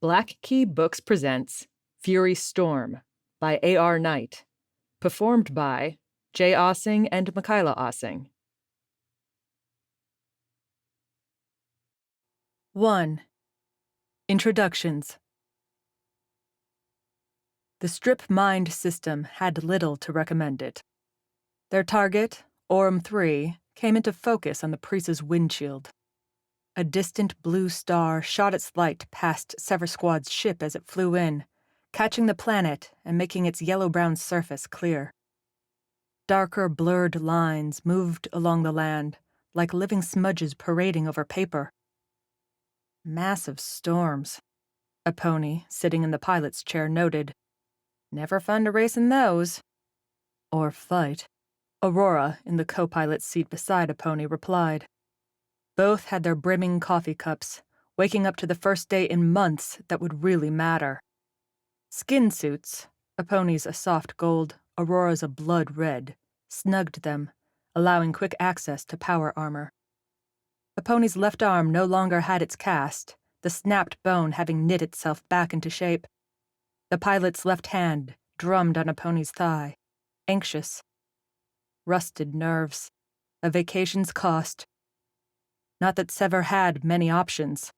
Black Key Books presents Fury Storm by A.R. Knight, performed by J. Aaseng and Mikhaila Aaseng. 1. Introductions. The strip mined system had little to recommend it. Their target, Orm 3, came into focus on the priest's windshield. A distant blue star shot its light past Sever Squad's ship as it flew in, catching the planet and making its yellow-brown surface clear. Darker, blurred lines moved along the land, like living smudges parading over paper. Massive storms, a pony sitting in the pilot's chair noted. Never fun to race in those. Or fight. Aurora, in the co-pilot's seat beside a pony, replied. Both had their brimming coffee cups, waking up to the first day in months that would really matter. Skin suits, a pony's a soft gold, Aurora's a blood red, snugged them, allowing quick access to power armor. A pony's left arm no longer had its cast, the snapped bone having knit itself back into shape. The pilot's left hand drummed on a pony's thigh, anxious. Rusted nerves, a vacation's cost. Not that Sever had many options.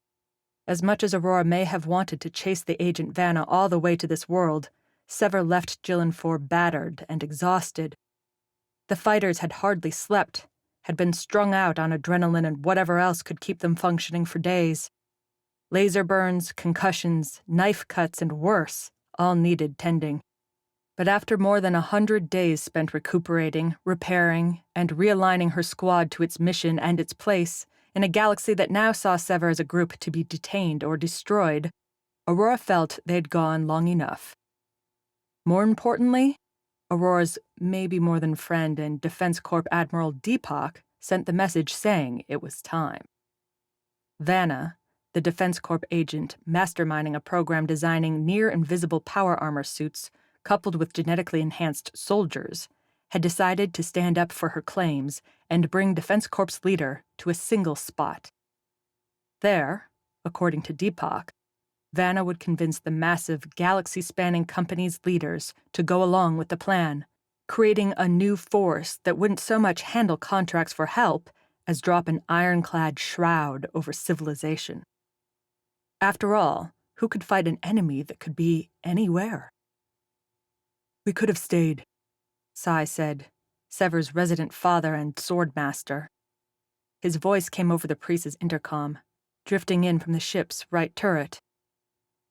As much as Aurora may have wanted to chase the agent Vanna all the way to this world, Sever left Gillenfor battered and exhausted. The fighters had hardly slept, had been strung out on adrenaline and whatever else could keep them functioning for days. Laser burns, concussions, knife cuts, and worse, all needed tending. But after more than 100 days spent recuperating, repairing, and realigning her squad to its mission and its place, in a galaxy that now saw Sever as a group to be detained or destroyed, Aurora felt they'd gone long enough. More importantly, Aurora's maybe more than friend and Defense Corp Admiral Deepak sent the message saying it was time. Vanna, the Defense Corp agent masterminding a program designing near-invisible power armor suits coupled with genetically enhanced soldiers, had decided to stand up for her claims and bring Defense Corp's leader to a single spot. There, according to Deepak, Vanna would convince the massive galaxy-spanning company's leaders to go along with the plan, creating a new force that wouldn't so much handle contracts for help as drop an ironclad shroud over civilization. After all, who could fight an enemy that could be anywhere? We could have stayed, Sai said, Sever's resident father and swordmaster. His voice came over the priest's intercom, drifting in from the ship's right turret.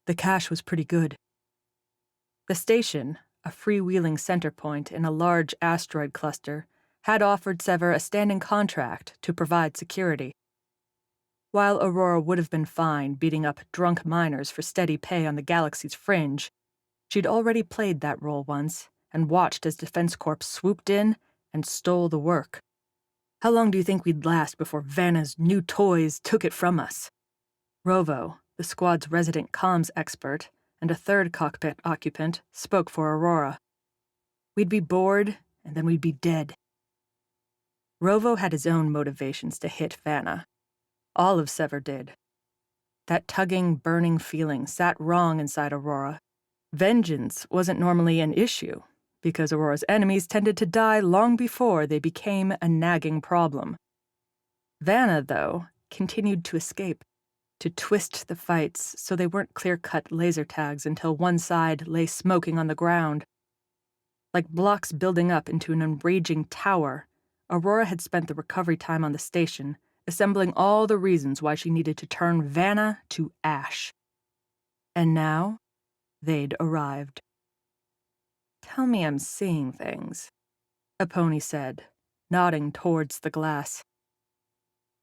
The cash was pretty good. The station, a freewheeling center point in a large asteroid cluster, had offered Sever a standing contract to provide security. While Aurora would have been fine beating up drunk miners for steady pay on the galaxy's fringe, she'd already played that role once and watched as Defense Corp swooped in and stole the work. How long do you think we'd last before Vanna's new toys took it from us? Rovo, the squad's resident comms expert, and a third cockpit occupant, spoke for Aurora. We'd be bored, and then we'd be dead. Rovo had his own motivations to hit Vanna. All of Sever did. That tugging, burning feeling sat wrong inside Aurora. Vengeance wasn't normally an issue, because Aurora's enemies tended to die long before they became a nagging problem. Vanna, though, continued to escape, to twist the fights so they weren't clear-cut laser tags until one side lay smoking on the ground. Like blocks building up into an enraging tower, Aurora had spent the recovery time on the station assembling all the reasons why she needed to turn Vanna to ash. And now, they'd arrived. Tell me I'm seeing things, a pony said, nodding towards the glass.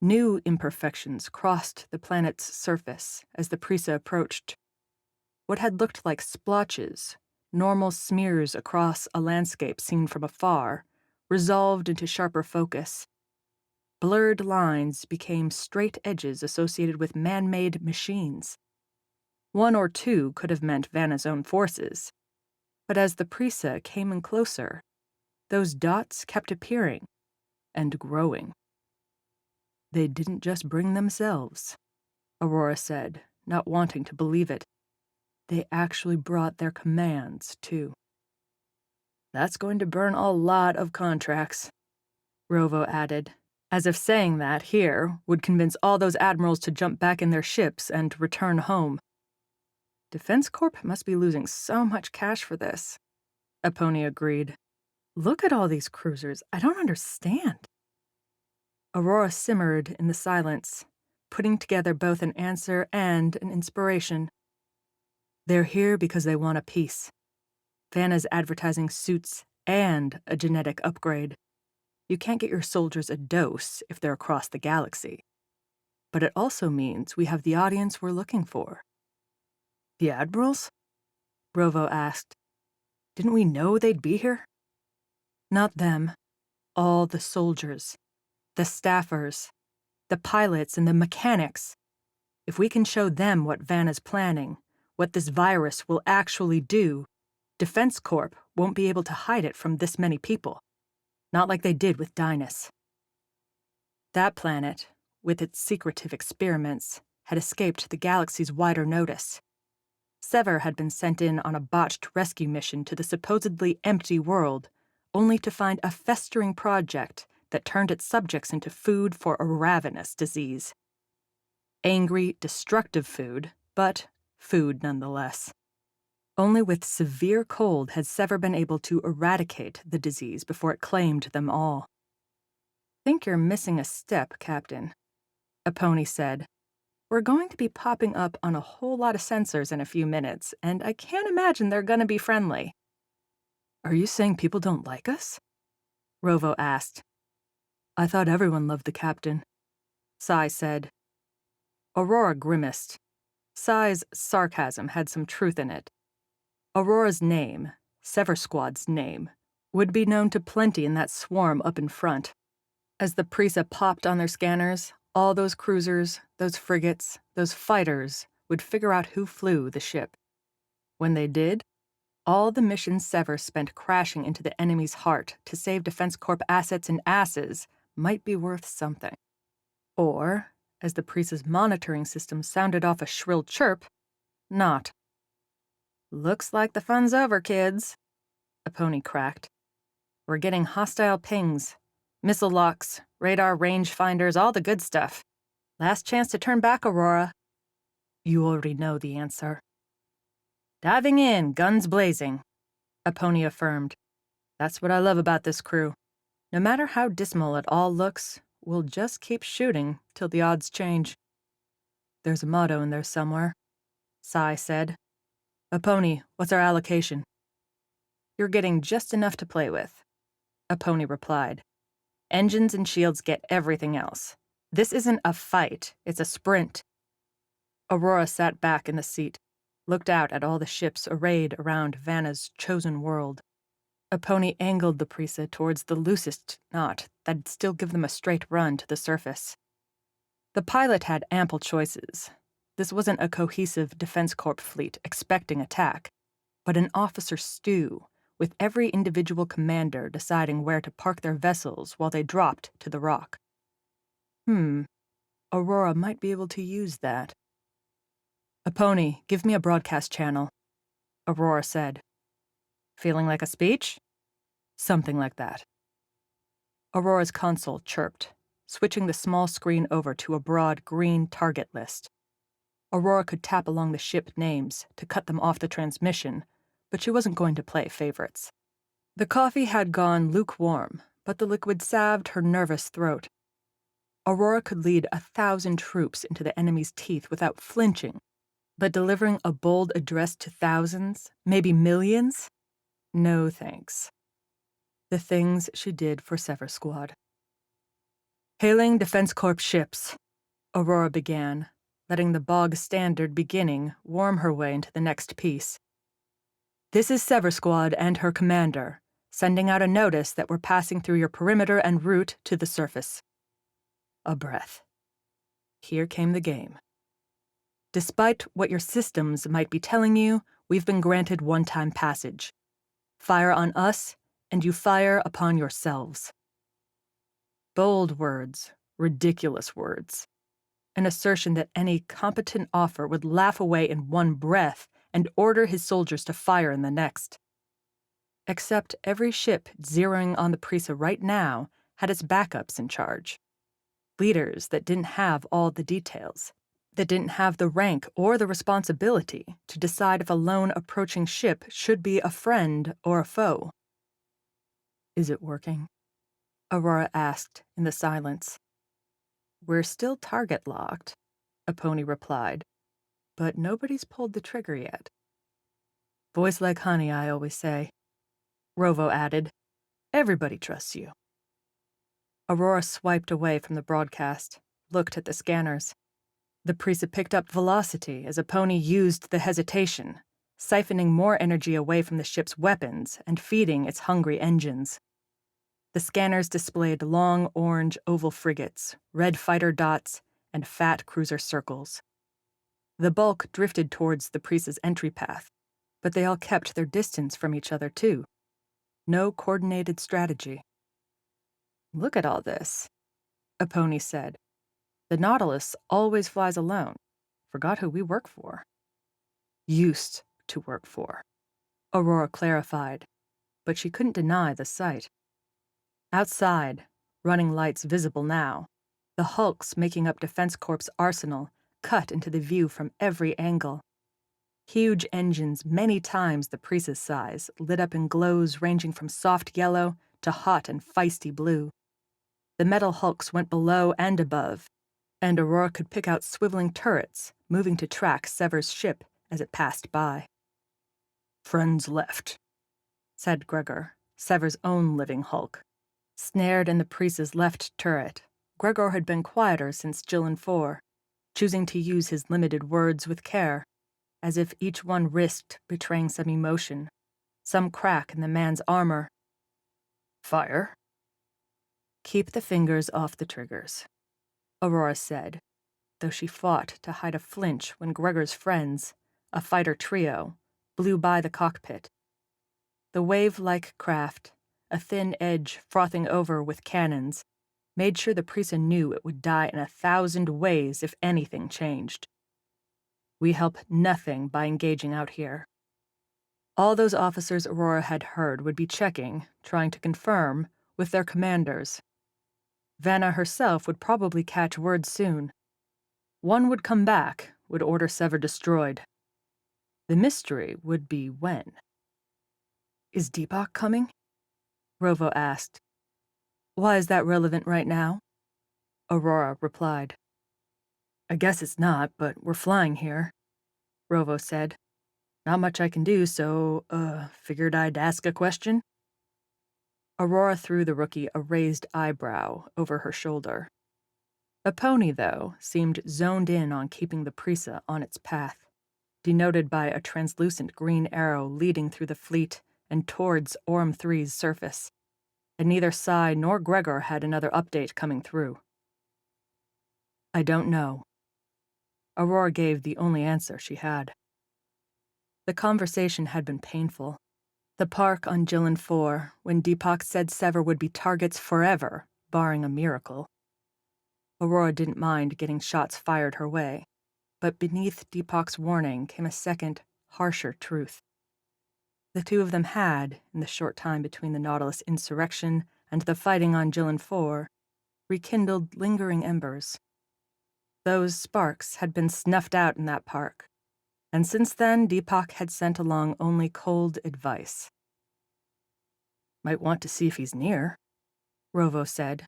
New imperfections crossed the planet's surface as the Prisa approached. What had looked like splotches, normal smears across a landscape seen from afar, resolved into sharper focus. Blurred lines became straight edges associated with man-made machines. One or two could have meant Vanna's own forces. But as the Prisa came in closer, those dots kept appearing and growing. They didn't just bring themselves, Aurora said, not wanting to believe it. They actually brought their commands, too. That's going to burn a lot of contracts, Rovo added, as if saying that here would convince all those admirals to jump back in their ships and return home. Defense Corp must be losing so much cash for this, Aponi agreed. Look at all these cruisers. I don't understand. Aurora simmered in the silence, putting together both an answer and an inspiration. They're here because they want a peace. Vanna's advertising suits and a genetic upgrade. You can't get your soldiers a dose if they're across the galaxy. But it also means we have the audience we're looking for. The admirals? Rovo asked. Didn't we know they'd be here? Not them. All the soldiers. The staffers. The pilots and the mechanics. If we can show them what Vanna's planning, what this virus will actually do, Defense Corp won't be able to hide it from this many people. Not like they did with Dynas. That planet, with its secretive experiments, had escaped the galaxy's wider notice. Sever had been sent in on a botched rescue mission to the supposedly empty world, only to find a festering project that turned its subjects into food for a ravenous disease. Angry, destructive food, but food nonetheless. Only with severe cold had Sever been able to eradicate the disease before it claimed them all. Think you're missing a step, Captain, Aponi said. We're going to be popping up on a whole lot of sensors in a few minutes, and I can't imagine they're going to be friendly. Are you saying people don't like us? Rovo asked. I thought everyone loved the captain, Sai said. Aurora grimaced. Sai's sarcasm had some truth in it. Aurora's name, Sever Squad's name, would be known to plenty in that swarm up in front. As the Prisa popped on their scanners, all those cruisers, those frigates, those fighters would figure out who flew the ship. When they did, all the missions Sever spent crashing into the enemy's heart to save Defense Corp assets and asses might be worth something. Or, as the Prisa's monitoring system sounded off a shrill chirp, not. Looks like the fun's over, kids, Aponi cracked. We're getting hostile pings, missile locks, radar rangefinders, all the good stuff. Last chance to turn back, Aurora. You already know the answer. Diving in, guns blazing, Aponi affirmed. That's what I love about this crew. No matter how dismal it all looks, we'll just keep shooting till the odds change. There's a motto in there somewhere, Sai said. Aponi, what's our allocation? You're getting just enough to play with, Aponi replied. Engines and shields get everything else. This isn't a fight, it's a sprint. Aurora sat back in the seat, looked out at all the ships arrayed around Vanna's chosen world. Aponi angled the Prisa towards the loosest knot that'd still give them a straight run to the surface. The pilot had ample choices. This wasn't a cohesive Defense Corp fleet expecting attack, but an officer stew, with every individual commander deciding where to park their vessels while they dropped to the rock. Aurora might be able to use that. Aponi, give me a broadcast channel, Aurora said. Feeling like a speech? Something like that. Aurora's console chirped, switching the small screen over to a broad green target list. Aurora could tap along the ship names to cut them off the transmission, but she wasn't going to play favorites. The coffee had gone lukewarm, but the liquid salved her nervous throat. Aurora could lead 1,000 troops into the enemy's teeth without flinching, but delivering a bold address to thousands, maybe millions? No thanks. The things she did for Sever Squad. Hailing Defense Corp ships, Aurora began, letting the bog standard beginning worm her way into the next piece. This is Sever Squad and her commander, sending out a notice that we're passing through your perimeter en route to the surface. A breath. Here came the game. Despite what your systems might be telling you, we've been granted one-time passage. Fire on us, and you fire upon yourselves. Bold words, ridiculous words. An assertion that any competent offer would laugh away in one breath and order his soldiers to fire in the next. Except every ship zeroing on the Prisa right now had its backups in charge. Leaders that didn't have all the details, that didn't have the rank or the responsibility to decide if a lone approaching ship should be a friend or a foe. "Is it working?" Aurora asked in the silence. "We're still target locked," Aponi replied, "but nobody's pulled the trigger yet." "Voice like honey, I always say," Rovo added. "Everybody trusts you." Aurora swiped away from the broadcast, looked at the scanners. The Prisa picked up velocity as Aponi used the hesitation, siphoning more energy away from the ship's weapons and feeding its hungry engines. The scanners displayed long orange oval frigates, red fighter dots, and fat cruiser circles. The bulk drifted towards the Prisa's entry path, but they all kept their distance from each other, too. No coordinated strategy. "Look at all this," Aponi said. "The Nautilus always flies alone. Forgot who we work for." "Used to work for," Aurora clarified, but she couldn't deny the sight. Outside, running lights visible now, the hulks making up Defense Corp's arsenal cut into the view from every angle. Huge engines many times the Prisa's size lit up in glows ranging from soft yellow to hot and feisty blue. The metal hulks went below and above, and Aurora could pick out swiveling turrets moving to track Sever's ship as it passed by. "Friends left," said Gregor, Sever's own living hulk. Snared in the Prisa's left turret, Gregor had been quieter since Jilin 4, choosing to use his limited words with care, as if each one risked betraying some emotion, some crack in the man's armor. "Fire?" "Keep the fingers off the triggers," Aurora said, though she fought to hide a flinch when Gregor's friends, a fighter trio, blew by the cockpit. The wave-like craft, a thin edge frothing over with cannons, made sure the Prisa knew it would die in 1,000 ways if anything changed. "We help nothing by engaging out here." All those officers Aurora had heard would be checking, trying to confirm, with their commanders. Vanna herself would probably catch word soon. One would come back, would order Sever destroyed. The mystery would be when. "Is Deepak coming?" Rovo asked. "Why is that relevant right now?" Aurora replied. "I guess it's not, but we're flying here," Rovo said. "Not much I can do, so, figured I'd ask a question." Aurora threw the rookie a raised eyebrow over her shoulder. Aponi, though, seemed zoned in on keeping the Prisa on its path, denoted by a translucent green arrow leading through the fleet and towards Orm 3's surface, and neither Sai nor Gregor had another update coming through. "I don't know." Aurora gave the only answer she had. The conversation had been painful. The park on Jilin 4, when Deepak said Sever would be targets forever, barring a miracle. Aurora didn't mind getting shots fired her way, but beneath Deepak's warning came a second, harsher truth. The two of them had, in the short time between the Nautilus insurrection and the fighting on Jilin 4, rekindled lingering embers. Those sparks had been snuffed out in that park, and since then Deepak had sent along only cold advice. "Might want to see if he's near," Rovo said.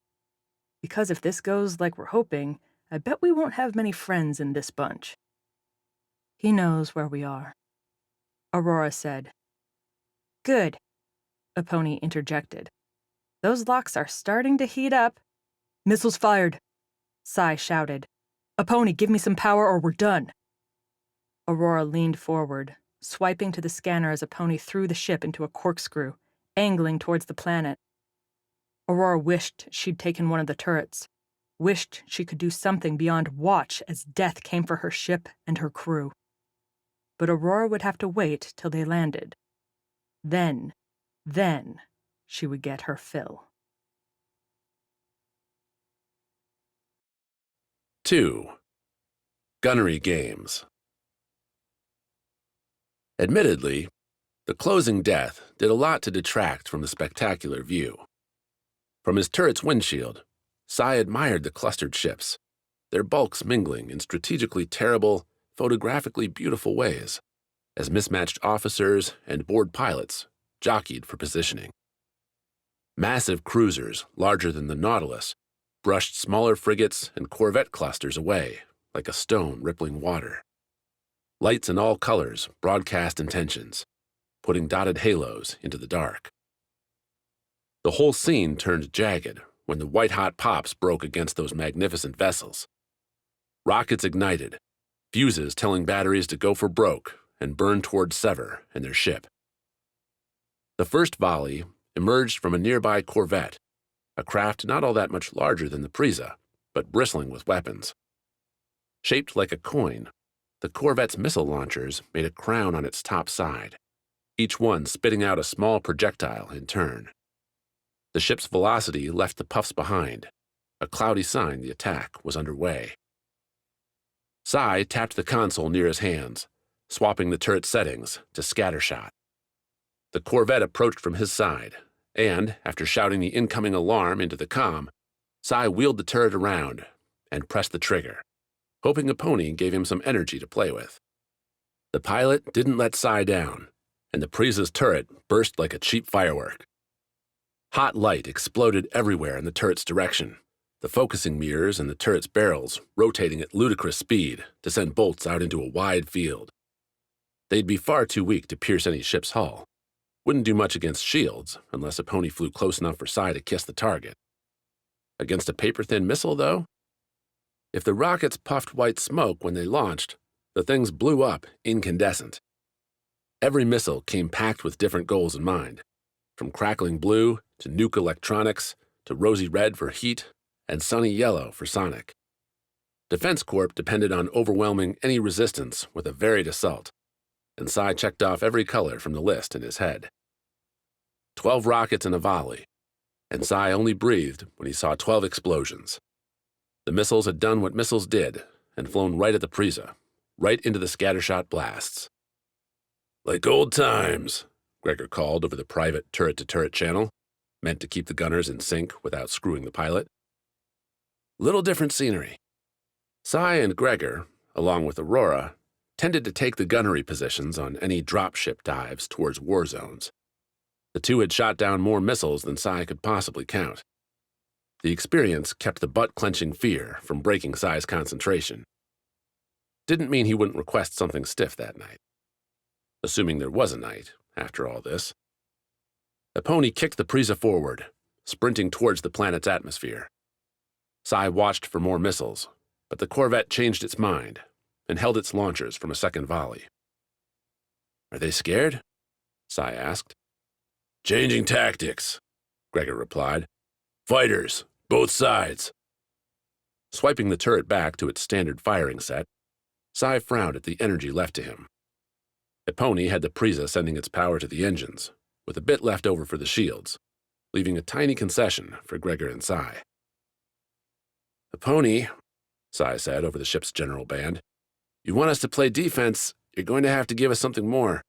"Because if this goes like we're hoping, I bet we won't have many friends in this bunch." "He knows where we are," Aurora said. "Good," Aponi interjected. "Those locks are starting to heat up." "Missiles fired," Sai shouted. "Aponi, give me some power or we're done." Aurora leaned forward, swiping to the scanner as Aponi threw the ship into a corkscrew, angling towards the planet. Aurora wished she'd taken one of the turrets, wished she could do something beyond watch as death came for her ship and her crew. But Aurora would have to wait till they landed. Then she would get her fill. 2. Gunnery Games. Admittedly, the closing death did a lot to detract from the spectacular view. From his turret's windshield, Sai admired the clustered ships, their bulks mingling in strategically terrible, photographically beautiful ways, as mismatched officers and bored pilots jockeyed for positioning. Massive cruisers, larger than the Nautilus, brushed smaller frigates and corvette clusters away like a stone rippling water. Lights in all colors broadcast intentions, putting dotted halos into the dark. The whole scene turned jagged when the white-hot pops broke against those magnificent vessels. Rockets ignited, fuses telling batteries to go for broke and burn toward Sever and their ship. The first volley emerged from a nearby corvette, a craft not all that much larger than the Prisa, but bristling with weapons. Shaped like a coin, the corvette's missile launchers made a crown on its top side, each one spitting out a small projectile in turn. The ship's velocity left the puffs behind, a cloudy sign the attack was underway. Sai tapped the console near his hands, swapping the turret settings to scattershot. The corvette approached from his side, and, after shouting the incoming alarm into the comm, Sai wheeled the turret around and pressed the trigger, hoping a pony gave him some energy to play with. The pilot didn't let Sai down, and the Prisa's turret burst like a cheap firework. Hot light exploded everywhere in the turret's direction, the focusing mirrors and the turret's barrels rotating at ludicrous speed to send bolts out into a wide field. They'd be far too weak to pierce any ship's hull. Wouldn't do much against shields unless a pony flew close enough for Sai to kiss the target. Against a paper-thin missile, though? If the rockets puffed white smoke when they launched, the things blew up incandescent. Every missile came packed with different goals in mind, from crackling blue to nuke electronics to rosy red for heat and sunny yellow for sonic. Defense Corp depended on overwhelming any resistance with a varied assault, and Sai checked off every color from the list in his head. 12 rockets in a volley, and Sai only breathed when he saw 12 explosions. The missiles had done what missiles did and flown right at the Prisa, right into the scattershot blasts. "Like old times," Gregor called over the private turret-to-turret channel, meant to keep the gunners in sync without screwing the pilot. Little different scenery. Sai and Gregor, along with Aurora, tended to take the gunnery positions on any dropship dives towards war zones. The two had shot down more missiles than Sai could possibly count. The experience kept the butt-clenching fear from breaking Sai's concentration. Didn't mean he wouldn't request something stiff that night. Assuming there was a night, after all this. The pony kicked the Prisa forward, sprinting towards the planet's atmosphere. Sai watched for more missiles, but the corvette changed its mind and held its launchers from a second volley. "Are they scared?" Sai asked. "Changing tactics," Gregor replied. "Fighters, both sides." Swiping the turret back to its standard firing set, Sai frowned at the energy left to him. The pony had the Prisa sending its power to the engines, with a bit left over for the shields, leaving a tiny concession for Gregor and Sai. "The pony," Sai said over the ship's general band, "you want us to play defense, you're going to have to give us something more."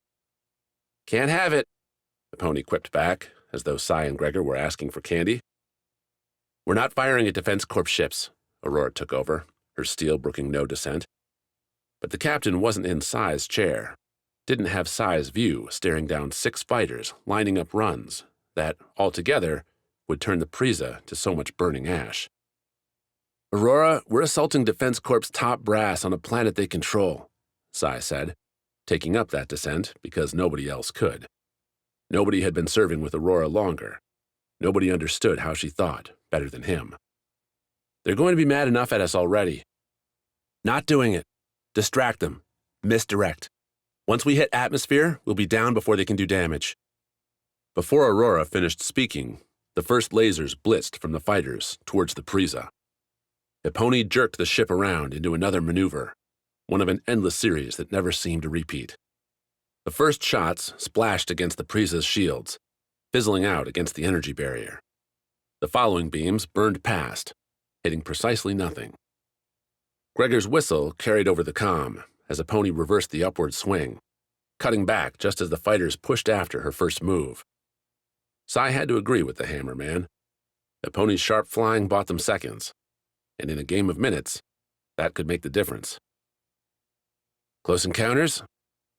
"Can't have it," the pony quipped back, as though Sai and Gregor were asking for candy. "We're not firing at Defense Corp ships," Aurora took over, her steel brooking no dissent. But the captain wasn't in Sai's chair, didn't have Sai's view staring down 6 fighters lining up runs that, altogether, would turn the Prisa to so much burning ash. "Aurora, we're assaulting Defense Corp's top brass on a planet they control," Sai said, taking up that dissent because nobody else could. Nobody had been serving with Aurora longer. Nobody understood how she thought better than him. "They're going to be mad enough at us already." "Not doing it. Distract them. Misdirect. Once we hit atmosphere, we'll be down before they can do damage." Before Aurora finished speaking, the first lasers blitzed from the fighters towards the Prisa. The pony jerked the ship around into another maneuver, one of an endless series that never seemed to repeat. The first shots splashed against the Prisa's shields, fizzling out against the energy barrier. The following beams burned past, hitting precisely nothing. Gregor's whistle carried over the comm as a pony reversed the upward swing, cutting back just as the fighters pushed after her first move. Sai had to agree with the hammerman. The pony's sharp flying bought them seconds, and in a game of minutes, that could make the difference. "Close encounters?"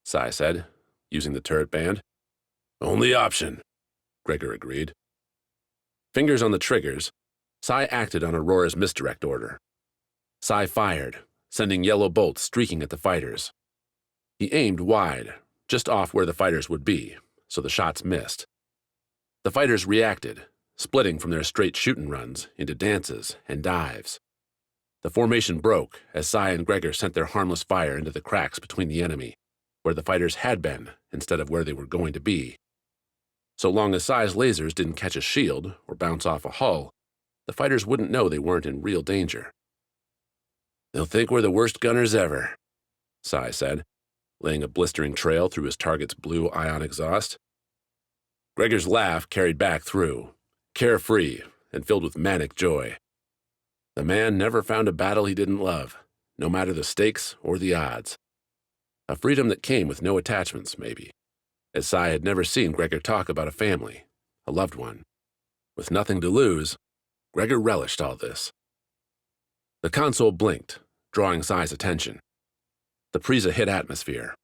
Sai said, using the turret band. "Only option," Gregor agreed. Fingers on the triggers, Sai acted on Aurora's misdirect order. Sai fired, sending yellow bolts streaking at the fighters. He aimed wide, just off where the fighters would be, so the shots missed. The fighters reacted, splitting from their straight shootin' runs into dances and dives. The formation broke as Sai and Gregor sent their harmless fire into the cracks between the enemy, where the fighters had been instead of where they were going to be. So long as Sai's lasers didn't catch a shield or bounce off a hull, the fighters wouldn't know they weren't in real danger. "They'll think we're the worst gunners ever," Sai said, laying a blistering trail through his target's blue ion exhaust. Gregor's laugh carried back through, carefree and filled with manic joy. The man never found a battle he didn't love, no matter the stakes or the odds. A freedom that came with no attachments, maybe, as Sai had never seen Gregor talk about a family, a loved one. With nothing to lose, Gregor relished all this. The console blinked, drawing Sai's attention. The Prisa hit atmosphere,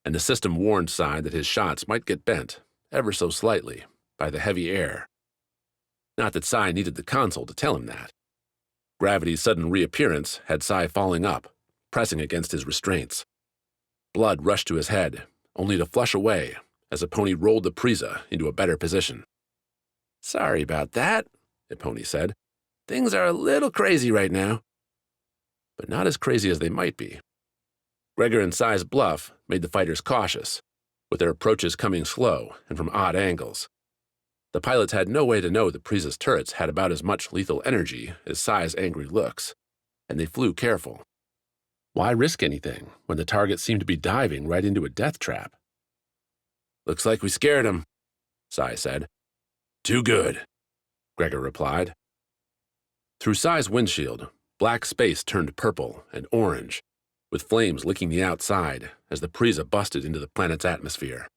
and the system warned Sai that his shots might get bent, ever so slightly, by the heavy air. Not that Sai needed the console to tell him that. Gravity's sudden reappearance had Sai falling up, pressing against his restraints. Blood rushed to his head, only to flush away as Epony rolled the Prisa into a better position. "Sorry about that," Epony said. "Things are a little crazy right now." But not as crazy as they might be. Gregor and Sai's bluff made the fighters cautious, with their approaches coming slow and from odd angles. The pilots had no way to know the Prisa's turrets had about as much lethal energy as Sai's angry looks, and they flew careful. Why risk anything when the target seemed to be diving right into a death trap? "Looks like we scared him," Sai said. "Too good," Gregor replied. Through Sai's windshield, black space turned purple and orange, with flames licking the outside as the Prisa busted into the planet's atmosphere.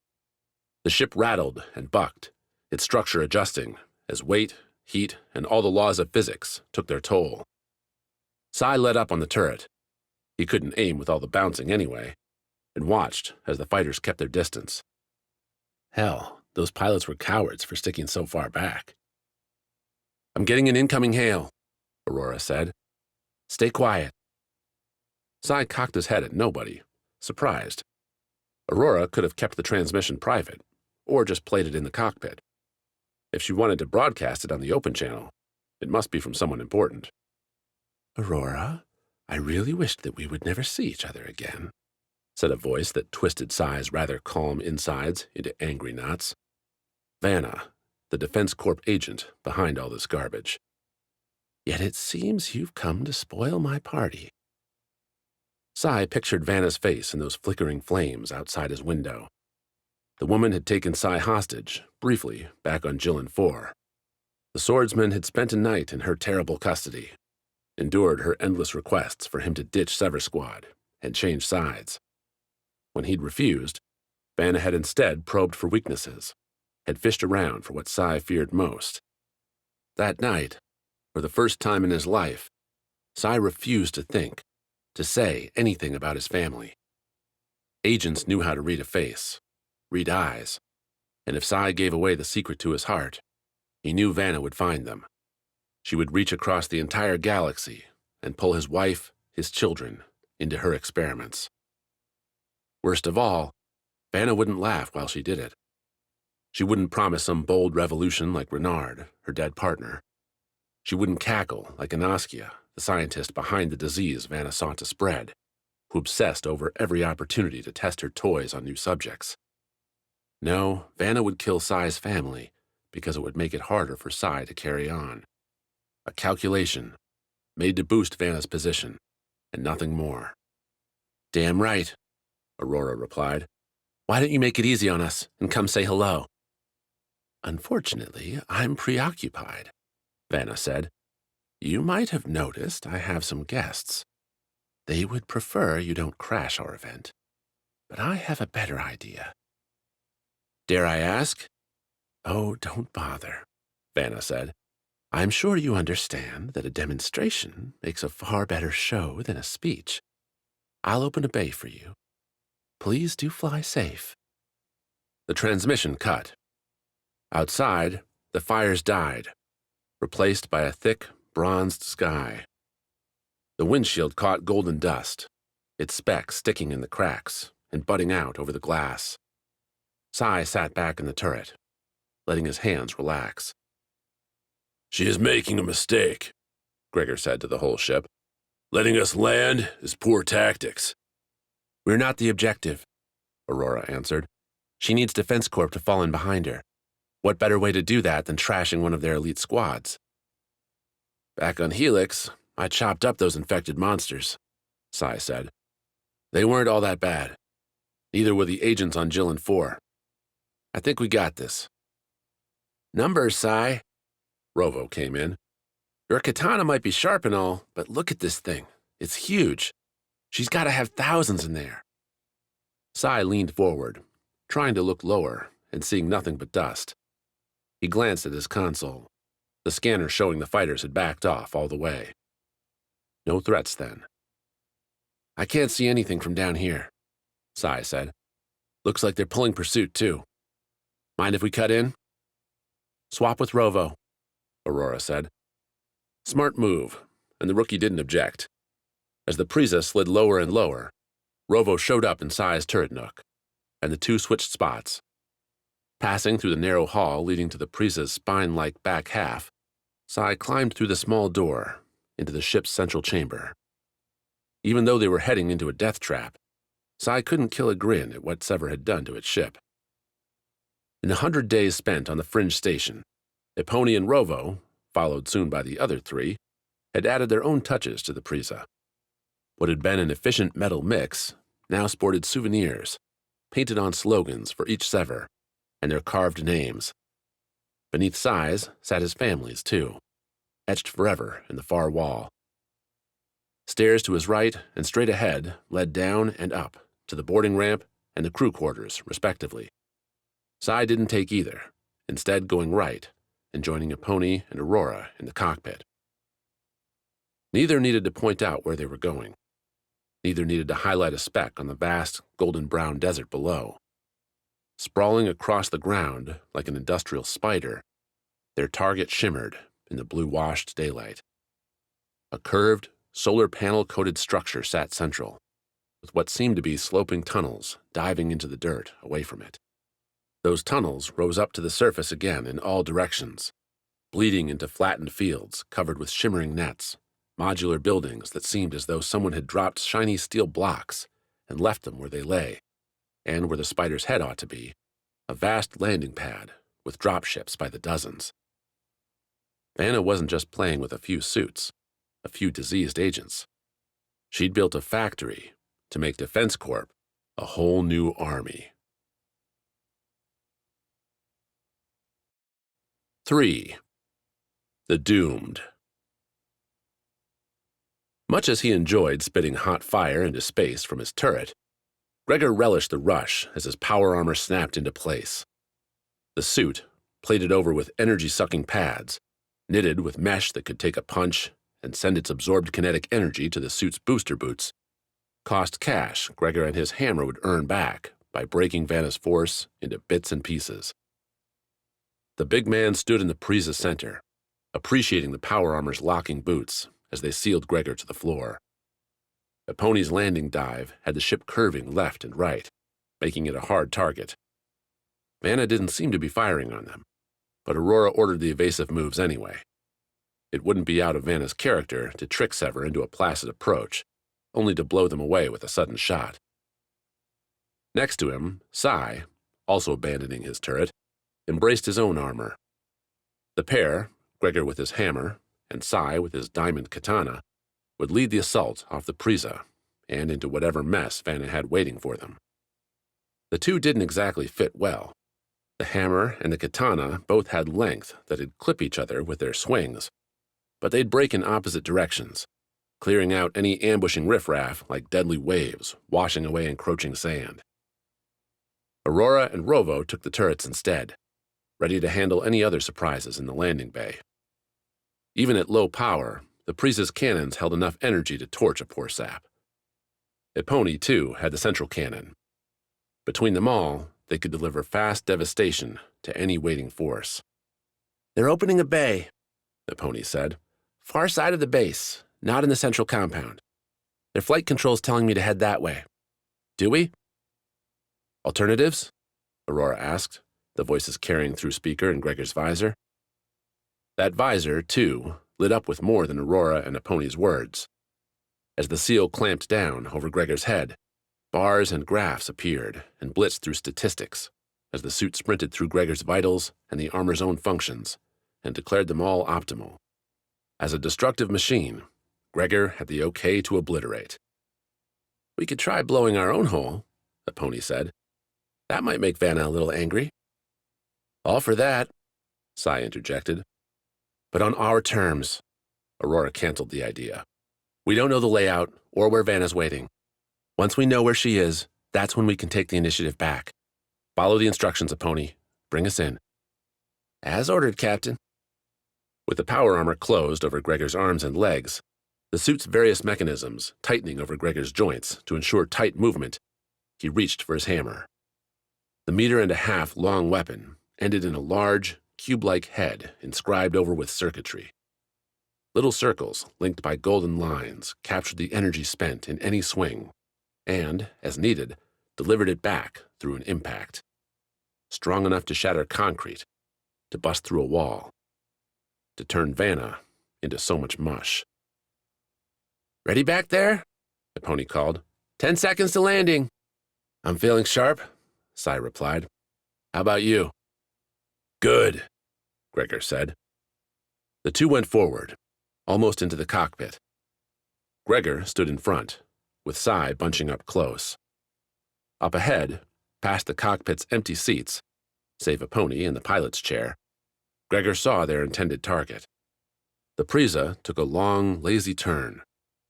The ship rattled and bucked, its structure adjusting as weight, heat, and all the laws of physics took their toll. Sai let up on the turret. He couldn't aim with all the bouncing anyway, and watched as the fighters kept their distance. Hell, those pilots were cowards for sticking so far back. "I'm getting an incoming hail," Aurora said. "Stay quiet." Sai cocked his head at nobody, surprised. Aurora could have kept the transmission private, or just played it in the cockpit. If she wanted to broadcast it on the open channel, it must be from someone important. "Aurora, I really wished that we would never see each other again," said a voice that twisted Sai's rather calm insides into angry knots. Vanna, the Defense Corp agent behind all this garbage. "Yet it seems you've come to spoil my party." Sai pictured Vanna's face in those flickering flames outside his window. The woman had taken Sai hostage, briefly, back on Jilin 4. The swordsman had spent a night in her terrible custody, endured her endless requests for him to ditch Sever Squad and change sides. When he'd refused, Vanna had instead probed for weaknesses, had fished around for what Sai feared most. That night, for the first time in his life, Sai refused to think, to say anything about his family. Agents knew how to read a face, read eyes, and if Sai gave away the secret to his heart, he knew Vanna would find them. She would reach across the entire galaxy and pull his wife, his children, into her experiments. Worst of all, Vanna wouldn't laugh while she did it. She wouldn't promise some bold revolution like Renard, her dead partner. She wouldn't cackle like Anaskia, the scientist behind the disease Vanna sought to spread, who obsessed over every opportunity to test her toys on new subjects. No, Vanna would kill Sai's family because it would make it harder for Sai to carry on. A calculation, made to boost Vanna's position, and nothing more. "Damn right," Aurora replied. "Why don't you make it easy on us and come say hello?" "Unfortunately, I'm preoccupied," Vanna said. "You might have noticed I have some guests. They would prefer you don't crash our event." but I have a better idea. Dare I ask? Oh, don't bother, Vanna said. I'm sure you understand that a demonstration makes a far better show than a speech. I'll open a bay for you. Please do fly safe. The transmission cut. Outside, the fires died, replaced by a thick, bronzed sky. The windshield caught golden dust, its specks sticking in the cracks and budding out over the glass. Sai sat back in the turret, letting his hands relax. She is making a mistake, Gregor said to the whole ship. Letting us land is poor tactics. We're not the objective, Aurora answered. She needs Defense Corp to fall in behind her. What better way to do that than trashing one of their elite squads? Back on Helix, I chopped up those infected monsters, Sai said. They weren't all that bad. Neither were the agents on Jill and 4. I think we got this. Numbers, Sai. Rovo came in. Your katana might be sharp and all, but look at this thing. It's huge. She's got to have thousands in there. Sai leaned forward, trying to look lower and seeing nothing but dust. He glanced at his console, the scanner showing the fighters had backed off all the way. No threats then. I can't see anything from down here, Sai said. Looks like they're pulling pursuit too. Mind if we cut in? Swap with Rovo, Aurora said. Smart move, and the rookie didn't object. As the Prisa slid lower and lower, Rovo showed up in Sai's turret nook, and the two switched spots. Passing through the narrow hall leading to the Prisa's spine-like back half, Sai climbed through the small door into the ship's central chamber. Even though they were heading into a death trap, Sai couldn't kill a grin at what Sever had done to its ship. In the 100 days spent on the fringe station, Epony and Rovo, followed soon by the other 3, had added their own touches to the Prisa. What had been an efficient metal mix now sported souvenirs, painted on slogans for each Sever, and their carved names. Beneath Sai's sat his family's, too, etched forever in the far wall. Stairs to his right and straight ahead led down and up to the boarding ramp and the crew quarters, respectively. Sai didn't take either, instead going right and joining Epony and Aurora in the cockpit. Neither needed to point out where they were going. Neither needed to highlight a speck on the vast golden-brown desert below. Sprawling across the ground like an industrial spider, their target shimmered in the blue-washed daylight. A curved, solar panel-coated structure sat central, with what seemed to be sloping tunnels diving into the dirt away from it. Those tunnels rose up to the surface again in all directions, bleeding into flattened fields covered with shimmering nets, modular buildings that seemed as though someone had dropped shiny steel blocks and left them where they lay, and where the spider's head ought to be, a vast landing pad with dropships by the dozens. Vanna wasn't just playing with a few suits, a few diseased agents. She'd built a factory to make Defense Corp a whole new army. 3. The Doomed. Much as he enjoyed spitting hot fire into space from his turret, Gregor relished the rush as his power armor snapped into place. The suit, plated over with energy-sucking pads, knitted with mesh that could take a punch and send its absorbed kinetic energy to the suit's booster boots, cost cash Gregor and his hammer would earn back by breaking Vanna's force into bits and pieces. The big man stood in the Prisa center, appreciating the power armor's locking boots as they sealed Gregor to the floor. Epony's landing dive had the ship curving left and right, making it a hard target. Vanna didn't seem to be firing on them, but Aurora ordered the evasive moves anyway. It wouldn't be out of Vanna's character to trick Sever into a placid approach, only to blow them away with a sudden shot. Next to him, Sai, also abandoning his turret, embraced his own armor. The pair, Gregor with his hammer and Sai with his diamond katana, would lead the assault off the Prisa and into whatever mess Vanna had waiting for them. The two didn't exactly fit well. The hammer and the katana both had length that'd clip each other with their swings, but they'd break in opposite directions, clearing out any ambushing riffraff like deadly waves washing away encroaching sand. Aurora and Rovo took the turrets instead, ready to handle any other surprises in the landing bay. Even at low power, the Prisa's cannons held enough energy to torch a poor sap. Epony, too, had the central cannon. Between them all, they could deliver fast devastation to any waiting force. "They're opening a bay," Epony said. "Far side of the base, not in the central compound. Their flight control's telling me to head that way." "Do we?" "Alternatives?" Aurora asked, the voices carrying through speaker in Gregor's visor. That visor, too, lit up with more than Aurora and Epony's words. As the seal clamped down over Gregor's head, bars and graphs appeared and blitzed through statistics as the suit sprinted through Gregor's vitals and the armor's own functions and declared them all optimal. As a destructive machine, Gregor had the okay to obliterate. "We could try blowing our own hole," Epony said. "That might make Vanna a little angry." "All for that," Sai interjected. "But on our terms," Aurora canceled the idea. "We don't know the layout or where Vanna's waiting. Once we know where she is, that's when we can take the initiative back. Follow the instructions, Epony. Bring us in." "As ordered, Captain." With the power armor closed over Gregor's arms and legs, the suit's various mechanisms tightening over Gregor's joints to ensure tight movement, he reached for his hammer. The 1.5-meter long weapon ended in a large, cube-like head inscribed over with circuitry. Little circles, linked by golden lines, captured the energy spent in any swing, and, as needed, delivered it back through an impact. Strong enough to shatter concrete, to bust through a wall, to turn Vanna into so much mush. "Ready back there?" Epony called. 10 seconds to landing." "I'm feeling sharp," Sai replied. "How about you?" "Good," Gregor said. The two went forward, almost into the cockpit. Gregor stood in front, with Sai bunching up close. Up ahead, past the cockpit's empty seats, save Epony in the pilot's chair, Gregor saw their intended target. The Prisa took a long, lazy turn,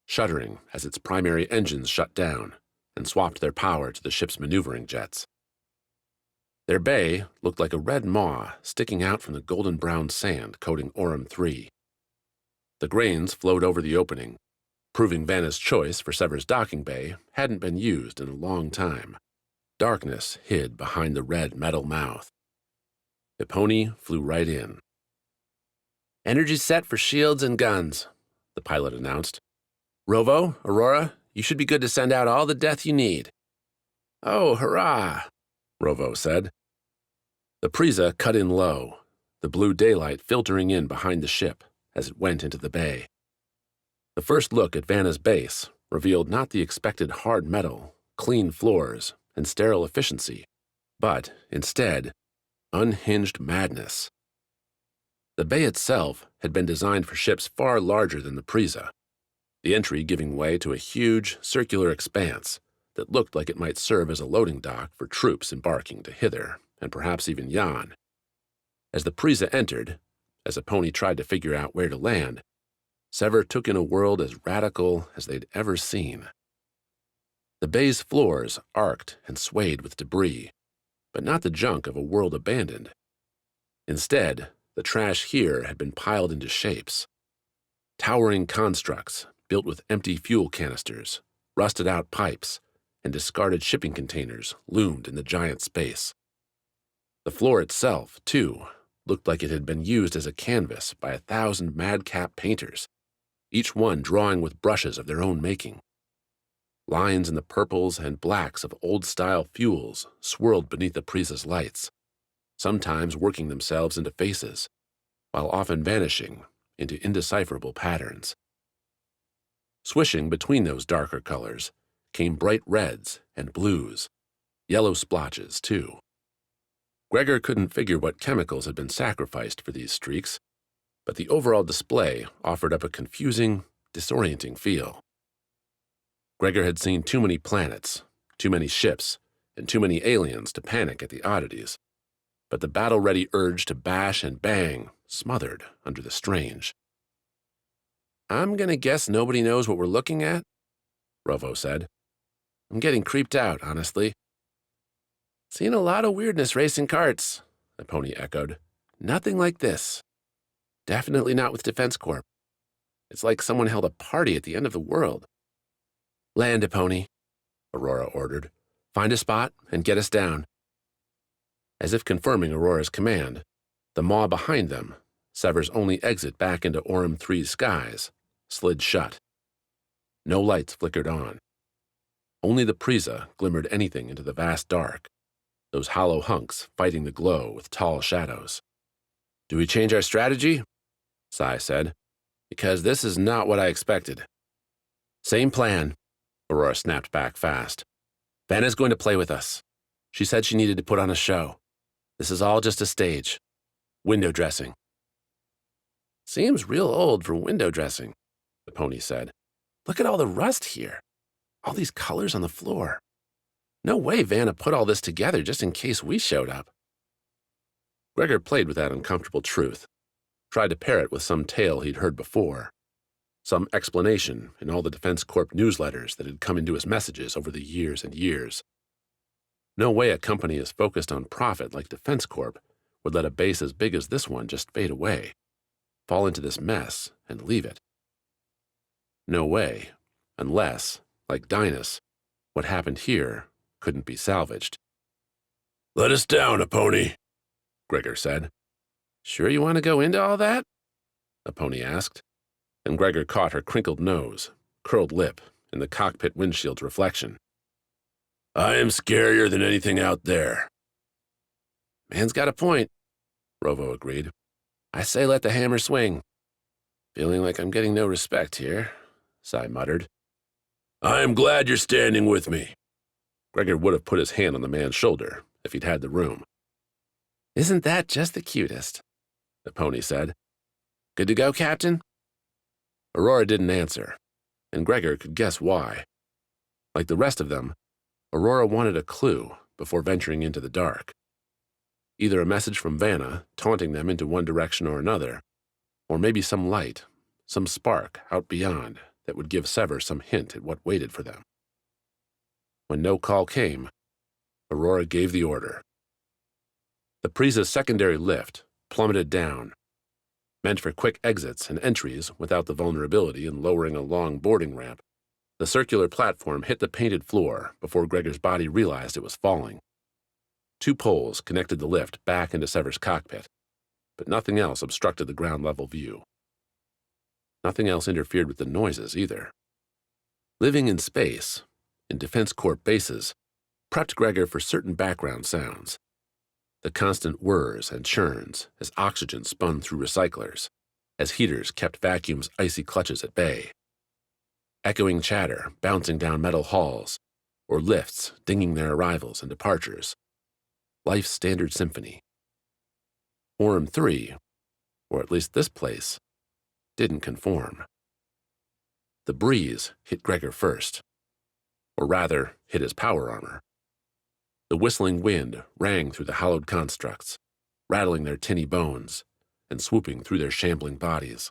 shuddering as its primary engines shut down and swapped their power to the ship's maneuvering jets. Their bay looked like a red maw sticking out from the golden-brown sand coating Aurum 3. The grains flowed over the opening, proving Vanna's choice for Sever's docking bay hadn't been used in a long time. Darkness hid behind the red metal mouth. Epony flew right in. "Energy set for shields and guns," the pilot announced. "Rovo, Aurora, you should be good to send out all the death you need." "Oh, hurrah," Rovo said. The Prisa cut in low, the blue daylight filtering in behind the ship as it went into the bay. The first look at Vanna's base revealed not the expected hard metal, clean floors, and sterile efficiency, but, instead, unhinged madness. The bay itself had been designed for ships far larger than the Prisa, the entry giving way to a huge, circular expanse that looked like it might serve as a loading dock for troops embarking to hither, and perhaps even yon. As the Prisa entered, as Epony tried to figure out where to land, Sever took in a world as radical as they'd ever seen. The bay's floors arced and swayed with debris, but not the junk of a world abandoned. Instead, the trash here had been piled into shapes. Towering constructs built with empty fuel canisters, rusted-out pipes, and discarded shipping containers loomed in the giant space. The floor itself, too, looked like it had been used as a canvas by 1,000 madcap painters, each one drawing with brushes of their own making. Lines in the purples and blacks of old-style fuels swirled beneath the Prisa's lights, sometimes working themselves into faces, while often vanishing into indecipherable patterns. Swishing between those darker colors came bright reds and blues, yellow splotches, too. Gregor couldn't figure what chemicals had been sacrificed for these streaks, but the overall display offered up a confusing, disorienting feel. Gregor had seen too many planets, too many ships, and too many aliens to panic at the oddities, but the battle-ready urge to bash and bang smothered under the strange. "I'm gonna guess nobody knows what we're looking at," Rovo said. "I'm getting creeped out, honestly." Seen a lot of weirdness racing carts, Epony echoed. Nothing like this. Definitely not with Defense Corp. It's like someone held a party at the end of the world. Land, Epony, Aurora ordered. Find a spot and get us down. As if confirming Aurora's command, the maw behind them, Sever's only exit back into Orem 3's skies, slid shut. No lights flickered on. Only the Prisa glimmered anything into the vast dark, those hollow hunks fighting the glow with tall shadows. Do we change our strategy? Sai said. Because this is not what I expected. Same plan, Aurora snapped back fast. Vanna's going to play with us. She said she needed to put on a show. This is all just a stage. Window dressing. Seems real old for window dressing, the pony said. Look at all the rust here. All these colors on the floor. No way Vanna put all this together just in case we showed up. Gregor played with that uncomfortable truth, tried to pair it with some tale he'd heard before, some explanation in all the Defense Corp newsletters that had come into his messages over the years and years. No way a company as focused on profit like Defense Corp would let a base as big as this one just fade away, fall into this mess, and leave it. No way, unless, like Dynas, what happened here couldn't be salvaged. Let us down, Epony, Gregor said. Sure you want to go into all that? Epony asked, and Gregor caught her crinkled nose, curled lip, in the cockpit windshield's reflection. I am scarier than anything out there. Man's got a point, Rovo agreed. I say let the hammer swing. Feeling like I'm getting no respect here, Sai muttered. I am glad you're standing with me. Gregor would have put his hand on the man's shoulder if he'd had the room. Isn't that just the cutest? The pony said. Good to go, Captain? Aurora didn't answer, and Gregor could guess why. Like the rest of them, Aurora wanted a clue before venturing into the dark. Either a message from Vanna taunting them into one direction or another, or maybe some light, some spark out beyond that would give Sever some hint at what waited for them. When no call came, Aurora gave the order. The Prisa's secondary lift plummeted down, meant for quick exits and entries without the vulnerability in lowering a long boarding ramp. The circular platform hit the painted floor before Gregor's body realized it was falling. 2 poles connected the lift back into Sever's cockpit, but nothing else obstructed the ground-level view. Nothing else interfered with the noises either. Living in space, in Defense Corp bases, prepped Gregor for certain background sounds. The constant whirs and churns as oxygen spun through recyclers, as heaters kept vacuum's icy clutches at bay. Echoing chatter bouncing down metal halls, or lifts dinging their arrivals and departures. Life's standard symphony. Orem 3, or at least this place, didn't conform. The breeze hit Gregor first, or rather, hit his power armor. The whistling wind rang through the hollowed constructs, rattling their tinny bones and swooping through their shambling bodies.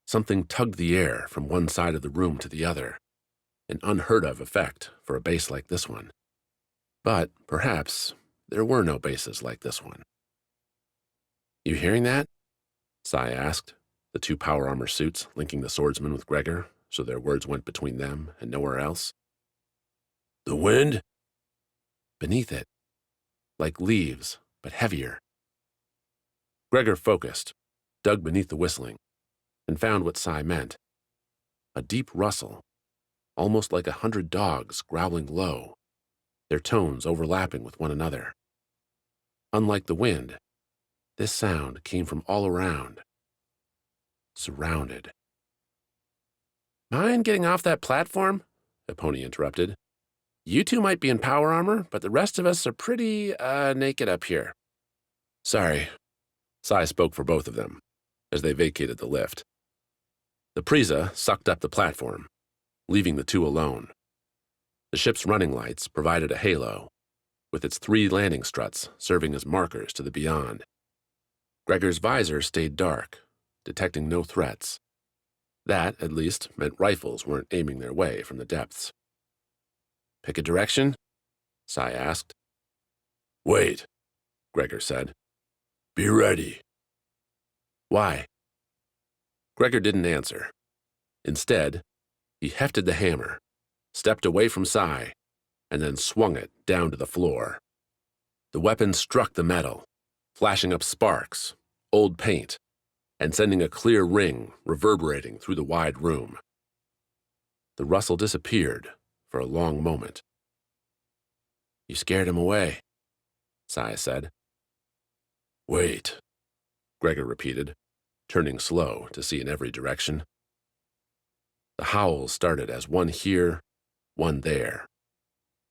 Something tugged the air from one side of the room to the other, an unheard-of effect for a base like this one. But, perhaps, there were no bases like this one. You hearing that? Sai asked, the 2 power armor suits linking the swordsman with Gregor so their words went between them and nowhere else. The wind? Beneath it, like leaves, but heavier. Gregor focused, dug beneath the whistling, and found what Sai meant. A deep rustle, almost like 100 dogs growling low, their tones overlapping with one another. Unlike the wind, this sound came from all around, surrounded. Mind getting off that platform? Epony interrupted. You 2 might be in power armor, but the rest of us are pretty, naked up here. Sorry. Sai spoke for both of them, as they vacated the lift. The Prisa sucked up the platform, leaving the 2 alone. The ship's running lights provided a halo, with its 3 landing struts serving as markers to the beyond. Gregor's visor stayed dark, detecting no threats. That, at least, meant rifles weren't aiming their way from the depths. Pick a direction? Sai asked. Wait, Gregor said. Be ready. Why? Gregor didn't answer. Instead, he hefted the hammer, stepped away from Sai, and then swung it down to the floor. The weapon struck the metal, flashing up sparks, old paint, and sending a clear ring reverberating through the wide room. The rustle disappeared for a long moment. You scared him away, Sai said. Wait, Gregor repeated, turning slow to see in every direction. The howls started as one here, one there.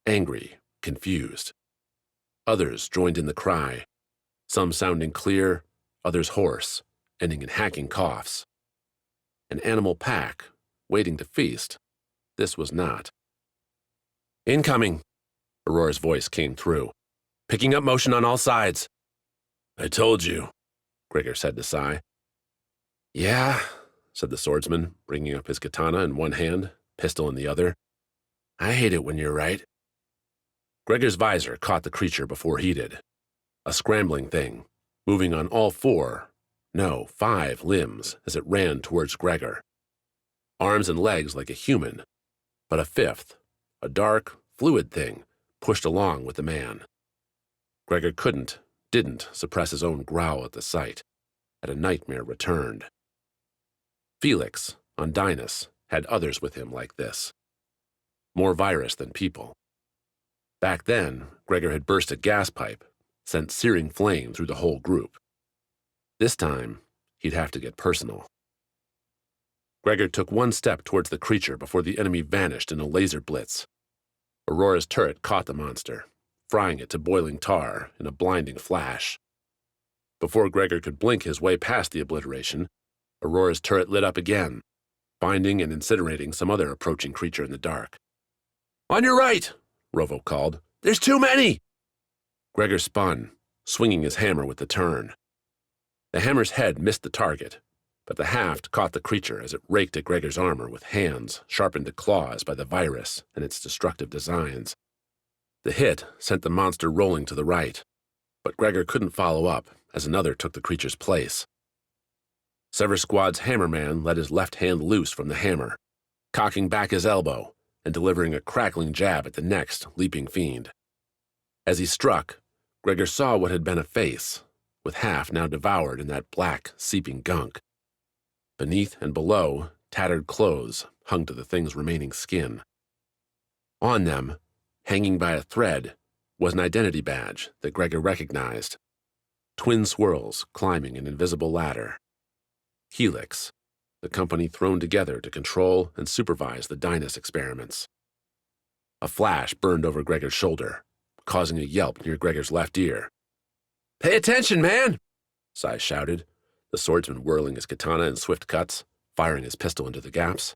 Angry, confused. Others joined in the cry, some sounding clear, others hoarse, ending in hacking coughs. An animal pack, waiting to feast. This was not. Incoming, Aurora's voice came through, picking up motion on all sides. I told you, Gregor said to Sai. Yeah, said the swordsman, bringing up his katana in one hand, pistol in the other. I hate it when you're right. Gregor's visor caught the creature before he did. A scrambling thing, moving on all four, no, 5 limbs as it ran towards Gregor. Arms and legs like a human, but a 5th, a dark, fluid thing, pushed along with the man. Gregor didn't suppress his own growl at the sight, and a nightmare returned. Felix, on Dynas, had others with him like this. More virus than people. Back then, Gregor had burst a gas pipe, sent searing flame through the whole group. This time, he'd have to get personal. Gregor took one step towards the creature before the enemy vanished in a laser blitz. Aurora's turret caught the monster, frying it to boiling tar in a blinding flash. Before Gregor could blink his way past the obliteration, Aurora's turret lit up again, binding and incinerating some other approaching creature in the dark. On your right, Rovo called. There's too many! Gregor spun, swinging his hammer with the turn. The hammer's head missed the target, but the haft caught the creature as it raked at Gregor's armor with hands sharpened to claws by the virus and its destructive designs. The hit sent the monster rolling to the right, but Gregor couldn't follow up as another took the creature's place. Sever Squad's hammerman let his left hand loose from the hammer, cocking back his elbow and delivering a crackling jab at the next leaping fiend. As he struck, Gregor saw what had been a face, with half now devoured in that black, seeping gunk. Beneath and below, tattered clothes hung to the thing's remaining skin. On them, hanging by a thread, was an identity badge that Gregor recognized. Twin swirls climbing an invisible ladder. Helix, the company thrown together to control and supervise the Dynas experiments. A flash burned over Gregor's shoulder, causing a yelp near Gregor's left ear. Pay attention, man! Sai shouted, the swordsman whirling his katana in swift cuts, firing his pistol into the gaps.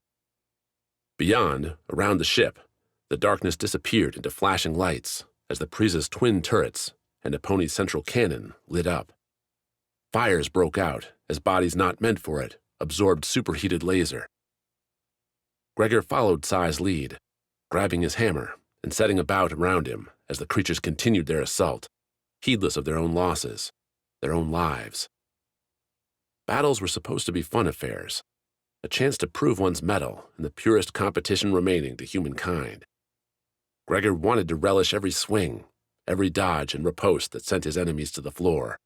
Beyond, around the ship, the darkness disappeared into flashing lights as the Prisa's twin turrets and Eponi's central cannon lit up. Fires broke out as bodies not meant for it absorbed superheated laser. Gregor followed Sai's lead, grabbing his hammer and setting about around him as the creatures continued their assault, heedless of their own losses, their own lives. Battles were supposed to be fun affairs, a chance to prove one's mettle in the purest competition remaining to humankind. Gregor wanted to relish every swing, every dodge and riposte that sent his enemies to the floor.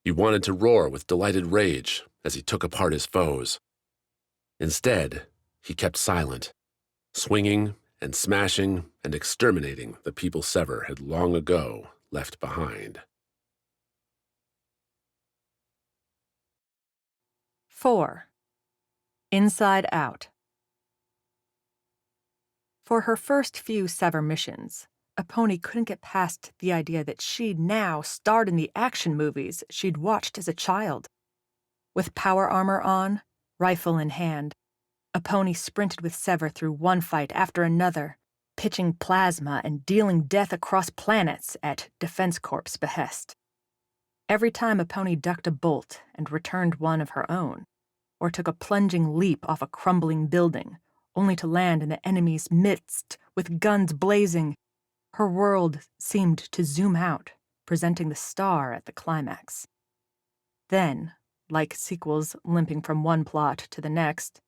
He wanted to roar with delighted rage as he took apart his foes. Instead, he kept silent, swinging and smashing and exterminating the people Sever had long ago left behind. 4. Inside Out. For her first few Sever missions, Eponi couldn't get past the idea that she'd now starred in the action movies she'd watched as a child. With power armor on, rifle in hand, Eponi sprinted with Sever through one fight after another, pitching plasma and dealing death across planets at Defense Corp's behest. Every time Eponi ducked a bolt and returned one of her own, or took a plunging leap off a crumbling building, only to land in the enemy's midst with guns blazing, her world seemed to zoom out presenting the star at the climax. Then, like sequels limping from one plot to the next,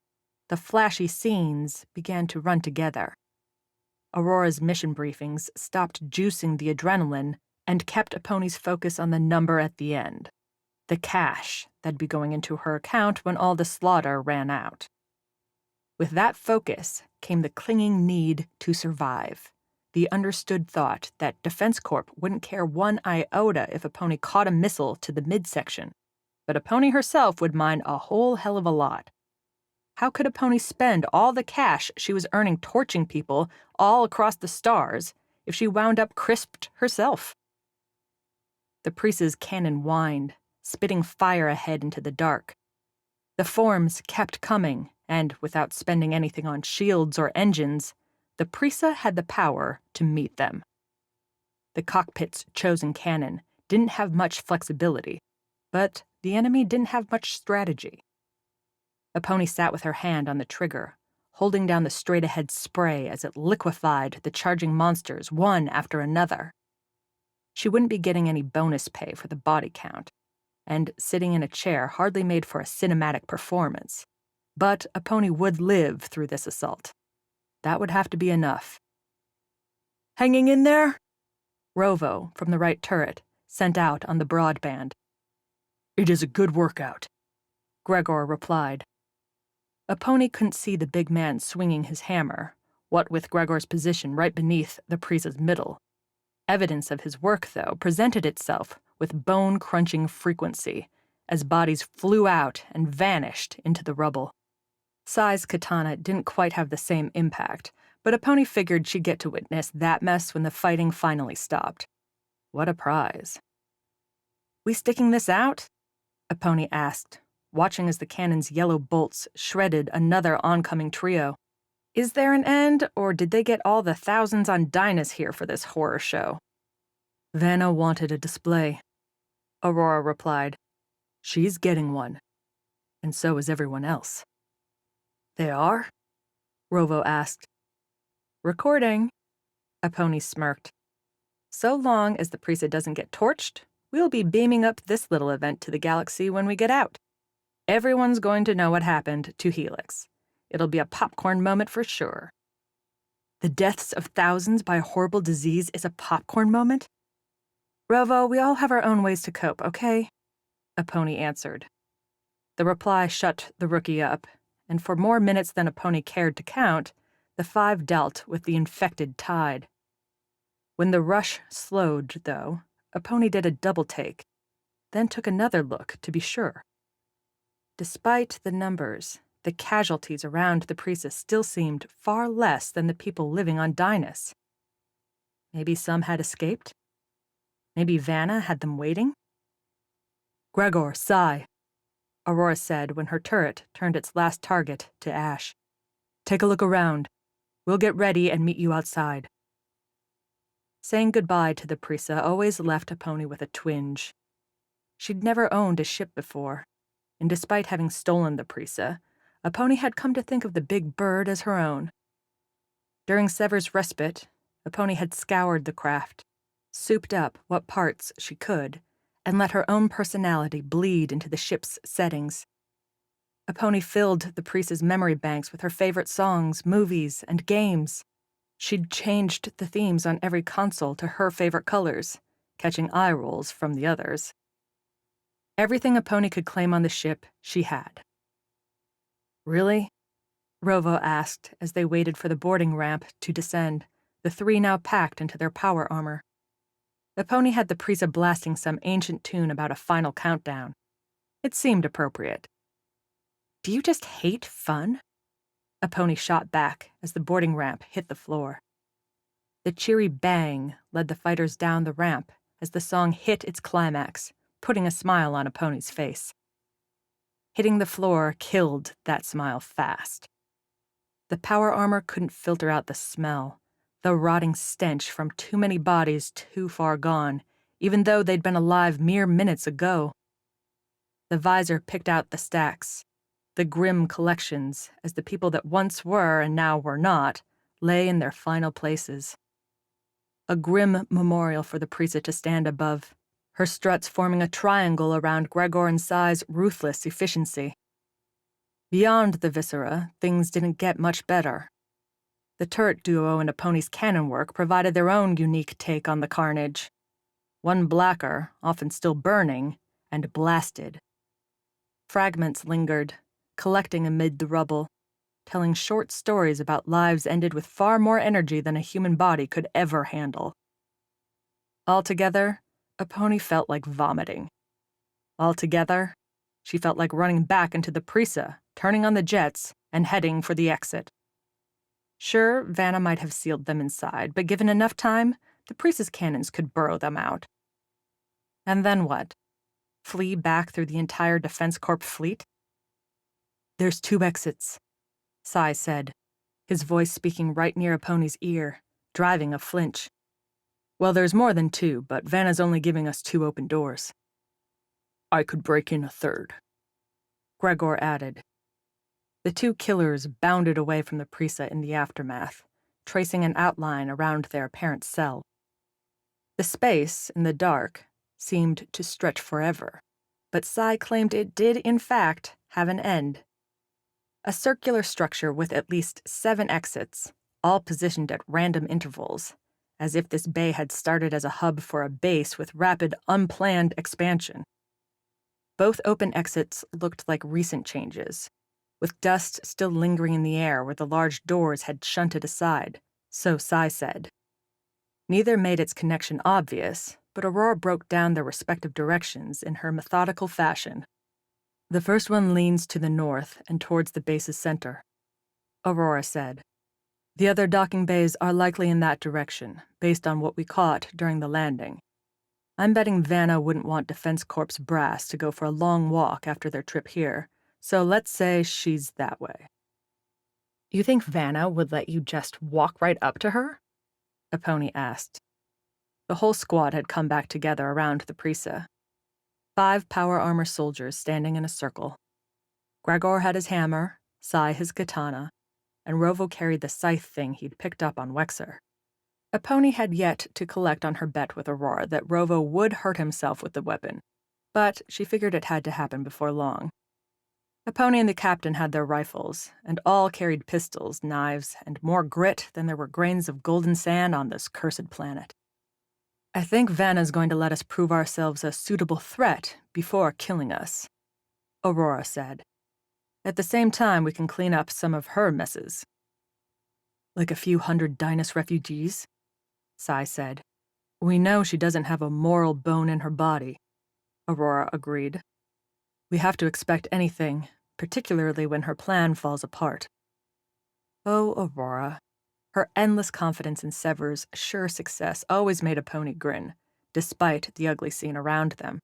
the flashy scenes began to run together. Aurora's mission briefings stopped juicing the adrenaline and kept Eponi's focus on the number at the end, the cash that'd be going into her account when all the slaughter ran out. With that focus came the clinging need to survive, the understood thought that Defense Corp wouldn't care one iota if Eponi caught a missile to the midsection, but Eponi herself would mind a whole hell of a lot. How could Eponi spend all the cash she was earning torching people all across the stars if she wound up crisped herself? The priest's cannon whined, spitting fire ahead into the dark. The forms kept coming, and without spending anything on shields or engines, the Prisa had the power to meet them. The cockpit's chosen cannon didn't have much flexibility, but the enemy didn't have much strategy. Eponi sat with her hand on the trigger, holding down the straight-ahead spray as it liquefied the charging monsters one after another. She wouldn't be getting any bonus pay for the body count, and sitting in a chair hardly made for a cinematic performance. But Eponi would live through this assault. That would have to be enough. "Hanging in there?" Rovo, from the right turret, sent out on the broadband. "It is a good workout," Gregor replied. Eponi couldn't see the big man swinging his hammer, what with Gregor's position right beneath the priest's middle. Evidence of his work, though, presented itself with bone-crunching frequency as bodies flew out and vanished into the rubble. Sai's katana didn't quite have the same impact, but Eponi figured she'd get to witness that mess when the fighting finally stopped. What a prize. "We sticking this out?" Eponi asked, watching as the cannon's yellow bolts shredded another oncoming trio. "Is there an end, or did they get all the thousands on Dynas here for this horror show?" "Vanna wanted a display," Aurora replied. "She's getting one, and so is everyone else." "They are?" Rovo asked. "Recording," Eponi smirked. "So long as the Prisa doesn't get torched, we'll be beaming up this little event to the galaxy when we get out. Everyone's going to know what happened to Helix. It'll be a popcorn moment for sure." "The deaths of thousands by a horrible disease is a popcorn moment?" "Rovo, we all have our own ways to cope, okay?" Eponi answered. The reply shut the rookie up, and for more minutes than Eponi cared to count, the five dealt with the infected tide. When the rush slowed, though, Eponi did a double take, then took another look to be sure. Despite the numbers, the casualties around the Prisa still seemed far less than the people living on Dynas. Maybe some had escaped? Maybe Vanna had them waiting? "Gregor, Sai," Aurora said when her turret turned its last target to ash. "Take a look around. We'll get ready and meet you outside." Saying goodbye to the Prisa always left Eponi with a twinge. She'd never owned a ship before, and despite having stolen the Prisa, Eponi had come to think of the big bird as her own. During Sever's respite, Eponi had scoured the craft, souped up what parts she could, and let her own personality bleed into the ship's settings. Eponi filled the Prisa's memory banks with her favorite songs, movies, and games. She'd changed the themes on every console to her favorite colors, catching eye rolls from the others. Everything Eponi could claim on the ship, she had. "Really?" Rovo asked as they waited for the boarding ramp to descend, the three now packed into their power armor. Eponi had the Prisa blasting some ancient tune about a final countdown. It seemed appropriate. "Do you just hate fun?" Eponi shot back as the boarding ramp hit the floor. The cheery bang led the fighters down the ramp as the song hit its climax, putting a smile on Eponi's face. Hitting the floor killed that smile fast. The power armor couldn't filter out the smell, the rotting stench from too many bodies too far gone, even though they'd been alive mere minutes ago. The visor picked out the stacks, the grim collections, as the people that once were and now were not, lay in their final places. a grim memorial for the Prisa to stand above, her struts forming a triangle around Gregor and Sai's ruthless efficiency. Beyond the viscera, things didn't get much better. The turret duo and Eponi's cannon work provided their own unique take on the carnage. One blacker, often still burning, and blasted. Fragments lingered, collecting amid the rubble, telling short stories about lives ended with far more energy than a human body could ever handle. Altogether, Eponi felt like vomiting. Altogether, she felt like running back into the Prisa, turning on the jets, and heading for the exit. Sure, Vanna might have sealed them inside, but given enough time, the Prisa's cannons could burrow them out. And then what? Flee back through the entire Defense Corp fleet? "There's 2 exits," Sai said, his voice speaking right near Eponi's ear, driving a flinch. "Well, there's more than 2, but Vanna's only giving us 2 open doors." "I could break in a 3rd," Gregor added. The 2 killers bounded away from the Prisa in the aftermath, tracing an outline around their apparent cell. The space, in the dark, seemed to stretch forever, but Sai claimed it did, in fact, have an end. A circular structure with at least 7 exits, all positioned at random intervals, as if this bay had started as a hub for a base with rapid, unplanned expansion. Both open exits looked like recent changes, with dust still lingering in the air where the large doors had shunted aside, so Sai said. Neither made its connection obvious, but Aurora broke down their respective directions in her methodical fashion. "The first one leans to the north and towards the base's center," Aurora said. "The other docking bays are likely in that direction, based on what we caught during the landing. I'm betting Vanna wouldn't want Defense Corp's brass to go for a long walk after their trip here, so let's say she's that way." "You think Vanna would let you just walk right up to her?" Eponi asked. The whole squad had come back together around the Prisa. 5 power armor soldiers standing in a circle. Gregor had his hammer, Sai his katana, and Rovo carried the scythe thing he'd picked up on Wexer. Eponi had yet to collect on her bet with Aurora that Rovo would hurt himself with the weapon, but she figured it had to happen before long. Eponi and the captain had their rifles, and all carried pistols, knives, and more grit than there were grains of golden sand on this cursed planet. "I think Vanna's going to let us prove ourselves a suitable threat before killing us," Aurora said. "At the same time, we can clean up some of her messes." "Like a few hundred Dynus refugees?" Sai said. "We know she doesn't have a moral bone in her body," Aurora agreed. "We have to expect anything, particularly when her plan falls apart." Oh, Aurora. Her endless confidence in Sever's sure success always made Eponi grin, despite the ugly scene around them.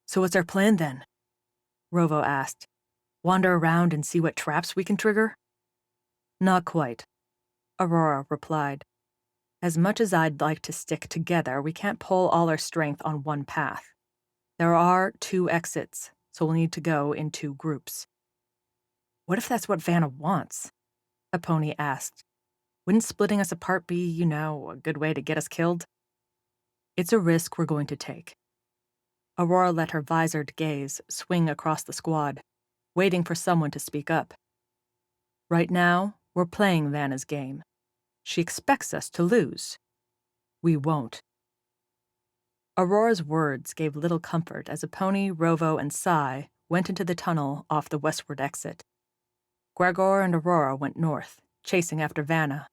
"So what's our plan then?" Rovo asked. "Wander around and see what traps we can trigger?" "Not quite," Aurora replied. "As much as I'd like to stick together, we can't pull all our strength on one path. There are 2 exits, so we'll need to go in 2 groups." "What if that's what Vanna wants?" Eponi asked. "Wouldn't splitting us apart be, a good way to get us killed?" "It's a risk we're going to take." Aurora let her visored gaze swing across the squad, waiting for someone to speak up. "Right now, we're playing Vanna's game. She expects us to lose. We won't." Aurora's words gave little comfort as Eponi, Rovo, and Sai went into the tunnel off the westward exit. Gregor and Aurora went north, chasing after Vanna.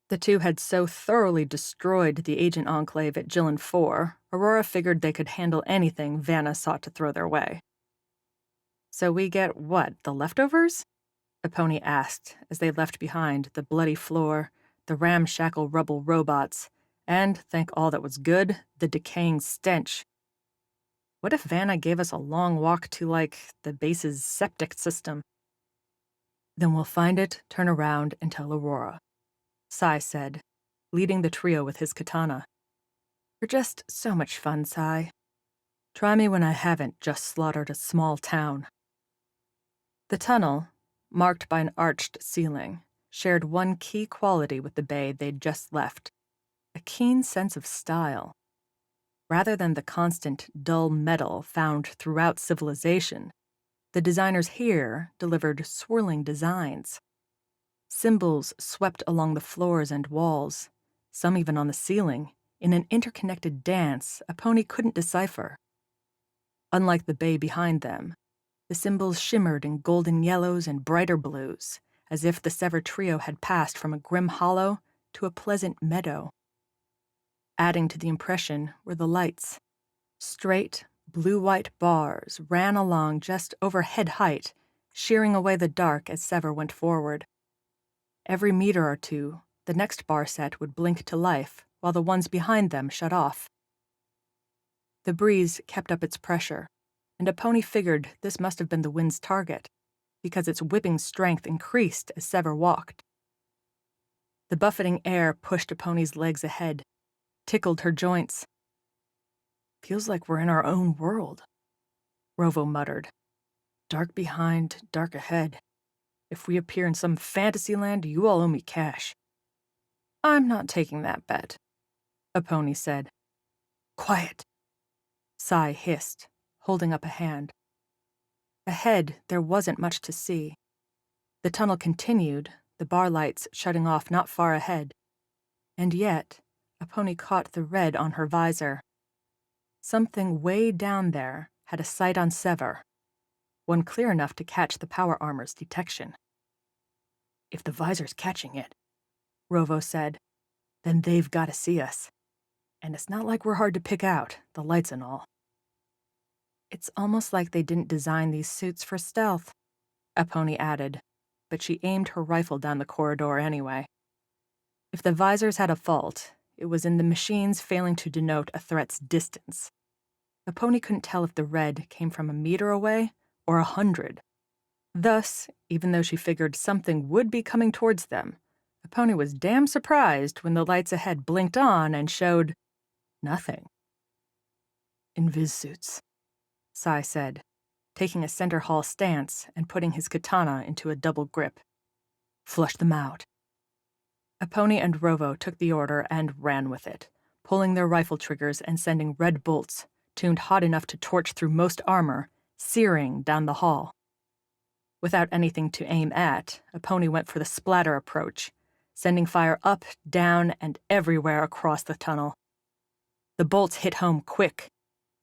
The 2 had so thoroughly destroyed the agent enclave at Gillen 4, Aurora figured they could handle anything Vanna sought to throw their way. "So we get what, the leftovers?" Eponi asked as they left behind the bloody floor, the ramshackle rubble robots, and, thank all that was good, the decaying stench. "What if Vanna gave us a long walk to, the base's septic system?" "Then we'll find it, turn around, and tell Aurora," Sai said, leading the trio with his katana. "You're just so much fun, Sai. Try me when I haven't just slaughtered a small town." The tunnel, marked by an arched ceiling, shared one key quality with the bay they'd just left: a keen sense of style. Rather than the constant, dull metal found throughout civilization, the designers here delivered swirling designs. Symbols swept along the floors and walls, some even on the ceiling, in an interconnected dance Epony couldn't decipher. Unlike the bay behind them, the symbols shimmered in golden yellows and brighter blues, as if the Sever trio had passed from a grim hollow to a pleasant meadow. Adding to the impression were the lights. Straight, blue-white bars ran along just over head height, shearing away the dark as Sever went forward. Every meter or two, the next bar set would blink to life, while the ones behind them shut off. The breeze kept up its pressure, and Epony figured this must have been the wind's target, because its whipping strength increased as Sever walked. The buffeting air pushed Epony's legs ahead, tickled her joints. "Feels like we're in our own world," Rovo muttered. "Dark behind, dark ahead. If we appear in some fantasy land, you all owe me cash." "I'm not taking that bet," Epony said. "Quiet," Sai hissed, holding up a hand. Ahead, there wasn't much to see. The tunnel continued, the bar lights shutting off not far ahead. And yet, Epony caught the red on her visor. Something way down there had a sight on Sever, one clear enough to catch the power armor's detection. "If the visor's catching it," Rovo said, "then they've got to see us. And it's not like we're hard to pick out, the lights and all." "It's almost like they didn't design these suits for stealth," Epony added, but she aimed her rifle down the corridor anyway. If the visors had a fault, it was in the machines failing to denote a threat's distance. Epony couldn't tell if the red came from a meter away or 100. Thus, even though she figured something would be coming towards them, Epony was damn surprised when the lights ahead blinked on and showed nothing. "Invis suits," Sai said, taking a center hall stance and putting his katana into a double grip. "Flush them out." Epony and Rovo took the order and ran with it, pulling their rifle triggers and sending red bolts, tuned hot enough to torch through most armor, searing down the hall. Without anything to aim at, Epony went for the splatter approach, sending fire up, down, and everywhere across the tunnel. The bolts hit home quick.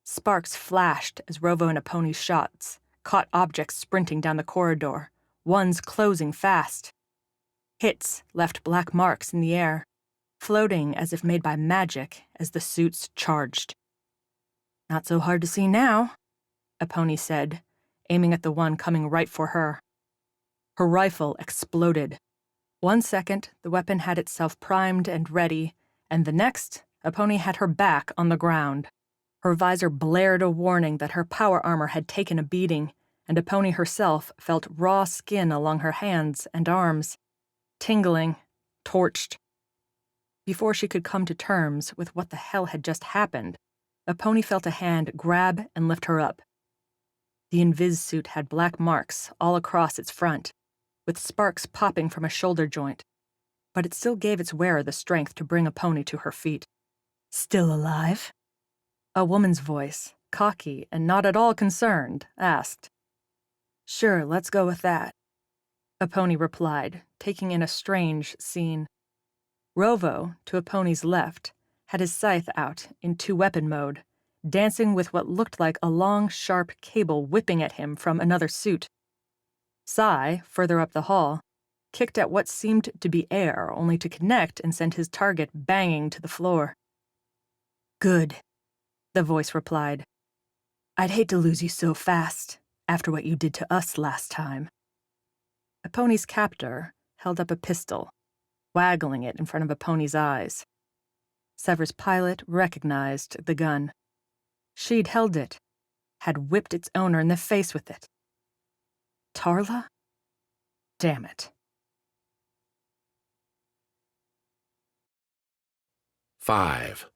Sparks flashed as Rovo and Epony's shots caught objects sprinting down the corridor, ones closing fast. Hits left black marks in the air, floating as if made by magic as the suits charged. "Not so hard to see now," Epony said, aiming at the one coming right for her. Her rifle exploded. 1 second, the weapon had itself primed and ready, and the next, Epony had her back on the ground. Her visor blared a warning that her power armor had taken a beating, and Epony herself felt raw skin along her hands and arms. Tingling, torched. Before she could come to terms with what the hell had just happened, Epony felt a hand grab and lift her up. The invis suit had black marks all across its front, with sparks popping from a shoulder joint, but it still gave its wearer the strength to bring Epony to her feet. "Still alive?" A woman's voice, cocky and not at all concerned, asked. "Sure, let's go with that," Epony replied, taking in a strange scene. Rovo, to Epony's left, had his scythe out in two-weapon mode, dancing with what looked like a long, sharp cable whipping at him from another suit. Sai, further up the hall, kicked at what seemed to be air, only to connect and send his target banging to the floor. "Good," the voice replied. "I'd hate to lose you so fast, after what you did to us last time." Epony's captor held up a pistol, waggling it in front of Epony's eyes. Sever's pilot recognized the gun. She'd held it, had whipped its owner in the face with it. Tarla? Damn it. 5.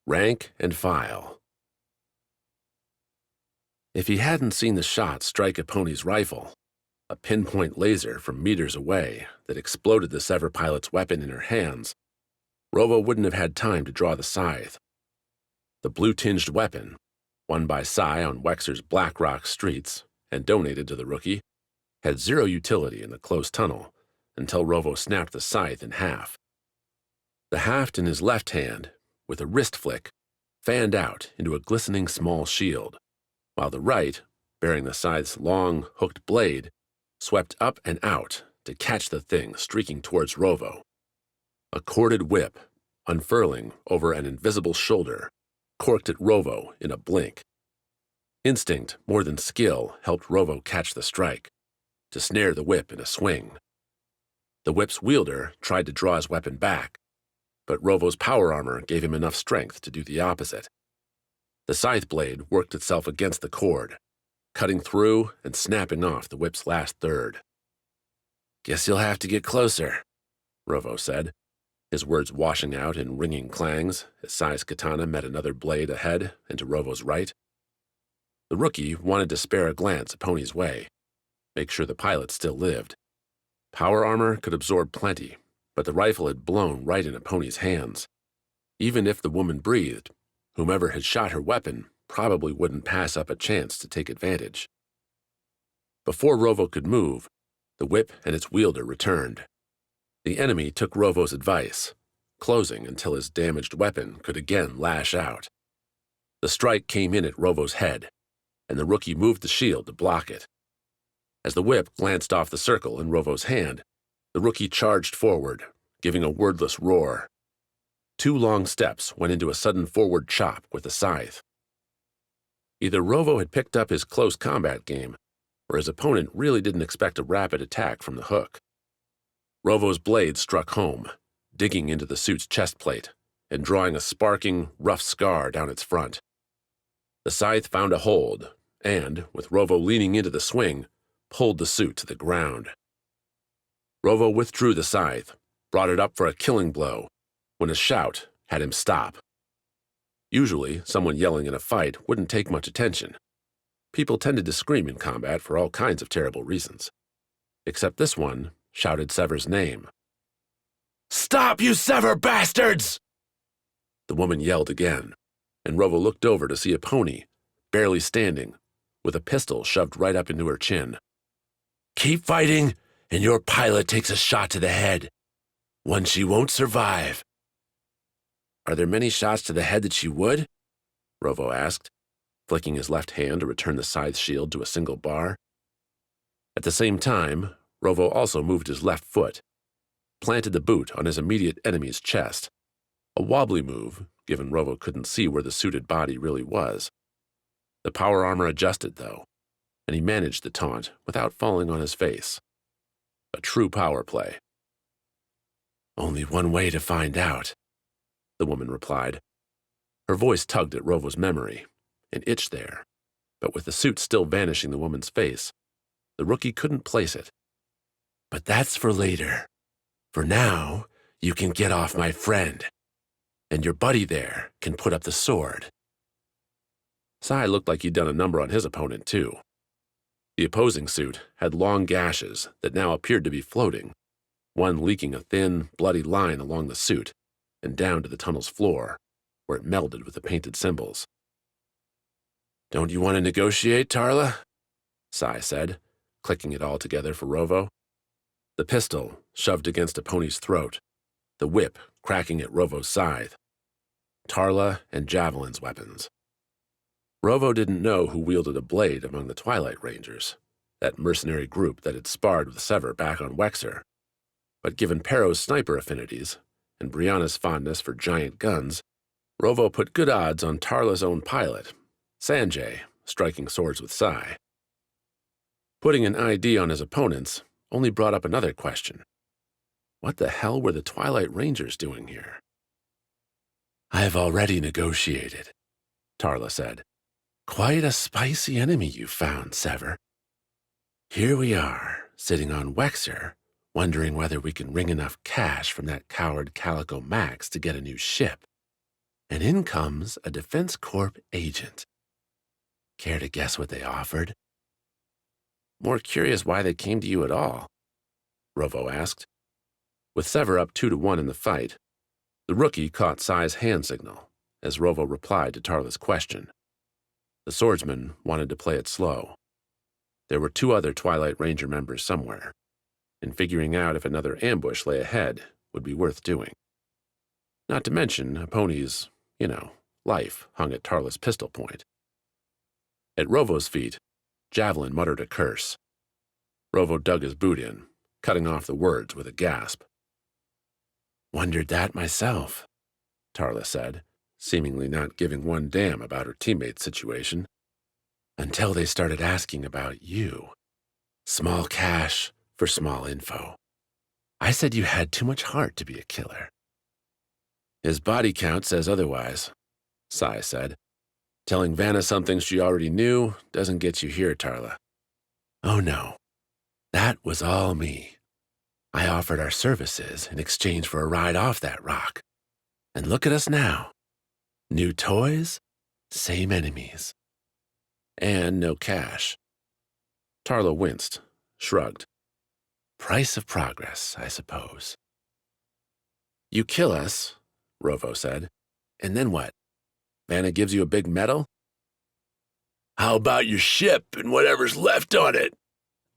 Rank and file. If he hadn't seen the shot strike Epony's rifle, a pinpoint laser from meters away that exploded the Sever pilot's weapon in her hands, Rovo wouldn't have had time to draw the scythe. The blue-tinged weapon, won by Sai on Wexer's Black Rock streets and donated to the rookie, had zero utility in the closed tunnel until Rovo snapped the scythe in half. The haft in his left hand, with a wrist flick, fanned out into a glistening small shield, while the right, bearing the scythe's long, hooked blade, swept up and out to catch the thing streaking towards Rovo. A corded whip, unfurling over an invisible shoulder, corked at Rovo in a blink. Instinct more than skill helped Rovo catch the strike, to snare the whip in a swing. The whip's wielder tried to draw his weapon back, but Rovo's power armor gave him enough strength to do the opposite. The scythe blade worked itself against the cord, cutting through and snapping off the whip's last third. "Guess you'll have to get closer," Rovo said, his words washing out in ringing clangs as Sai's katana met another blade ahead and to Rovo's right. The rookie wanted to spare a glance Eponi's way, make sure the pilot still lived. Power armor could absorb plenty, but the rifle had blown right in Eponi's hands. Even if the woman breathed, whomever had shot her weapon probably wouldn't pass up a chance to take advantage. Before Rovo could move, the whip and its wielder returned. The enemy took Rovo's advice, closing until his damaged weapon could again lash out. The strike came in at Rovo's head, and the rookie moved the shield to block it. As the whip glanced off the circle in Rovo's hand, the rookie charged forward, giving a wordless roar. 2 long steps went into a sudden forward chop with the scythe. Either Rovo had picked up his close combat game, or his opponent really didn't expect a rapid attack from the hook. Rovo's blade struck home, digging into the suit's chest plate and drawing a sparking, rough scar down its front. The scythe found a hold and, with Rovo leaning into the swing, pulled the suit to the ground. Rovo withdrew the scythe, brought it up for a killing blow, when a shout had him stop. Usually, someone yelling in a fight wouldn't take much attention. People tended to scream in combat for all kinds of terrible reasons. Except this one shouted Sever's name. "Stop, you Sever bastards!" The woman yelled again, and Rovo looked over to see Eponi, barely standing, with a pistol shoved right up into her chin. "Keep fighting, and your pilot takes a shot to the head. One she won't survive." "Are there many shots to the head that she would?" Rovo asked, flicking his left hand to return the scythe shield to a single bar. At the same time, Rovo also moved his left foot, planted the boot on his immediate enemy's chest, a wobbly move, given Rovo couldn't see where the suited body really was. The power armor adjusted, though, and he managed the taunt without falling on his face. A true power play. "Only one way to find out," the woman replied. Her voice tugged at Rovo's memory, and itched there, but with the suit still vanishing the woman's face, the rookie couldn't place it. "But that's for later. For now, you can get off my friend, and your buddy there can put up the sword." Sai looked like he'd done a number on his opponent, too. The opposing suit had long gashes that now appeared to be floating, one leaking a thin, bloody line along the suit and down to the tunnel's floor, where it melded with the painted symbols. "Don't you want to negotiate, Tarla?" Sai said, clicking it all together for Rovo. The pistol shoved against Eponi's throat, the whip cracking at Rovo's scythe. Tarla and Javelin's weapons. Rovo didn't know who wielded a blade among the Twilight Rangers, that mercenary group that had sparred with Sever back on Wexer. But given Perro's sniper affinities and Brianna's fondness for giant guns, Rovo put good odds on Tarla's own pilot, Sanjay, striking swords with Sai. Putting an ID on his opponents only brought up another question. What the hell were the Twilight Rangers doing here? "I have already negotiated," Tarla said. "Quite a spicy enemy you found, Sever. Here we are, sitting on Wexer, wondering whether we can wring enough cash from that coward Calico Max to get a new ship. And in comes a Defense Corp agent. Care to guess what they offered?" "More curious why they came to you at all," Rovo asked. With Sever up 2-1 in the fight, The rookie caught Sai's hand signal as Rovo replied to Tarla's question. The swordsman wanted to play it slow. There were 2 other Twilight Ranger members somewhere, and figuring out if another ambush lay ahead would be worth doing. Not to mention Aponi's, life hung at Tarla's pistol point. At Rovo's feet, Javelin muttered a curse. Rovo dug his boot in, cutting off the words with a gasp. "Wondered that myself," Tarla said, seemingly not giving one damn about her teammate's situation. "Until they started asking about you. Small cash for small info. I said you had too much heart to be a killer." "His body count says otherwise," Sai said. "Telling Vanna something she already knew doesn't get you here, Tarla." "Oh no, that was all me. I offered our services in exchange for a ride off that rock. And look at us now. New toys, same enemies. And no cash." Tarla winced, shrugged. "Price of progress, I suppose." "You kill us," Rovo said, "and then what? Vanna gives you a big medal?" "How about your ship and whatever's left on it?"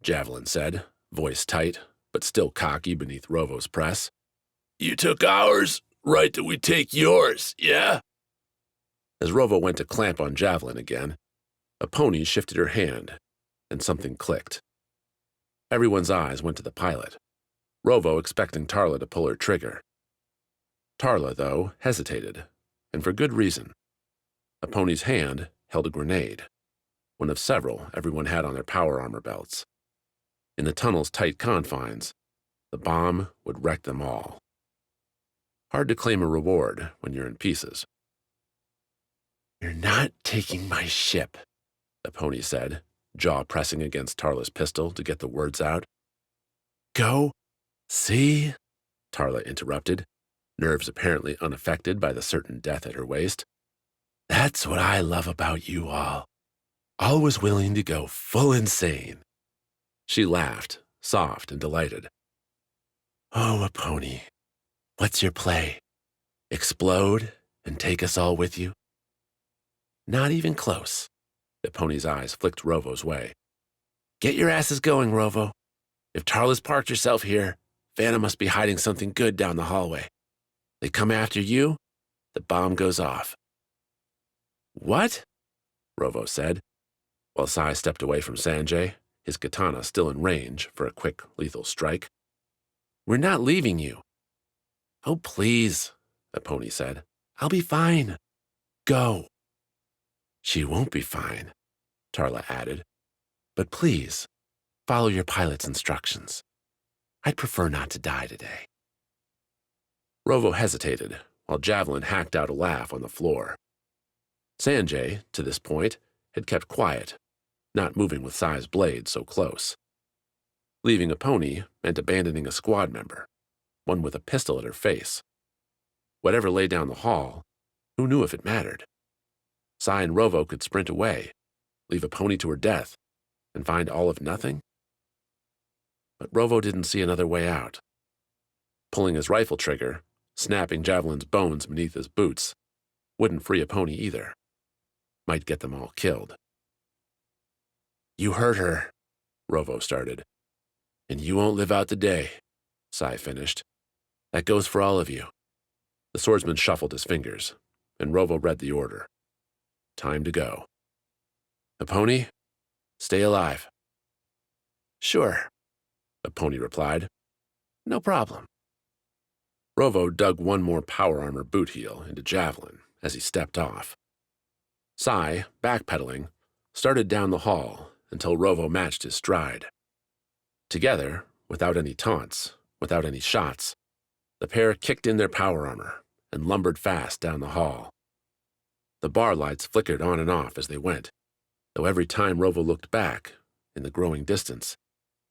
Javelin said, voice tight, but still cocky beneath Rovo's press. "You took ours, right that we take yours, yeah?" As Rovo went to clamp on Javelin again, Aponi shifted her hand, and something clicked. Everyone's eyes went to the pilot, Rovo expecting Tarla to pull her trigger. Tarla, though, hesitated, and for good reason. Aponi's hand held a grenade, one of several everyone had on their power armor belts. In the tunnel's tight confines, the bomb would wreck them all. Hard to claim a reward when you're in pieces. "You're not taking my ship," Aponi said, jaw pressing against Tarla's pistol to get the words out. "Go, see," Tarla interrupted, nerves apparently unaffected by the certain death at her waist. "That's what I love about you all. Always willing to go full insane." She laughed, soft and delighted. "Oh, Aponi, what's your play? Explode and take us all with you?" "Not even close." Aponi's eyes flicked Rovo's way. "Get your asses going, Rovo. If Tarla's parked herself here, Vanna must be hiding something good down the hallway. They come after you, the bomb goes off." "What?" Rovo said, while Sai stepped away from Sanjay, his katana still in range for a quick, lethal strike. "We're not leaving you." "Oh, please," Aponi said. "I'll be fine. Go." "She won't be fine," Tarla added. "But please, follow your pilot's instructions. I'd prefer not to die today." Rovo hesitated, while Javelin hacked out a laugh on the floor. Sanjay, to this point, had kept quiet, not moving with Sai's blade so close. Leaving Aponi meant abandoning a squad member, one with a pistol at her face. Whatever lay down the hall, who knew if it mattered? Sai and Rovo could sprint away, leave Aponi to her death, and find all of nothing? But Rovo didn't see another way out. Pulling his rifle trigger, snapping Javelin's bones beneath his boots, wouldn't free Aponi either. Might get them all killed. "You hurt her," Rovo started. "And you won't live out the day," Sai finished. "That goes for all of you." The swordsman shuffled his fingers, and Rovo read the order. Time to go. "Aponi, stay alive." "Sure," Aponi replied. "No problem." Rovo dug one more power armor boot heel into Javelin as he stepped off. Sai, backpedaling, started down the hall until Rovo matched his stride. Together, without any taunts, without any shots, the pair kicked in their power armor and lumbered fast down the hall. The bar lights flickered on and off as they went, though every time Rovo looked back, in the growing distance,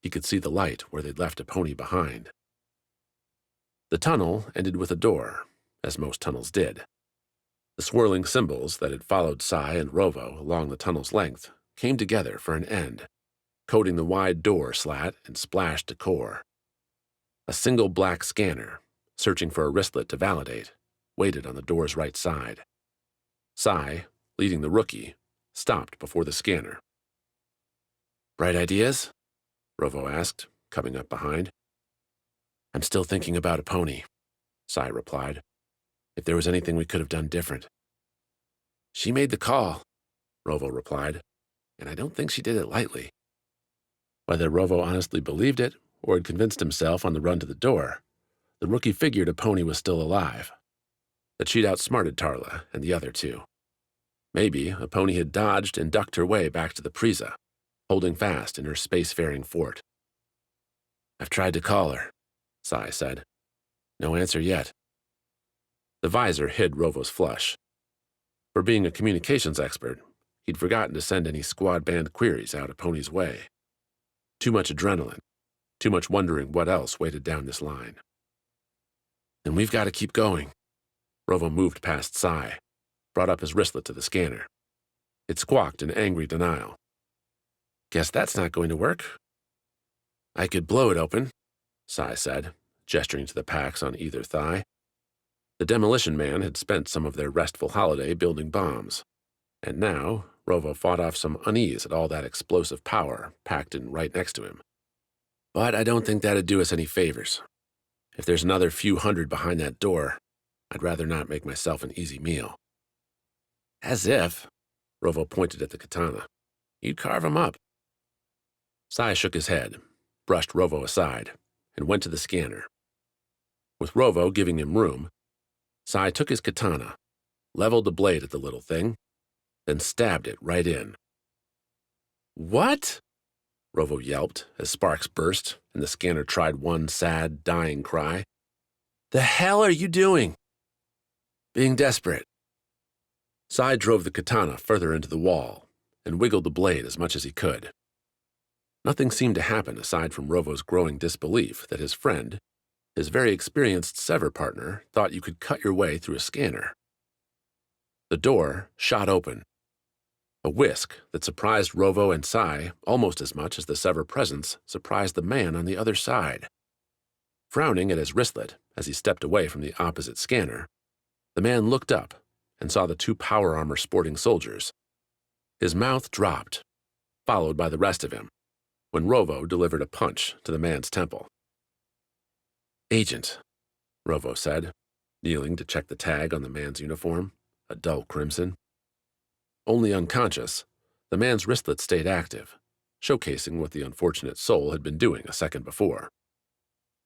he could see the light where they'd left Aponi behind. The tunnel ended with a door, as most tunnels did. The swirling symbols that had followed Sai and Rovo along the tunnel's length came together for an end, coating the wide door slat in splashed decor. A single black scanner, searching for a wristlet to validate, waited on the door's right side. Sai, leading the rookie, stopped before the scanner. "Bright ideas?" Rovo asked, coming up behind. "I'm still thinking about a pony," Sai replied. "If there was anything we could have done different." "She made the call," Rovo replied, "and I don't think she did it lightly." Whether Rovo honestly believed it or had convinced himself on the run to the door, the rookie figured a pony was still alive, that she'd outsmarted Tarla and the other two. Maybe a pony had dodged and ducked her way back to the Prisa, holding fast in her spacefaring fort. "I've tried to call her," Sai said. "No answer yet." The visor hid Rovo's flush. For being a communications expert, he'd forgotten to send any squad-band queries out a pony's way. Too much adrenaline, too much wondering what else waited down this line. "Then we've got to keep going." Rovo moved past Sai, brought up his wristlet to the scanner. It squawked in angry denial. "Guess that's not going to work." "I could blow it open," Sai said, gesturing to the packs on either thigh. The demolition man had spent some of their restful holiday building bombs, and now Rovo fought off some unease at all that explosive power packed in right next to him. "But I don't think that'd do us any favors. If there's another few hundred behind that door, I'd rather not make myself an easy meal." "As if," Rovo pointed at the katana, "you'd carve 'em up." Sai shook his head, brushed Rovo aside, and went to the scanner. With Rovo giving him room, Sai took his katana, leveled the blade at the little thing, then stabbed it right in. "What?" Rovo yelped as sparks burst and the scanner tried one sad, dying cry. "The hell are you doing?" "Being desperate." Sai drove the katana further into the wall and wiggled the blade as much as he could. Nothing seemed to happen aside from Rovo's growing disbelief that his friend, his very experienced Sever partner, thought you could cut your way through a scanner. The door shot open. A whisk that surprised Rovo and Sai almost as much as the Sever presence surprised the man on the other side. Frowning at his wristlet as he stepped away from the opposite scanner, the man looked up and saw the two power armor sporting soldiers. His mouth dropped, followed by the rest of him, when Rovo delivered a punch to the man's temple. "Agent," Rovo said, kneeling to check the tag on the man's uniform, a dull crimson. Only unconscious, the man's wristlet stayed active, showcasing what the unfortunate soul had been doing a second before.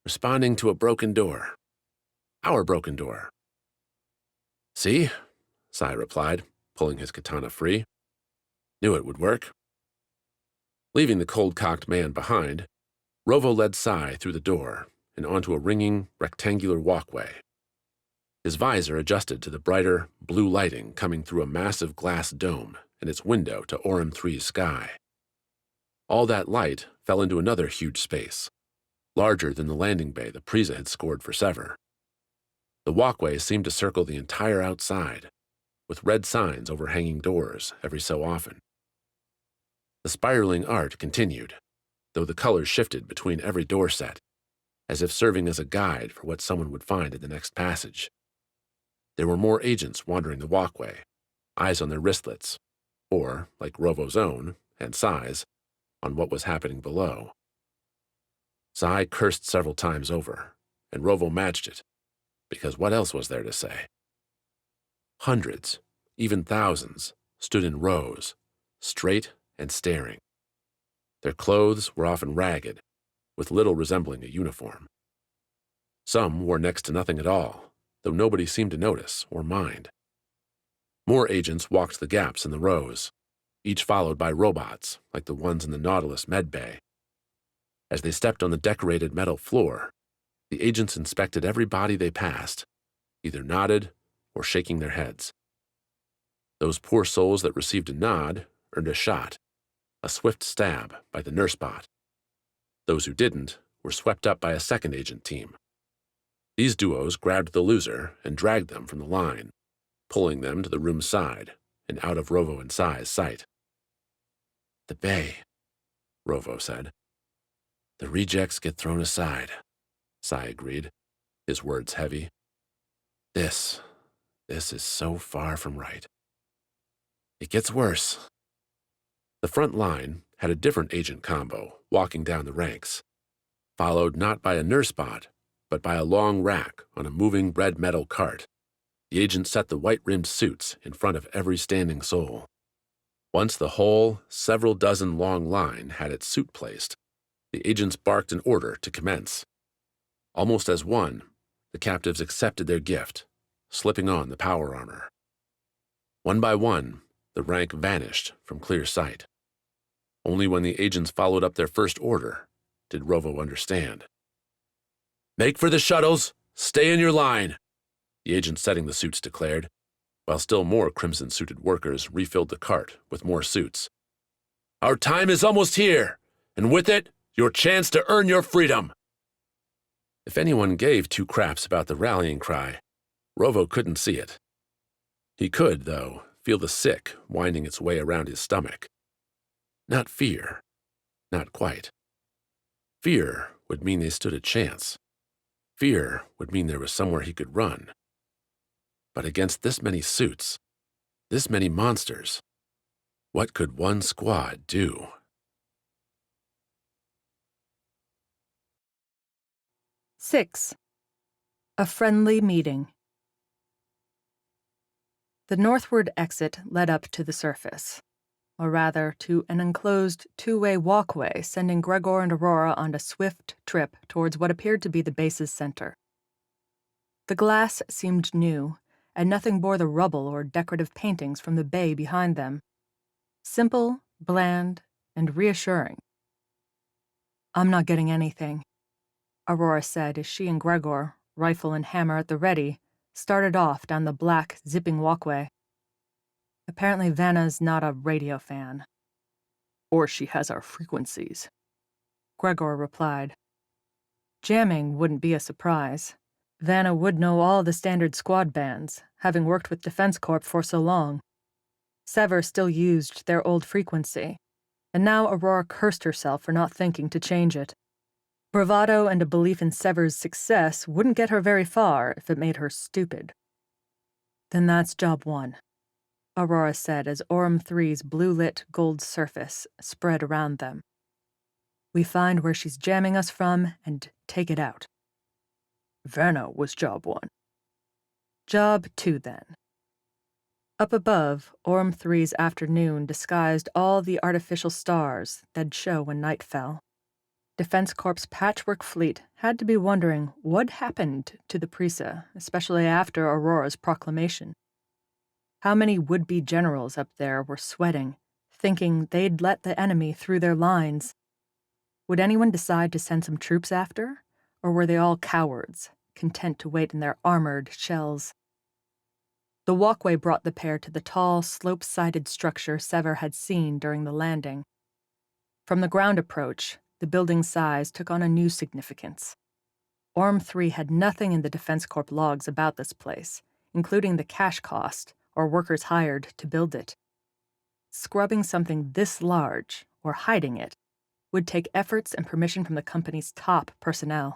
"Responding to a broken door. Our broken door." "See?" Sai replied, pulling his katana free. "Knew it would work." Leaving the cold-cocked man behind, Rovo led Sai through the door and onto a ringing, rectangular walkway. His visor adjusted to the brighter, blue lighting coming through a massive glass dome and its window to Aurum 3's sky. All that light fell into another huge space, larger than the landing bay the Prisa had scored for Sever. The walkway seemed to circle the entire outside, with red signs overhanging doors every so often. The spiraling art continued, though the colors shifted between every door set, as if serving as a guide for what someone would find in the next passage. There were more agents wandering the walkway, eyes on their wristlets, or, like Rovo's own, and Sai's, on what was happening below. Sai cursed several times over, and Rovo matched it, because what else was there to say? Hundreds, even thousands, stood in rows, straight and staring. Their clothes were often ragged, with little resembling a uniform. Some wore next to nothing at all, though nobody seemed to notice or mind. More agents walked the gaps in the rows, each followed by robots like the ones in the Nautilus med bay. As they stepped on the decorated metal floor, the agents inspected every body they passed, either nodded or shaking their heads. Those poor souls that received a nod earned a shot, a swift stab by the nurse bot. Those who didn't were swept up by a second agent team. These duos grabbed the loser and dragged them from the line, pulling them to the room's side and out of Rovo and Sai's sight. "The bay," Rovo said. "The rejects get thrown aside," Sai agreed, his words heavy. "This This is so far from right. It gets worse. The front line had a different agent combo walking down the ranks, followed not by a nurse bot, but by a long rack on a moving red metal cart. The agent set the white-rimmed suits in front of every standing soul. Once the whole, several dozen long line had its suit placed, the agents barked an order to commence. Almost as one, the captives accepted their gift, slipping on the power armor. One by one, the rank vanished from clear sight. Only when the agents followed up their first order did Rovo understand. "Make for the shuttles! Stay in your line!" the agent setting the suits declared, while still more crimson-suited workers refilled the cart with more suits. "Our time is almost here, and with it, your chance to earn your freedom." If anyone gave two craps about the rallying cry, Rovo couldn't see it. He could, though, feel the sick winding its way around his stomach. Not fear. Not quite. Fear would mean they stood a chance. Fear would mean there was somewhere he could run. But against this many suits, this many monsters, what could one squad do? 6. A friendly meeting. The northward exit led up to the surface, or rather to an enclosed two-way walkway sending Gregor and Aurora on a swift trip towards what appeared to be the base's center. The glass seemed new, and nothing bore the rubble or decorative paintings from the bay behind them. Simple, bland, and reassuring. "I'm not getting anything," Aurora said as she and Gregor, rifle and hammer at the ready, started off down the black, zipping walkway. Apparently Vanna's not a radio fan. "Or she has our frequencies," Gregor replied. Jamming wouldn't be a surprise. Vanna would know all the standard squad bands, having worked with Defense Corp for so long. Sever still used their old frequency, and now Aurora cursed herself for not thinking to change it. Bravado and a belief in Sever's success wouldn't get her very far if it made her stupid. "Then that's job one," Aurora said as Orem 3's blue-lit gold surface spread around them. "We find where she's jamming us from and take it out." "Vanna was job one." "Job two, then." Up above, Orem 3's afternoon disguised all the artificial stars that'd show when night fell. Defense Corp's patchwork fleet had to be wondering what happened to the Prisa, especially after Aurora's proclamation. How many would-be generals up there were sweating, thinking they'd let the enemy through their lines? Would anyone decide to send some troops after, or were they all cowards, content to wait in their armored shells? The walkway brought the pair to the tall, slope-sided structure Sever had seen during the landing. From the ground approach, the building's size took on a new significance. Orem 3 had nothing in the Defense Corp logs about this place, including the cash cost or workers hired to build it. Scrubbing something this large, or hiding it, would take efforts and permission from the company's top personnel.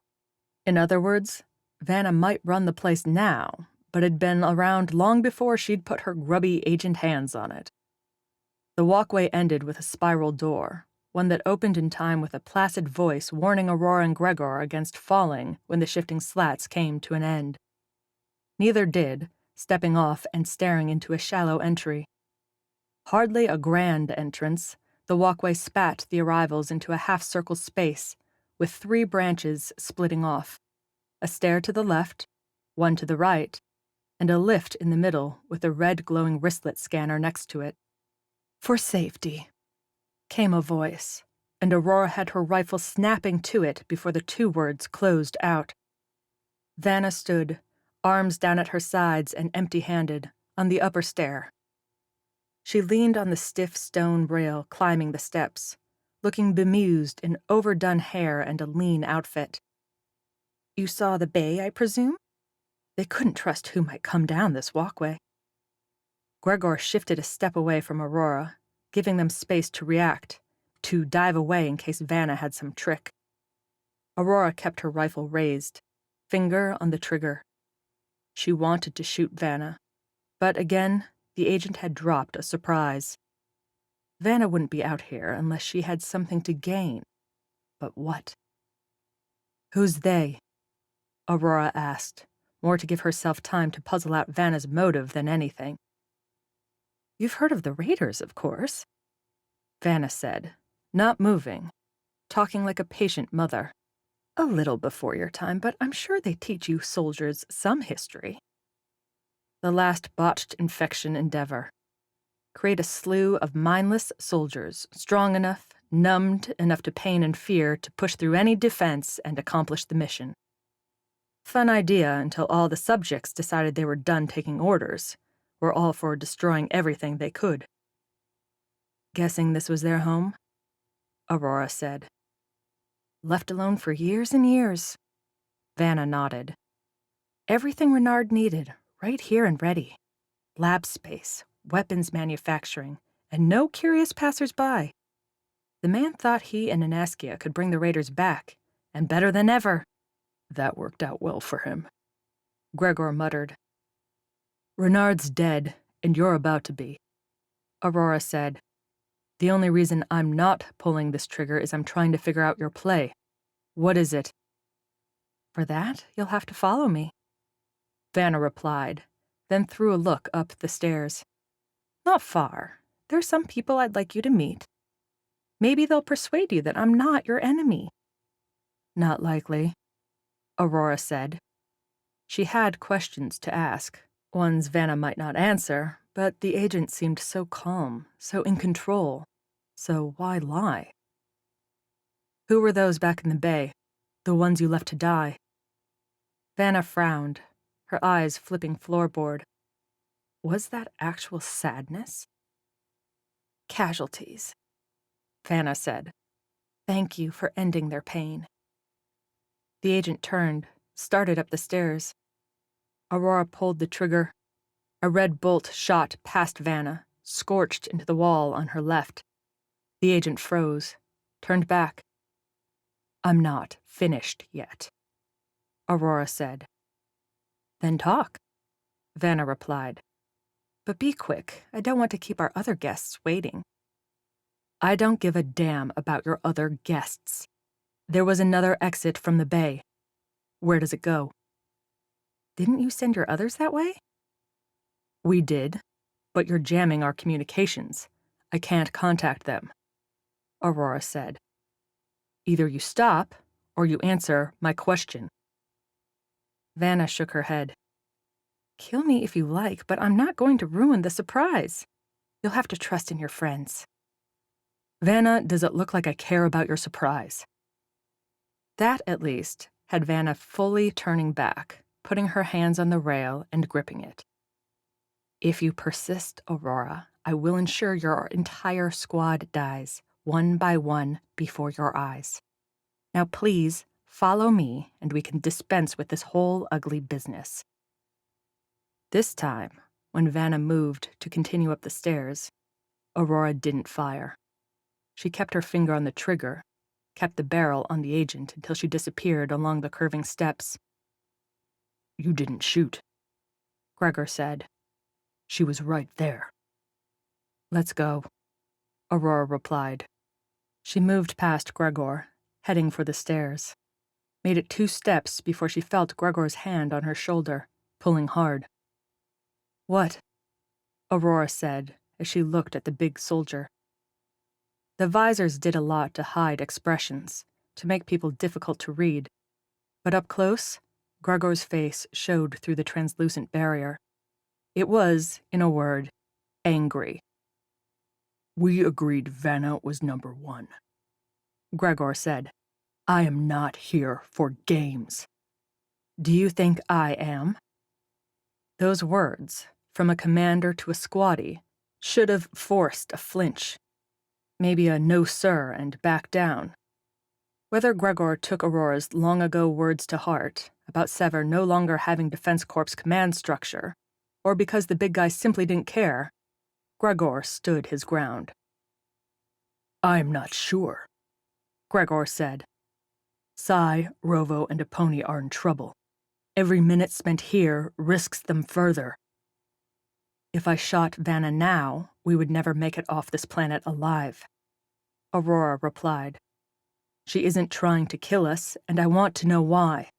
In other words, Vanna might run the place now, but had been around long before she'd put her grubby agent hands on it. The walkway ended with a spiral door, one that opened in time with a placid voice warning Aurora and Gregor against falling when the shifting slats came to an end. Neither did, stepping off and staring into a shallow entry. Hardly a grand entrance, the walkway spat the arrivals into a half-circle space, with 3 branches splitting off. A stair to the left, one to the right, and a lift in the middle with a red glowing wristlet scanner next to it. "For safety," came a voice, and Aurora had her rifle snapping to it before the 2 words closed out. Vanna stood, arms down at her sides and empty-handed, on the upper stair. She leaned on the stiff stone rail climbing the steps, looking bemused in overdone hair and a lean outfit. "You saw the bay, I presume? They couldn't trust who might come down this walkway." Gregor shifted a step away from Aurora, giving them space to react, to dive away in case Vanna had some trick. Aurora kept her rifle raised, finger on the trigger. She wanted to shoot Vanna, But again, the agent had dropped a surprise. Vanna wouldn't be out here unless she had something to gain. But what? Who's they? Aurora asked, more to give herself time to puzzle out Vanna's motive than anything. You've heard of the Raiders, of course, Vanna said, not moving, talking like a patient mother. A little before your time, but I'm sure they teach you soldiers some history. The last botched infection endeavor. Create a slew of mindless soldiers, strong enough, numbed enough to pain and fear to push through any defense and accomplish the mission. Fun idea until all the subjects decided they were done taking orders, were all for destroying everything they could. Guessing this was their home? Aurora said. Left alone for years and years. Vanna nodded. Everything Renard needed, right here and ready. Lab space, weapons manufacturing, and no curious passers-by. The man thought he and Anaskia could bring the Raiders back, and better than ever. That worked out well for him. Gregor muttered. Renard's dead, and you're about to be. Aurora said. The only reason I'm not pulling this trigger is I'm trying to figure out your play. What is it? For that, you'll have to follow me. Vanna replied, then threw a look up the stairs. Not far. There's some people I'd like you to meet. Maybe they'll persuade you that I'm not your enemy. Not likely, Aurora said. She had questions to ask, ones Vanna might not answer, but the agent seemed so calm, so in control. So why lie? Who were those back in the bay? The ones you left to die? Vanna frowned, her eyes flipping floorboard. Was that actual sadness? Casualties, Vanna said. Thank you for ending their pain. The agent turned, started up the stairs. Aurora pulled the trigger. A red bolt shot past Vanna, scorched into the wall on her left. The agent froze, turned back. I'm not finished yet, Aurora said. Then talk, Vanna replied. But be quick, I don't want to keep our other guests waiting. I don't give a damn about your other guests. There was another exit from the bay. Where does it go? Didn't you send your others that way? We did, but you're jamming our communications. I can't contact them, Aurora said. Either you stop, or you answer my question. Vanna shook her head. Kill me if you like, but I'm not going to ruin the surprise. You'll have to trust in your friends. Vanna, does it look like I care about your surprise? That, at least, had Vanna fully turning back, putting her hands on the rail and gripping it. If you persist, Aurora, I will ensure your entire squad dies, one by one, before your eyes. Now please, follow me, and we can dispense with this whole ugly business. This time, when Vanna moved to continue up the stairs, Aurora didn't fire. She kept her finger on the trigger, kept the barrel on the agent until she disappeared along the curving steps. You didn't shoot, Gregor said. She was right there. Let's go, Aurora replied. She moved past Gregor, heading for the stairs. Made it 2 steps before she felt Gregor's hand on her shoulder, pulling hard. What? Aurora said as she looked at the big soldier. The visors did a lot to hide expressions, to make people difficult to read. But up close, Gregor's face showed through the translucent barrier. It was, in a word, angry. We agreed Vanna was number 1, Gregor said. I am not here for games. Do you think I am? Those words, from a commander to a squaddie, should have forced a flinch. Maybe a no sir and back down. Whether Gregor took Aurora's long-ago words to heart about Sever no longer having Defense Corps' command structure, or because the big guy simply didn't care, Gregor stood his ground. I'm not sure, Gregor said. Sai, Rovo, and Epony are in trouble. Every minute spent here risks them further. If I shot Vanna now, we would never make it off this planet alive, Aurora replied. She isn't trying to kill us, and I want to know why.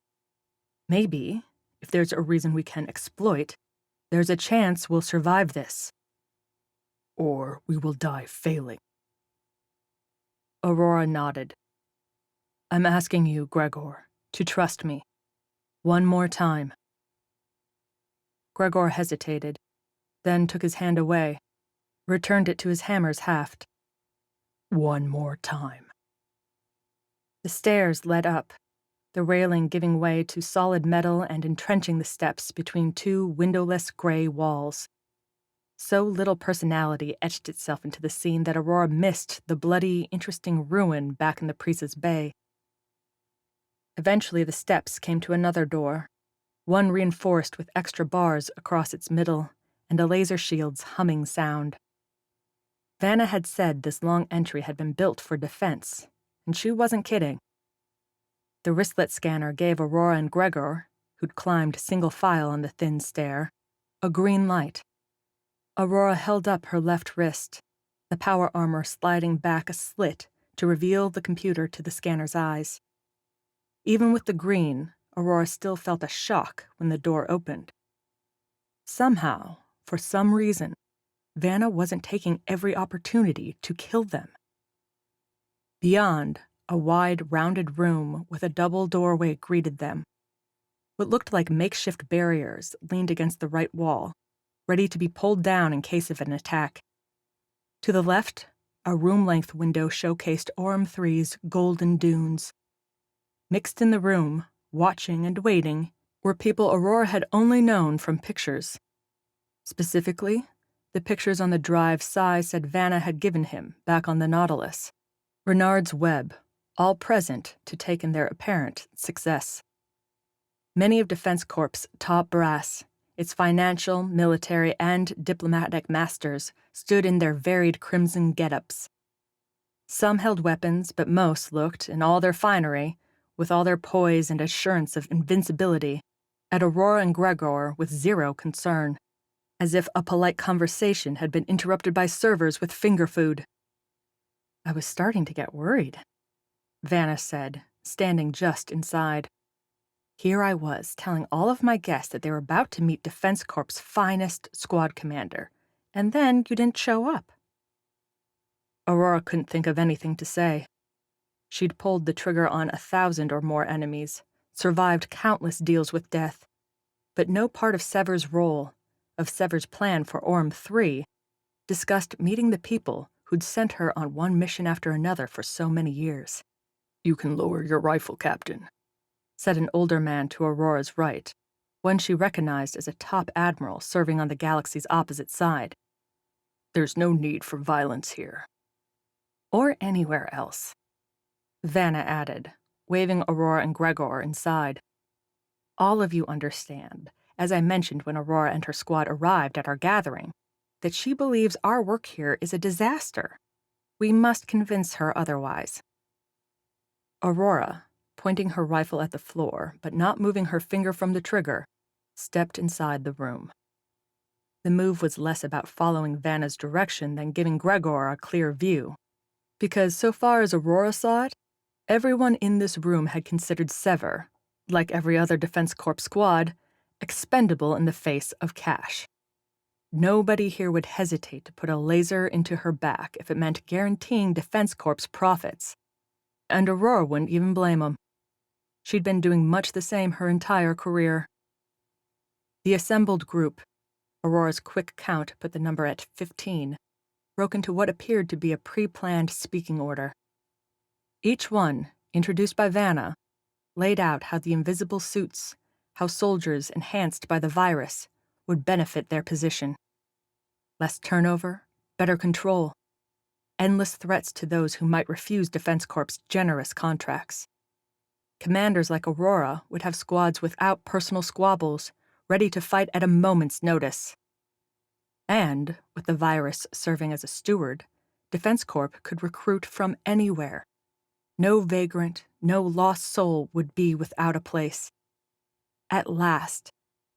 Maybe, if there's a reason we can exploit, there's a chance we'll survive this. Or we will die failing. Aurora nodded. I'm asking you, Gregor, to trust me. One more time. Gregor hesitated, then took his hand away, returned it to his hammer's haft. One more time. The stairs led up, the railing giving way to solid metal and entrenching the steps between two windowless gray walls. So little personality etched itself into the scene that Aurora missed the bloody, interesting ruin back in the Priest's Bay. Eventually the steps came to another door, one reinforced with extra bars across its middle and a laser shield's humming sound. Vanna had said this long entry had been built for defense, and she wasn't kidding. The wristlet scanner gave Aurora and Gregor, who'd climbed single file on the thin stair, a green light. Aurora held up her left wrist, the power armor sliding back a slit to reveal the computer to the scanner's eyes. Even with the green, Aurora still felt a shock when the door opened. Somehow, for some reason, Vanna wasn't taking every opportunity to kill them. Beyond, a wide, rounded room with a double doorway greeted them. What looked like makeshift barriers leaned against the right wall, ready to be pulled down in case of an attack. To the left, a room-length window showcased Orm 3's golden dunes. Mixed in the room, watching and waiting, were people Aurora had only known from pictures. Specifically, the pictures on the drive Sai said Vanna had given him back on the Nautilus. Renard's web, all present to take in their apparent success. Many of Defense Corp's top brass, its financial, military, and diplomatic masters, stood in their varied crimson get-ups. Some held weapons, but most looked, in all their finery, with all their poise and assurance of invincibility, at Aurora and Gregor with zero concern, as if a polite conversation had been interrupted by servers with finger food. I was starting to get worried, Vanna said, standing just inside. Here I was, telling all of my guests that they were about to meet Defense Corp's finest squad commander, and then you didn't show up. Aurora couldn't think of anything to say. She'd pulled the trigger on 1,000 or more enemies, survived countless deals with death, but no part of Sever's role, of Sever's plan for Orm 3, discussed meeting the people who'd sent her on one mission after another for so many years. You can lower your rifle, Captain, said an older man to Aurora's right, one she recognized as a top admiral serving on the galaxy's opposite side. There's no need for violence here. Or anywhere else, Vanna added, waving Aurora and Gregor inside. All of you understand, as I mentioned when Aurora and her squad arrived at our gathering, that she believes our work here is a disaster. We must convince her otherwise. Aurora, pointing her rifle at the floor, but not moving her finger from the trigger, stepped inside the room. The move was less about following Vanna's direction than giving Gregor a clear view, because so far as Aurora saw it, everyone in this room had considered Sever, like every other Defense Corp squad, expendable in the face of cash. Nobody here would hesitate to put a laser into her back if it meant guaranteeing Defense Corp's profits. And Aurora wouldn't even blame them. She'd been doing much the same her entire career. The assembled group, Aurora's quick count put the number at 15, broke into what appeared to be a pre-planned speaking order. Each one, introduced by Vanna, laid out how the invisible suits, how soldiers enhanced by the virus, would benefit their position. Less turnover, better control, endless threats to those who might refuse Defense Corp's generous contracts. Commanders like Aurora would have squads without personal squabbles, ready to fight at a moment's notice. And, with the virus serving as a steward, Defense Corp could recruit from anywhere. No vagrant, no lost soul would be without a place. At last,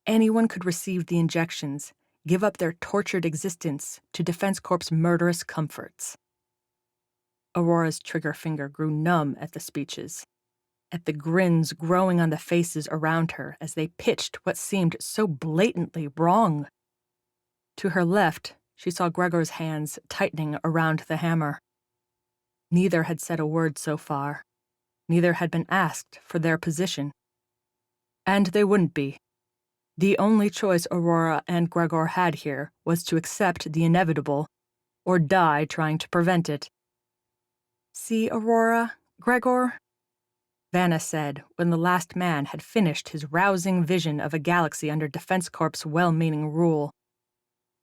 anyone could receive the injections, give up their tortured existence to Defense Corp's murderous comforts. Aurora's trigger finger grew numb at the speeches, at the grins growing on the faces around her as they pitched what seemed so blatantly wrong. To her left, she saw Gregor's hands tightening around the hammer. Neither had said a word so far. Neither had been asked for their position. And they wouldn't be. The only choice Aurora and Gregor had here was to accept the inevitable, or die trying to prevent it. "See, Aurora, Gregor?" Vanna said when the last man had finished his rousing vision of a galaxy under Defense Corp's well-meaning rule.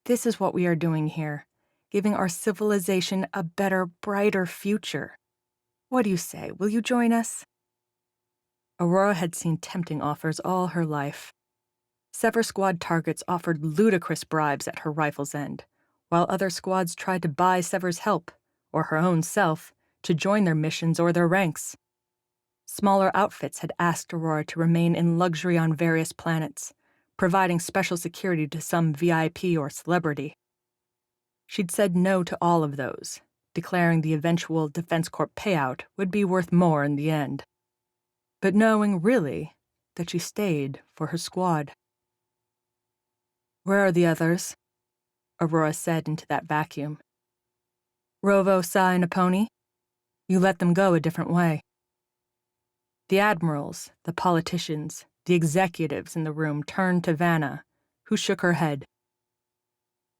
"This is what we are doing here, giving our civilization a better, brighter future. What do you say? Will you join us?" Aurora had seen tempting offers all her life. Sever Squad targets offered ludicrous bribes at her rifle's end, while other squads tried to buy Sever's help, or her own self, to join their missions or their ranks. Smaller outfits had asked Aurora to remain in luxury on various planets, providing special security to some VIP or celebrity. She'd said no to all of those, declaring the eventual Defense Corp payout would be worth more in the end. But knowing, really, that she stayed for her squad. "Where are the others?" Aurora said into that vacuum. "Rovo, Sai, and a pony? You let them go a different way." The admirals, the politicians, the executives in the room turned to Vanna, who shook her head.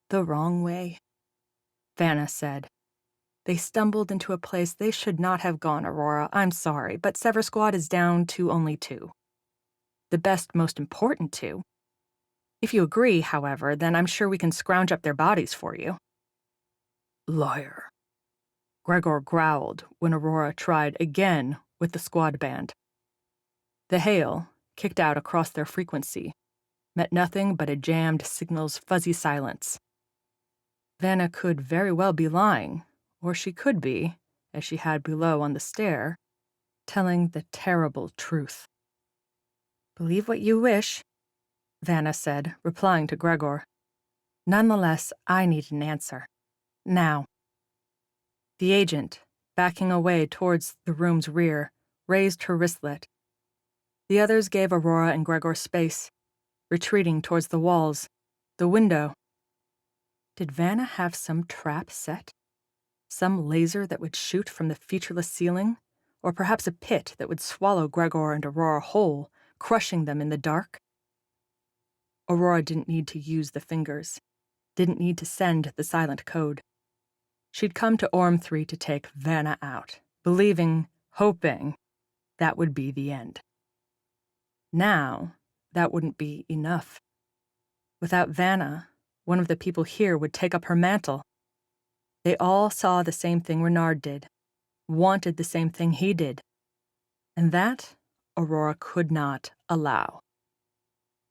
"The wrong way," Vanna said. "They stumbled into a place they should not have gone, Aurora. I'm sorry, but Sever Squad is down to only 2. The best, most important 2. If you agree, however, then I'm sure we can scrounge up their bodies for you." "Liar," Gregor growled when Aurora tried again with the squad band. The hail, kicked out across their frequency, meant nothing but a jammed signal's fuzzy silence. Vanna could very well be lying, or she could be, as she had below on the stair, telling the terrible truth. "Believe what you wish," Vanna said, replying to Gregor. "Nonetheless, I need an answer. Now." The agent, backing away towards the room's rear, raised her wristlet. The others gave Aurora and Gregor space, retreating towards the walls, the window. Did Vanna have some trap set? Some laser that would shoot from the featureless ceiling? Or perhaps a pit that would swallow Gregor and Aurora whole, crushing them in the dark? Aurora didn't need to use the fingers, didn't need to send the silent code. She'd come to Orm 3 to take Vanna out, believing, hoping, that would be the end. Now, that wouldn't be enough. Without Vanna, one of the people here would take up her mantle. They all saw the same thing Renard did, wanted the same thing he did. And that, Aurora could not allow.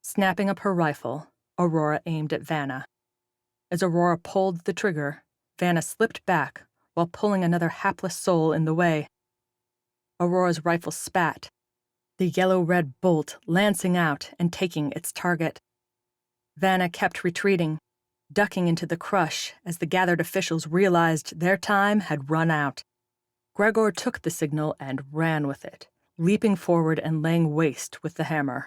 Snapping up her rifle, Aurora aimed at Vanna. As Aurora pulled the trigger, Vanna slipped back while pulling another hapless soul in the way. Aurora's rifle spat, the yellow-red bolt lancing out and taking its target. Vanna kept retreating, ducking into the crush as the gathered officials realized their time had run out. Gregor took the signal and ran with it, leaping forward and laying waste with the hammer.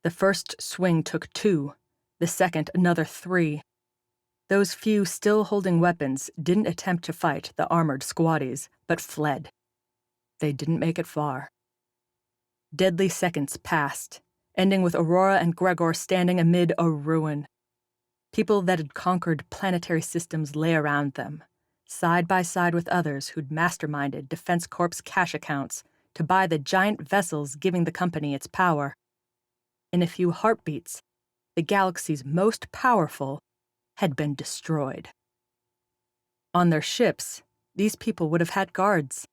The first swing took 2, the second another 3. Those few still holding weapons didn't attempt to fight the armored squaddies, but fled. They didn't make it far. Deadly seconds passed, ending with Aurora and Gregor standing amid a ruin. People that had conquered planetary systems lay around them, side by side with others who'd masterminded Defense Corp's cash accounts to buy the giant vessels giving the company its power. In a few heartbeats, the galaxy's most powerful had been destroyed. On their ships, these people would have had guards,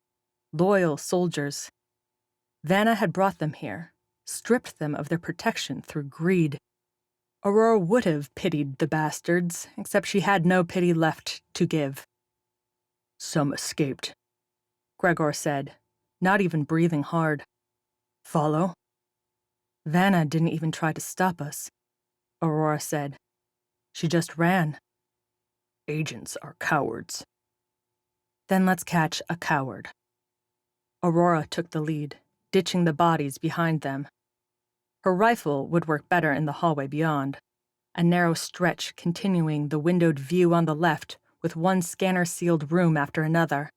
loyal soldiers. Vanna had brought them here, stripped them of their protection through greed. Aurora would have pitied the bastards, except she had no pity left to give. "Some escaped," Gregor said, not even breathing hard. "Follow?" "Vanna didn't even try to stop us," Aurora said. She just ran. Agents are cowards. Then let's catch a coward. Aurora took the lead, ditching the bodies behind them. Her rifle would work better in the hallway beyond, a narrow stretch continuing the windowed view on the left with one scanner-sealed room after another.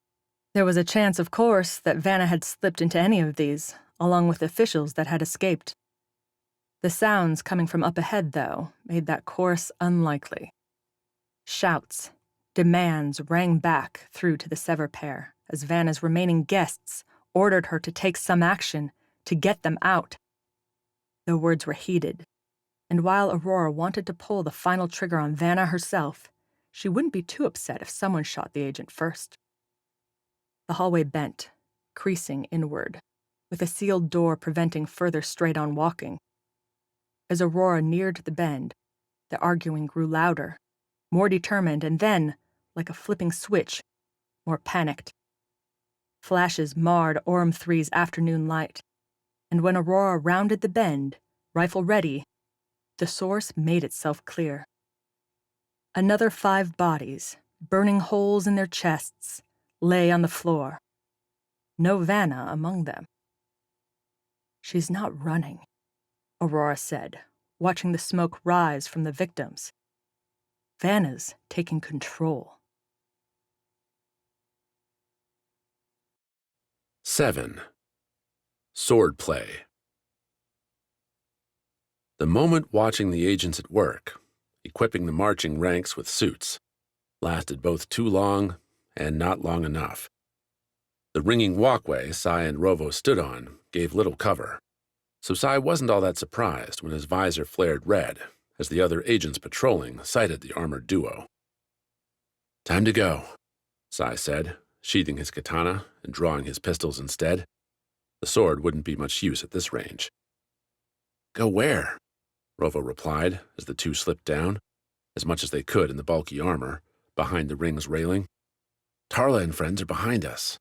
There was a chance, of course, that Vanna had slipped into any of these, along with officials that had escaped. The sounds coming from up ahead, though, made that course unlikely. Shouts, demands rang back through to the Sever pair as Vanna's remaining guests ordered her to take some action, to get them out. The words were heated, and while Aurora wanted to pull the final trigger on Vanna herself, she wouldn't be too upset if someone shot the agent first. The hallway bent, creasing inward, with a sealed door preventing further straight-on walking. As Aurora neared the bend, the arguing grew louder, more determined, and then, like a flipping switch, more panicked. Flashes marred Orm 3's afternoon light, and when Aurora rounded the bend, rifle ready, the source made itself clear. Another 5 bodies, burning holes in their chests, lay on the floor. No Vanna among them. She's not running, Aurora said, watching the smoke rise from the victims. Vanna's taking control. 7. Swordplay. The moment watching the agents at work, equipping the marching ranks with suits, lasted both too long and not long enough. The ringing walkway Sai and Rovo stood on gave little cover, so Sai wasn't all that surprised when his visor flared red as the other agents patrolling sighted the armored duo. "Time to go," Sai said, sheathing his katana and drawing his pistols instead. The sword wouldn't be much use at this range. "Go where?" Rovo replied as the two slipped down, as much as they could in the bulky armor, behind the ring's railing. "Tarla and friends are behind us.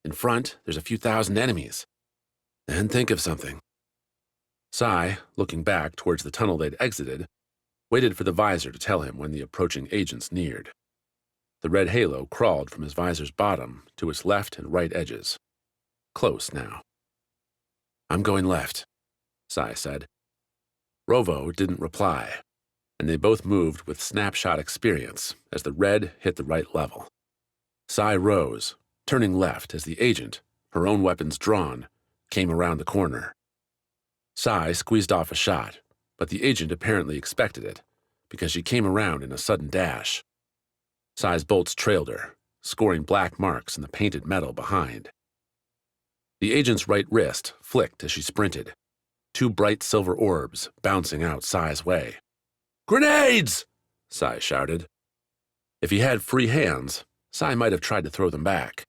In front, there's a few thousand enemies. Then think of something." Sai, looking back towards the tunnel they'd exited, waited for the visor to tell him when the approaching agents neared. The red halo crawled from his visor's bottom to its left and right edges. Close now. "I'm going left," Sai said. Rovo didn't reply, and they both moved with snapshot experience as the red hit the right level. Sai rose, turning left as the agent, her own weapons drawn, came around the corner. Sai squeezed off a shot, but the agent apparently expected it, because she came around in a sudden dash. Sai's bolts trailed her, scoring black marks in the painted metal behind. The agent's right wrist flicked as she sprinted, 2 bright silver orbs bouncing out Sai's way. "Grenades!" Sai shouted. If he had free hands, Sai might have tried to throw them back.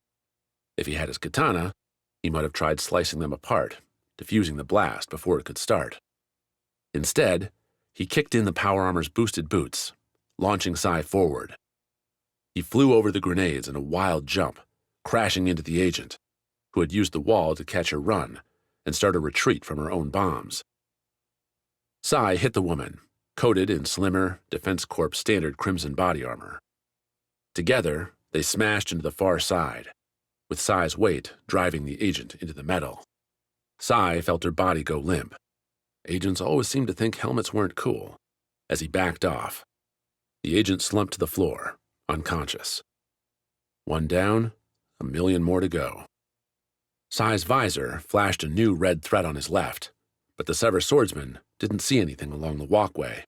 If he had his katana, he might have tried slicing them apart, diffusing the blast before it could start. Instead, he kicked in the power armor's boosted boots, launching Sai forward. He flew over the grenades in a wild jump, crashing into the agent, who had used the wall to catch her run and start a retreat from her own bombs. Sai hit the woman, coated in slimmer, Defense Corps standard crimson body armor. Together, they smashed into the far side, with Sai's weight driving the agent into the metal. Sai felt her body go limp. Agents always seemed to think helmets weren't cool. As he backed off, the agent slumped to the floor, unconscious. 1 down, 1,000,000 more to go. Sai's visor flashed a new red thread on his left, but the Sever swordsman didn't see anything along the walkway.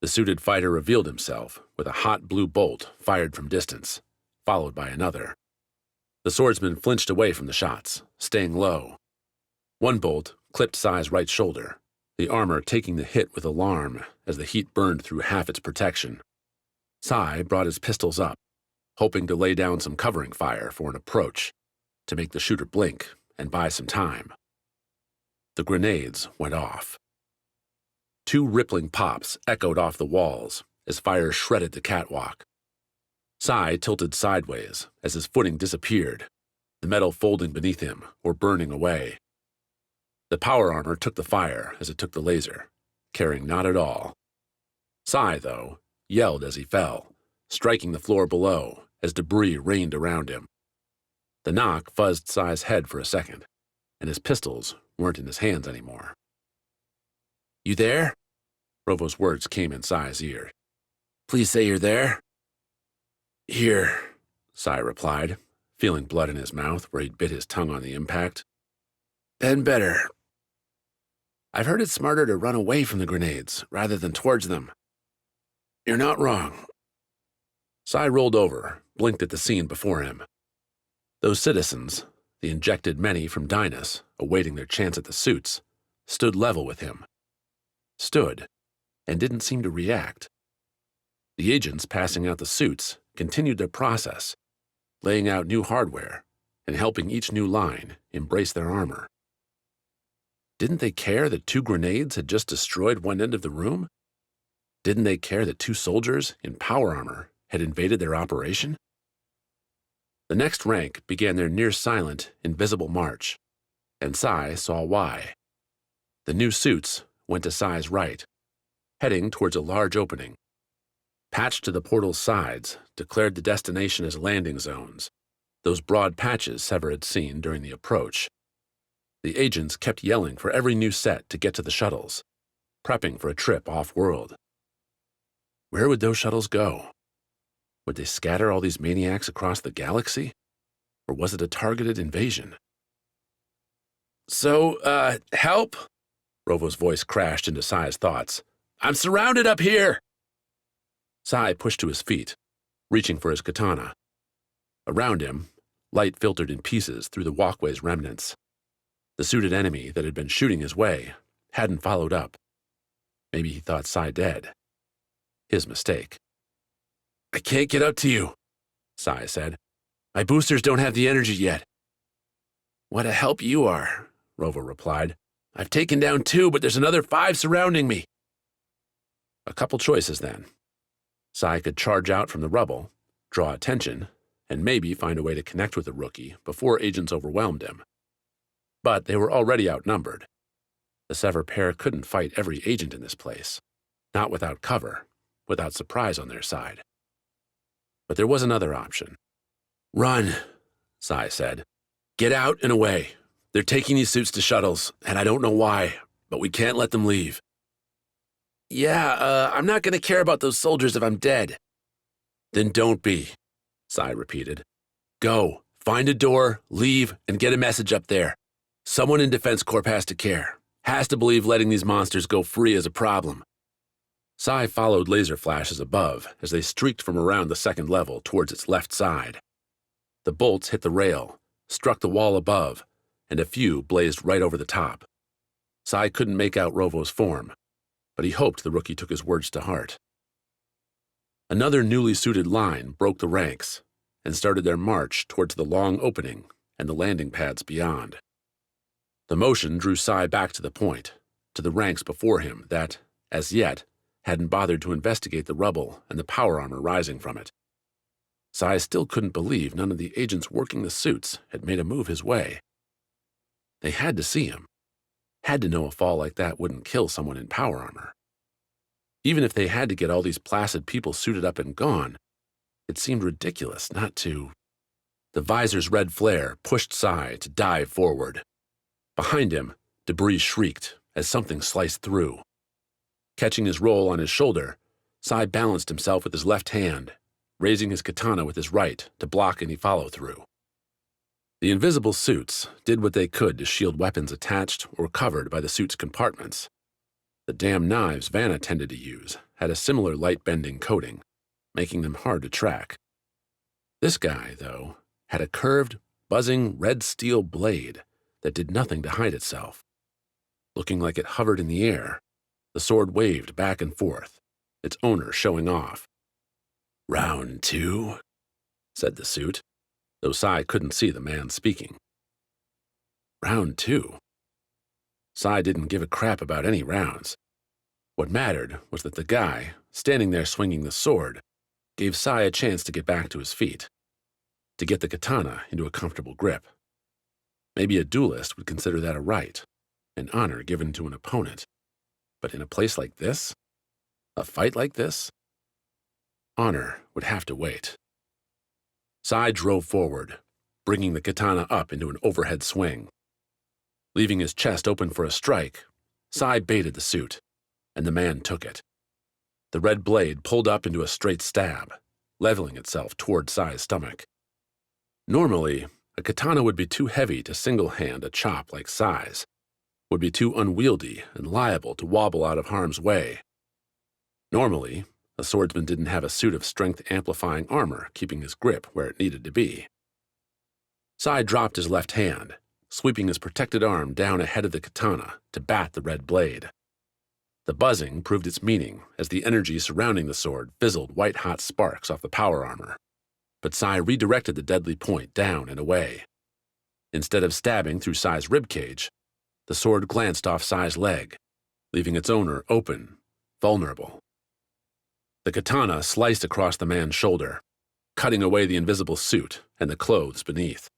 The suited fighter revealed himself with a hot blue bolt fired from distance, followed by another. The swordsman flinched away from the shots, staying low. One bolt clipped Sai's right shoulder, the armor taking the hit with alarm as the heat burned through half its protection. Sai brought his pistols up, hoping to lay down some covering fire for an approach, to make the shooter blink and buy some time. The grenades went off. 2 rippling pops echoed off the walls as fire shredded the catwalk. Sai tilted sideways as his footing disappeared, the metal folding beneath him or burning away. The power armor took the fire as it took the laser, caring not at all. Sai, though, yelled as he fell, striking the floor below as debris rained around him. The knock fuzzed Sai's head for a second, and his pistols weren't in his hands anymore. "You there?" Rovo's words came in Sai's ear. "Please say you're there." "Here," Sai replied, feeling blood in his mouth where he'd bit his tongue on the impact. "Been better. I've heard it's smarter to run away from the grenades rather than towards them." "You're not wrong." Sai rolled over, blinked at the scene before him. Those citizens, the injected many from Dynas, awaiting their chance at the suits, stood level with him. Stood, and didn't seem to react. The agents passing out the suits continued their process, laying out new hardware and helping each new line embrace their armor. Didn't they care that 2 grenades had just destroyed one end of the room? Didn't they care that 2 soldiers in power armor had invaded their operation? The next rank began their near-silent, invisible march, and Sai saw why. The new suits went to Sai's right, heading towards a large opening. Patched to the portal's sides declared the destination as landing zones, those broad patches Sever had seen during the approach. The agents kept yelling for every new set to get to the shuttles, prepping for a trip off-world. Where would those shuttles go? Would they scatter all these maniacs across the galaxy? Or was it a targeted invasion? "So, help?" Rovo's voice crashed into Sai's thoughts. "I'm surrounded up here!" Sai pushed to his feet, reaching for his katana. Around him, light filtered in pieces through the walkway's remnants. The suited enemy that had been shooting his way hadn't followed up. Maybe he thought Sai dead. His mistake. "I can't get up to you," Sai said. "My boosters don't have the energy yet." "What a help you are," Rovo replied. "I've taken down 2, but there's another 5 surrounding me." A couple choices then. Sai could charge out from the rubble, draw attention, and maybe find a way to connect with the rookie before agents overwhelmed him. But they were already outnumbered. The Sever pair couldn't fight every agent in this place, not without cover, without surprise on their side. But there was another option. "Run," Sai said. "Get out and away. They're taking these suits to shuttles, and I don't know why, but we can't let them leave." "Yeah, I'm not going to care about those soldiers if I'm dead." "Then don't be," Sai repeated. "Go, find a door, leave, and get a message up there. Someone in Defense Corp has to care, has to believe letting these monsters go free is a problem." Sai followed laser flashes above as they streaked from around the second level towards its left side. The bolts hit the rail, struck the wall above, and a few blazed right over the top. Sai couldn't make out Rovo's form, but he hoped the rookie took his words to heart. Another newly suited line broke the ranks and started their march towards the long opening and the landing pads beyond. The motion drew Sai back to the point, to the ranks before him that, as yet, hadn't bothered to investigate the rubble and the power armor rising from it. Sai still couldn't believe none of the agents working the suits had made a move his way. They had to see him, had to know a fall like that wouldn't kill someone in power armor. Even if they had to get all these placid people suited up and gone, it seemed ridiculous not to. The visor's red flare pushed Sai to dive forward. Behind him, debris shrieked as something sliced through. Catching his roll on his shoulder, Sai balanced himself with his left hand, raising his katana with his right to block any follow-through. The invisible suits did what they could to shield weapons attached or covered by the suit's compartments. The damn knives Vanna tended to use had a similar light-bending coating, making them hard to track. This guy, though, had a curved, buzzing red steel blade that did nothing to hide itself. Looking like it hovered in the air, the sword waved back and forth, its owner showing off. "Round 2, said the suit, though Sai couldn't see the man speaking. Round 2? Sai didn't give a crap about any rounds. What mattered was that the guy, standing there swinging the sword, gave Sai a chance to get back to his feet, to get the katana into a comfortable grip. Maybe a duelist would consider that a right, an honor given to an opponent. But in a place like this? A fight like this? Honor would have to wait. Sai drove forward, bringing the katana up into an overhead swing. Leaving his chest open for a strike, Sai baited the suit, and the man took it. The red blade pulled up into a straight stab, leveling itself toward Sai's stomach. Normally, a katana would be too heavy to single-hand a chop like Sai's, would be too unwieldy and liable to wobble out of harm's way. Normally, a swordsman didn't have a suit of strength-amplifying armor keeping his grip where it needed to be. Sai dropped his left hand, sweeping his protected arm down ahead of the katana to bat the red blade. The buzzing proved its meaning as the energy surrounding the sword fizzled white-hot sparks off the power armor, but Sai redirected the deadly point down and away. Instead of stabbing through Sai's ribcage, the sword glanced off Sai's leg, leaving its owner open, vulnerable. The katana sliced across the man's shoulder, cutting away the invisible suit and the clothes beneath.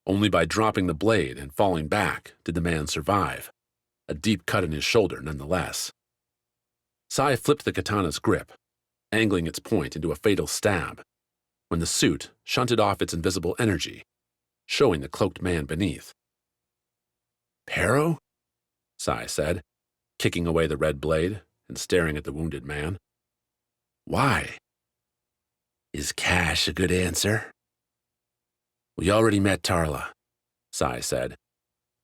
Only by dropping the blade and falling back did the man survive, a deep cut in his shoulder nonetheless. Sai flipped the katana's grip, angling its point into a fatal stab, when the suit shunted off its invisible energy, showing the cloaked man beneath. "Pero?" Sai said, kicking away the red blade and staring at the wounded man. "Why?" "Is cash a good answer?" "We already met Tarla," Sai said.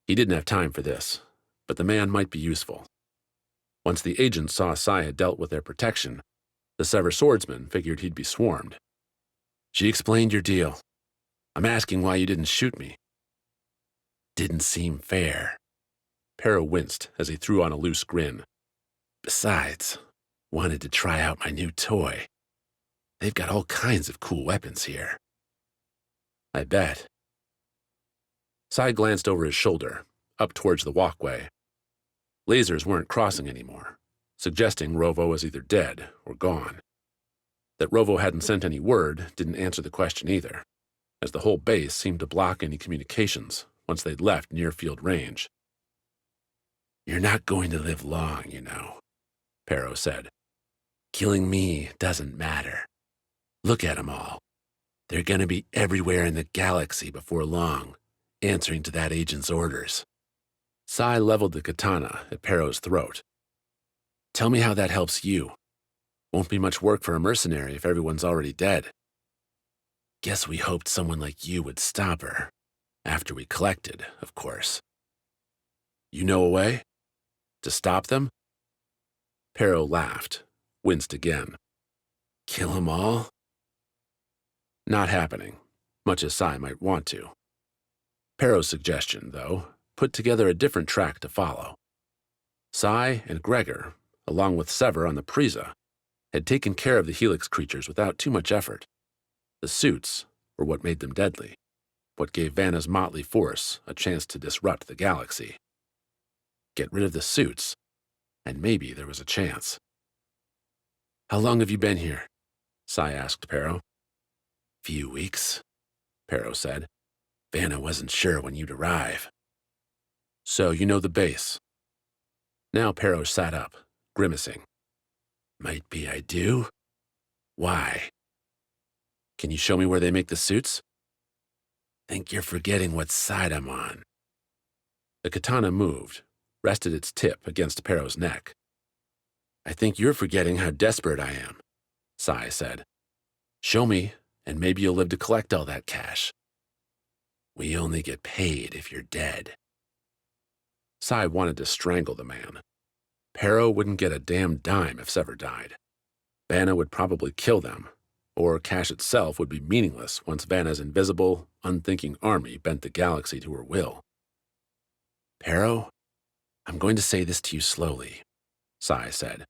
He didn't have time for this, but the man might be useful. Once the agents saw Sai had dealt with their protection, the Sever swordsman figured he'd be swarmed. "She explained your deal. I'm asking why you didn't shoot me." "Didn't seem fair." Pero winced as he threw on a loose grin. "Besides, wanted to try out my new toy. They've got all kinds of cool weapons here." "I bet." Sai glanced over his shoulder, up towards the walkway. Lasers weren't crossing anymore, suggesting Rovo was either dead or gone. That Rovo hadn't sent any word didn't answer the question either, as the whole base seemed to block any communications once they'd left near-field range. "You're not going to live long, you know," Pero said. "Killing me doesn't matter. Look at them all. They're going to be everywhere in the galaxy before long, answering to that agent's orders." Sai leveled the katana at Pero's throat. "Tell me how that helps you. Won't be much work for a mercenary if everyone's already dead." "Guess we hoped someone like you would stop her. After we collected, of course." "You know a way? To stop them?" Pero laughed, winced again. "Kill them all?" Not happening, much as Sai might want to. Pero's suggestion, though, put together a different track to follow. Sai and Gregor, along with Sever on the Prisa, had taken care of the Helix creatures without too much effort. The suits were what made them deadly, what gave Vanna's motley force a chance to disrupt the galaxy. Get rid of the suits, and maybe there was a chance. "How long have you been here?" Sai asked Pero. "Few weeks," Pero said. "Vanna wasn't sure when you'd arrive." "So you know the base." Now Pero sat up, grimacing. "Might be I do. Why?" "Can you show me where they make the suits?" "Think you're forgetting what side I'm on." The katana moved, rested its tip against Pero's neck. "I think you're forgetting how desperate I am," Sai said. "Show me, and maybe you'll live to collect all that cash." "We only get paid if you're dead." Sai wanted to strangle the man. Pero wouldn't get a damn dime if Sever died. Vanna would probably kill them, or cash itself would be meaningless once Vanna's invisible, unthinking army bent the galaxy to her will. "Pero, I'm going to say this to you slowly," Sai said.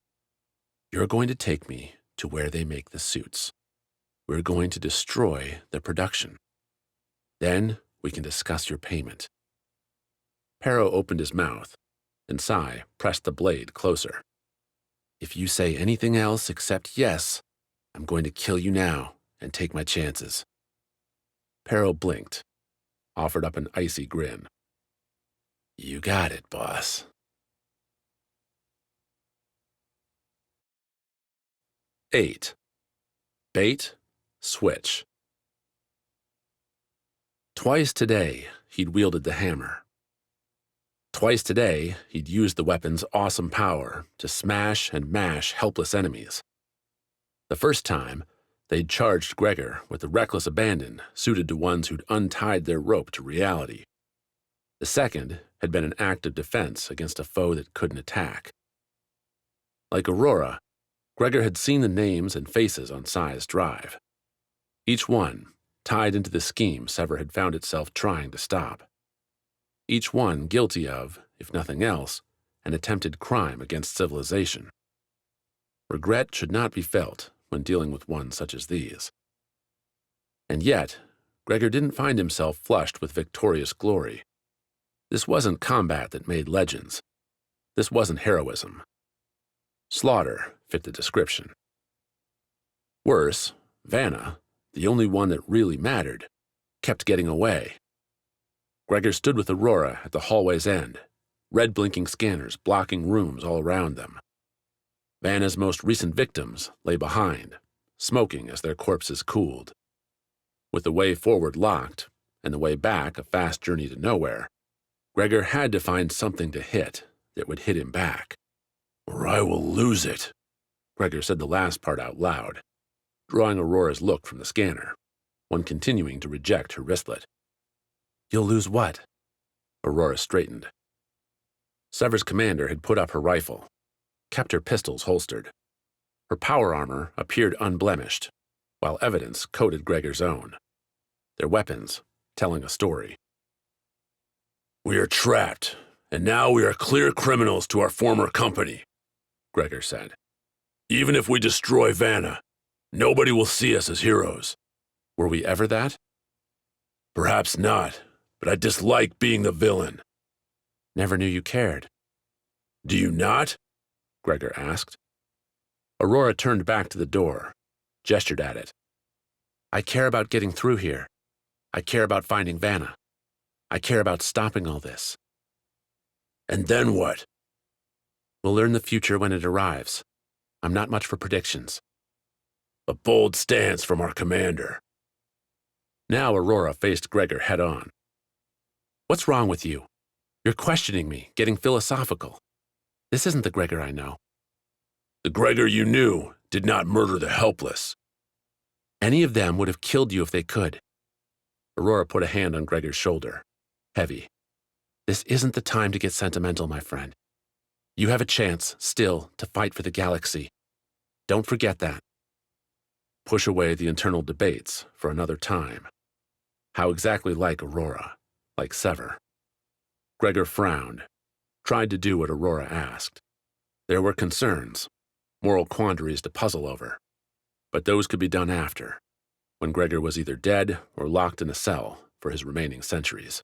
"You're going to take me to where they make the suits. We're going to destroy the production. Then we can discuss your payment." Pero opened his mouth, and Sai pressed the blade closer. "If you say anything else except yes, I'm going to kill you now and take my chances." Pero blinked, offered up an icy grin. "You got it, boss." 8. Bait, switch. Twice today, he'd wielded the hammer. Twice today, he'd used the weapon's awesome power to smash and mash helpless enemies. The first time, they'd charged Gregor with a reckless abandon suited to ones who'd untied their rope to reality. The second had been an act of defense against a foe that couldn't attack. Like Aurora, Gregor had seen the names and faces on Sai's drive. Each one tied into the scheme Sever had found itself trying to stop. Each one guilty of, if nothing else, an attempted crime against civilization. Regret should not be felt when dealing with one such as these. And yet, Gregor didn't find himself flushed with victorious glory. This wasn't combat that made legends. This wasn't heroism. Slaughter fit the description. Worse, Vanna, the only one that really mattered, kept getting away. Gregor stood with Aurora at the hallway's end, red blinking scanners blocking rooms all around them. Vanna's most recent victims lay behind, smoking as their corpses cooled. With the way forward locked, and the way back a fast journey to nowhere, Gregor had to find something to hit that would hit him back. "Or I will lose it," Gregor said the last part out loud, drawing Aurora's look from the scanner, one continuing to reject her wristlet. "You'll lose what?" Aurora straightened. Sever's commander had put up her rifle, kept her pistols holstered. Her power armor appeared unblemished, while evidence coated Gregor's own. Their weapons telling a story. "We are trapped, and now we are clear criminals to our former company," Gregor said. "Even if we destroy Vanna, nobody will see us as heroes." "Were we ever that?" "Perhaps not, but I dislike being the villain." "Never knew you cared." "Do you not?" Gregor asked. Aurora turned back to the door, gestured at it. "I care about getting through here. I care about finding Vanna. I care about stopping all this." "And then what?" "We'll learn the future when it arrives. I'm not much for predictions." "A bold stance from our commander." Now Aurora faced Gregor head-on. "What's wrong with you? You're questioning me, getting philosophical. This isn't the Gregor I know." "The Gregor you knew did not murder the helpless." "Any of them would have killed you if they could." Aurora put a hand on Gregor's shoulder, heavy. "This isn't the time to get sentimental, my friend. You have a chance, still, to fight for the galaxy. Don't forget that." Push away the internal debates for another time. How exactly like Aurora, like Sever? Gregor frowned, tried to do what Aurora asked. There were concerns, moral quandaries to puzzle over, but those could be done after, when Gregor was either dead or locked in a cell for his remaining centuries.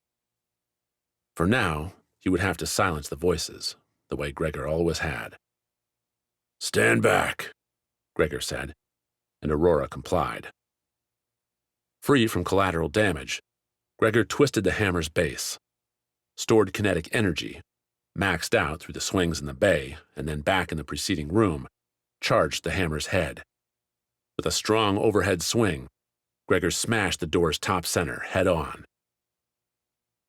For now, he would have to silence the voices, the way Gregor always had. "Stand back," Gregor said, and Aurora complied. Free from collateral damage, Gregor twisted the hammer's base, stored kinetic energy, maxed out through the swings in the bay and then back in the preceding room, charged the hammer's head. With a strong overhead swing, Gregor smashed the door's top center head-on.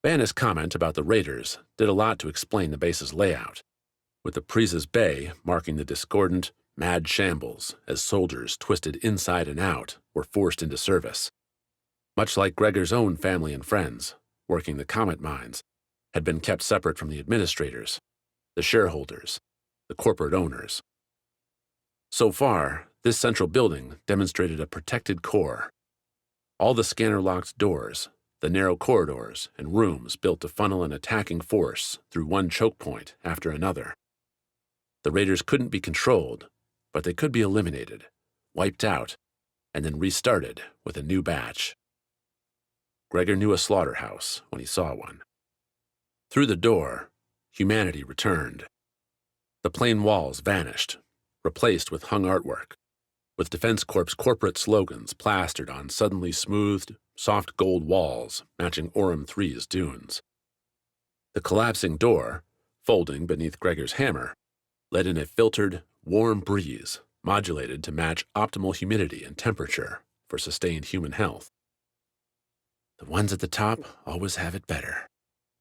Vanna's comment about the raiders did a lot to explain the base's layout, with the Preza's Bay marking the discordant, mad shambles as soldiers twisted inside and out were forced into service. Much like Gregor's own family and friends, working the comet mines, had been kept separate from the administrators, the shareholders, the corporate owners. So far, this central building demonstrated a protected core. All the scanner-locked doors, the narrow corridors and rooms built to funnel an attacking force through one choke point after another. The raiders couldn't be controlled, but they could be eliminated, wiped out, and then restarted with a new batch. Gregor knew a slaughterhouse when he saw one. Through the door, humanity returned. The plain walls vanished, replaced with hung artwork, with Defense Corp's corporate slogans plastered on suddenly smoothed, soft gold walls matching Orem 3's dunes. The collapsing door, folding beneath Gregor's hammer, let in a filtered, warm breeze modulated to match optimal humidity and temperature for sustained human health. The ones at the top always have it better,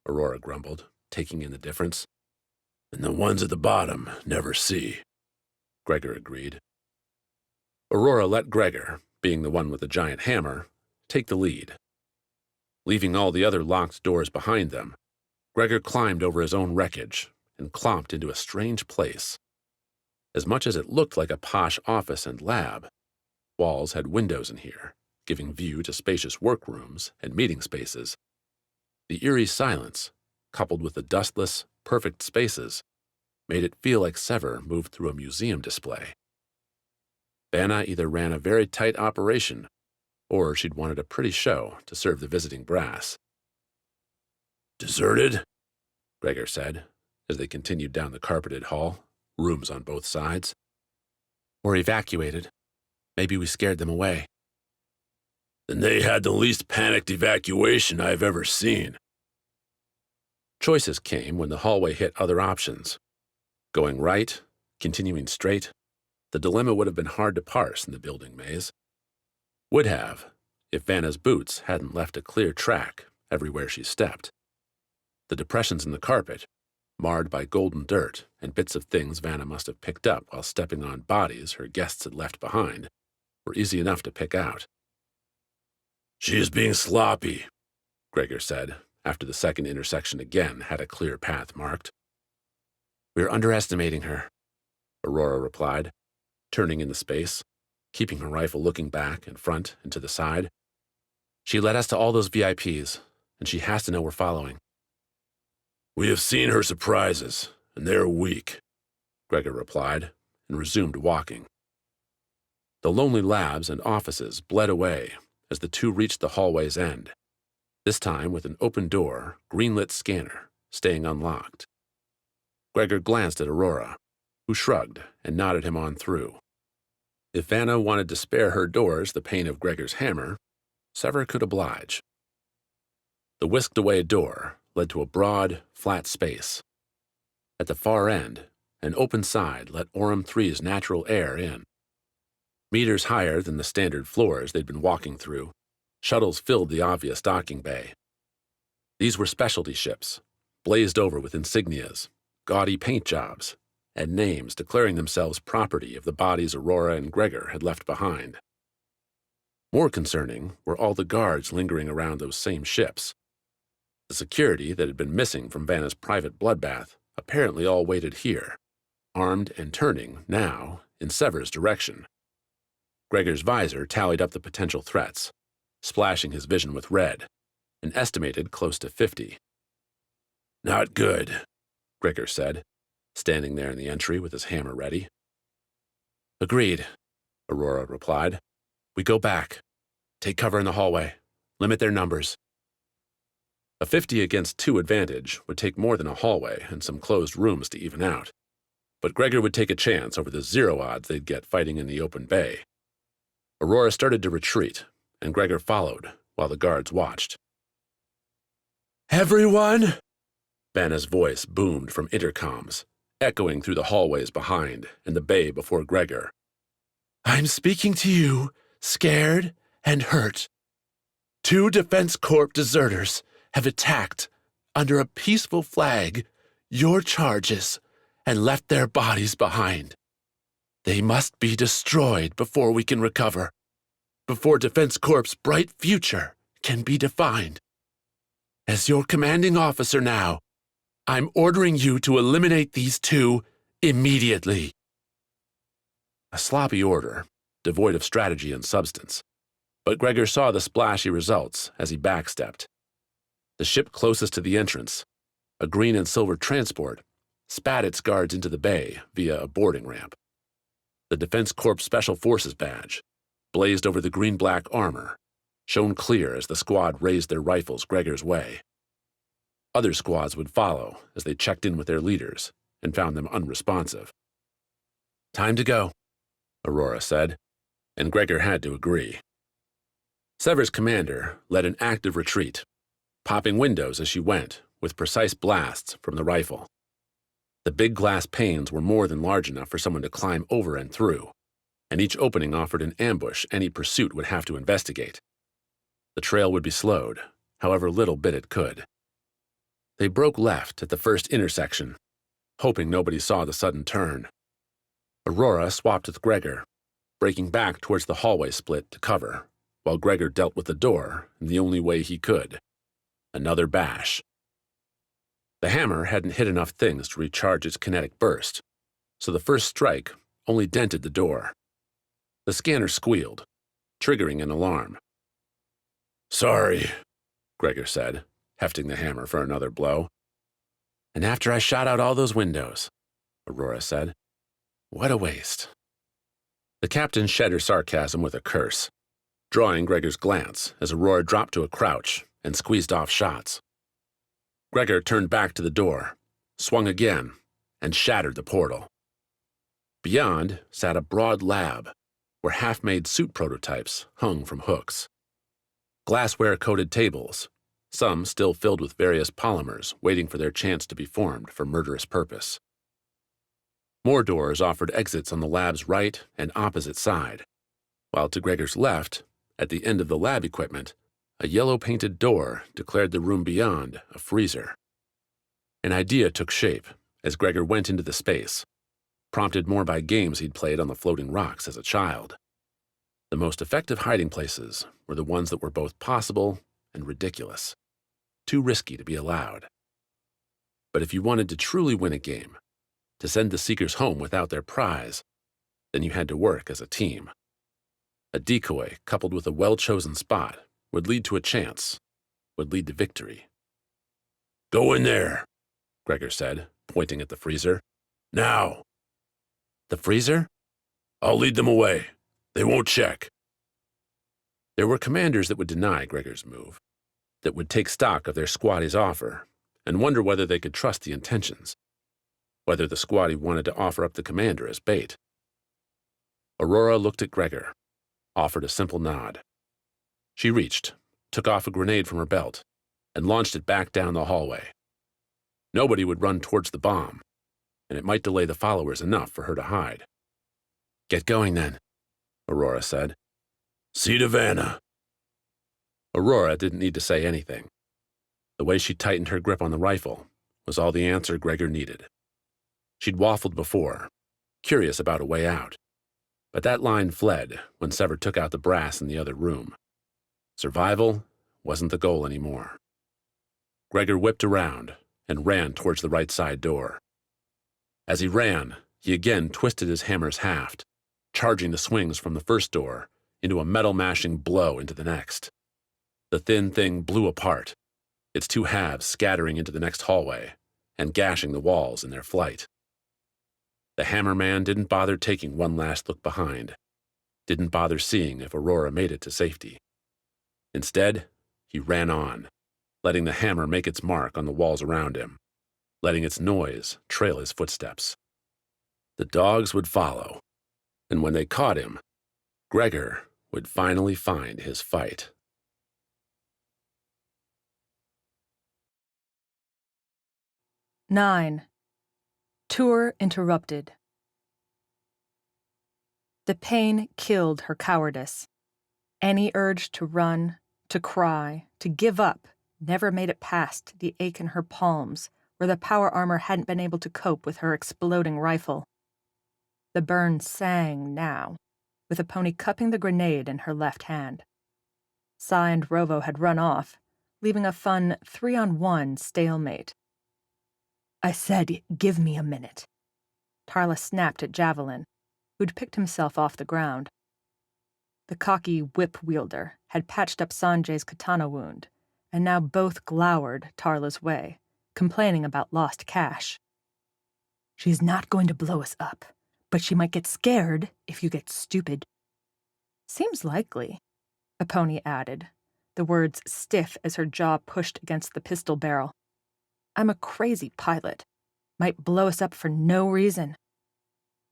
Aurora grumbled, taking in the difference. And the ones at the bottom never see, Gregor agreed. Aurora let Gregor, being the one with the giant hammer, take the lead. Leaving all the other locked doors behind them, Gregor climbed over his own wreckage and clomped into a strange place. As much as it looked like a posh office and lab, walls had windows in here, giving view to spacious workrooms and meeting spaces. The eerie silence, coupled with the dustless, perfect spaces, made it feel like Sever moved through a museum display. Vanna either ran a very tight operation, or she'd wanted a pretty show to serve the visiting brass. Deserted? Gregor said, as they continued down the carpeted hall, rooms on both sides. Or evacuated. Maybe we scared them away. Then they had the least panicked evacuation I've ever seen. Choices came when the hallway hit other options. Going right, continuing straight, the dilemma would have been hard to parse in the building maze. Would have, if Vanna's boots hadn't left a clear track everywhere she stepped. The depressions in the carpet, marred by golden dirt and bits of things Vanna must have picked up while stepping on bodies her guests had left behind, were easy enough to pick out. She is being sloppy, Gregor said, after the second intersection again had a clear path marked. We're underestimating her, Aurora replied, turning in the space, keeping her rifle looking back and front and to the side. She led us to all those VIPs, and she has to know we're following. We have seen her surprises, and they're weak, Gregor replied, and resumed walking. The lonely labs and offices bled away as the two reached the hallway's end, this time with an open door, green-lit scanner, staying unlocked. Gregor glanced at Aurora, who shrugged and nodded him on through. If Vanna wanted to spare her doors the pain of Gregor's hammer, Sever could oblige. The whisked-away door led to a broad, flat space. At the far end, an open side let Aurum 3's natural air in. Meters higher than the standard floors they'd been walking through, shuttles filled the obvious docking bay. These were specialty ships, blazed over with insignias, gaudy paint jobs, and names declaring themselves property of the bodies Aurora and Gregor had left behind. More concerning were all the guards lingering around those same ships. The security that had been missing from Vanna's private bloodbath apparently all waited here, armed and turning, now, in Sever's direction. Gregor's visor tallied up the potential threats, splashing his vision with red, and estimated close to 50. Not good, Gregor said, standing there in the entry with his hammer ready. Agreed, Aurora replied. We go back. Take cover in the hallway. Limit their numbers. A 50 against 2 advantage would take more than a hallway and some closed rooms to even out, but Gregor would take a chance over the 0 odds they'd get fighting in the open bay. Aurora started to retreat, and Gregor followed while the guards watched. Everyone! Vanna's voice boomed from intercoms, echoing through the hallways behind and the bay before Gregor. I'm speaking to you, scared and hurt. 2 Defense Corps deserters have attacked, under a peaceful flag, your charges and left their bodies behind. They must be destroyed before we can recover, before Defense Corps' bright future can be defined. As your commanding officer now, I'm ordering you to eliminate these 2 immediately. A sloppy order, devoid of strategy and substance, but Gregor saw the splashy results as he backstepped. The ship closest to the entrance, a green and silver transport, spat its guards into the bay via a boarding ramp. The Defense Corps Special Forces badge, blazed over the green-black armor, shone clear as the squad raised their rifles Gregor's way. Other squads would follow as they checked in with their leaders and found them unresponsive. Time to go, Aurora said, and Gregor had to agree. Sever's commander led an active retreat, popping windows as she went with precise blasts from the rifle. The big glass panes were more than large enough for someone to climb over and through, and each opening offered an ambush any pursuit would have to investigate. The trail would be slowed, however little bit it could. They broke left at the first intersection, hoping nobody saw the sudden turn. Aurora swapped with Gregor, breaking back towards the hallway split to cover, while Gregor dealt with the door in the only way he could. Another bash. The hammer hadn't hit enough things to recharge its kinetic burst, so the first strike only dented the door. The scanner squealed, triggering an alarm. "Sorry," Gregor said, hefting the hammer for another blow. "And after I shot out all those windows," Aurora said. "What a waste." The captain shed her sarcasm with a curse, drawing Gregor's glance as Aurora dropped to a crouch and squeezed off shots. Gregor turned back to the door, swung again, and shattered the portal. Beyond sat a broad lab, where half-made suit prototypes hung from hooks. Glassware-coated tables, some still filled with various polymers waiting for their chance to be formed for murderous purpose. More doors offered exits on the lab's right and opposite side, while to Gregor's left, at the end of the lab equipment, a yellow-painted door declared the room beyond a freezer. An idea took shape as Gregor went into the space, prompted more by games he'd played on the floating rocks as a child. The most effective hiding places were the ones that were both possible and ridiculous, too risky to be allowed. But if you wanted to truly win a game, to send the Seekers home without their prize, then you had to work as a team. A decoy coupled with a well-chosen spot would lead to a chance, would lead to victory. "Go in there," Gregor said, pointing at the freezer. "Now." "The freezer?" "I'll lead them away. They won't check." There were commanders that would deny Gregor's move, that would take stock of their squattie's offer and wonder whether they could trust the intentions, whether the squattie wanted to offer up the commander as bait. Aurora looked at Gregor, offered a simple nod. She reached, took off a grenade from her belt, and launched it back down the hallway. Nobody would run towards the bomb, and it might delay the followers enough for her to hide. "Get going, then," Aurora said. "See to Vanna." Aurora didn't need to say anything. The way she tightened her grip on the rifle was all the answer Gregor needed. She'd waffled before, curious about a way out, but that line fled when Sever took out the brass in the other room. Survival wasn't the goal anymore. Gregor whipped around and ran towards the right side door. As he ran, he again twisted his hammer's haft, charging the swings from the first door into a metal-mashing blow into the next. The thin thing blew apart, its two halves scattering into the next hallway and gashing the walls in their flight. The hammerman didn't bother taking one last look behind, didn't bother seeing if Aurora made it to safety. Instead, he ran on, letting the hammer make its mark on the walls around him, letting its noise trail his footsteps. The dogs would follow, and when they caught him, Gregor would finally find his fight. 9. Tour interrupted. The pain killed her cowardice. Any urge to run, to cry, to give up never made it past the ache in her palms where the power armor hadn't been able to cope with her exploding rifle. The burn sang now, with the pony cupping the grenade in her left hand. Sai and Rovo had run off, leaving a fun 3-on-1 stalemate. "I said, give me a minute." Tarla snapped at Javelin, who'd picked himself off the ground. The cocky whip-wielder had patched up Sanjay's katana wound, and now both glowered Tarla's way, complaining about lost cash. "She's not going to blow us up, but she might get scared if you get stupid." "Seems likely," a pony added, the words stiff as her jaw pushed against the pistol barrel. "I'm a crazy pilot. Might blow us up for no reason."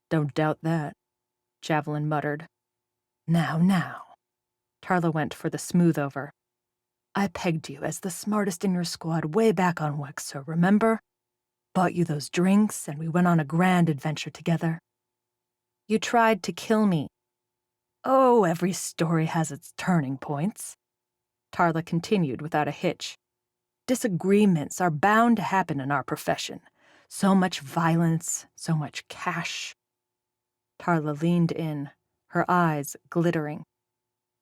"Don't doubt that," Javelin muttered. Now. Tarla went for the smooth-over. "I pegged you as the smartest in your squad way back on Wexo, remember? Bought you those drinks, and we went on a grand adventure together." "You tried to kill me," Oh, every story has its turning points, Tarla continued without a hitch. Disagreements are bound to happen in our profession. So much violence, so much cash. Tarla leaned in, her eyes glittering.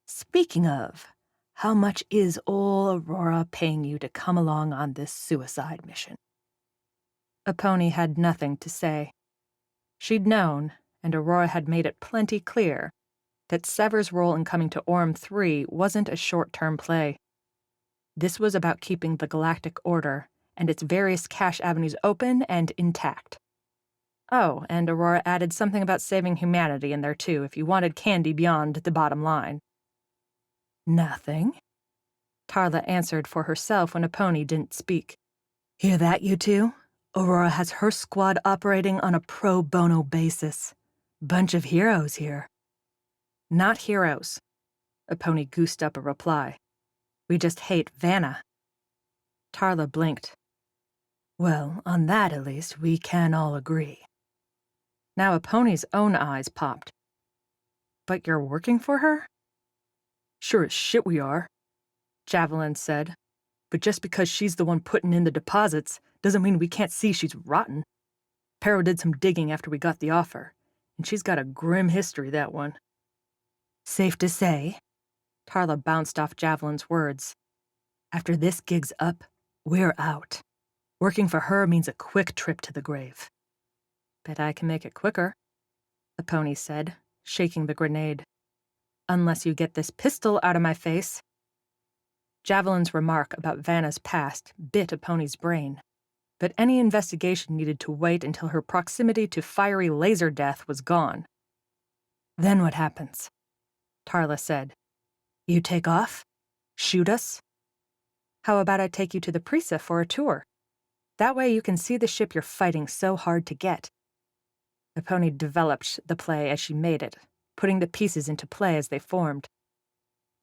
Speaking of, how much is ol' Aurora paying you to come along on this suicide mission? Aponi had nothing to say. She'd known, and Aurora had made it plenty clear, that Sever's role in coming to Orm 3 wasn't a short-term play. This was about keeping the Galactic Order and its various cash avenues open and intact. Oh, and Aurora added something about saving humanity in there too if you wanted candy beyond the bottom line. Nothing, Tarla answered for herself when Aponi didn't speak. Hear that, you two? Aurora has her squad operating on a pro bono basis. Bunch of heroes here. Not heroes, Aponi goosed up a reply. We just hate Vanna. Tarla blinked. Well, on that at least, we can all agree. Now Aponi's own eyes popped. But you're working for her? Sure as shit we are, Javelin said. But just because she's the one putting in the deposits doesn't mean we can't see she's rotten. Pero did some digging after we got the offer, and she's got a grim history, that one. Safe to say, Tarla bounced off Javelin's words. After this gig's up, we're out. Working for her means a quick trip to the grave. Bet I can make it quicker, Aponi said, shaking the grenade. Unless you get this pistol out of my face. Javelin's remark about Vanna's past bit Aponi's brain, but any investigation needed to wait until her proximity to fiery laser death was gone. Then what happens? Tarla said. You take off? Shoot us? How about I take you to the Prisa for a tour? That way you can see the ship you're fighting so hard to get. Aponi developed the play as she made it, putting the pieces into play as they formed.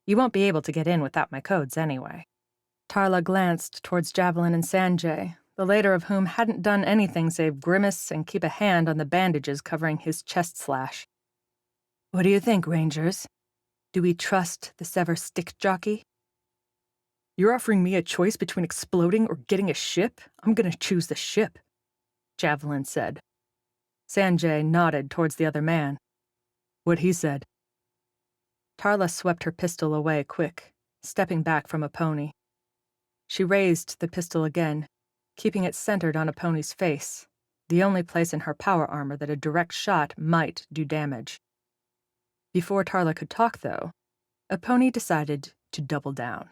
You won't be able to get in without my codes anyway. Tarla glanced towards Javelin and Sanjay, the later of whom hadn't done anything save grimace and keep a hand on the bandages covering his chest slash. What do you think, Rangers? Do we trust the Sever stick jockey? You're offering me a choice between exploding or getting a ship? I'm gonna choose the ship, Javelin said. Sanjay nodded towards the other man. What he said. Tarla swept her pistol away quick, stepping back from Aponi. She raised the pistol again, keeping it centered on Aponi's face, the only place in her power armor that a direct shot might do damage. Before Tarla could talk, though, Aponi decided to double down.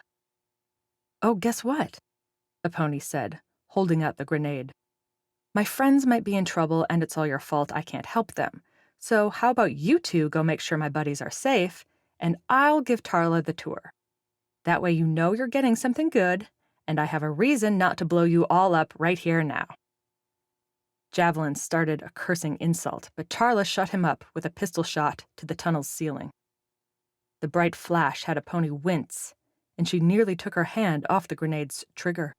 Oh, guess what? Aponi said, holding out the grenade. My friends might be in trouble and it's all your fault I can't help them. So how about you two go make sure my buddies are safe, and I'll give Tarla the tour. That way you know you're getting something good, and I have a reason not to blow you all up right here now. Javelin started a cursing insult, but Tarla shut him up with a pistol shot to the tunnel's ceiling. The bright flash had Aponi wince, and she nearly took her hand off the grenade's trigger.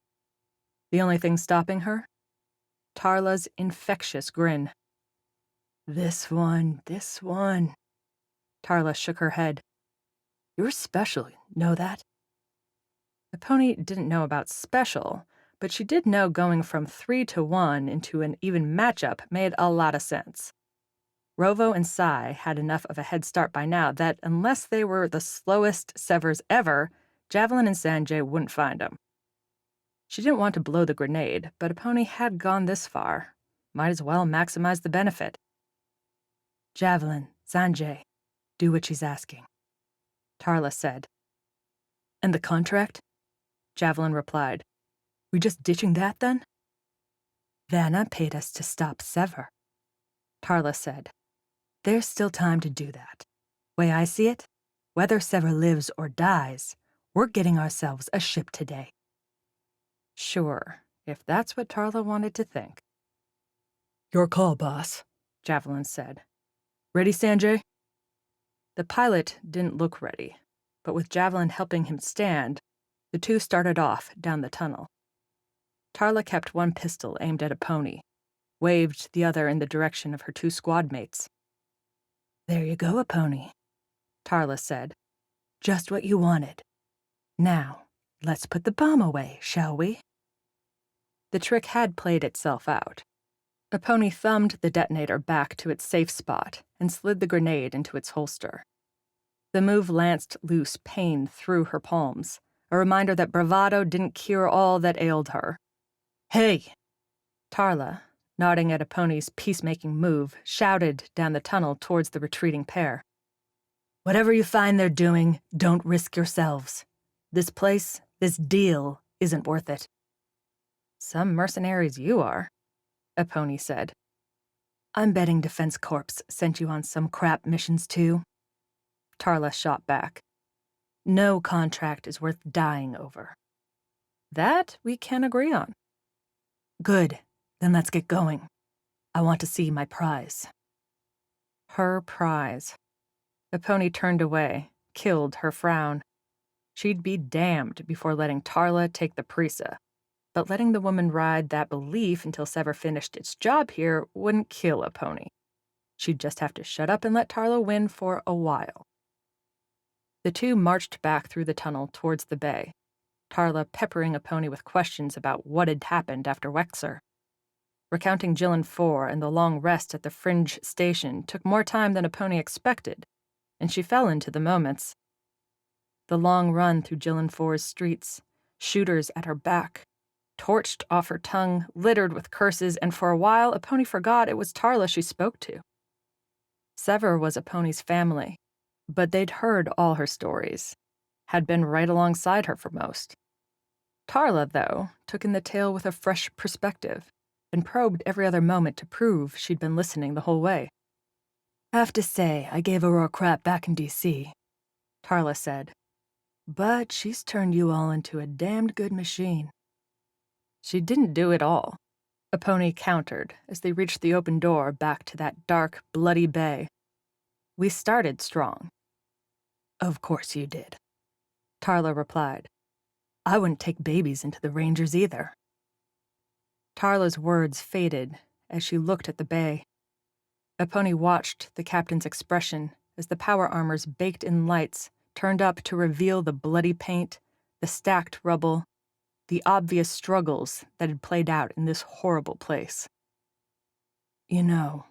The only thing stopping her? Tarla's infectious grin. This one. Tarla shook her head. You're special, know that? Aponi didn't know about special, but she did know going from 3-1 into an even matchup made a lot of sense. Rovo and Sai had enough of a head start by now that unless they were the slowest Severs ever, Javelin and Sanjay wouldn't find them. She didn't want to blow the grenade, but Aponi had gone this far. Might as well maximize the benefit. Javelin, Sanjay, do what she's asking, Tarla said. And the contract? Javelin replied. We just ditching that then? Vanna paid us to stop Sever, Tarla said. There's still time to do that. Way I see it, whether Sever lives or dies, we're getting ourselves a ship today. Sure, if that's what Tarla wanted to think. Your call, boss, Javelin said. Ready, Sanjay? The pilot didn't look ready, but with Javelin helping him stand, the two started off down the tunnel. Tarla kept one pistol aimed at Aponi, waved the other in the direction of her two squad mates. There you go, Aponi. Tarla said. Just what you wanted. Now, let's put the bomb away, shall we? The trick had played itself out. Epony thumbed the detonator back to its safe spot and slid the grenade into its holster. The move lanced loose pain through her palms, a reminder that bravado didn't cure all that ailed her. Hey! Tarla, nodding at Epony's peacemaking move, shouted down the tunnel towards the retreating pair. Whatever you find they're doing, don't risk yourselves. This place, this deal, isn't worth it. Some mercenaries you are, Epony said. I'm betting Defense Corps sent you on some crap missions too. Tarla shot back. No contract is worth dying over. That we can agree on. Good, then let's get going. I want to see my prize. Her prize. Epony turned away, killed her frown. She'd be damned before letting Tarla take the Prisa. But letting the woman ride that belief until Sever finished its job here wouldn't kill Epony. She'd just have to shut up and let Tarla win for a while. The two marched back through the tunnel towards the bay, Tarla peppering Epony with questions about what had happened after Wexer. Recounting Gillen 4 and the long rest at the fringe station took more time than Epony expected, and she fell into the moments. The long run through Gillen 4's streets, shooters at her back, torched off her tongue, littered with curses, and for a while Epony forgot it was Tarla she spoke to. Sever was Epony's family, but they'd heard all her stories, had been right alongside her for most. Tarla, though, took in the tale with a fresh perspective, and probed every other moment to prove she'd been listening the whole way. Have to say, I gave Aurora crap back in D.C., Tarla said. But she's turned you all into a damned good machine. She didn't do it all, Epony countered as they reached the open door back to that dark, bloody bay. We started strong. Of course you did, Tarla replied. I wouldn't take babies into the Rangers either. Tarla's words faded as she looked at the bay. Epony watched the captain's expression as the power armor's baked-in lights turned up to reveal the bloody paint, the stacked rubble, the obvious struggles that had played out in this horrible place. You know,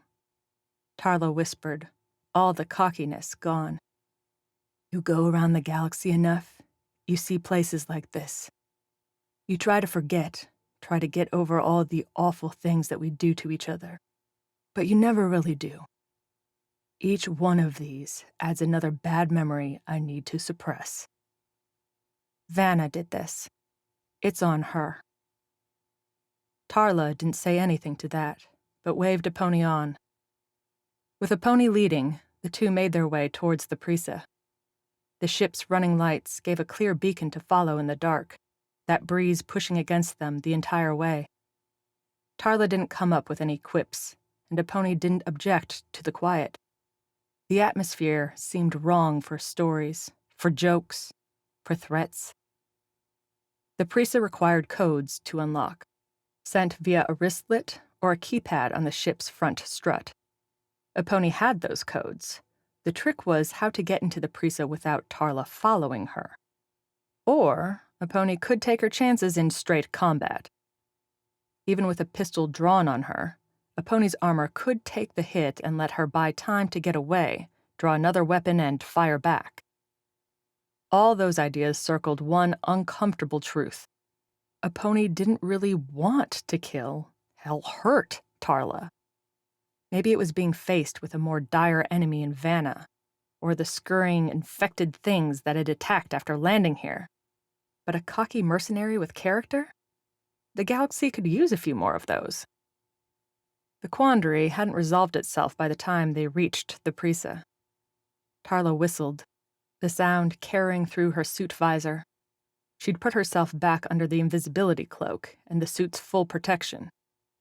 Tarla whispered, all the cockiness gone. You go around the galaxy enough, you see places like this. You try to forget, try to get over all the awful things that we do to each other. But you never really do. Each one of these adds another bad memory I need to suppress. Vanna did this. It's on her. Tarla didn't say anything to that, but waved Epony on. With Epony leading, the two made their way towards the Prisa. The ship's running lights gave a clear beacon to follow in the dark, that breeze pushing against them the entire way. Tarla didn't come up with any quips, and Epony didn't object to the quiet. The atmosphere seemed wrong for stories, for jokes, for threats. The Prisa required codes to unlock, sent via a wristlet or a keypad on the ship's front strut. Epony had those codes. The trick was how to get into the Prisa without Tarla following her. Or Epony could take her chances in straight combat. Even with a pistol drawn on her, Epony's armor could take the hit and let her buy time to get away, draw another weapon, and fire back. All those ideas circled one uncomfortable truth. Epony didn't really want to kill, hell, hurt Tarla. Maybe it was being faced with a more dire enemy in Vanna, or the scurrying, infected things that had attacked after landing here. But a cocky mercenary with character? The galaxy could use a few more of those. The quandary hadn't resolved itself by the time they reached the Prisa. Tarla whistled, the sound carrying through her suit visor. She'd put herself back under the invisibility cloak and the suit's full protection,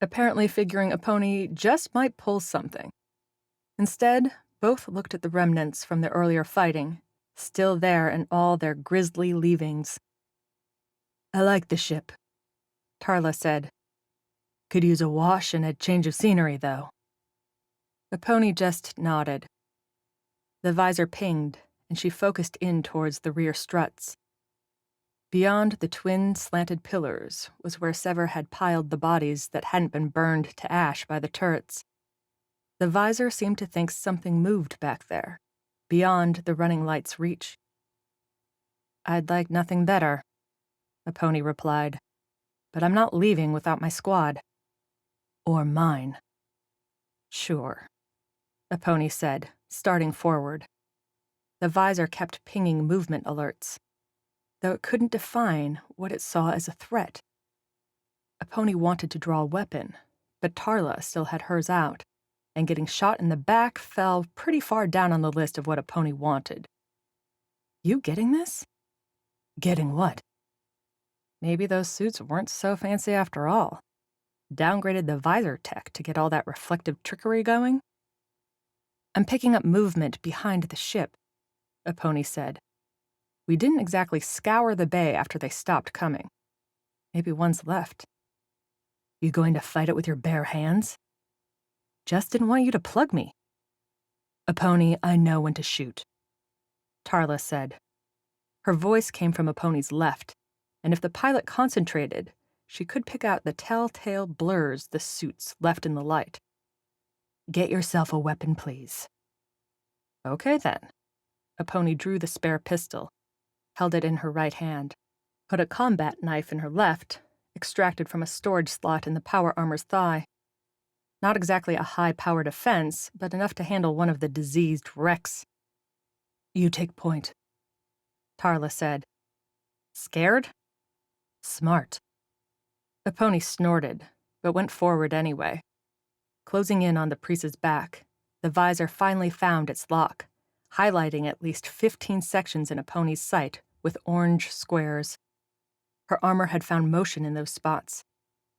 apparently figuring Epony just might pull something. Instead, both looked at the remnants from the earlier fighting, still there in all their grisly leavings. I like the ship, Tarla said. Could use a wash and a change of scenery, though. Epony just nodded. The visor pinged, and she focused in towards the rear struts. Beyond the twin slanted pillars was where Sever had piled the bodies that hadn't been burned to ash by the turrets. The visor seemed to think something moved back there, beyond the running light's reach. "I'd like nothing better," Aponi replied, "but I'm not leaving without my squad. Or mine." "Sure," Aponi said, starting forward. The visor kept pinging movement alerts, though it couldn't define what it saw as a threat. Aponi wanted to draw a weapon, but Tarla still had hers out, and getting shot in the back fell pretty far down on the list of what Aponi wanted. "You getting this?" "Getting what?" Maybe those suits weren't so fancy after all. Downgraded the visor tech to get all that reflective trickery going? "I'm picking up movement behind the ship," Aponi said. "We didn't exactly scour the bay after they stopped coming. Maybe one's left." "You going to fight it with your bare hands?" "Just didn't want you to plug me." "Aponi, I know when to shoot," Tarla said. Her voice came from Aponi's left, and if the pilot concentrated, she could pick out the telltale blurs the suits left in the light. "Get yourself a weapon, please." "Okay, then." Aponi drew the spare pistol, held it in her right hand, put a combat knife in her left, extracted from a storage slot in the power armor's thigh. Not exactly a high-powered offense, but enough to handle one of the diseased wrecks. "You take point," Tarla said. "Scared?" "Smart." Aponi snorted, but went forward anyway. Closing in on the priest's back, the visor finally found its lock, highlighting at least 15 sections in Aponi's sight with orange squares. Her armor had found motion in those spots,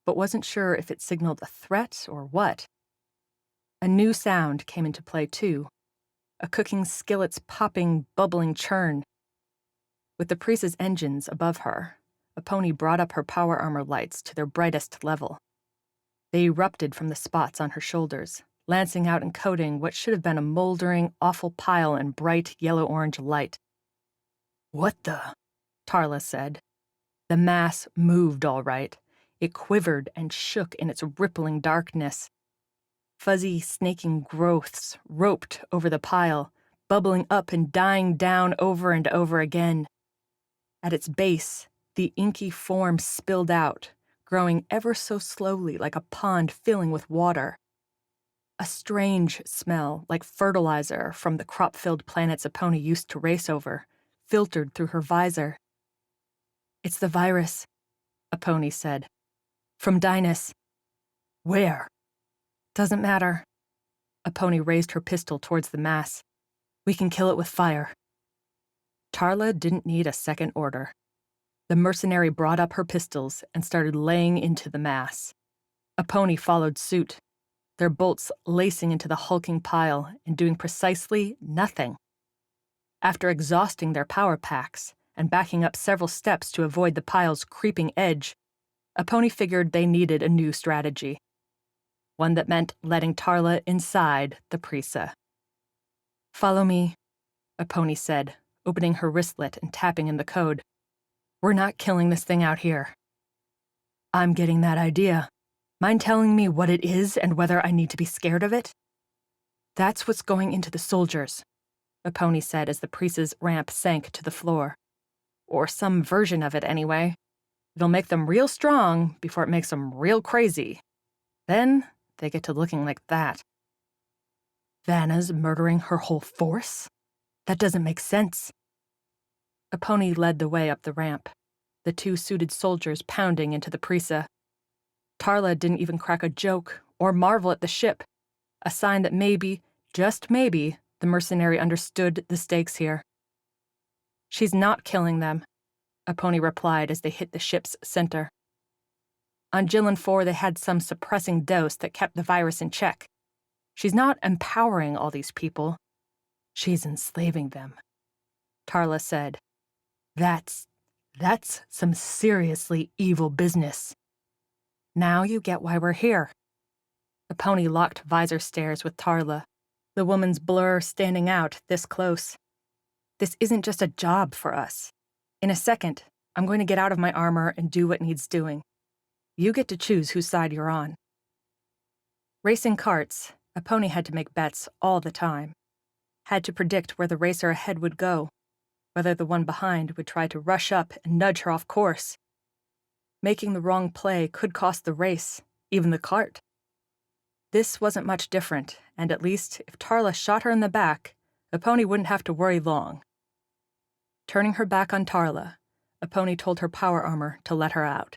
but wasn't sure if it signaled a threat or what. A new sound came into play, too. A cooking skillet's popping, bubbling churn. With the priest's engines above her, Aponi brought up her power armor lights to their brightest level. They erupted from the spots on her shoulders, lancing out and coating what should have been a moldering, awful pile in bright yellow-orange light. "What the?" Tarla said. The mass moved all right. It quivered and shook in its rippling darkness. Fuzzy, snaking growths roped over the pile, bubbling up and dying down over and over again. At its base, the inky form spilled out, growing ever so slowly like a pond filling with water. A strange smell, like fertilizer from the crop-filled planets Aponi used to race over, filtered through her visor. "It's the virus," Aponi said. "From Dynus." "Where?" "Doesn't matter." Aponi raised her pistol towards the mass. "We can kill it with fire." Tarla didn't need a second order. The mercenary brought up her pistols and started laying into the mass. Aponi followed suit, their bolts lacing into the hulking pile and doing precisely nothing. After exhausting their power packs and backing up several steps to avoid the pile's creeping edge, Aponi figured they needed a new strategy. One that meant letting Tarla inside the Prisa. "Follow me," Aponi said, opening her wristlet and tapping in the code. "We're not killing this thing out here." "I'm getting that idea. Mind telling me what it is and whether I need to be scared of it?" "That's what's going into the soldiers," Aponi said as the priest's ramp sank to the floor. "Or some version of it, anyway. It'll make them real strong before it makes them real crazy. Then they get to looking like that." "Vanna's murdering her whole force? That doesn't make sense." Aponi led the way up the ramp, the two suited soldiers pounding into the Prisa. Tarla didn't even crack a joke or marvel at the ship, a sign that maybe, just maybe, the mercenary understood the stakes here. "She's not killing them," Aponi replied as they hit the ship's center. On Jilin 4, they had some suppressing dose that kept the virus in check. She's not empowering all these people. She's enslaving them, Tarla said. That's some seriously evil business. Now you get why we're here." Aponi locked visor stares with Tarla, the woman's blur standing out this close. This isn't just a job for us. In a second, I'm going to get out of my armor and do what needs doing. You get to choose whose side you're on. Racing carts, a pony had to make bets all the time. Had to predict where the racer ahead would go, whether the one behind would try to rush up and nudge her off course. Making the wrong play could cost the race, even the cart. This wasn't much different, and at least if Tarla shot her in the back, the pony wouldn't have to worry long. Turning her back on Tarla, a pony told her power armor to let her out.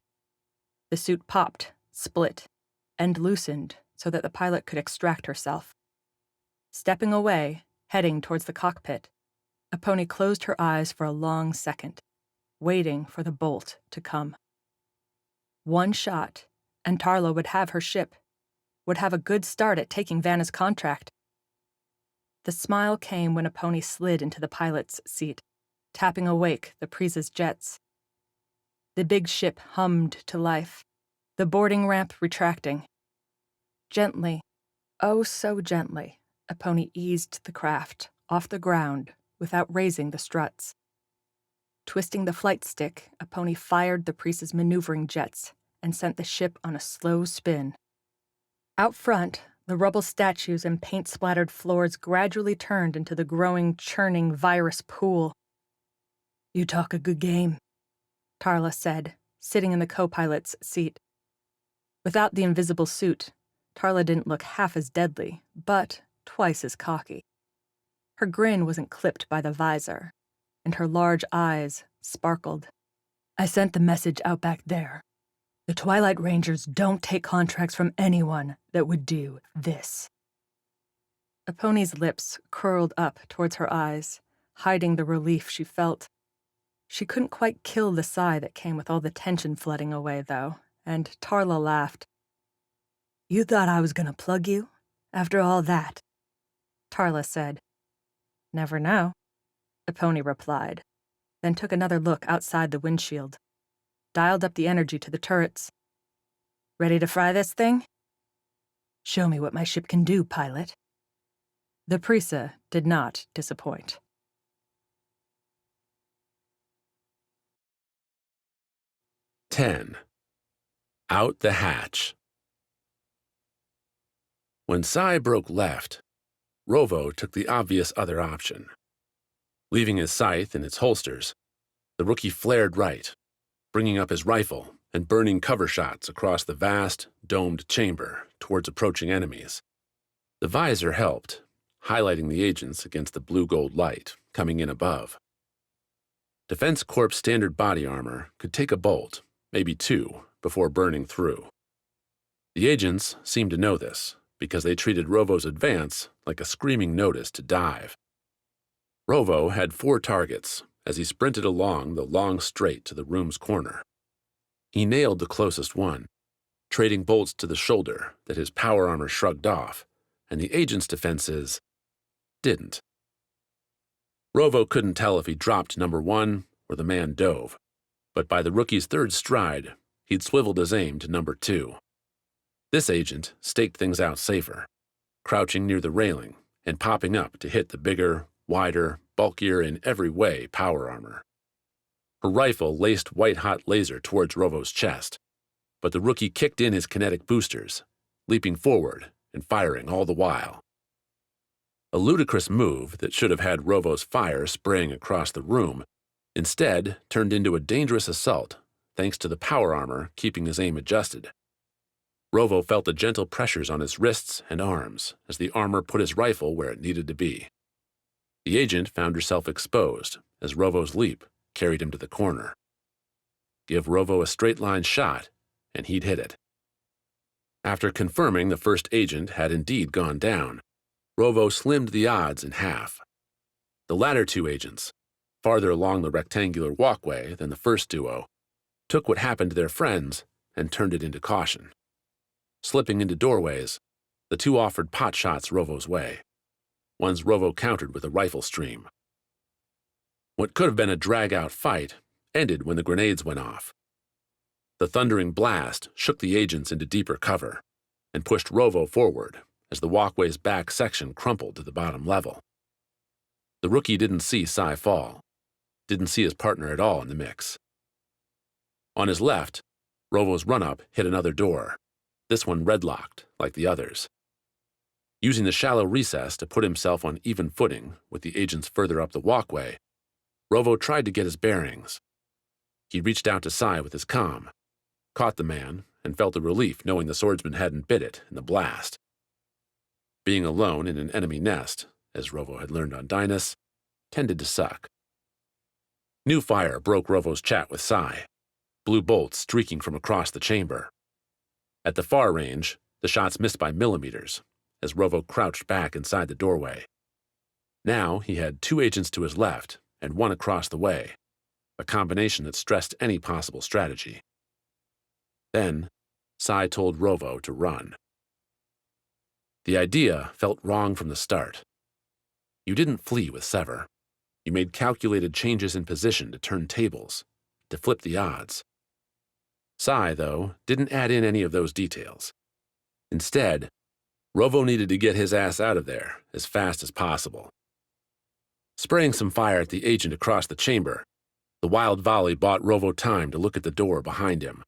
The suit popped, split, and loosened so that the pilot could extract herself. Stepping away, heading towards the cockpit, a pony closed her eyes for a long second, waiting for the bolt to come. One shot, and Tarla would have her ship, would have a good start at taking Vanna's contract. The smile came when a pony slid into the pilot's seat, tapping awake the Prisa's jets. The big ship hummed to life, the boarding ramp retracting. Gently, oh so gently, a pony eased the craft off the ground without raising the struts. Twisting the flight stick, a pony fired the Prisa's maneuvering jets and sent the ship on a slow spin. Out front, the rubble statues and paint-splattered floors gradually turned into the growing, churning virus pool. "You talk a good game," Tarla said, sitting in the co-pilot's seat. Without the invisible suit, Tarla didn't look half as deadly, but twice as cocky. Her grin wasn't clipped by the visor, and her large eyes sparkled. "I sent the message out back there. The Twilight Rangers don't take contracts from anyone that would do this." A pony's lips curled up towards her eyes, hiding the relief she felt. She couldn't quite kill the sigh that came with all the tension flooding away, though, and Tarla laughed. "You thought I was gonna plug you? After all that?" Tarla said. "Never know," the pony replied, then took another look outside the windshield. Dialed up the energy to the turrets. "Ready to fry this thing?" "Show me what my ship can do, pilot." The Prisa did not disappoint. Out the hatch. When Sai broke left, Rovo took the obvious other option. Leaving his scythe in its holsters, the rookie flared right, bringing up his rifle and burning cover shots across the vast, domed chamber towards approaching enemies. The visor helped, highlighting the agents against the blue-gold light coming in above. Defense Corps standard body armor could take a bolt, maybe two, before burning through. The agents seemed to know this, because they treated Rovo's advance like a screaming notice to dive. Rovo had 4 targets as he sprinted along the long straight to the room's corner. He nailed the closest one, trading bolts to the shoulder that his power armor shrugged off, and the agent's defenses didn't. Rovo couldn't tell if he dropped number 1 or the man dove, but by the rookie's 3rd stride, he'd swiveled his aim to number 2. This agent staked things out safer, crouching near the railing and popping up to hit the bigger, wider, bulkier in every way power armor. Her rifle laced white-hot laser towards Rovo's chest, but the rookie kicked in his kinetic boosters, leaping forward and firing all the while. A ludicrous move that should have had Rovo's fire spraying across the room instead turned into a dangerous assault thanks to the power armor keeping his aim adjusted. Rovo felt the gentle pressures on his wrists and arms as the armor put his rifle where it needed to be. The agent found herself exposed as Rovo's leap carried him to the corner. Give Rovo a straight-line shot, and he'd hit it. After confirming the first agent had indeed gone down, Rovo slimmed the odds in half. The latter 2 agents, farther along the rectangular walkway than the first duo, took what happened to their friends and turned it into caution. Slipping into doorways, the 2 offered pot shots Rovo's way. Ones Rovo countered with a rifle stream. What could have been a drag-out fight ended when the grenades went off. The thundering blast shook the agents into deeper cover and pushed Rovo forward as the walkway's back section crumpled to the bottom level. The rookie didn't see Sai fall, didn't see his partner at all in the mix. On his left, Rovo's run-up hit another door, this one red-locked, like the others. Using the shallow recess to put himself on even footing with the agents further up the walkway, Rovo tried to get his bearings. He reached out to Sai with his comm, caught the man, and felt a relief knowing the swordsman hadn't bit it in the blast. Being alone in an enemy nest, as Rovo had learned on Dynas, tended to suck. New fire broke Rovo's chat with Sai, blue bolts streaking from across the chamber. At the far range, the shots missed by millimeters, as Rovo crouched back inside the doorway. Now he had 2 agents to his left and 1 across the way, a combination that stressed any possible strategy. Then, Sai told Rovo to run. The idea felt wrong from the start. You didn't flee with Sever. You made calculated changes in position to turn tables, to flip the odds. Sai, though, didn't add in any of those details. Instead, Rovo needed to get his ass out of there as fast as possible. Spraying some fire at the agent across the chamber, the wild volley bought Rovo time to look at the door behind him.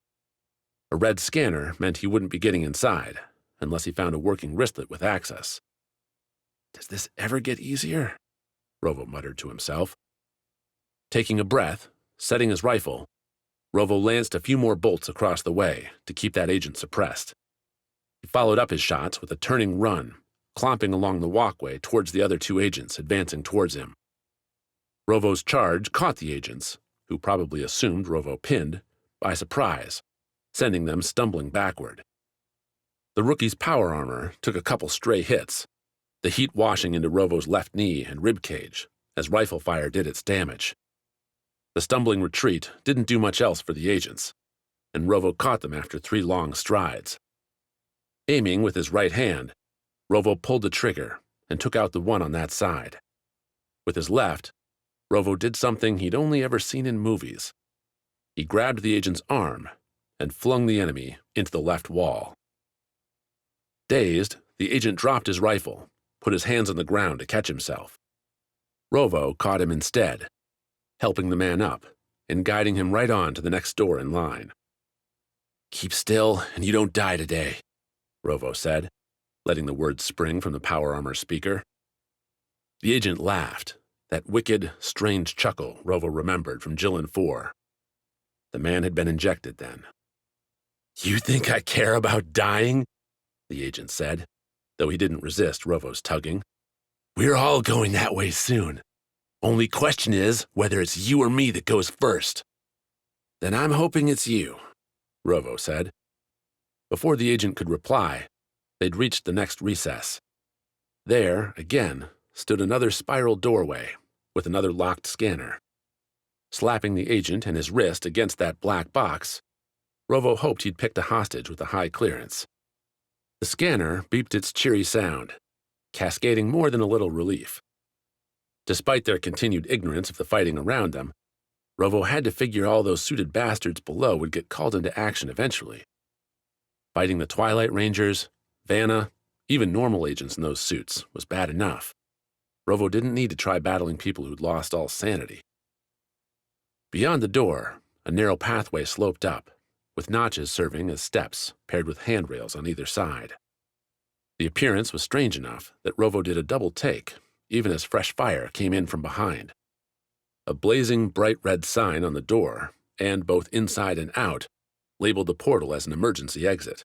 A red scanner meant he wouldn't be getting inside, unless he found a working wristlet with access. Does this ever get easier? Rovo muttered to himself. Taking a breath, setting his rifle, Rovo lanced a few more bolts across the way to keep that agent suppressed. He followed up his shots with a turning run, clomping along the walkway towards the other 2 agents advancing towards him. Rovo's charge caught the agents, who probably assumed Rovo pinned, by surprise, sending them stumbling backward. The rookie's power armor took a couple stray hits, the heat washing into Rovo's left knee and rib cage as rifle fire did its damage. The stumbling retreat didn't do much else for the agents, and Rovo caught them after 3 long strides. Aiming with his right hand, Rovo pulled the trigger and took out the one on that side. With his left, Rovo did something he'd only ever seen in movies. He grabbed the agent's arm and flung the enemy into the left wall. Dazed, the agent dropped his rifle, put his hands on the ground to catch himself. Rovo caught him instead, helping the man up and guiding him right on to the next door in line. "Keep still and you don't die today," Rovo said, letting the words spring from the power armor speaker. The agent laughed, that wicked, strange chuckle Rovo remembered from Jilin 4. The man had been injected then. "You think I care about dying?" the agent said, though he didn't resist Rovo's tugging. "We're all going that way soon. Only question is whether it's you or me that goes first." "Then I'm hoping it's you," Rovo said. Before the agent could reply, they'd reached the next recess. There, again, stood another spiral doorway with another locked scanner. Slapping the agent and his wrist against that black box, Rovo hoped he'd picked a hostage with a high clearance. The scanner beeped its cheery sound, cascading more than a little relief. Despite their continued ignorance of the fighting around them, Rovo had to figure all those suited bastards below would get called into action eventually. Fighting the Twilight Rangers, Vanna, even normal agents in those suits was bad enough. Rovo didn't need to try battling people who'd lost all sanity. Beyond the door, a narrow pathway sloped up, with notches serving as steps paired with handrails on either side. The appearance was strange enough that Rovo did a double take, even as fresh fire came in from behind. A blazing bright red sign on the door, and both inside and out, labeled the portal as an emergency exit.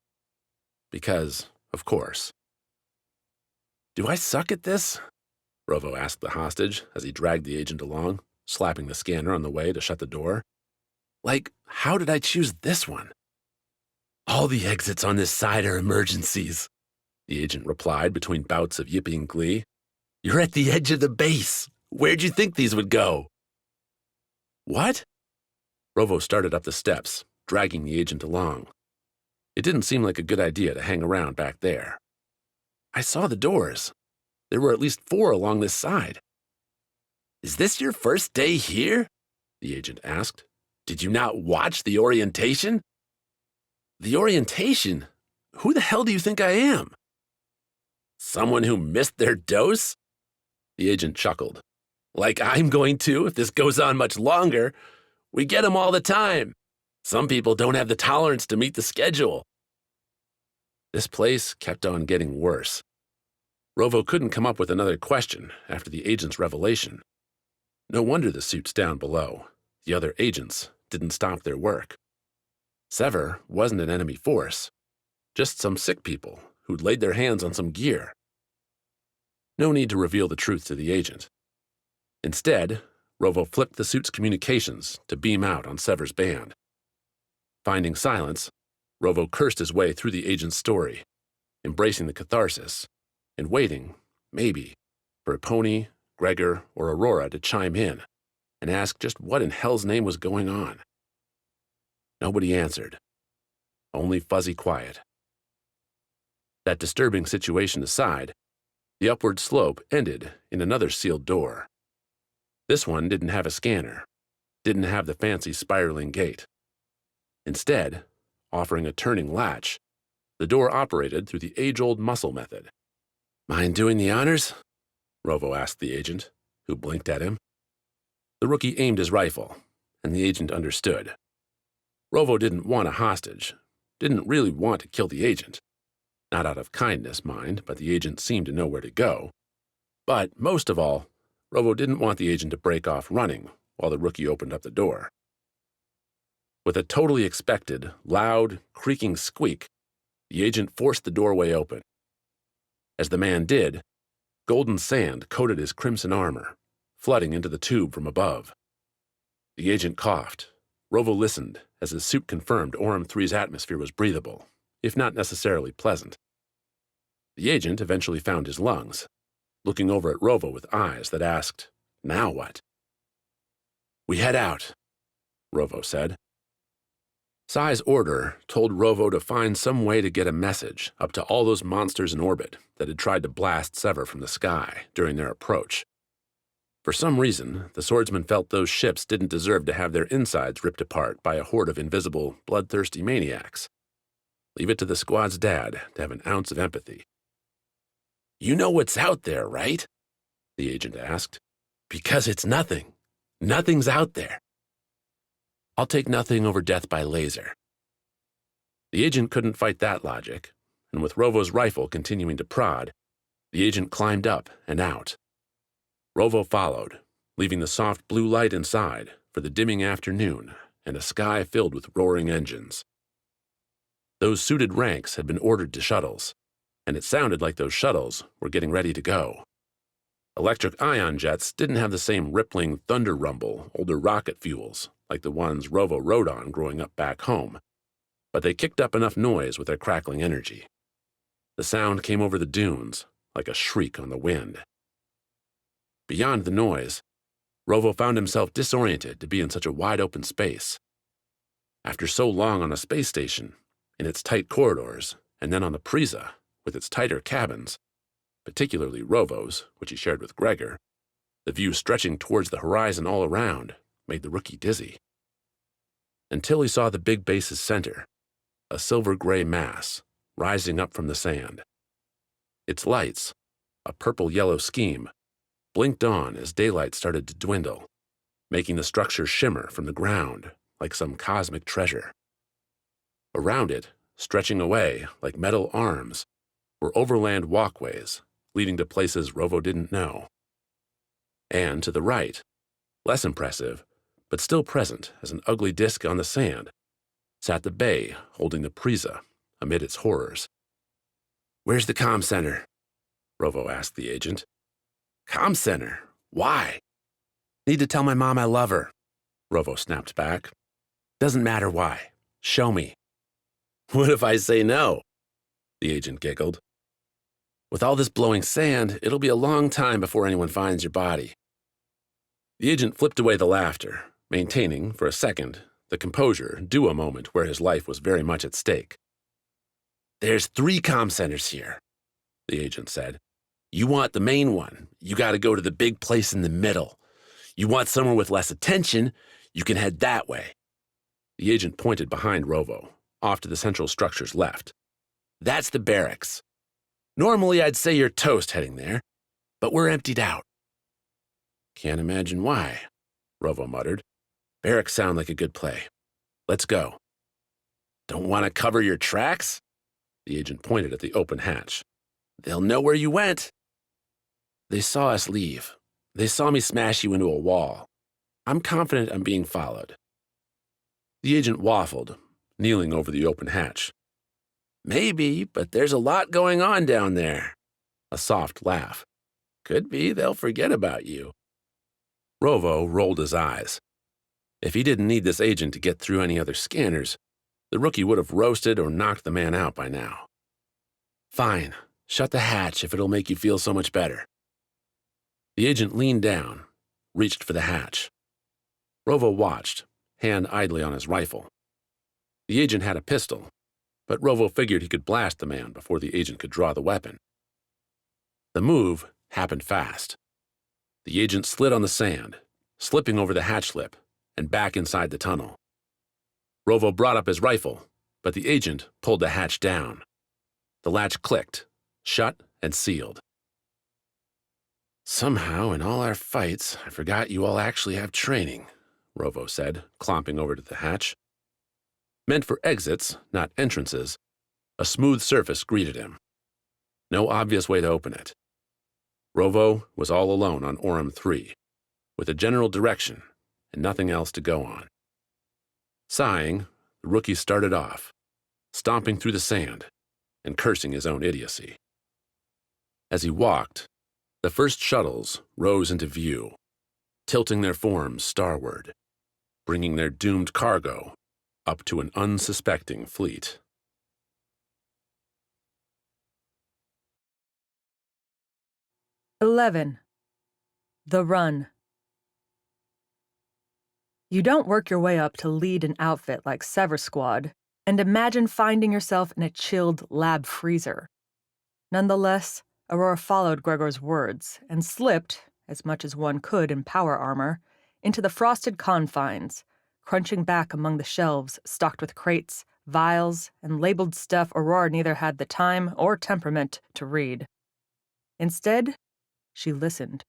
Because, of course. "Do I suck at this?" Rovo asked the hostage as he dragged the agent along, slapping the scanner on the way to shut the door. "Like, how did I choose this one?" "All the exits on this side are emergencies," the agent replied between bouts of yipping glee. "You're at the edge of the base. Where'd you think these would go?" "What?" Rovo started up the steps, dragging the agent along. It didn't seem like a good idea to hang around back there. "I saw the doors. There were at least 4 along this side." "Is this your first day here?" the agent asked. "Did you not watch the orientation?" "The orientation? Who the hell do you think I am?" "Someone who missed their dose?" The agent chuckled. Like I'm going to if this goes on much longer. We get them all the time. Some people don't have the tolerance to meet the schedule. This place kept on getting worse. Rovo couldn't come up with another question after the agent's revelation. No wonder the suits down below, the other agents, didn't stop their work. Sever wasn't an enemy force, just some sick people who'd laid their hands on some gear. No need to reveal the truth to the agent. Instead, Rovo flipped the suit's communications to beam out on Sever's band. Finding silence, Rovo cursed his way through the agent's story, embracing the catharsis, and waiting, maybe, for Pony, Gregor, or Aurora to chime in and ask just what in hell's name was going on. Nobody answered. Only fuzzy quiet. That disturbing situation aside, the upward slope ended in another sealed door. This one didn't have a scanner, didn't have the fancy spiraling gate. Instead, offering a turning latch, the door operated through the age-old muscle method. "Mind doing the honors?" Rovo asked the agent, who blinked at him. The rookie aimed his rifle, and the agent understood. Rovo didn't want a hostage, didn't really want to kill the agent. Not out of kindness, mind, but the agent seemed to know where to go. But most of all, Rovo didn't want the agent to break off running while the rookie opened up the door. With a totally expected, loud, creaking squeak, the agent forced the doorway open. As the man did, golden sand coated his crimson armor, flooding into the tube from above. The agent coughed. Rovo listened as his suit confirmed Orem 3's atmosphere was breathable, if not necessarily pleasant. The agent eventually found his lungs, looking over at Rovo with eyes that asked, "Now what?" "We head out," Rovo said. Sai's order told Rovo to find some way to get a message up to all those monsters in orbit that had tried to blast Sever from the sky during their approach. For some reason, the swordsman felt those ships didn't deserve to have their insides ripped apart by a horde of invisible, bloodthirsty maniacs. Leave it to the squad's dad to have an ounce of empathy. "You know what's out there, right?" the agent asked. "Because it's nothing. Nothing's out there." "I'll take nothing over death by laser." The agent couldn't fight that logic, and with Rovo's rifle continuing to prod, the agent climbed up and out. Rovo followed, leaving the soft blue light inside for the dimming afternoon and a sky filled with roaring engines. Those suited ranks had been ordered to shuttles, and it sounded like those shuttles were getting ready to go. Electric ion jets didn't have the same rippling thunder rumble older rocket fuels like the ones Rovo rode on growing up back home, but they kicked up enough noise with their crackling energy. The sound came over the dunes like a shriek on the wind. Beyond the noise, Rovo found himself disoriented to be in such a wide-open space. After so long on a space station, in its tight corridors, and then on the Prisa, with its tighter cabins, particularly Rovo's, which he shared with Gregor, the view stretching towards the horizon all around made the rookie dizzy. Until he saw the big base's center, a silver-gray mass rising up from the sand. Its lights, a purple-yellow scheme, blinked on as daylight started to dwindle, making the structure shimmer from the ground like some cosmic treasure. Around it, stretching away like metal arms, were overland walkways leading to places Rovo didn't know. And to the right, less impressive, but still present as an ugly disk on the sand, sat the bay holding the Prisa amid its horrors. "Where's the comm center?" Rovo asked the agent. "Comm center? Why?" "Need to tell my mom I love her," Rovo snapped back. "Doesn't matter why. Show me." "What if I say no?" the agent giggled. "With all this blowing sand, it'll be a long time before anyone finds your body." The agent flipped away the laughter, maintaining, for a second, the composure due a moment where his life was very much at stake. "There's 3 comm centers here," the agent said. "You want the main one, you gotta go to the big place in the middle. You want somewhere with less attention, you can head that way." The agent pointed behind Rovo, off to the central structure's left. "That's the barracks. Normally I'd say you're toast heading there, but we're emptied out." Can't imagine why, Rovo muttered. Barracks sound like a good play. Let's go. Don't want to cover your tracks? The agent pointed at the open hatch. They'll know where you went. They saw us leave. They saw me smash you into a wall. I'm confident I'm being followed. The agent waffled, kneeling over the open hatch. Maybe, but there's a lot going on down there. A soft laugh. Could be they'll forget about you. Rovo rolled his eyes. If he didn't need this agent to get through any other scanners, the rookie would have roasted or knocked the man out by now. Fine, shut the hatch if it'll make you feel so much better. The agent leaned down, reached for the hatch. Rovo watched, hand idly on his rifle. The agent had a pistol, but Rovo figured he could blast the man before the agent could draw the weapon. The move happened fast. The agent slid on the sand, slipping over the hatch lip and back inside the tunnel. Rovo brought up his rifle, but the agent pulled the hatch down. The latch clicked, shut and sealed. Somehow, in all our fights, I forgot you all actually have training, Rovo said, clomping over to the hatch. Meant for exits, not entrances, a smooth surface greeted him. No obvious way to open it. Rovo was all alone on Orem 3, with a general direction and nothing else to go on. Sighing, the rookie started off, stomping through the sand and cursing his own idiocy. As he walked, the first shuttles rose into view, tilting their forms starward, bringing their doomed cargo up to an unsuspecting fleet. 11. The Run. You don't work your way up to lead an outfit like Sever Squad and imagine finding yourself in a chilled lab freezer. Nonetheless, Aurora followed Gregor's words and slipped, as much as one could in power armor, into the frosted confines, crunching back among the shelves stocked with crates, vials, and labeled stuff Aurora neither had the time or temperament to read. Instead, she listened.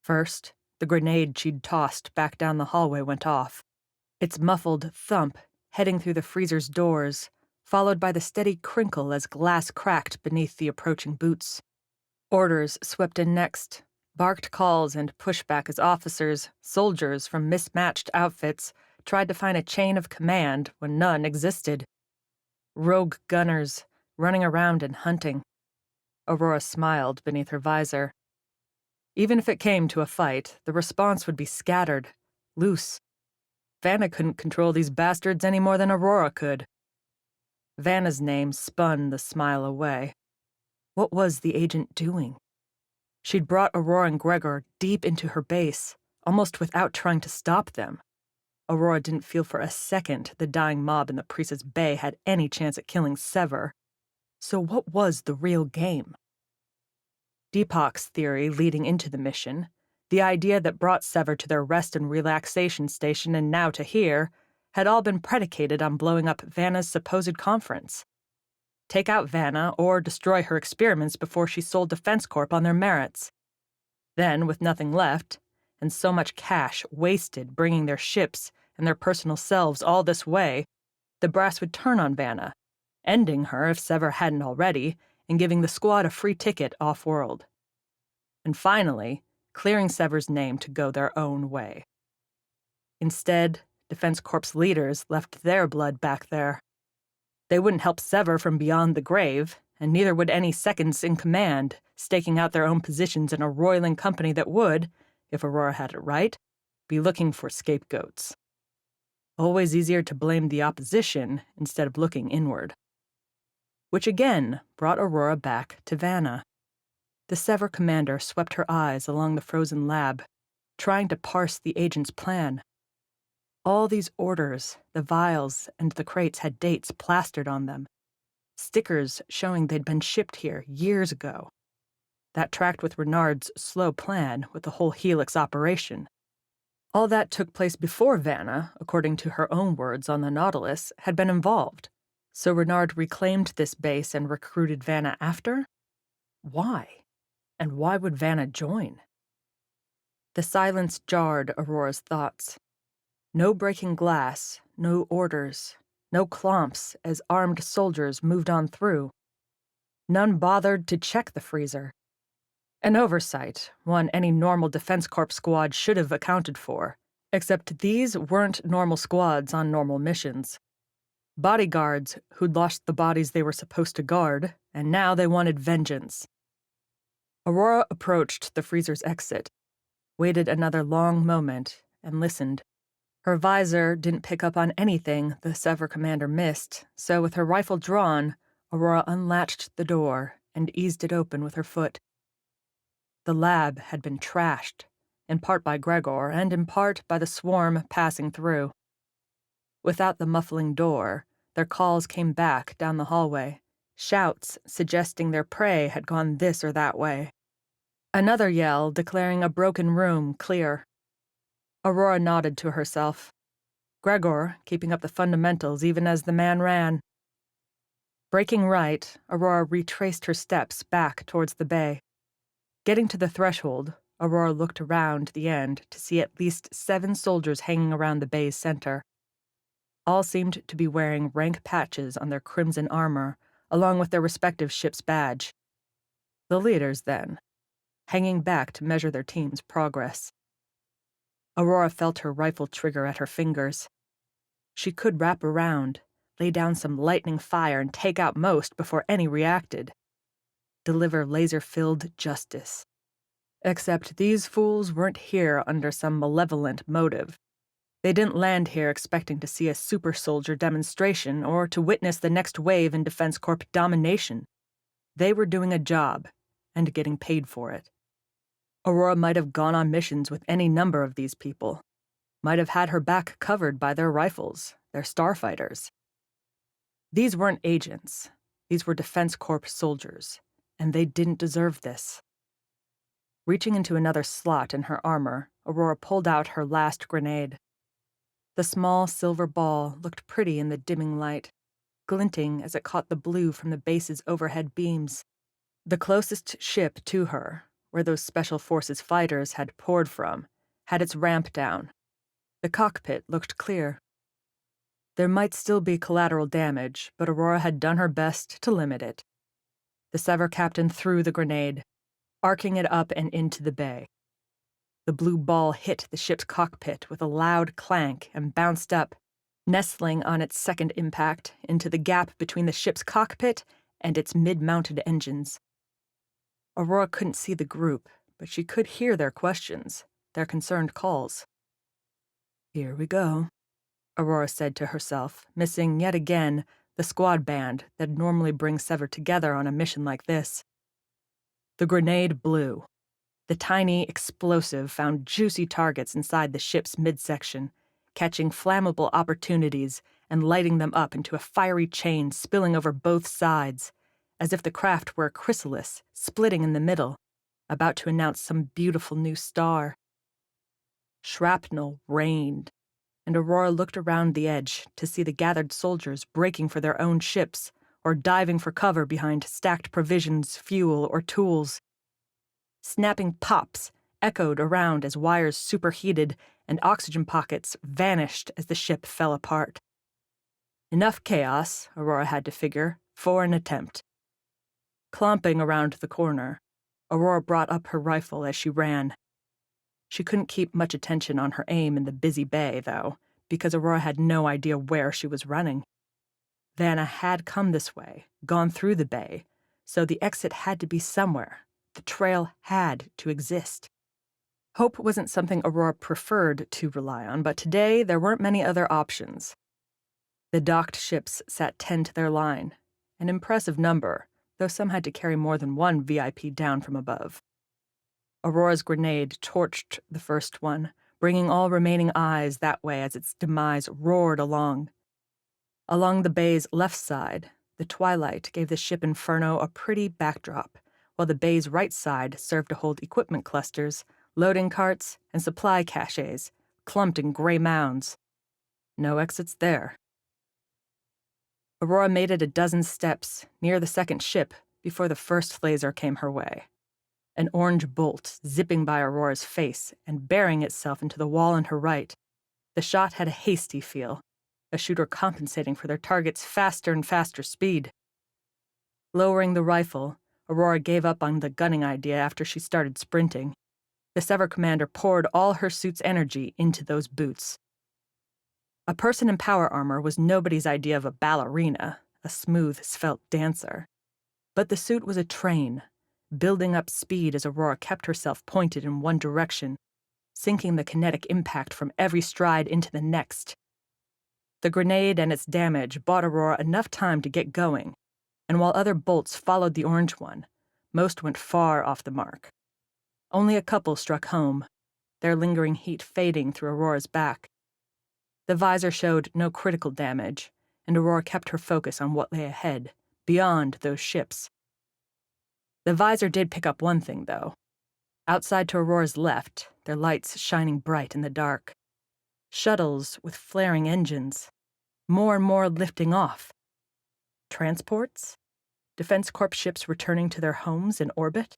First, the grenade she'd tossed back down the hallway went off, its muffled thump heading through the freezer's doors, followed by the steady crinkle as glass cracked beneath the approaching boots. Orders swept in next, barked calls and pushback as officers, soldiers from mismatched outfits tried to find a chain of command when none existed. Rogue gunners, running around and hunting. Aurora smiled beneath her visor. Even if it came to a fight, the response would be scattered, loose. Vanna couldn't control these bastards any more than Aurora could. Vanna's name spun the smile away. What was the agent doing? She'd brought Aurora and Gregor deep into her base, almost without trying to stop them. Aurora didn't feel for a second the dying mob in the Priestess Bay had any chance at killing Sever. So what was the real game? Deepak's theory leading into the mission, the idea that brought Sever to their rest and relaxation station and now to here, had all been predicated on blowing up Vanna's supposed conference. Take out Vanna or destroy her experiments before she sold Defense Corp on their merits. Then, with nothing left, and so much cash wasted bringing their ships and their personal selves all this way, the brass would turn on Vanna, ending her if Sever hadn't already, and giving the squad a free ticket off-world. And finally, clearing Sever's name to go their own way. Instead, Defense Corp's leaders left their blood back there. They wouldn't help Sever from beyond the grave, and neither would any seconds in command, staking out their own positions in a roiling company that would, if Aurora had it right, be looking for scapegoats. Always easier to blame the opposition instead of looking inward. Which again brought Aurora back to Vanna. The Sever commander swept her eyes along the frozen lab, trying to parse the agent's plan. All these orders, the vials, and the crates had dates plastered on them, stickers showing they'd been shipped here years ago. That tracked with Renard's slow plan with the whole Helix operation. All that took place before Vanna, according to her own words on the Nautilus, had been involved. So Renard reclaimed this base and recruited Vanna after? Why? And why would Vanna join? The silence jarred Aurora's thoughts. No breaking glass, no orders, no clomps as armed soldiers moved on through. None bothered to check the freezer. An oversight, one any normal Defense Corp squad should have accounted for, except these weren't normal squads on normal missions. Bodyguards who'd lost the bodies they were supposed to guard, and now they wanted vengeance. Aurora approached the freezer's exit, waited another long moment, and listened. Her visor didn't pick up on anything the Sever commander missed, so with her rifle drawn, Aurora unlatched the door and eased it open with her foot. The lab had been trashed, in part by Gregor and in part by the swarm passing through. Without the muffling door, their calls came back down the hallway, shouts suggesting their prey had gone this or that way. Another yell declaring a broken room clear. Aurora nodded to herself. Gregor keeping up the fundamentals even as the man ran. Breaking right, Aurora retraced her steps back towards the bay. Getting to the threshold, Aurora looked around the end to see at least 7 soldiers hanging around the bay's center. All seemed to be wearing rank patches on their crimson armor, along with their respective ship's badge. The leaders, then, hanging back to measure their team's progress. Aurora felt her rifle trigger at her fingers. She could wrap around, lay down some lightning fire and take out most before any reacted. Deliver laser-filled justice. Except these fools weren't here under some malevolent motive. They didn't land here expecting to see a super soldier demonstration or to witness the next wave in Defense Corp domination. They were doing a job, and getting paid for it. Aurora might have gone on missions with any number of these people. Might have had her back covered by their rifles, their starfighters. These weren't agents. These were Defense Corp soldiers, and they didn't deserve this. Reaching into another slot in her armor, Aurora pulled out her last grenade. The small silver ball looked pretty in the dimming light, glinting as it caught the blue from the base's overhead beams. The closest ship to her, where those Special Forces fighters had poured from, had its ramp down. The cockpit looked clear. There might still be collateral damage, but Aurora had done her best to limit it. The Sever captain threw the grenade, arcing it up and into the bay. The blue ball hit the ship's cockpit with a loud clank and bounced up, nestling on its second impact into the gap between the ship's cockpit and its mid-mounted engines. Aurora couldn't see the group, but she could hear their questions, their concerned calls. "Here we go," Aurora said to herself, missing yet again the squad band that normally brings Sever together on a mission like this. The grenade blew. The tiny explosive found juicy targets inside the ship's midsection, catching flammable opportunities and lighting them up into a fiery chain spilling over both sides, as if the craft were a chrysalis splitting in the middle, about to announce some beautiful new star. Shrapnel rained, and Aurora looked around the edge to see the gathered soldiers breaking for their own ships or diving for cover behind stacked provisions, fuel, or tools. Snapping pops echoed around as wires superheated and oxygen pockets vanished as the ship fell apart. Enough chaos, Aurora had to figure, for an attempt. Clomping around the corner, Aurora brought up her rifle as she ran. She couldn't keep much attention on her aim in the busy bay, though, because Aurora had no idea where she was running. Vanna had come this way, gone through the bay, so the exit had to be somewhere. The trail had to exist. Hope wasn't something Aurora preferred to rely on, but today there weren't many other options. The docked ships sat 10 to their line, an impressive number, though some had to carry more than one VIP down from above. Aurora's grenade torched the first one, bringing all remaining eyes that way as its demise roared along. Along the bay's left side, the twilight gave the ship inferno a pretty backdrop, while the bay's right side served to hold equipment clusters, loading carts, and supply caches, clumped in gray mounds. No exits there. Aurora made it a dozen steps, near the second ship, before the first laser came her way. an orange bolt zipping by Aurora's face and burying itself into the wall on her right. The shot had a hasty feel, a shooter compensating for their target's faster and faster speed. Lowering the rifle, Aurora gave up on the gunning idea after she started sprinting. The Sever commander poured all her suit's energy into those boots. A person in power armor was nobody's idea of a ballerina, a smooth, svelte dancer. But the suit was a train, building up speed as Aurora kept herself pointed in one direction, sinking the kinetic impact from every stride into the next. The grenade and its damage bought Aurora enough time to get going, and while other bolts followed the orange one, most went far off the mark. Only a couple struck home, their lingering heat fading through Aurora's back. The visor showed no critical damage, and Aurora kept her focus on what lay ahead, beyond those ships. The visor did pick up one thing, though. Outside to Aurora's left, their lights shining bright in the dark. Shuttles with flaring engines, more and more lifting off. Transports? Defense Corps ships returning to their homes in orbit?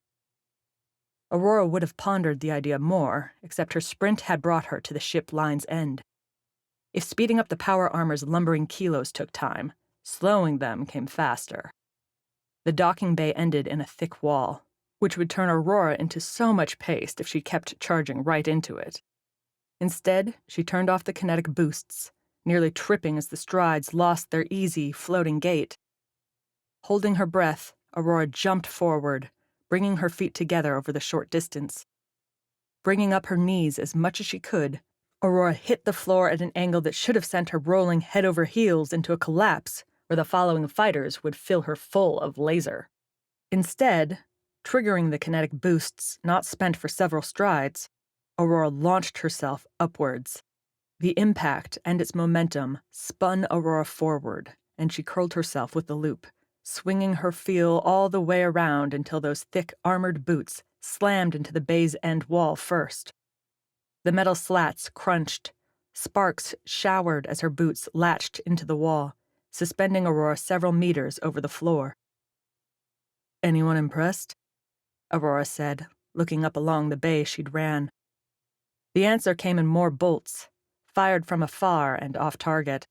Aurora would have pondered the idea more, except her sprint had brought her to the ship line's end. If speeding up the power armor's lumbering kilos took time, slowing them came faster. The docking bay ended in a thick wall, which would turn Aurora into so much paste if she kept charging right into it. Instead, she turned off the kinetic boosts, nearly tripping as the strides lost their easy, floating gait. Holding her breath, Aurora jumped forward, bringing her feet together over the short distance. Bringing up her knees as much as she could, Aurora hit the floor at an angle that should have sent her rolling head over heels into a collapse where the following fighters would fill her full of laser. Instead, triggering the kinetic boosts not spent for several strides, Aurora launched herself upwards. The impact and its momentum spun Aurora forward, and she curled herself with the loop, swinging her heel all the way around until those thick armored boots slammed into the bay's end wall first. The metal slats crunched. Sparks showered as her boots latched into the wall, suspending Aurora several meters over the floor. "Anyone impressed?" Aurora said, looking up along the bay she'd ran. The answer came in more bolts, fired from afar and off target.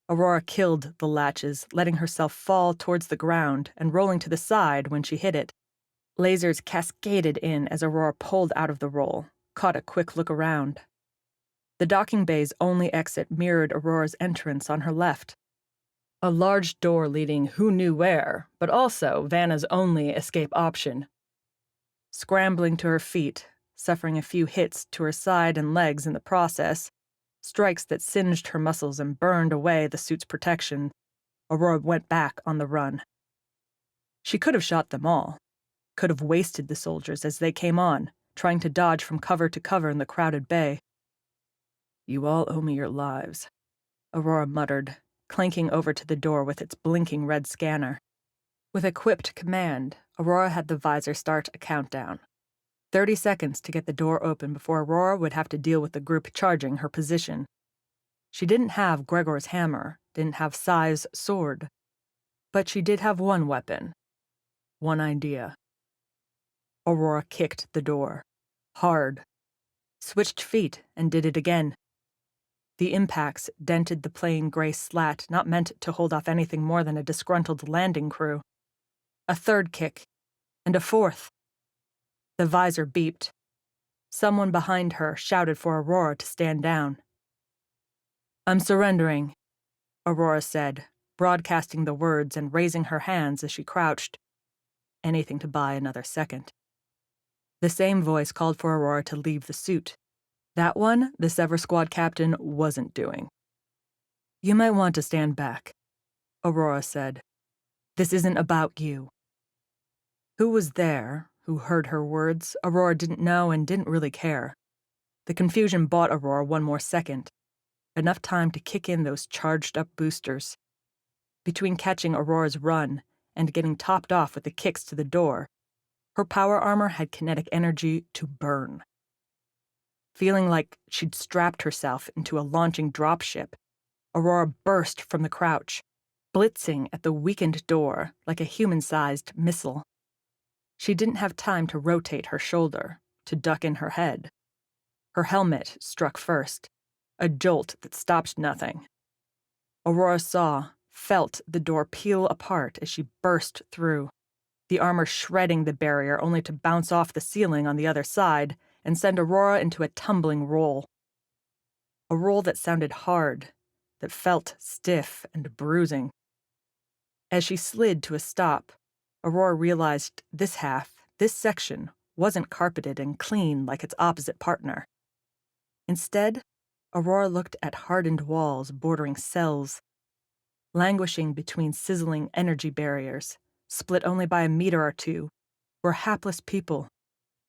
Aurora killed the latches, letting herself fall towards the ground and rolling to the side when she hit it. Lasers cascaded in as Aurora pulled out of the roll, caught a quick look around. The docking bay's only exit mirrored Aurora's entrance on her left. A large door leading who knew where, but also Vanna's only escape option. Scrambling to her feet, suffering a few hits to her side and legs in the process, strikes that singed her muscles and burned away the suit's protection, Aurora went back on the run. She could have shot them all, could have wasted the soldiers as they came on, trying to dodge from cover to cover in the crowded bay. "You all owe me your lives," Aurora muttered, clanking over to the door with its blinking red scanner. With equipped command, Aurora had the visor start a countdown. 30 seconds to get the door open before Aurora would have to deal with the group charging her position. She didn't have Gregor's hammer, didn't have Sai's sword. But she did have one weapon. One idea. Aurora kicked the door. Hard. Switched feet and did it again. The impacts dented the plain gray slat not meant to hold off anything more than a disgruntled landing crew. A third kick. And a fourth. The visor beeped. Someone behind her shouted for Aurora to stand down. "I'm surrendering," Aurora said, broadcasting the words and raising her hands as she crouched. Anything to buy another second. The same voice called for Aurora to leave the suit. That one, the Sever Squad captain wasn't doing. "You might want to stand back," Aurora said. "This isn't about you." Who was there, who heard her words, Aurora didn't know and didn't really care. The confusion bought Aurora one more second. Enough time to kick in those charged-up boosters. Between catching Aurora's run and getting topped off with the kicks to the door, her power armor had kinetic energy to burn. Feeling like she'd strapped herself into a launching dropship, Aurora burst from the crouch, blitzing at the weakened door like a human-sized missile. She didn't have time to rotate her shoulder, to duck in her head. Her helmet struck first, a jolt that stopped nothing. Aurora felt the door peel apart as she burst through, the armor shredding the barrier only to bounce off the ceiling on the other side and send Aurora into a tumbling roll. A roll that sounded hard, that felt stiff and bruising. As she slid to a stop, Aurora realized this section, wasn't carpeted and clean like its opposite partner. Instead, Aurora looked at hardened walls bordering cells, languishing between sizzling energy barriers, split only by a meter or two, were hapless people,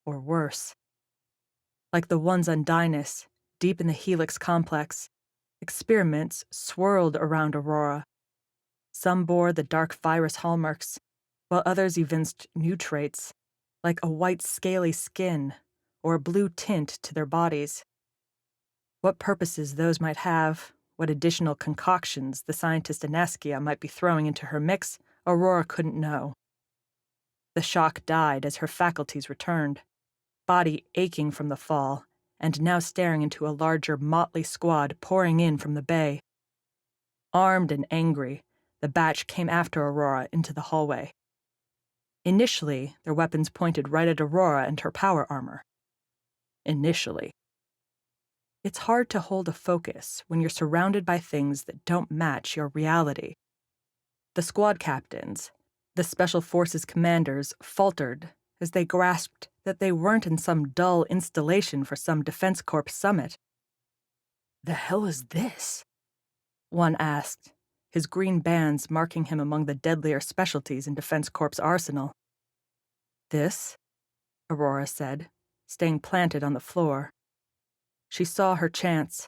or worse. Like the ones on Dynas, deep in the Helix complex, experiments swirled around Aurora. Some bore the dark virus hallmarks, while others evinced new traits, like a white scaly skin or a blue tint to their bodies. What purposes those might have, what additional concoctions the scientist Anaskia might be throwing into her mix, Aurora couldn't know. The shock died as her faculties returned, body aching from the fall, and now staring into a larger motley squad pouring in from the bay. Armed and angry, the batch came after Aurora into the hallway. Initially, their weapons pointed right at Aurora and her power armor. Initially. It's hard to hold a focus when you're surrounded by things that don't match your reality. The squad captains, the Special Forces commanders, faltered as they grasped that they weren't in some dull installation for some Defense Corps summit. "The hell is this?" one asked, his green bands marking him among the deadlier specialties in Defense Corps' arsenal. "This?" Aurora said, staying planted on the floor. She saw her chance,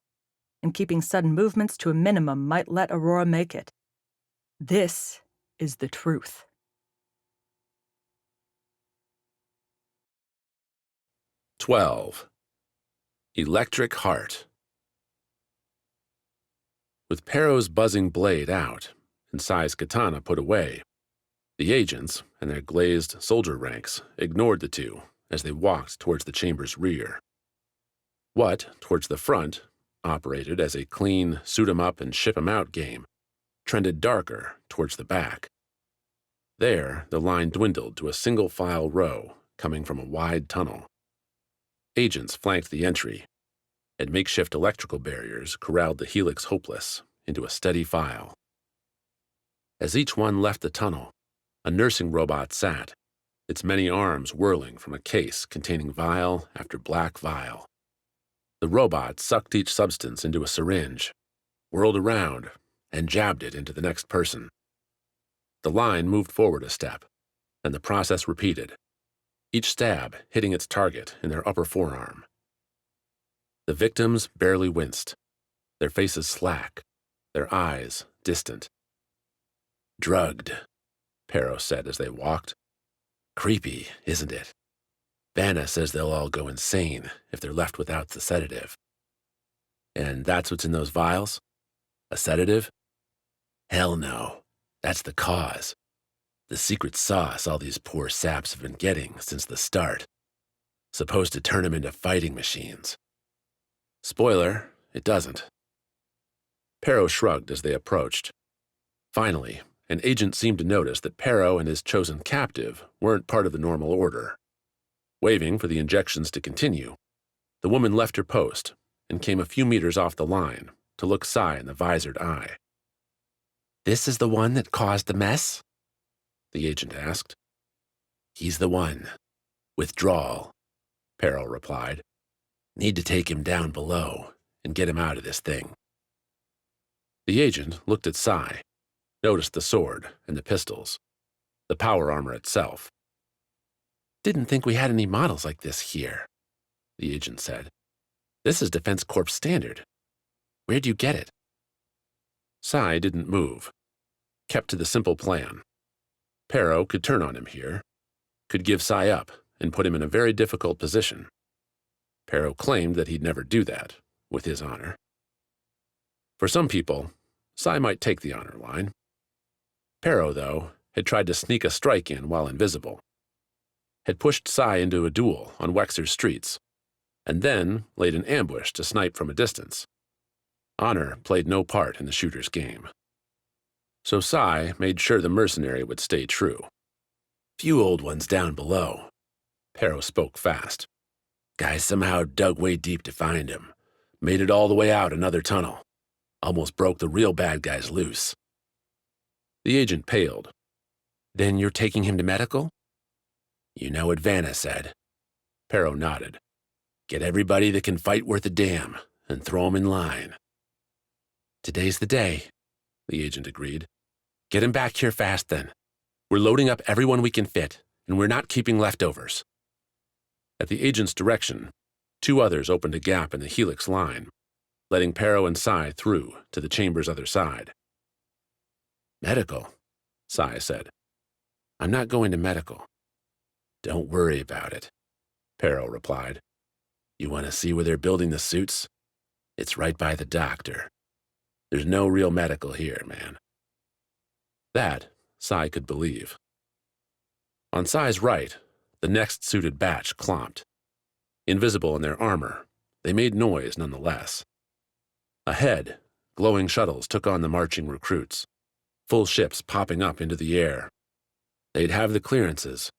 and keeping sudden movements to a minimum might let Aurora make it. This is the truth. 12. Electric Heart. With Perro's buzzing blade out and Sai's katana put away, the agents and their glazed soldier ranks ignored the two as they walked towards the chamber's rear. What, towards the front, operated as a clean suit-em-up and ship-em-out game, trended darker towards the back. There, the line dwindled to a single-file row coming from a wide tunnel. Agents flanked the entry, and makeshift electrical barriers corralled the Helix hopeless into a steady file. As each one left the tunnel, a nursing robot sat, its many arms whirling from a case containing vial after black vial. The robot sucked each substance into a syringe, whirled around, and jabbed it into the next person. The line moved forward a step, and the process repeated, each stab hitting its target in their upper forearm. The victims barely winced, their faces slack, their eyes distant. "Drugged," Perro said as they walked. "Creepy, isn't it? Vanna says they'll all go insane if they're left without the sedative." "And that's what's in those vials? A sedative?" "Hell no. That's the cause. The secret sauce all these poor saps have been getting since the start. Supposed to turn them into fighting machines. Spoiler, it doesn't." Perro shrugged as they approached. Finally, an agent seemed to notice that Perro and his chosen captive weren't part of the normal order. Waving for the injections to continue, the woman left her post and came a few meters off the line to look Sai in the visored eye. "This is the one that caused the mess?" the agent asked. "He's the one. Withdrawal," Perro replied. "Need to take him down below and get him out of this thing." The agent looked at Sai, noticed the sword and the pistols, the power armor itself. "Didn't think we had any models like this here," the agent said. "This is Defense Corps standard. Where'd you get it?" Sai didn't move, kept to the simple plan. Perro could turn on him here, could give Sai up and put him in a very difficult position. Perro claimed that he'd never do that, with his honor. For some people, Sai might take the honor line. Perro, though, had tried to sneak a strike in while invisible. had pushed Sai into a duel on Wexer's streets, and then laid an ambush to snipe from a distance. Honor played no part in the shooter's game. So Sai made sure the mercenary would stay true. "Few old ones down below." Pero spoke fast. "Guys somehow dug way deep to find him. Made it all the way out another tunnel. Almost broke the real bad guys loose." The agent paled. "Then you're taking him to medical?" "You know what Vanna said." Pero nodded. "Get everybody that can fight worth a damn, and throw 'em in line." "Today's the day," the agent agreed. "Get him back here fast, then. We're loading up everyone we can fit, and we're not keeping leftovers." At the agent's direction, 2 others opened a gap in the helix line, letting Pero and Sai through to the chamber's other side. "Medical," Sai said. "I'm not going to medical." "Don't worry about it," Pero replied. "You want to see where they're building the suits? It's right by the doctor. There's no real medical here, man." That Sai could believe. On Sai's right, the next suited batch clomped. Invisible in their armor, they made noise nonetheless. Ahead, glowing shuttles took on the marching recruits, full ships popping up into the air. They'd have the clearances.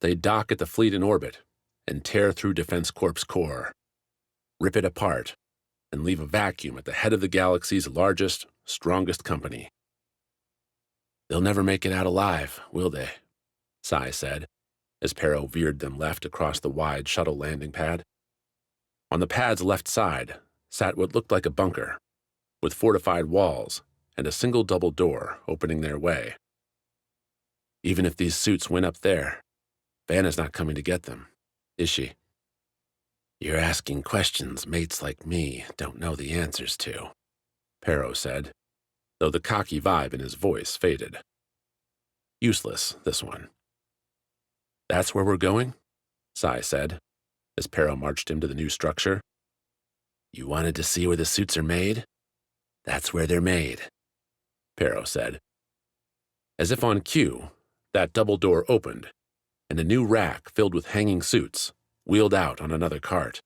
They'd dock at the fleet in orbit and tear through Defense Corp's core, rip it apart, and leave a vacuum at the head of the galaxy's largest, strongest company. "They'll never make it out alive, will they?" Sai said, as Pero veered them left across the wide shuttle landing pad. On the pad's left side sat what looked like a bunker, with fortified walls and a single double door opening their way. "Even if these suits went up there, Vanna's not coming to get them, is she?" "You're asking questions mates like me don't know the answers to," Pero said, though the cocky vibe in his voice faded. Useless, this one. "That's where we're going?" Sai said, as Pero marched him to the new structure. "You wanted to see where the suits are made? That's where they're made," Pero said. As if on cue, that double door opened, and a new rack filled with hanging suits wheeled out on another cart.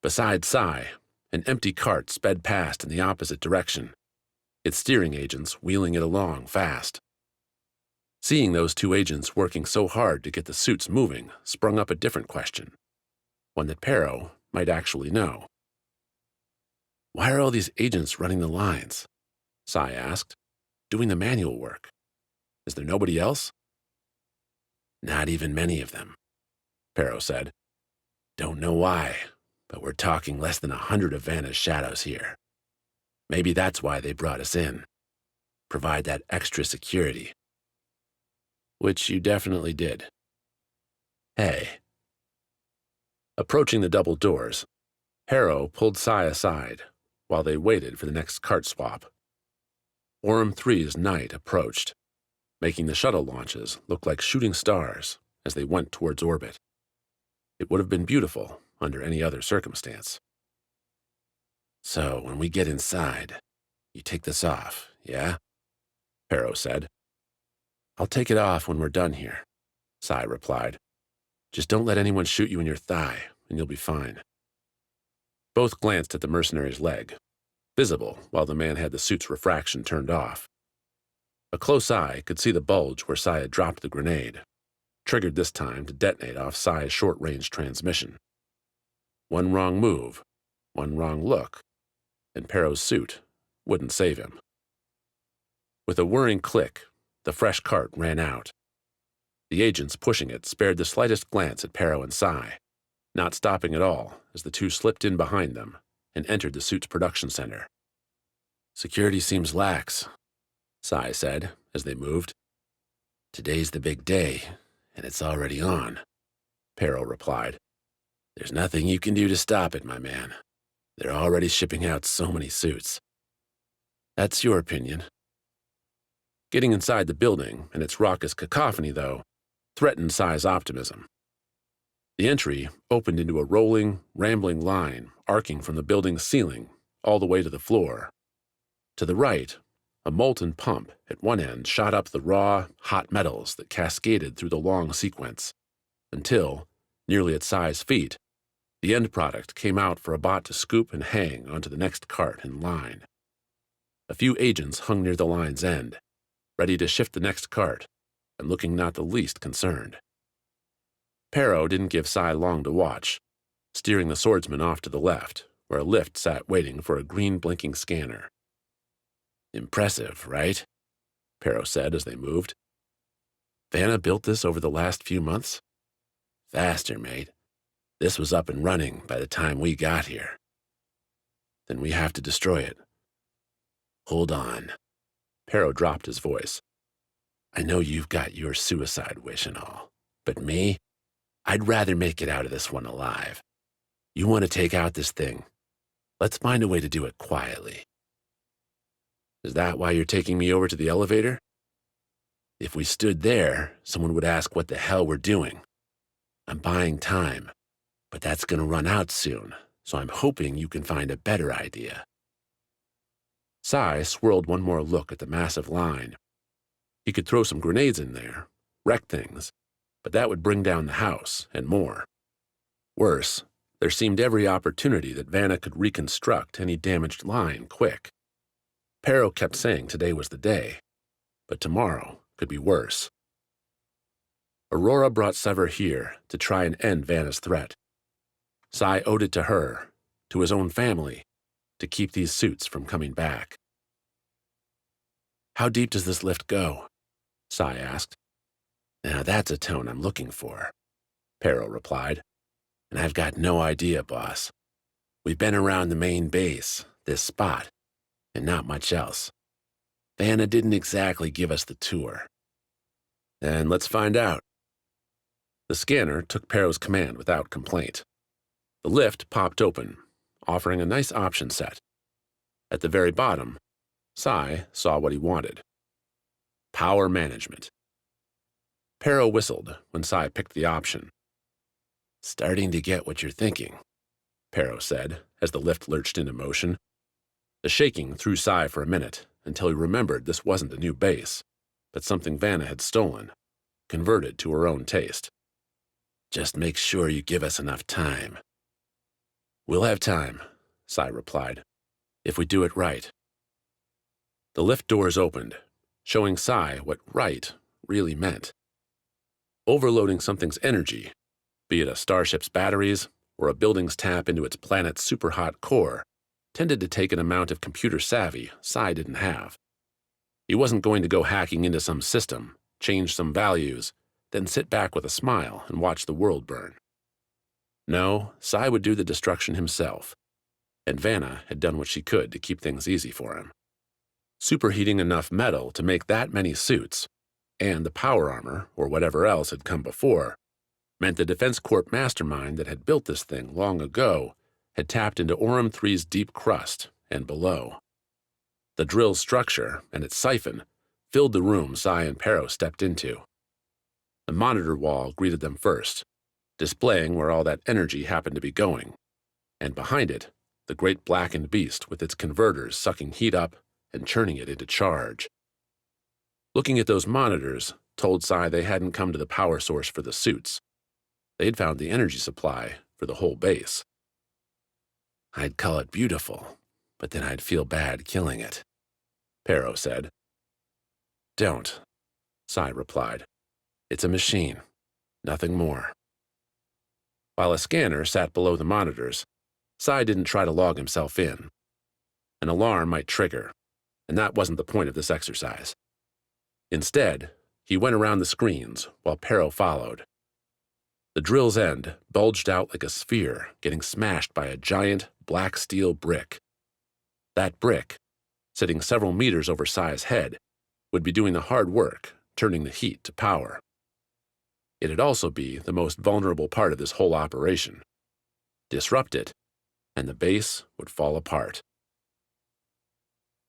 Beside Sai, an empty cart sped past in the opposite direction, its steering agents wheeling it along fast. Seeing those 2 agents working so hard to get the suits moving sprung up a different question, one that Pero might actually know. "Why are all these agents running the lines?" Sai asked, "doing the manual work. Is there nobody else?" "Not even many of them," Pero said. "Don't know why, but we're talking less than 100 of Vanna's shadows here. Maybe that's why they brought us in. Provide that extra security." "Which you definitely did." "Hey." Approaching the double doors, Pero pulled Sai aside while they waited for the next cart swap. Orem 3's night approached, making the shuttle launches look like shooting stars as they went towards orbit. It would have been beautiful under any other circumstance. "So when we get inside, you take this off, yeah?" Pero said. "I'll take it off when we're done here," Sai replied. "Just don't let anyone shoot you in your thigh, and you'll be fine." Both glanced at the mercenary's leg, visible while the man had the suit's refraction turned off. A close eye could see the bulge where Sai had dropped the grenade, triggered this time to detonate off Sai's short-range transmission. One wrong move, one wrong look, and Pero's suit wouldn't save him. With a whirring click, the fresh cart ran out. The agents pushing it spared the slightest glance at Pero and Sai, not stopping at all as the 2 slipped in behind them and entered the suit's production center. "Security seems lax," Sai said as they moved. "Today's the big day, and it's already on," Pero replied. "There's nothing you can do to stop it, my man. They're already shipping out so many suits." "That's your opinion." Getting inside the building and its raucous cacophony, though, threatened Sai's optimism. The entry opened into a rolling, rambling line arcing from the building's ceiling all the way to the floor. To the right, a molten pump at one end shot up the raw, hot metals that cascaded through the long sequence. until, nearly at Sai's feet, the end product came out for a bot to scoop and hang onto the next cart in line. A few agents hung near the line's end, ready to shift the next cart, and looking not the least concerned. Pero didn't give Sai long to watch, steering the swordsman off to the left, where a lift sat waiting for a green blinking scanner. "Impressive, right?" Pero said as they moved. "Vanna built this over the last few months?" "Faster, mate. This was up and running by the time we got here." "Then we have to destroy it." "Hold on." Pero dropped his voice. "I know you've got your suicide wish and all, but me, I'd rather make it out of this one alive. You want to take out this thing? Let's find a way to do it quietly." "Is that why you're taking me over to the elevator?" "If we stood there, someone would ask what the hell we're doing. I'm buying time, but that's going to run out soon, so I'm hoping you can find a better idea." Sai swirled one more look at the massive line. He could throw some grenades in there, wreck things, but that would bring down the house and more. Worse, there seemed every opportunity that Vanna could reconstruct any damaged line quick. Pero kept saying today was the day, but tomorrow could be worse. Aurora brought Sever here to try and end Vanna's threat. Sai owed it to her, to his own family, to keep these suits from coming back. "How deep does this lift go?" Sai asked. "Now that's a tone I'm looking for," Pero replied. "And I've got no idea, boss. We've been around the main base, this spot, and not much else. Vanna didn't exactly give us the tour." "Then let's find out." The scanner took Pero's command without complaint. The lift popped open, offering a nice option set. At the very bottom, Sai saw what he wanted. Power management. Pero whistled when Sai picked the option. "Starting to get what you're thinking," Pero said as the lift lurched into motion. The shaking threw Sai for a minute until he remembered this wasn't a new base, but something Vanna had stolen, converted to her own taste. "Just make sure you give us enough time." "We'll have time," Sai replied, "if we do it right." The lift doors opened, showing Sai what right really meant. Overloading something's energy, be it a starship's batteries or a building's tap into its planet's super-hot core, tended to take an amount of computer savvy Sai didn't have. He wasn't going to go hacking into some system, change some values, then sit back with a smile and watch the world burn. No, Sai would do the destruction himself, and Vanna had done what she could to keep things easy for him. Superheating enough metal to make that many suits, and the power armor, or whatever else had come before, meant the Defense Corp mastermind that had built this thing long ago had tapped into Aurum 3's deep crust and below. The drill's structure and its siphon filled the room Sai and Pero stepped into. The monitor wall greeted them first, displaying where all that energy happened to be going, and behind it, the great blackened beast with its converters sucking heat up and churning it into charge. Looking at those monitors told Sai they hadn't come to the power source for the suits. They'd found the energy supply for the whole base. "I'd call it beautiful, but then I'd feel bad killing it," Pero said. "Don't," Sai replied. "It's a machine, nothing more." While a scanner sat below the monitors, Sai didn't try to log himself in. An alarm might trigger, and that wasn't the point of this exercise. Instead, he went around the screens while Pero followed. The drill's end bulged out like a sphere getting smashed by a giant black steel brick. That brick, sitting several meters over Sai's head, would be doing the hard work, turning the heat to power. It'd also be the most vulnerable part of this whole operation. Disrupt it, and the base would fall apart.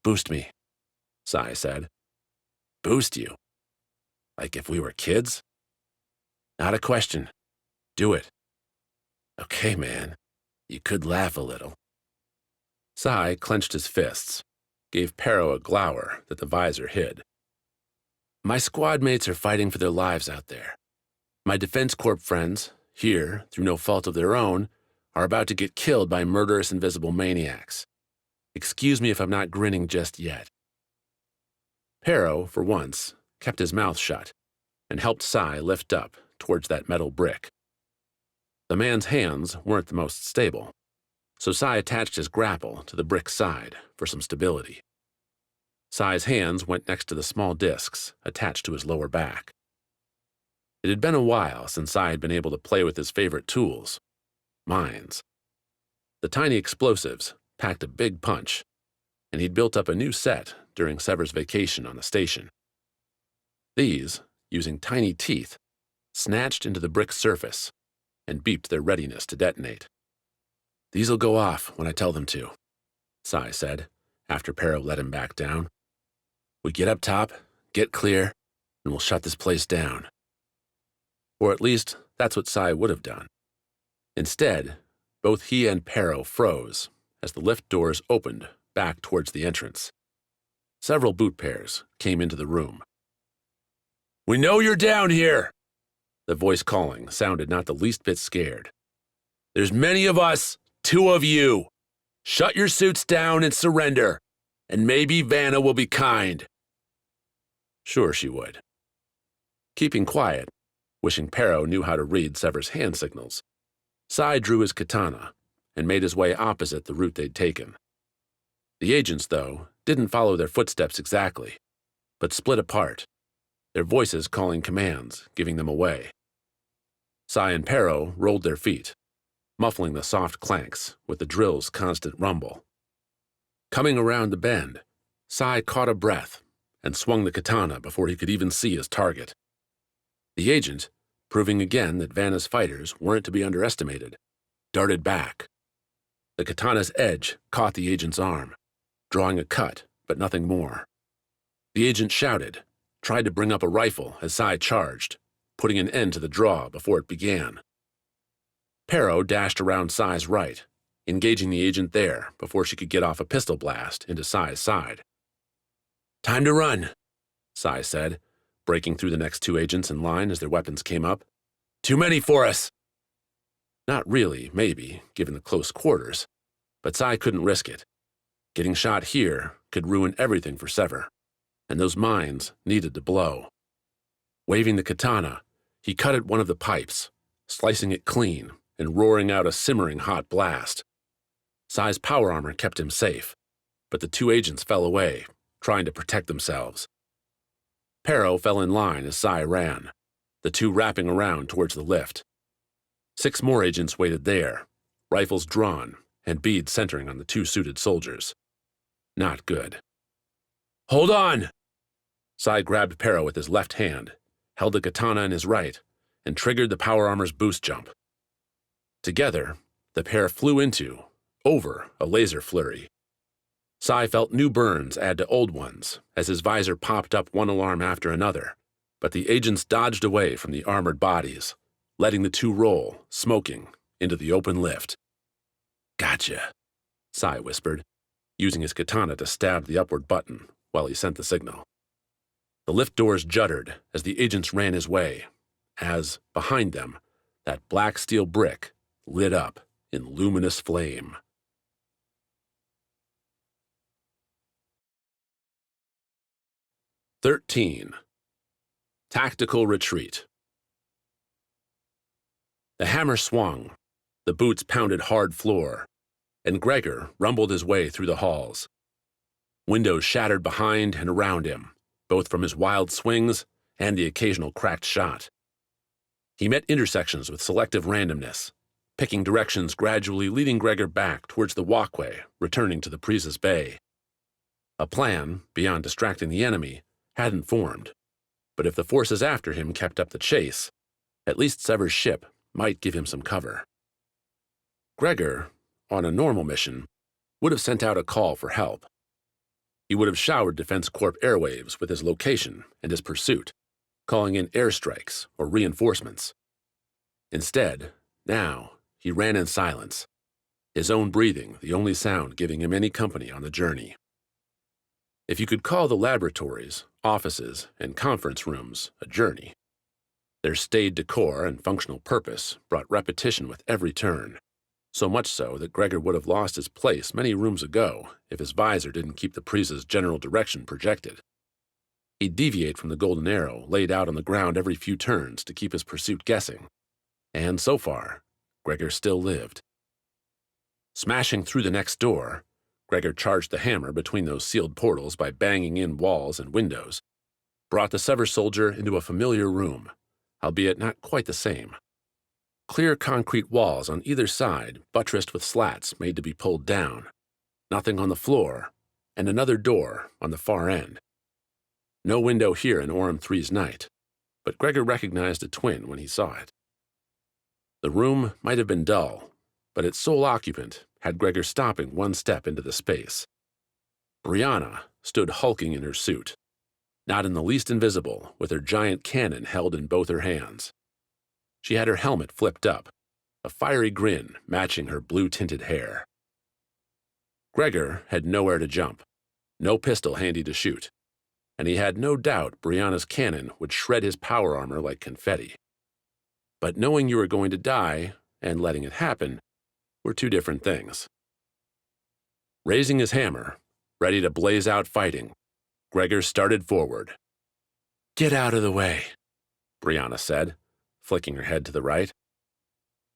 "Boost me," Sai said. "Boost you? Like if we were kids?" "Not a question. Do it." "Okay, man. You could laugh a little." Sai clenched his fists, gave Pero a glower that the visor hid. "My squad mates are fighting for their lives out there. My Defense Corp friends, here, through no fault of their own, are about to get killed by murderous invisible maniacs. Excuse me if I'm not grinning just yet. Pero, for once, kept his mouth shut and helped Sai lift up towards that metal brick. The man's hands weren't the most stable, so Sai attached his grapple to the brick's side for some stability. Sai's hands went next to the small discs attached to his lower back. It had been a while since Sai had been able to play with his favorite tools, mines. The tiny explosives packed a big punch, and he'd built up a new set during Sever's vacation on the station. These, using tiny teeth, snatched into the brick's surface and beeped their readiness to detonate. "These'll go off when I tell them to," Sai said, after Pero let him back down. "We get up top, get clear, and we'll shut this place down." Or at least, that's what Sai would have done. Instead, both he and Pero froze as the lift doors opened back towards the entrance. Several boot pairs came into the room. "We know you're down here!" The voice calling sounded not the least bit scared. "There's many of us, 2 of you. Shut your suits down and surrender, and maybe Vanna will be kind." Sure she would. Keeping quiet, wishing Pero knew how to read Sever's hand signals, Sai drew his katana and made his way opposite the route they'd taken. The agents, though, didn't follow their footsteps exactly, but split apart, their voices calling commands, giving them away. Sai and Pero rolled their feet, muffling the soft clanks with the drill's constant rumble. Coming around the bend, Sai caught a breath and swung the katana before he could even see his target. The agent, proving again that Vanna's fighters weren't to be underestimated, darted back. The katana's edge caught the agent's arm, drawing a cut, but nothing more. The agent shouted, tried to bring up a rifle as Sai charged, putting an end to the draw before it began. Pero dashed around Sai's right, engaging the agent there before she could get off a pistol blast into Sai's side. "Time to run," Sai said, breaking through the next 2 agents in line as their weapons came up. "Too many for us." Not really, maybe, given the close quarters, but Sai couldn't risk it. Getting shot here could ruin everything for Sever, and those mines needed to blow. Waving the katana, he cut at one of the pipes, slicing it clean and roaring out a simmering hot blast. Sai's power armor kept him safe, but the 2 agents fell away, trying to protect themselves. Pero fell in line as Sai ran, the 2 wrapping around towards the lift. 6 more agents waited there, rifles drawn and beads centering on the 2 suited soldiers. Not good. "Hold on!" Sai grabbed Pero with his left hand, held the katana in his right, and triggered the power armor's boost jump. Together, the pair flew over a laser flurry. Sai felt new burns add to old ones as his visor popped up one alarm after another, but the agents dodged away from the armored bodies, letting the 2 roll, smoking, into the open lift. "Gotcha," Sai whispered, using his katana to stab the upward button while he sent the signal. The lift doors juddered as the agents ran his way, as, behind them, that black steel brick lit up in luminous flame. "13. Tactical Retreat." The hammer swung, the boots pounded hard floor, and Gregor rumbled his way through the halls. Windows shattered behind and around him, both from his wild swings and the occasional cracked shot. He met intersections with selective randomness, picking directions gradually leading Gregor back towards the walkway returning to the Prisa's Bay. A plan, beyond distracting the enemy, hadn't formed, but if the forces after him kept up the chase, at least Sever's ship might give him some cover. Gregor, on a normal mission, would have sent out a call for help. He would have showered Defense Corp airwaves with his location and his pursuit, calling in airstrikes or reinforcements. Instead, now, he ran in silence, his own breathing the only sound giving him any company on the journey. If you could call the laboratories, offices, and conference rooms a journey, Their staid decor and functional purpose brought repetition with every turn, so much so that Gregor would have lost his place many rooms ago if his visor didn't keep the Prisa's general direction projected. He'd deviate from the golden arrow laid out on the ground every few turns to keep his pursuit guessing, and so far, Gregor still lived. Smashing through the next door, Gregor charged the hammer between those sealed portals by banging in walls and windows, brought the Sever soldier into a familiar room, albeit not quite the same. Clear concrete walls on either side, buttressed with slats made to be pulled down, nothing on the floor, and another door on the far end. No window here in Orem III's night, but Gregor recognized a twin when he saw it. The room might have been dull, but its sole occupant had Gregor stopping one step into the space. Brianna stood hulking in her suit, not in the least invisible, with her giant cannon held in both her hands. She had her helmet flipped up, a fiery grin matching her blue-tinted hair. Gregor had nowhere to jump, no pistol handy to shoot, and he had no doubt Brianna's cannon would shred his power armor like confetti. But knowing you were going to die and letting it happen were two different things. Raising his hammer, ready to blaze out fighting, Gregor started forward. "Get out of the way," Brianna said, flicking her head to the right.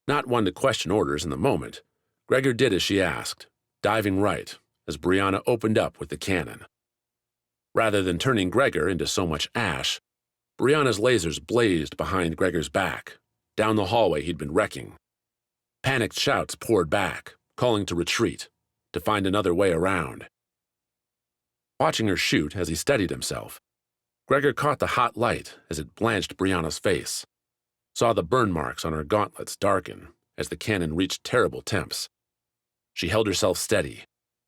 Not one to question orders in the moment, Gregor did as she asked, diving right as Brianna opened up with the cannon. Rather than turning Gregor into so much ash, Brianna's lasers blazed behind Gregor's back, down the hallway he'd been wrecking. Panicked shouts poured back, calling to retreat, to find another way around. Watching her shoot as he steadied himself, Gregor caught the hot light as it blanched Brianna's face, saw the burn marks on her gauntlets darken as the cannon reached terrible temps. She held herself steady,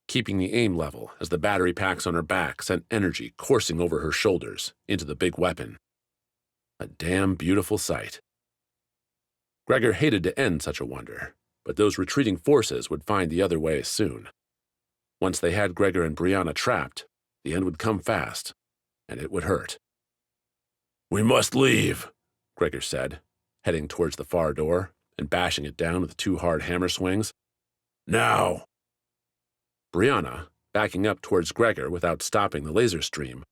keeping the aim level as the battery packs on her back sent energy coursing over her shoulders into the big weapon. A damn beautiful sight. Gregor hated to end such a wonder, but those retreating forces would find the other way soon. Once they had Gregor and Brianna trapped, the end would come fast, and it would hurt. "We must leave," Gregor said, heading towards the far door and bashing it down with 2 hard hammer swings. "Now!" Brianna, backing up towards Gregor without stopping the laser stream,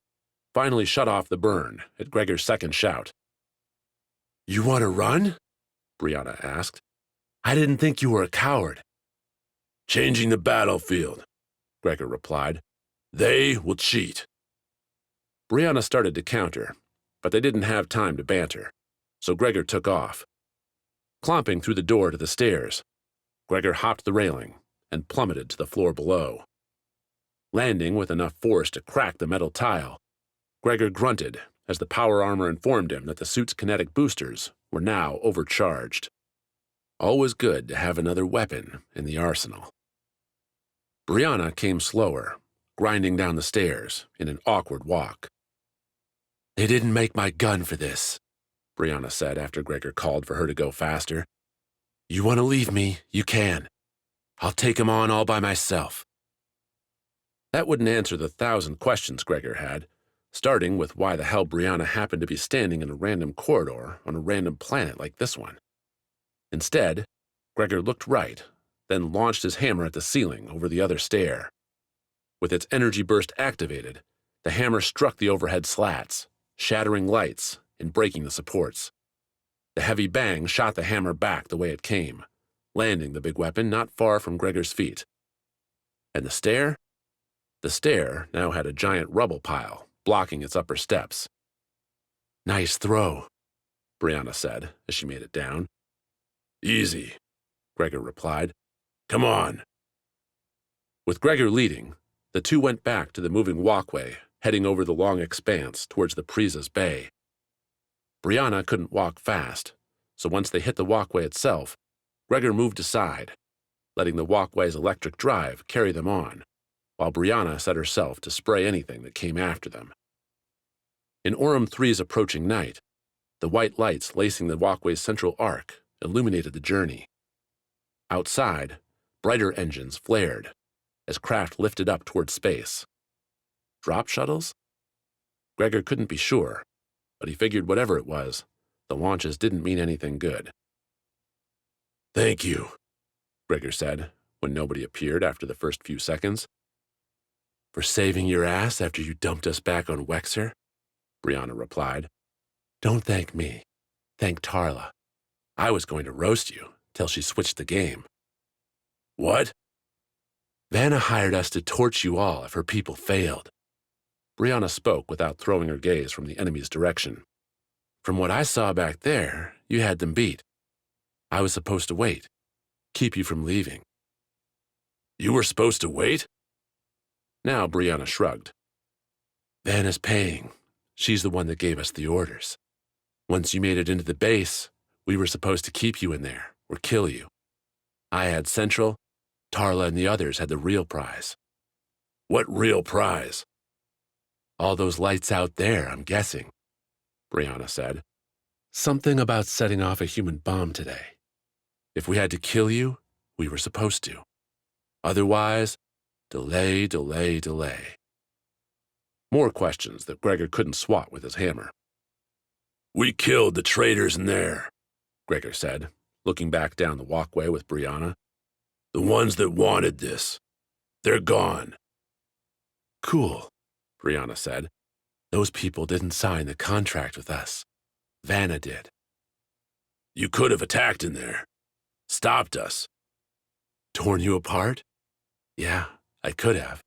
finally shut off the burn at Gregor's second shout. "You want to run?" Brianna asked. "I didn't think you were a coward." "Changing the battlefield," Gregor replied. "They will cheat." Brianna started to counter, but they didn't have time to banter, so Gregor took off. Clomping through the door to the stairs, Gregor hopped the railing and plummeted to the floor below. Landing with enough force to crack the metal tile, Gregor grunted as the power armor informed him that the suit's kinetic boosters were now overcharged. Always good to have another weapon in the arsenal. Brianna came slower, grinding down the stairs in an awkward walk. "They didn't make my gun for this," Brianna said after Gregor called for her to go faster. "You want to leave me, you can. I'll take him on all by myself." That wouldn't answer the 1,000 questions Gregor had, starting with why the hell Brianna happened to be standing in a random corridor on a random planet like this one. Instead, Gregor looked right, then launched his hammer at the ceiling over the other stair. With its energy burst activated, the hammer struck the overhead slats, shattering lights and breaking the supports. The heavy bang shot the hammer back the way it came, landing the big weapon not far from Gregor's feet. And the stair? The stair now had a giant rubble pile blocking its upper steps. "Nice throw," Brianna said as she made it down. "Easy," Gregor replied. "Come on." With Gregor leading, the two went back to the moving walkway, heading over the long expanse towards the Prisa's bay. Brianna couldn't walk fast, so once they hit the walkway itself, Gregor moved aside, letting the walkway's electric drive carry them on, while Brianna set herself to spray anything that came after them. In Orem III's approaching night, the white lights lacing the walkway's central arc illuminated the journey. Outside, brighter engines flared as craft lifted up toward space. Drop shuttles? Gregor couldn't be sure, but he figured whatever it was, The launches didn't mean anything good. "Thank you," Gregor said, when nobody appeared after the first few seconds. "For saving your ass after you dumped us back on Wexer," Brianna replied. "Don't thank me. Thank Tarla. I was going to roast you till she switched the game." "What?" "Vanna hired us to torch you all if her people failed." Brianna spoke without throwing her gaze from the enemy's direction. "From what I saw back there, you had them beat. I was supposed to wait, keep you from leaving." "You were supposed to wait?" Now Brianna shrugged. "Vanna's paying. She's the one that gave us the orders. Once you made it into the base, we were supposed to keep you in there or kill you. I had Central, Tarla and the others had the real prize." "What real prize?" "All those lights out there, I'm guessing," Brianna said. "Something about setting off a human bomb today. If we had to kill you, we were supposed to. Otherwise, delay, delay, delay." More questions that Gregor couldn't swat with his hammer. "We killed the traitors in there," Gregor said, looking back down the walkway with Brianna. "The ones that wanted this. They're gone." "Cool," Brianna said. "Those people didn't sign the contract with us. Vanna did." "You could have attacked in there. Stopped us." "Torn you apart? Yeah, I could have.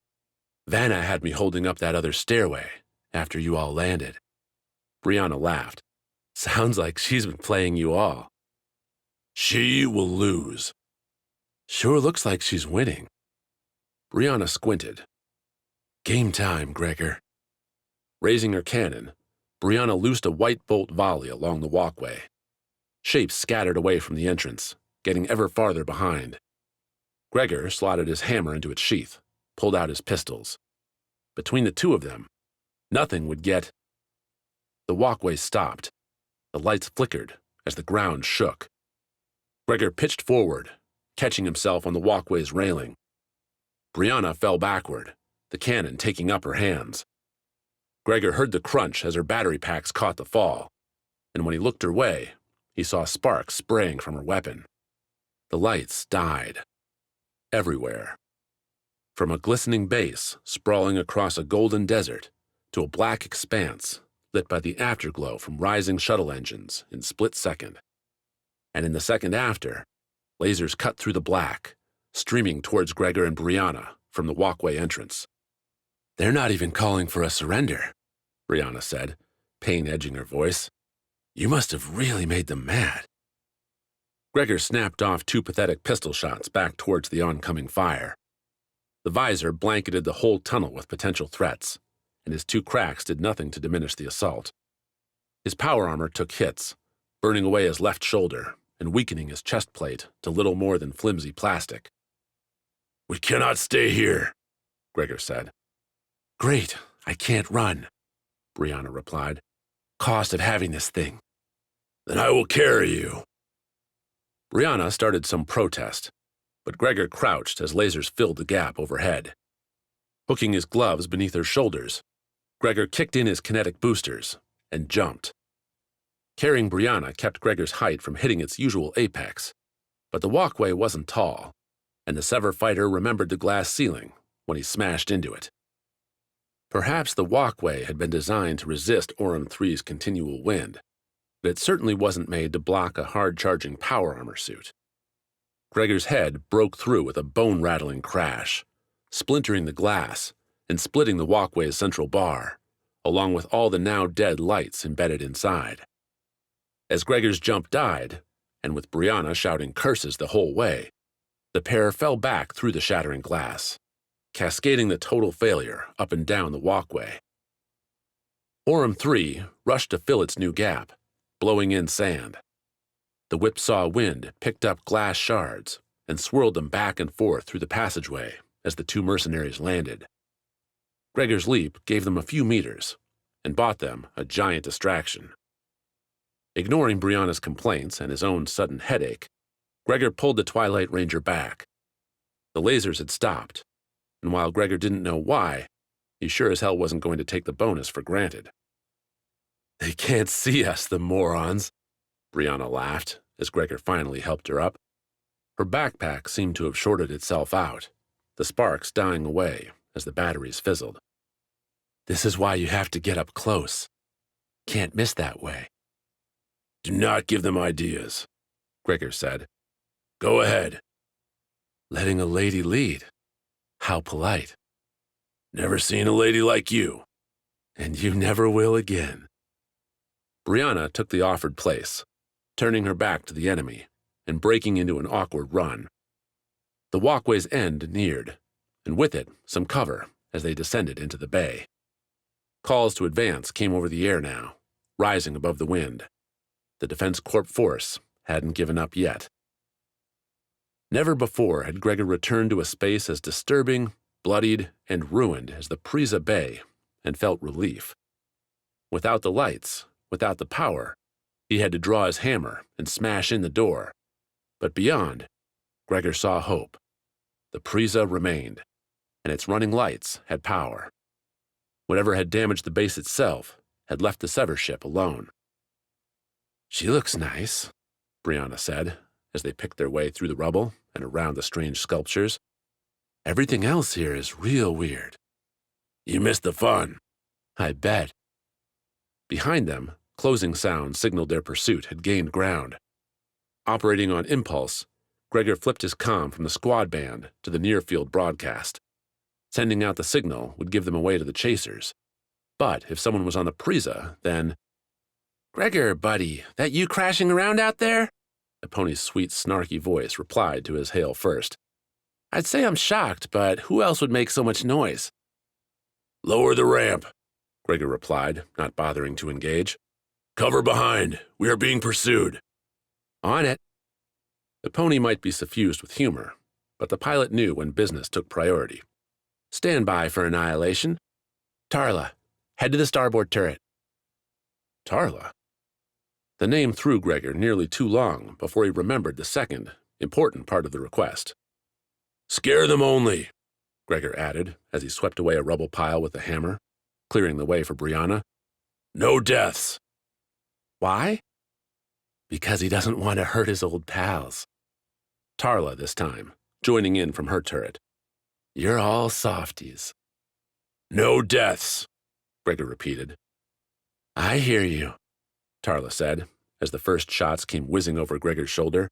Vanna had me holding up that other stairway after you all landed." Brianna laughed. "Sounds like she's been playing you all." "She will lose." "Sure looks like she's winning." Brianna squinted. "Game time, Gregor." Raising her cannon, Brianna loosed a white bolt volley along the walkway. Shapes scattered away from the entrance, getting ever farther behind. Gregor slotted his hammer into its sheath, pulled out his pistols. Between the two of them, nothing would get. The walkway stopped. The lights flickered as the ground shook. Gregor pitched forward, catching himself on the walkway's railing. Brianna fell backward, the cannon taking up her hands. Gregor heard the crunch as her battery packs caught the fall, and when he looked her way, he saw sparks spraying from her weapon. The lights died. Everywhere. From a glistening base sprawling across a golden desert to a black expanse lit by the afterglow from rising shuttle engines in split second. And in the second after, lasers cut through the black, streaming towards Gregor and Brianna from the walkway entrance. "They're not even calling for a surrender," Brianna said, pain edging her voice. "You must have really made them mad." Gregor snapped off 2 pathetic pistol shots back towards the oncoming fire. The visor blanketed the whole tunnel with potential threats, and his 2 cracks did nothing to diminish the assault. His power armor took hits, burning away his left shoulder and weakening his chest plate to little more than flimsy plastic. "We cannot stay here," Gregor said. "Great, I can't run," Brianna replied. "Cost of having this thing." "Then I will carry you." Brianna started some protest, but Gregor crouched as lasers filled the gap overhead. Hooking his gloves beneath her shoulders, Gregor kicked in his kinetic boosters and jumped. Carrying Brianna kept Gregor's height from hitting its usual apex, but the walkway wasn't tall, and the Sever fighter remembered the glass ceiling when he smashed into it. Perhaps the walkway had been designed to resist Aurum 3's continual wind, but it certainly wasn't made to block a hard-charging power armor suit. Gregor's head broke through with a bone-rattling crash, splintering the glass and splitting the walkway's central bar, along with all the now-dead lights embedded inside. As Gregor's jump died, and with Brianna shouting curses the whole way, the pair fell back through the shattering glass, cascading the total failure up and down the walkway. Aurum 3 rushed to fill its new gap, blowing in sand. The whipsaw wind picked up glass shards and swirled them back and forth through the passageway as the 2 mercenaries landed. Gregor's leap gave them a few meters and bought them a giant distraction. Ignoring Brianna's complaints and his own sudden headache, Gregor pulled the Twilight Ranger back. The lasers had stopped, and while Gregor didn't know why, he sure as hell wasn't going to take the bonus for granted. "They can't see us, the morons," Brianna laughed as Gregor finally helped her up. Her backpack seemed to have shorted itself out, the sparks dying away as the batteries fizzled. This is why you have to get up close. Can't miss that way. Do not give them ideas, Gregor said. Go ahead. Letting a lady lead. How polite. Never seen a lady like you. And you never will again. Brianna took the offered place, turning her back to the enemy and breaking into an awkward run. The walkway's end neared, and with it, some cover as they descended into the bay. Calls to advance came over the air now, rising above the wind. The Defense Corp force hadn't given up yet. Never before had Gregor returned to a space as disturbing, bloodied, and ruined as the Prisa Bay, and felt relief. Without the lights, without the power, he had to draw his hammer and smash in the door. But beyond, Gregor saw hope. The Prisa remained, and its running lights had power. Whatever had damaged the base itself had left the Sever ship alone. She looks nice, Brianna said, as they picked their way through the rubble and around the strange sculptures. Everything else here is real weird. You missed the fun. I bet. Behind them, closing sounds signaled their pursuit had gained ground. Operating on impulse, Gregor flipped his comm from the squad band to the near-field broadcast. Sending out the signal would give them away to the chasers. But if someone was on the Prisa, then... Gregor, buddy, that you crashing around out there? The pony's sweet, snarky voice replied to his hail first. I'd say I'm shocked, but who else would make so much noise? Lower the ramp, Gregor replied, not bothering to engage. Cover behind. We are being pursued. On it. The pony might be suffused with humor, but the pilot knew when business took priority. Stand by for annihilation. Tarla, head to the starboard turret. Tarla? The name threw Gregor nearly too long before he remembered the second, important part of the request. Scare them only, Gregor added as he swept away a rubble pile with the hammer, clearing the way for Brianna. No deaths. Why? Because he doesn't want to hurt his old pals. Tarla this time, joining in from her turret. You're all softies. No deaths, Gregor repeated. I hear you, Tarla said, as the first shots came whizzing over Gregor's shoulder.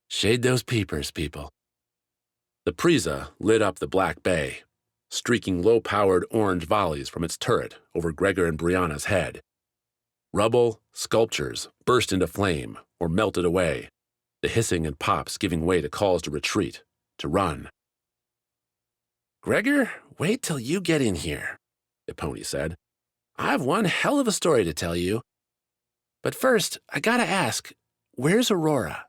Shade those peepers, people. The Prisa lit up the Black Bay, streaking low-powered orange volleys from its turret over Gregor and Brianna's head. Rubble, sculptures burst into flame or melted away, the hissing and pops giving way to calls to retreat, to run. Gregor, wait till you get in here, the pony said. I've one hell of a story to tell you. But first, I gotta ask, where's Aurora?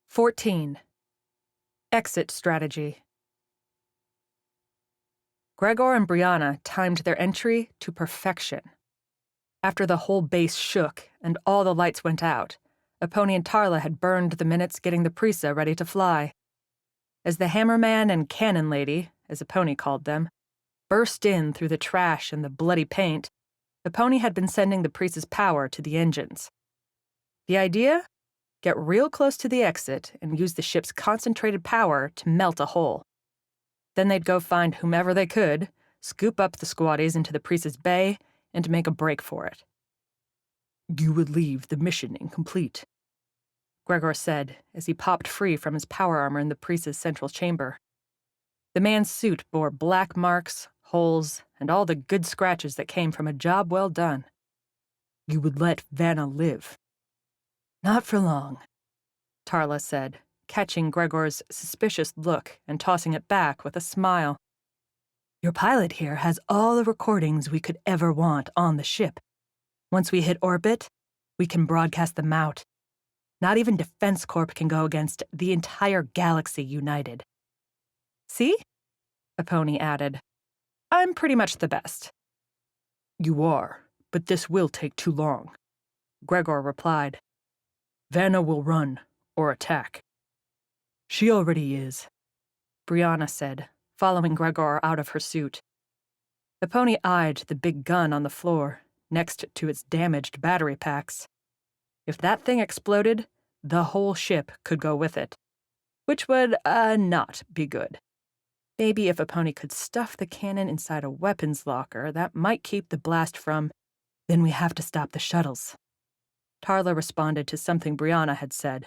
"14. Exit strategy. Gregor and Brianna timed their entry to perfection. After the whole base shook and all the lights went out, Epony and Tarla had burned the minutes getting the Prisa ready to fly. As the Hammerman and Cannon Lady, as Epony called them, burst in through the trash and the bloody paint, Epony had been sending the Prisa's power to the engines. The idea? Get real close to the exit and use the ship's concentrated power to melt a hole. Then they'd go find whomever they could, scoop up the squaddies into the Prisa's bay, and make a break for it. You would leave the mission incomplete, Gregor said as he popped free from his power armor in the Prisa's central chamber. The man's suit bore black marks, holes, and all the good scratches that came from a job well done. You would let Vanna live. Not for long, Tarla said, catching Gregor's suspicious look and tossing it back with a smile. Your pilot here has all the recordings we could ever want on the ship. Once we hit orbit, we can broadcast them out. Not even Defense Corp can go against the entire galaxy united. See? Epony added. I'm pretty much the best. You are, but this will take too long, Gregor replied. Vanna will run, or attack. She already is, Brianna said, following Gregor out of her suit. The pony eyed the big gun on the floor, next to its damaged battery packs. If that thing exploded, the whole ship could go with it, which would, not be good. Maybe if a pony could stuff the cannon inside a weapons locker, that might keep the blast from. Then we have to stop the shuttles. Tarla responded to something Brianna had said.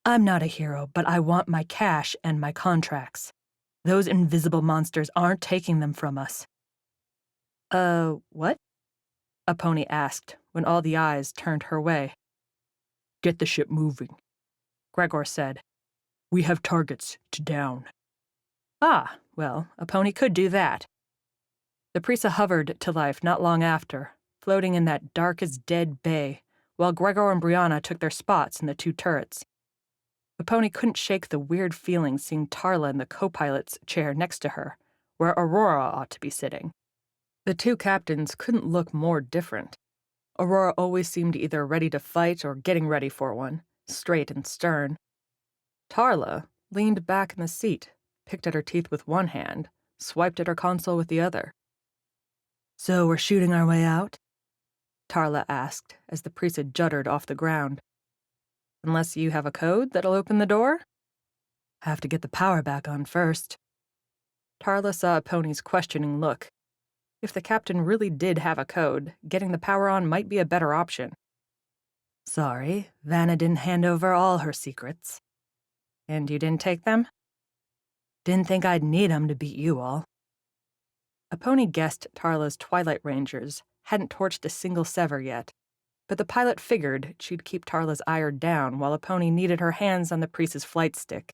I'm not a hero, but I want my cash and my contracts. Those invisible monsters aren't taking them from us. What? A pony asked when all the eyes turned her way. Get the ship moving, Gregor said. We have targets to down. Ah, well, a pony could do that. The Prisa hovered to life not long after, floating in that dark-as-dead bay, while Gregor and Brianna took their spots in the two turrets. The pony couldn't shake the weird feeling seeing Tarla in the co-pilot's chair next to her, where Aurora ought to be sitting. The two captains couldn't look more different. Aurora always seemed either ready to fight or getting ready for one, straight and stern. Tarla leaned back in the seat, picked at her teeth with one hand, swiped at her console with the other. So we're shooting our way out? Tarla asked as the Prisa juddered off the ground. Unless you have a code that'll open the door? Have to get the power back on first. Tarla saw a pony's questioning look. If the captain really did have a code, getting the power on might be a better option. Sorry, Vanna didn't hand over all her secrets. And you didn't take them? Didn't think I'd need 'em to beat you all. A pony guessed Tarla's Twilight Rangers hadn't torched a single Sever yet, but the pilot figured she'd keep Tarla's ire down while a pony needed her hands on the Priest's flight stick.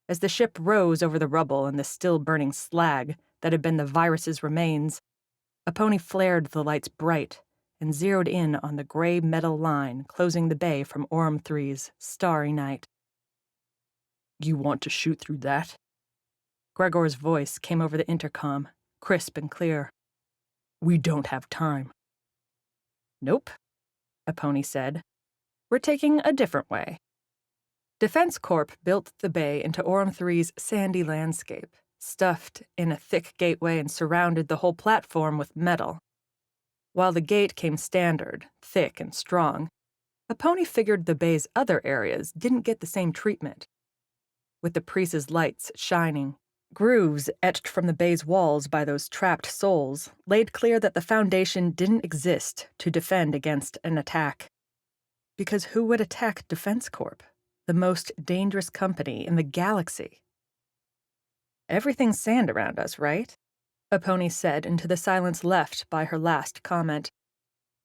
As the ship rose over the rubble and the still-burning slag that had been the virus's remains, a pony flared the lights bright and zeroed in on the gray metal line closing the bay from Orem 3's starry night. You want to shoot through that? Gregor's voice came over the intercom, crisp and clear. We don't have time. Nope, a pony said. We're taking a different way. Defense Corp built the bay into Orem 3's sandy landscape, stuffed in a thick gateway and surrounded the whole platform with metal. While the gate came standard, thick and strong, a pony figured the bay's other areas didn't get the same treatment. With the Priest's lights shining, grooves etched from the bay's walls by those trapped souls laid clear that the Foundation didn't exist to defend against an attack. Because who would attack Defense Corp, the most dangerous company in the galaxy? Everything's sand around us, right? A pony said into the silence left by her last comment.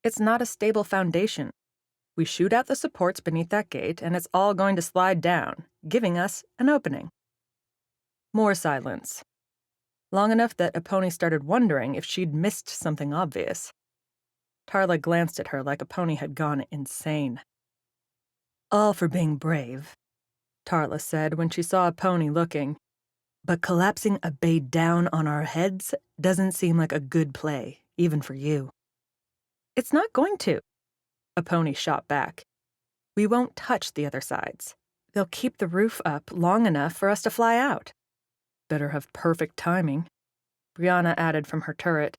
It's not a stable foundation. We shoot out the supports beneath that gate, and it's all going to slide down, giving us an opening. More silence. Long enough that a pony started wondering if she'd missed something obvious. Tarla glanced at her like a pony had gone insane. All for being brave, Tarla said when she saw a pony looking. But collapsing a bay down on our heads doesn't seem like a good play, even for you. It's not going to, a pony shot back. We won't touch the other sides. They'll keep the roof up long enough for us to fly out. Better have perfect timing, Brianna added from her turret.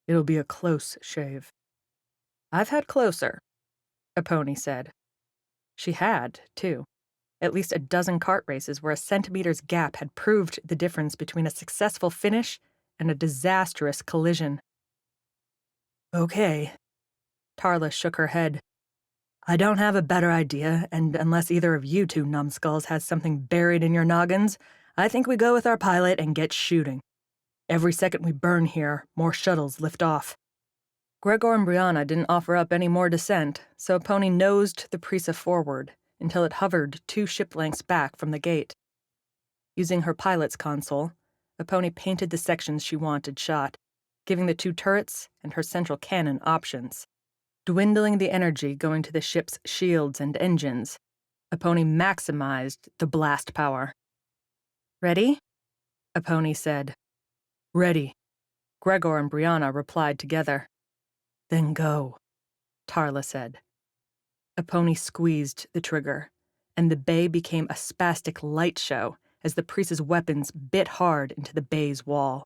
It'll be a close shave. I've had closer, a pony said. She had, too. At least a dozen kart races where a centimeter's gap had proved the difference between a successful finish and a disastrous collision. Okay. Tarla shook her head. I don't have a better idea, and unless either of you two numbskulls has something buried in your noggins, I think we go with our pilot and get shooting. Every second we burn here, more shuttles lift off. Gregor and Brianna didn't offer up any more dissent, so Pony nosed the Prisa forward until it hovered 2 ship lengths back from the gate. Using her pilot's console, the pony painted the sections she wanted shot, giving the 2 turrets and her central cannon options. Dwindling the energy going to the ship's shields and engines, a pony maximized the blast power. Ready? A pony said. Ready. Gregor and Brianna replied together. Then go, Tarla said. A pony squeezed the trigger, and the bay became a spastic light show as the priest's weapons bit hard into the bay's wall.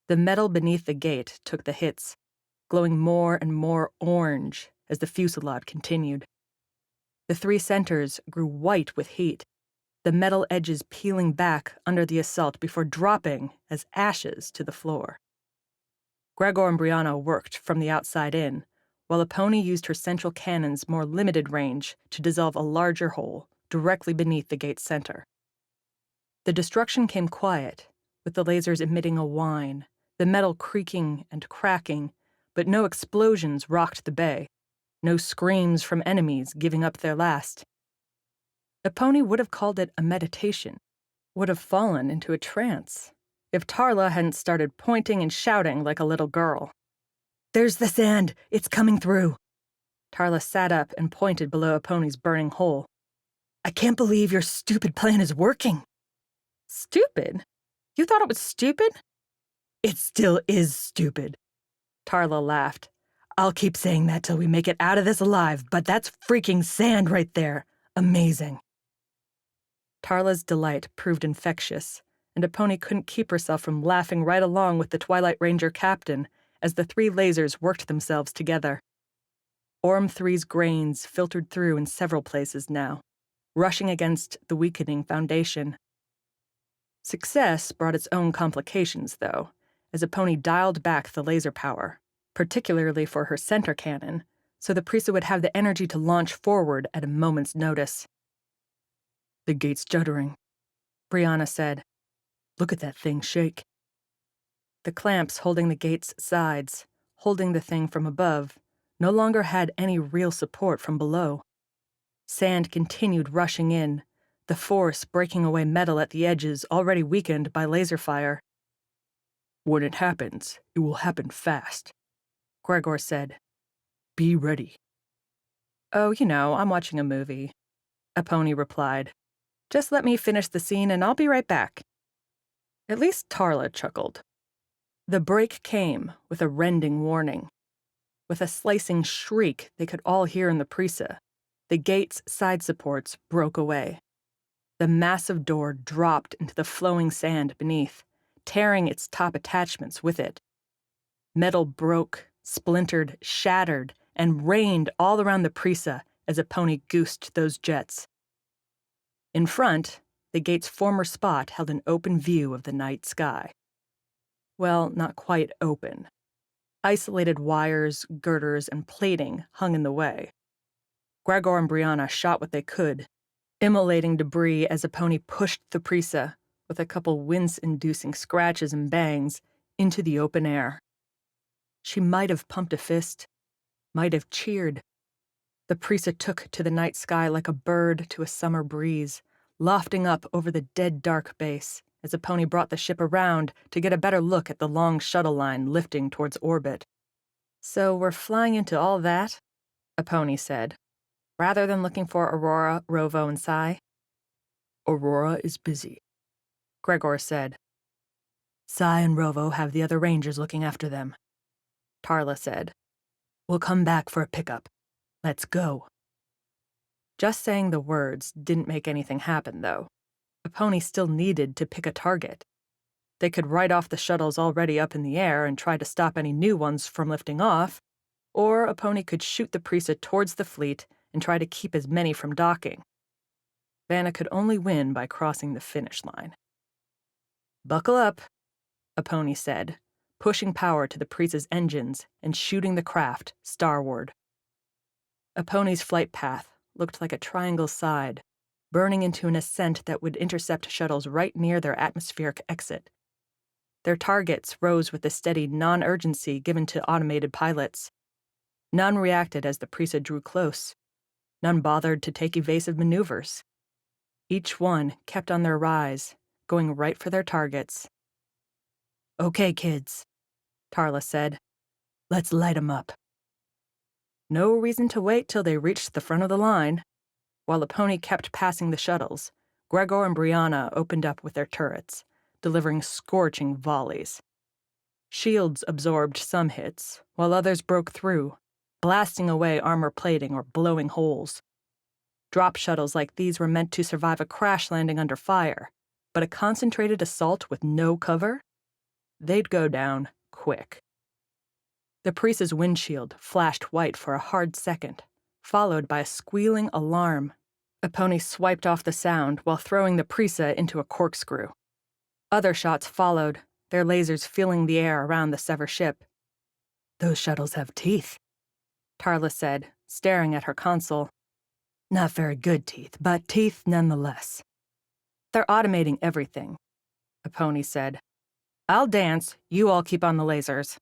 The metal beneath the gate took the hits, glowing more and more orange as the fusillade continued. The three centers grew white with heat, the metal edges peeling back under the assault before dropping as ashes to the floor. Gregor and Brianna worked from the outside in, while Epony used her central cannon's more limited range to dissolve a larger hole directly beneath the gate's center. The destruction came quiet, with the lasers emitting a whine, the metal creaking and cracking, but no explosions rocked the bay, no screams from enemies giving up their last. Epony would have called it a meditation, would have fallen into a trance, if Tarla hadn't started pointing and shouting like a little girl. "There's the sand! It's coming through!" Tarla sat up and pointed below Epony's burning hole. "I can't believe your stupid plan is working!" "Stupid? You thought it was stupid?" "It still is stupid." Tarla laughed. "I'll keep saying that till we make it out of this alive, but that's freaking sand right there. Amazing." Tarla's delight proved infectious, and Epony couldn't keep herself from laughing right along with the Twilight Ranger captain as the three lasers worked themselves together. Orm 3's grains filtered through in several places now, rushing against the weakening foundation. Success brought its own complications, though, as Epony dialed back the laser power, particularly for her center cannon, so the Prisa would have the energy to launch forward at a moment's notice. "The gate's juddering," Brianna said. "Look at that thing shake." The clamps holding the gate's sides, holding the thing from above, no longer had any real support from below. Sand continued rushing in, the force breaking away metal at the edges already weakened by laser fire. "When it happens, it will happen fast," Gregor said. "Be ready." "Oh, I'm watching a movie," Epony replied. "Just let me finish the scene and I'll be right back." At least Tarla chuckled. The break came with a rending warning. With a slicing shriek they could all hear in the Prisa, the gate's side supports broke away. The massive door dropped into the flowing sand beneath, tearing its top attachments with it. Metal broke, splintered, shattered, and rained all around the Prisa as Epony goosed those jets. In front, the gate's former spot held an open view of the night sky. Well, not quite open. Isolated wires, girders, and plating hung in the way. Gregor and Brianna shot what they could, immolating debris as Epony pushed the Prisa, with a couple wince-inducing scratches and bangs, into the open air. She might have pumped a fist, might have cheered. The Prisa took to the night sky like a bird to a summer breeze, lofting up over the dead-dark base as Epony brought the ship around to get a better look at the long shuttle line lifting towards orbit. "So we're flying into all that?" Epony said, rather than looking for Aurora, Rovo, and Sai. "Aurora is busy," Gregor said. "Sai and Rovo have the other Rangers looking after them," Tarla said. "We'll come back for a pickup. Let's go." Just saying the words didn't make anything happen, though. Epony still needed to pick a target. They could write off the shuttles already up in the air and try to stop any new ones from lifting off, or Epony could shoot the Prisa towards the fleet and try to keep as many from docking. Vanna could only win by crossing the finish line. "Buckle up," Epony said, pushing power to the Prisa's engines and shooting the craft starward. Epony's flight path looked like a triangle side, burning into an ascent that would intercept shuttles right near their atmospheric exit. Their targets rose with the steady non-urgency given to automated pilots. None reacted as the Prisa drew close. None bothered to take evasive maneuvers. Each one kept on their rise, going right for their targets. "Okay, kids," Tarla said. "Let's light 'em up." No reason to wait till they reached the front of the line. While Epony kept passing the shuttles, Gregor and Brianna opened up with their turrets, delivering scorching volleys. Shields absorbed some hits, while others broke through, blasting away armor plating or blowing holes. Drop shuttles like these were meant to survive a crash landing under fire, but a concentrated assault with no cover? they'd go down quick. The priest's windshield flashed white for a hard second, followed by a squealing alarm. Epony swiped off the sound while throwing the Prisa into a corkscrew. Other shots followed, their lasers filling the air around the Sever ship. "Those shuttles have teeth," Tarla said, staring at her console. "Not very good teeth, but teeth nonetheless." "They're automating everything," Epony said. "I'll dance, you all keep on the lasers."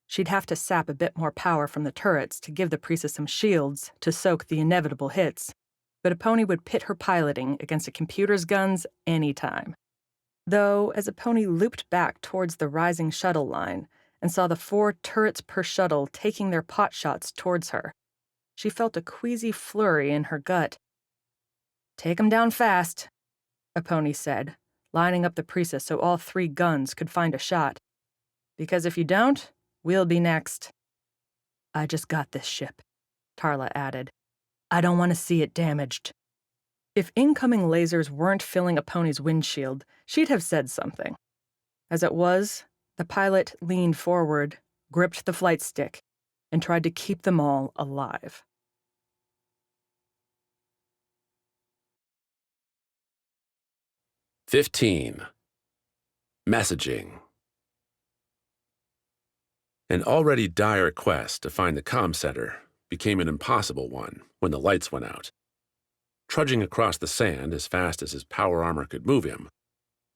She'd have to sap a bit more power from the turrets to give the Prisa some shields to soak the inevitable hits, but Epony would pit her piloting against a computer's guns anytime. Though, as Epony looped back towards the rising shuttle line and saw the 4 turrets per shuttle taking their pot shots towards her, she felt a queasy flurry in her gut. "Take 'em down fast," Epony said, lining up the Prisa so all 3 guns could find a shot. "Because if you don't, we'll be next." "I just got this ship," Tarla added. "I don't want to see it damaged." If incoming lasers weren't filling Epony's windshield, she'd have said something. As it was, the pilot leaned forward, gripped the flight stick, and tried to keep them all alive. "15. Messaging. An already dire quest to find the comm center became an impossible one when the lights went out. Trudging across the sand as fast as his power armor could move him,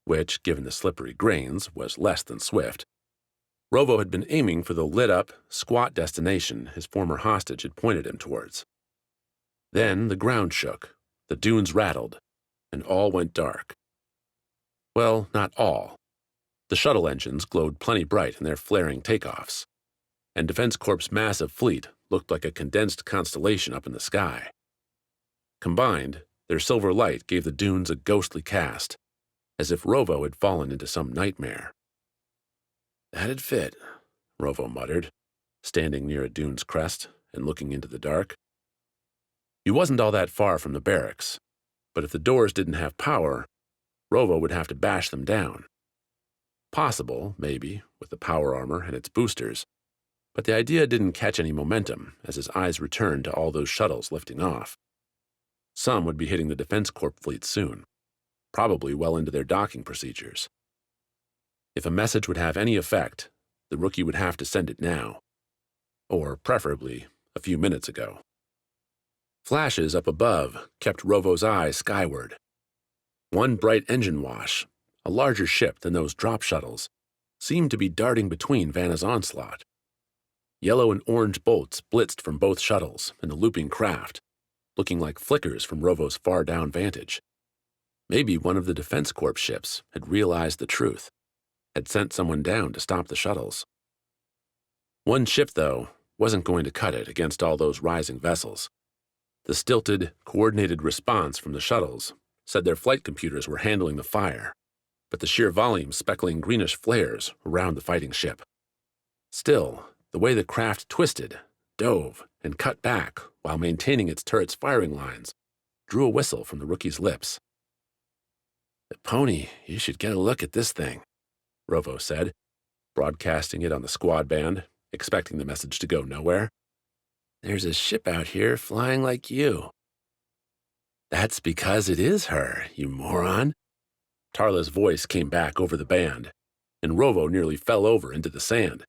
which, given the slippery grains, was less than swift, Rovo had been aiming for the lit-up, squat destination his former hostage had pointed him towards. Then the ground shook, the dunes rattled, and all went dark. Well, not all. The shuttle engines glowed plenty bright in their flaring takeoffs, and Defense Corp's massive fleet looked like a condensed constellation up in the sky. Combined, their silver light gave the dunes a ghostly cast, as if Rovo had fallen into some nightmare. "That'd fit," Rovo muttered, standing near a dune's crest and looking into the dark. He wasn't all that far from the barracks, but if the doors didn't have power, Rovo would have to bash them down. Possible, maybe, with the power armor and its boosters, but the idea didn't catch any momentum as his eyes returned to all those shuttles lifting off. Some would be hitting the Defense Corp fleet soon, probably well into their docking procedures. If a message would have any effect, the rookie would have to send it now, or preferably a few minutes ago. Flashes up above kept Rovo's eyes skyward. One bright engine wash, a larger ship than those drop shuttles, seemed to be darting between Vanna's onslaught. Yellow and orange bolts blitzed from both shuttles and the looping craft, looking like flickers from Rovo's far-down vantage. Maybe one of the Defense Corp ships had realized the truth, had sent someone down to stop the shuttles. One ship, though, wasn't going to cut it against all those rising vessels. The stilted, coordinated response from the shuttles said their flight computers were handling the fire, but the sheer volume speckling greenish flares around the fighting ship. Still, the way the craft twisted, dove, and cut back while maintaining its turret's firing lines drew a whistle from the rookie's lips. "Epony, you should get a look at this thing," Rovo said, broadcasting it on the squad band, expecting the message to go nowhere. "There's a ship out here flying like you." "That's because it is her, you moron." Tarla's voice came back over the band, and Rovo nearly fell over into the sand.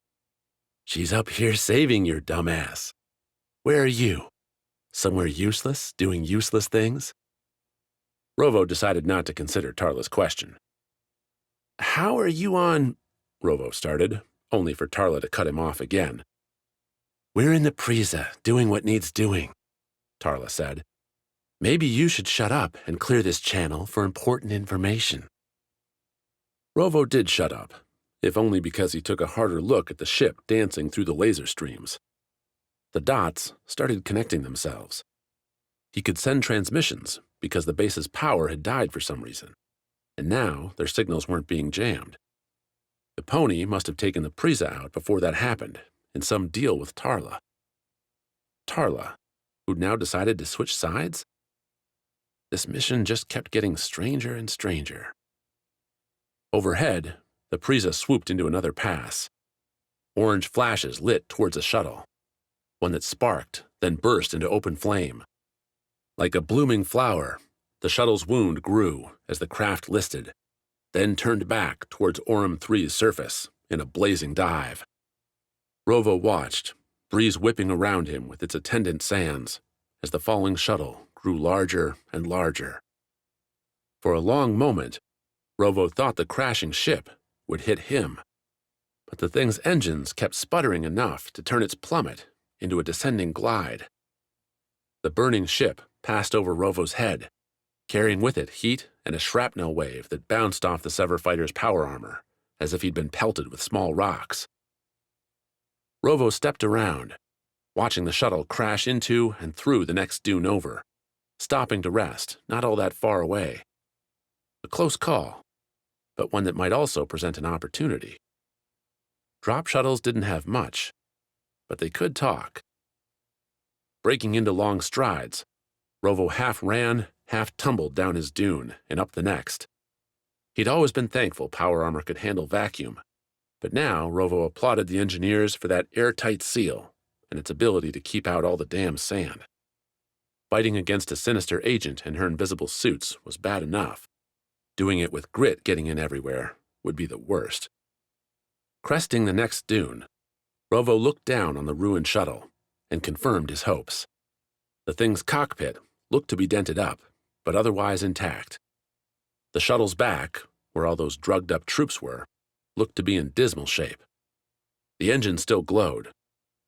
"She's up here saving your dumbass. Where are you? Somewhere useless, doing useless things?" Rovo decided not to consider Tarla's question. "How are you on—" Rovo started, only for Tarla to cut him off again. "We're in the Prisa, doing what needs doing," Tarla said. "Maybe you should shut up and clear this channel for important information." Rovo did shut up, if only because he took a harder look at the ship dancing through the laser streams. The dots started connecting themselves. He could send transmissions because the base's power had died for some reason, and now their signals weren't being jammed. The pony must have taken the Prisa out before that happened, in some deal with Tarla. Tarla, who'd now decided to switch sides? This mission just kept getting stranger and stranger. Overhead, the Prisa swooped into another pass. Orange flashes lit towards a shuttle, one that sparked, then burst into open flame. Like a blooming flower, the shuttle's wound grew as the craft listed, then turned back towards Aurum 3's surface in a blazing dive. Rovo watched, breeze whipping around him with its attendant sands, as the falling shuttle grew larger and larger. For a long moment, Rovo thought the crashing ship would hit him, but the thing's engines kept sputtering enough to turn its plummet into a descending glide. The burning ship passed over Rovo's head, carrying with it heat and a shrapnel wave that bounced off the Sever fighter's power armor, as if he'd been pelted with small rocks. Rovo stepped around, watching the shuttle crash into and through the next dune over, stopping to rest not all that far away. A close call, but one that might also present an opportunity. Drop shuttles didn't have much, but they could talk. Breaking into long strides, Rovo half ran, half tumbled down his dune and up the next. He'd always been thankful power armor could handle vacuum, but now Rovo applauded the engineers for that airtight seal and its ability to keep out all the damn sand. Fighting against a sinister agent in her invisible suits was bad enough. Doing it with grit getting in everywhere would be the worst. Cresting the next dune, Rovo looked down on the ruined shuttle and confirmed his hopes. The thing's cockpit looked to be dented up, but otherwise intact. The shuttle's back, where all those drugged-up troops were, looked to be in dismal shape. The engine still glowed,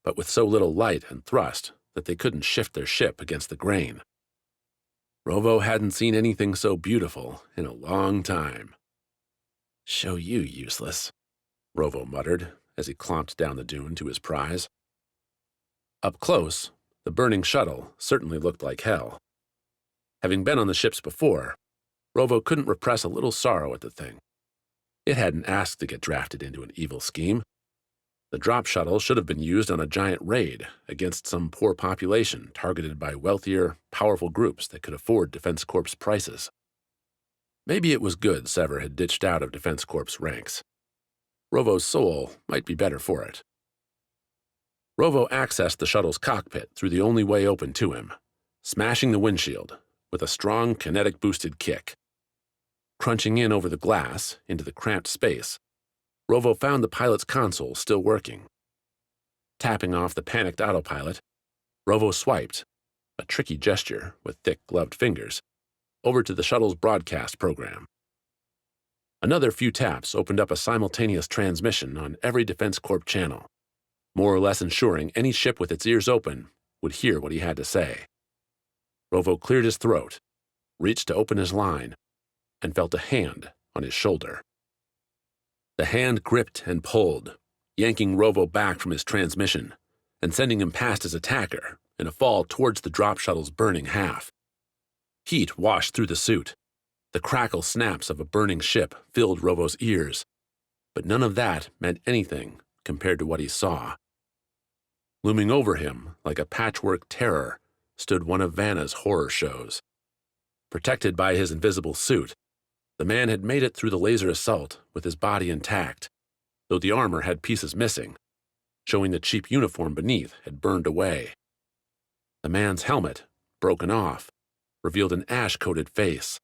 but with so little light and thrust that they couldn't shift their ship against the grain. Rovo hadn't seen anything so beautiful in a long time. "Show you useless," Rovo muttered as he clomped down the dune to his prize. Up close, the burning shuttle certainly looked like hell. Having been on the ships before, Rovo couldn't repress a little sorrow at the thing. It hadn't asked to get drafted into an evil scheme. The drop shuttle should have been used on a giant raid against some poor population targeted by wealthier, powerful groups that could afford Defense Corps prices. Maybe it was good Sever had ditched out of Defense Corps ranks. Rovo's soul might be better for it. Rovo accessed the shuttle's cockpit through the only way open to him, smashing the windshield with a strong kinetic-boosted kick. Crunching in over the glass into the cramped space, Rovo found the pilot's console still working. Tapping off the panicked autopilot, Rovo swiped, a tricky gesture with thick gloved fingers, over to the shuttle's broadcast program. Another few taps opened up a simultaneous transmission on every Defense Corp channel, more or less ensuring any ship with its ears open would hear what he had to say. Rovo cleared his throat, reached to open his line, and felt a hand on his shoulder. The hand gripped and pulled, yanking Rovo back from his transmission and sending him past his attacker in a fall towards the drop shuttle's burning half. Heat washed through the suit. The crackle snaps of a burning ship filled Rovo's ears, but none of that meant anything compared to what he saw. Looming over him, like a patchwork terror, stood one of Vanna's horror shows. Protected by his invisible suit, the man had made it through the laser assault with his body intact, though the armor had pieces missing, showing the cheap uniform beneath had burned away. The man's helmet, broken off, revealed an ash-coated face,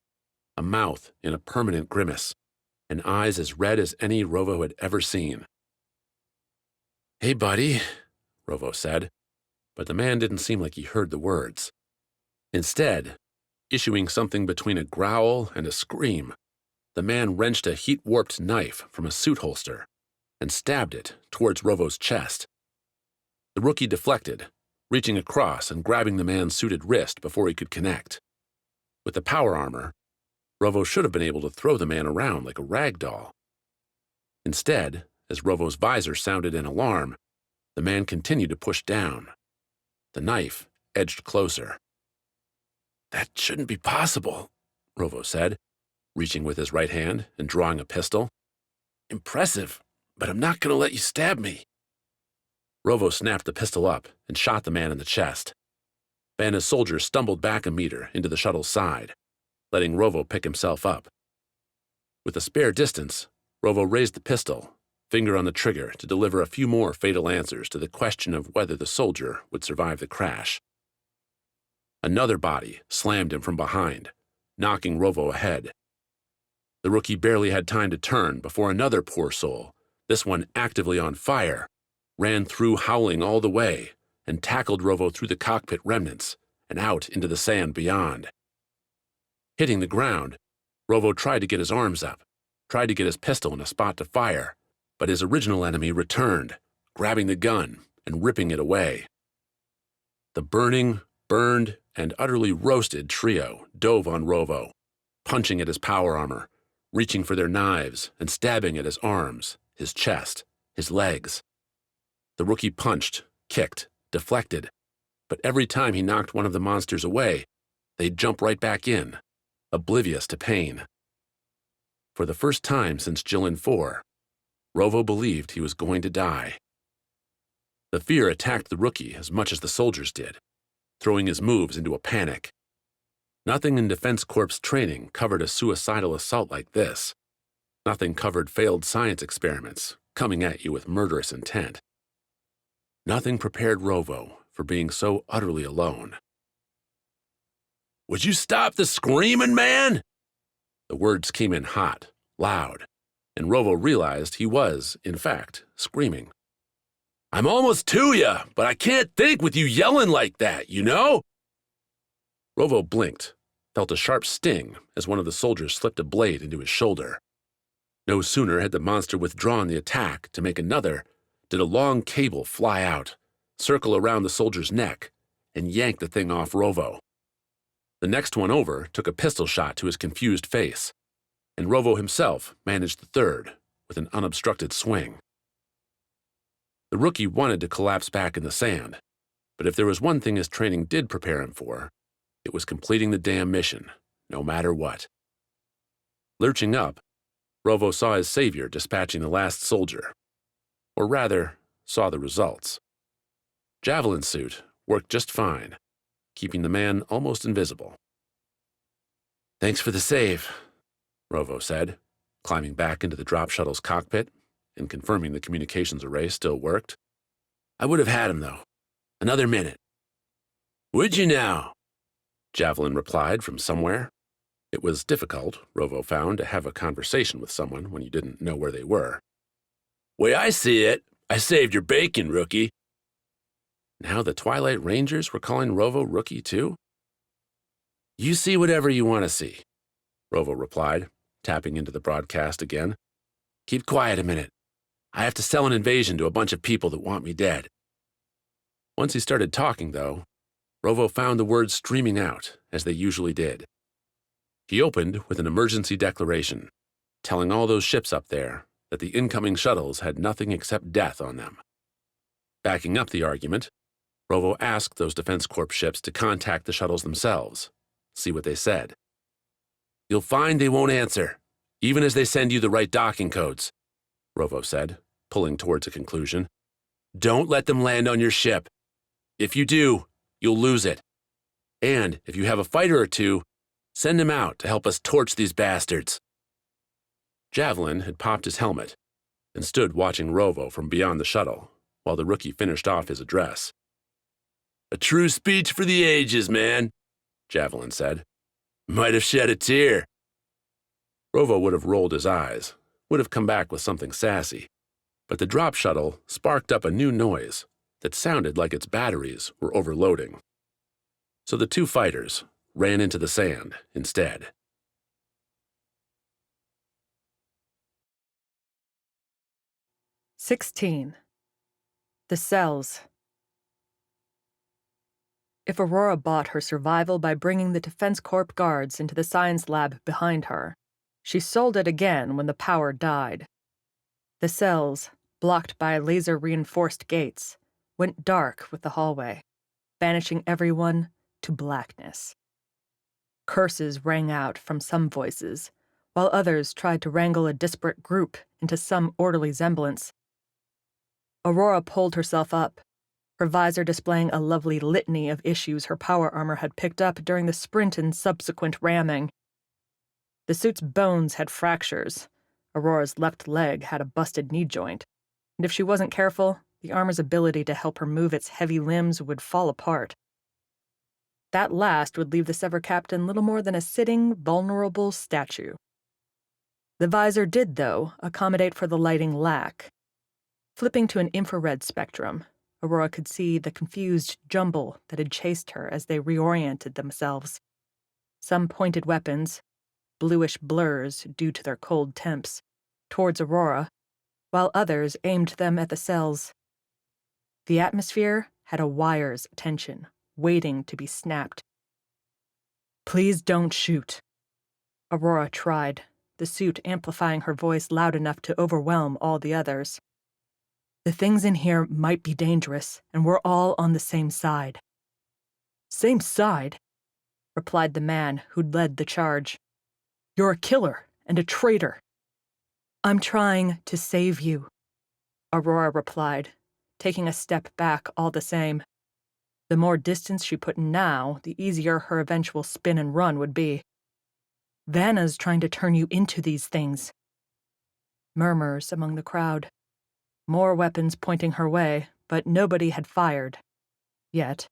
a mouth in a permanent grimace, and eyes as red as any Rovo had ever seen. "Hey, buddy," Rovo said, but the man didn't seem like he heard the words. Instead, issuing something between a growl and a scream, the man wrenched a heat-warped knife from a suit holster and stabbed it towards Rovo's chest. The rookie deflected, reaching across and grabbing the man's suited wrist before he could connect. With the power armor, Rovo should have been able to throw the man around like a rag doll. Instead, as Rovo's visor sounded an alarm, the man continued to push down. The knife edged closer. "That shouldn't be possible," Rovo said, reaching with his right hand and drawing a pistol. "Impressive, but I'm not going to let you stab me." Rovo snapped the pistol up and shot the man in the chest. Vanna's soldier stumbled back a meter into the shuttle's side, letting Rovo pick himself up. With a spare distance, Rovo raised the pistol, finger on the trigger to deliver a few more fatal answers to the question of whether the soldier would survive the crash. Another body slammed him from behind, knocking Rovo ahead. The rookie barely had time to turn before another poor soul, this one actively on fire, ran through howling all the way and tackled Rovo through the cockpit remnants and out into the sand beyond. Hitting the ground, Rovo tried to get his arms up, tried to get his pistol in a spot to fire, but his original enemy returned, grabbing the gun and ripping it away. The burning, burned, and utterly roasted trio dove on Rovo, punching at his power armor, reaching for their knives and stabbing at his arms, his chest, his legs. The rookie punched, kicked, deflected, but every time he knocked one of the monsters away, they'd jump right back in, oblivious to pain. For the first time since Jilin 4, Rovo believed he was going to die. The fear attacked the rookie as much as the soldiers did, throwing his moves into a panic. Nothing in Defense Corps training covered a suicidal assault like this. Nothing covered failed science experiments coming at you with murderous intent. Nothing prepared Rovo for being so utterly alone. "Would you stop the screaming, man?" The words came in hot, loud, and Rovo realized he was, in fact, screaming. "I'm almost to ya, but I can't think with you yelling like that, you know?" Rovo blinked, felt a sharp sting as one of the soldiers slipped a blade into his shoulder. No sooner had the monster withdrawn the attack to make another did a long cable fly out, circle around the soldier's neck, and yank the thing off Rovo. The next one over took a pistol shot to his confused face, and Rovo himself managed the third with an unobstructed swing. The rookie wanted to collapse back in the sand, but if there was one thing his training did prepare him for, it was completing the damn mission, no matter what. Lurching up, Rovo saw his savior dispatching the last soldier, or rather, saw the results. Javelin suit worked just fine, keeping the man almost invisible. "Thanks for the save," Rovo said, climbing back into the drop shuttle's cockpit and confirming the communications array still worked. "I would have had him, though. Another minute." "Would you now?" Javelin replied from somewhere. It was difficult, Rovo found, to have a conversation with someone when you didn't know where they were. "Way I see it, I saved your bacon, rookie." Now the Twilight Rangers were calling Rovo rookie, too? "You see whatever you want to see," Rovo replied, tapping into the broadcast again. "Keep quiet a minute. I have to sell an invasion to a bunch of people that want me dead." Once he started talking, though, Rovo found the words streaming out, as they usually did. He opened with an emergency declaration, telling all those ships up there that the incoming shuttles had nothing except death on them. Backing up the argument, Rovo asked those Defense Corps ships to contact the shuttles themselves, see what they said. "You'll find they won't answer, even as they send you the right docking codes," Rovo said, pulling towards a conclusion. "Don't let them land on your ship. If you do, you'll lose it. And if you have a fighter or two, send him out to help us torch these bastards." Javelin had popped his helmet and stood watching Rovo from beyond the shuttle while the rookie finished off his address. "A true speech for the ages, man," Javelin said. "Might have shed a tear." Rovo would have rolled his eyes, would have come back with something sassy, but the drop shuttle sparked up a new noise that sounded like its batteries were overloading. So the two fighters ran into the sand instead. "16. The cells. If Aurora bought her survival by bringing the Defense Corps guards into the science lab behind her, she sold it again when the power died. The cells, blocked by laser-reinforced gates, went dark with the hallway, banishing everyone to blackness. Curses rang out from some voices, while others tried to wrangle a disparate group into some orderly semblance. Aurora pulled herself up, her visor displaying a lovely litany of issues her power armor had picked up during the sprint and subsequent ramming. The suit's bones had fractures, Aurora's left leg had a busted knee joint, and if she wasn't careful, the armor's ability to help her move its heavy limbs would fall apart. That last would leave the Sever captain little more than a sitting, vulnerable statue. The visor did, though, accommodate for the lighting lack. Flipping to an infrared spectrum, Aurora could see the confused jumble that had chased her as they reoriented themselves. Some pointed weapons, bluish blurs due to their cold temps, towards Aurora, while others aimed them at the cells. The atmosphere had a wire's attention, waiting to be snapped. "Please don't shoot," Aurora tried, the suit amplifying her voice loud enough to overwhelm all the others. "The things in here might be dangerous, and we're all on the same side." "Same side?" replied the man who'd led the charge. "You're a killer and a traitor." "I'm trying to save you," Aurora replied, taking a step back all the same. The more distance she put in now, the easier her eventual spin and run would be. "Vanna's trying to turn you into these things." Murmurs among the crowd. More weapons pointing her way, but nobody had fired. Yet.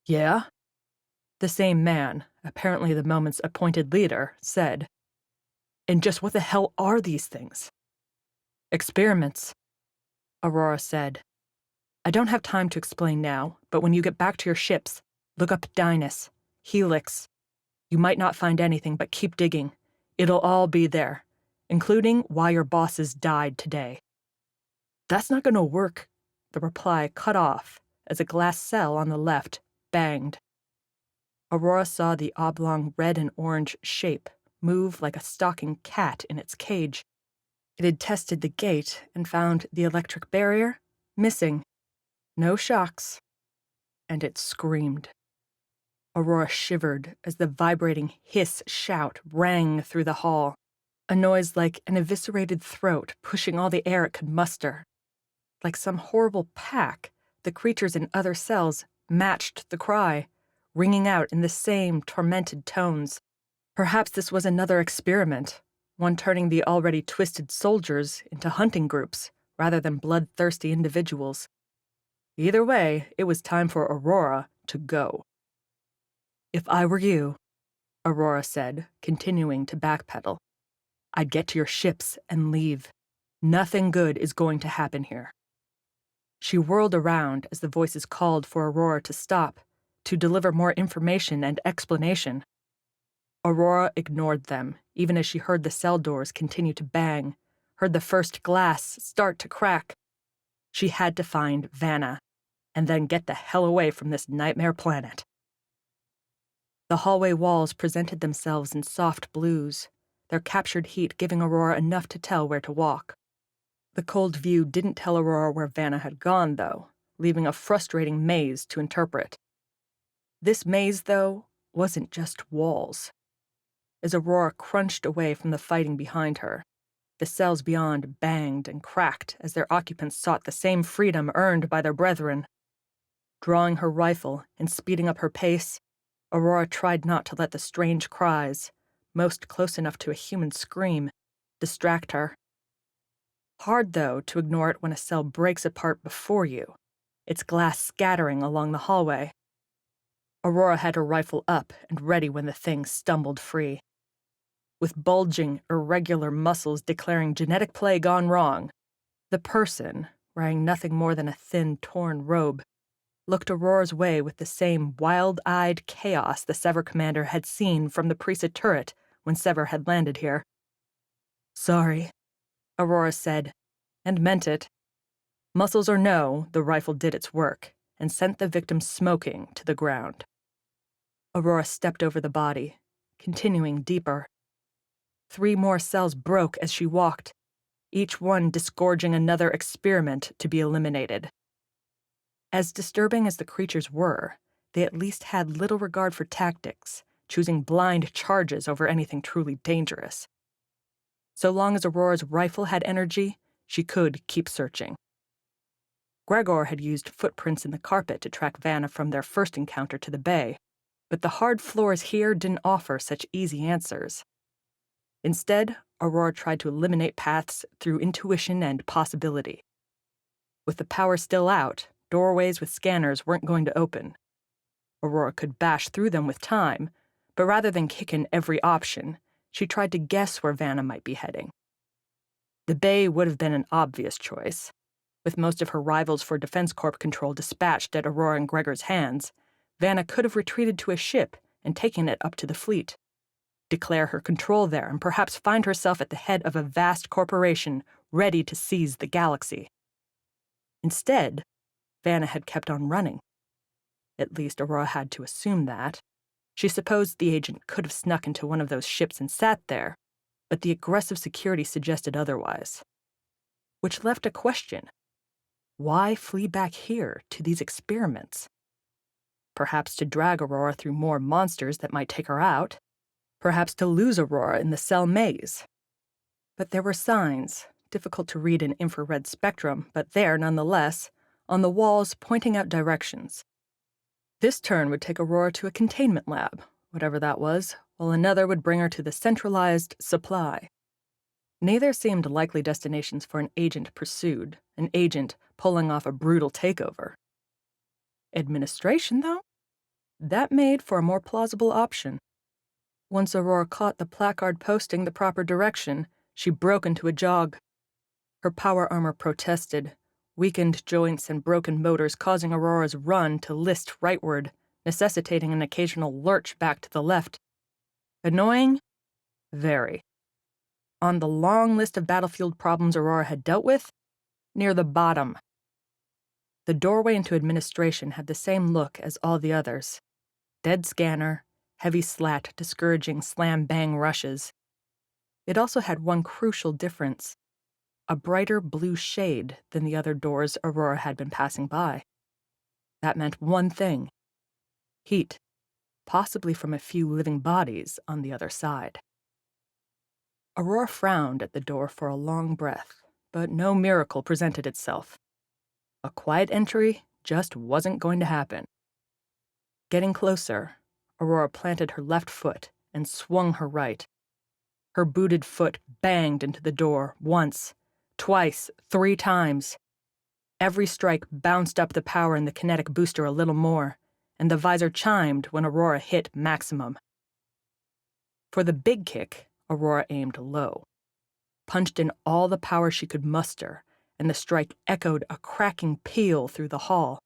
"Yeah?" The same man, apparently the moment's appointed leader, said. "And just what the hell are these things?" "Experiments," Aurora said. "I don't have time to explain now, but when you get back to your ships, look up Dynas, Helix. You might not find anything, but keep digging. It'll all be there, including why your bosses died today." "That's not going to work," the reply cut off as a glass cell on the left banged. Aurora saw the oblong red and orange shape move like a stalking cat in its cage. It had tested the gate and found the electric barrier missing. No shocks. And it screamed. Aurora shivered as the vibrating hiss shout rang through the hall, a noise like an eviscerated throat pushing all the air it could muster. Like some horrible pack, the creatures in other cells matched the cry, ringing out in the same tormented tones. Perhaps this was another experiment, one turning the already twisted soldiers into hunting groups rather than bloodthirsty individuals. Either way, it was time for Aurora to go. "If I were you," Aurora said, continuing to backpedal, "I'd get to your ships and leave. Nothing good is going to happen here." She whirled around as the voices called for Aurora to stop, to deliver more information and explanation. Aurora ignored them, even as she heard the cell doors continue to bang, heard the first glass start to crack. She had to find Vanna, and then get the hell away from this nightmare planet. The hallway walls presented themselves in soft blues, their captured heat giving Aurora enough to tell where to walk. The cold view didn't tell Aurora where Vanna had gone, though, leaving a frustrating maze to interpret. This maze, though, wasn't just walls. As Aurora crunched away from the fighting behind her, the cells beyond banged and cracked as their occupants sought the same freedom earned by their brethren. Drawing her rifle and speeding up her pace, Aurora tried not to let the strange cries, most close enough to a human scream, distract her. Hard, though, to ignore it when a cell breaks apart before you, its glass scattering along the hallway. Aurora had her rifle up and ready when the thing stumbled free. With bulging, irregular muscles declaring genetic play gone wrong, the person, wearing nothing more than a thin, torn robe, looked Aurora's way with the same wild-eyed chaos the Sever commander had seen from the Prisa turret when Sever had landed here. "Sorry," Aurora said, and meant it. Muscles or no, the rifle did its work and sent the victim smoking to the ground. Aurora stepped over the body, continuing deeper. 3 more cells broke as she walked, each one disgorging another experiment to be eliminated. As disturbing as the creatures were, they at least had little regard for tactics, choosing blind charges over anything truly dangerous. So long as Aurora's rifle had energy, she could keep searching. Gregor had used footprints in the carpet to track Vanna from their first encounter to the bay, but the hard floors here didn't offer such easy answers. Instead, Aurora tried to eliminate paths through intuition and possibility. With the power still out, doorways with scanners weren't going to open. Aurora could bash through them with time, but rather than kick in every option, she tried to guess where Vanna might be heading. The bay would have been an obvious choice. With most of her rivals for Defense Corp control dispatched at Aurora and Gregor's hands, Vanna could have retreated to a ship and taken it up to the fleet. Declare her control there and perhaps find herself at the head of a vast corporation ready to seize the galaxy. Instead, Vanna had kept on running. At least Aurora had to assume that. She supposed the agent could have snuck into one of those ships and sat there, but the aggressive security suggested otherwise. Which left a question. Why flee back here to these experiments? Perhaps to drag Aurora through more monsters that might take her out. Perhaps to lose Aurora in the cell maze. But there were signs, difficult to read in infrared spectrum, but there nonetheless, on the walls pointing out directions. This turn would take Aurora to a containment lab, whatever that was, while another would bring her to the centralized supply. Neither seemed likely destinations for an agent pursued, an agent pulling off a brutal takeover. Administration, though? That made for a more plausible option. Once Aurora caught the placard posting the proper direction, she broke into a jog. Her power armor protested, weakened joints and broken motors causing Aurora's run to list rightward, necessitating an occasional lurch back to the left. Annoying? Very. On the long list of battlefield problems Aurora had dealt with, near the bottom. The doorway into administration had the same look as all the others. Dead scanner, heavy slat discouraging slam-bang rushes. It also had one crucial difference. A brighter blue shade than the other doors Aurora had been passing by. That meant one thing. Heat, possibly from a few living bodies on the other side. Aurora frowned at the door for a long breath, but no miracle presented itself. A quiet entry just wasn't going to happen. Getting closer, Aurora planted her left foot and swung her right. Her booted foot banged into the door once, twice, 3 times. Every strike bounced up the power in the kinetic booster a little more, and the visor chimed when Aurora hit maximum. For the big kick, Aurora aimed low, punched in all the power she could muster, and the strike echoed a cracking peal through the hall.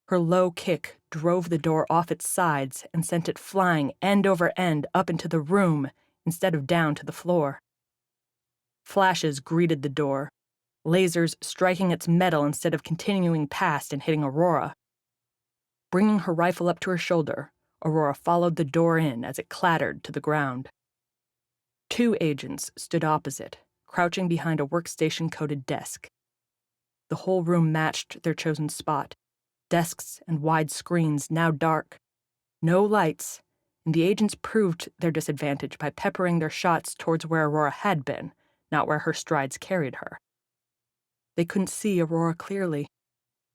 Her low kick drove the door off its sides and sent it flying end over end up into the room instead of down to the floor. Flashes greeted the door, lasers striking its metal instead of continuing past and hitting Aurora. Bringing her rifle up to her shoulder, Aurora followed the door in as it clattered to the ground. 2 agents stood opposite, crouching behind a workstation-coated desk. The whole room matched their chosen spot, desks and wide screens now dark. No lights, and the agents proved their disadvantage by peppering their shots towards where Aurora had been, not where her strides carried her. They couldn't see Aurora clearly,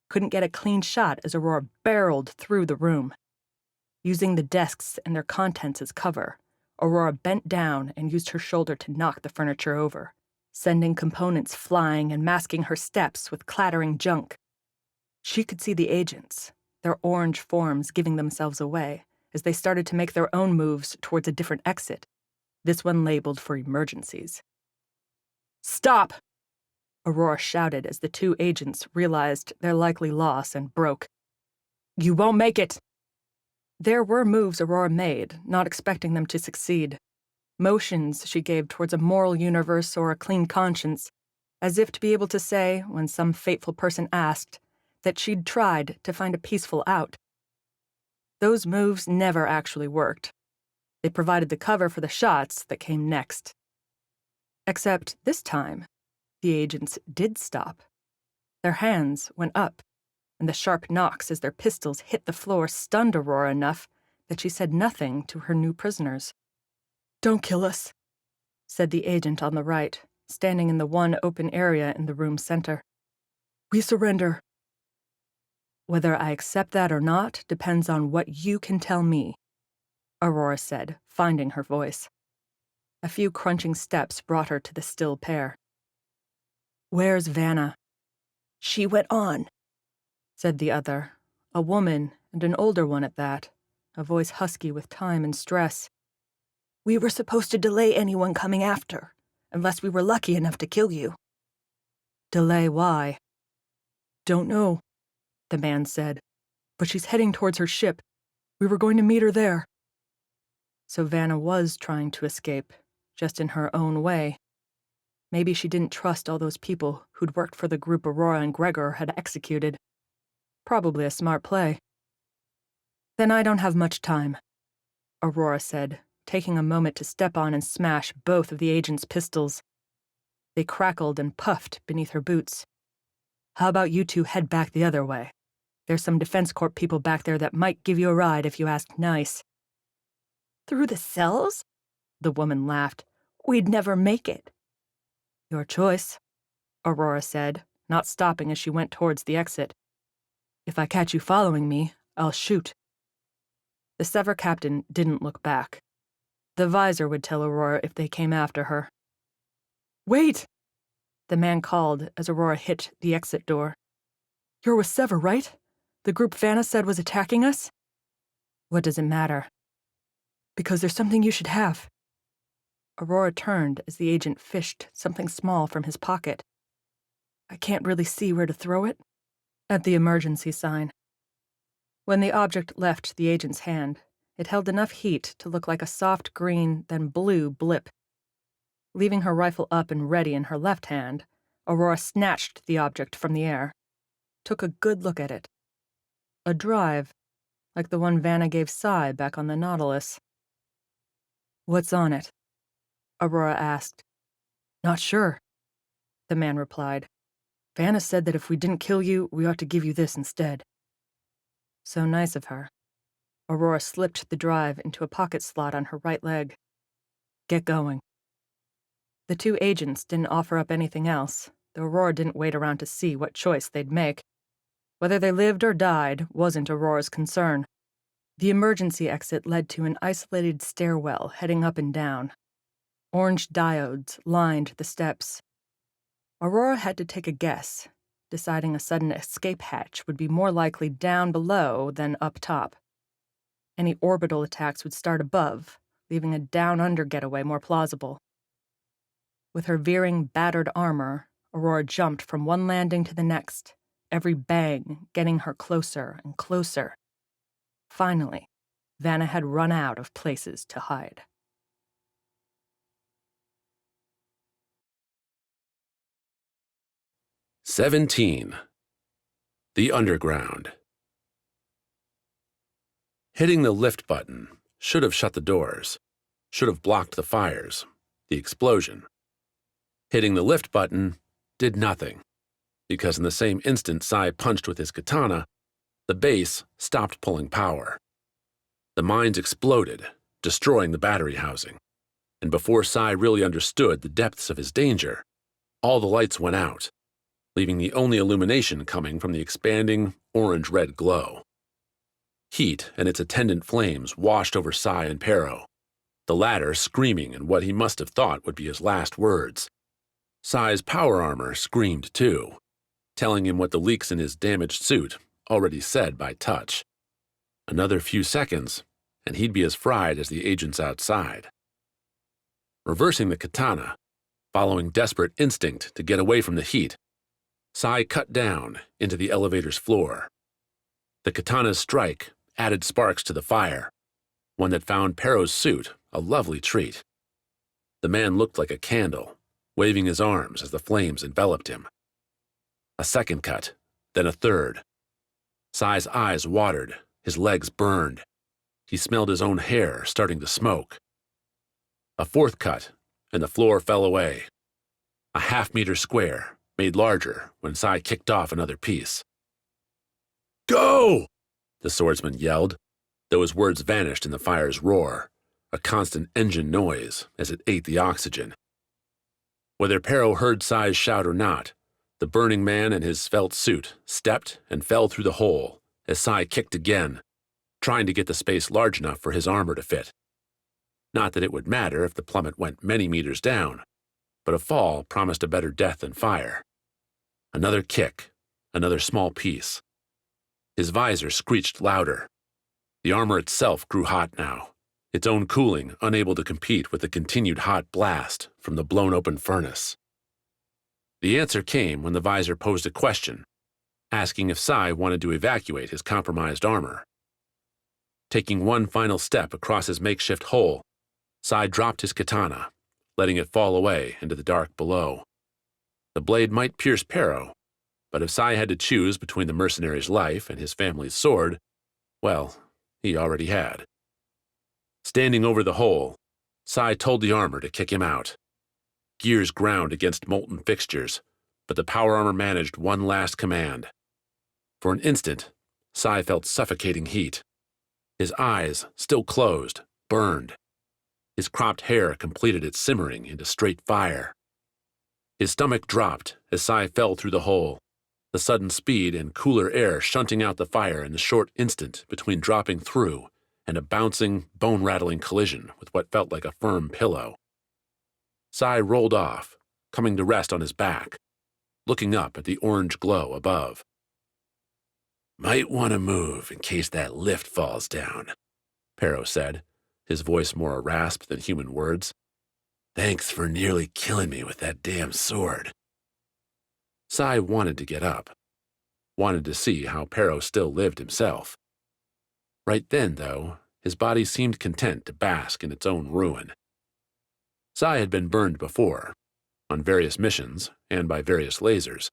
couldn't get a clean shot as Aurora barreled through the room. Using the desks and their contents as cover, Aurora bent down and used her shoulder to knock the furniture over, sending components flying and masking her steps with clattering junk. She could see the agents, their orange forms giving themselves away, as they started to make their own moves towards a different exit, this one labeled for emergencies. "Stop!" Aurora shouted as the 2 agents realized their likely loss and broke. "You won't make it!" There were moves Aurora made, not expecting them to succeed. Motions she gave towards a moral universe or a clean conscience, as if to be able to say, when some fateful person asked, that she'd tried to find a peaceful out. Those moves never actually worked. They provided the cover for the shots that came next. Except this time, the agents did stop. Their hands went up, and the sharp knocks as their pistols hit the floor stunned Aurora enough that she said nothing to her new prisoners. "Don't kill us," said the agent on the right, standing in the one open area in the room's center. "We surrender." "Whether I accept that or not depends on what you can tell me," Aurora said, finding her voice. A few crunching steps brought her to the still pair. "Where's Vanna?" "She went on," said the other, a woman and an older one at that, a voice husky with time and stress. "We were supposed to delay anyone coming after, unless we were lucky enough to kill you." "Delay why?" "Don't know," the man said, "but she's heading towards her ship. We were going to meet her there." So Vanna was trying to escape, just in her own way. Maybe she didn't trust all those people who'd worked for the group Aurora and Gregor had executed. Probably a smart play. "Then I don't have much time," Aurora said, taking a moment to step on and smash both of the agent's pistols. They crackled and puffed beneath her boots. "How about you two head back the other way? There's some Defense Corp people back there that might give you a ride if you asked nice." "Through the cells?" The woman laughed. "We'd never make it." "Your choice," Aurora said, not stopping as she went towards the exit. "If I catch you following me, I'll shoot." The Sever captain didn't look back. The visor would tell Aurora if they came after her. "Wait!" the man called as Aurora hit the exit door. "You're with Sever, right? The group Vanna said was attacking us?" "What does it matter?" "Because there's something you should have." Aurora turned as the agent fished something small from his pocket. "I can't really see where to throw it." "At the emergency sign." When the object left the agent's hand, it held enough heat to look like a soft green, then blue blip. Leaving her rifle up and ready in her left hand, Aurora snatched the object from the air, took a good look at it. A drive, like the one Vanna gave Sai back on the Nautilus. "What's on it?" Aurora asked. "Not sure," the man replied. "Vanna said that if we didn't kill you, we ought to give you this instead." So nice of her. Aurora slipped the drive into a pocket slot on her right leg. "Get going." The two agents didn't offer up anything else, though Aurora didn't wait around to see what choice they'd make. Whether they lived or died wasn't Aurora's concern. The emergency exit led to an isolated stairwell heading up and down. Orange diodes lined the steps. Aurora had to take a guess, deciding a sudden escape hatch would be more likely down below than up top. Any orbital attacks would start above, leaving a down-under getaway more plausible. With her veering, battered armor, Aurora jumped from one landing to the next, every bang getting her closer and closer. Finally, Vanna had run out of places to hide. "17. The Underground." Hitting the lift button should have shut the doors, should have blocked the fires, the explosion. Hitting the lift button did nothing, because in the same instant Sai punched with his katana, the base stopped pulling power. The mines exploded, destroying the battery housing, and before Sai really understood the depths of his danger, all the lights went out, leaving the only illumination coming from the expanding orange-red glow. Heat and its attendant flames washed over Sai and Pero, the latter screaming in what he must have thought would be his last words. Sai's power armor screamed too, telling him what the leaks in his damaged suit already said by touch. Another few seconds, and he'd be as fried as the agents outside. Reversing the katana, following desperate instinct to get away from the heat, Sai cut down into the elevator's floor. The katana's strike added sparks to the fire, one that found Pero's suit a lovely treat. The man looked like a candle, waving his arms as the flames enveloped him. A second cut, then a third. Sai's eyes watered, his legs burned. He smelled his own hair starting to smoke. A fourth cut, and the floor fell away. A half-meter square, made larger when Sai kicked off another piece. "Go!" the swordsman yelled, though his words vanished in the fire's roar, a constant engine noise as it ate the oxygen. Whether Pero heard Sai's shout or not, the burning man in his felt suit stepped and fell through the hole as Sai kicked again, trying to get the space large enough for his armor to fit. Not that it would matter if the plummet went many meters down, but a fall promised a better death than fire. Another kick, another small piece. His visor screeched louder. The armor itself grew hot now, its own cooling unable to compete with the continued hot blast from the blown-open furnace. The answer came when the visor posed a question, asking if Sai wanted to evacuate his compromised armor. Taking one final step across his makeshift hole, Sai dropped his katana, letting it fall away into the dark below. The blade might pierce Pero, but if Sai had to choose between the mercenary's life and his family's sword, well, he already had. Standing over the hole, Sai told the armor to kick him out. Gears ground against molten fixtures, but the power armor managed one last command. For an instant, Sai felt suffocating heat. His eyes, still closed, burned. His cropped hair completed its simmering into straight fire. His stomach dropped as Sai fell through the hole, the sudden speed and cooler air shunting out the fire in the short instant between dropping through and a bouncing, bone-rattling collision with what felt like a firm pillow. Sai rolled off, coming to rest on his back, looking up at the orange glow above. "Might want to move in case that lift falls down," Pero said, his voice more a rasp than human words. "Thanks for nearly killing me with that damn sword." Sai wanted to get up, wanted to see how Pero still lived himself. Right then, though, his body seemed content to bask in its own ruin. Sai had been burned before, on various missions and by various lasers,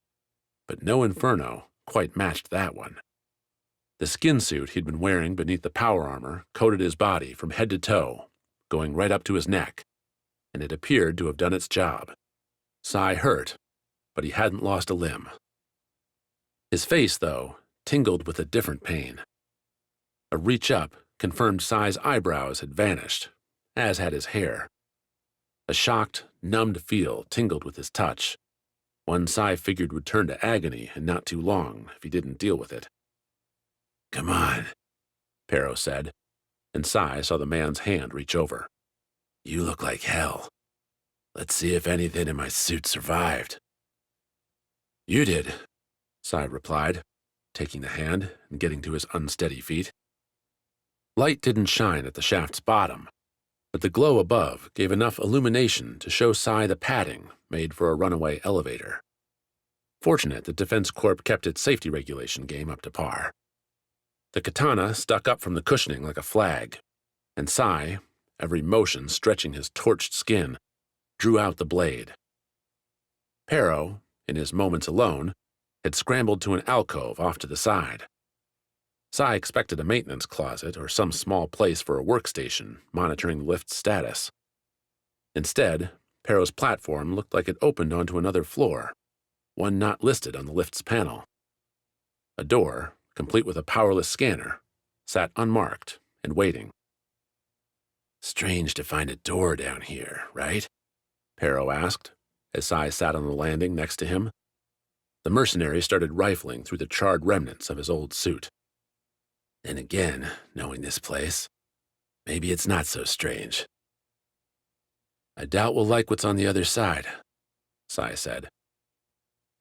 but no inferno quite matched that one. The skin suit he'd been wearing beneath the power armor coated his body from head to toe, going right up to his neck, and it appeared to have done its job. Sai hurt, but he hadn't lost a limb. His face, though, tingled with a different pain. A reach up confirmed Sai's eyebrows had vanished, as had his hair. A shocked, numbed feel tingled with his touch, one Sai figured would turn to agony in not too long if he didn't deal with it. "Come on," Pero said, and Sai saw the man's hand reach over. "You look like hell. Let's see if anything in my suit survived." "You did," Sai replied, taking the hand and getting to his unsteady feet. Light didn't shine at the shaft's bottom, but the glow above gave enough illumination to show Sai the padding made for a runaway elevator. Fortunate that Defense Corp kept its safety regulation game up to par. The katana stuck up from the cushioning like a flag, and Sai, every motion stretching his torched skin, drew out the blade. Pero, in his moments alone, had scrambled to an alcove off to the side. Sai expected a maintenance closet or some small place for a workstation monitoring the lift's status. Instead, Pero's platform looked like it opened onto another floor, one not listed on the lift's panel. A door, complete with a powerless scanner, sat unmarked and waiting. "Strange to find a door down here, right?" Pero asked, as Sai sat on the landing next to him. The mercenary started rifling through the charred remnants of his old suit. "Then again, knowing this place, maybe it's not so strange." "I doubt we'll like what's on the other side," Sai said.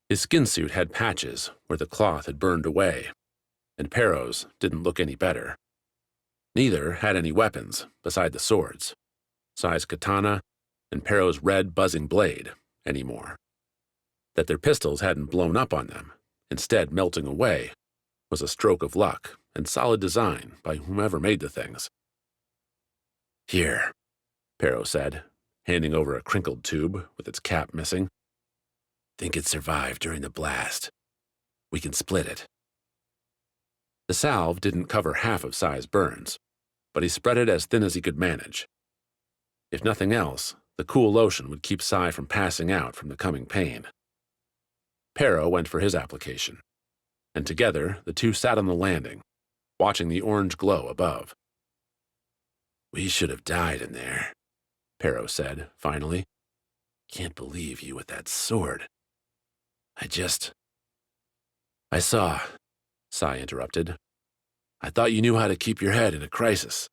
His skin suit had patches where the cloth had burned away, and Pero's didn't look any better. Neither had any weapons beside the swords, Sai's katana and Pero's red buzzing blade, anymore. That their pistols hadn't blown up on them, instead melting away, was a stroke of luck and solid design by whomever made the things. "Here," Pero said, handing over a crinkled tube with its cap missing. "Think it survived during the blast. We can split it." The salve didn't cover half of Sai's burns, but he spread it as thin as he could manage. If nothing else, the cool lotion would keep Sai from passing out from the coming pain. Pero went for his application, and together the two sat on the landing, watching the orange glow above. "We should have died in there," Pero said, finally. "Can't believe you with that sword. I saw," Sai interrupted. "I thought you knew how to keep your head in a crisis."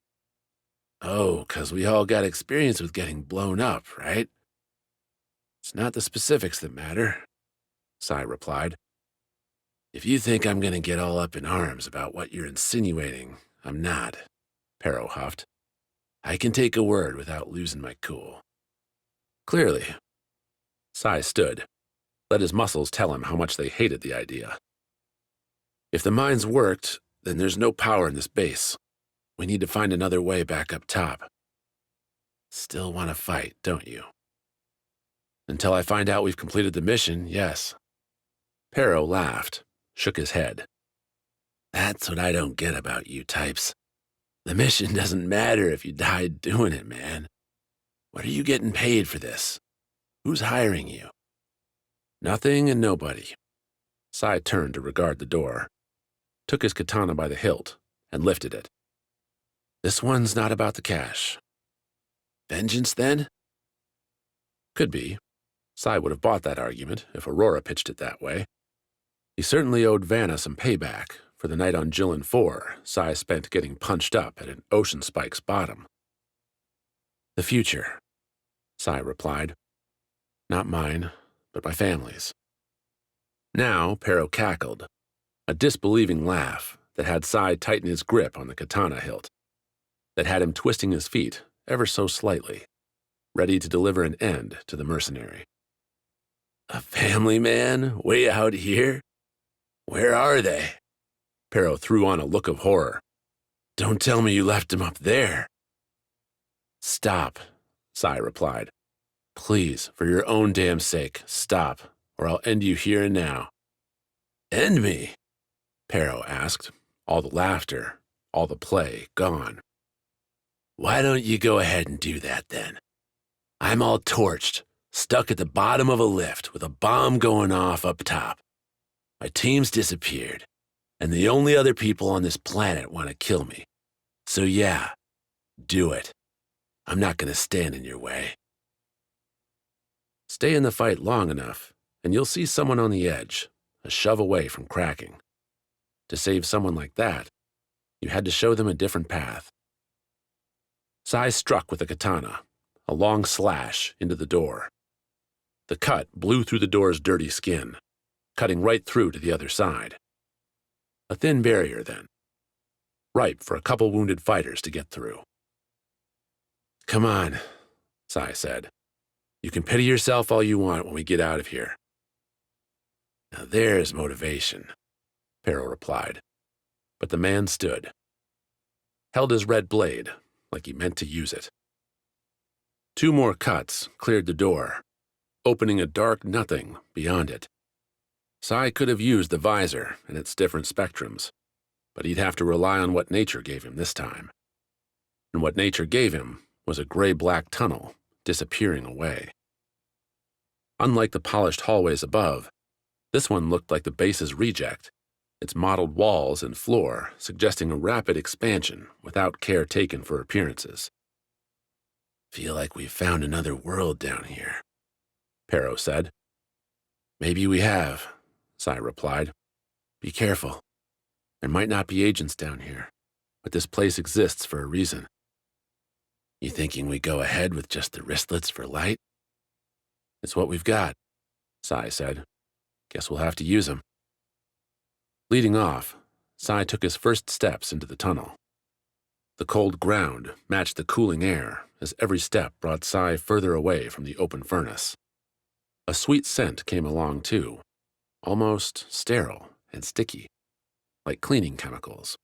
Oh, 'cause we all got experience with getting blown up, right? It's not the specifics that matter, Sai replied. If you think I'm gonna get all up in arms about what you're insinuating, I'm not, Pero huffed. I can take a word without losing my cool. Clearly. Sai stood, let his muscles tell him how much they hated the idea. If the mines worked, then there's no power in this base. We need to find another way back up top. Still want to fight, don't you? Until I find out we've completed the mission, yes. Pero laughed, shook his head. That's what I don't get about you types. The mission doesn't matter if you died doing it, man. What are you getting paid for this? Who's hiring you? Nothing and nobody. Sai turned to regard the door, took his katana by the hilt, and lifted it. This one's not about the cash. Vengeance, then? Could be. Sai would have bought that argument if Aurora pitched it that way. He certainly owed Vanna some payback for the night on Jillin 4 Sai spent getting punched up at an ocean spike's bottom. The future, Sai replied. Not mine, but my family's. Now Pero cackled, a disbelieving laugh that had Sai tighten his grip on the katana hilt, that had him twisting his feet ever so slightly, ready to deliver an end to the mercenary. A family man way out here? Where are they? Pero threw on a look of horror. Don't tell me you left him up there. Stop, Sai replied. Please, for your own damn sake, stop, or I'll end you here and now. End me? Pero asked, all the laughter, all the play gone. Why don't you go ahead and do that then? I'm all torched, stuck at the bottom of a lift with a bomb going off up top. My team's disappeared, and the only other people on this planet want to kill me. So yeah, do it. I'm not going to stand in your way. Stay in the fight long enough, and you'll see someone on the edge, a shove away from cracking. To save someone like that, you had to show them a different path. Sai struck with the katana, a long slash into the door. The cut blew through the door's dirty skin, cutting right through to the other side. A thin barrier, then, ripe for a couple wounded fighters to get through. Come on, Sai said. You can pity yourself all you want when we get out of here. Now there's motivation, Pero replied. But the man stood, held his red blade like he meant to use it. 2 more cuts cleared the door, opening a dark nothing beyond it. Sai could have used the visor and its different spectrums, but he'd have to rely on what nature gave him this time. And what nature gave him was a gray-black tunnel disappearing away. Unlike the polished hallways above, this one looked like the base's reject, its mottled walls and floor suggesting a rapid expansion without care taken for appearances. Feel like we've found another world down here, Pero said. Maybe we have, Sai replied. Be careful. There might not be agents down here, but this place exists for a reason. You thinking we go ahead with just the wristlets for light? It's what we've got, Sai said. Guess we'll have to use them. Leading off, Sai took his first steps into the tunnel. The cold ground matched the cooling air as every step brought Sai further away from the open furnace. A sweet scent came along too, almost sterile and sticky, like cleaning chemicals.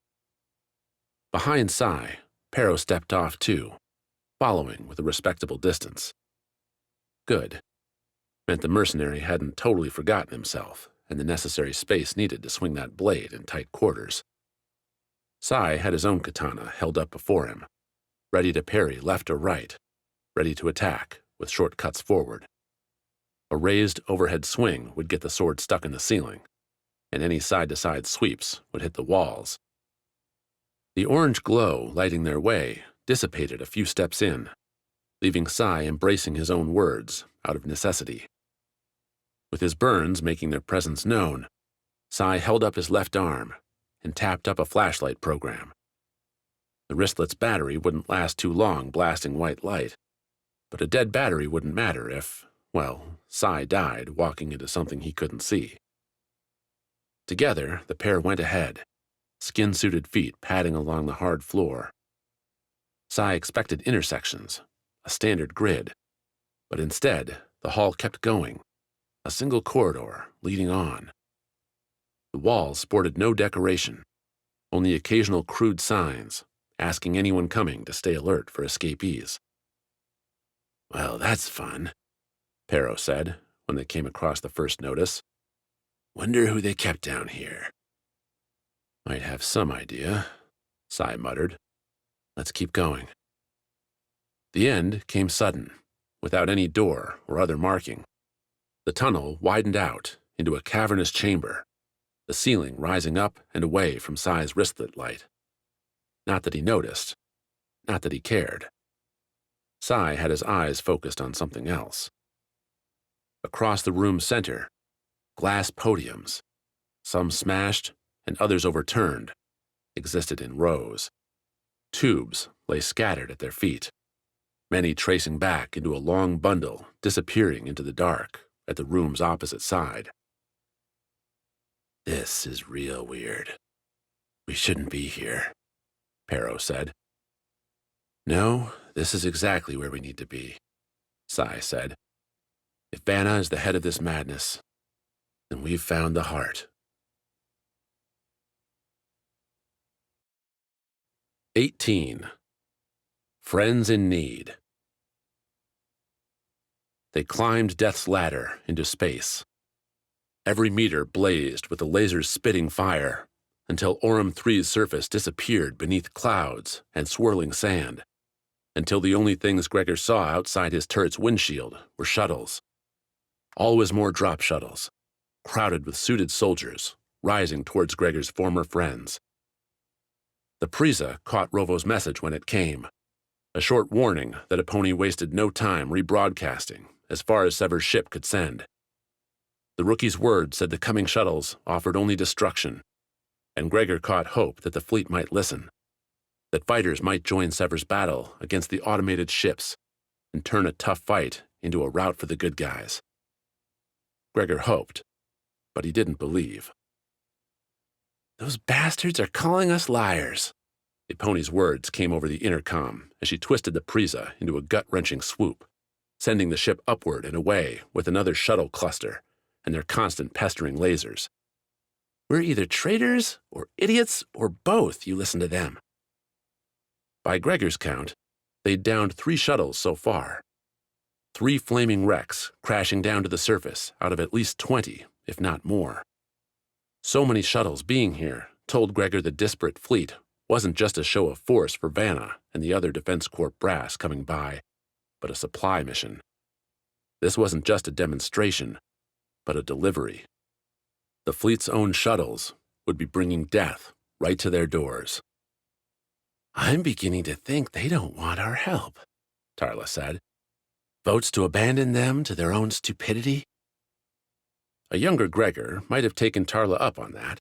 Behind Sai, Pero stepped off too, following with a respectable distance. Good. Meant the mercenary hadn't totally forgotten himself and the necessary space needed to swing that blade in tight quarters. Sai had his own katana held up before him, ready to parry left or right, ready to attack with short cuts forward. A raised overhead swing would get the sword stuck in the ceiling, and any side-to-side sweeps would hit the walls. The orange glow lighting their way dissipated a few steps in, leaving Sai embracing his own words out of necessity. With his burns making their presence known, Sai held up his left arm and tapped up a flashlight program. The wristlet's battery wouldn't last too long blasting white light, but a dead battery wouldn't matter if, well, Sai died walking into something he couldn't see. Together, the pair went ahead, skin-suited feet padding along the hard floor. Sai expected intersections, a standard grid, but instead, the hall kept going, a single corridor leading on. The walls sported no decoration, only occasional crude signs, asking anyone coming to stay alert for escapees. "Well, that's fun," Pero said when they came across the first notice. "Wonder who they kept down here." "Might have some idea," Sai muttered. "Let's keep going." The end came sudden, without any door or other marking. The tunnel widened out into a cavernous chamber, the ceiling rising up and away from Sai's wristlet light. Not that he noticed, not that he cared. Sai had his eyes focused on something else. Across the room's center, glass podiums, some smashed and others overturned, existed in rows. Tubes lay scattered at their feet, many tracing back into a long bundle disappearing into the dark at the room's opposite side. "This is real weird. We shouldn't be here," Pero said. "No, this is exactly where we need to be," Sai said. "If Vanna is the head of this madness, then we've found the heart." 18. Friends in Need. They climbed Death's ladder into space. Every meter blazed with the lasers spitting fire, until Aurum 3's surface disappeared beneath clouds and swirling sand, until the only things Gregor saw outside his turret's windshield were shuttles. Always more drop shuttles, crowded with suited soldiers, rising towards Gregor's former friends. The Prisa caught Rovo's message when it came, a short warning that a pony wasted no time rebroadcasting as far as Sever's ship could send. The rookie's word said the coming shuttles offered only destruction, and Gregor caught hope that the fleet might listen, that fighters might join Sever's battle against the automated ships and turn a tough fight into a rout for the good guys. Gregor hoped, but he didn't believe. "Those bastards are calling us liars." The pony's words came over the intercom as she twisted the Prisa into a gut-wrenching swoop, sending the ship upward and away with another shuttle cluster and their constant pestering lasers. "We're either traitors or idiots or both, you listen to them." By Gregor's count, they'd downed 3 shuttles so far. 3 flaming wrecks crashing down to the surface out of at least 20, if not more. So many shuttles being here told Gregor the disparate fleet wasn't just a show of force for Vanna and the other Defense Corp brass coming by, but a supply mission. This wasn't just a demonstration, but a delivery. The fleet's own shuttles would be bringing death right to their doors. "I'm beginning to think they don't want our help," Tarla said. "Votes to abandon them to their own stupidity?" A younger Gregor might have taken Tarla up on that.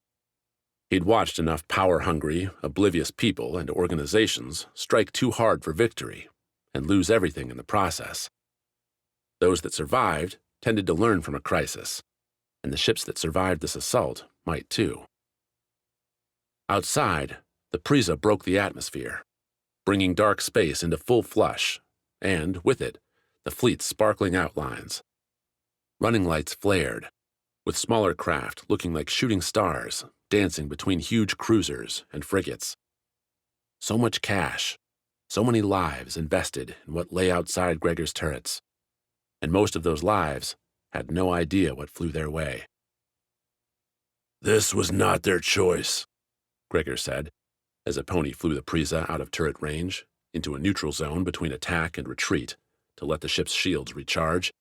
He'd watched enough power-hungry, oblivious people and organizations strike too hard for victory and lose everything in the process. Those that survived tended to learn from a crisis, and the ships that survived this assault might too. Outside, the Prisa broke the atmosphere, bringing dark space into full flush, and, with it, the fleet's sparkling outlines. Running lights flared, with smaller craft looking like shooting stars dancing between huge cruisers and frigates. So much cash, so many lives invested in what lay outside Gregor's turrets, and most of those lives had no idea what flew their way. "This was not their choice," Gregor said, as a pony flew the Prisa out of turret range into a neutral zone between attack and retreat to let the ship's shields recharge.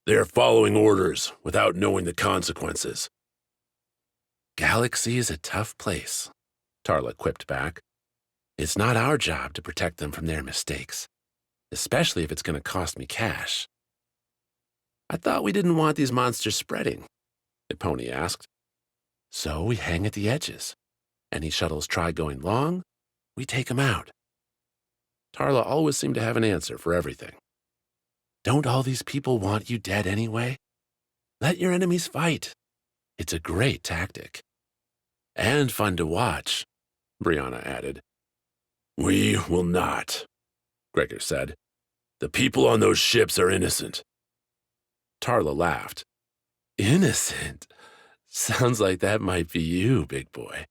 "They are following orders without knowing the consequences." "Galaxy is a tough place," Tarla quipped back. "It's not our job to protect them from their mistakes, especially if it's going to cost me cash." "I thought we didn't want these monsters spreading," the pony asked. "So we hang at the edges. Any shuttles try going long, we take 'em out. Tarla always seemed to have an answer for everything. Don't all these people want you dead anyway? Let your enemies fight. It's a great tactic. And fun to watch, Brianna added. We will not, Gregor said. The people on those ships are innocent. Tarla laughed. Innocent? Sounds like that might be you, big boy.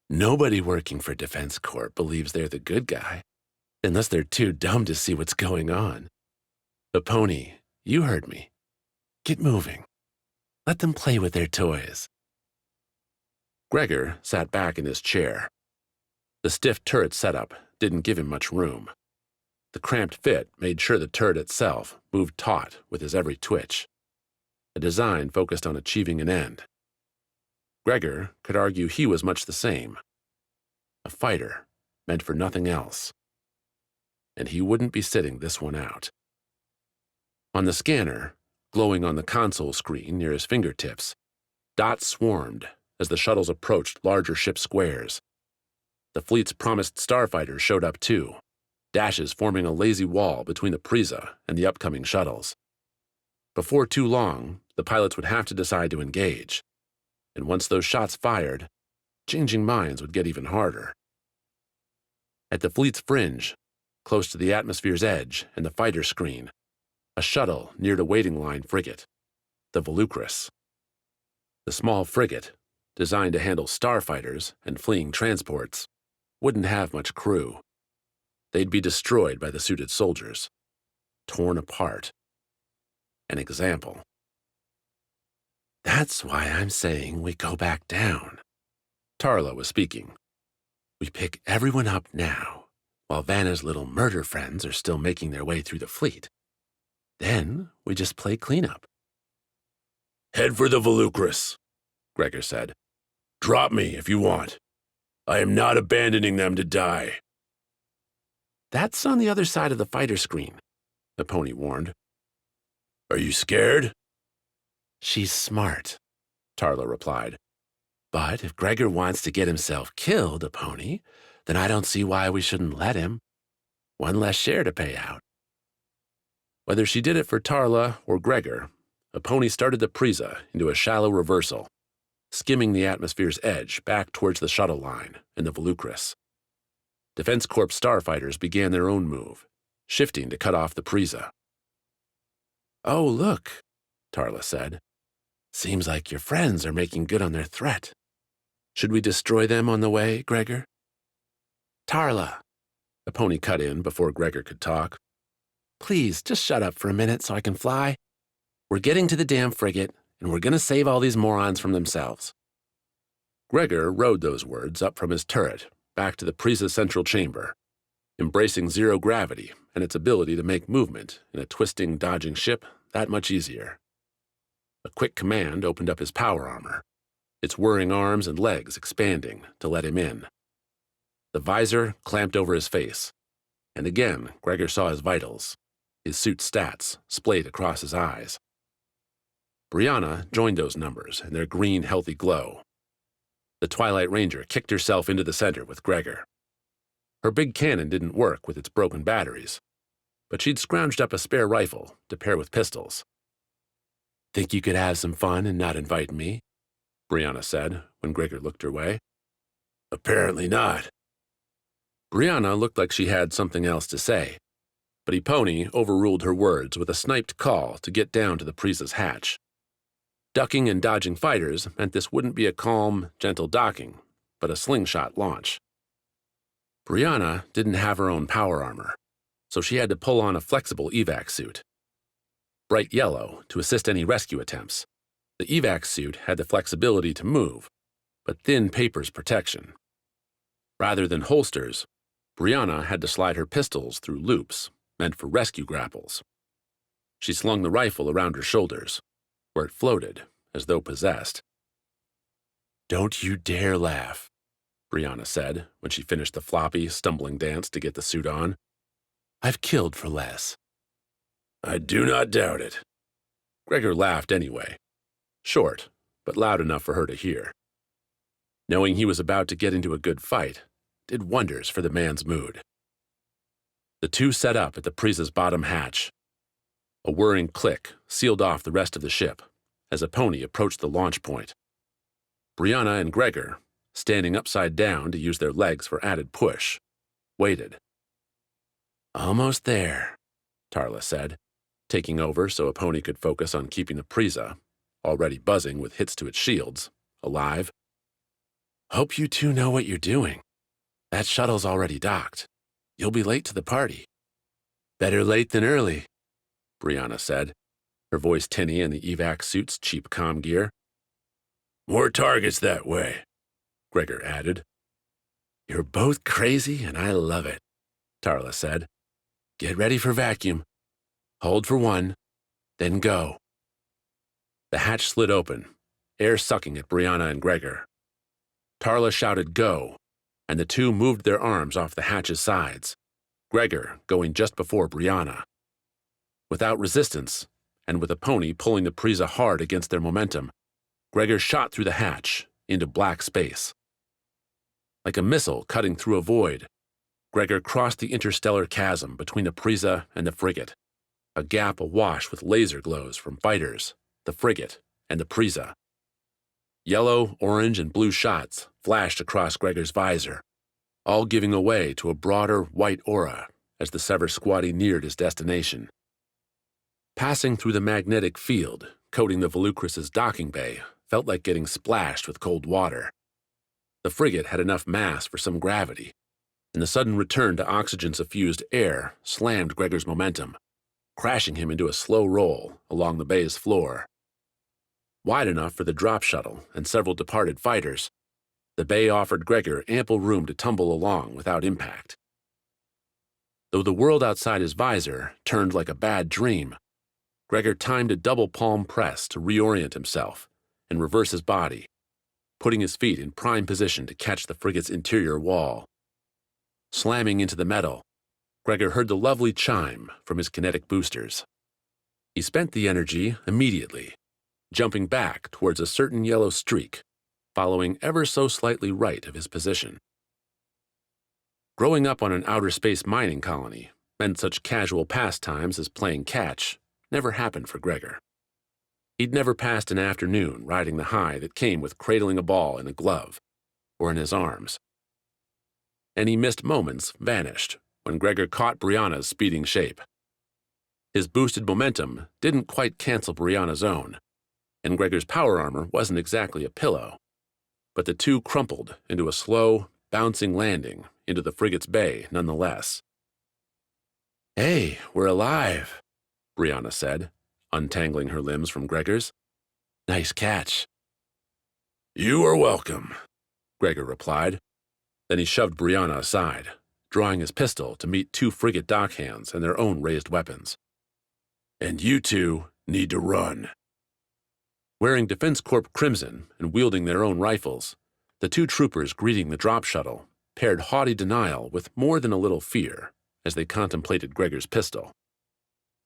Nobody working for Defense Corp believes they're the good guy, unless they're too dumb to see what's going on. But Pony, you heard me. Get moving. Let them play with their toys. Gregor sat back in his chair. The stiff turret setup didn't give him much room. The cramped fit made sure the turret itself moved taut with his every twitch, a design focused on achieving an end. Gregor could argue he was much the same. A fighter meant for nothing else. And he wouldn't be sitting this one out. On the scanner, glowing on the console screen near his fingertips, dots swarmed as the shuttles approached larger ship squares. The fleet's promised starfighters showed up too, dashes forming a lazy wall between the Prisa and the upcoming shuttles. Before too long, the pilots would have to decide to engage, and once those shots fired, changing minds would get even harder. At the fleet's fringe, close to the atmosphere's edge and the fighter screen, a shuttle neared a waiting line frigate, the Volucrus. The small frigate, designed to handle starfighters and fleeing transports, wouldn't have much crew. They'd be destroyed by the suited soldiers, torn apart. An example. That's why I'm saying we go back down. Tarla was speaking. We pick everyone up now, while Vanna's little murder friends are still making their way through the fleet. Then we just play cleanup. Head for the Volucrus, Gregor said. Drop me if you want. I am not abandoning them to die. That's on the other side of the fighter screen, the pony warned. Are you scared? She's smart, Tarla replied. But if Gregor wants to get himself killed, a pony, then I don't see why we shouldn't let him. One less share to pay out. Whether she did it for Tarla or Gregor, a pony started the Prisa into a shallow reversal, skimming the atmosphere's edge back towards the shuttle line and the Volucrus. Defense Corps starfighters began their own move, shifting to cut off the Prisa. Oh, look, Tarla said. Seems like your friends are making good on their threat. Should we destroy them on the way, Gregor? Tarla, the pony cut in before Gregor could talk. Please, just shut up for a minute so I can fly. We're getting to the damn frigate, and we're going to save all these morons from themselves. Gregor rode those words up from his turret, back to the Prisa's central chamber, embracing zero gravity and its ability to make movement in a twisting, dodging ship that much easier. A quick command opened up his power armor, its whirring arms and legs expanding to let him in. The visor clamped over his face, and again Gregor saw his vitals, his suit's stats splayed across his eyes. Brianna joined those numbers in their green, healthy glow. The Twilight Ranger kicked herself into the center with Gregor. Her big cannon didn't work with its broken batteries, but she'd scrounged up a spare rifle to pair with pistols. Think you could have some fun and not invite me? Brianna said when Gregor looked her way. Apparently not. Brianna looked like she had something else to say, but Pony overruled her words with a sniped call to get down to the Prisa's hatch. Ducking and dodging fighters meant this wouldn't be a calm, gentle docking, but a slingshot launch. Brianna didn't have her own power armor, so she had to pull on a flexible evac suit. Bright yellow to assist any rescue attempts, the evac suit had the flexibility to move, but thin paper's protection. Rather than holsters, Brianna had to slide her pistols through loops meant for rescue grapples. She slung the rifle around her shoulders, where it floated as though possessed. Don't you dare laugh, Brianna said when she finished the floppy, stumbling dance to get the suit on. I've killed for less. I do not doubt it. Gregor laughed anyway, short, but loud enough for her to hear. Knowing he was about to get into a good fight, did wonders for the man's mood. The two set up at the Prisa's bottom hatch. A whirring click sealed off the rest of the ship as a pony approached the launch point. Brianna and Gregor, standing upside down to use their legs for added push, waited. "Almost there," Tarla said, taking over so a pony could focus on keeping the Prisa, already buzzing with hits to its shields, alive. "Hope you two know what you're doing. That shuttle's already docked. You'll be late to the party." "Better late than early," Brianna said, her voice tinny in the evac suit's cheap comm gear. "More targets that way," Gregor added. "You're both crazy and I love it," Tarla said. "Get ready for vacuum. Hold for 1, then go." The hatch slid open, air sucking at Brianna and Gregor. Tarla shouted go, and the two moved their arms off the hatch's sides, Gregor going just before Brianna. Without resistance, and with a pony pulling the Prisa hard against their momentum, Gregor shot through the hatch into black space. Like a missile cutting through a void, Gregor crossed the interstellar chasm between the Prisa and the frigate, a gap awash with laser glows from fighters, the frigate, and the Prisa. Yellow, orange, and blue shots flashed across Gregor's visor, all giving away to a broader white aura as the Sever Squad neared his destination. Passing through the magnetic field, coating the Volucrus's docking bay, felt like getting splashed with cold water. The frigate had enough mass for some gravity, and the sudden return to oxygen-suffused air slammed Gregor's momentum, crashing him into a slow roll along the bay's floor. Wide enough for the drop shuttle and several departed fighters, the bay offered Gregor ample room to tumble along without impact. Though the world outside his visor turned like a bad dream, Gregor timed a double palm press to reorient himself and reverse his body, putting his feet in prime position to catch the frigate's interior wall. Slamming into the metal, Gregor heard the lovely chime from his kinetic boosters. He spent the energy immediately, jumping back towards a certain yellow streak, following ever so slightly right of his position. Growing up on an outer space mining colony meant such casual pastimes as playing catch never happened for Gregor. He'd never passed an afternoon riding the high that came with cradling a ball in a glove or in his arms. Any missed moments vanished when Gregor caught Brianna's speeding shape. His boosted momentum didn't quite cancel Brianna's own, and Gregor's power armor wasn't exactly a pillow, but the two crumpled into a slow, bouncing landing into the frigate's bay nonetheless. "Hey, we're alive," Brianna said, untangling her limbs from Gregor's. "Nice catch." "You are welcome," Gregor replied. Then he shoved Brianna aside, drawing his pistol to meet two frigate dockhands and their own raised weapons. "And you two need to run." Wearing Defense Corp crimson and wielding their own rifles, the two troopers greeting the drop shuttle paired haughty denial with more than a little fear as they contemplated Gregor's pistol.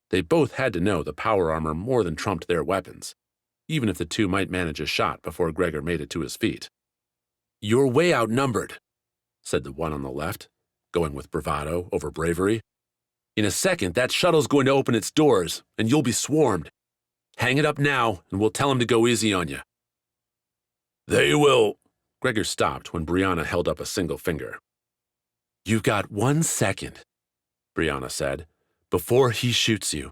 They both had to know the power armor more than trumped their weapons, even if the two might manage a shot before Gregor made it to his feet. "You're way outnumbered," said the one on the left, going with bravado over bravery. "In a second, that shuttle's going to open its doors, and you'll be swarmed. Hang it up now, and we'll tell him to go easy on you." "They will—" Gregor stopped when Brianna held up a single finger. "You've got 1 second," Brianna said, "before he shoots you.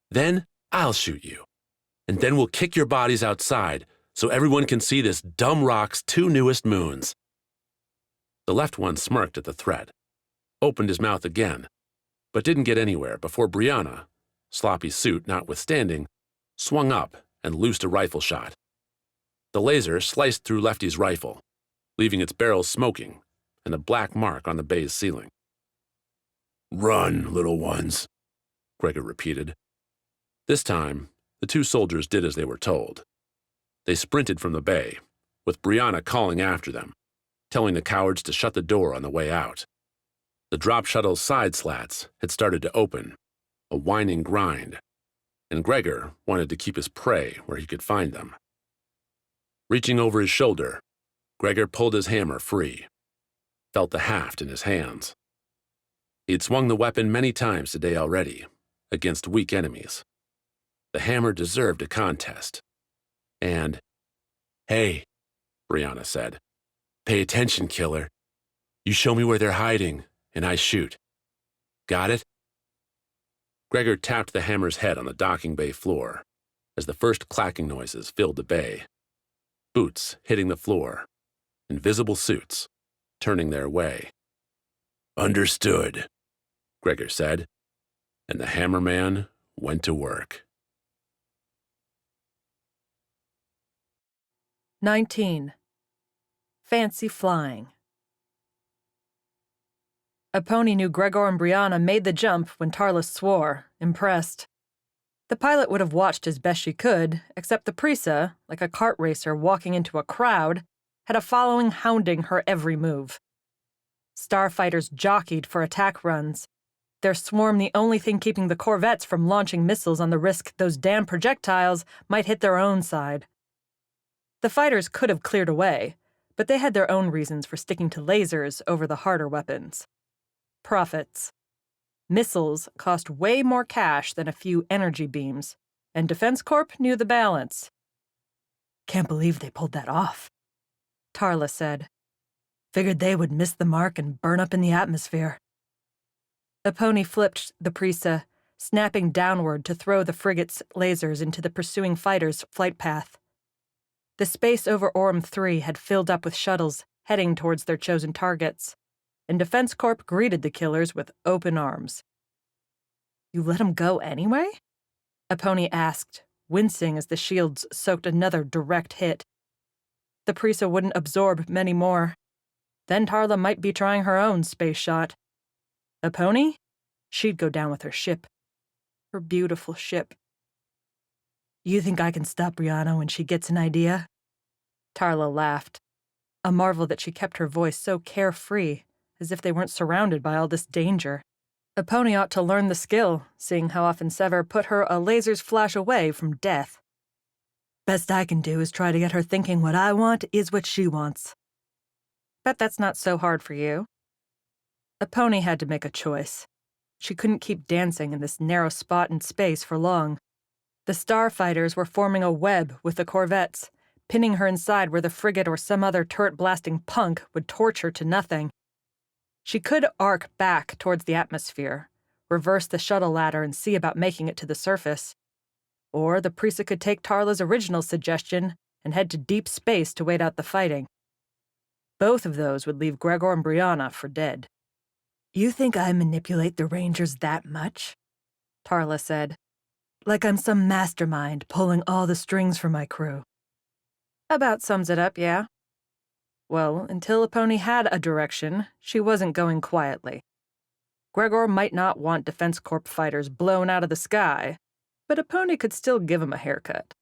Then I'll shoot you. And then we'll kick your bodies outside so everyone can see this dumb rock's 2 newest moons." The left one smirked at the threat, opened his mouth again, but didn't get anywhere before Brianna, sloppy suit notwithstanding, swung up and loosed a rifle shot. The laser sliced through Lefty's rifle, leaving its barrel smoking and a black mark on the bay's ceiling. "Run, little ones," Gregor repeated. This time, the two soldiers did as they were told. They sprinted from the bay, with Brianna calling after them, telling the cowards to shut the door on the way out. The drop shuttle's side slats had started to open, a whining grind, and Gregor wanted to keep his prey where he could find them. Reaching over his shoulder, Gregor pulled his hammer free. felt the haft in his hands. He'd swung the weapon many times today already, against weak enemies. The hammer deserved a contest. And, "Hey," Brianna said, "pay attention, killer. You show me where they're hiding, and I shoot. Got it?" Gregor tapped the hammer's head on the docking bay floor as the first clacking noises filled the bay. Boots hitting the floor, invisible suits turning their way. "Understood," Gregor said, and the hammerman went to work. 19. Fancy flying. Aponi knew Gregor and Brianna made the jump when Tarlis swore, impressed. The pilot would have watched as best she could, except the Prisa, like a kart racer walking into a crowd, had a following hounding her every move. Starfighters jockeyed for attack runs, their swarm the only thing keeping the corvettes from launching missiles on the risk those damn projectiles might hit their own side. The fighters could have cleared away, but they had their own reasons for sticking to lasers over the harder weapons. Profits. Missiles cost way more cash than a few energy beams, and Defense Corp knew the balance. "Can't believe they pulled that off," Tarla said. "Figured they would miss the mark and burn up in the atmosphere." Aponi flipped the Prisa, snapping downward to throw the frigate's lasers into the pursuing fighter's flight path. The space over Orm 3 had filled up with shuttles heading towards their chosen targets, and Defense Corp greeted the killers with open arms. "You let them go anyway?" Aponi asked, wincing as the shields soaked another direct hit. The Prisa wouldn't absorb many more. Then Tarla might be trying her own space shot. Aponi? She'd go down with her ship. Her beautiful ship. "You think I can stop Brianna when she gets an idea?" Tarla laughed. A marvel that she kept her voice so carefree, as if they weren't surrounded by all this danger. Aponi ought to learn the skill, seeing how often Sever put her a laser's flash away from death. "Best I can do is try to get her thinking what I want is what she wants." "Bet that's not so hard for you." Aponi had to make a choice. She couldn't keep dancing in this narrow spot in space for long. The starfighters were forming a web with the corvettes, pinning her inside where the frigate or some other turret-blasting punk would torch her to nothing. She could arc back towards the atmosphere, reverse the shuttle ladder and see about making it to the surface. Or the Prisa could take Tarla's original suggestion and head to deep space to wait out the fighting. Both of those would leave Gregor and Brianna for dead. "You think I manipulate the Rangers that much?" Tarla said. "Like I'm some mastermind pulling all the strings for my crew." About sums it up, yeah. Well, until Aponi had a direction, she wasn't going quietly. Gregor might not want Defense Corp fighters blown out of the sky, but Aponi could still give him a haircut.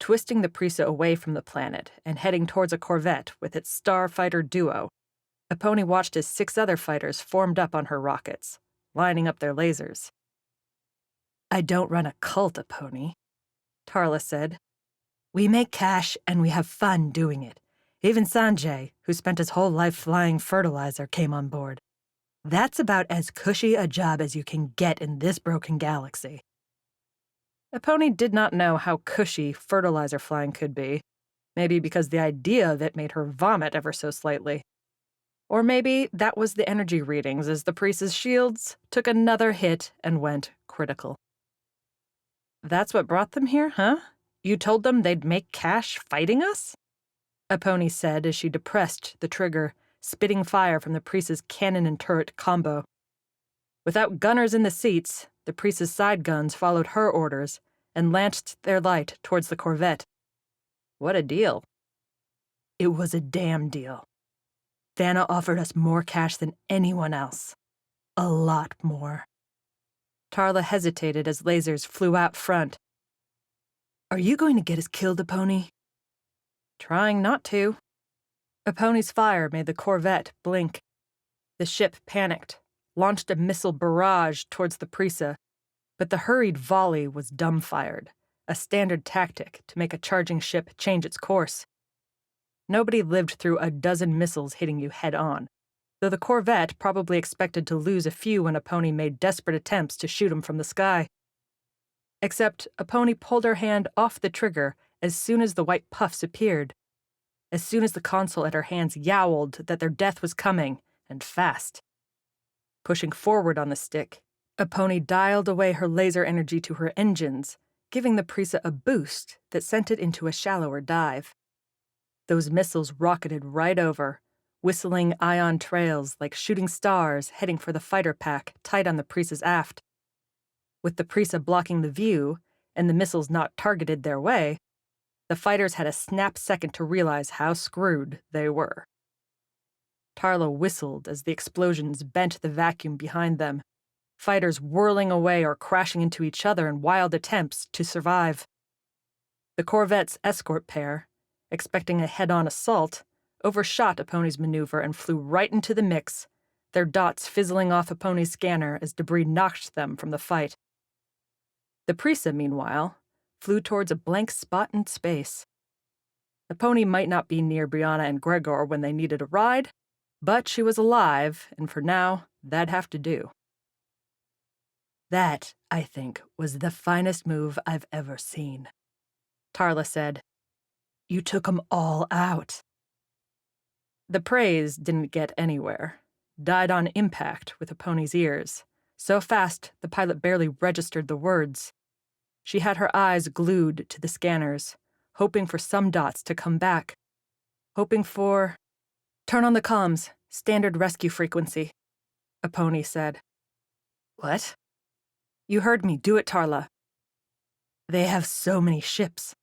Twisting the Prisa away from the planet and heading towards a corvette with its starfighter duo, Aponi watched as 6 other fighters formed up on her rockets, lining up their lasers. "I don't run a cult, Aponi," Tarla said. "We make cash and we have fun doing it. Even Sanjay, who spent his whole life flying fertilizer, came on board. That's about as cushy a job as you can get in this broken galaxy." Aponi did not know how cushy fertilizer flying could be, maybe because the idea of it made her vomit ever so slightly. Or maybe that was the energy readings as the Priest's shields took another hit and went critical. "That's what brought them here, huh? You told them they'd make cash fighting us?" Aponi said as she depressed the trigger, spitting fire from the Priest's cannon and turret combo. Without gunners in the seats, the Priest's side guns followed her orders and lanced their light towards the corvette. What a deal. It was a damn deal. Vanna offered us more cash than anyone else. A lot more. Tarla hesitated as lasers flew out front. "Are you going to get us killed, Aponi?" "Trying not to." Aponi's fire made the corvette blink. The ship panicked, launched a missile barrage towards the Prisa, but the hurried volley was dumbfired, a standard tactic to make a charging ship change its course. Nobody lived through a dozen missiles hitting you head-on, though the corvette probably expected to lose a few when Aponi made desperate attempts to shoot him from the sky. Except Aponi pulled her hand off the trigger as soon as the white puffs appeared, as soon as the console at her hands yowled that their death was coming, and fast. Pushing forward on the stick, Aponi dialed away her laser energy to her engines, giving the Prisa a boost that sent it into a shallower dive. Those missiles rocketed right over, whistling ion trails like shooting stars heading for the fighter pack tight on the Prisa's aft. With the Prisa blocking the view and the missiles not targeted their way, the fighters had a snap second to realize how screwed they were. Tarla whistled as the explosions bent the vacuum behind them, fighters whirling away or crashing into each other in wild attempts to survive. The corvette's escort pair, expecting a head-on assault, overshot Aponi's maneuver and flew right into the mix, their dots fizzling off Aponi's scanner as debris knocked them from the fight. The Prisa, meanwhile, flew towards a blank spot in space. Aponi might not be near Brianna and Gregor when they needed a ride, but she was alive, and for now, that'd have to do. That, I think, was the finest move I've ever seen, Tarla said. You took 'em all out. The praise didn't get anywhere, died on impact with Aponi's ears, so fast the pilot barely registered the words. She had her eyes glued to the scanners, hoping for some dots to come back, hoping for... Turn on the comms, standard rescue frequency, Aponi said. What? You heard me, do it, Tarla. They have so many ships,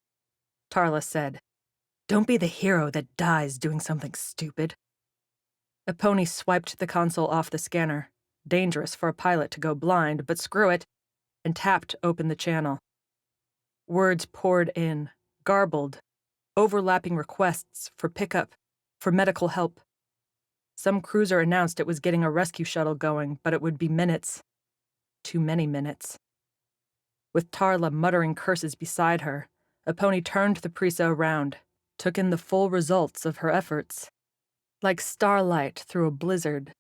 Tarla said. Don't be the hero that dies doing something stupid. Aponi swiped the console off the scanner, dangerous for a pilot to go blind, but screw it, and tapped open the channel. Words poured in, garbled, overlapping requests for pickup, for medical help. Some cruiser announced it was getting a rescue shuttle going, but it would be minutes. Too many minutes. With Tarla muttering curses beside her, Aponi turned the Prisa around, took in the full results of her efforts. Like starlight through a blizzard,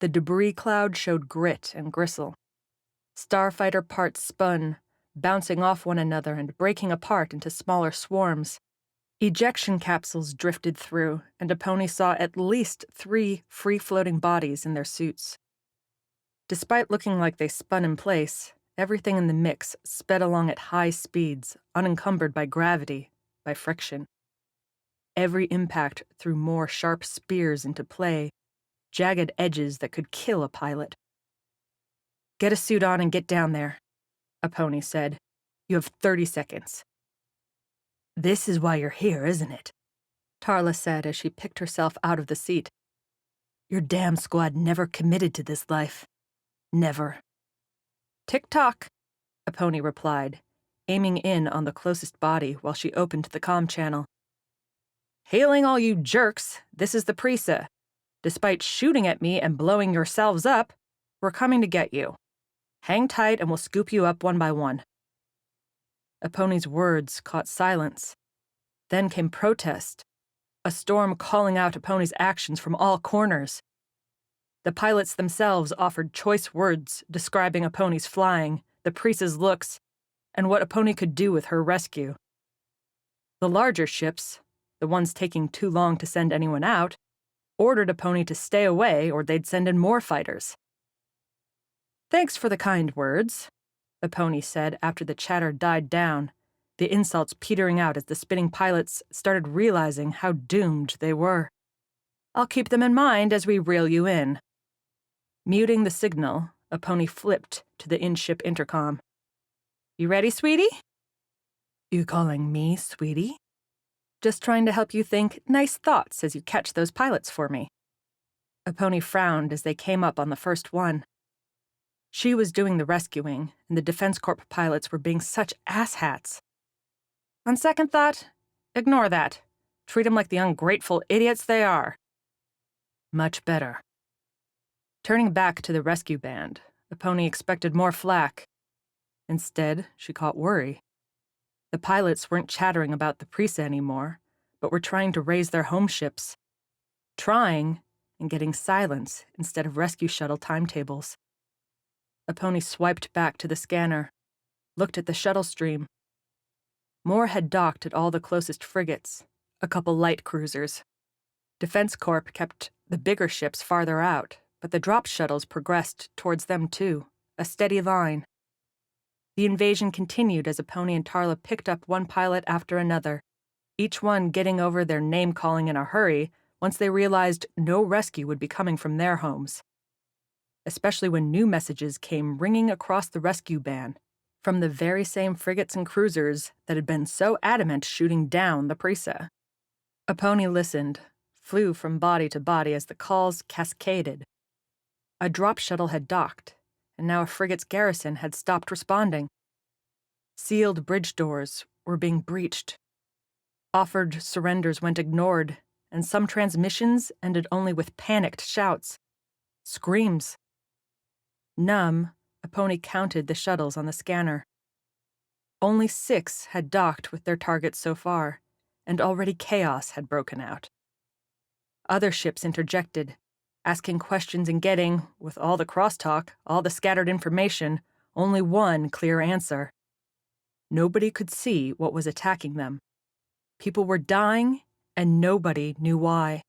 the debris cloud showed grit and gristle. Starfighter parts spun, bouncing off one another and breaking apart into smaller swarms. Ejection capsules drifted through, and Aponi saw at least 3 free-floating bodies in their suits. Despite looking like they spun in place, everything in the mix sped along at high speeds, unencumbered by gravity, by friction. Every impact threw more sharp spears into play, jagged edges that could kill a pilot. Get a suit on and get down there, Aponi said. You have 30 seconds. This is why you're here, isn't it? Tarla said as she picked herself out of the seat. Your damn squad never committed to this life. Never. Tick-tock, Aponi replied, aiming in on the closest body while she opened the comm channel. Hailing all you jerks, this is the Prisa. Despite shooting at me and blowing yourselves up, we're coming to get you. Hang tight and we'll scoop you up one by one. Aponi's words caught silence. Then came protest, a storm calling out Aponi's actions from all corners. The pilots themselves offered choice words describing Aponi's flying, the Prisa's looks, and what Aponi could do with her rescue. The larger ships, the ones taking too long to send anyone out, ordered Aponi to stay away or they'd send in more fighters. Thanks for the kind words, Aponi said after the chatter died down, the insults petering out as the spinning pilots started realizing how doomed they were. I'll keep them in mind as we reel you in. Muting the signal, Aponi flipped to the in-ship intercom. You ready, sweetie? You calling me sweetie? Just trying to help you think nice thoughts as you catch those pilots for me. Aponi frowned as they came up on the first one. She was doing the rescuing, and the Defense Corp pilots were being such asshats. On second thought, ignore that. Treat them like the ungrateful idiots they are. Much better. Turning back to the rescue band, Aponi expected more flack. Instead, she caught worry. The pilots weren't chattering about the Prisa anymore, but were trying to raise their home ships. Trying, and getting silence instead of rescue shuttle timetables. Aponi swiped back to the scanner, looked at the shuttle stream. More had docked at all the closest frigates, a couple light cruisers. Defense Corp kept the bigger ships farther out, but the drop shuttles progressed towards them too, a steady line. The invasion continued as Aponi and Tarla picked up one pilot after another, each one getting over their name-calling in a hurry once they realized no rescue would be coming from their homes. Especially when new messages came ringing across the rescue band from the very same frigates and cruisers that had been so adamant shooting down the Prisa. Aponi listened, flew from body to body as the calls cascaded. A drop shuttle had docked, and now a frigate's garrison had stopped responding. Sealed bridge doors were being breached. Offered surrenders went ignored, and some transmissions ended only with panicked shouts, screams. Numb, Aponi counted the shuttles on the scanner. Only 6 had docked with their targets so far, and already chaos had broken out. Other ships interjected, asking questions and getting, with all the crosstalk, all the scattered information, only one clear answer. Nobody could see what was attacking them. People were dying, and nobody knew why.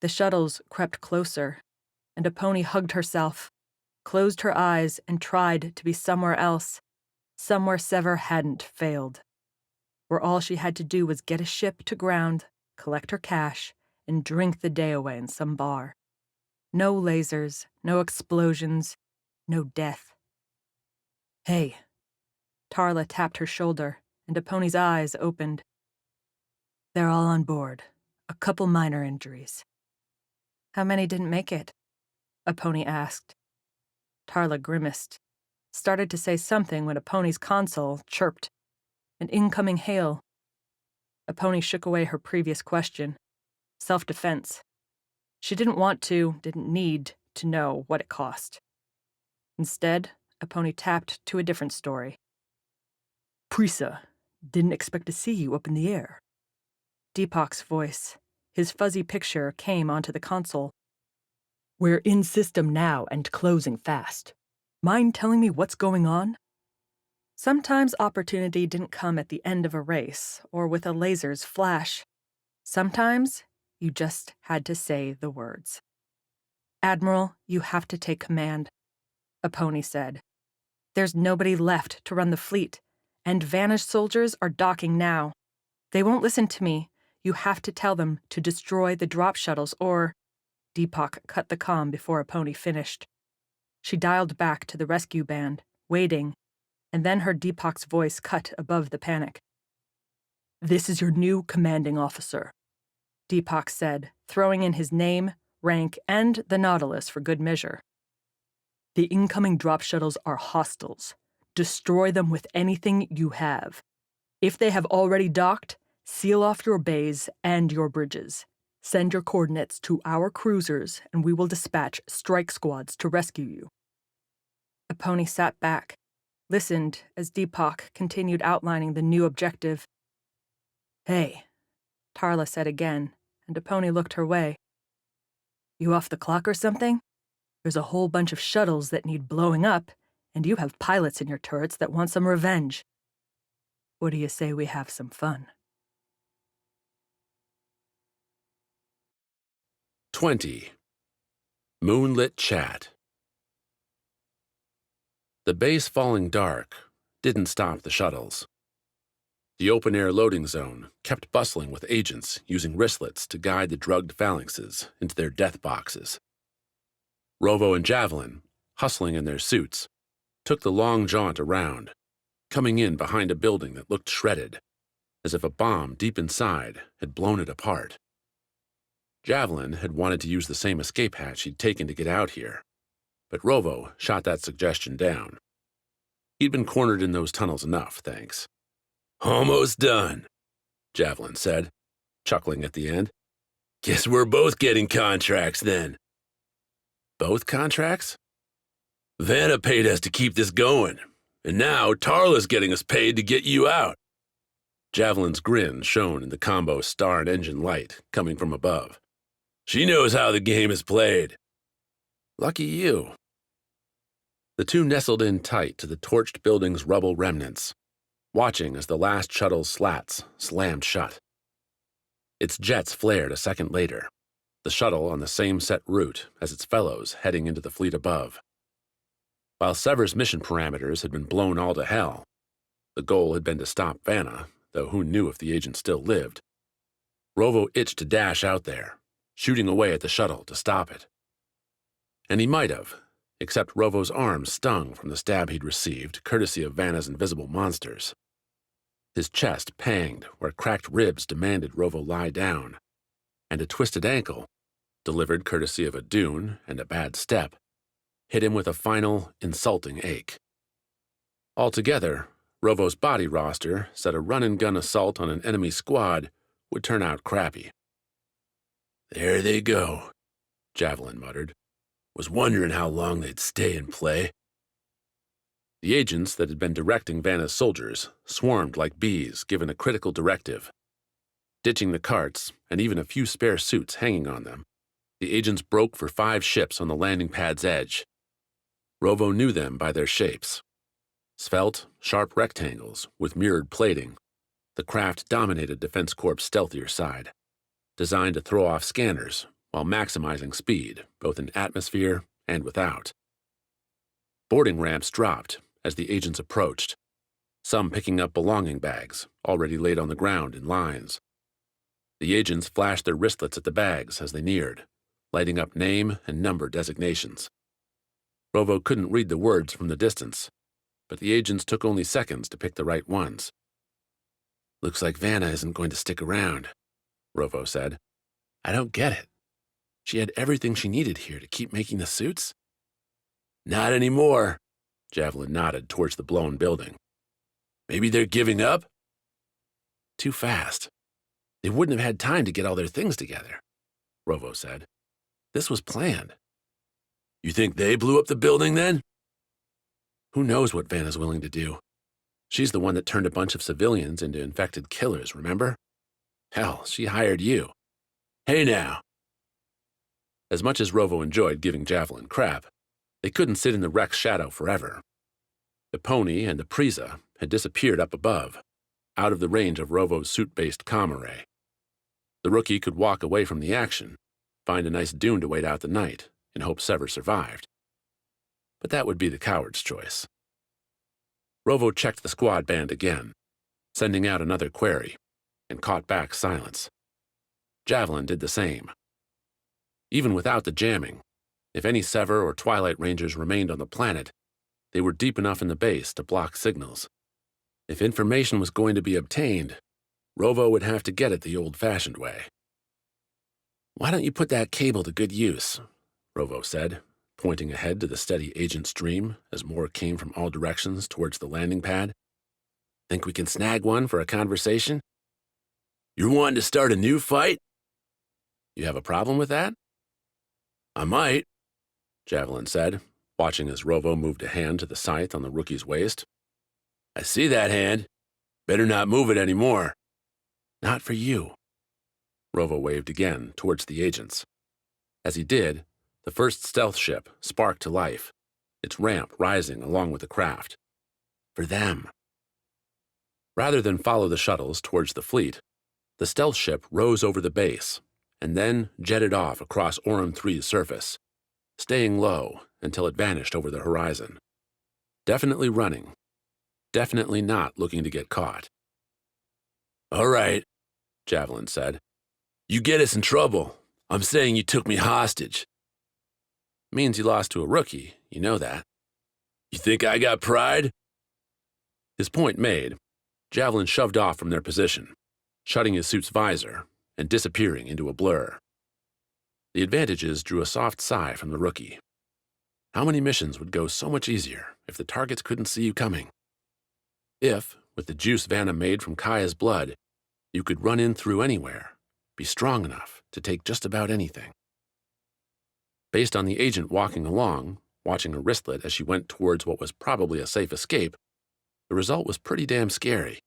The shuttles crept closer, and Aponi hugged herself, closed her eyes, and tried to be somewhere else, somewhere Sever hadn't failed, where all she had to do was get a ship to ground, collect her cash, and drink the day away in some bar. No lasers, no explosions, no death. Hey. Tarla tapped her shoulder, and Aponi's eyes opened. They're all on board. A couple minor injuries. How many didn't make it? Aponi asked. Tarla grimaced, started to say something when Aponi's console chirped. An incoming hail. Aponi shook away her previous question. Self-defense. She didn't want to, didn't need to know what it cost. Instead, Aponi tapped to a different story. Prisa, didn't expect to see you up in the air. Deepak's voice, his fuzzy picture, came onto the console. We're in system now and closing fast. Mind telling me what's going on? Sometimes opportunity didn't come at the end of a race or with a laser's flash. Sometimes you just had to say the words. Admiral, you have to take command, Aponi said. There's nobody left to run the fleet, and vanished soldiers are docking now. They won't listen to me. You have to tell them to destroy the drop shuttles or... Deepak cut the comm before Aponi finished. She dialed back to the rescue band, waiting, and then heard Deepak's voice cut above the panic. This is your new commanding officer, Deepak said, throwing in his name, rank, and the Nautilus for good measure. The incoming drop shuttles are hostiles. Destroy them with anything you have. If they have already docked, seal off your bays and your bridges. Send your coordinates to our cruisers, and we will dispatch strike squads to rescue you. Aponi sat back, listened as Deepak continued outlining the new objective. Hey, Tarla said again, and Aponi looked her way. You off the clock or something? There's a whole bunch of shuttles that need blowing up, and you have pilots in your turrets that want some revenge. What do you say we have some fun? 20. Moonlit Chat. The base falling dark didn't stop the shuttles. The open-air loading zone kept bustling with agents using wristlets to guide the drugged phalanxes into their death boxes. Rovo and Javelin, hustling in their suits, took the long jaunt around, coming in behind a building that looked shredded, as if a bomb deep inside had blown it apart. Javelin had wanted to use the same escape hatch he'd taken to get out here, but Rovo shot that suggestion down. He'd been cornered in those tunnels enough, thanks. Almost done, Javelin said, chuckling at the end. Guess we're both getting contracts then. Both contracts? Vanna paid us to keep this going, and now Tarla's getting us paid to get you out. Javelin's grin shone in the combo star and engine light coming from above. She knows how the game is played. Lucky you. The two nestled in tight to the torched building's rubble remnants, watching as the last shuttle's slats slammed shut. Its jets flared a second later, the shuttle on the same set route as its fellows heading into the fleet above. While Sever's mission parameters had been blown all to hell, the goal had been to stop Vanna, though who knew if the agent still lived. Rovo itched to dash out there, shooting away at the shuttle to stop it. And he might have, except Rovo's arm stung from the stab he'd received, courtesy of Vanna's invisible monsters. His chest panged where cracked ribs demanded Rovo lie down, and a twisted ankle, delivered courtesy of a dune and a bad step, hit him with a final, insulting ache. Altogether, Rovo's body roster said a run-and-gun assault on an enemy squad would turn out crappy. "There they go," Javelin muttered. "Was wondering how long they'd stay in play." The agents that had been directing Vanna's soldiers swarmed like bees given a critical directive. Ditching the carts and even a few spare suits hanging on them, the agents broke for 5 ships on the landing pad's edge. Rovo knew them by their shapes. Svelte, sharp rectangles with mirrored plating, the craft dominated Defense Corp's stealthier side, designed to throw off scanners while maximizing speed, both in atmosphere and without. Boarding ramps dropped as the agents approached, some picking up belonging bags already laid on the ground in lines. The agents flashed their wristlets at the bags as they neared, lighting up name and number designations. Rovo couldn't read the words from the distance, but the agents took only seconds to pick the right ones. "Looks like Vanna isn't going to stick around," Rovo said. "I don't get it. She had everything she needed here to keep making the suits?" "Not anymore," Javelin nodded towards the blown building. "Maybe they're giving up?" "Too fast. They wouldn't have had time to get all their things together," Rovo said. "This was planned." "You think they blew up the building then?" "Who knows what Vanna's willing to do? She's the one that turned a bunch of civilians into infected killers, remember? Hell, she hired you." "Hey now." As much as Rovo enjoyed giving Javelin crap, they couldn't sit in the wreck's shadow forever. The pony and the Preza had disappeared up above, out of the range of Rovo's suit-based comm array. The rookie could walk away from the action, find a nice dune to wait out the night, in hope Sever survived. But that would be the coward's choice. Rovo checked the squad band again, sending out another query, and caught back silence. Javelin did the same. Even without the jamming, if any Sever or Twilight Rangers remained on the planet, they were deep enough in the base to block signals. If information was going to be obtained, Rovo would have to get it the old-fashioned way. "Why don't you put that cable to good use?" Rovo said, pointing ahead to the steady agent stream as more came from all directions towards the landing pad. "Think we can snag one for a conversation?" "You're wanting to start a new fight?" "You have a problem with that?" "I might," Javelin said, watching as Rovo moved a hand to the scythe on the rookie's waist. "I see that hand. Better not move it anymore." "Not for you." Rovo waved again towards the agents. As he did, the first stealth ship sparked to life, its ramp rising along with the craft. For them. Rather than follow the shuttles towards the fleet, the stealth ship rose over the base and then jetted off across Aurum 3's surface, staying low until it vanished over the horizon. Definitely running. Definitely not looking to get caught. "All right," Javelin said. "You get us in trouble. I'm saying you took me hostage." "Means you lost to a rookie, you know that." "You think I got pride?" His point made, Javelin shoved off from their position, shutting his suit's visor and disappearing into a blur. The advantages drew a soft sigh from the rookie. How many missions would go so much easier if the targets couldn't see you coming? If, with the juice Vanna made from Kaya's blood, you could run in through anywhere, be strong enough to take just about anything. Based on the agent walking along, watching her wristlet as she went towards what was probably a safe escape, the result was pretty damn scary.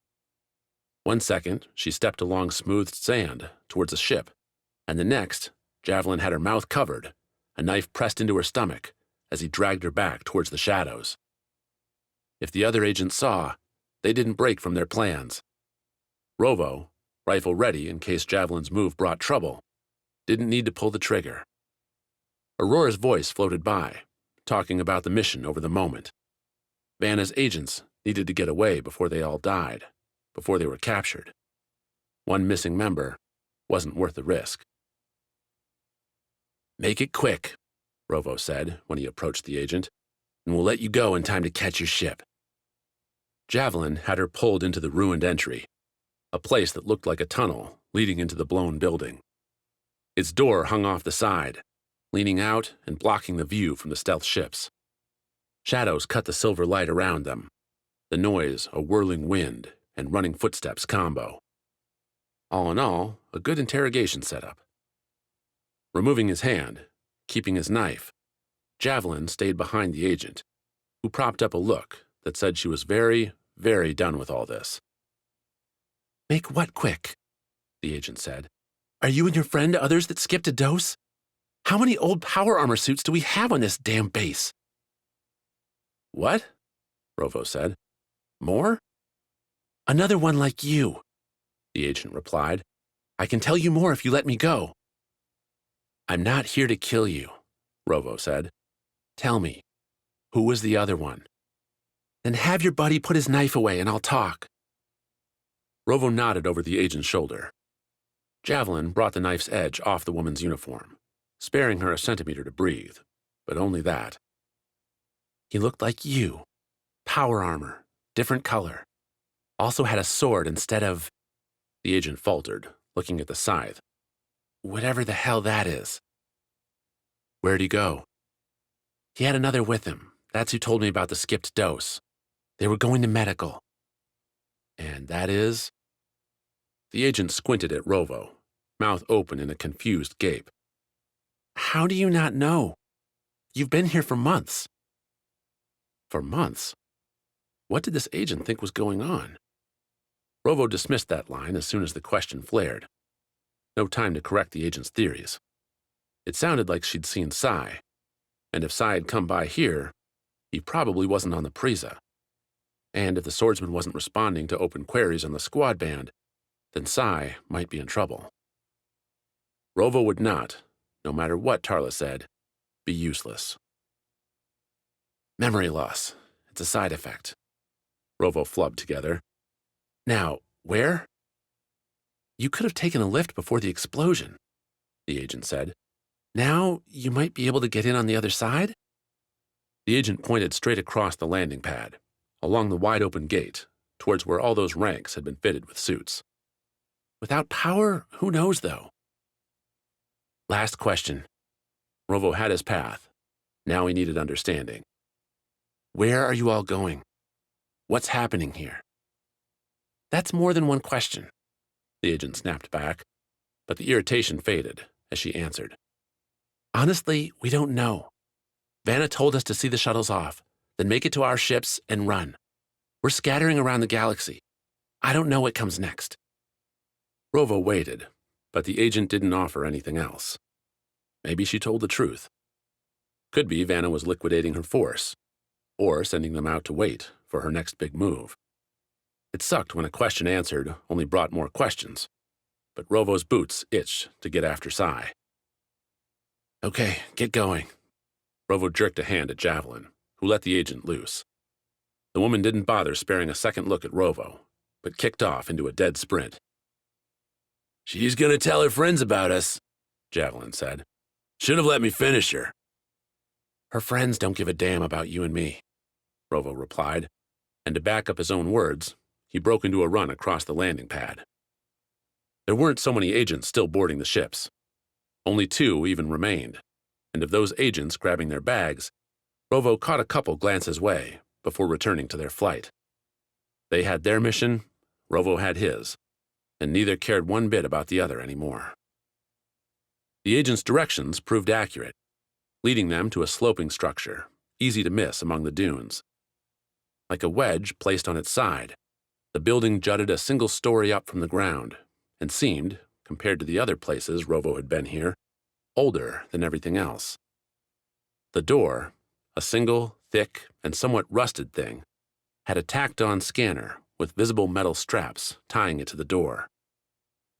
1 second, she stepped along smoothed sand towards a ship, and the next, Javelin had her mouth covered, a knife pressed into her stomach as he dragged her back towards the shadows. If the other agents saw, they didn't break from their plans. Rovo, rifle ready in case Javelin's move brought trouble, didn't need to pull the trigger. Aurora's voice floated by, talking about the mission over the moment. Vanna's agents needed to get away before they all died, before they were captured. One missing member wasn't worth the risk. "Make it quick," Rovo said when he approached the agent, "and we'll let you go in time to catch your ship." Javelin had her pulled into the ruined entry, a place that looked like a tunnel leading into the blown building. Its door hung off the side, leaning out and blocking the view from the stealth ships. Shadows cut the silver light around them, the noise a whirling wind and running footsteps combo. All in all, a good interrogation setup. Removing his hand, keeping his knife, Javelin stayed behind the agent, who propped up a look that said she was very, very done with all this. "Make what quick?" the agent said. "Are you and your friend others that skipped a dose? How many old power armor suits do we have on this damn base?" "What?" Rovo said. "More?" "Another one like you," the agent replied. "I can tell you more if you let me go." "I'm not here to kill you," Rovo said. "Tell me, who was the other one?" "Then have your buddy put his knife away and I'll talk." Rovo nodded over the agent's shoulder. Javelin brought the knife's edge off the woman's uniform, sparing her a centimeter to breathe, but only that. "He looked like you. Power armor, different color. Also had a sword instead of—" the agent faltered, looking at the scythe. "Whatever the hell that is." "Where'd he go?" "He had another with him. That's who told me about the skipped dose. They were going to medical." "And that is?" The agent squinted at Rovo, mouth open in a confused gape. "How do you not know? You've been here for months." For months? What did this agent think was going on? Rovo dismissed that line as soon as the question flared. No time to correct the agent's theories. It sounded like she'd seen Sai, and if Sai had come by here, he probably wasn't on the Prisa. And if the swordsman wasn't responding to open queries on the squad band, then Sai might be in trouble. Rovo would not, no matter what Tarla said, be useless. "Memory loss. It's a side effect." Rovo flubbed together. "Now, where?" "You could have taken a lift before the explosion," the agent said. "Now, you might be able to get in on the other side?" The agent pointed straight across the landing pad, along the wide-open gate, towards where all those ranks had been fitted with suits. "Without power, who knows, though?" "Last question." Rovo had his path. Now he needed understanding. "Where are you all going? What's happening here?" "That's more than one question," the agent snapped back, but the irritation faded as she answered. "Honestly, we don't know. Vanna told us to see the shuttles off, then make it to our ships and run. We're scattering around the galaxy. I don't know what comes next." Rovo waited, but the agent didn't offer anything else. Maybe she told the truth. Could be Vanna was liquidating her force, or sending them out to wait for her next big move. It sucked when a question answered only brought more questions, but Rovo's boots itched to get after Sai. "Okay, get going." Rovo jerked a hand at Javelin, who let the agent loose. The woman didn't bother sparing a second look at Rovo, but kicked off into a dead sprint. "She's gonna tell her friends about us," Javelin said. "Should have let me finish her." "Her friends don't give a damn about you and me," Rovo replied, and to back up his own words, he broke into a run across the landing pad. There weren't so many agents still boarding the ships. Only 2 even remained, and of those agents grabbing their bags, Rovo caught a couple glance his way before returning to their flight. They had their mission, Rovo had his, and neither cared one bit about the other anymore. The agents' directions proved accurate, leading them to a sloping structure, easy to miss among the dunes. Like a wedge placed on its side, the building jutted a single story up from the ground, and seemed, compared to the other places Rovo had been here, older than everything else. The door, a single, thick, and somewhat rusted thing, had a tacked-on scanner with visible metal straps tying it to the door.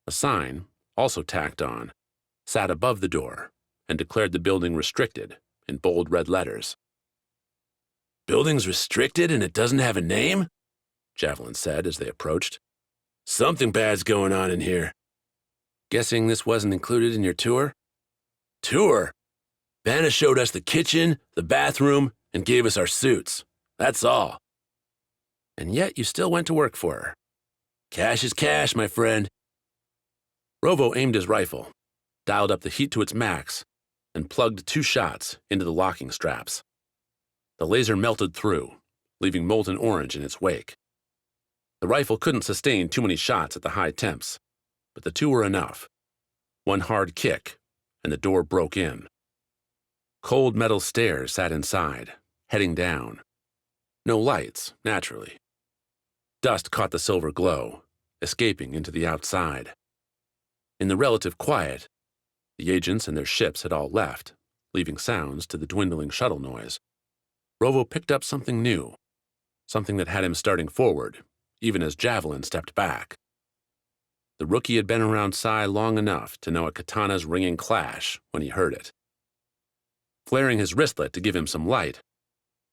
A sign, also tacked on, sat above the door and declared the building restricted in bold red letters. "Building's restricted and it doesn't have a name?" Javelin said as they approached. "Something bad's going on in here." "Guessing this wasn't included in your tour?" "Tour? Vanna showed us the kitchen, the bathroom, and gave us our suits. That's all." "And yet you still went to work for her." "Cash is cash, my friend." Rovo aimed his rifle, dialed up the heat to its max, and plugged 2 shots into the locking straps. The laser melted through, leaving molten orange in its wake. The rifle couldn't sustain too many shots at the high temps, but the 2 were enough. One hard kick, and the door broke in. Cold metal stairs sat inside, heading down. No lights, naturally. Dust caught the silver glow, escaping into the outside. In the relative quiet, the agents and their ships had all left, leaving sounds to the dwindling shuttle noise. Rovo picked up something new, something that had him starting forward, even as Javelin stepped back. The rookie had been around Sai long enough to know a katana's ringing clash when he heard it. Flaring his wristlet to give him some light,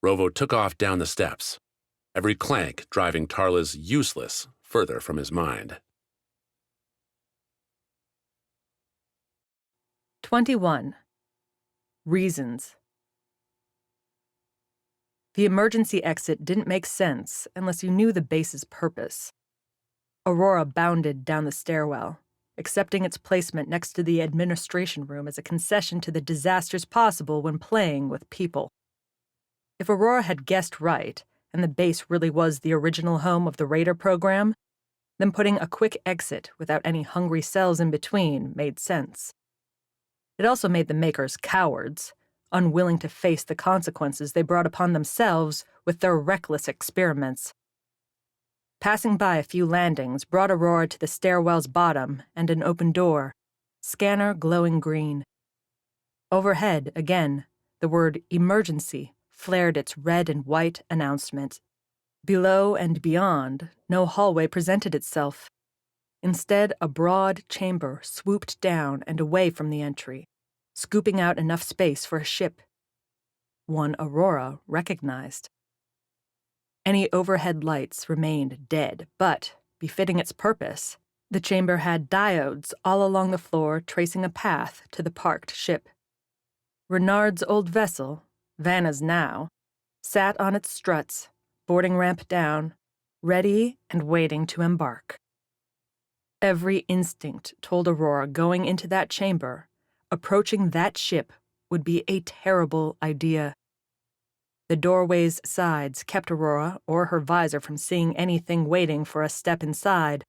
Rovo took off down the steps, every clank driving Tarla's useless further from his mind. 21. Reasons. The emergency exit didn't make sense unless you knew the base's purpose. Aurora bounded down the stairwell, accepting its placement next to the administration room as a concession to the disasters possible when playing with people. If Aurora had guessed right, and the base really was the original home of the Raider program, then putting a quick exit without any hungry cells in between made sense. It also made the makers cowards, unwilling to face the consequences they brought upon themselves with their reckless experiments. Passing by a few landings brought Aurora to the stairwell's bottom and an open door, scanner glowing green. Overhead, again, the word emergency flared its red and white announcement. Below and beyond, no hallway presented itself. Instead, a broad chamber swooped down and away from the entry, scooping out enough space for a ship. One Aurora recognized. Any overhead lights remained dead, but, befitting its purpose, the chamber had diodes all along the floor tracing a path to the parked ship. Renard's old vessel, Vanna's now, sat on its struts, boarding ramp down, ready and waiting to embark. Every instinct told Aurora going into that chamber, approaching that ship, would be a terrible idea. The doorway's sides kept Aurora or her visor from seeing anything waiting for a step inside,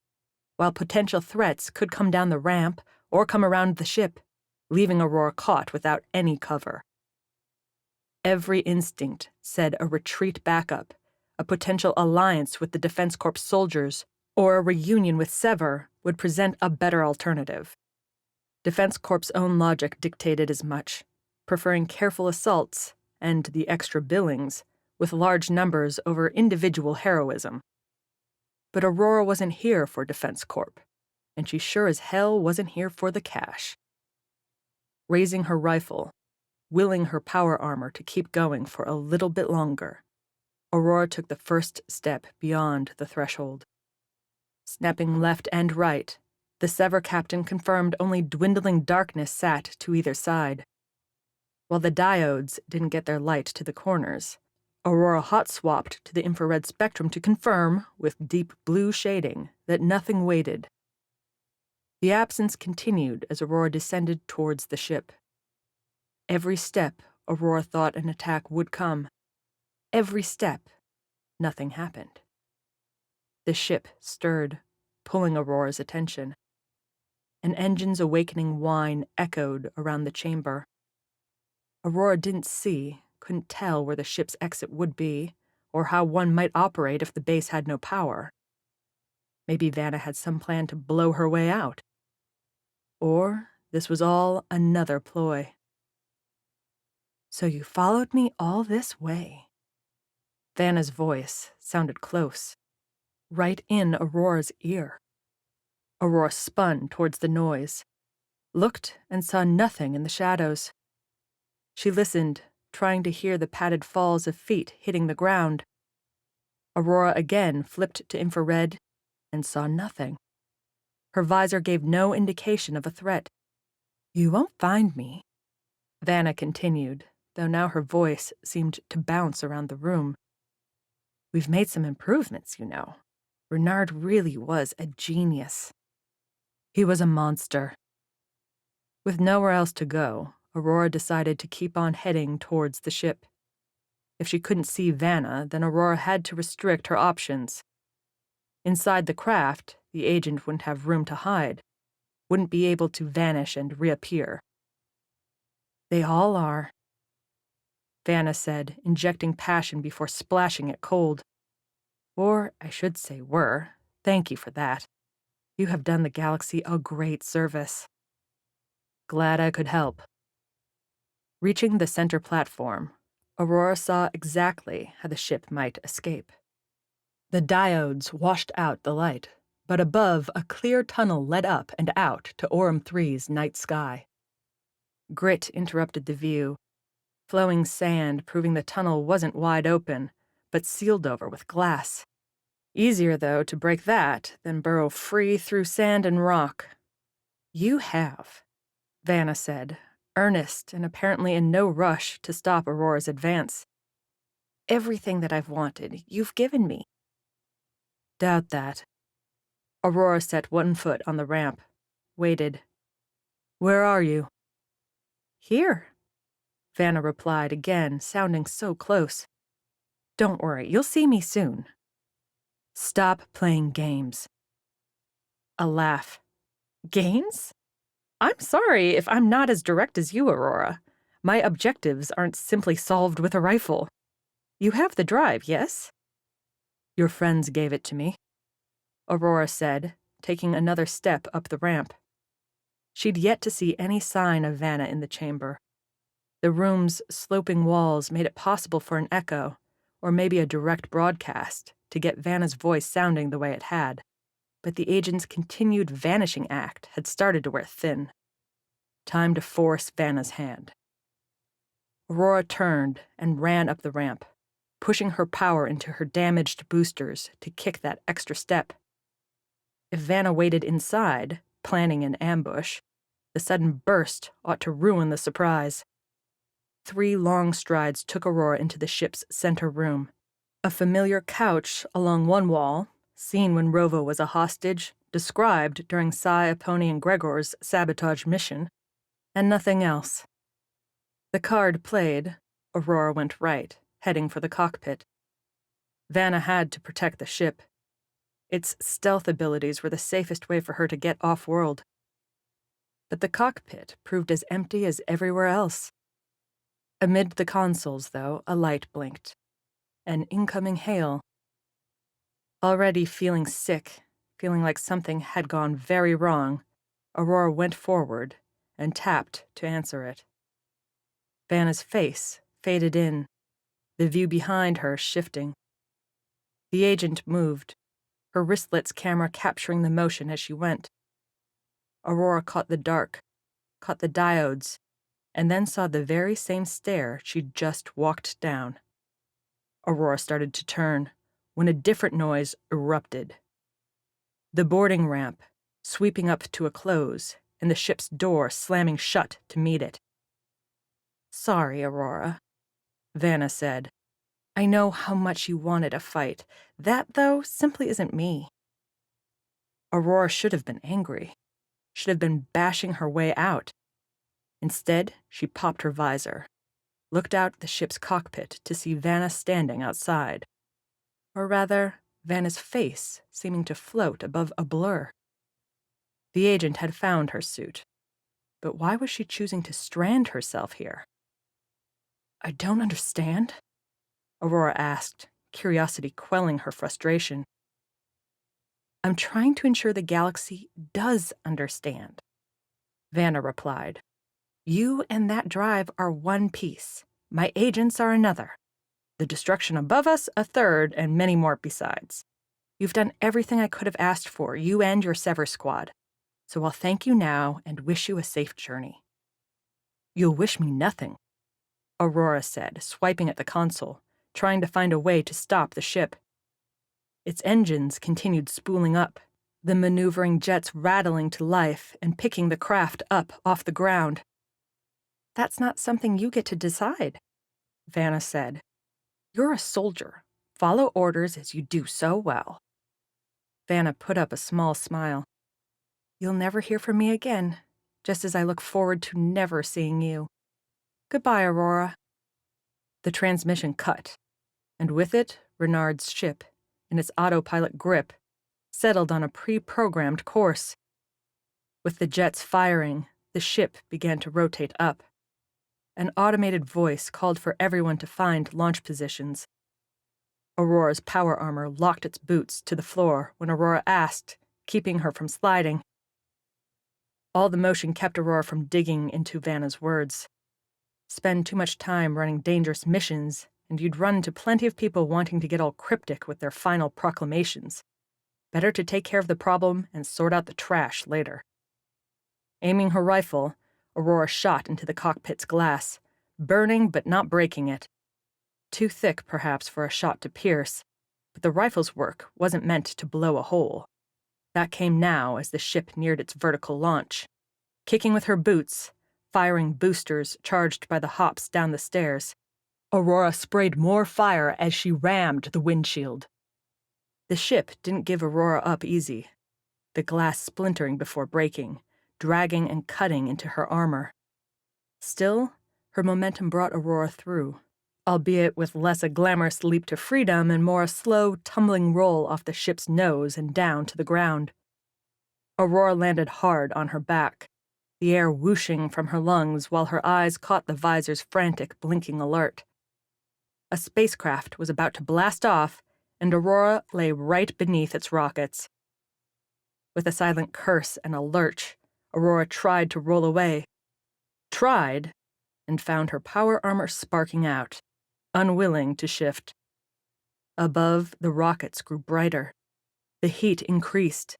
while potential threats could come down the ramp or come around the ship, leaving Aurora caught without any cover. Every instinct said a retreat backup, a potential alliance with the Defense Corps soldiers, or a reunion with Sever would present a better alternative. Defense Corps' own logic dictated as much, preferring careful assaults and the extra billings with large numbers over individual heroism. But Aurora wasn't here for Defense Corp, and she sure as hell wasn't here for the cash. Raising her rifle, willing her power armor to keep going for a little bit longer, Aurora took the first step beyond the threshold. Snapping left and right, the Sever captain confirmed only dwindling darkness sat to either side. While the diodes didn't get their light to the corners, Aurora hot-swapped to the infrared spectrum to confirm, with deep blue shading, that nothing waited. The absence continued as Aurora descended towards the ship. Every step, Aurora thought an attack would come. Every step, nothing happened. The ship stirred, pulling Aurora's attention. An engine's awakening whine echoed around the chamber. Aurora didn't see, couldn't tell where the ship's exit would be, or how one might operate if the base had no power. Maybe Vanna had some plan to blow her way out. Or This was all another ploy. "So you followed me all this way?" Vanna's voice sounded close, right in Aurora's ear. Aurora spun towards the noise, looked and saw nothing in the shadows. She listened, trying to hear the padded falls of feet hitting the ground. Aurora again flipped to infrared and saw nothing. Her visor gave no indication of a threat. "You won't find me," Vanna continued, though now her voice seemed to bounce around the room. "We've made some improvements, you know. Renard really was a genius." "He was a monster." With nowhere else to go, Aurora decided to keep on heading towards the ship. If she couldn't see Vanna, then Aurora had to restrict her options. Inside the craft, the agent wouldn't have room to hide, wouldn't be able to vanish and reappear. "They all are," Vanna said, injecting passion before splashing it cold. "Or, I should say were. Thank you for that. You have done the galaxy a great service." "Glad I could help." Reaching the center platform, Aurora saw exactly how the ship might escape. The diodes washed out the light, but above a clear tunnel led up and out to Aurum 3's night sky. Grit interrupted the view, flowing sand proving the tunnel wasn't wide open, but sealed over with glass. Easier, though, to break that than burrow free through sand and rock. "You have," Vanna said, earnest and apparently in no rush to stop Aurora's advance. "Everything that I've wanted, you've given me." "Doubt that." Aurora set one foot on the ramp, waited. "Where are you?" "Here," Vanna replied again, sounding so close. "Don't worry, you'll see me soon." "Stop playing games." A laugh. "Games? I'm sorry if I'm not as direct as you, Aurora. My objectives aren't simply solved with a rifle. You have the drive, yes?" "Your friends gave it to me," Aurora said, taking another step up the ramp. She'd yet to see any sign of Vanna in the chamber. The room's sloping walls made it possible for an echo, or maybe a direct broadcast, to get Vanna's voice sounding the way it had. But the agent's continued vanishing act had started to wear thin. Time to force Vanna's hand. Aurora turned and ran up the ramp, pushing her power into her damaged boosters to kick that extra step. If Vanna waited inside, planning an ambush, the sudden burst ought to ruin the surprise. 3 long strides took Aurora into the ship's center room. A familiar couch along one wall, seen when Rovo was a hostage, described during Sai, Aponi, and Gregor's sabotage mission, and nothing else. The card played, Aurora went right, heading for the cockpit. Vanna had to protect the ship. Its stealth abilities were the safest way for her to get off-world. But the cockpit proved as empty as everywhere else. Amid the consoles, though, a light blinked. An incoming hail. Already feeling sick, feeling like something had gone very wrong, Aurora went forward and tapped to answer it. Vanna's face faded in, the view behind her shifting. The agent moved, her wristlet's camera capturing the motion as she went. Aurora caught the dark, caught the diodes, and then saw the very same stair she'd just walked down. Aurora started to turn, when a different noise erupted. The boarding ramp, sweeping up to a close, and the ship's door slamming shut to meet it. "Sorry, Aurora," Vanna said. "I know how much you wanted a fight. That, though, simply isn't me." Aurora should have been angry, should have been bashing her way out. Instead, she popped her visor, looked out the ship's cockpit to see Vanna standing outside. Or rather, Vanna's face seeming to float above a blur. The agent had found her suit, but why was she choosing to strand herself here? "I don't understand," Aurora asked, curiosity quelling her frustration. "I'm trying to ensure the galaxy does understand." Vanna replied. You and that drive are one piece. My agents are another. The destruction above us, a third, and many more besides. You've done everything I could have asked for, you and your Sever Squad. So I'll thank you now and wish you a safe journey. You'll wish me nothing, Aurora said, swiping at the console, trying to find a way to stop the ship. Its engines continued spooling up, the maneuvering jets rattling to life and picking the craft up off the ground. That's not something you get to decide, Vanna said. You're a soldier. Follow orders as you do so well. Vanna put up a small smile. You'll never hear from me again, just as I look forward to never seeing you. Goodbye, Aurora. The transmission cut, and with it, Renard's ship, in its autopilot grip, settled on a pre-programmed course. With the jets firing, the ship began to rotate up. An automated voice called for everyone to find launch positions. Aurora's power armor locked its boots to the floor when Aurora asked, keeping her from sliding. All the motion kept Aurora from digging into Vanna's words. Spend too much time running dangerous missions, and you'd run into plenty of people wanting to get all cryptic with their final proclamations. Better to take care of the problem and sort out the trash later. Aiming her rifle, Aurora shot into the cockpit's glass, burning but not breaking it. Too thick, perhaps, for a shot to pierce, but the rifle's work wasn't meant to blow a hole. That came now as the ship neared its vertical launch. Kicking with her boots, firing boosters charged by the hops down the stairs, Aurora sprayed more fire as she rammed the windshield. The ship didn't give Aurora up easy, the glass splintering before breaking, dragging and cutting into her armor. Still, her momentum brought Aurora through, albeit with less a glamorous leap to freedom and more a slow, tumbling roll off the ship's nose and down to the ground. Aurora landed hard on her back, the air whooshing from her lungs while her eyes caught the visor's frantic, blinking alert. A spacecraft was about to blast off, and Aurora lay right beneath its rockets. With a silent curse and a lurch, Aurora tried to roll away. Tried, and found her power armor sparking out, unwilling to shift. Above, the rockets grew brighter. The heat increased.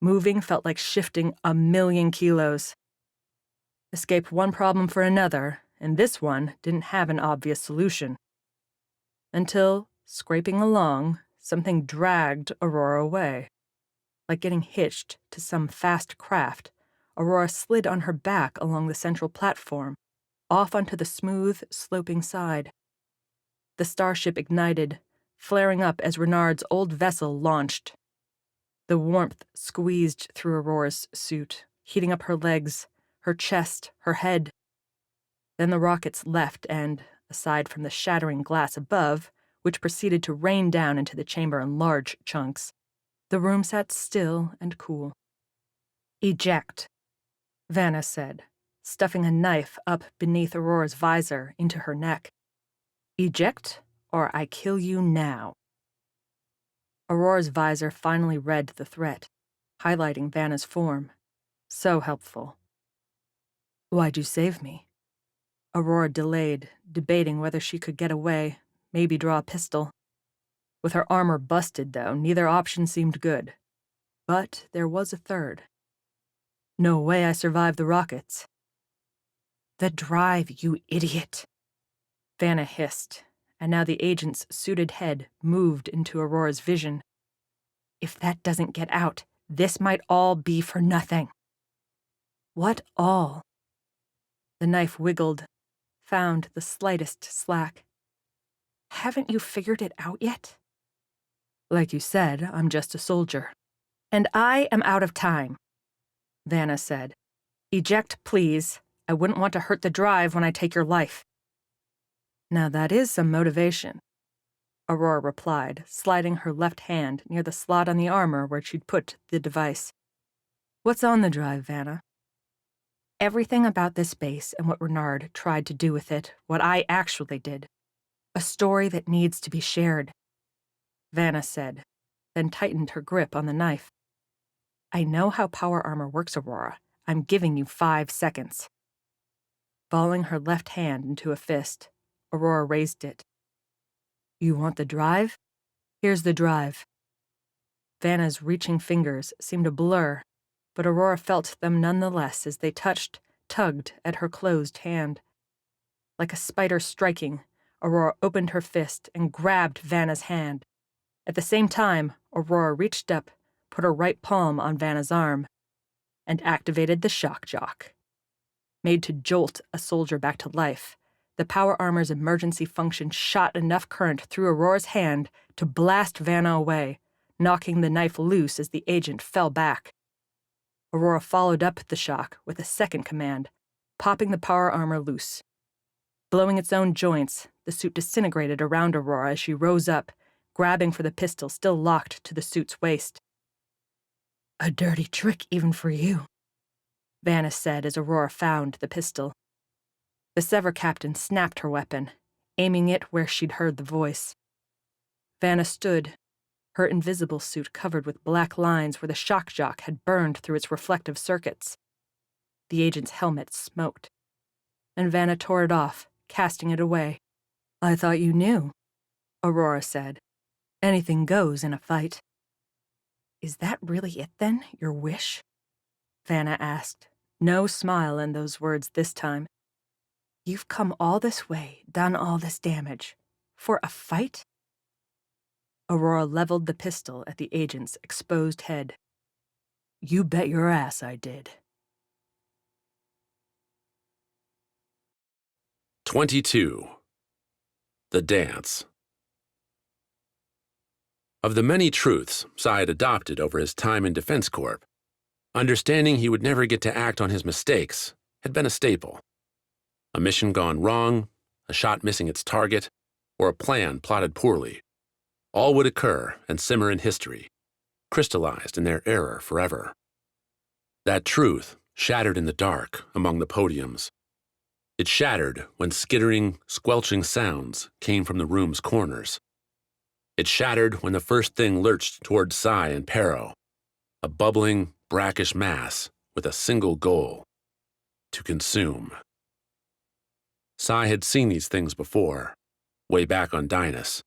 Moving felt like shifting 1,000,000 kilos. Escape one problem for another, and this one didn't have an obvious solution. Until, scraping along, something dragged Aurora away. Like getting hitched to some fast craft, Aurora slid on her back along the central platform, off onto the smooth, sloping side. The starship ignited, flaring up as Renard's old vessel launched. The warmth squeezed through Aurora's suit, heating up her legs, her chest, her head. Then the rockets left and, aside from the shattering glass above, which proceeded to rain down into the chamber in large chunks, the room sat still and cool. Eject, Vanna said, stuffing a knife up beneath Aurora's visor into her neck. Eject, or I kill you now. Aurora's visor finally read the threat, highlighting Vanna's form. So helpful. Why'd you save me? Aurora delayed, debating whether she could get away, maybe draw a pistol. With her armor busted, though, neither option seemed good. But there was a third. No way I survived the rockets. The drive, you idiot! Vanna hissed, and now the agent's suited head moved into Aurora's vision. If that doesn't get out, this might all be for nothing. What all? The knife wiggled, found the slightest slack. Haven't you figured it out yet? Like you said, I'm just a soldier. And I am out of time, Vanna said. Eject, please. I wouldn't want to hurt the drive when I take your life. Now that is some motivation, Aurora replied, sliding her left hand near the slot on the armor where she'd put the device. What's on the drive, Vanna? Everything about this base and what Renard tried to do with it, what I actually did. A story that needs to be shared, Vanna said, then tightened her grip on the knife. I know how power armor works, Aurora. I'm giving you 5 seconds. Balling her left hand into a fist, Aurora raised it. You want the drive? Here's the drive. Vanna's reaching fingers seemed a blur, but Aurora felt them nonetheless as they tugged at her closed hand. Like a spider striking, Aurora opened her fist and grabbed Vanna's hand. At the same time, Aurora reached up, put her right palm on Vanna's arm, and activated the shock jock. Made to jolt a soldier back to life, the power armor's emergency function shot enough current through Aurora's hand to blast Vanna away, knocking the knife loose as the agent fell back. Aurora followed up the shock with a second command, popping the power armor loose. Blowing its own joints, the suit disintegrated around Aurora as she rose up, grabbing for the pistol still locked to the suit's waist. A dirty trick even for you, Vanna said as Aurora found the pistol. The Sever captain snapped her weapon, aiming it where she'd heard the voice. Vanna stood, her invisible suit covered with black lines where the shock jock had burned through its reflective circuits. The agent's helmet smoked, and Vanna tore it off, casting it away. I thought you knew, Aurora said. Anything goes in a fight. Is that really it, then, your wish? Vanna asked, no smile in those words this time. You've come all this way, done all this damage. For a fight? Aurora leveled the pistol at the agent's exposed head. You bet your ass I did. 22. The Dance. Of the many truths Sai had adopted over his time in Defense Corp, understanding he would never get to act on his mistakes had been a staple. A mission gone wrong, a shot missing its target, or a plan plotted poorly, all would occur and simmer in history, crystallized in their error forever. That truth shattered in the dark among the podiums. It shattered when skittering, squelching sounds came from the room's corners. It shattered when the first thing lurched toward Sai and Pero, a bubbling, brackish mass with a single goal: to consume. Sai had seen these things before, way back on Dynas.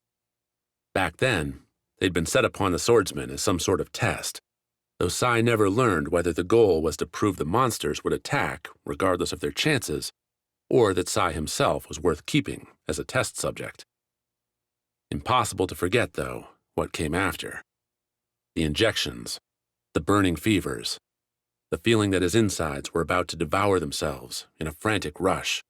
Back then, they'd been set upon the swordsman as some sort of test, though Sai never learned whether the goal was to prove the monsters would attack regardless of their chances, or that Sai himself was worth keeping as a test subject. Impossible to forget, though, what came after. The injections, the burning fevers, the feeling that his insides were about to devour themselves in a frantic rush.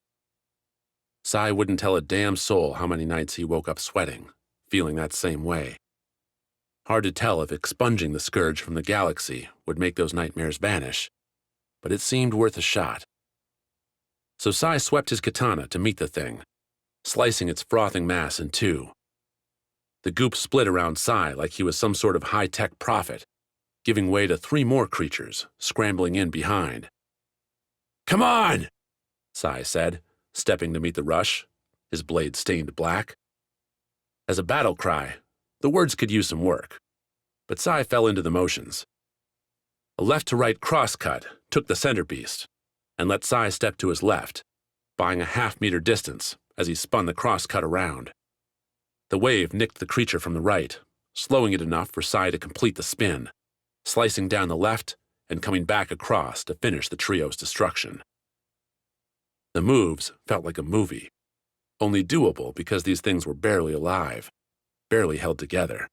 Sai wouldn't tell a damn soul how many nights he woke up sweating, feeling that same way. Hard to tell if expunging the scourge from the galaxy would make those nightmares vanish, but it seemed worth a shot. So Sai swept his katana to meet the thing, slicing its frothing mass in two. The goop split around Sai like he was some sort of high-tech prophet, giving way to 3 more creatures scrambling in behind. Come on, Sai said, stepping to meet the rush, his blade stained black. As a battle cry, the words could use some work, but Sai fell into the motions. A left-to-right crosscut took the centerpiece and let Sai step to his left, buying a half-meter distance as he spun the crosscut around. The wave nicked the creature from the right, slowing it enough for Sai to complete the spin, slicing down the left and coming back across to finish the trio's destruction. The moves felt like a movie, only doable because these things were barely alive, barely held together.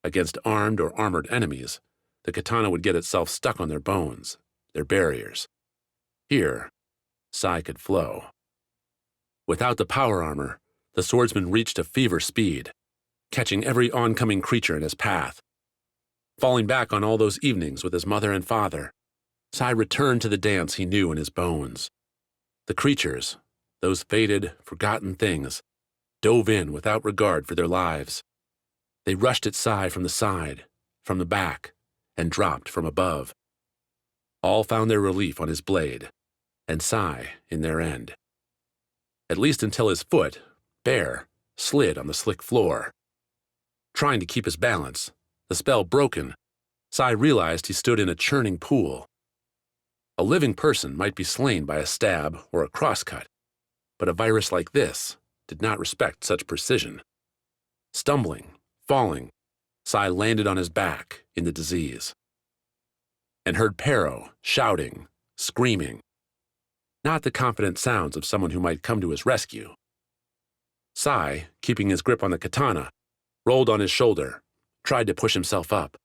Against armed or armored enemies, the katana would get itself stuck on their bones, their barriers. Here, Sai could flow. Without the power armor, the swordsman reached a fever speed, catching every oncoming creature in his path. Falling back on all those evenings with his mother and father, Sai returned to the dance he knew in his bones. The creatures, those faded, forgotten things, dove in without regard for their lives. They rushed at Sai from the side, from the back, and dropped from above. All found their relief on his blade, and Sai in their end. At least until his foot, bare, slid on the slick floor. Trying to keep his balance, the spell broken, Sai realized he stood in a churning pool. A living person might be slain by a stab or a crosscut, but a virus like this did not respect such precision. Stumbling, falling, Sai landed on his back in the disease and heard Pero shouting, screaming. Not the confident sounds of someone who might come to his rescue. Sai, keeping his grip on the katana, rolled on his shoulder, tried to push himself up.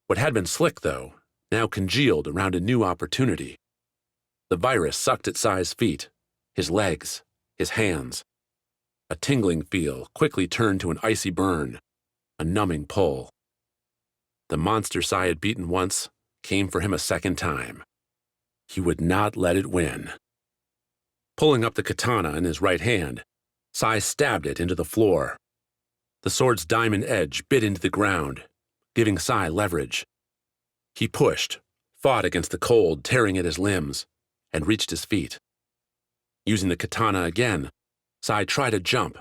What had been slick, though, now congealed around a new opportunity. The virus sucked at Sai's feet, his legs, his hands. A tingling feel quickly turned to an icy burn, a numbing pull. The monster Sai had beaten once came for him a second time. He would not let it win. Pulling up the katana in his right hand, Sai stabbed it into the floor. The sword's diamond edge bit into the ground, giving Sai leverage. He pushed, fought against the cold tearing at his limbs, and reached his feet. Using the katana again, Sai tried to jump,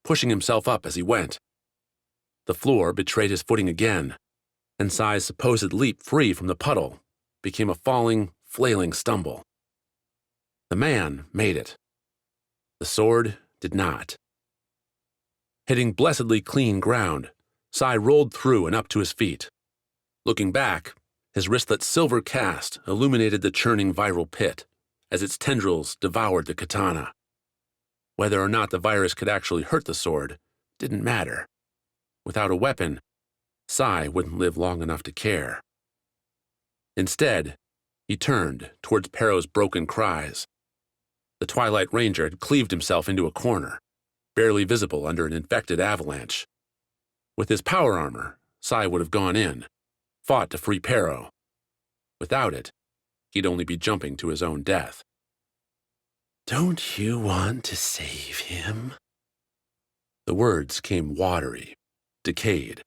pushing himself up as he went. The floor betrayed his footing again, and Sai's supposed leap free from the puddle became a falling, flailing stumble. The man made it. The sword did not. Hitting blessedly clean ground, Sai rolled through and up to his feet. Looking back, his wristlet's silver cast illuminated the churning viral pit as its tendrils devoured the katana. Whether or not the virus could actually hurt the sword didn't matter. Without a weapon, Sai wouldn't live long enough to care. Instead, he turned towards Pero's broken cries. The Twilight Ranger had cleaved himself into a corner, barely visible under an infected avalanche. With his power armor, Sai would have gone in, fought to free Pero. Without it, he'd only be jumping to his own death. "Don't you want to save him?" The words came watery, decayed,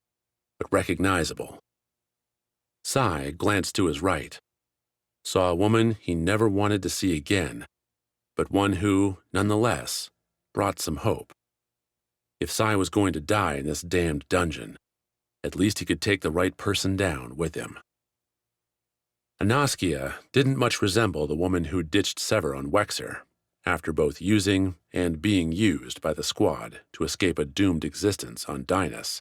but recognizable. Sai glanced to his right, saw a woman he never wanted to see again, but one who, nonetheless, brought some hope. If Sai was going to die in this damned dungeon, at least he could take the right person down with him. Anaskia didn't much resemble the woman who ditched Sever on Wexer, after both using and being used by the squad to escape a doomed existence on Dynas.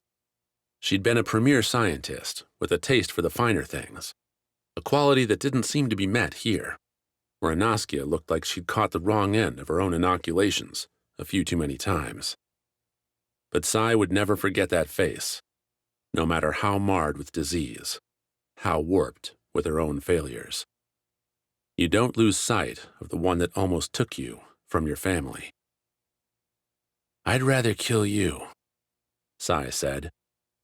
She'd been a premier scientist with a taste for the finer things, a quality that didn't seem to be met here, where Anaskia looked like she'd caught the wrong end of her own inoculations a few too many times. But Sai would never forget that face, no matter how marred with disease, how warped with her own failures. You don't lose sight of the one that almost took you from your family. "I'd rather kill you," Sai said,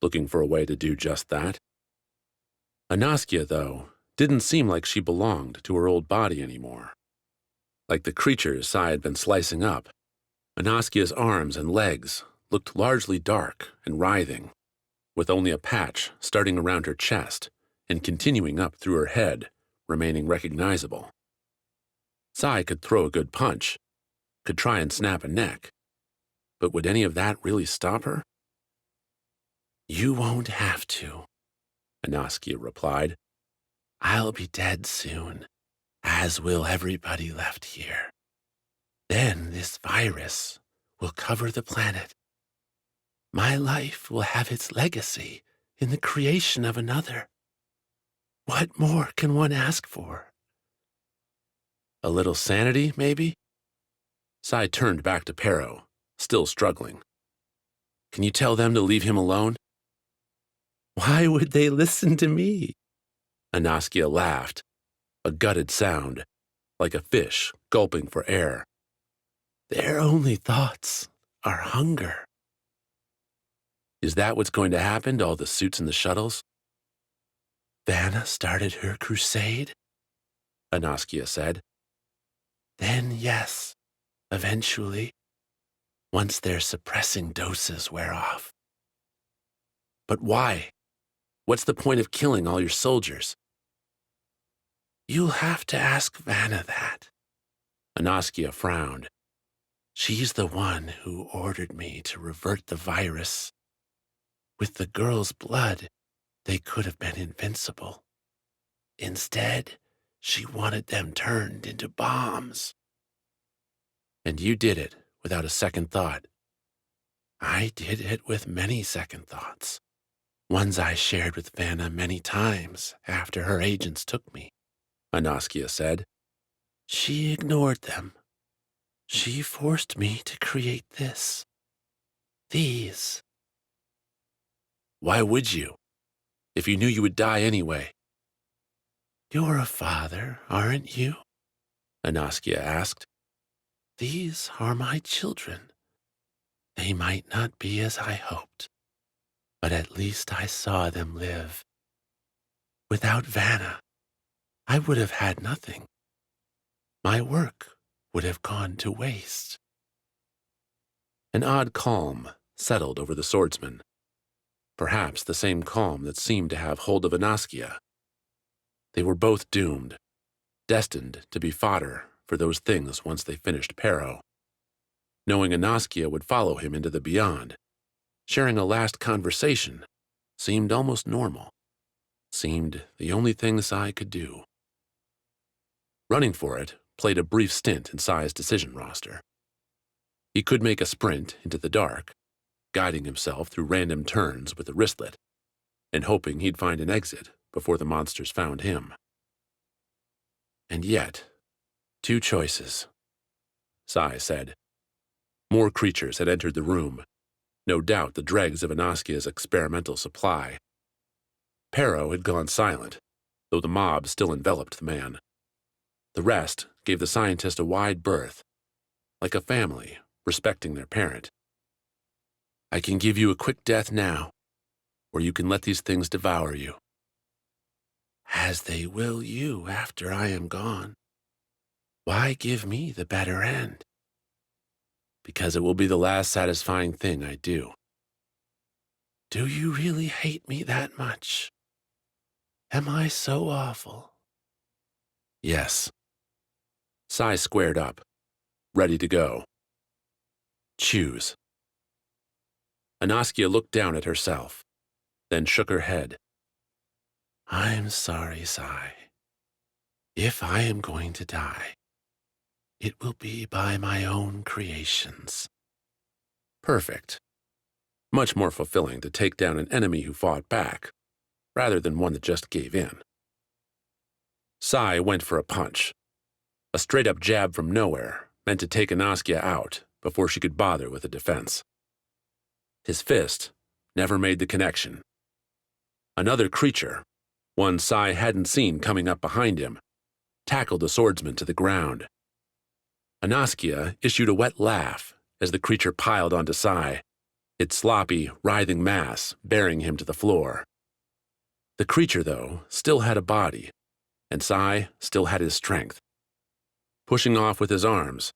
looking for a way to do just that. Anaskia, though, didn't seem like she belonged to her old body anymore. Like the creatures Sai had been slicing up, Anaskia's arms and legs looked largely dark and writhing, with only a patch starting around her chest and continuing up through her head, remaining recognizable. Sai could throw a good punch, could try and snap a neck, but would any of that really stop her? "You won't have to," Anaskia replied. "I'll be dead soon, as will everybody left here. Then this virus will cover the planet. My life will have its legacy in the creation of another. What more can one ask for?" A little sanity, maybe? Sai turned back to Pero, still struggling. "Can you tell them to leave him alone?" "Why would they listen to me?" Anaskia laughed, a gutted sound, like a fish gulping for air. "Their only thoughts are hunger." "Is that what's going to happen to all the suits in the shuttles?" "Vanna started her crusade," Anaskia said. "Then yes, eventually, once their suppressing doses wear off." "But why? What's the point of killing all your soldiers?" "You'll have to ask Vanna that." Anaskia frowned. "She's the one who ordered me to revert the virus. With the girl's blood, they could have been invincible. Instead, She wanted them turned into bombs. And you did it without a second thought. I did it with many second thoughts, ones I shared with Vanna many times after her agents took me, Aaseng said. She ignored them. She forced me to create this. These. Why would you, if you knew you would die anyway? You're a father, aren't you? Aaseng asked. These are my children. They might not be as I hoped, but at least I saw them live. Without Vanna, I would have had nothing. My work would have gone to waste. An odd calm settled over the swordsman, perhaps the same calm that seemed to have hold of Aaseng. They were both doomed, destined to be fodder for those things once they finished Pero. Knowing Aaseng would follow him into the beyond, sharing a last conversation seemed almost normal, seemed the only thing Sai could do. Running for it played a brief stint in Sai's decision roster. He could make a sprint into the dark, guiding himself through random turns with a wristlet, and hoping he'd find an exit before the monsters found him. And yet, 2 choices, Sai said. More creatures had entered the room, no doubt the dregs of Aaseng's experimental supply. Pero had gone silent, though the mob still enveloped the man. The rest gave the scientist a wide berth, like a family respecting their parent. I can give you a quick death now, or you can let these things devour you. As they will you after I am gone. Why give me the better end? Because it will be the last satisfying thing I do. Do you really hate me that much? Am I so awful? Yes. Sai squared up, ready to go. Choose. Aaseng looked down at herself, then shook her head. I'm sorry, Sai. If I am going to die, it will be by my own creations. Perfect. Much more fulfilling to take down an enemy who fought back, rather than one that just gave in. Sai went for a punch. A straight-up jab from nowhere, meant to take Aaseng out before she could bother with a defense. His fist never made the connection. Another creature, one Sai hadn't seen coming up behind him, tackled the swordsman to the ground. Aaseng issued a wet laugh as the creature piled onto Sai, its sloppy, writhing mass bearing him to the floor. The creature, though, still had a body, and Sai still had his strength. Pushing off with his arms,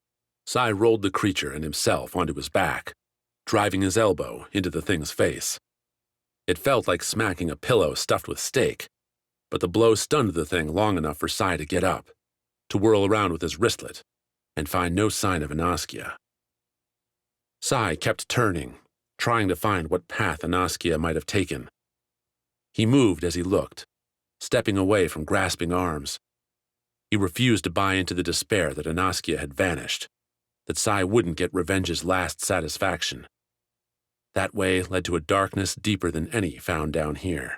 Sai rolled the creature and himself onto his back, driving his elbow into the thing's face. It felt like smacking a pillow stuffed with steak, but the blow stunned the thing long enough for Sai to get up, to whirl around with his wristlet, and find no sign of Aaseng. Sai kept turning, trying to find what path Aaseng might have taken. He moved as he looked, stepping away from grasping arms. He refused to buy into the despair that Aaseng had vanished, that Sai wouldn't get revenge's last satisfaction. That way led to a darkness deeper than any found down here.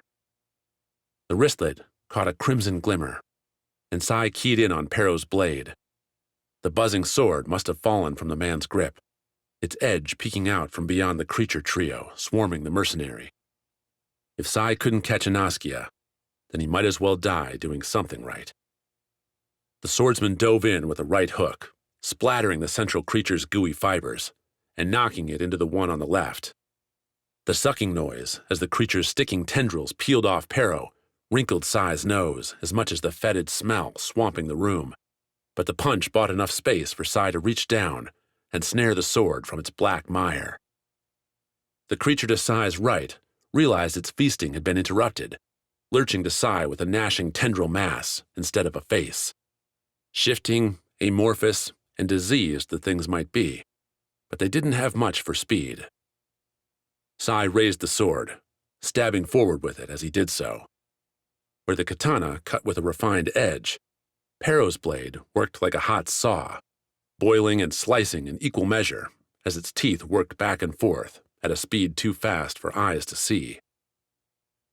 The wristlet caught a crimson glimmer, and Sai keyed in on Pero's blade. The buzzing sword must have fallen from the man's grip, its edge peeking out from beyond the creature trio swarming the mercenary. If Sai couldn't catch Aaseng, then he might as well die doing something right. The swordsman dove in with a right hook, splattering the central creature's gooey fibers, and knocking it into the one on the left. The sucking noise as the creature's sticking tendrils peeled off Pero wrinkled Sai's nose as much as the fetid smell swamping the room, but the punch bought enough space for Sai to reach down and snare the sword from its black mire. The creature to Sai's right realized its feasting had been interrupted, lurching to Sai with a gnashing tendril mass instead of a face. Shifting, amorphous, and diseased the things might be, but they didn't have much for speed. Sai raised the sword, stabbing forward with it as he did so. Where the katana cut with a refined edge, Pero's blade worked like a hot saw, boiling and slicing in equal measure as its teeth worked back and forth at a speed too fast for eyes to see.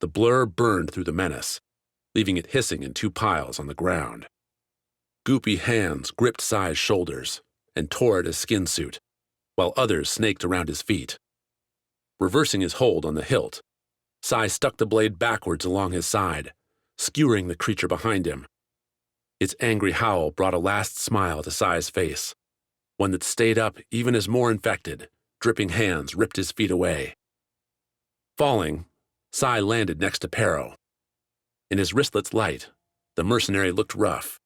The blur burned through the menace, leaving it hissing in two piles on the ground. Goopy hands gripped Sai's shoulders and tore at his skin suit, while others snaked around his feet. Reversing his hold on the hilt, Sai stuck the blade backwards along his side, skewering the creature behind him. Its angry howl brought a last smile to Sai's face, one that stayed up even as more infected, dripping hands ripped his feet away. Falling, Sai landed next to Pero. In his wristlet's light, the mercenary looked rough,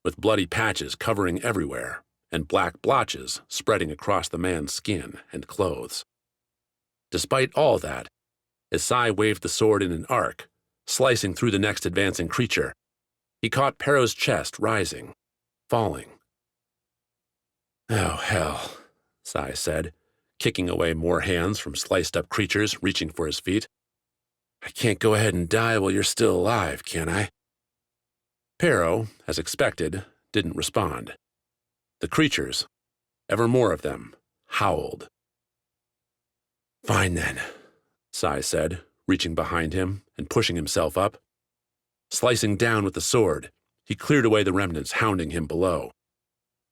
with bloody patches covering everywhere and black blotches spreading across the man's skin and clothes. Despite all that, as Sai waved the sword in an arc, slicing through the next advancing creature, he caught Pero's chest rising, falling. "Oh, hell," Sai said, kicking away more hands from sliced-up creatures reaching for his feet. "I can't go ahead and die while you're still alive, can I?" Pero, as expected, didn't respond. The creatures, ever more of them, howled. "Fine then," Sai said, reaching behind him and pushing himself up. Slicing down with the sword, he cleared away the remnants hounding him below.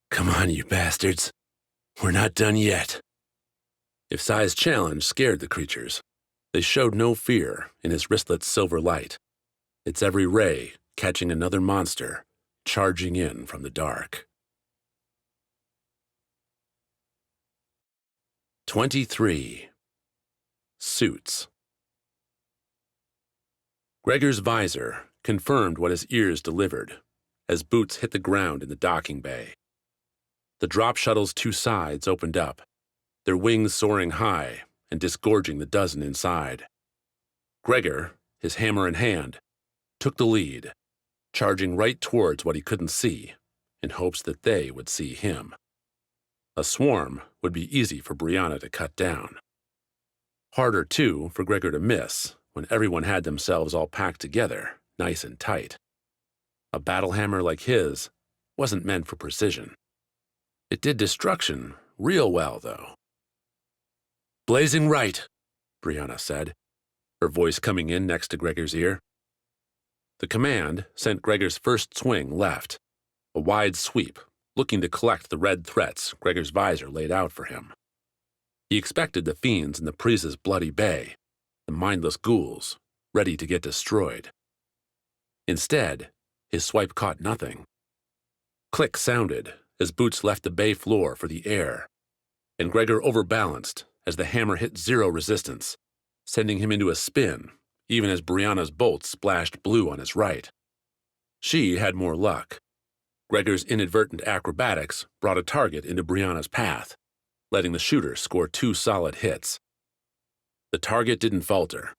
"Come on, you bastards. We're not done yet." If Sai's challenge scared the creatures, they showed no fear in his wristlet's silver light, its every ray catching another monster charging in from the dark. 23. Suits. Gregor's visor confirmed what his ears delivered as boots hit the ground in the docking bay. The drop shuttle's two sides opened up, their wings soaring high and disgorging the dozen inside. Gregor, his hammer in hand, took the lead, charging right towards what he couldn't see, in hopes that they would see him. A swarm would be easy for Brianna to cut down. Harder, too, for Gregor to miss when everyone had themselves all packed together, nice and tight. A battle hammer like his wasn't meant for precision. It did destruction real well, though. "Blazing right," Brianna said, her voice coming in next to Gregor's ear. The command sent Gregor's first swing left, a wide sweep, looking to collect the red threats Gregor's visor laid out for him. He expected the fiends in the Prisa's bloody bay, the mindless ghouls, ready to get destroyed. Instead, his swipe caught nothing. Click sounded as boots left the bay floor for the air, and Gregor overbalanced as the hammer hit zero resistance, sending him into a spin, even as Brianna's bolt splashed blue on his right. She had more luck. Gregor's inadvertent acrobatics brought a target into Brianna's path, letting the shooter score 2 solid hits. The target didn't falter,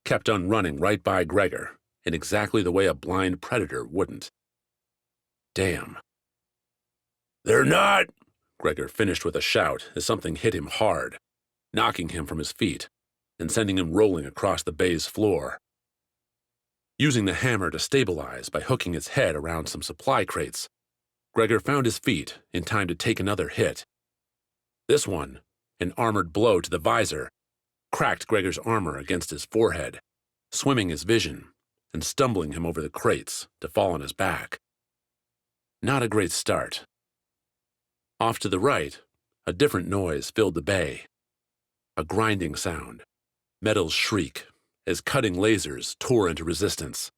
kept on running right by Gregor in exactly the way a blind predator wouldn't. Damn. "They're not!" Gregor finished with a shout as something hit him hard, knocking him from his feet and sending him rolling across the bay's floor. Using the hammer to stabilize by hooking its head around some supply crates, Gregor found his feet in time to take another hit. This one, an armored blow to the visor, cracked Gregor's armor against his forehead, swimming his vision and stumbling him over the crates to fall on his back. Not a great start. Off to the right, a different noise filled the bay. A grinding sound, metals shriek as cutting lasers tore into resistance.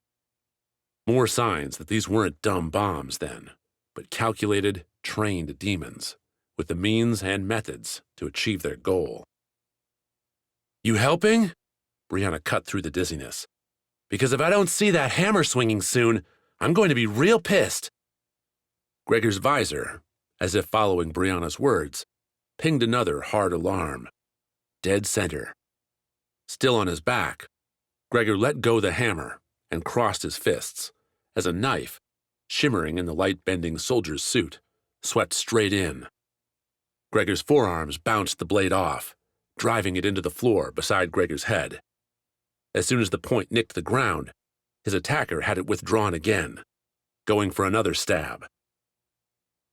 More signs that these weren't dumb bombs then, but calculated, trained demons with the means and methods to achieve their goal. "You helping?" Brianna cut through the dizziness. "Because if I don't see that hammer swinging soon, I'm going to be real pissed." Gregor's visor, as if following Brianna's words, pinged another hard alarm. Dead center. Still on his back, Gregor let go the hammer and crossed his fists as a knife, shimmering in the light-bending soldier's suit, swept straight in. Gregor's forearms bounced the blade off, driving it into the floor beside Gregor's head. As soon as the point nicked the ground, his attacker had it withdrawn again, going for another stab.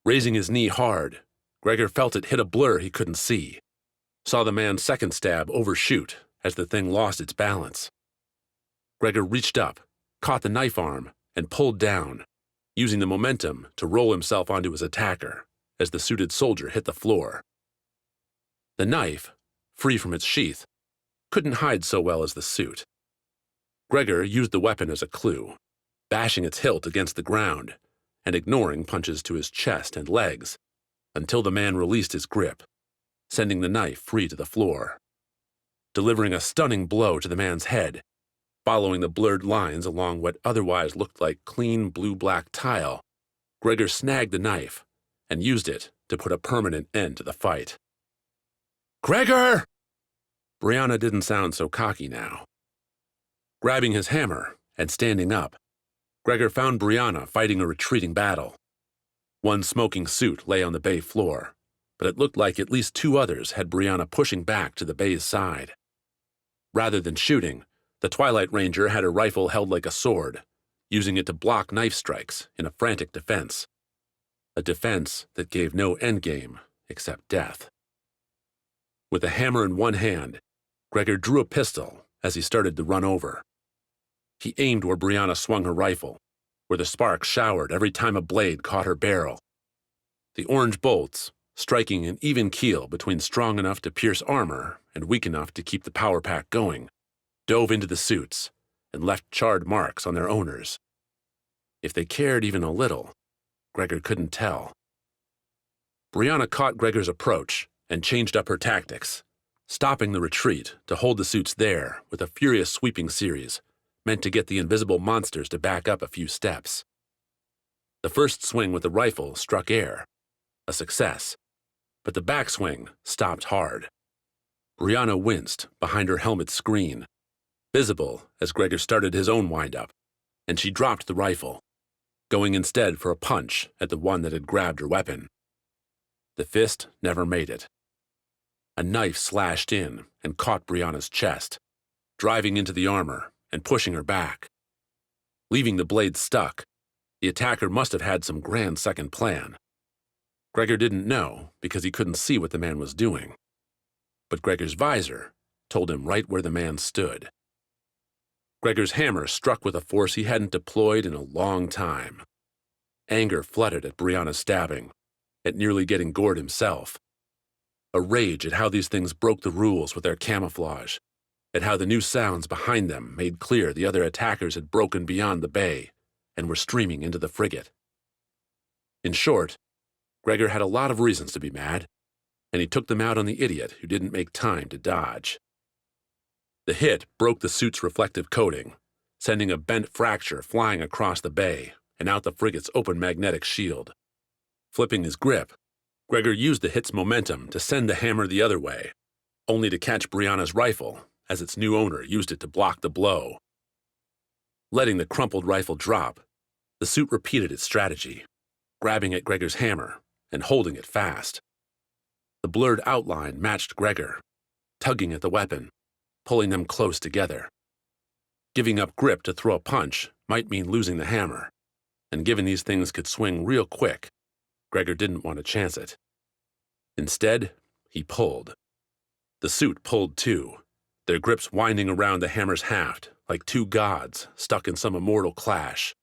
Raising his knee hard, Gregor felt it hit a blur he couldn't see, saw the man's second stab overshoot as the thing lost its balance. Gregor reached up, caught the knife arm, and pulled down, using the momentum to roll himself onto his attacker as the suited soldier hit the floor. The knife, free from its sheath, couldn't hide so well as the suit. Gregor used the weapon as a clue, bashing its hilt against the ground and ignoring punches to his chest and legs until the man released his grip, sending the knife free to the floor. Delivering a stunning blow to the man's head, following the blurred lines along what otherwise looked like clean blue-black tile, Gregor snagged the knife and used it to put a permanent end to the fight. "Gregor!" Brianna didn't sound so cocky now. Grabbing his hammer and standing up, Gregor found Brianna fighting a retreating battle. One smoking suit lay on the bay floor, but it looked like at least two others had Brianna pushing back to the bay's side. Rather than shooting, the Twilight Ranger had a rifle held like a sword, using it to block knife strikes in a frantic defense. A defense that gave no endgame except death. With a hammer in one hand, Gregor drew a pistol as he started to run over. He aimed where Brianna swung her rifle, where the sparks showered every time a blade caught her barrel. The orange bolts, striking an even keel between strong enough to pierce armor and weak enough to keep the power pack going, dove into the suits and left charred marks on their owners. If they cared even a little, Gregor couldn't tell. Brianna caught Gregor's approach and changed up her tactics, stopping the retreat to hold the suits there with a furious sweeping series meant to get the invisible monsters to back up a few steps. The first swing with the rifle struck air, a success, but the backswing stopped hard. Brianna winced behind her helmet's screen, visible as Gregor started his own windup, and she dropped the rifle, going instead for a punch at the one that had grabbed her weapon. The fist never made it. A knife slashed in and caught Brianna's chest, driving into the armor and pushing her back. Leaving the blade stuck, the attacker must have had some grand second plan. Gregor didn't know because he couldn't see what the man was doing. But Gregor's visor told him right where the man stood. Gregor's hammer struck with a force he hadn't deployed in a long time. Anger flooded at Brianna's stabbing, at nearly getting gored himself. A rage at how these things broke the rules with their camouflage, at how the new sounds behind them made clear the other attackers had broken beyond the bay and were streaming into the frigate. In short, Gregor had a lot of reasons to be mad, and he took them out on the idiot who didn't make time to dodge. The hit broke the suit's reflective coating, sending a bent fracture flying across the bay and out the frigate's open magnetic shield. Flipping his grip, Gregor used the hit's momentum to send the hammer the other way, only to catch Brianna's rifle as its new owner used it to block the blow. Letting the crumpled rifle drop, the suit repeated its strategy, grabbing at Gregor's hammer and holding it fast. The blurred outline matched Gregor, tugging at the weapon, pulling them close together. Giving up grip to throw a punch might mean losing the hammer, and given these things could swing real quick, Gregor didn't want to chance it. Instead, he pulled. The suit pulled too, their grips winding around the hammer's haft like two gods stuck in some immortal clash.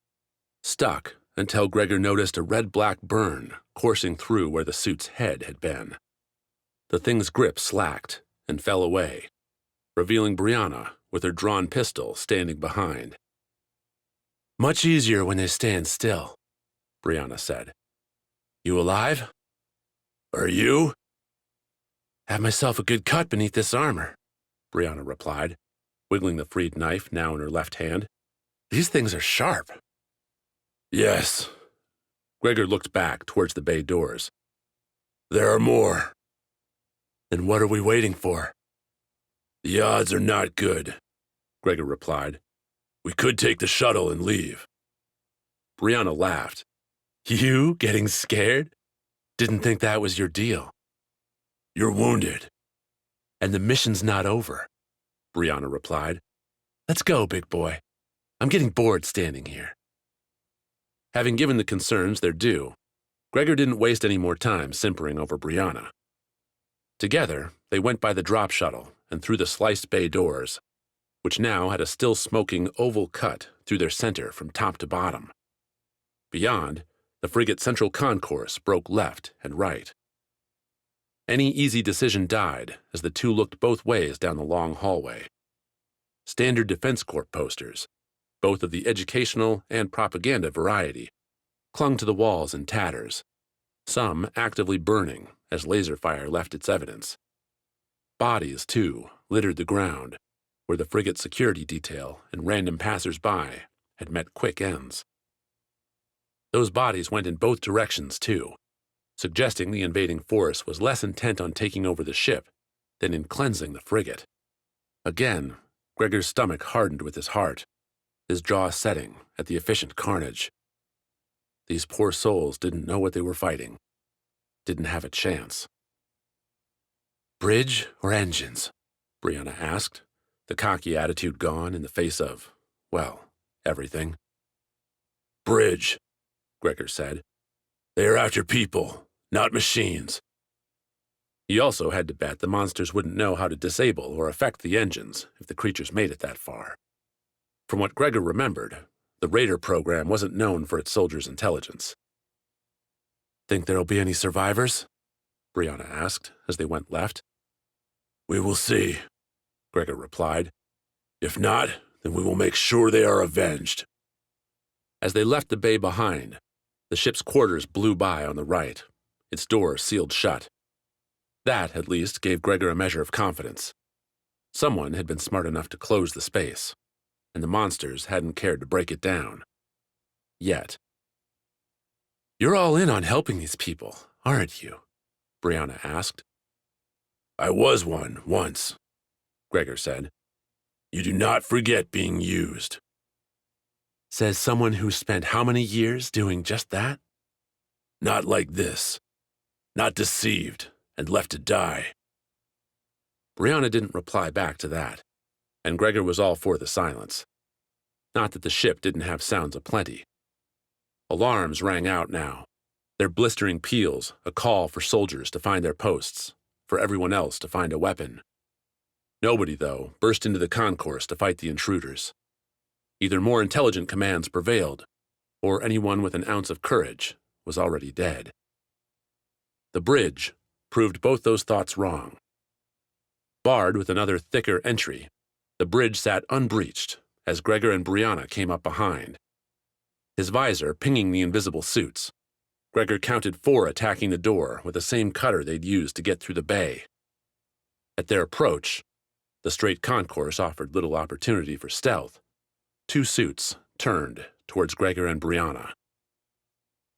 Stuck until Gregor noticed a red-black burn coursing through where the suit's head had been. The thing's grip slacked and fell away, revealing Brianna with her drawn pistol standing behind. "Much easier when they stand still," Brianna said. "You alive?" "Are you?" "Have myself a good cut beneath this armor," Brianna replied, wiggling the freed knife now in her left hand. "These things are sharp." "Yes." Gregor looked back towards the bay doors. "There are more." "Then what are we waiting for?" "The odds are not good," Gregor replied. "We could take the shuttle and leave." Brianna laughed. "You getting scared? Didn't think that was your deal." "You're wounded." "And the mission's not over," Brianna replied. "Let's go, big boy. I'm getting bored standing here." Having given the concerns their due, Gregor didn't waste any more time simpering over Brianna. Together, they went by the drop shuttle and through the sliced bay doors, which now had a still-smoking oval cut through their center from top to bottom. Beyond, the frigate's central concourse broke left and right. Any easy decision died as the two looked both ways down the long hallway. Standard Defense Corps posters, both of the educational and propaganda variety, clung to the walls in tatters, some actively burning as laser fire left its evidence. Bodies, too, littered the ground, where the frigate's security detail and random passers-by had met quick ends. Those bodies went in both directions, too, suggesting the invading force was less intent on taking over the ship than in cleansing the frigate. Again, Gregor's stomach hardened with his heart, his jaw setting at the efficient carnage. These poor souls didn't know what they were fighting, didn't have a chance. "Bridge or engines?" Brianna asked, the cocky attitude gone in the face of, well, everything. "Bridge," Gregor said. "They are after people, not machines." He also had to bet the monsters wouldn't know how to disable or affect the engines if the creatures made it that far. From what Gregor remembered, the Raider program wasn't known for its soldiers' intelligence. "Think there'll be any survivors?" Brianna asked as they went left. "We will see," Gregor replied. "If not, then we will make sure they are avenged." As they left the bay behind, the ship's quarters blew by on the right, its door sealed shut. That, at least, gave Gregor a measure of confidence. Someone had been smart enough to close the space, and the monsters hadn't cared to break it down. Yet. "You're all in on helping these people, aren't you?" Brianna asked. "I was one once," Gregor said. "You do not forget being used." Says someone who spent how many years doing just that? "Not like this. Not deceived and left to die." Brianna didn't reply back to that, and Gregor was all for the silence. Not that the ship didn't have sounds aplenty. Alarms rang out now, their blistering peals a call for soldiers to find their posts, for everyone else to find a weapon. Nobody, though, burst into the concourse to fight the intruders. Either more intelligent commands prevailed, or anyone with an ounce of courage was already dead. The bridge proved both those thoughts wrong. Barred with another thicker entry, the bridge sat unbreached as Gregor and Brianna came up behind. His visor pinging the invisible suits, Gregor counted 4 attacking the door with the same cutter they'd used to get through the bay. At their approach, the straight concourse offered little opportunity for stealth. 2 suits turned towards Gregor and Brianna.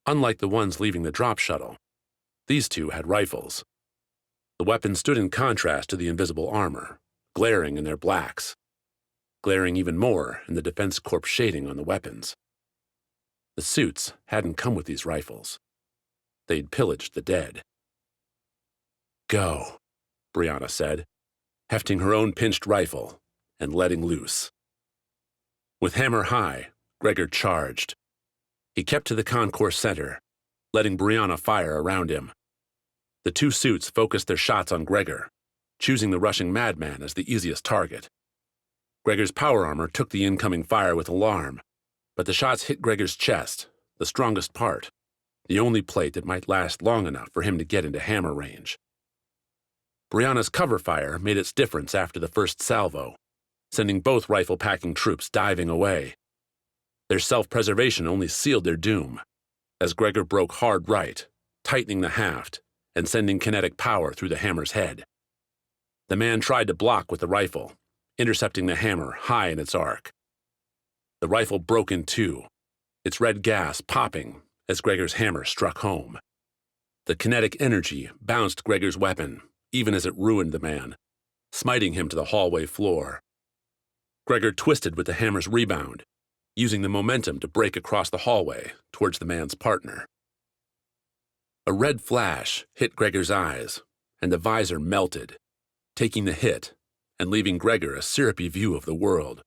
Unlike the ones leaving the drop shuttle, these 2 had rifles. The weapons stood in contrast to the invisible armor, glaring in their blacks, glaring even more in the Defense Corps shading on the weapons. The suits hadn't come with these rifles. They'd pillaged the dead. "Go," Brianna said, hefting her own pinched rifle and letting loose. With hammer high, Gregor charged. He kept to the concourse center, letting Brianna fire around him. The 2 suits focused their shots on Gregor, choosing the rushing madman as the easiest target. Gregor's power armor took the incoming fire with alarm, but the shots hit Gregor's chest, the strongest part, the only plate that might last long enough for him to get into hammer range. Brianna's cover fire made its difference after the first salvo, sending both rifle-packing troops diving away. Their self-preservation only sealed their doom, as Gregor broke hard right, tightening the haft and sending kinetic power through the hammer's head. The man tried to block with the rifle, intercepting the hammer high in its arc. The rifle broke in 2, its red gas popping as Gregor's hammer struck home. The kinetic energy bounced Gregor's weapon, even as it ruined the man, smiting him to the hallway floor. Gregor twisted with the hammer's rebound, using the momentum to break across the hallway towards the man's partner. A red flash hit Gregor's eyes, and the visor melted, taking the hit and leaving Gregor a syrupy view of the world,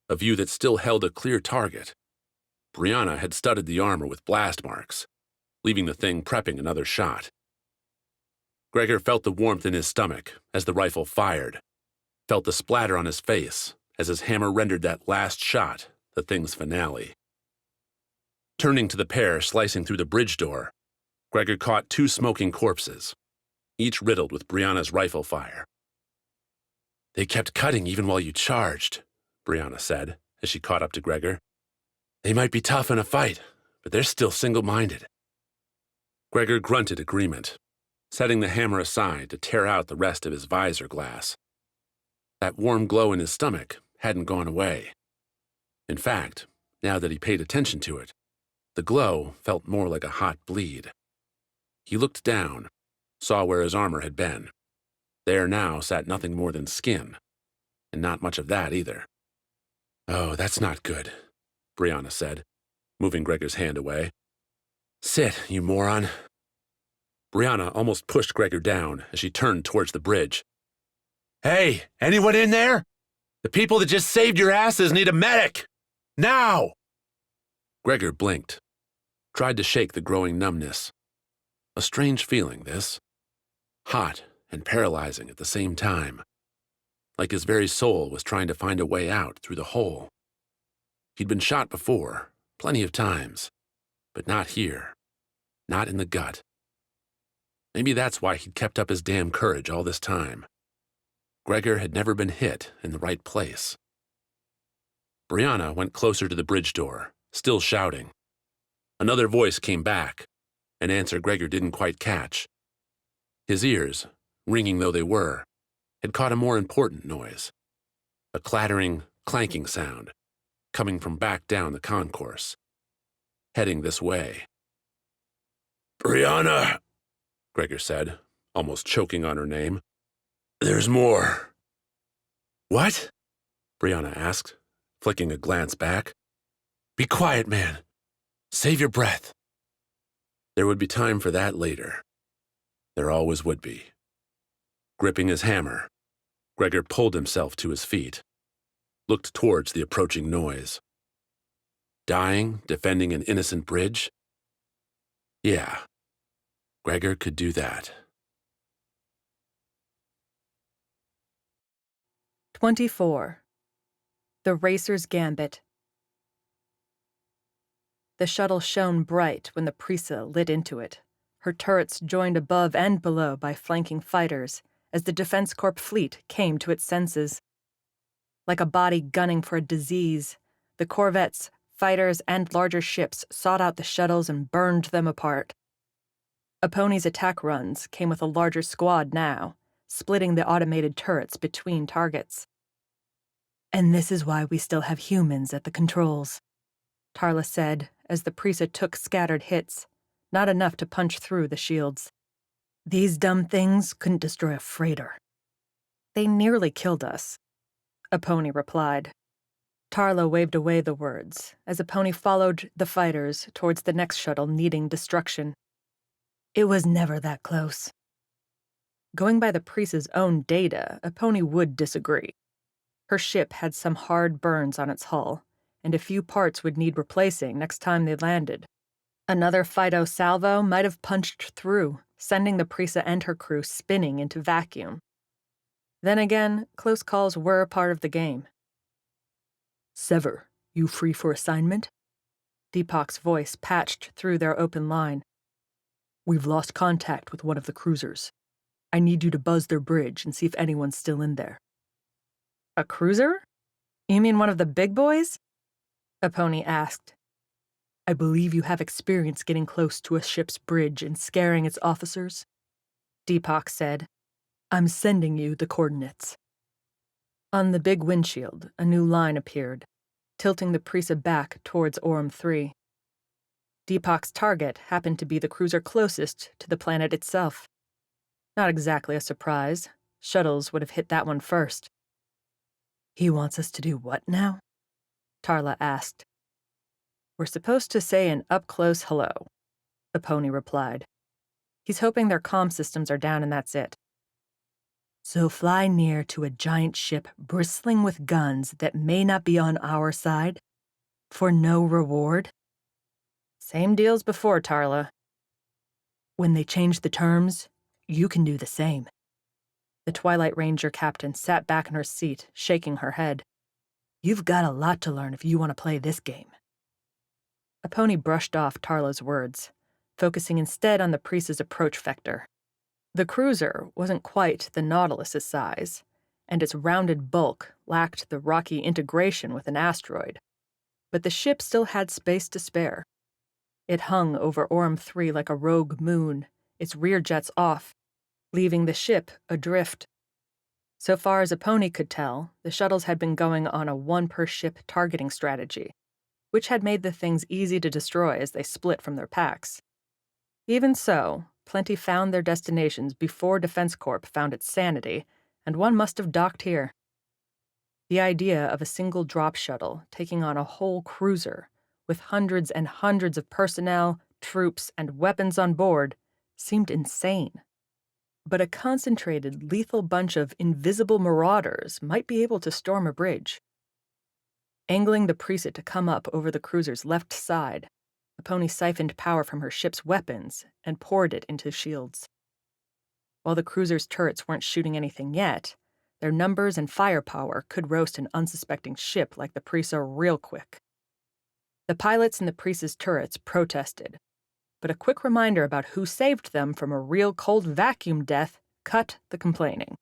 a view that still held a clear target, Brianna had studded the armor with blast marks, leaving the thing prepping another shot. Gregor felt the warmth in his stomach as the rifle fired, felt the splatter on his face as his hammer rendered that last shot the thing's finale. Turning to the pair slicing through the bridge door, Gregor caught two smoking corpses, each riddled with Brianna's rifle fire. "They kept cutting even while you charged," Brianna said as she caught up to Gregor. "They might be tough in a fight, but they're still single-minded." Gregor grunted agreement, setting the hammer aside to tear out the rest of his visor glass. That warm glow in his stomach hadn't gone away. In fact, now that he paid attention to it, the glow felt more like a hot bleed. He looked down, saw where his armor had been. There now sat nothing more than skin, and not much of that either. "Oh, that's not good," Brianna said, moving Gregor's hand away. "Sit, you moron." Brianna almost pushed Gregor down as she turned towards the bridge. "Hey, anyone in there? The people that just saved your asses need a medic! Now!" Gregor blinked, tried to shake the growing numbness. A strange feeling, this. Hot and paralyzing at the same time. Like his very soul was trying to find a way out through the hole. He'd been shot before, plenty of times, but not here. Not in the gut. Maybe that's why he'd kept up his damn courage all this time. Gregor had never been hit in the right place. Brianna went closer to the bridge door, still shouting. Another voice came back, an answer Gregor didn't quite catch. His ears, ringing though they were, had caught a more important noise. A clattering, clanking sound, coming from back down the concourse. Heading this way. "Brianna," Gregor said, almost choking on her name. "There's more." "What?" Brianna asked, flicking a glance back. "Be quiet, man. Save your breath." There would be time for that later. There always would be. Gripping his hammer, Gregor pulled himself to his feet, looked towards the approaching noise. Dying, defending an innocent bridge? Yeah, Gregor could do that. 24. The Racer's Gambit. The shuttle shone bright when the Prisa lit into it, her turrets joined above and below by flanking fighters as the Defense Corp fleet came to its senses. Like a body gunning for a disease, the corvettes, fighters, and larger ships sought out the shuttles and burned them apart. Aponi's attack runs came with a larger squad now, splitting the automated turrets between targets. "And this is why we still have humans at the controls," Tarla said as the Prisa took scattered hits, not enough to punch through the shields. "These dumb things couldn't destroy a freighter." "They nearly killed us," Aponi replied. Tarla waved away the words as Aponi followed the fighters towards the next shuttle needing destruction. "It was never that close." Going by the Priest's own data, Aponi would disagree. Her ship had some hard burns on its hull, and a few parts would need replacing next time they landed. Another Fido salvo might have punched through, sending the Prisa and her crew spinning into vacuum. Then again, close calls were a part of the game. "Sever, you free for assignment?" Deepak's voice patched through their open line. "We've lost contact with one of the cruisers. I need you to buzz their bridge and see if anyone's still in there." "A cruiser? You mean one of the big boys?" Aponi asked. "I believe you have experience getting close to a ship's bridge and scaring its officers," Deepak said. "I'm sending you the coordinates." On the big windshield, a new line appeared, tilting the Prisa back towards Orm 3. Deepak's target happened to be the cruiser closest to the planet itself. Not exactly a surprise. Shuttles would have hit that one first. "He wants us to do what now?" Tarla asked. "We're supposed to say an up-close hello," Aponi replied. "He's hoping their comm systems are down and that's it." "So fly near to a giant ship bristling with guns that may not be on our side? For no reward?" Same deals before, Tarla. When they change the terms, you can do the same. The Twilight Ranger captain sat back in her seat, shaking her head. You've got a lot to learn if you want to play this game. Aponi brushed off Tarla's words, focusing instead on the priest's approach vector. The cruiser wasn't quite the Nautilus's size, and its rounded bulk lacked the rocky integration with an asteroid. But the ship still had space to spare. It hung over Orm 3 like a rogue moon, its rear jets off, leaving the ship adrift. So far as Aponi could tell, the shuttles had been going on a one-per-ship targeting strategy, which had made the things easy to destroy as they split from their packs. Even so, plenty found their destinations before Defense Corp found its sanity, and one must have docked here. The idea of a single drop shuttle taking on a whole cruiser, with hundreds and hundreds of personnel, troops, and weapons on board, seemed insane. But a concentrated, lethal bunch of invisible marauders might be able to storm a bridge. Angling the Preset to come up over the cruiser's left side, Aponi siphoned power from her ship's weapons and poured it into shields. While the cruiser's turrets weren't shooting anything yet, their numbers and firepower could roast an unsuspecting ship like the Prisa real quick. The pilots in the Prisa's turrets protested, but a quick reminder about who saved them from a real cold vacuum death cut the complaining.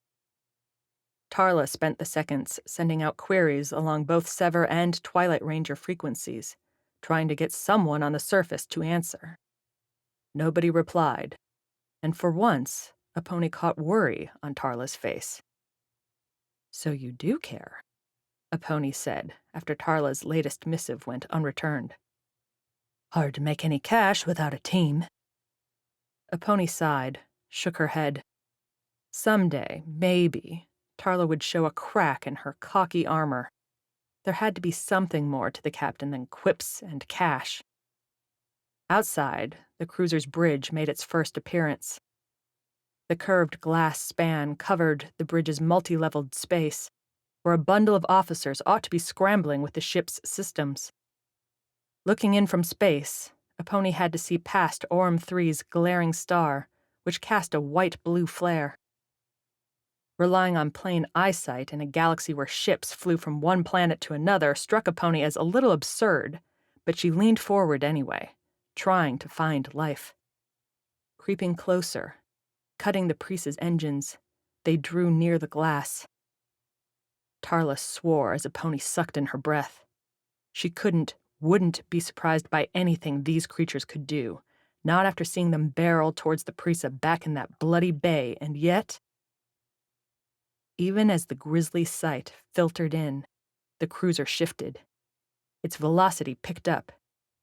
Tarla spent the seconds sending out queries along both Sever and Twilight Ranger frequencies, trying to get someone on the surface to answer. Nobody replied, and for once, Aponi caught worry on Tarla's face. So you do care, Aponi said after Tarla's latest missive went unreturned. Hard to make any cash without a team. Aponi sighed, shook her head. Someday, maybe, Tarla would show a crack in her cocky armor. There had to be something more to the captain than quips and cash. Outside, the cruiser's bridge made its first appearance. The curved glass span covered the bridge's multi-leveled space, where a bundle of officers ought to be scrambling with the ship's systems. Looking in from space, Aponi had to see past Orm 3's glaring star, which cast a white-blue flare. Relying on plain eyesight in a galaxy where ships flew from one planet to another struck Aponi as a little absurd, but she leaned forward anyway, trying to find life. Creeping closer, cutting the Priest's engines, they drew near the glass. Tarla swore as Aponi sucked in her breath. She wouldn't be surprised by anything these creatures could do, not after seeing them barrel towards the Prisa back in that bloody bay, and yet... Even as the grisly sight filtered in, the cruiser shifted. Its velocity picked up,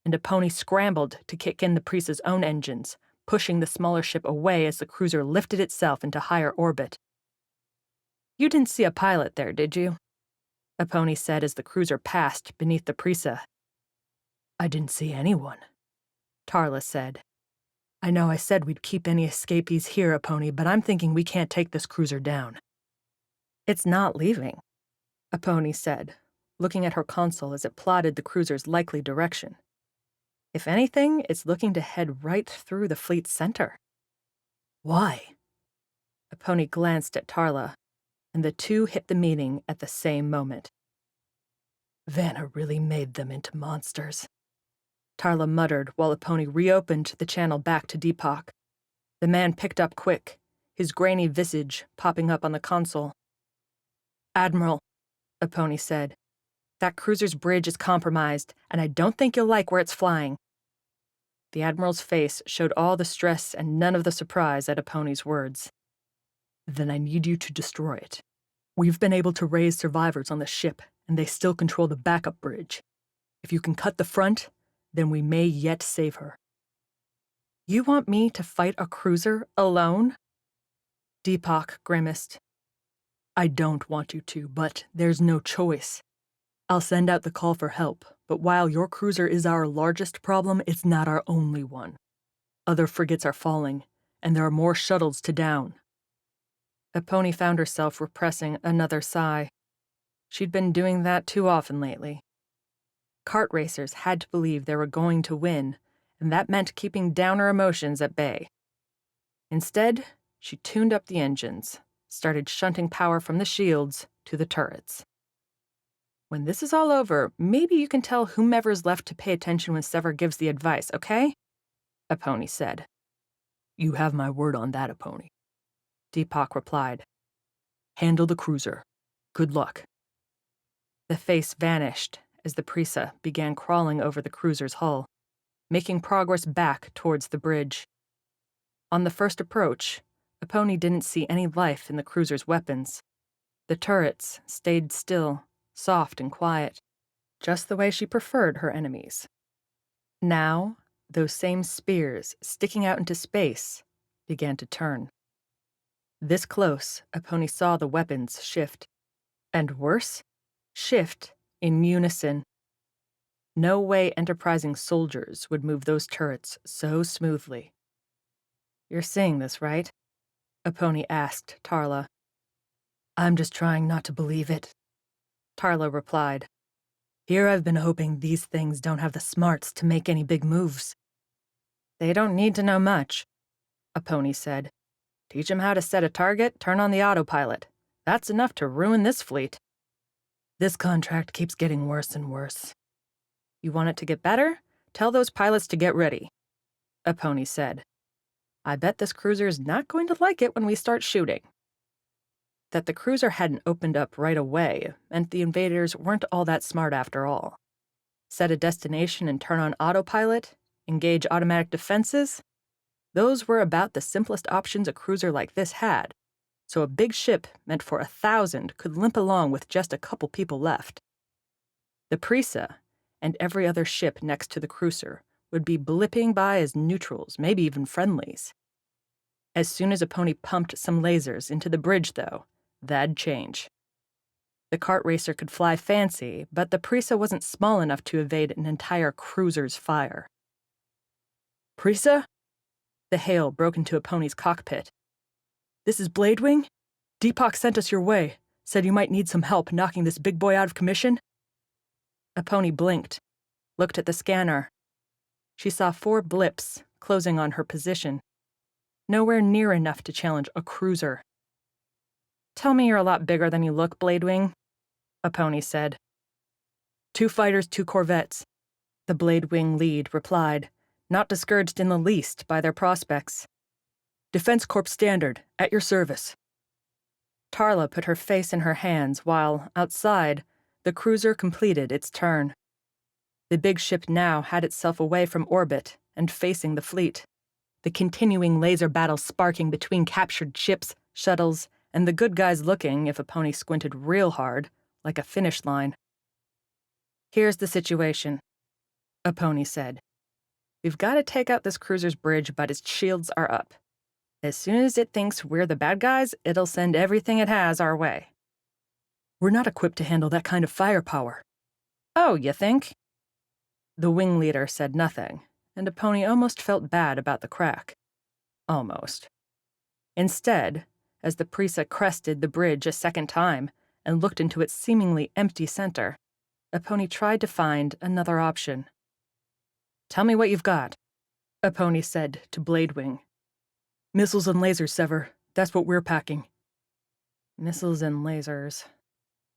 and Aponi scrambled to kick in the Prisa's own engines, pushing the smaller ship away as the cruiser lifted itself into higher orbit. You didn't see a pilot there, did you? Aponi said as the cruiser passed beneath the Prisa. I didn't see anyone, Tarla said. I know I said we'd keep any escapees here, Aponi, but I'm thinking we can't take this cruiser down. It's not leaving, Aponi said, looking at her console as it plotted the cruiser's likely direction. If anything, it's looking to head right through the fleet's center. Why? Aponi glanced at Tarla, and the two hit the meeting at the same moment. Vanna really made them into monsters, Tarla muttered while Aponi reopened the channel back to Deepak. The man picked up quick, his grainy visage popping up on the console. Admiral, Aponi said, that cruiser's bridge is compromised, and I don't think you'll like where it's flying. The Admiral's face showed all the stress and none of the surprise at Aponi's words. Then I need you to destroy it. We've been able to raise survivors on the ship, and they still control the backup bridge. If you can cut the front, then we may yet save her. You want me to fight a cruiser alone? Deepak grimaced. I don't want you to, but there's no choice. I'll send out the call for help, but while your cruiser is our largest problem, it's not our only one. Other frigates are falling, and there are more shuttles to down. Aponi found herself repressing another sigh. She'd been doing that too often lately. Kart racers had to believe they were going to win, and that meant keeping down her emotions at bay. Instead, she tuned up the engines, started shunting power from the shields to the turrets. When this is all over, maybe you can tell whomever's left to pay attention when Sever gives the advice, okay? Aponi said. You have my word on that, Aponi, Deepak replied. Handle the cruiser. Good luck. The face vanished as the Prisa began crawling over the cruiser's hull, making progress back towards the bridge. On the first approach, Aponi didn't see any life in the cruiser's weapons. The turrets stayed still, soft and quiet, just the way she preferred her enemies. Now, those same spears sticking out into space began to turn. This close, Aponi saw the weapons shift. And worse, shift in unison. No way enterprising soldiers would move those turrets so smoothly. You're seeing this, right? Aponi asked Tarla. I'm just trying not to believe it, Tarla replied. Here I've been hoping these things don't have the smarts to make any big moves. They don't need to know much, Aponi said. Teach them how to set a target, turn on the autopilot. That's enough to ruin this fleet. This contract keeps getting worse and worse. You want it to get better? Tell those pilots to get ready, Aponi said. I bet this cruiser's not going to like it when we start shooting. That the cruiser hadn't opened up right away meant the invaders weren't all that smart after all. Set a destination and turn on autopilot, engage automatic defenses. Those were about the simplest options a cruiser like this had, so a big ship meant for 1,000 could limp along with just a couple people left. The Prisa, and every other ship next to the cruiser, would be blipping by as neutrals, maybe even friendlies. As soon as Aponi pumped some lasers into the bridge, though, that'd change. The kart racer could fly fancy, but the Prisa wasn't small enough to evade an entire cruiser's fire. Prisa? The hail broke into Aponi's cockpit. This is Bladewing? Deepak sent us your way, said you might need some help knocking this big boy out of commission. Aponi blinked, looked at the scanner. She saw 4 blips closing on her position. Nowhere near enough to challenge a cruiser. Tell me you're a lot bigger than you look, Bladewing, Aponi said. 2 fighters, 2 corvettes, the Bladewing lead replied, not discouraged in the least by their prospects. Defense Corps standard, at your service. Tarla put her face in her hands while, outside, the cruiser completed its turn. The big ship now had itself away from orbit and facing the fleet, the continuing laser battle sparking between captured ships, shuttles, and the good guys looking, if Aponi squinted real hard, like a finish line. Here's the situation, Aponi said. We've got to take out this cruiser's bridge, but its shields are up. As soon as it thinks we're the bad guys, it'll send everything it has our way. We're not equipped to handle that kind of firepower. Oh, you think? The wing leader said nothing, and Aponi almost felt bad about the crack. Almost. Instead, as the Prisa crested the bridge a second time and looked into its seemingly empty center, Aponi tried to find another option. Tell me what you've got, Aponi said to Bladewing. Missiles and lasers, Sever. That's what we're packing. Missiles and lasers,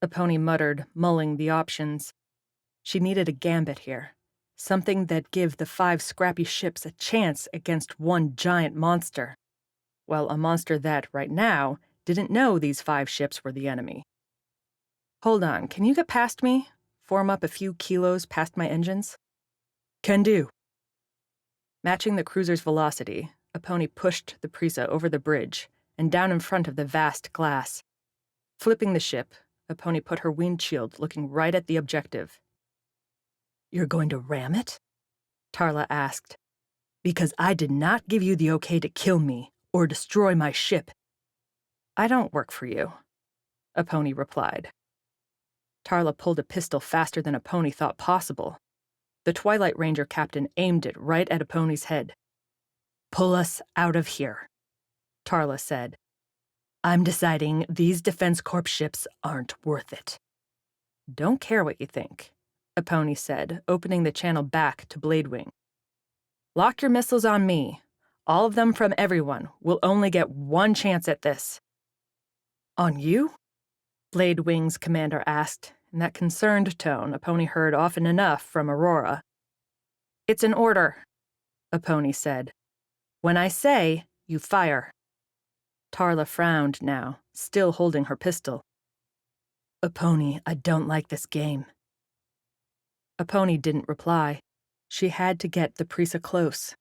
Aponi muttered, mulling the options. She needed a Gambit here. Something that'd give the 5 scrappy ships a chance against one giant monster. Well, a monster that, right now, didn't know these 5 ships were the enemy. Hold on, can you get past me? Form up a few kilos past my engines? Can do. Matching the cruiser's velocity, Aponi pushed the Prisa over the bridge and down in front of the vast glass. Flipping the ship, Aponi put her windshield looking right at the objective. You're going to ram it? Tarla asked. Because I did not give you the okay to kill me or destroy my ship. I don't work for you, Aponi replied. Tarla pulled a pistol faster than Aponi thought possible. The Twilight Ranger captain aimed it right at Aponi's head. Pull us out of here, Tarla said. I'm deciding these Defense Corps ships aren't worth it. Don't care what you think, Aponi said, opening the channel back to Bladewing. Lock your missiles on me. All of them from everyone. We'll only get one chance at this. On you? Blade Wing's commander asked, in that concerned tone a pony heard often enough from Aurora. It's an order, a pony said. When I say, you fire. Tarla frowned now, still holding her pistol. A pony, I don't like this game. A pony didn't reply. She had to get the Prisa close.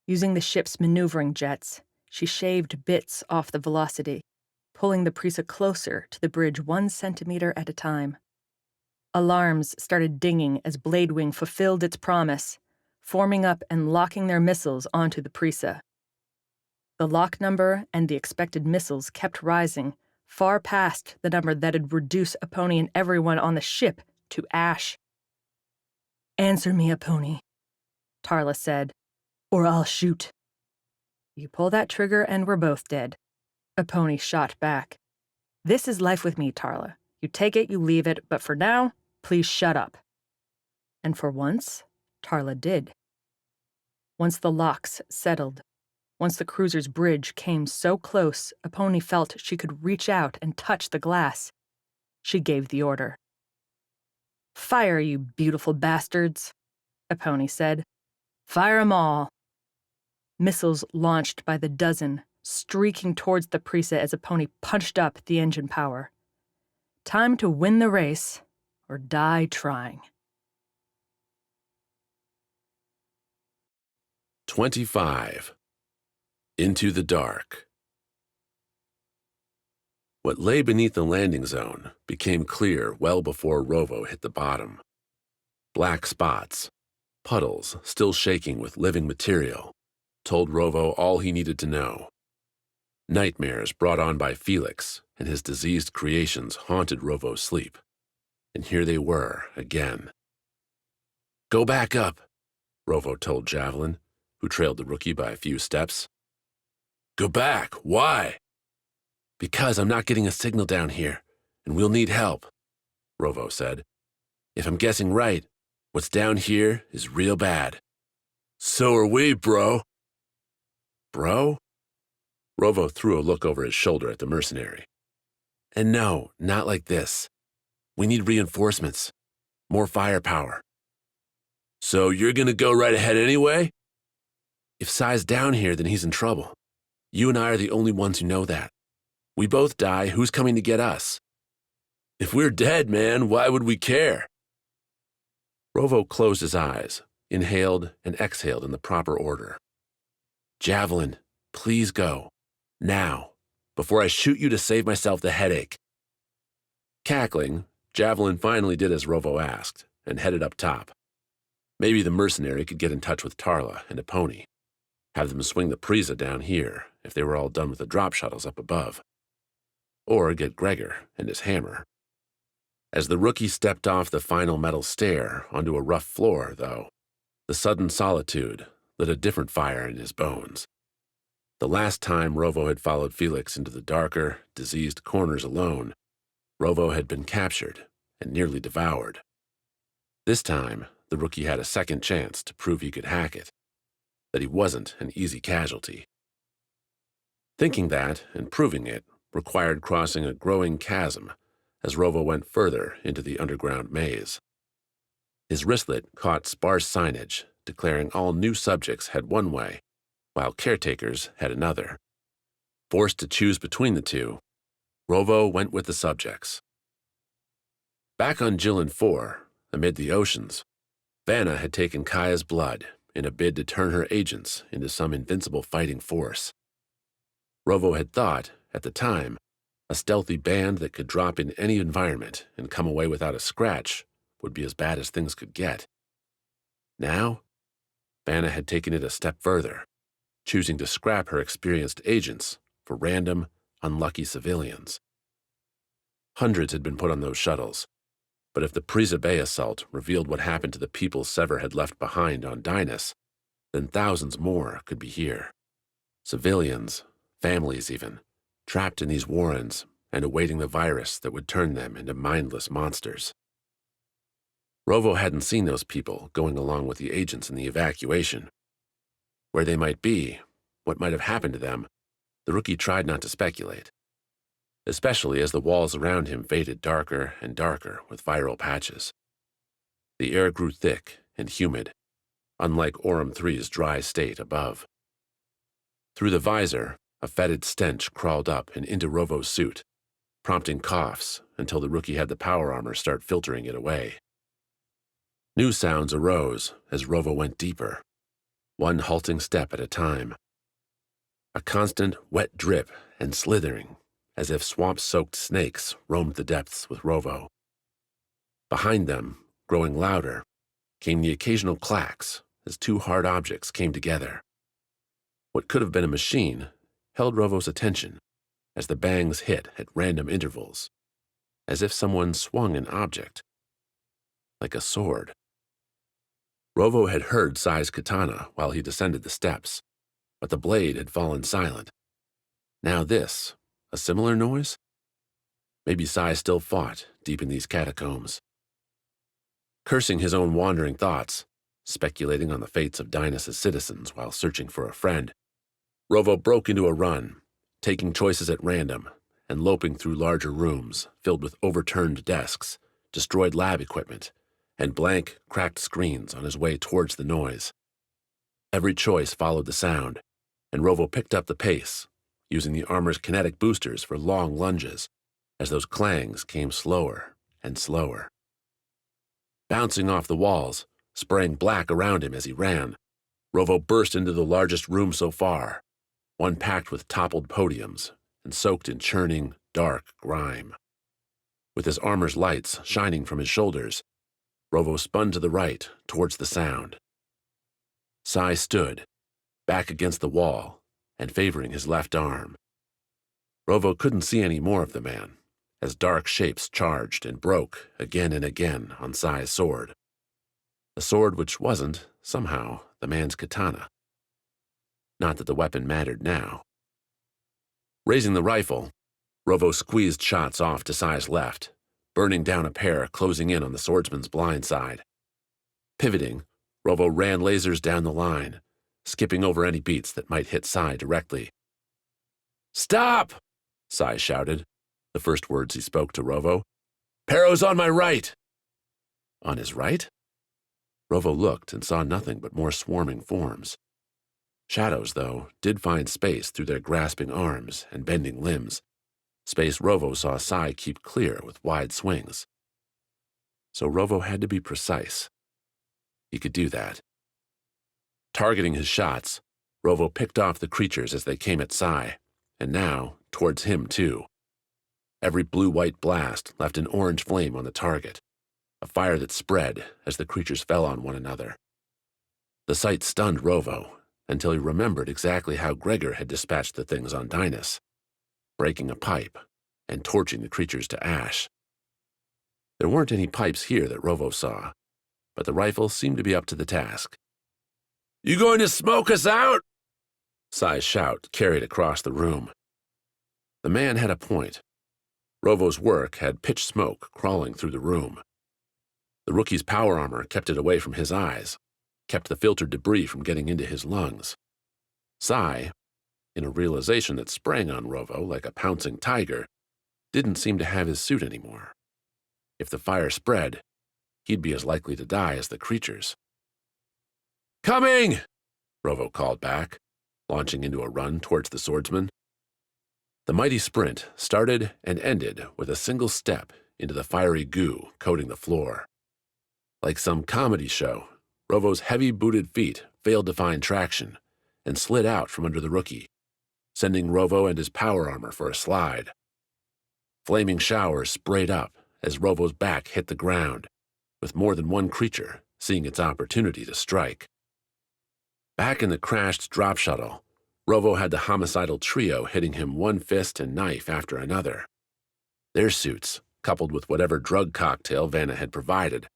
Using the ship's maneuvering jets, she shaved bits off the velocity, pulling the Prisa closer to the bridge 1 centimeter at a time. Alarms started dinging as Bladewing fulfilled its promise, forming up and locking their missiles onto the Prisa. The lock number and the expected missiles kept rising, far past the number that'd reduce a pony and everyone on the ship to ash. Answer me, a pony, Tarla said, or I'll shoot. You pull that trigger and we're both dead, a pony shot back. This is life with me, Tarla. You take it, you leave it, but for now, please shut up. And for once, Tarla did. Once the locks settled, once the cruiser's bridge came so close, a pony felt she could reach out and touch the glass. She gave the order. Fire, you beautiful bastards, a pony said. Fire 'em all. Missiles launched by the dozen, streaking towards the Prisa as a pony punched up the engine power. Time to win the race, or die trying. 25. Into the dark. What lay beneath the landing zone became clear well before Rovo hit the bottom. Black spots, puddles still shaking with living material, told Rovo all he needed to know. Nightmares brought on by Felix and his diseased creations haunted Rovo's sleep. And here they were again. Go back up, Rovo told Javelin, who trailed the rookie by a few steps. Go back? Why? Because I'm not getting a signal down here, and we'll need help, Rovo said. If I'm guessing right, what's down here is real bad. So are we, bro. Bro? Rovo threw a look over his shoulder at the mercenary. And no, not like this. We need reinforcements. More firepower. So you're gonna go right ahead anyway? If Sai's down here, then he's in trouble. You and I are the only ones who know that. We both die, who's coming to get us? If we're dead, man, why would we care? Rovo closed his eyes, inhaled and exhaled in the proper order. Javelin, please go. Now, before I shoot you to save myself the headache. Cackling, Javelin finally did as Rovo asked, and headed up top. Maybe the mercenary could get in touch with Tarla and a pony. Have them swing the Prisa down here if they were all done with the drop shuttles up above. Or get Gregor and his hammer. As the rookie stepped off the final metal stair onto a rough floor, though, the sudden solitude lit a different fire in his bones. The last time Rovo had followed Felix into the darker, diseased corners alone, Rovo had been captured and nearly devoured. This time, the rookie had a second chance to prove he could hack it, that he wasn't an easy casualty. Thinking that and proving it required crossing a growing chasm as Rovo went further into the underground maze. His wristlet caught sparse signage declaring all new subjects had one way, while caretakers had another. Forced to choose between the two, Rovo went with the subjects. Back on Jilin 4, amid the oceans, Vanna had taken Kaya's blood in a bid to turn her agents into some invincible fighting force. Rovo had thought, at the time, a stealthy band that could drop in any environment and come away without a scratch would be as bad as things could get. Now, Vanna had taken it a step further, choosing to scrap her experienced agents for random, unlucky civilians. Hundreds had been put on those shuttles, but if the Prisa Bay assault revealed what happened to the people Sever had left behind on Dynas, then thousands more could be here. Civilians, families even, trapped in these warrens and awaiting the virus that would turn them into mindless monsters. Rovo hadn't seen those people going along with the agents in the evacuation, Where they might be, what might have happened to them, the rookie tried not to speculate, especially as the walls around him faded darker and darker with viral patches. The air grew thick and humid, unlike Aurum 3's dry state above. Through the visor, a fetid stench crawled up and into Rovo's suit, prompting coughs until the rookie had the power armor start filtering it away. New sounds arose as Rovo went deeper, one halting step at a time. A constant wet drip and slithering, as if swamp-soaked snakes roamed the depths with Rovo. Behind them, growing louder, came the occasional clacks as two hard objects came together. What could have been a machine held Rovo's attention as the bangs hit at random intervals, as if someone swung an object, like a sword. Rovo had heard Sai's katana while he descended the steps, but the blade had fallen silent. Now this, a similar noise? Maybe Sai still fought deep in these catacombs. Cursing his own wandering thoughts, speculating on the fates of Dynas's citizens while searching for a friend, Rovo broke into a run, taking choices at random and loping through larger rooms filled with overturned desks, destroyed lab equipment, and blank, cracked screens on his way towards the noise. Every choice followed the sound, and Rovo picked up the pace, using the armor's kinetic boosters for long lunges as those clangs came slower and slower. Bouncing off the walls, spraying black around him as he ran, Rovo burst into the largest room so far, one packed with toppled podiums and soaked in churning, dark grime. With his armor's lights shining from his shoulders, Rovo spun to the right towards the sound. Sai stood, back against the wall and favoring his left arm. Rovo couldn't see any more of the man, as dark shapes charged and broke again and again on Sai's sword. A sword which wasn't, somehow, the man's katana. Not that the weapon mattered now. Raising the rifle, Rovo squeezed shots off to Sai's left, burning down a pair closing in on the swordsman's blind side. Pivoting, Rovo ran lasers down the line, skipping over any beats that might hit Sai directly. "Stop!" Sai shouted, the first words he spoke to Rovo. "Perro's on my right!" On his right? Rovo looked and saw nothing but more swarming forms. Shadows, though, did find space through their grasping arms and bending limbs, space Rovo saw Sai keep clear with wide swings. So Rovo had to be precise. He could do that. Targeting his shots, Rovo picked off the creatures as they came at Sai, and now towards him too. Every blue-white blast left an orange flame on the target, a fire that spread as the creatures fell on one another. The sight stunned Rovo until he remembered exactly how Gregor had dispatched the things on Dynas, breaking a pipe and torching the creatures to ash. There weren't any pipes here that Rovo saw, but the rifle seemed to be up to the task. "You going to smoke us out?" Sai's shout carried across the room. The man had a point. Rovo's work had pitch smoke crawling through the room. The rookie's power armor kept it away from his eyes, kept the filtered debris from getting into his lungs. Sai, in a realization that sprang on Rovo like a pouncing tiger, didn't seem to have his suit anymore. If the fire spread, he'd be as likely to die as the creatures. "Coming!" Rovo called back, launching into a run towards the swordsman. The mighty sprint started and ended with a single step into the fiery goo coating the floor. Like some comedy show, Rovo's heavy-booted feet failed to find traction and slid out from under the rookie, sending Rovo and his power armor for a slide. Flaming showers sprayed up as Rovo's back hit the ground, with more than one creature seeing its opportunity to strike. Back in the crashed drop shuttle, Rovo had the homicidal trio hitting him one fist and knife after another. Their suits, coupled with whatever drug cocktail Vanna had provided,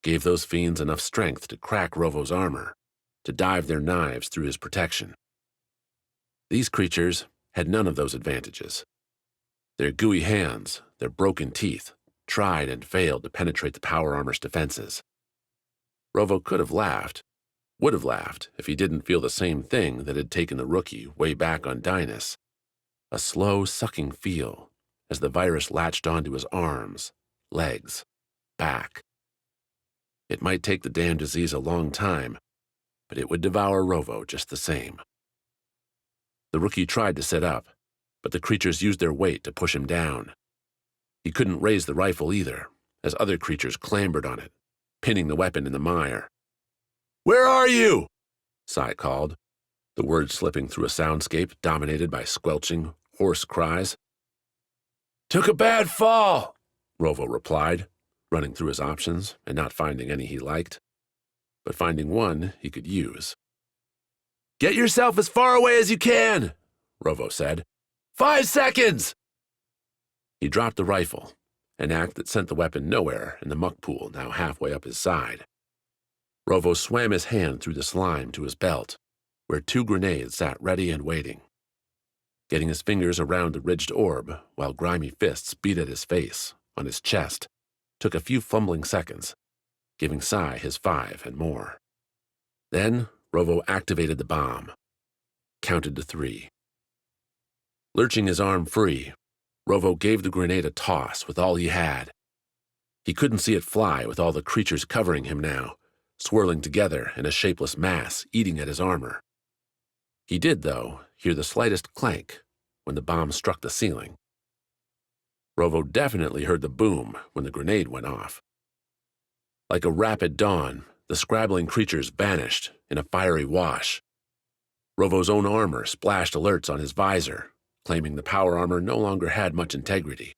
gave those fiends enough strength to crack Rovo's armor, to dive their knives through his protection. These creatures had none of those advantages. Their gooey hands, their broken teeth, tried and failed to penetrate the power armor's defenses. Rovo could have laughed, Would have laughed if he didn't feel the same thing that had taken the rookie way back on Dynus. A slow, sucking feel as the virus latched onto his arms, legs, back. It might take the damn disease a long time, but it would devour Rovo just the same. The rookie tried to sit up, but the creatures used their weight to push him down. He couldn't raise the rifle either, as other creatures clambered on it, pinning the weapon in the mire. "Where are you?" Sai called, the words slipping through a soundscape dominated by squelching, hoarse cries. "Took a bad fall," Rovo replied, running through his options and not finding any he liked, but finding one he could use. "Get yourself as far away as you can," Rovo said. 5 seconds! He dropped the rifle, an act that sent the weapon nowhere in the muck pool now halfway up his side. Rovo swam his hand through the slime to his belt, where 2 grenades sat ready and waiting. Getting his fingers around the ridged orb while grimy fists beat at his face, on his chest, took a few fumbling seconds, giving Sai his 5 and more. Then Rovo activated the bomb, counted to 3. Lurching his arm free, Rovo gave the grenade a toss with all he had. He couldn't see it fly with all the creatures covering him now, swirling together in a shapeless mass, eating at his armor. He did, though, hear the slightest clank when the bomb struck the ceiling. Rovo definitely heard the boom when the grenade went off. Like a rapid dawn, the scrabbling creatures vanished in a fiery wash. Rovo's own armor splashed alerts on his visor, claiming the power armor no longer had much integrity.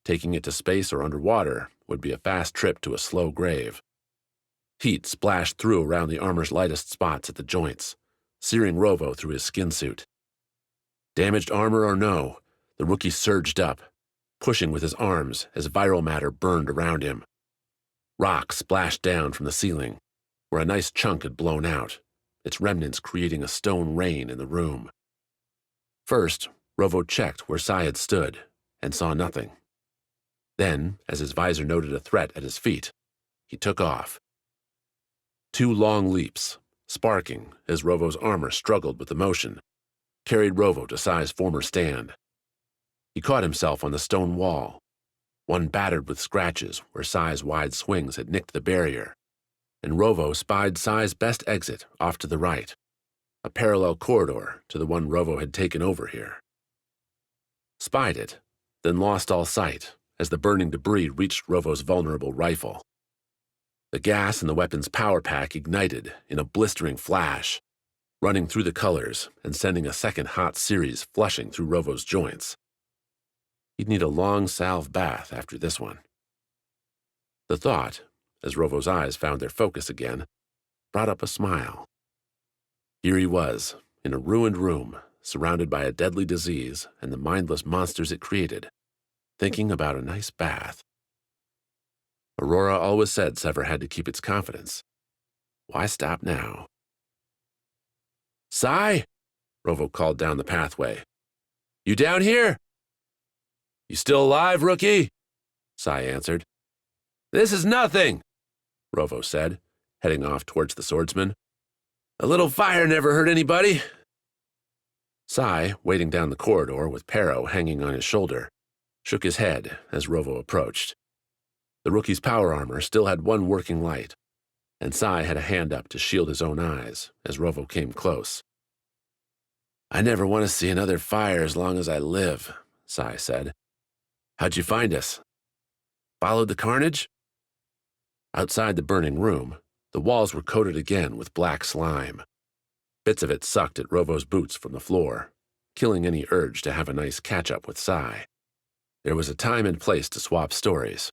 Taking it to space or underwater would be a fast trip to a slow grave. Heat splashed through around the armor's lightest spots at the joints, searing Rovo through his skin suit. Damaged armor or no, the rookie surged up, pushing with his arms as viral matter burned around him. Rock splashed down from the ceiling, where a nice chunk had blown out, its remnants creating a stone rain in the room. First, Rovo checked where Sai had stood and saw nothing. Then, as his visor noted a threat at his feet, he took off. 2 long leaps, sparking as Rovo's armor struggled with the motion, carried Rovo to Sai's former stand. He caught himself on the stone wall, one battered with scratches where Sai's wide swings had nicked the barrier, and Rovo spied Sai's best exit off to the right, a parallel corridor to the one Rovo had taken over here. Spied it, then lost all sight as the burning debris reached Rovo's vulnerable rifle. The gas in the weapon's power pack ignited in a blistering flash, running through the colors and sending a second hot series flushing through Rovo's joints. He'd need a long salve bath after this one. The thought, as Rovo's eyes found their focus again, brought up a smile. Here he was, in a ruined room, surrounded by a deadly disease and the mindless monsters it created, thinking about a nice bath. Aurora always said Sever had to keep its confidence. Why stop now? "Sai!" Rovo called down the pathway. "You down here?" "You still alive, rookie?" Sai answered. "This is nothing," Rovo said, heading off towards the swordsman. "A little fire never hurt anybody." Sai, waiting down the corridor with Pero hanging on his shoulder, shook his head as Rovo approached. The rookie's power armor still had one working light, and Sai had a hand up to shield his own eyes as Rovo came close. "I never want to see another fire as long as I live," Sai said. "How'd you find us? Followed the carnage?" Outside the burning room, the walls were coated again with black slime. Bits of it sucked at Rovo's boots from the floor, killing any urge to have a nice catch-up with Sai. There was a time and place to swap stories,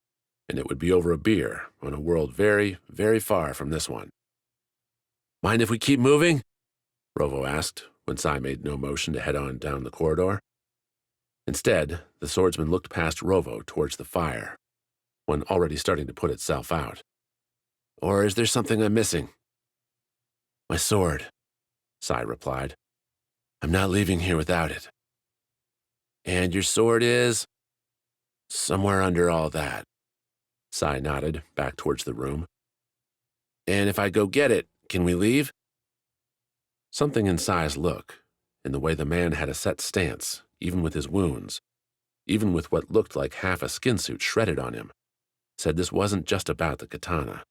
and it would be over a beer on a world very, very far from this one. "Mind if we keep moving?" Rovo asked when Sai made no motion to head on down the corridor. Instead, the swordsman looked past Rovo towards the fire, one already starting to put itself out. "Or is there something I'm missing?" "My sword," Sai replied. "I'm not leaving here without it." "And your sword is?" "Somewhere under all that." Sai nodded, back towards the room. "And if I go get it, Can we leave? Something in Sai's look, in the way the man had a set stance, even with his wounds, even with what looked like half a skin suit shredded on him, said this wasn't just about the katana.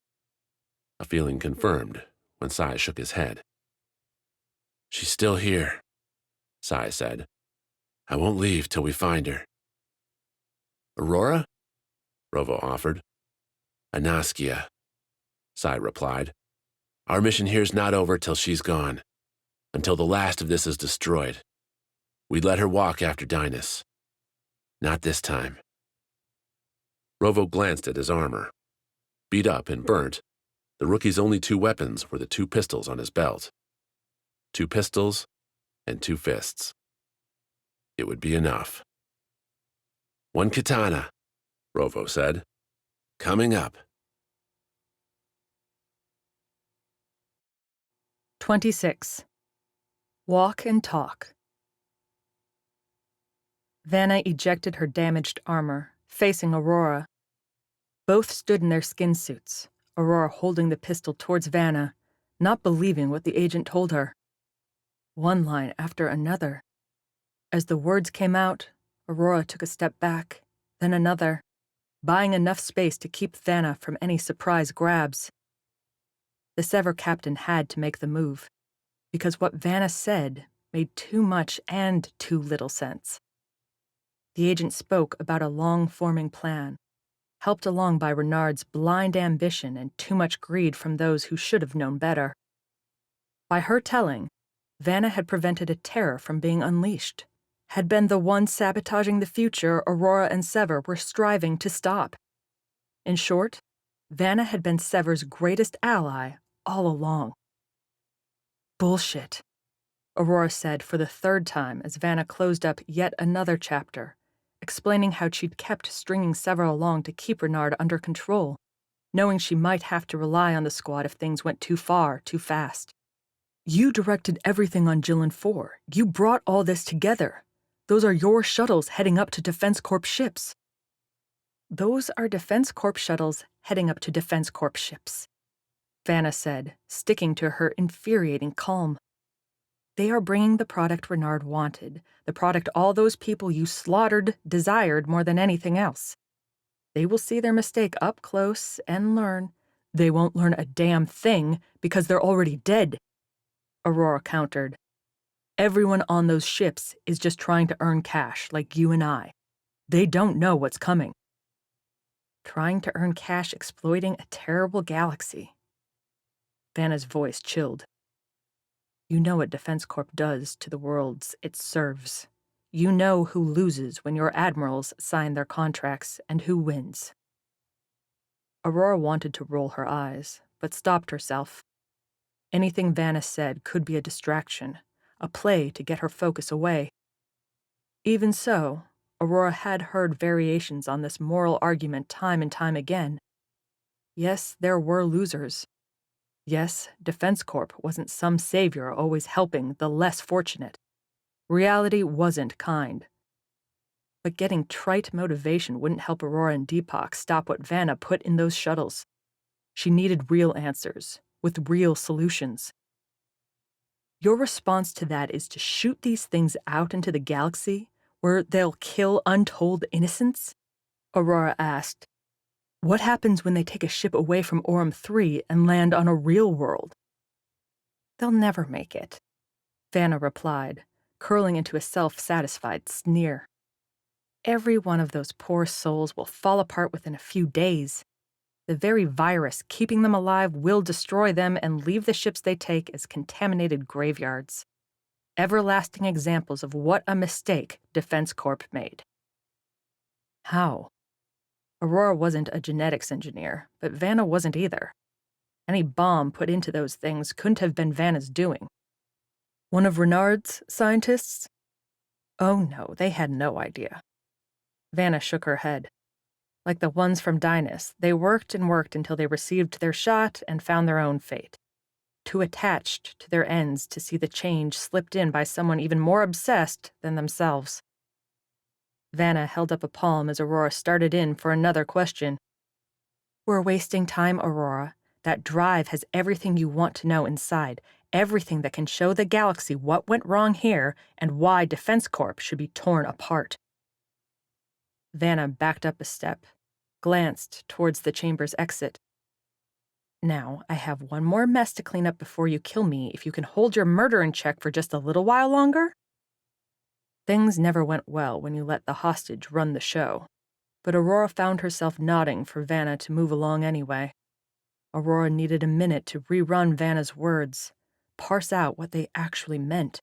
A feeling confirmed when Sai shook his head. She's still here, Sai said. I won't leave till we find her. Aurora? Rovo offered. Anaskia, Sai replied. Our mission here's not over till she's gone, until the last of this is destroyed. We'd let her walk after Dynas. Not this time. Rovo glanced at his armor. Beat up and burnt, the rookie's only 2 weapons were the 2 pistols on his belt. 2 pistols and 2 fists. It would be enough. 1 katana, Rovo said. Coming up. 26. Walk and talk. Vanna ejected her damaged armor, facing Aurora. Both stood in their skin suits, Aurora holding the pistol towards Vanna, not believing what the agent told her. One line after another. As the words came out, Aurora took a step back, then another, buying enough space to keep Vanna from any surprise grabs. The Sever captain had to make the move, because what Vanna said made too much and too little sense. The agent spoke about a long-forming plan, helped along by Renard's blind ambition and too much greed from those who should have known better. By her telling, Vanna had prevented a terror from being unleashed, had been the one sabotaging the future Aurora and Sever were striving to stop. In short, Vanna had been Sever's greatest ally all along. Bullshit, Aurora said for the 3rd time as Vanna closed up yet another chapter, explaining how she'd kept stringing Sever along to keep Renard under control, knowing she might have to rely on the squad if things went too far, too fast. You directed everything on Jill and 4. You brought all this together. Those are your shuttles heading up to Defense Corp ships. Those are Defense Corp shuttles heading up to Defense Corp ships, Vanna said, sticking to her infuriating calm. They are bringing the product Renard wanted, the product all those people you slaughtered desired more than anything else. They will see their mistake up close and learn. They won't learn a damn thing because they're already dead, Aurora countered. Everyone on those ships is just trying to earn cash like you and I. They don't know what's coming. Trying to earn cash exploiting a terrible galaxy. Vanna's voice chilled. You know what Defense Corp does to the worlds it serves. You know who loses when your admirals sign their contracts and who wins. Aurora wanted to roll her eyes, but stopped herself. Anything Vanna said could be a distraction, a play to get her focus away. Even so, Aurora had heard variations on this moral argument time and time again. Yes, there were losers. Yes, Defense Corp wasn't some savior always helping the less fortunate. Reality wasn't kind. But getting trite motivation wouldn't help Aurora and Deepak stop what Vanna put in those shuttles. She needed real answers, with real solutions. Your response to that is to shoot these things out into the galaxy, where they'll kill untold innocents? Aurora asked. What happens when they take a ship away from Aurum 3 and land on a real world? They'll never make it, Vanna replied, curling into a self-satisfied sneer. Every one of those poor souls will fall apart within a few days. The very virus keeping them alive will destroy them and leave the ships they take as contaminated graveyards. Everlasting examples of what a mistake Defense Corp made. How? Aurora wasn't a genetics engineer, but Vanna wasn't either. Any bomb put into those things couldn't have been Vanna's doing. One of Renard's scientists? Oh no, they had no idea. Vanna shook her head. Like the ones from Dynas, they worked and worked until they received their shot and found their own fate. Too attached to their ends to see the change slipped in by someone even more obsessed than themselves. Vanna held up a palm as Aurora started in for another question. We're wasting time, Aurora. That drive has everything you want to know inside, everything that can show the galaxy what went wrong here and why Defense Corp should be torn apart. Vanna backed up a step, glanced towards the chamber's exit. Now, I have one more mess to clean up before you kill me if you can hold your murder in check for just a little while longer. Things never went well when you let the hostage run the show, but Aurora found herself nodding for Vanna to move along anyway. Aurora needed a minute to rerun Vanna's words, parse out what they actually meant.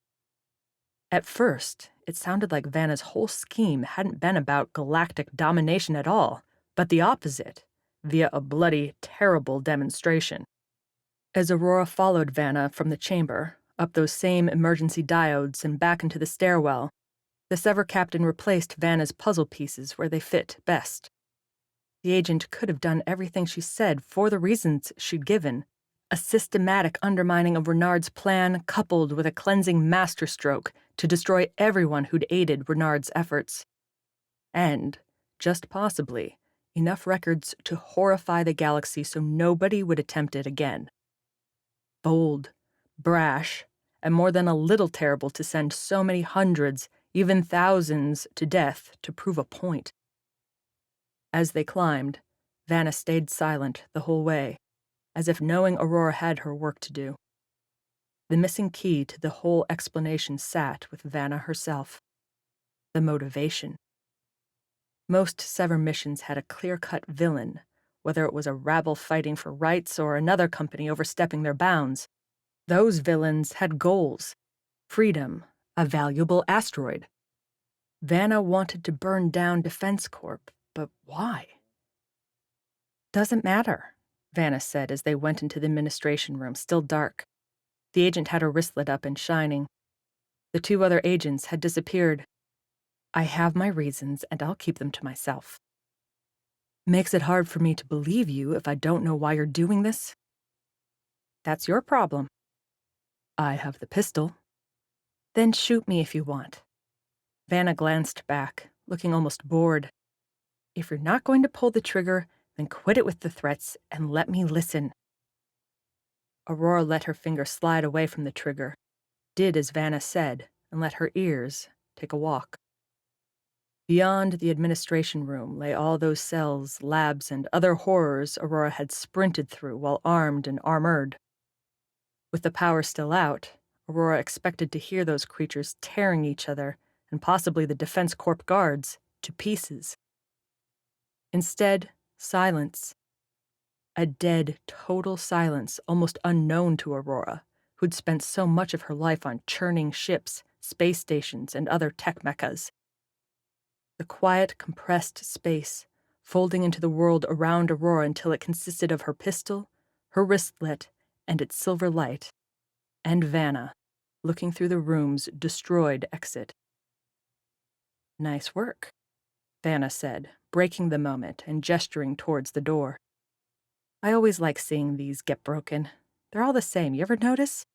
At first, it sounded like Vanna's whole scheme hadn't been about galactic domination at all, but the opposite, via a bloody, terrible demonstration. As Aurora followed Vanna from the chamber, up those same emergency diodes and back into the stairwell, the Sever captain replaced Vanna's puzzle pieces where they fit best. The agent could have done everything she said for the reasons she'd given, a systematic undermining of Renard's plan coupled with a cleansing masterstroke to destroy everyone who'd aided Renard's efforts. And, just possibly, enough records to horrify the galaxy so nobody would attempt it again. Bold, brash, and more than a little terrible to send so many hundreds, even thousands, to death to prove a point. As they climbed, Vanna stayed silent the whole way, as if knowing Aurora had her work to do. The missing key to the whole explanation sat with Vanna herself. The motivation. Most Sever missions had a clear-cut villain, whether it was a rabble fighting for rights or another company overstepping their bounds. Those villains had goals. Freedom, a valuable asteroid. Vanna wanted to burn down Defense Corp, but why? Doesn't matter, Vanna said as they went into the administration room, still dark. The agent had her wristlet up and shining. The two other agents had disappeared. I have my reasons, and I'll keep them to myself. Makes it hard for me to believe you if I don't know why you're doing this. That's your problem. I have the pistol. Then shoot me if you want. Vanna glanced back, looking almost bored. If you're not going to pull the trigger, then quit it with the threats and let me listen. Aurora let her finger slide away from the trigger, did as Vanna said, and let her ears take a walk. Beyond the administration room lay all those cells, labs, and other horrors Aurora had sprinted through while armed and armored. With the power still out, Aurora expected to hear those creatures tearing each other, and possibly the Defense Corp guards, to pieces. Instead, silence. A dead, total silence almost unknown to Aurora, who'd spent so much of her life on churning ships, space stations, and other tech mechas. The quiet, compressed space, folding into the world around Aurora until it consisted of her pistol, her wristlet, and its silver light, and Vanna, looking through the room's destroyed exit. Nice work, Vanna said, breaking the moment and gesturing towards the door. I always like seeing these get broken. They're all the same, you ever notice?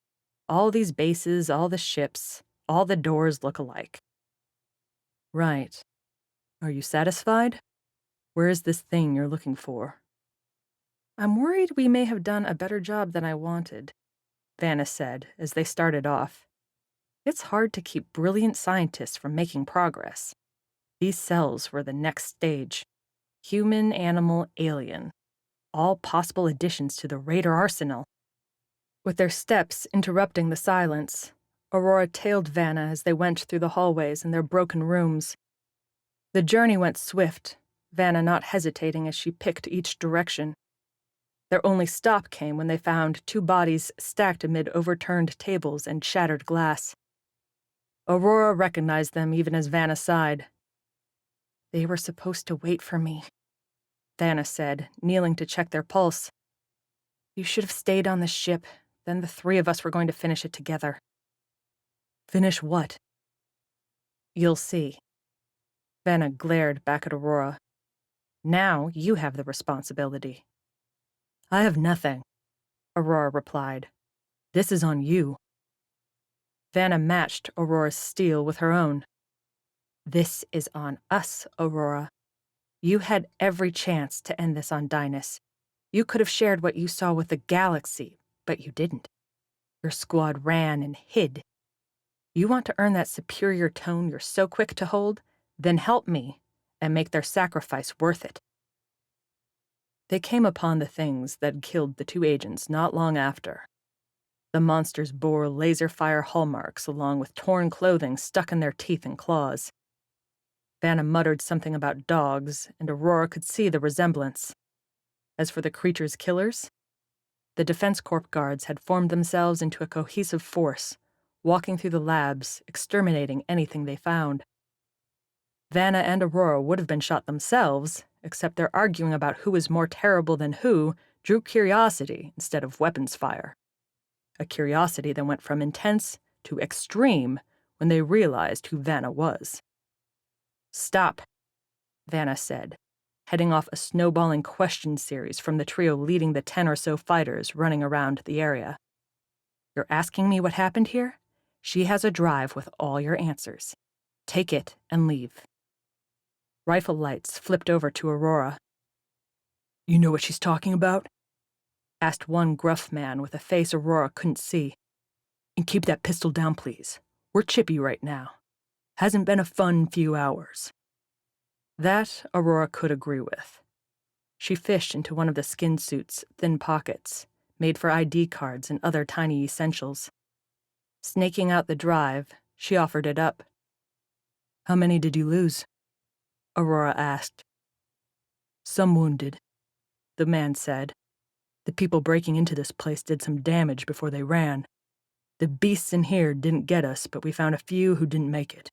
All these bases, all the ships, all the doors look alike. Right. Are you satisfied? Where is this thing you're looking for? I'm worried we may have done a better job than I wanted, Vanna said as they started off. It's hard to keep brilliant scientists from making progress. These cells were the next stage. Human, animal, alien. All possible additions to the Raider arsenal. With their steps interrupting the silence, Aurora tailed Vanna as they went through the hallways and their broken rooms. The journey went swift, Vanna not hesitating as she picked each direction. Their only stop came when they found two bodies stacked amid overturned tables and shattered glass. Aurora recognized them even as Vanna sighed. They were supposed to wait for me, Vanna said, kneeling to check their pulse. You should have stayed on the ship, then the three of us were going to finish it together. Finish what? You'll see. Vanna glared back at Aurora. Now you have the responsibility. I have nothing, Aurora replied. This is on you. Vanna matched Aurora's steel with her own. This is on us, Aurora. You had every chance to end this on Dynas. You could have shared what you saw with the galaxy, but you didn't. Your squad ran and hid. You want to earn that superior tone you're so quick to hold? Then help me and make their sacrifice worth it. They came upon the things that killed the two agents not long after. The monsters bore laser fire hallmarks along with torn clothing stuck in their teeth and claws. Vanna muttered something about dogs, and Aurora could see the resemblance. As for the creature's killers, the Defense Corp guards had formed themselves into a cohesive force, walking through the labs, exterminating anything they found. Vanna and Aurora would have been shot themselves, except their arguing about who was more terrible than who drew curiosity instead of weapons fire. A curiosity that went from intense to extreme when they realized who Vanna was. "Stop," Vanna said, heading off a snowballing question series from the trio leading the 10 or so fighters running around the area. "You're asking me what happened here? She has a drive with all your answers. Take it and leave." Rifle lights flipped over to Aurora. "You know what she's talking about?" asked one gruff man with a face Aurora couldn't see. "And keep that pistol down, please. We're chippy right now. Hasn't been a fun few hours." That Aurora could agree with. She fished into one of the skin suit's thin pockets, made for ID cards and other tiny essentials. Snaking out the drive, she offered it up. "How many did you lose?" Aurora asked. "Some wounded," the man said. "The people breaking into this place did some damage before they ran. The beasts in here didn't get us, but we found a few who didn't make it."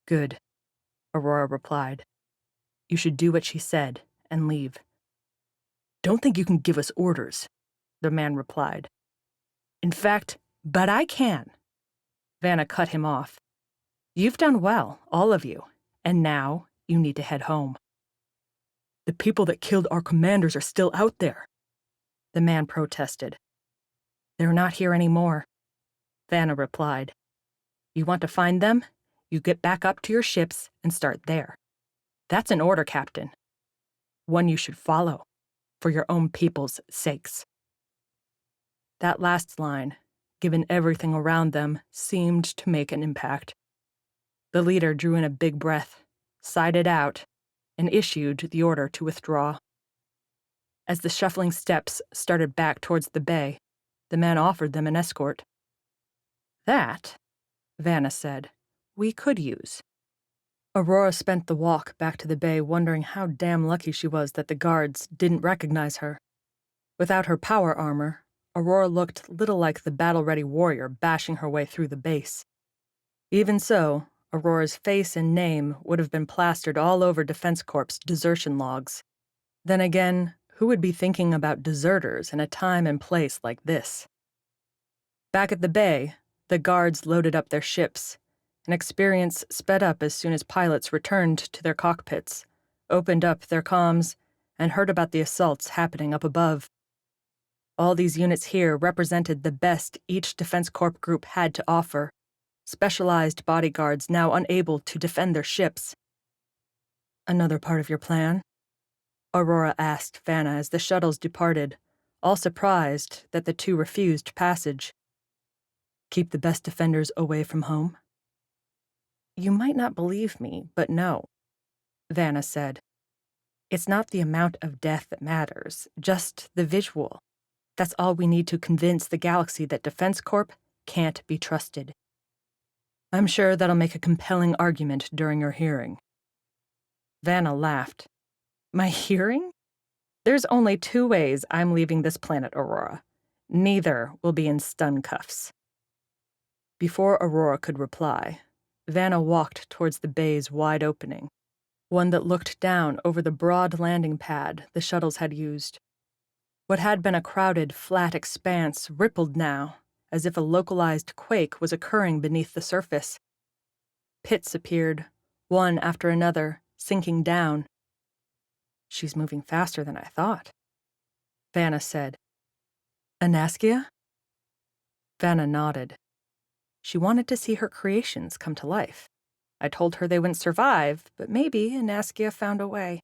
"Good," Aurora replied. "You should do what she said and leave." "Don't think you can give us orders," the man replied. "In fact, but I can." Vanna cut him off. "You've done well, all of you, and now you need to head home." "The people that killed our commanders are still out there," the man protested. "They're not here anymore," Vanna replied. "You want to find them? You get back up to your ships and start there. That's an order, Captain. One you should follow, for your own people's sakes." That last line, given everything around them, seemed to make an impact. The leader drew in a big breath, sighed it out, and issued the order to withdraw. As the shuffling steps started back towards the bay, the man offered them an escort. "That," Vanna said, "we could use." Aurora spent the walk back to the bay wondering how damn lucky she was that the guards didn't recognize her. Without her power armor, Aurora looked little like the battle-ready warrior bashing her way through the base. Even so, Aurora's face and name would have been plastered all over Defense Corp's desertion logs. Then again, who would be thinking about deserters in a time and place like this? Back at the bay, the guards loaded up their ships, and experience sped up as soon as pilots returned to their cockpits, opened up their comms, and heard about the assaults happening up above. All these units here represented the best each Defense Corp group had to offer, specialized bodyguards now unable to defend their ships. "Another part of your plan?" Aurora asked Vanna as the shuttles departed, all surprised that the two refused passage. "Keep the best defenders away from home?" "You might not believe me, but no," Vanna said. "It's not the amount of death that matters, just the visual. That's all we need to convince the galaxy that Defense Corp can't be trusted. I'm sure that'll make a compelling argument during your hearing." Vanna laughed. "My hearing? There's only 2 ways I'm leaving this planet, Aurora. Neither will be in stun cuffs." Before Aurora could reply, Vanna walked towards the bay's wide opening, one that looked down over the broad landing pad the shuttles had used. What had been a crowded, flat expanse rippled now, as if a localized quake was occurring beneath the surface. Pits appeared, one after another, sinking down. "She's moving faster than I thought," Vanna said. "Anaskia?" Vanna nodded. She wanted to see her creations come to life. I told her they wouldn't survive, but maybe Anaskia found a way.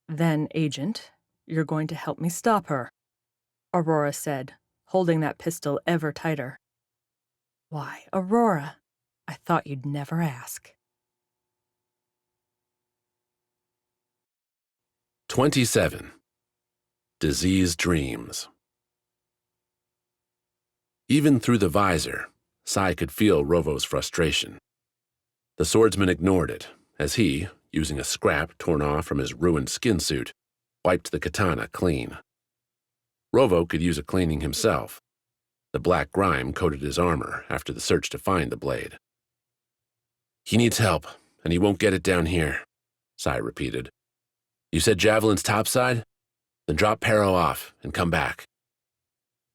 "Then, Agent, you're going to help me stop her," Aurora said, holding that pistol ever tighter. "Why, Aurora, I thought you'd never ask." 27. Diseased Dreams. Even through the visor, Sai could feel Rovo's frustration. The swordsman ignored it as he, using a scrap torn off from his ruined skin suit, wiped the katana clean. Rovo could use a cleaning himself. The black grime coated his armor after the search to find the blade. "He needs help, and he won't get it down here," Sai repeated. "You said javelin's topside? Then drop Pero off and come back."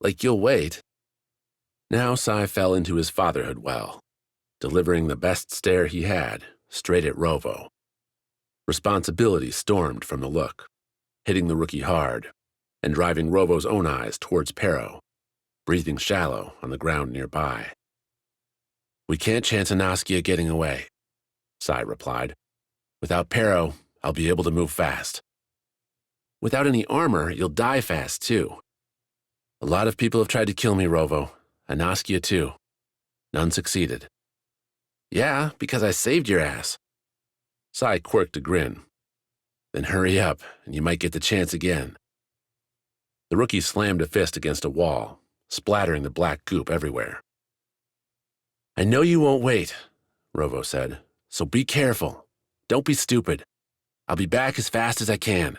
"Like you'll wait?" Now Sai fell into his fatherhood well, delivering the best stare he had, straight at Rovo. Responsibility stormed from the look, hitting the rookie hard, and driving Rovo's own eyes towards Pero, breathing shallow on the ground nearby. "We can't chance Anaskia getting away," Sai replied. "Without Pero, I'll be able to move fast." "Without any armor, you'll die fast, too." "A lot of people have tried to kill me, Rovo. Anaskia, too. None succeeded." "Yeah, because I saved your ass." Sai quirked a grin. "Then hurry up, and you might get the chance again." The rookie slammed a fist against a wall, splattering the black goop everywhere. "I know you won't wait," Rovo said, "so be careful. Don't be stupid. I'll be back as fast as I can."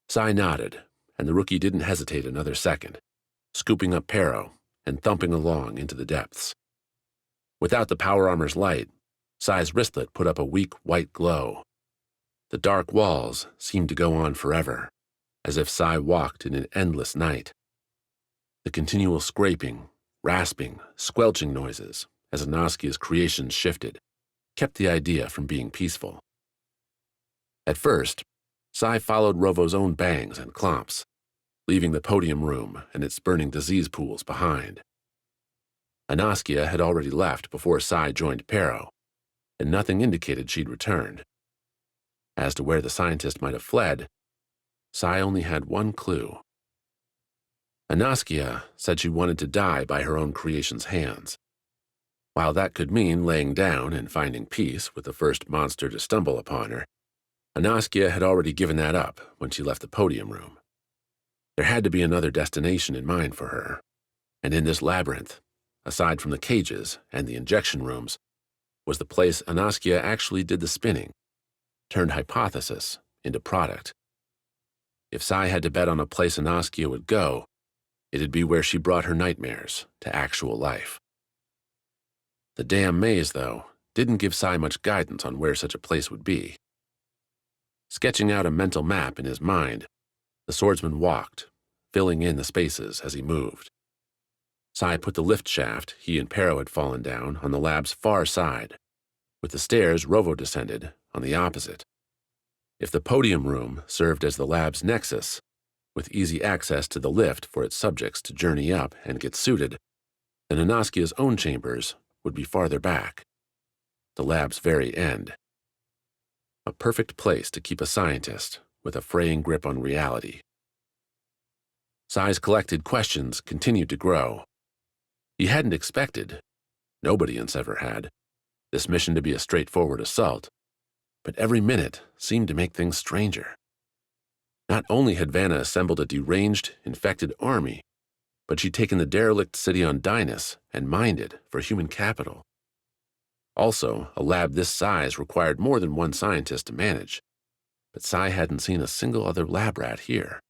Sai nodded, and the rookie didn't hesitate another second, scooping up Pero and thumping along into the depths. Without the power armor's light, Sai's wristlet put up a weak white glow. The dark walls seemed to go on forever, as if Sai walked in an endless night. The continual scraping, rasping, squelching noises as Anaskia's creations shifted kept the idea from being peaceful. At first, Sai followed Rovo's own bangs and clomps, leaving the podium room and its burning disease pools behind. Anaskia had already left before Sai joined Pero, and nothing indicated she'd returned. As to where the scientist might have fled, Sai only had one clue. Anaskia said she wanted to die by her own creation's hands. While that could mean laying down and finding peace with the first monster to stumble upon her, Anaskia had already given that up when she left the podium room. There had to be another destination in mind for her, and in this labyrinth, aside from the cages and the injection rooms, was the place Anaskia actually did the spinning, turned hypothesis into product. If Sai had to bet on a place Anaskia would go, it'd be where she brought her nightmares to actual life. The damn maze, though, didn't give Sai much guidance on where such a place would be. Sketching out a mental map in his mind, the swordsman walked, filling in the spaces as he moved. Sai put the lift shaft he and Pero had fallen down on the lab's far side, with the stairs Rovo descended on the opposite. If the podium room served as the lab's nexus, with easy access to the lift for its subjects to journey up and get suited, then Anaskia's own chambers would be farther back, the lab's very end. A perfect place to keep a scientist with a fraying grip on reality. Sai's collected questions continued to grow. He hadn't expected, nobody in Sever had, this mission to be a straightforward assault, but every minute seemed to make things stranger. Not only had Vanna assembled a deranged, infected army, but she'd taken the derelict city on Dynus and mined it for human capital. Also, a lab this size required more than one scientist to manage, but Sai hadn't seen a single other lab rat here.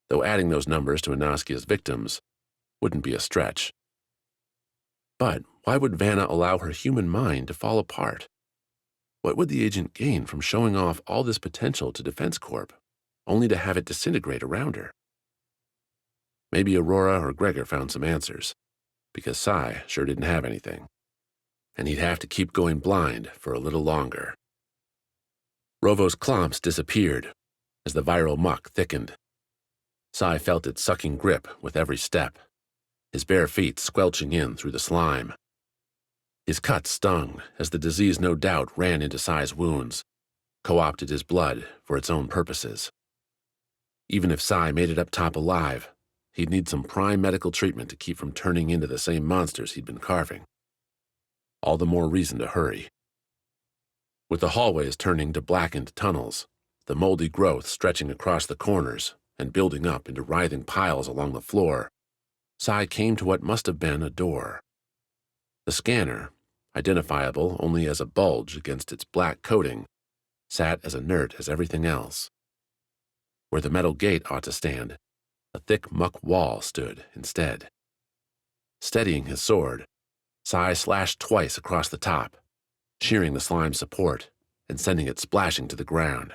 Though adding those numbers to Anaskia's victims wouldn't be a stretch. But why would Vanna allow her human mind to fall apart? What would the agent gain from showing off all this potential to Defense Corp, only to have it disintegrate around her? Maybe Aurora or Gregor found some answers, because Sai sure didn't have anything. And he'd have to keep going blind for a little longer. Rovo's clomps disappeared as the viral muck thickened. Sai felt its sucking grip with every step, his bare feet squelching in through the slime. His cuts stung as the disease no doubt ran into Sai's wounds, co-opted his blood for its own purposes. Even if Sai made it up top alive, he'd need some prime medical treatment to keep from turning into the same monsters he'd been carving. All the more reason to hurry. With the hallways turning to blackened tunnels, the moldy growth stretching across the corners and building up into writhing piles along the floor, Sai came to what must have been a door. The scanner, identifiable only as a bulge against its black coating, sat as inert as everything else. Where the metal gate ought to stand, a thick muck wall stood instead. Steadying his sword, Sai slashed twice across the top, shearing the slime's support and sending it splashing to the ground.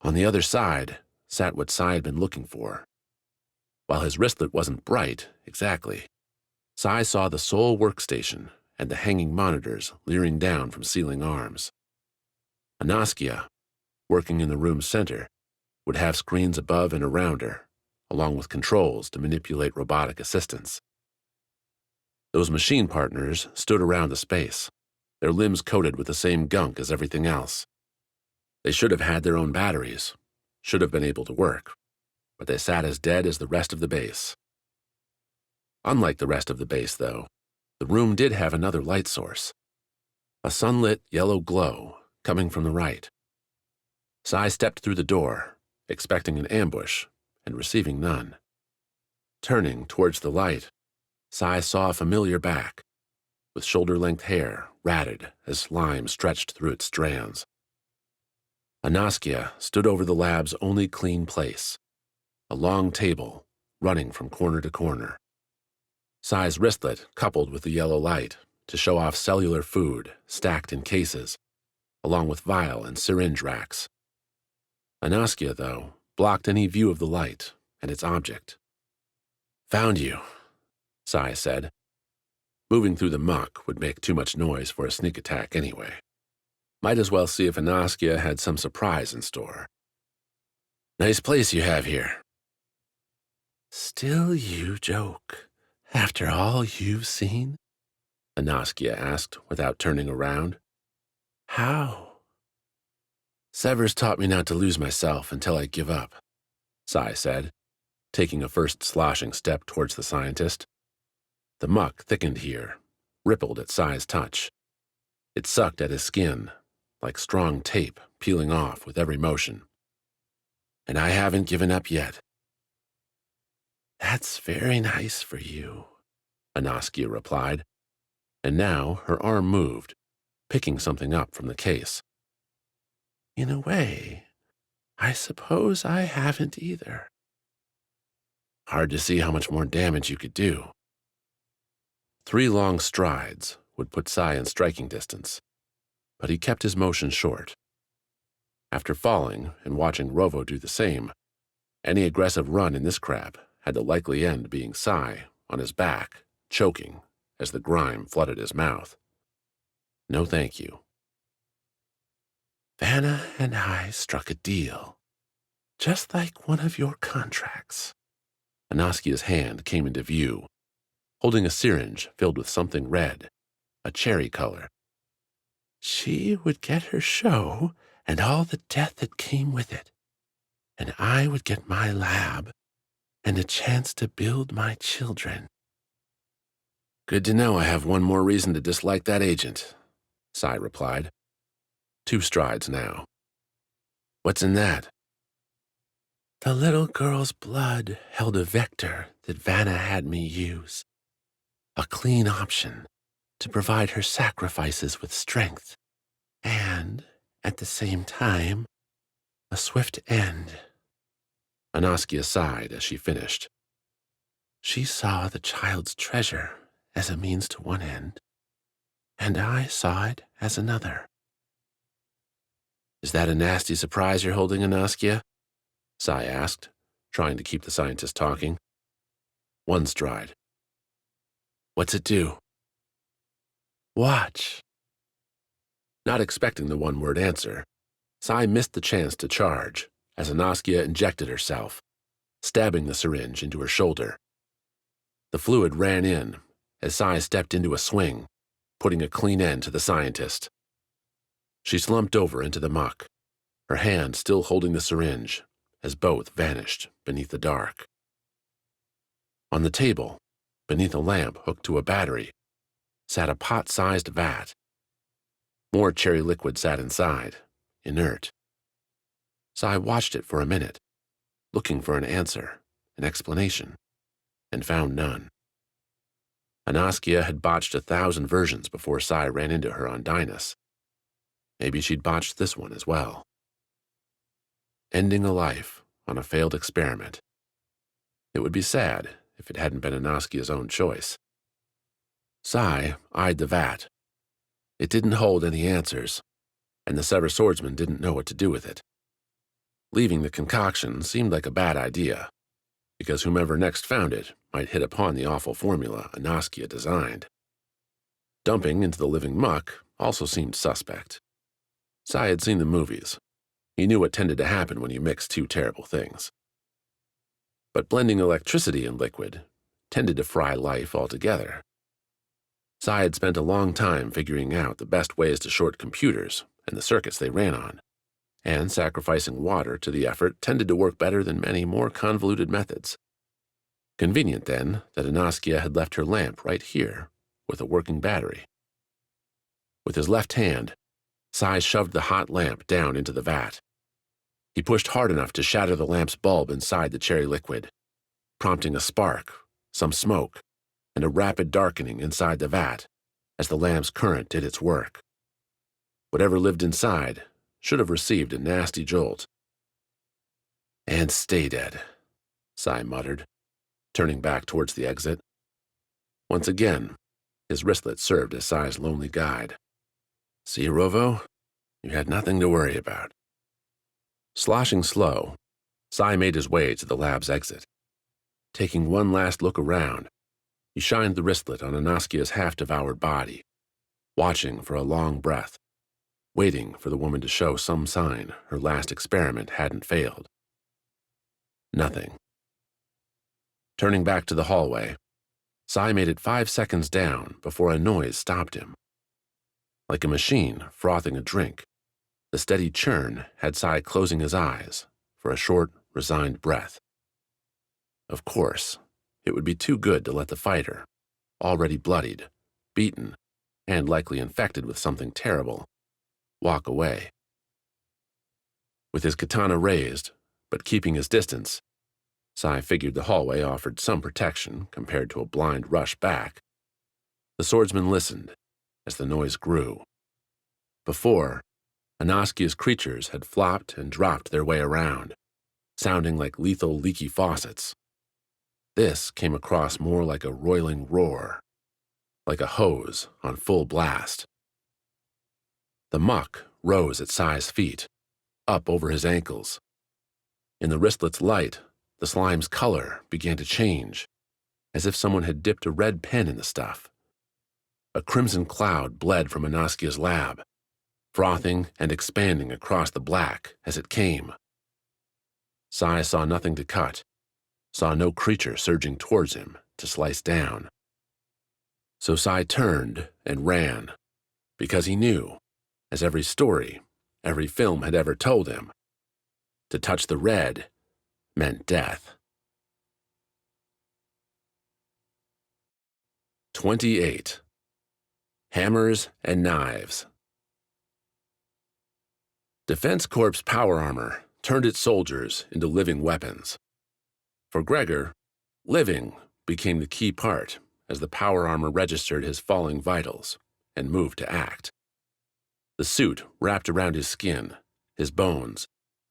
On the other side sat what Sai had been looking for. While his wristlet wasn't bright, exactly, Sai saw the sole workstation and the hanging monitors leering down from ceiling arms. Aaseng, working in the room's center, would have screens above and around her, along with controls to manipulate robotic assistants. Those machine partners stood around the space, their limbs coated with the same gunk as everything else. They should have had their own batteries, should have been able to work, but they sat as dead as the rest of the base. Unlike the rest of the base, though, the room did have another light source, a sunlit yellow glow coming from the right. Sai stepped through the door, expecting an ambush, and receiving none. Turning towards the light, Sai saw a familiar back, with shoulder-length hair ratted as slime stretched through its strands. Aaseng stood over the lab's only clean place, a long table running from corner to corner. Sai's wristlet coupled with the yellow light to show off cellular food stacked in cases, along with vial and syringe racks. Aaseng, though, blocked any view of the light and its object. "Found you," Sai said. Moving through the muck would make too much noise for a sneak attack anyway. Might as well see if Aaseng had some surprise in store. "Nice place you have here." "Still you joke, after all you've seen?" Aaseng asked without turning around. "How?" "Sever's taught me not to lose myself until I give up," Sai said, taking a first sloshing step towards the scientist. The muck thickened here, rippled at Sai's touch. It sucked at his skin, like strong tape peeling off with every motion. "And I haven't given up yet." "That's very nice for you," Aaseng replied, and now her arm moved, picking something up from the case. "In a way, I suppose I haven't either." "Hard to see how much more damage you could do." 3 long strides would put Sai in striking distance, but he kept his motion short. After falling and watching Rovo do the same, any aggressive run in this crap had the likely end being Sai on his back, choking as the grime flooded his mouth. No thank you. "Vanna and I struck a deal, just like one of your contracts." Aaseng's hand came into view, holding a syringe filled with something red, a cherry color. "She would get her show and all the death that came with it, and I would get my lab and a chance to build my children." "Good to know I have one more reason to dislike that agent," Sai replied. 2 strides now. "What's in that?" "The little girl's blood held a vector that Vanna had me use. A clean option to provide her sacrifices with strength, and, at the same time, a swift end." Aaseng sighed as she finished. "She saw the child's treasure as a means to one end, and I saw it as another." "Is that a nasty surprise you're holding, Aaseng?" Sai asked, trying to keep the scientist talking. 1 stride. "What's it do?" "Watch." Not expecting the one-word answer, Sai missed the chance to charge as Aaseng injected herself, stabbing the syringe into her shoulder. The fluid ran in as Sai stepped into a swing, putting a clean end to the scientist. She slumped over into the muck, her hand still holding the syringe, as both vanished beneath the dark. On the table, beneath a lamp hooked to a battery, sat a pot-sized vat. More cherry liquid sat inside, inert. Sai watched it for a minute, looking for an answer, an explanation, and found none. Anaskia had botched 1,000 versions before Sai ran into her on Dynas. Maybe she'd botched this one as well. Ending a life on a failed experiment. It would be sad if it hadn't been Anaskia's own choice. Sai eyed the vat. It didn't hold any answers, and the Sever swordsman didn't know what to do with it. Leaving the concoction seemed like a bad idea, because whomever next found it might hit upon the awful formula Anaskia designed. Dumping into the living muck also seemed suspect. Sai had seen the movies. He knew what tended to happen when you mix two terrible things. But blending electricity and liquid tended to fry life altogether. Sai had spent a long time figuring out the best ways to short computers and the circuits they ran on, and sacrificing water to the effort tended to work better than many more convoluted methods. Convenient, then, that Anaskia had left her lamp right here with a working battery. With his left hand, Sai shoved the hot lamp down into the vat. He pushed hard enough to shatter the lamp's bulb inside the cherry liquid, prompting a spark, some smoke, and a rapid darkening inside the vat as the lamp's current did its work. Whatever lived inside should have received a nasty jolt. "And stay dead," Sai muttered, turning back towards the exit. Once again, his wristlet served as Sai's lonely guide. "See, Rovo? You had nothing to worry about." Sloshing slow, Sai made his way to the lab's exit. Taking one last look around, he shined the wristlet on Anaskia's half-devoured body, watching for a long breath, waiting for the woman to show some sign her last experiment hadn't failed. Nothing. Turning back to the hallway, Sai made it 5 seconds down before a noise stopped him. Like a machine frothing a drink, the steady churn had Sai closing his eyes for a short, resigned breath. Of course, it would be too good to let the fighter, already bloodied, beaten, and likely infected with something terrible, walk away. With his katana raised, but keeping his distance, Sai figured the hallway offered some protection compared to a blind rush back. The swordsman listened as the noise grew. Before, Anaskia's creatures had flopped and dropped their way around, sounding like lethal leaky faucets. This came across more like a roiling roar, like a hose on full blast. The muck rose at Sai's feet, up over his ankles. In the wristlet's light, the slime's color began to change, as if someone had dipped a red pen in the stuff. A crimson cloud bled from Anaskia's lab, frothing and expanding across the black as it came. Sai saw nothing to cut, saw no creature surging towards him to slice down. So Sai turned and ran, because he knew, as every story, every film had ever told him, to touch the red meant death. 28. Hammers and Knives. Defense Corps' power armor turned its soldiers into living weapons. For Gregor, living became the key part as the power armor registered his falling vitals and moved to act. The suit wrapped around his skin, his bones,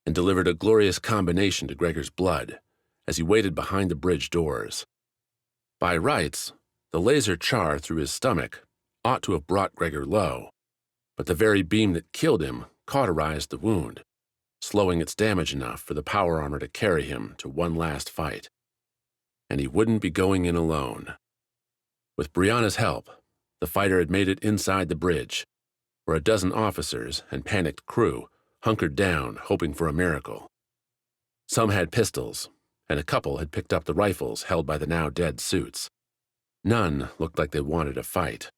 and delivered a glorious combination to Gregor's blood as he waited behind the bridge doors. By rights, the laser char through his stomach ought to have brought Gregor low, but the very beam that killed him cauterized the wound, slowing its damage enough for the power armor to carry him to one last fight. And he wouldn't be going in alone. With Brianna's help, the fighter had made it inside the bridge, where a dozen officers and panicked crew hunkered down hoping for a miracle. Some had pistols, and a couple had picked up the rifles held by the now dead suits. None looked like they wanted a fight.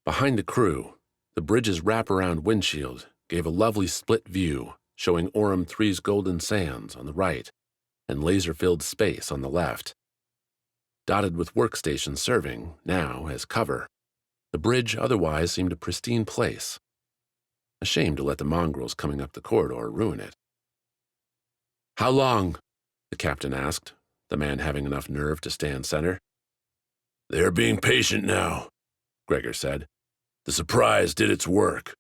Behind the crew, the bridge's wraparound windshield gave a lovely split view showing Orem 3's golden sands on the right and laser-filled space on the left. Dotted with workstations serving, now, as cover, the bridge otherwise seemed a pristine place. A shame to let the mongrels coming up the corridor ruin it. "How long?" the captain asked, the man having enough nerve to stand center. "They're being patient now," Gregor said. "The surprise did its work."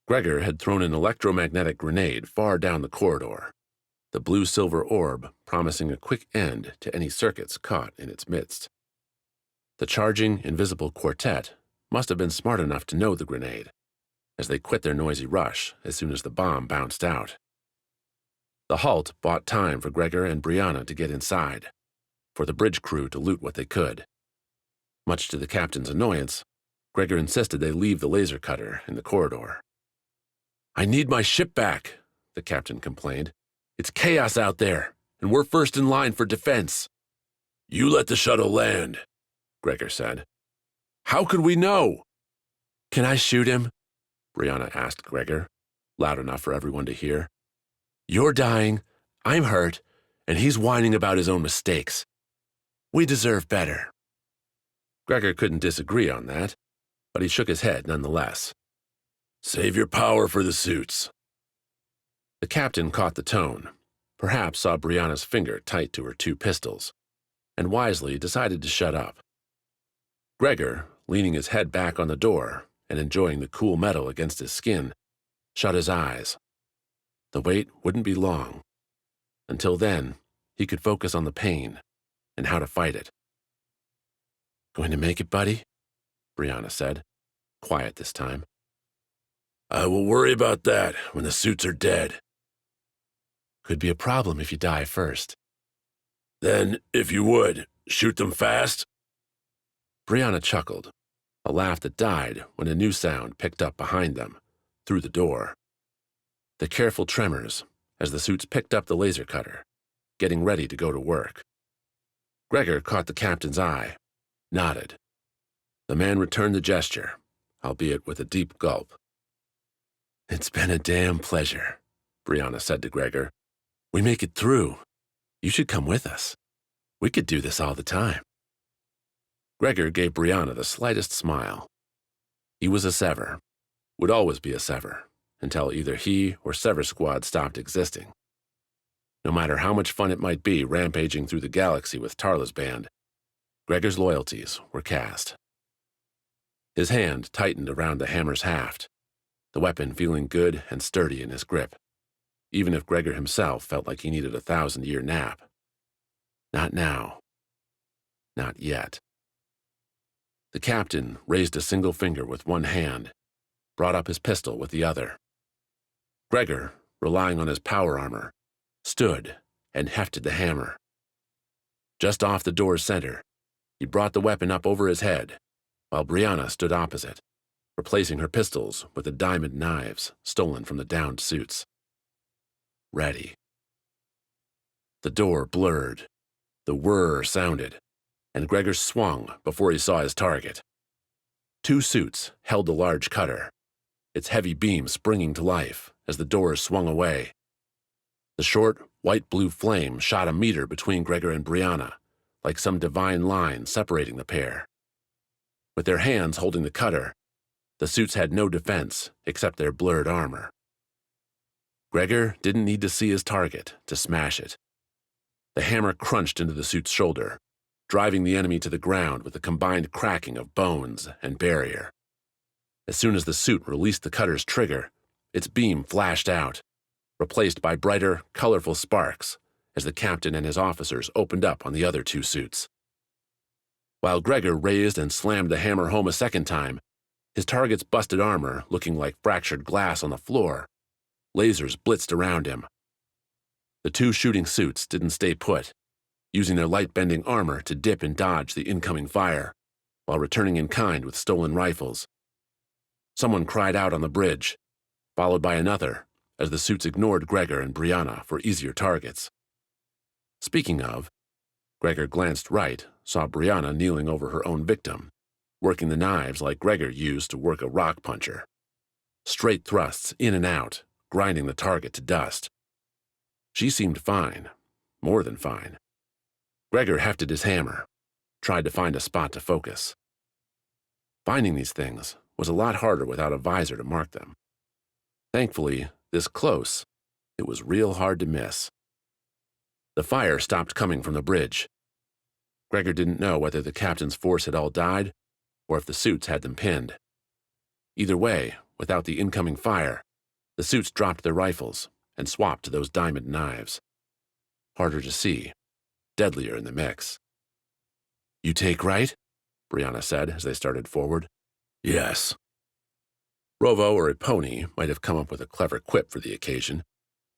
Gregor had thrown an electromagnetic grenade far down the corridor, the blue-silver orb promising a quick end to any circuits caught in its midst. The charging, invisible quartet must have been smart enough to know the grenade, as they quit their noisy rush as soon as the bomb bounced out. The halt bought time for Gregor and Brianna to get inside, for the bridge crew to loot what they could. Much to the captain's annoyance, Gregor insisted they leave the laser cutter in the corridor. "I need my ship back," the captain complained. "It's chaos out there, and we're first in line for defense." "You let the shuttle land," Gregor said. "How could we know?" "Can I shoot him?" Brianna asked Gregor, loud enough for everyone to hear. "You're dying, I'm hurt, and he's whining about his own mistakes. We deserve better." Gregor couldn't disagree on that, but he shook his head nonetheless. "Save your power for the suits." The captain caught the tone, perhaps saw Brianna's finger tight to her two pistols, and wisely decided to shut up. Gregor, leaning his head back on the door and enjoying the cool metal against his skin, shut his eyes. The wait wouldn't be long. Until then, he could focus on the pain and how to fight it. "Going to make it, buddy?" Brianna said, quiet this time. "I will worry about that when the suits are dead." "Could be a problem if you die first." "Then, if you would, shoot them fast." Brianna chuckled, a laugh that died when a new sound picked up behind them, through the door. The careful tremors as the suits picked up the laser cutter, getting ready to go to work. Gregor caught the captain's eye, nodded. The man returned the gesture, albeit with a deep gulp. "It's been a damn pleasure," Brianna said to Gregor. "We make it through. You should come with us. We could do this all the time." Gregor gave Brianna the slightest smile. He was a Sever, would always be a Sever, until either he or Sever Squad stopped existing. No matter how much fun it might be rampaging through the galaxy with Tarla's band, Gregor's loyalties were cast. His hand tightened around the hammer's haft, the weapon feeling good and sturdy in his grip, even if Gregor himself felt like he needed a 1,000-year nap. Not now. Not yet. The captain raised a single finger with one hand, brought up his pistol with the other. Gregor, relying on his power armor, stood and hefted the hammer. Just off the door's center, he brought the weapon up over his head, while Brianna stood opposite, replacing her pistols with the diamond knives stolen from the downed suits. Ready. The door blurred, the whir sounded, and Gregor swung before he saw his target. Two suits held the large cutter, its heavy beam springing to life as the doors swung away. The short, white-blue flame shot a meter between Gregor and Brianna, like some divine line separating the pair. With their hands holding the cutter, the suits had no defense except their blurred armor. Gregor didn't need to see his target to smash it. The hammer crunched into the suit's shoulder, driving the enemy to the ground with a combined cracking of bones and barrier. As soon as the suit released the cutter's trigger, its beam flashed out, replaced by brighter, colorful sparks as the captain and his officers opened up on the other two suits. While Gregor raised and slammed the hammer home a second time, his target's busted armor looking like fractured glass on the floor, lasers blitzed around him. The two shooting suits didn't stay put, using their light-bending armor to dip and dodge the incoming fire, while returning in kind with stolen rifles. Someone cried out on the bridge, followed by another, as the suits ignored Gregor and Brianna for easier targets. Speaking of, Gregor glanced right, saw Brianna kneeling over her own victim, working the knives like Gregor used to work a rock puncher. Straight thrusts in and out, grinding the target to dust. She seemed fine, more than fine. Gregor hefted his hammer, tried to find a spot to focus. Finding these things was a lot harder without a visor to mark them. Thankfully, this close, it was real hard to miss. The fire stopped coming from the bridge. Gregor didn't know whether the captain's force had all died or if the suits had them pinned. Either way, without the incoming fire, the suits dropped their rifles and swapped to those diamond knives. Harder to see, deadlier in the mix. "You take right?" Brianna said as they started forward. "Yes." Rovo or a pony might have come up with a clever quip for the occasion,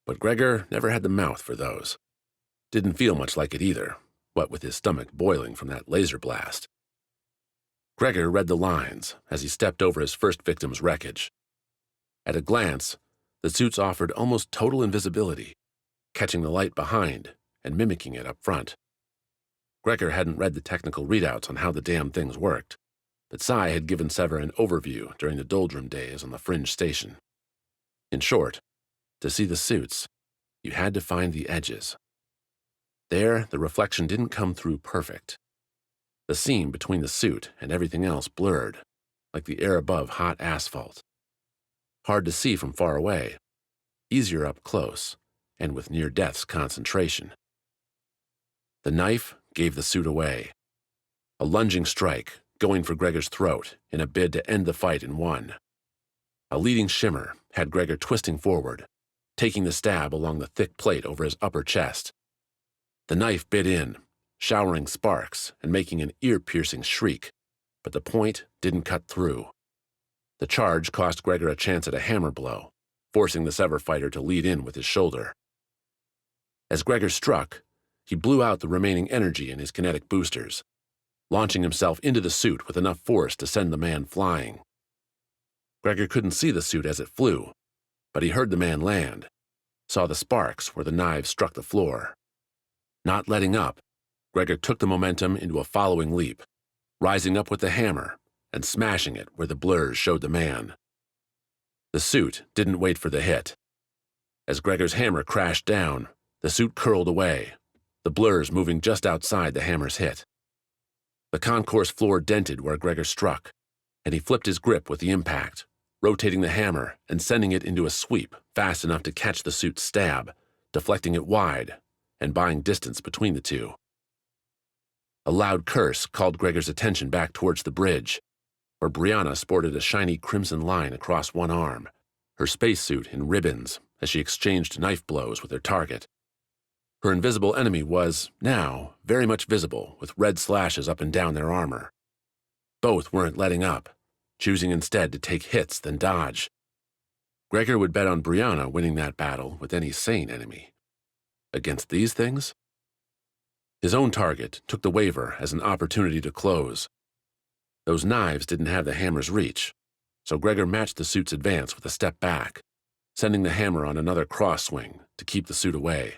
but Gregor never had the mouth for those. Didn't feel much like it either, what with his stomach boiling from that laser blast. Gregor read the lines as he stepped over his first victim's wreckage. At a glance, the suits offered almost total invisibility, catching the light behind and mimicking it up front. Gregor hadn't read the technical readouts on how the damn things worked, but Sai had given Sever an overview during the doldrum days on the fringe station. In short, to see the suits, you had to find the edges. There, the reflection didn't come through perfect. The seam between the suit and everything else blurred, like the air above hot asphalt. Hard to see from far away, easier up close, and with near-death's concentration. The knife gave the suit away. A lunging strike, going for Gregor's throat in a bid to end the fight in one. A leading shimmer had Gregor twisting forward, taking the stab along the thick plate over his upper chest. The knife bit in, showering sparks and making an ear-piercing shriek, but the point didn't cut through. The charge cost Gregor a chance at a hammer blow, forcing the Sever fighter to lead in with his shoulder. As Gregor struck, he blew out the remaining energy in his kinetic boosters, launching himself into the suit with enough force to send the man flying. Gregor couldn't see the suit as it flew, but he heard the man land, saw the sparks where the knives struck the floor. Not letting up, Gregor took the momentum into a following leap, rising up with the hammer and smashing it where the blurs showed the man. The suit didn't wait for the hit. As Gregor's hammer crashed down, the suit curled away, the blurs moving just outside the hammer's hit. The concourse floor dented where Gregor struck, and he flipped his grip with the impact, rotating the hammer and sending it into a sweep fast enough to catch the suit's stab, deflecting it wide and buying distance between the two. A loud curse called Gregor's attention back towards the bridge, where Brianna sported a shiny crimson line across one arm, her spacesuit in ribbons as she exchanged knife blows with her target. Her invisible enemy was, now, very much visible with red slashes up and down their armor. Both weren't letting up, choosing instead to take hits than dodge. Gregor would bet on Brianna winning that battle with any sane enemy. Against these things? His own target took the waiver as an opportunity to close. Those knives didn't have the hammer's reach, so Gregor matched the suit's advance with a step back, sending the hammer on another cross-swing to keep the suit away.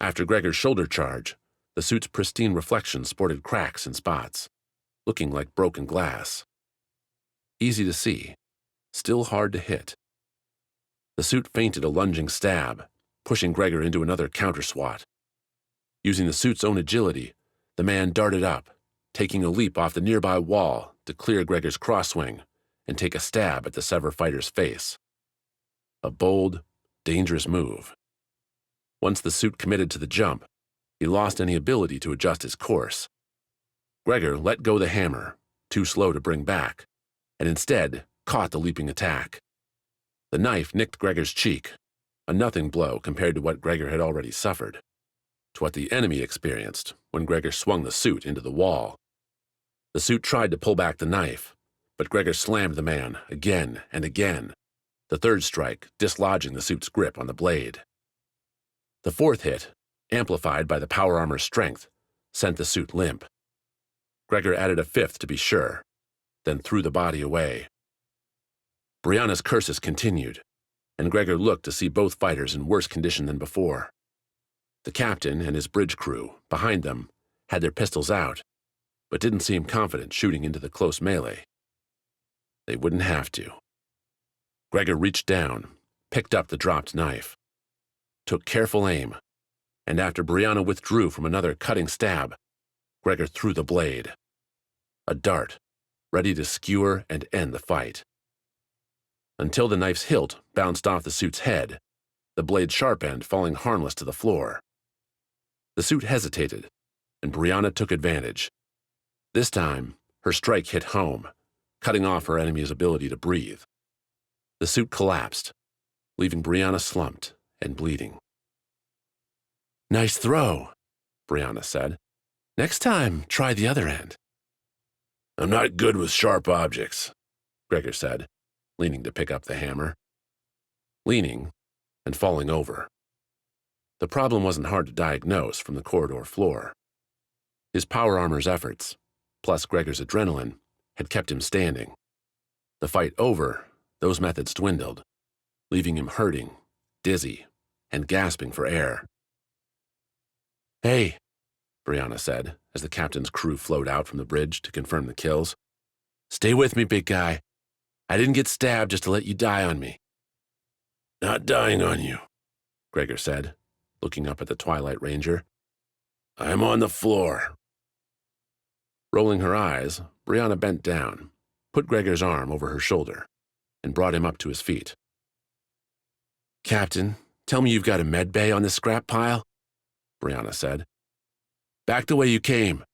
After Gregor's shoulder charge, the suit's pristine reflection sported cracks and spots, looking like broken glass. Easy to see, still hard to hit. The suit feinted a lunging stab, pushing Gregor into another counter-swat. Using the suit's own agility, the man darted up, taking a leap off the nearby wall to clear Gregor's cross-swing and take a stab at the Sever fighter's face. A bold, dangerous move. Once the suit committed to the jump, he lost any ability to adjust his course. Gregor let go the hammer, too slow to bring back, and instead caught the leaping attack. The knife nicked Gregor's cheek, a nothing blow compared to what Gregor had already suffered, to what the enemy experienced when Gregor swung the suit into the wall. The suit tried to pull back the knife, but Gregor slammed the man again and again, the third strike dislodging the suit's grip on the blade. The fourth hit, amplified by the power armor's strength, sent the suit limp. Gregor added a fifth to be sure, then threw the body away. Brianna's curses continued, and Gregor looked to see both fighters in worse condition than before. The captain and his bridge crew, behind them, had their pistols out, but didn't seem confident shooting into the close melee. They wouldn't have to. Gregor reached down, picked up the dropped knife, took careful aim, and after Brianna withdrew from another cutting stab, Gregor threw the blade. A dart, ready to skewer and end the fight. Until the knife's hilt bounced off the suit's head, the blade's sharp end falling harmless to the floor. The suit hesitated, and Brianna took advantage. This time, her strike hit home, cutting off her enemy's ability to breathe. The suit collapsed, leaving Brianna slumped and bleeding. "Nice throw," Brianna said. "Next time, try the other end." "I'm not good with sharp objects," Gregor said, leaning to pick up the hammer. Leaning and falling over. The problem wasn't hard to diagnose from the corridor floor. His power armor's efforts, plus Gregor's adrenaline, had kept him standing. The fight over, those methods dwindled, leaving him hurting, dizzy, and gasping for air. "Hey," Brianna said, as the captain's crew flowed out from the bridge to confirm the kills. "Stay with me, big guy. I didn't get stabbed just to let you die on me." "Not dying on you," Gregor said, looking up at the Twilight Ranger. "I'm on the floor." Rolling her eyes, Brianna bent down, put Gregor's arm over her shoulder, and brought him up to his feet. "Captain, tell me you've got a med bay on this scrap pile," Brianna said. "Back the way you came,"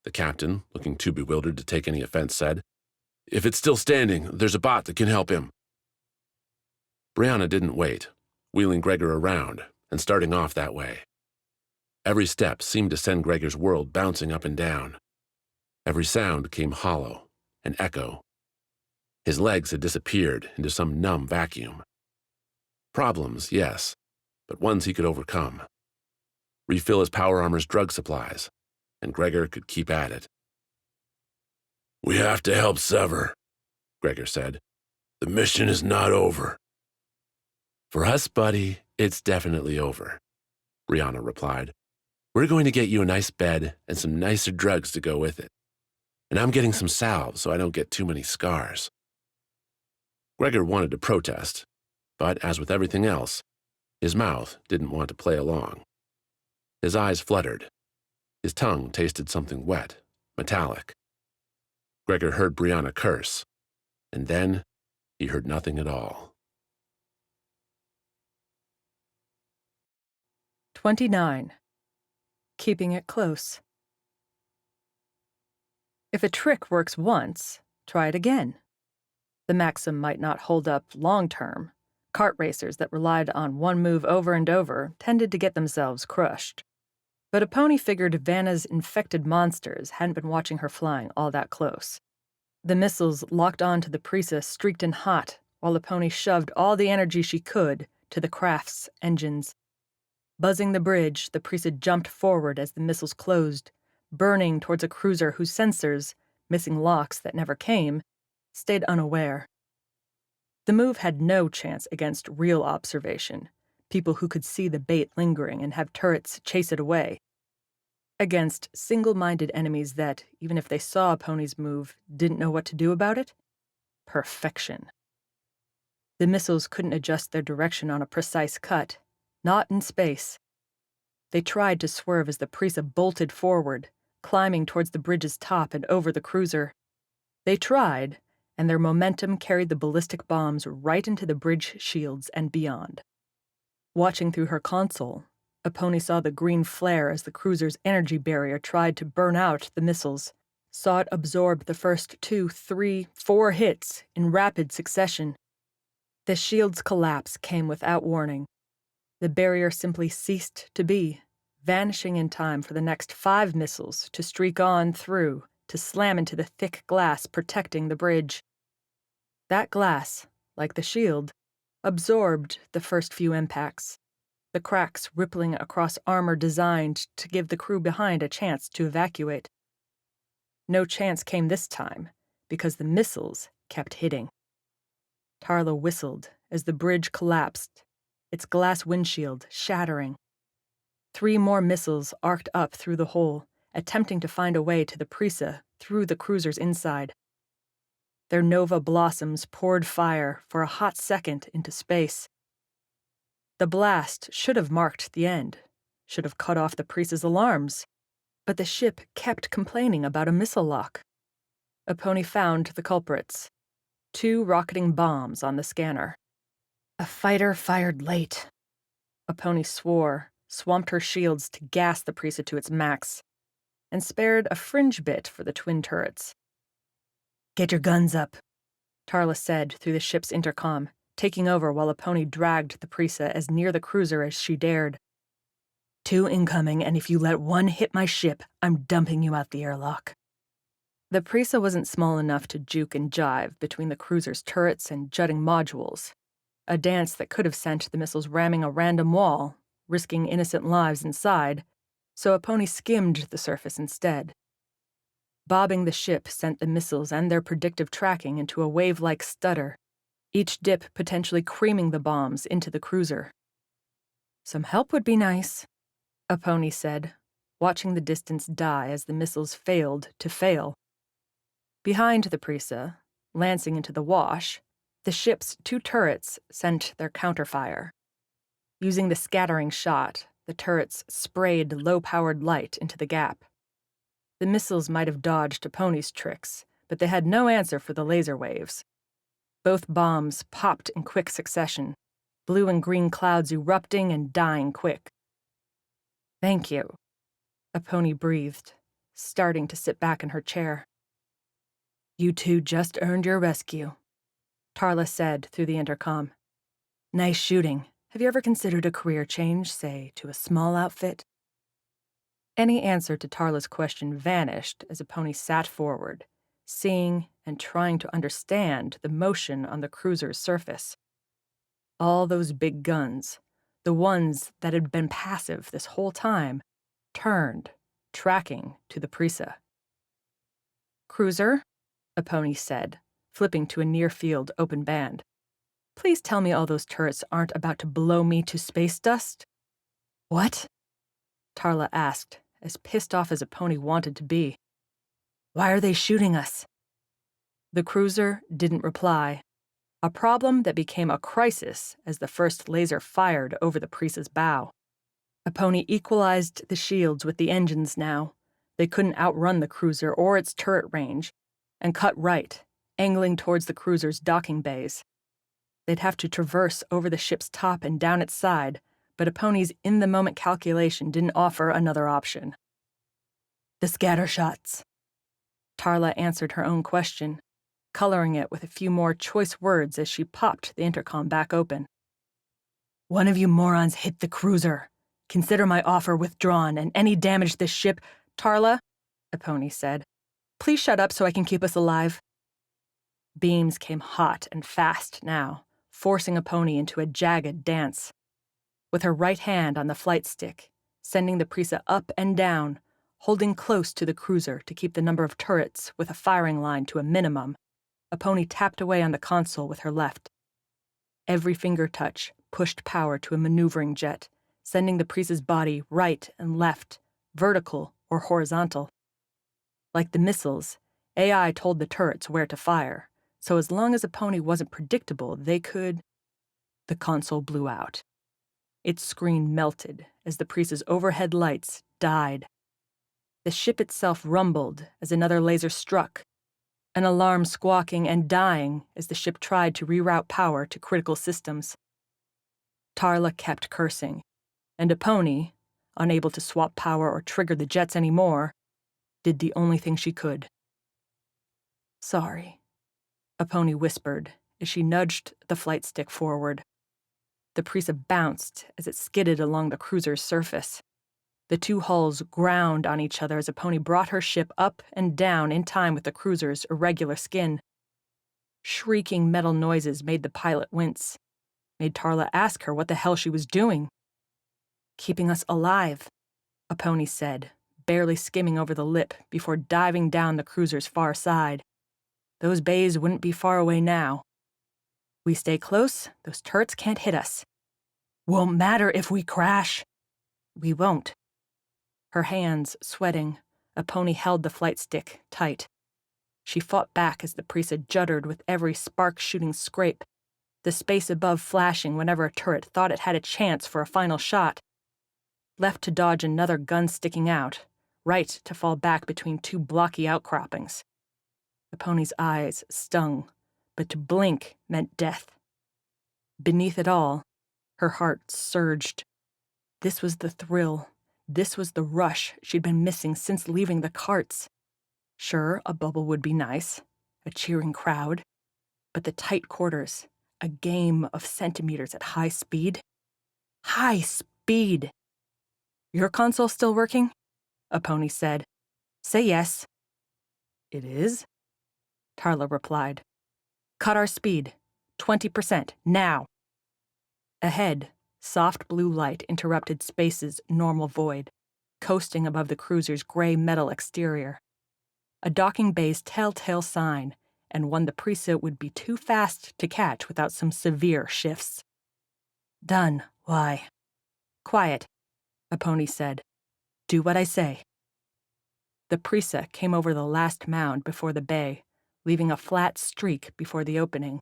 the captain, looking too bewildered to take any offense, said. "If it's still standing, there's a bot that can help him." Brianna didn't wait, wheeling Gregor around and starting off that way. Every step seemed to send Gregor's world bouncing up and down. Every sound came hollow, an echo. His legs had disappeared into some numb vacuum. Problems, yes, but ones he could overcome. Refill his power armor's drug supplies, and Gregor could keep at it. "We have to help Sever," Gregor said. "The mission is not over." "For us, buddy, it's definitely over," Brianna replied. "We're going to get you a nice bed and some nicer drugs to go with it. And I'm getting some salve so I don't get too many scars." Gregor wanted to protest, but as with everything else, his mouth didn't want to play along. His eyes fluttered. His tongue tasted something wet, metallic. Gregor heard Brianna curse, and then he heard nothing at all. 29. Keeping it close. If a trick works once, try it again. The maxim might not hold up long-term. Kart racers that relied on one move over and over tended to get themselves crushed. But a pony figured Vanna's infected monsters hadn't been watching her flying all that close. The missiles locked onto the Prisa streaked in hot, while the pony shoved all the energy she could to the craft's engines. Buzzing the bridge, the Prisa jumped forward as the missiles closed, burning towards a cruiser whose sensors, missing locks that never came, stayed unaware. The move had no chance against real observation, people who could see the bait lingering and have turrets chase it away. Against single-minded enemies that, even if they saw a pony's move, didn't know what to do about it? Perfection. The missiles couldn't adjust their direction on a precise cut, not in space. They tried to swerve as the Prisa bolted forward, climbing towards the bridge's top and over the cruiser. They tried, and their momentum carried the ballistic bombs right into the bridge shields and beyond. Watching through her console, a pony saw the green flare as the cruiser's energy barrier tried to burn out the missiles, saw it absorb the first 2, 3, 4 hits in rapid succession. The shield's collapse came without warning. The barrier simply ceased to be, vanishing in time for the next 5 missiles to streak on through, to slam into the thick glass protecting the bridge. That glass, like the shield, absorbed the first few impacts, the cracks rippling across armor designed to give the crew behind a chance to evacuate. No chance came this time, because the missiles kept hitting. Tarla whistled as the bridge collapsed, its glass windshield shattering. 3 more missiles arced up through the hole, attempting to find a way to the Prisa through the cruiser's inside. Their nova blossoms poured fire for a hot second into space, The blast should have marked the end, should have cut off the priest's alarms, but the ship kept complaining about a missile lock. Aponi found the culprits. 2 rocketing bombs on the scanner. A fighter fired late. Aponi swore, swamped her shields to gas the priest to its max, and spared a fringe bit for the twin turrets. "Get your guns up," Tarla said through the ship's intercom, taking over while Aponi dragged the Prisa as near the cruiser as she dared. "2 incoming, and if you let 1 hit my ship, I'm dumping you out the airlock." The Prisa wasn't small enough to juke and jive between the cruiser's turrets and jutting modules, a dance that could have sent the missiles ramming a random wall, risking innocent lives inside, so Aponi skimmed the surface instead. Bobbing the ship sent the missiles and their predictive tracking into a wave-like stutter, each dip potentially creaming the bombs into the cruiser. "Some help would be nice," Aponi said, watching the distance die as the missiles failed to fail. Behind the Prisa, lancing into the wash, the ship's 2 turrets sent their counterfire. Using the scattering shot, the turrets sprayed low-powered light into the gap. The missiles might have dodged Aponi's tricks, but they had no answer for the laser waves. Both bombs popped in quick succession, blue and green clouds erupting and dying quick. "Thank you," Aponi breathed, starting to sit back in her chair. "You 2 just earned your rescue," Tarla said through the intercom. "Nice shooting. Have you ever considered a career change, say, to a small outfit?" Any answer to Tarla's question vanished as Aponi sat forward, seeing and trying to understand the motion on the cruiser's surface. All those big guns, the ones that had been passive this whole time, turned, tracking to the Prisa. "Cruiser," Aponi said, flipping to a near-field open band. "Please tell me all those turrets aren't about to blow me to space dust?" "What?" Tarla asked, as pissed off as Aponi wanted to be. "Why are they shooting us?" The cruiser didn't reply, a problem that became a crisis as the first laser fired over the Prisa's bow. Aponi equalized the shields with the engines now. They couldn't outrun the cruiser or its turret range, and cut right, angling towards the cruiser's docking bays. They'd have to traverse over the ship's top and down its side, but Aponi's in-the-moment calculation didn't offer another option. "The scatter shots." Tarla answered her own question, coloring it with a few more choice words as she popped the intercom back open. "One of you morons hit the cruiser. Consider my offer withdrawn, and any damage this ship—" "Tarla," Aponi said, "please shut up so I can keep us alive." Beams came hot and fast now, forcing Aponi into a jagged dance. With her right hand on the flight stick, sending the Prisa up and down, holding close to the cruiser to keep the number of turrets with a firing line to a minimum, Aponi tapped away on the console with her left. Every finger touch pushed power to a maneuvering jet, sending the Prisa's body right and left, vertical or horizontal. Like the missiles, AI told the turrets where to fire, so as long as Aponi wasn't predictable, they could... The console blew out. Its screen melted as the Prisa's overhead lights died. The ship itself rumbled as another laser struck, an alarm squawking and dying as the ship tried to reroute power to critical systems. Tarla kept cursing, and Aponi, unable to swap power or trigger the jets anymore, did the only thing she could. "Sorry," Aponi whispered as she nudged the flight stick forward. The Prisa bounced as it skidded along the cruiser's surface. The 2 hulls ground on each other as Aponi brought her ship up and down in time with the cruiser's irregular skin. Shrieking metal noises made the pilot wince, made Tarla ask her what the hell she was doing. "Keeping us alive," Aponi said, barely skimming over the lip before diving down the cruiser's far side. Those bays wouldn't be far away now. "We stay close, those turrets can't hit us." "Won't matter if we crash." "We won't." Her hands sweating, Aponi held the flight stick tight. She fought back as the Prisa juddered with every spark-shooting scrape, the space above flashing whenever a turret thought it had a chance for a final shot. Left to dodge another gun sticking out, right to fall back between two blocky outcroppings. The pony's eyes stung, but to blink meant death. Beneath it all, her heart surged. This was the thrill. This was the rush she'd been missing since leaving the carts. Sure, a bubble would be nice, a cheering crowd, but the tight quarters, a game of centimeters at high speed. High speed! Your console still working? A pony said. Say yes. It is? Tarla replied. Cut our speed. 20%, now. Ahead, soft blue light interrupted space's normal void, coasting above the cruiser's gray metal exterior. A docking bay's telltale sign, and one the preset would be too fast to catch without some severe shifts. Done. Why? Quiet, a pony said. Do what I say. The preset came over the last mound before the bay, leaving a flat streak before the opening.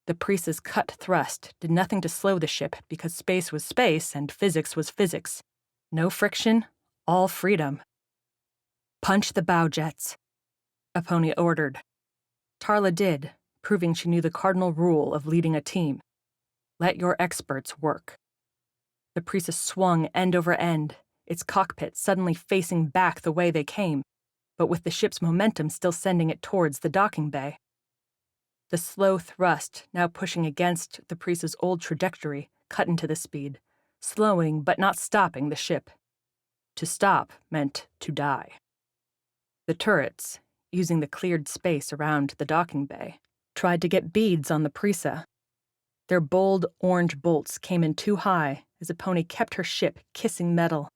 The Priest's cut thrust did nothing to slow the ship because space was space and physics was physics. No friction, all freedom. Punch the bow jets, a pony ordered. Tarla did, proving she knew the cardinal rule of leading a team. Let your experts work. The Priest swung end over end, its cockpit suddenly facing back the way they came, but with the ship's momentum still sending it towards the docking bay. The slow thrust, now pushing against the Priest's old trajectory, cut into the speed, slowing but not stopping the ship. To stop meant to die. The turrets, using the cleared space around the docking bay, tried to get beads on the Prisa. Their bold orange bolts came in too high as a pony kept her ship kissing metal,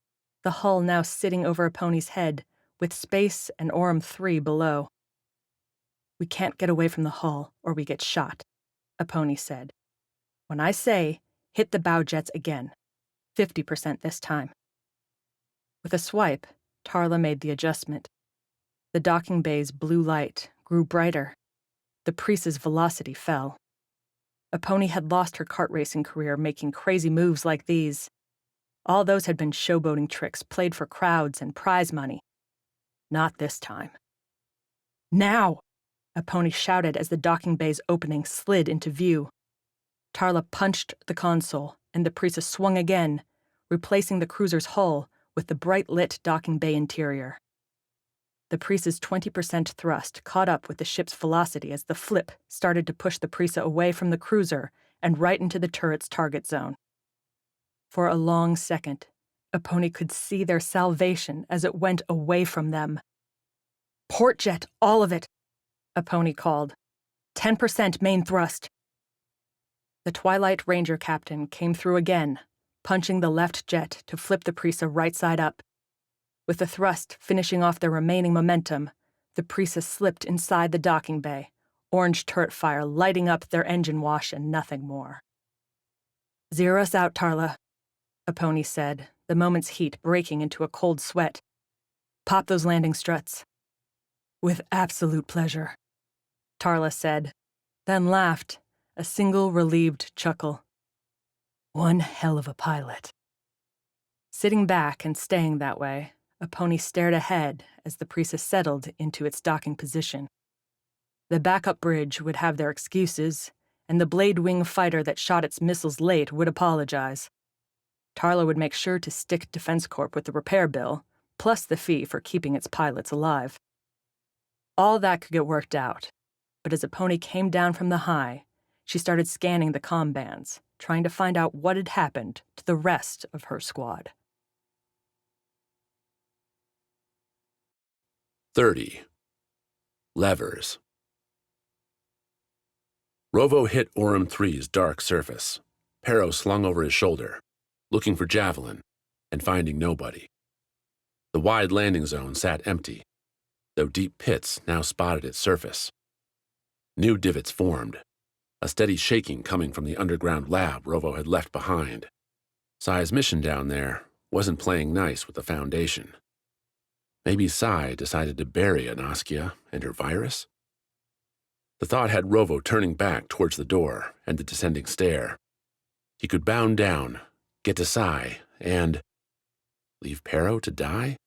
the hull now sitting over a pony's head, with space and Orem 3 below. We can't get away from the hull, or we get shot, a pony said. When I say, hit the bow jets again. 50% this time. With a swipe, Tarla made the adjustment. The docking bay's blue light grew brighter. The Priest's velocity fell. A pony had lost her kart racing career making crazy moves like these. All those had been showboating tricks played for crowds and prize money. Not this time. Now! A pony shouted as the docking bay's opening slid into view. Tarla punched the console, and the Priest swung again, replacing the cruiser's hull with the bright-lit docking bay interior. The Priest's 20% thrust caught up with the ship's velocity as the flip started to push the Priest away from the cruiser and right into the turret's target zone. For a long second, a pony could see their salvation as it went away from them. Port jet, all of it, a pony called. 10% main thrust. The Twilight Ranger captain came through again, punching the left jet to flip the Prisa right side up. With the thrust finishing off their remaining momentum, the Prisa slipped inside the docking bay, orange turret fire lighting up their engine wash and nothing more. Zero us out, Tarla, a pony said, the moment's heat breaking into a cold sweat. Pop those landing struts. With absolute pleasure, Tarla said, then laughed, a single relieved chuckle. One hell of a pilot. Sitting back and staying that way, a pony stared ahead as the Prisa settled into its docking position. The backup bridge would have their excuses, and the Blade Wing fighter that shot its missiles late would apologize. Tarla would make sure to stick Defense Corp with the repair bill, plus the fee for keeping its pilots alive. All that could get worked out, but as a pony came down from the high, she started scanning the comm bands, trying to find out what had happened to the rest of her squad. 30. Levers. Rovo hit Orem 3's dark surface, Pero slung over his shoulder, looking for Javelin, and finding nobody. The wide landing zone sat empty, though deep pits now spotted its surface. New divots formed, a steady shaking coming from the underground lab Rovo had left behind. Sai's mission down there wasn't playing nice with the Foundation. Maybe Sai decided to bury Anaskia and her virus? The thought had Rovo turning back towards the door and the descending stair. He could bound down, get to Sai, and leave Pero to die?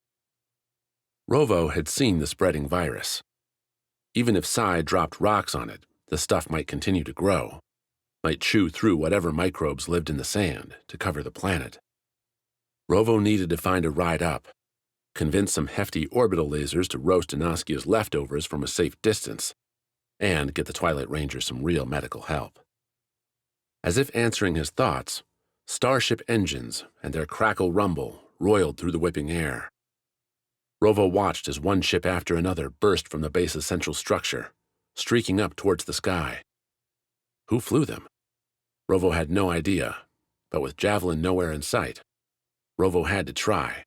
Rovo had seen the spreading virus. Even if Sai dropped rocks on it, the stuff might continue to grow, might chew through whatever microbes lived in the sand to cover the planet. Rovo needed to find a ride up, convince some hefty orbital lasers to roast Anaskia's leftovers from a safe distance, and get the Twilight Ranger some real medical help. As if answering his thoughts, starship engines and their crackle rumble roiled through the whipping air. Rovo watched as one ship after another burst from the base's central structure, streaking up towards the sky. Who flew them? Rovo had no idea, but with Javelin nowhere in sight, Rovo had to try.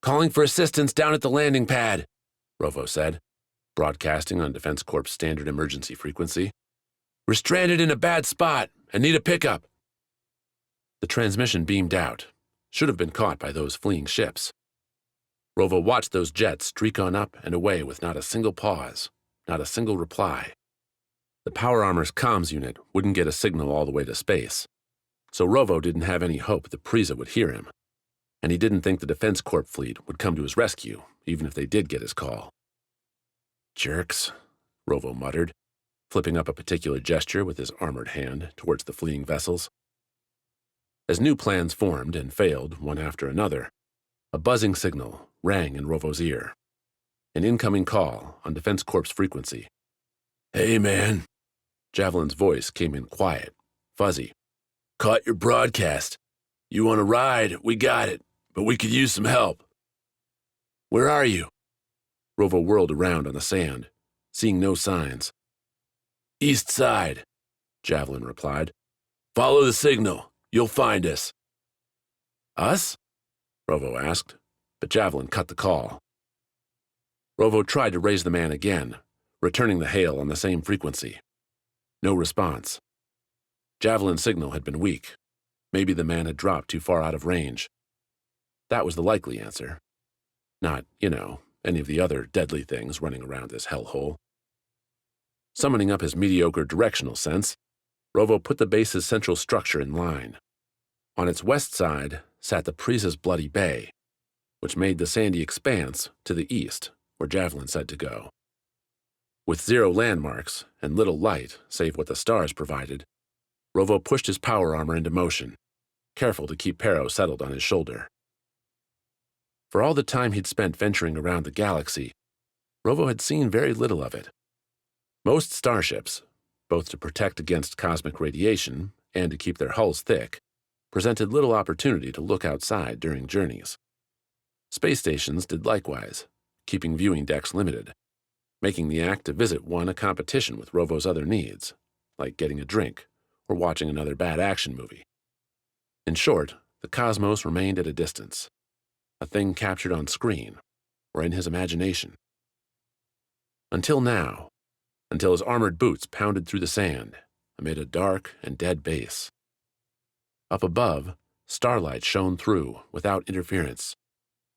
"Calling for assistance down at the landing pad," Rovo said, broadcasting on Defense Corp's standard emergency frequency. "We're stranded in a bad spot and need a pickup." The transmission beamed out, should have been caught by those fleeing ships. Rovo watched those jets streak on up and away with not a single pause, not a single reply. The power armor's comms unit wouldn't get a signal all the way to space, so Rovo didn't have any hope the Prisa would hear him, and he didn't think the Defense Corp fleet would come to his rescue, even if they did get his call. "Jerks," Rovo muttered, flipping up a particular gesture with his armored hand towards the fleeing vessels. As new plans formed and failed one after another, a buzzing signal rang in Rovo's ear. An incoming call on Defense Corp's frequency. "Hey, man." Javelin's voice came in quiet, fuzzy. "Caught your broadcast. You want a ride? We got it, but we could use some help." "Where are you?" Rovo whirled around on the sand, seeing no signs. "East side," Javelin replied. "Follow the signal. You'll find us." "Us?" Rovo asked, but Javelin cut the call. Rovo tried to raise the man again, returning the hail on the same frequency. No response. Javelin's signal had been weak. Maybe the man had dropped too far out of range. That was the likely answer. Not, any of the other deadly things running around this hellhole. Summoning up his mediocre directional sense, Rovo put the base's central structure in line. On its west side sat the Prisa's bloody bay, which made the sandy expanse to the east, where Javelin said to go. With zero landmarks and little light save what the stars provided, Rovo pushed his power armor into motion, careful to keep Pero settled on his shoulder. For all the time he'd spent venturing around the galaxy, Rovo had seen very little of it. Most starships, both to protect against cosmic radiation and to keep their hulls thick, presented little opportunity to look outside during journeys. Space stations did likewise, keeping viewing decks limited, making the act to visit one a competition with Rovo's other needs, like getting a drink or watching another bad action movie. In short, the cosmos remained at a distance, a thing captured on screen or in his imagination. Until now, until his armored boots pounded through the sand amid a dark and dead base. Up above, starlight shone through without interference,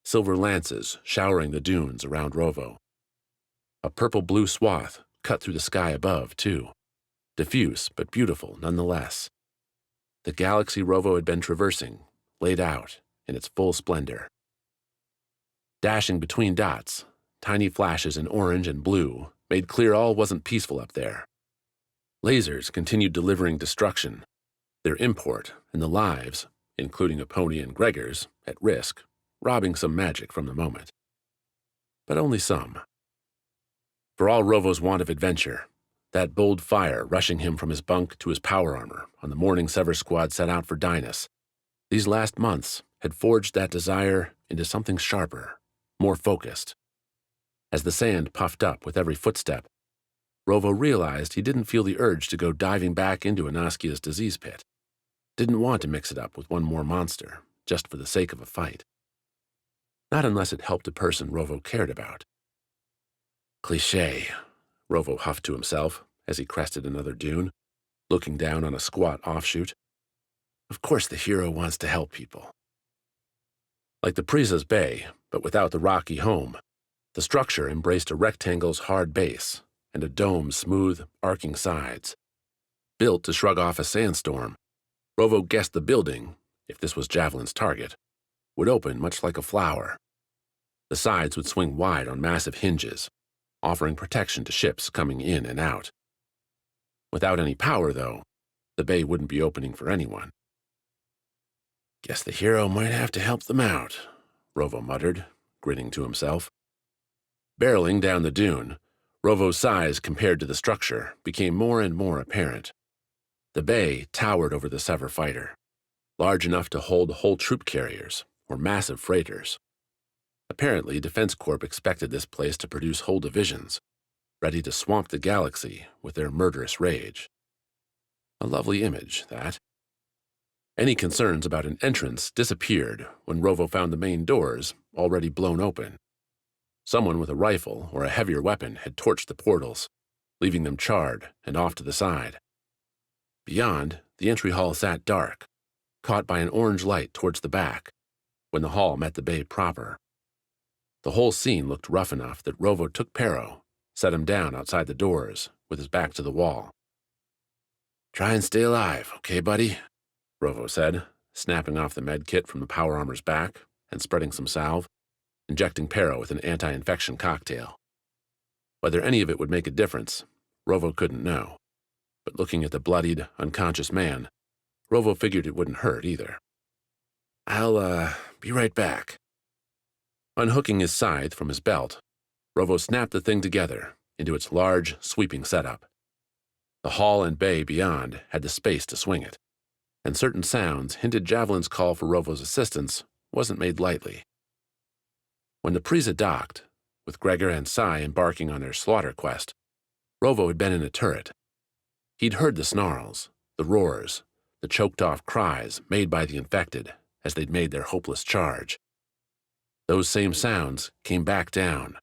silver lances showering the dunes around Rovo. A purple-blue swath cut through the sky above, too, diffuse but beautiful nonetheless. The galaxy Rovo had been traversing, laid out in its full splendor. Dashing between dots, tiny flashes in orange and blue made clear all wasn't peaceful up there. Lasers continued delivering destruction, their import and the lives, including a pony and Gregor's, at risk, robbing some magic from the moment. But only some. For all Rovo's want of adventure, that bold fire rushing him from his bunk to his power armor on the morning Sever Squad set out for Dynas, these last months had forged that desire into something sharper, more focused. As the sand puffed up with every footstep, Rovo realized he didn't feel the urge to go diving back into Anaskia's disease pit. Didn't want to mix it up with one more monster, just for the sake of a fight. Not unless it helped a person Rovo cared about. Cliché, Rovo huffed to himself as he crested another dune, looking down on a squat offshoot. Of course the hero wants to help people. Like the Prisa's Bay, but without the rocky home, the structure embraced a rectangle's hard base and a dome's smooth, arcing sides. Built to shrug off a sandstorm, Rovo guessed the building, if this was Javelin's target, would open much like a flower. The sides would swing wide on massive hinges, offering protection to ships coming in and out. Without any power, though, the bay wouldn't be opening for anyone. "Guess the hero might have to help them out," Rovo muttered, grinning to himself. Barreling down the dune, Rovo's size compared to the structure became more and more apparent. The bay towered over the Sever fighter, large enough to hold whole troop carriers or massive freighters. Apparently, Defense Corp expected this place to produce whole divisions, ready to swamp the galaxy with their murderous rage. A lovely image, that. Any concerns about an entrance disappeared when Rovo found the main doors already blown open. Someone with a rifle or a heavier weapon had torched the portals, leaving them charred and off to the side. Beyond, the entry hall sat dark, caught by an orange light towards the back, when the hall met the bay proper. The whole scene looked rough enough that Rovo took Pero, set him down outside the doors, with his back to the wall. "Try and stay alive, okay, buddy?" Rovo said, snapping off the med kit from the power armor's back and spreading some salve, injecting Pero with an anti-infection cocktail. Whether any of it would make a difference, Rovo couldn't know, but looking at the bloodied, unconscious man, Rovo figured it wouldn't hurt either. "I'll, be right back." Unhooking his scythe from his belt, Rovo snapped the thing together into its large, sweeping setup. The hall and bay beyond had the space to swing it, and certain sounds hinted Javelin's call for Rovo's assistance wasn't made lightly. When the Prisa docked, with Gregor and Sai embarking on their slaughter quest, Rovo had been in a turret. He'd heard the snarls, the roars, the choked-off cries made by the infected as they'd made their hopeless charge. Those same sounds came back down,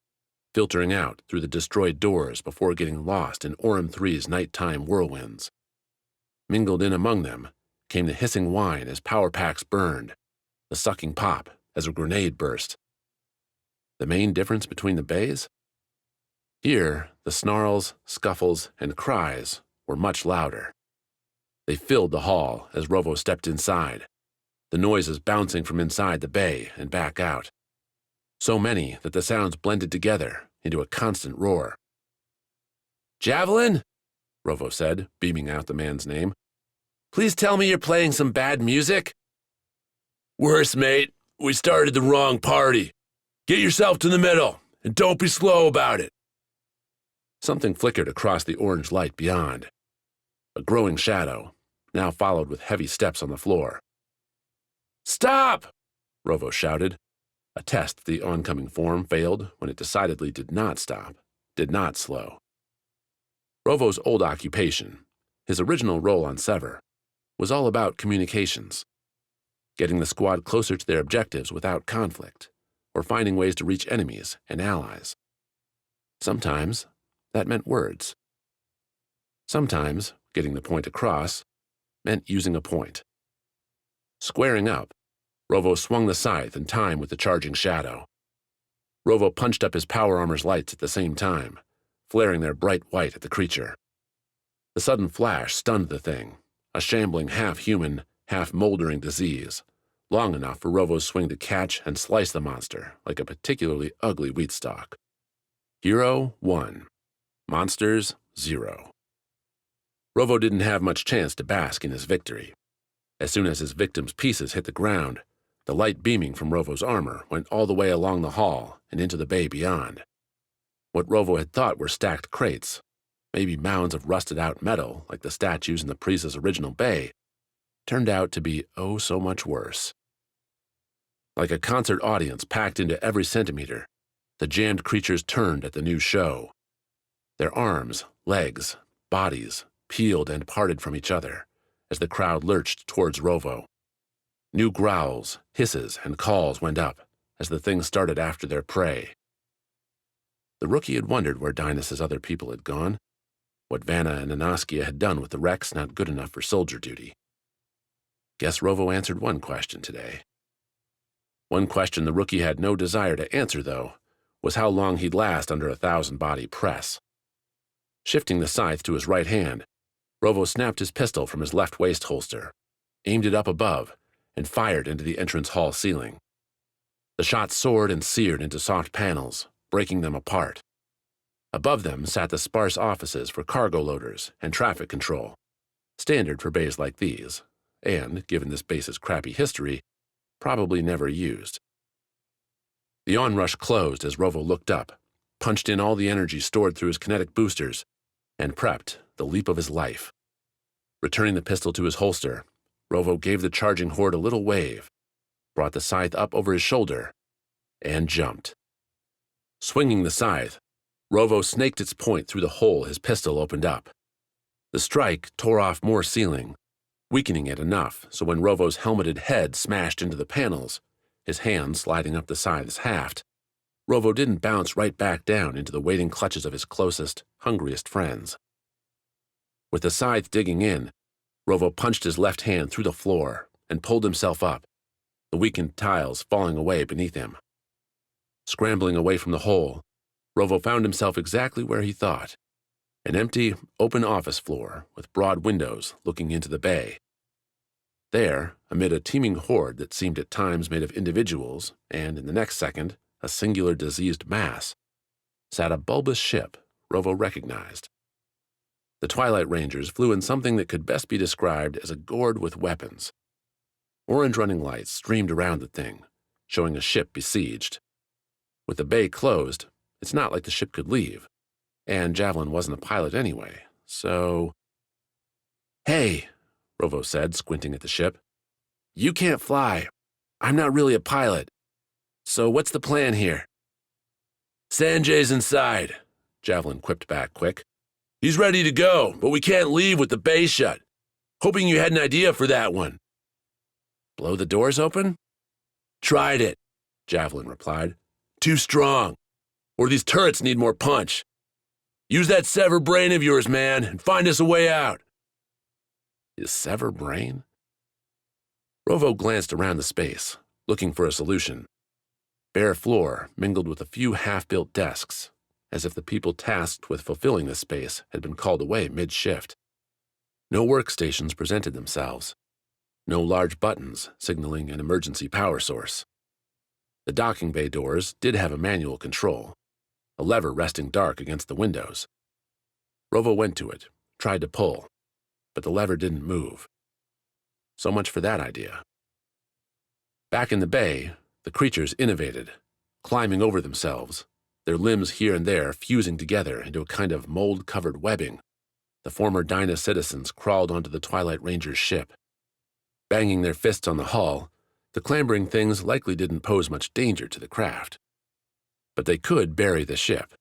filtering out through the destroyed doors before getting lost in Aurum 3's nighttime whirlwinds. Mingled in among them came the hissing whine as power packs burned, the sucking pop as a grenade burst. The main difference between the bays? Here, the snarls, scuffles, and cries were much louder. They filled the hall as Rovo stepped inside, the noises bouncing from inside the bay and back out. So many that the sounds blended together into a constant roar. "Javelin?" Rovo said, beaming out the man's name. "Please tell me you're playing some bad music?" "Worse, mate. We started the wrong party. Get yourself to the middle, and don't be slow about it." Something flickered across the orange light beyond. A growing shadow, now followed with heavy steps on the floor. "Stop!" Rovo shouted. A test the oncoming form failed when it decidedly did not stop, did not slow. Rovo's old occupation, his original role on Sever, was all about communications. Getting the squad closer to their objectives without conflict, or finding ways to reach enemies and allies. Sometimes that meant words. Sometimes getting the point across meant using a point. Squaring up, Rovo swung the scythe in time with the charging shadow. Rovo punched up his power armor's lights at the same time, flaring their bright white at the creature. The sudden flash stunned the thing, a shambling half-human, half-moldering disease, long enough for Rovo's swing to catch and slice the monster like a particularly ugly wheat stalk. Hero 1. Monsters 0. Rovo didn't have much chance to bask in his victory. As soon as his victim's pieces hit the ground, the light beaming from Rovo's armor went all the way along the hall and into the bay beyond. What Rovo had thought were stacked crates, maybe mounds of rusted-out metal like the statues in the Prisa's original bay, turned out to be oh so much worse. Like a concert audience packed into every centimeter, the jammed creatures turned at the new show. Their arms, legs, bodies peeled and parted from each other as the crowd lurched towards Rovo. New growls, hisses, and calls went up as the things started after their prey. The rookie had wondered where Dynas's other people had gone, what Vanna and Anaskia had done with the wrecks not good enough for soldier duty. Guess Rovo answered one question today. One question the rookie had no desire to answer, though, was how long he'd last under a 1,000-body press. Shifting the scythe to his right hand, Rovo snapped his pistol from his left waist holster, aimed it up above, and fired into the entrance hall ceiling. The shot soared and seared into soft panels, breaking them apart. Above them sat the sparse offices for cargo loaders and traffic control, standard for bays like these, and, given this base's crappy history, probably never used. The onrush closed as Rovo looked up, punched in all the energy stored through his kinetic boosters, and prepped the leap of his life. Returning the pistol to his holster, Rovo gave the charging horde a little wave, brought the scythe up over his shoulder, and jumped. Swinging the scythe, Rovo snaked its point through the hole his pistol opened up. The strike tore off more ceiling, weakening it enough so when Rovo's helmeted head smashed into the panels, his hand sliding up the scythe's haft, Rovo didn't bounce right back down into the waiting clutches of his closest, hungriest friends. With the scythe digging in, Rovo punched his left hand through the floor and pulled himself up, the weakened tiles falling away beneath him. Scrambling away from the hole, Rovo found himself exactly where he thought, an empty, open office floor with broad windows looking into the bay. There, amid a teeming horde that seemed at times made of individuals, and in the next second, a singular diseased mass, sat a bulbous ship Rovo recognized. The Twilight Rangers flew in something that could best be described as a gourd with weapons. Orange running lights streamed around the thing, showing a ship besieged. With the bay closed, it's not like the ship could leave, and Javelin wasn't a pilot anyway, so... "Hey," Rovo said, squinting at the ship. "You can't fly. I'm not really a pilot. So what's the plan here?" "Sanjay's inside," Javelin quipped back quick. "He's ready to go, but we can't leave with the bay shut. Hoping you had an idea for that one." "Blow the doors open?" "Tried it," Javelin replied. "Too strong. Or these turrets need more punch. Use that Sever brain of yours, man, and find us a way out." His Sever brain? Rovo glanced around the space, looking for a solution. Bare floor mingled with a few half-built desks, as if the people tasked with fulfilling this space had been called away mid-shift. No workstations presented themselves. No large buttons signaling an emergency power source. The docking bay doors did have a manual control, a lever resting dark against the windows. Rovo went to it, tried to pull, but the lever didn't move. So much for that idea. Back in the bay, the creatures innovated, climbing over themselves, their limbs here and there fusing together into a kind of mold-covered webbing. The former Dyna citizens crawled onto the Twilight Rangers' ship. Banging their fists on the hull, the clambering things likely didn't pose much danger to the craft. But they could bury the ship.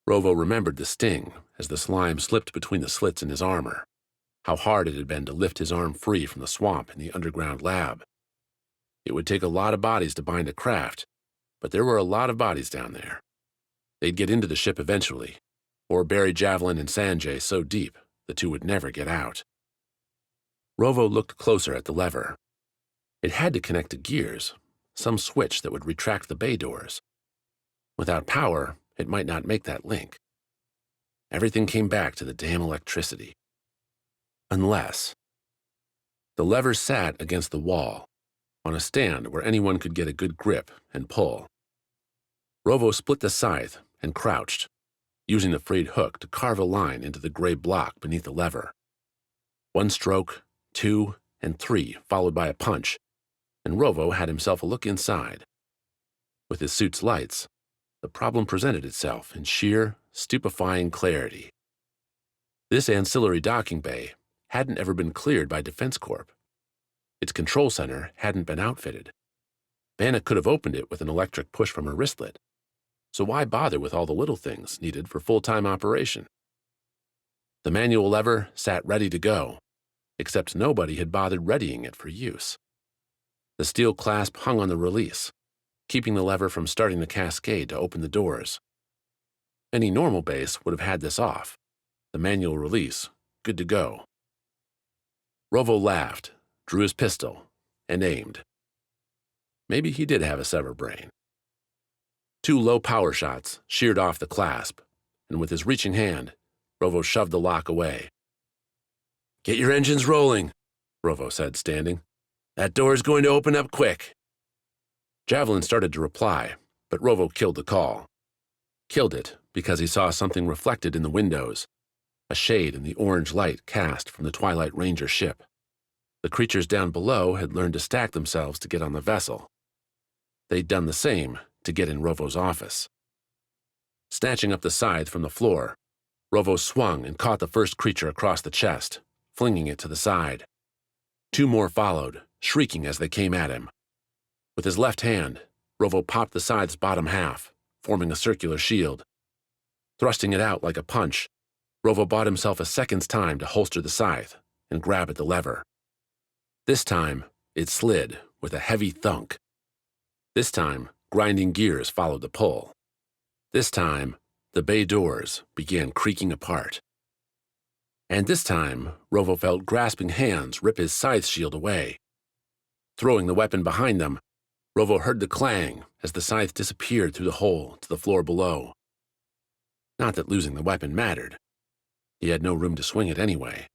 Rovo remembered the sting as the slime slipped between the slits in his armor, how hard it had been to lift his arm free from the swamp in the underground lab. It would take a lot of bodies to bind a craft, but there were a lot of bodies down there. They'd get into the ship eventually, or bury Javelin and Sanjay so deep the two would never get out. Rovo looked closer at the lever. It had to connect to gears, some switch that would retract the bay doors. Without power, it might not make that link. Everything came back to the damn electricity. Unless... The lever sat against the wall, on a stand where anyone could get a good grip and pull. Rovo split the scythe and crouched, using the frayed hook to carve a line into the gray block beneath the lever. One stroke, two, and three, followed by a punch, and Rovo had himself a look inside. With his suit's lights, the problem presented itself in sheer, stupefying clarity. This ancillary docking bay hadn't ever been cleared by Defense Corp. Its control center hadn't been outfitted. Vanna could have opened it with an electric push from her wristlet. So why bother with all the little things needed for full-time operation? The manual lever sat ready to go, except nobody had bothered readying it for use. The steel clasp hung on the release, keeping the lever from starting the cascade to open the doors. Any normal base would have had this off, the manual release, good to go. Rovo laughed, drew his pistol, and aimed. Maybe he did have a Sever brain. 2 low power shots sheared off the clasp, and with his reaching hand, Rovo shoved the lock away. "Get your engines rolling," Rovo said, standing. "That door is going to open up quick." Javelin started to reply, but Rovo killed the call. Killed it because he saw something reflected in the windows, a shade in the orange light cast from the Twilight Ranger ship. The creatures down below had learned to stack themselves to get on the vessel. They'd done the same to get in Rovo's office. Snatching up the scythe from the floor, Rovo swung and caught the first creature across the chest, flinging it to the side. Two more followed, shrieking as they came at him. With his left hand, Rovo popped the scythe's bottom half, forming a circular shield. Thrusting it out like a punch, Rovo bought himself a second's time to holster the scythe and grab at the lever. This time, it slid with a heavy thunk. This time, grinding gears followed the pull. This time, the bay doors began creaking apart. And this time, Rovo felt grasping hands rip his scythe shield away. Throwing the weapon behind them, Rovo heard the clang as the scythe disappeared through the hole to the floor below. Not that losing the weapon mattered. He had no room to swing it anyway.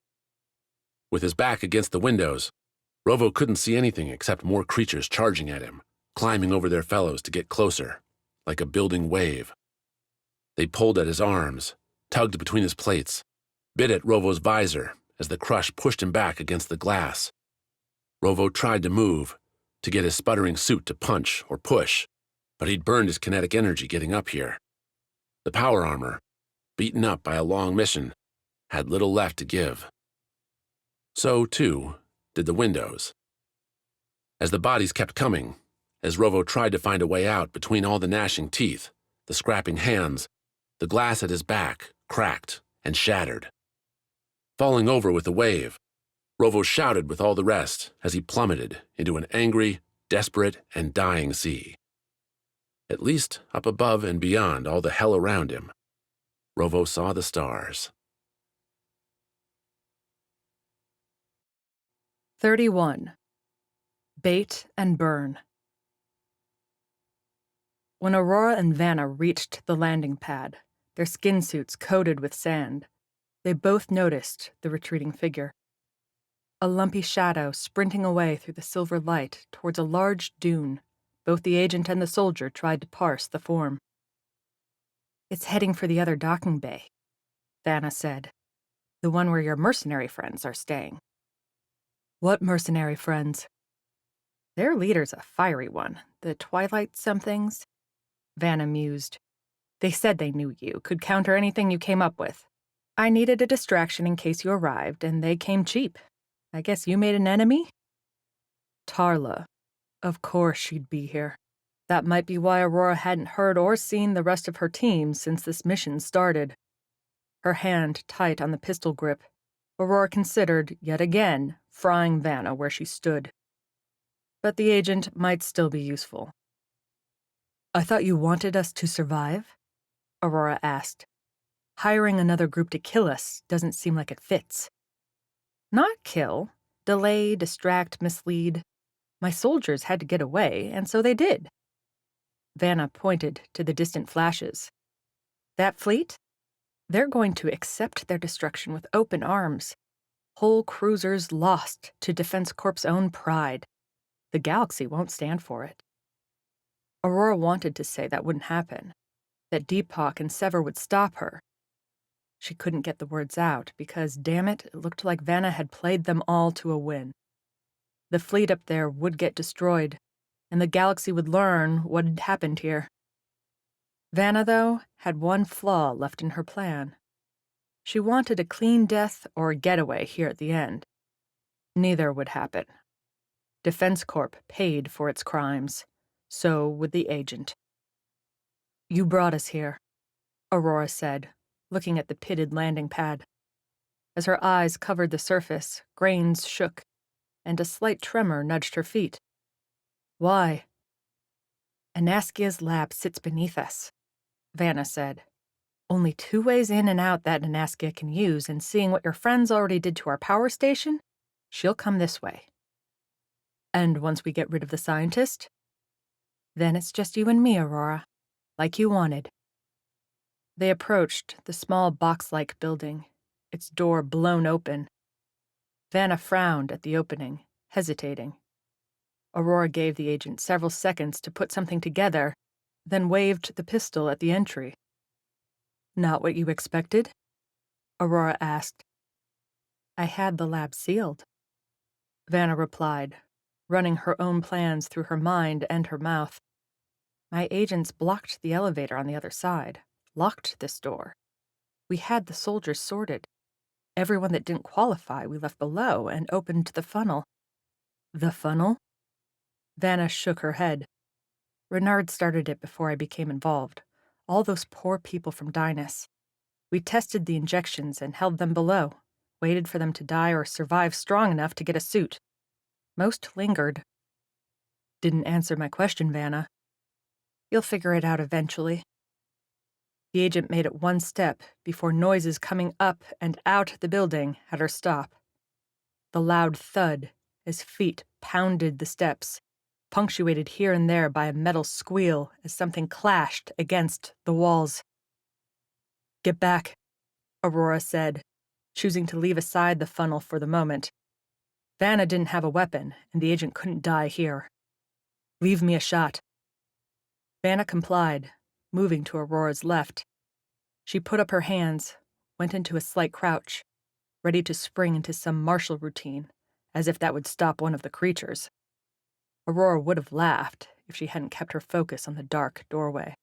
With his back against the windows, Rovo couldn't see anything except more creatures charging at him, climbing over their fellows to get closer, like a building wave. They pulled at his arms, tugged between his plates, bit at Rovo's visor as the crush pushed him back against the glass. Rovo tried to move, to get his sputtering suit to punch or push, but he'd burned his kinetic energy getting up here. The power armor, beaten up by a long mission, had little left to give. So, too, did the windows. As the bodies kept coming, as Rovo tried to find a way out between all the gnashing teeth, the scrapping hands, the glass at his back cracked and shattered. Falling over with the wave, Rovo shouted with all the rest as he plummeted into an angry, desperate, and dying sea. At least up above and beyond all the hell around him, Rovo saw the stars. 31. Bait and Burn. When Aurora and Vanna reached the landing pad, their skin suits coated with sand, they both noticed the retreating figure. A lumpy shadow sprinting away through the silver light towards a large dune. Both the agent and the soldier tried to parse the form. "It's heading for the other docking bay," Vanna said. "The one where your mercenary friends are staying." "What mercenary friends?" "Their leader's a fiery one, the Twilight somethings," Vanna mused. "They said they knew you, could counter anything you came up with. I needed a distraction in case you arrived, and they came cheap. I guess you made an enemy?" "Tarla. Of course she'd be here. That might be why Aurora hadn't heard or seen the rest of her team since this mission started." Her hand tight on the pistol grip, Aurora considered, yet again, frying Vanna where she stood. But the agent might still be useful. "I thought you wanted us to survive?" Aurora asked. "Hiring another group to kill us doesn't seem like it fits." "Not kill. Delay, distract, mislead. My soldiers had to get away, and so they did." Vanna pointed to the distant flashes. "That fleet? They're going to accept their destruction with open arms. Whole cruisers lost to Defense Corp's own pride. The galaxy won't stand for it." Aurora wanted to say that wouldn't happen, that Deepak and Sever would stop her. She couldn't get the words out because, damn it, it looked like Vanna had played them all to a win. The fleet up there would get destroyed, and the galaxy would learn what had happened here. Vanna, though, had one flaw left in her plan. She wanted a clean death or a getaway here at the end. Neither would happen. Defense Corp paid for its crimes. So would the agent. "You brought us here," Aurora said, looking at the pitted landing pad. As her eyes covered the surface, grains shook, and a slight tremor nudged her feet. "Why?" "Anaskia's lab sits beneath us," Vanna said. "Only 2 ways in and out that Anaskia can use, and seeing what your friends already did to our power station, she'll come this way." "And once we get rid of the scientist?" "Then it's just you and me, Aurora, like you wanted." They approached the small box-like building, its door blown open. Vanna frowned at the opening, hesitating. Aurora gave the agent several seconds to put something together, then waved the pistol at the entry. "Not what you expected?" Aurora asked. "I had the lab sealed," Vanna replied, running her own plans through her mind and her mouth. "My agents blocked the elevator on the other side, locked this door. We had the soldiers sorted. Everyone that didn't qualify we left below and opened the funnel." "The funnel?" Vanna shook her head. "Renard started it before I became involved. All those poor people from Dynas. We tested the injections and held them below, waited for them to die or survive strong enough to get a suit. Most lingered." "Didn't answer my question, Vanna." "You'll figure it out eventually." The agent made it one step before noises coming up and out the building had her stop. The loud thud as feet pounded the steps, punctuated here and there by a metal squeal as something clashed against the walls. "Get back," Aurora said, choosing to leave aside the funnel for the moment. Vanna didn't have a weapon, and the agent couldn't die here. "Leave me a shot." Vanna complied, moving to Aurora's left. She put up her hands, went into a slight crouch, ready to spring into some martial routine, as if that would stop one of the creatures. Aurora would have laughed if she hadn't kept her focus on the dark doorway.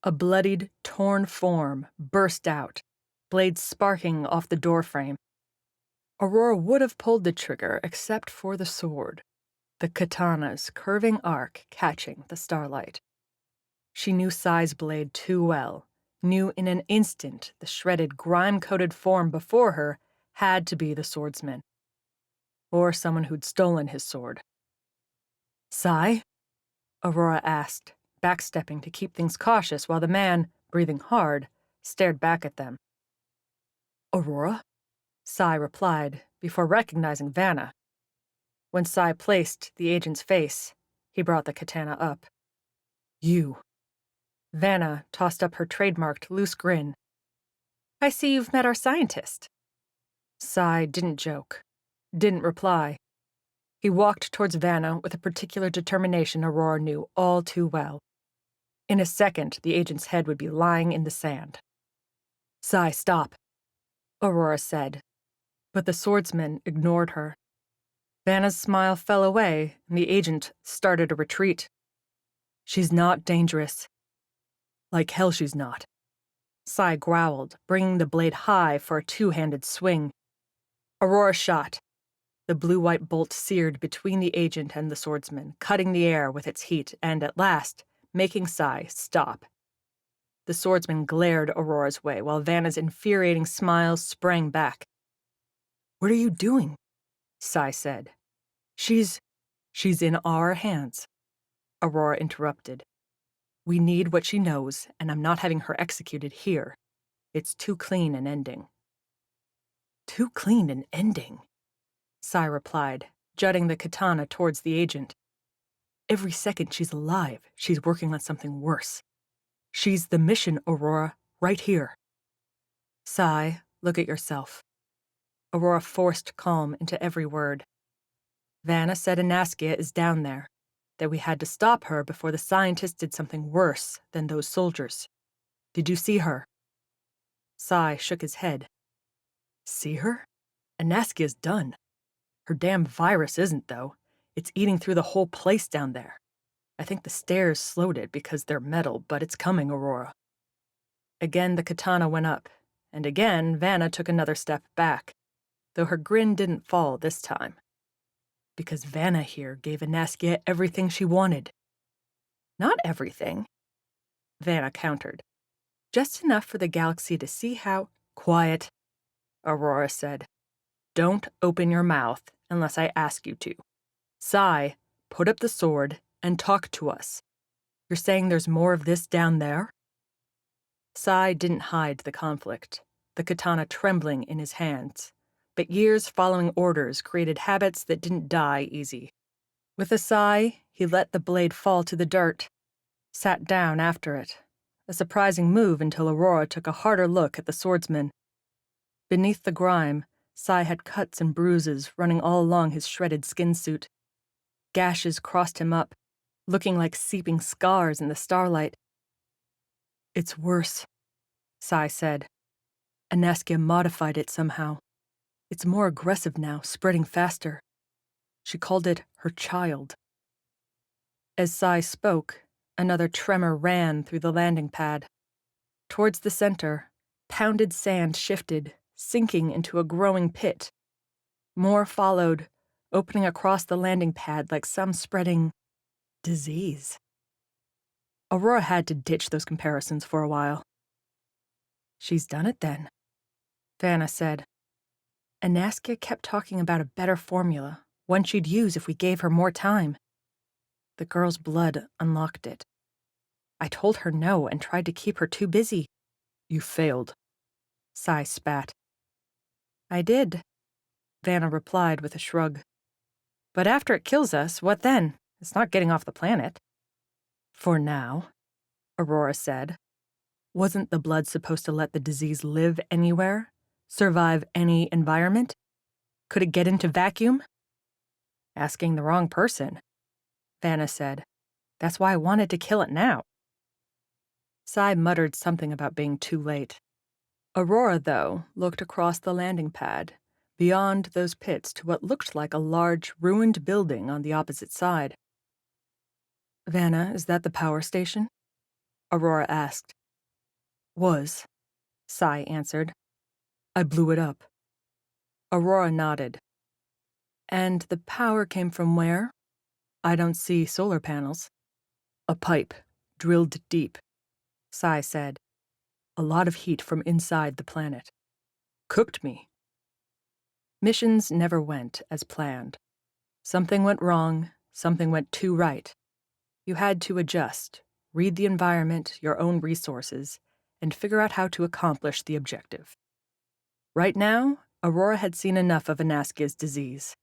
A bloodied, torn form burst out, blades sparking off the doorframe. Aurora would have pulled the trigger except for the sword, the katana's curving arc catching the starlight. She knew Sai's blade too well, knew in an instant the shredded, grime-coated form before her had to be the swordsman, or someone who'd stolen his sword. "Sai?" Aurora asked, backstepping to keep things cautious while the man, breathing hard, stared back at them. "Aurora?" Sai replied, before recognizing Vanna. When Sai placed the agent's face, he brought the katana up. "You." Vanna tossed up her trademarked loose grin. "I see you've met our scientist." Sai didn't joke, didn't reply. He walked towards Vanna with a particular determination Aurora knew all too well. In a second, the agent's head would be lying in the sand. "Sai, stop," Aurora said, but the swordsman ignored her. Vanna's smile fell away, and the agent started a retreat. "She's not dangerous." "Like hell she's not." Sai growled, bringing the blade high for a two-handed swing. Aurora shot. The blue-white bolt seared between the agent and the swordsman, cutting the air with its heat and, at last, making Sai stop. The swordsman glared Aurora's way while Vanna's infuriating smile sprang back. "What are you doing?" Sai said. She's in our hands," Aurora interrupted. "We need what she knows, and I'm not having her executed here. It's too clean an ending." "Too clean an ending?" Sai replied, jutting the katana towards the agent. "Every second she's alive, she's working on something worse. She's the mission, Aurora, right here." "Sai, look at yourself." Aurora forced calm into every word. "Vanna said Anaskia is down there, that we had to stop her before the scientists did something worse than those soldiers. Did you see her?" Sai shook his head. "See her? Anaskia's done. Her damn virus isn't, though. It's eating through the whole place down there. I think the stairs slowed it because they're metal, but it's coming, Aurora." Again the katana went up, and again Vanna took another step back, though her grin didn't fall this time. "Because Vanna here gave Anaskia everything she wanted." "Not everything," Vanna countered. "Just enough for the galaxy to see how—" "Quiet," Aurora said. "Don't open your mouth unless I ask you to. Sai, put up the sword and talk to us. You're saying there's more of this down there?" Sai didn't hide the conflict, the katana trembling in his hands, but years following orders created habits that didn't die easy. With a sigh, he let the blade fall to the dirt, sat down after it, a surprising move until Aurora took a harder look at the swordsman. Beneath the grime, Sai had cuts and bruises running all along his shredded skin suit. Gashes crossed him up, looking like seeping scars in the starlight. "It's worse," Sai said. "Anaskia modified it somehow. It's more aggressive now, spreading faster. She called it her child." As Sai spoke, another tremor ran through the landing pad. Towards the center, pounded sand shifted, sinking into a growing pit. More followed, opening across the landing pad like some spreading disease. Aurora had to ditch those comparisons for a while. "She's done it then," Vanna said. "Anaskia kept talking about a better formula, one she'd use if we gave her more time. The girl's blood unlocked it. I told her no and tried to keep her too busy." "You failed," Sai spat. "I did," Vanna replied with a shrug. "But after it kills us, what then? It's not getting off the planet." "For now," Aurora said. "Wasn't the blood supposed to let the disease live anywhere? Survive any environment? Could it get into vacuum?" "Asking the wrong person," Vanna said. "That's why I wanted to kill it now." Sai muttered something about being too late. Aurora, though, looked across the landing pad, beyond those pits to what looked like a large, ruined building on the opposite side. "Vanna, is that the power station?" Aurora asked. "Was," Sai answered. "I blew it up." Aurora nodded. "And the power came from where?" "I don't see solar panels." "A pipe, drilled deep," Sai said. "A lot of heat from inside the planet. Cooked me." Missions never went as planned. Something went wrong, something went too right. You had to adjust, read the environment, your own resources, and figure out how to accomplish the objective. Right now, Aurora had seen enough of Anaskia's disease.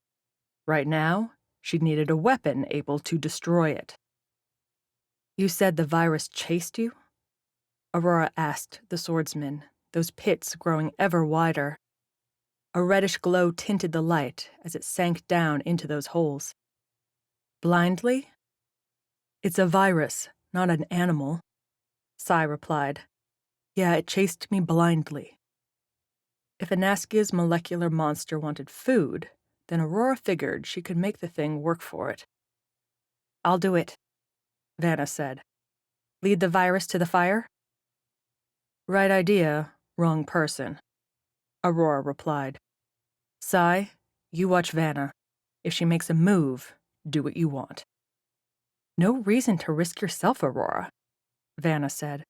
Right now, she needed a weapon able to destroy it. "You said the virus chased you?" Aurora asked the swordsman, those pits growing ever wider. A reddish glow tinted the light as it sank down into those holes. "Blindly?" "It's a virus, not an animal," Sai replied. "Yeah, it chased me blindly." If Anaskia's molecular monster wanted food, then Aurora figured she could make the thing work for it. "I'll do it," Vanna said. "Lead the virus to the fire?" "Right idea, wrong person," Aurora replied. "Sai, you watch Vanna. If she makes a move, do what you want." "No reason to risk yourself, Aurora," Vanna said.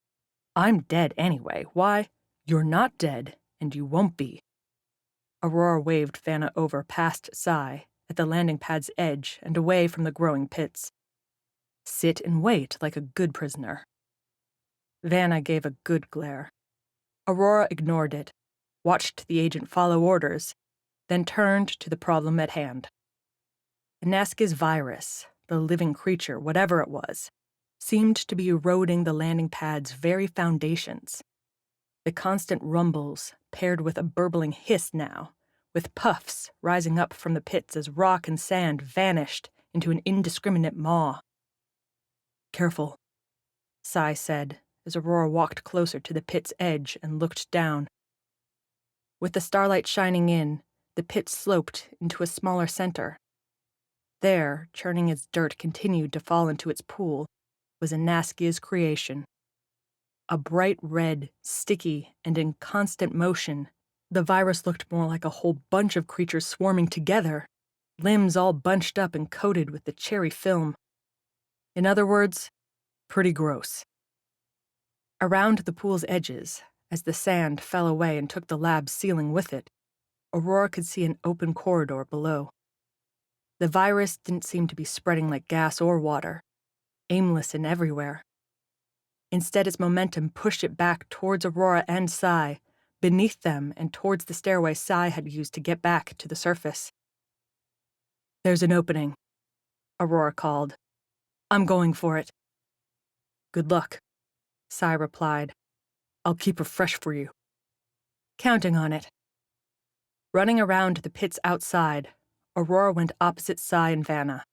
"I'm dead anyway. Why?" "You're not dead, and you won't be." Aurora waved Vanna over past Sai, at the landing pad's edge and away from the growing pits. "Sit and wait like a good prisoner." Vanna gave a good glare. Aurora ignored it, watched the agent follow orders, then turned to the problem at hand. Anaskia's virus, the living creature, whatever it was, seemed to be eroding the landing pad's very foundations. The constant rumbles paired with a burbling hiss now, with puffs rising up from the pits as rock and sand vanished into an indiscriminate maw. "Careful," Sai said as Aurora walked closer to the pit's edge and looked down. With the starlight shining in, the pit sloped into a smaller center. There, churning as dirt continued to fall into its pool, was Anaskia's creation. A bright red, sticky, and in constant motion, the virus looked more like a whole bunch of creatures swarming together, limbs all bunched up and coated with the cherry film. In other words, pretty gross. Around the pool's edges, as the sand fell away and took the lab's ceiling with it, Aurora could see an open corridor below. The virus didn't seem to be spreading like gas or water, aimless and everywhere. Instead, its momentum pushed it back towards Aurora and Sai, beneath them and towards the stairway Sai had used to get back to the surface. "There's an opening," Aurora called. "I'm going for it." "Good luck." Sai replied. I'll keep her fresh for you. Counting on it. Running around the pits outside, Aurora went opposite Sai and Vanna.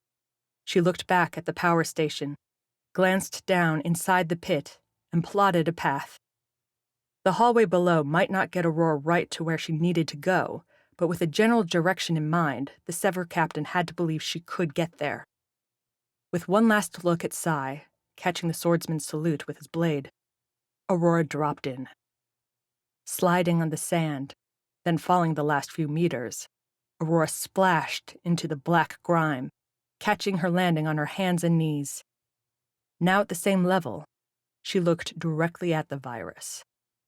She looked back at the power station, glanced down inside the pit, and plotted a path. The hallway below might not get Aurora right to where she needed to go, but with a general direction in mind, the Sever captain had to believe she could get there. With one last look at Sai, catching the swordsman's salute with his blade, Aurora dropped in. Sliding on the sand, then falling the last few meters, Aurora splashed into the black grime, catching her landing on her hands and knees. Now at the same level, she looked directly at the virus.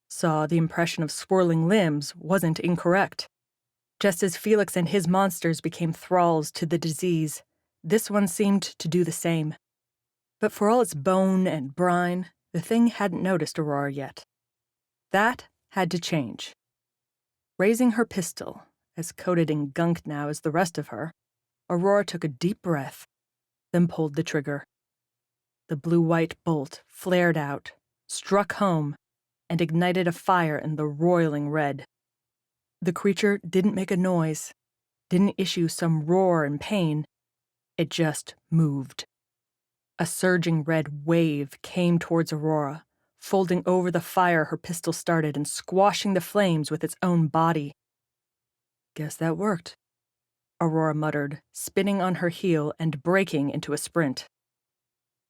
Saw the impression of swirling limbs wasn't incorrect. Just as Felix and his monsters became thralls to the disease, this one seemed to do the same. But for all its bone and brine, the thing hadn't noticed Aurora yet. That had to change. Raising her pistol, as coated in gunk now as the rest of her, Aurora took a deep breath, then pulled the trigger. The blue-white bolt flared out, struck home, and ignited a fire in the roiling red. The creature didn't make a noise, didn't issue some roar in pain. It just moved. A surging red wave came towards Aurora, folding over the fire her pistol started and squashing the flames with its own body. Guess that worked, Aurora muttered, spinning on her heel and breaking into a sprint.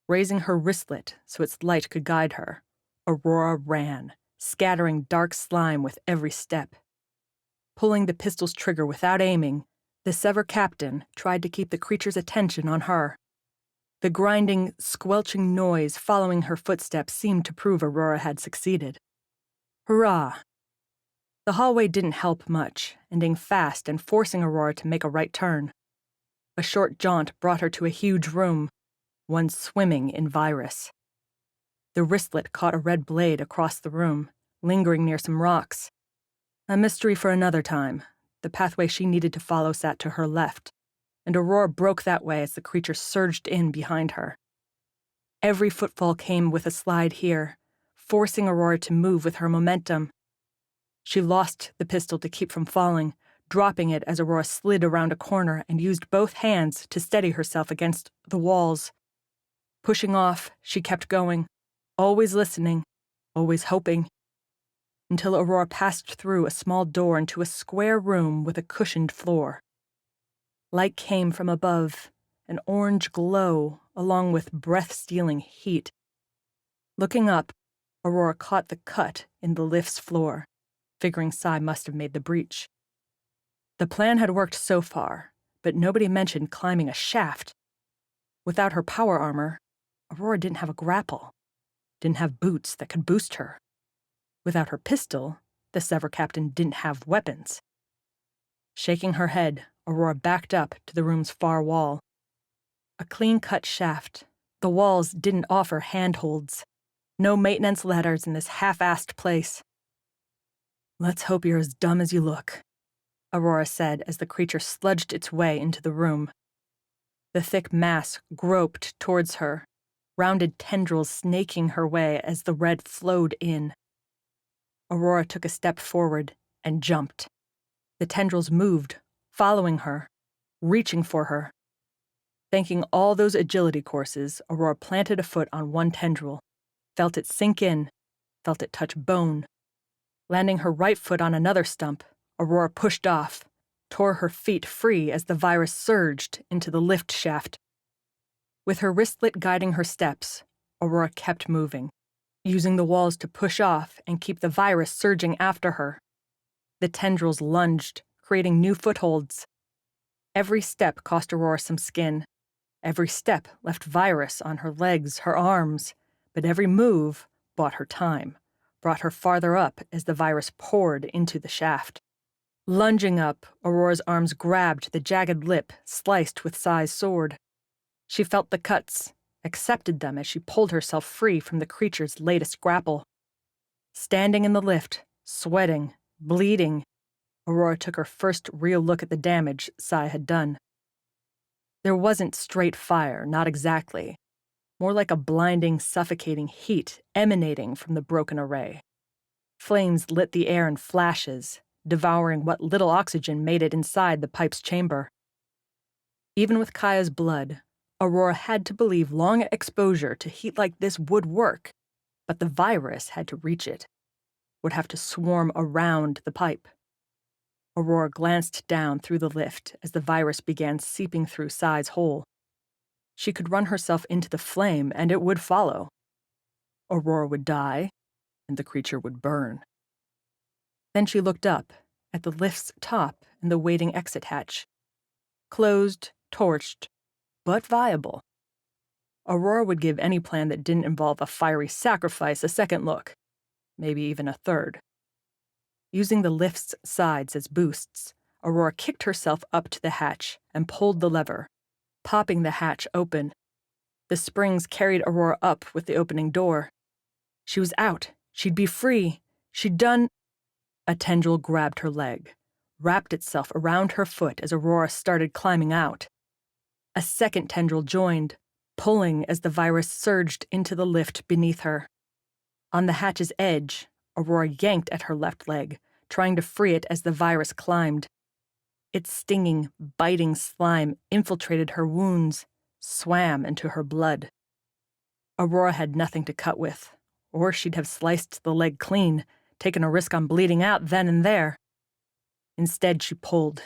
Raising her wristlet so its light could guide her, Aurora ran, scattering dark slime with every step. Pulling the pistol's trigger without aiming, the Sever captain tried to keep the creature's attention on her. The grinding, squelching noise following her footsteps seemed to prove Aurora had succeeded. Hurrah! The hallway didn't help much, ending fast and forcing Aurora to make a right turn. A short jaunt brought her to a huge room, one swimming in virus. The wristlet caught a red blade across the room, lingering near some rocks. A mystery for another time. The pathway she needed to follow sat to her left, and Aurora broke that way as the creature surged in behind her. Every footfall came with a slide here, forcing Aurora to move with her momentum. She lost the pistol to keep from falling, dropping it as Aurora slid around a corner and used both hands to steady herself against the walls. Pushing off, she kept going, always listening, always hoping, until Aurora passed through a small door into a square room with a cushioned floor. Light came from above, an orange glow along with breath-stealing heat. Looking up, Aurora caught the cut in the lift's floor, figuring Sai must have made the breach. The plan had worked so far, but nobody mentioned climbing a shaft. Without her power armor, Aurora didn't have a grapple, didn't have boots that could boost her. Without her pistol, the Sever captain didn't have weapons. Shaking her head, Aurora backed up to the room's far wall. A clean-cut shaft. The walls didn't offer handholds. No maintenance ladders in this half-assed place. Let's hope you're as dumb as you look, Aurora said as the creature sludged its way into the room. The thick mass groped towards her, rounded tendrils snaking her way as the red flowed in. Aurora took a step forward and jumped. The tendrils moved, following her, reaching for her. Thanking all those agility courses, Aurora planted a foot on one tendril, felt it sink in, felt it touch bone. Landing her right foot on another stump, Aurora pushed off, tore her feet free as the virus surged into the lift shaft. With her wristlet guiding her steps, Aurora kept moving, using the walls to push off and keep the virus surging after her. The tendrils lunged, creating new footholds. Every step cost Aurora some skin. Every step left virus on her legs, her arms, but every move bought her time, brought her farther up as the virus poured into the shaft. Lunging up, Aurora's arms grabbed the jagged lip sliced with Sai's sword. She felt the cuts, accepted them as she pulled herself free from the creature's latest grapple. Standing in the lift, sweating, bleeding, Aurora took her first real look at the damage Sai had done. There wasn't straight fire, not exactly, more like a blinding, suffocating heat emanating from the broken array. Flames lit the air in flashes, devouring what little oxygen made it inside the pipe's chamber. Even with Kaya's blood, Aurora had to believe long exposure to heat like this would work, but the virus had to reach it, would have to swarm around the pipe. Aurora glanced down through the lift as the virus began seeping through Sai's hole. She could run herself into the flame, and it would follow. Aurora would die, and the creature would burn. Then she looked up at the lift's top and the waiting exit hatch. Closed, torched, but viable. Aurora would give any plan that didn't involve a fiery sacrifice a second look, maybe even a third. Using the lift's sides as boosts, Aurora kicked herself up to the hatch and pulled the lever, popping the hatch open. The springs carried Aurora up with the opening door. She was out. She'd be free. She'd done... A tendril grabbed her leg, wrapped itself around her foot as Aurora started climbing out. A second tendril joined, pulling as the virus surged into the lift beneath her. On the hatch's edge, Aurora yanked at her left leg, trying to free it as the virus climbed. Its stinging, biting slime infiltrated her wounds, swam into her blood. Aurora had nothing to cut with, or she'd have sliced the leg clean, taken a risk on bleeding out then and there. Instead, she pulled.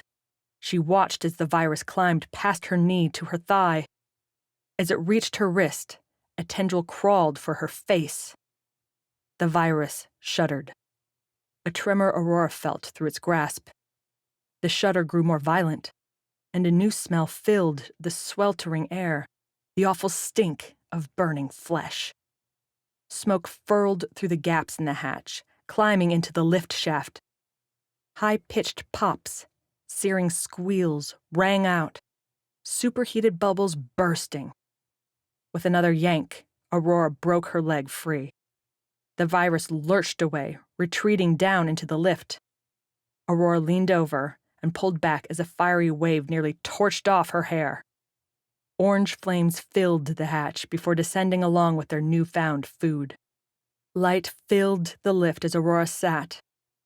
She watched as the virus climbed past her knee to her thigh. As it reached her wrist, a tendril crawled for her face. The virus shuddered. A tremor Aurora felt through its grasp. The shudder grew more violent, and a new smell filled the sweltering air, the awful stink of burning flesh. Smoke furled through the gaps in the hatch, climbing into the lift shaft. High-pitched pops, searing squeals rang out, superheated bubbles bursting. With another yank, Aurora broke her leg free. The virus lurched away, retreating down into the lift. Aurora leaned over and pulled back as a fiery wave nearly torched off her hair. Orange flames filled the hatch before descending along with their newfound food. Light filled the lift as Aurora sat,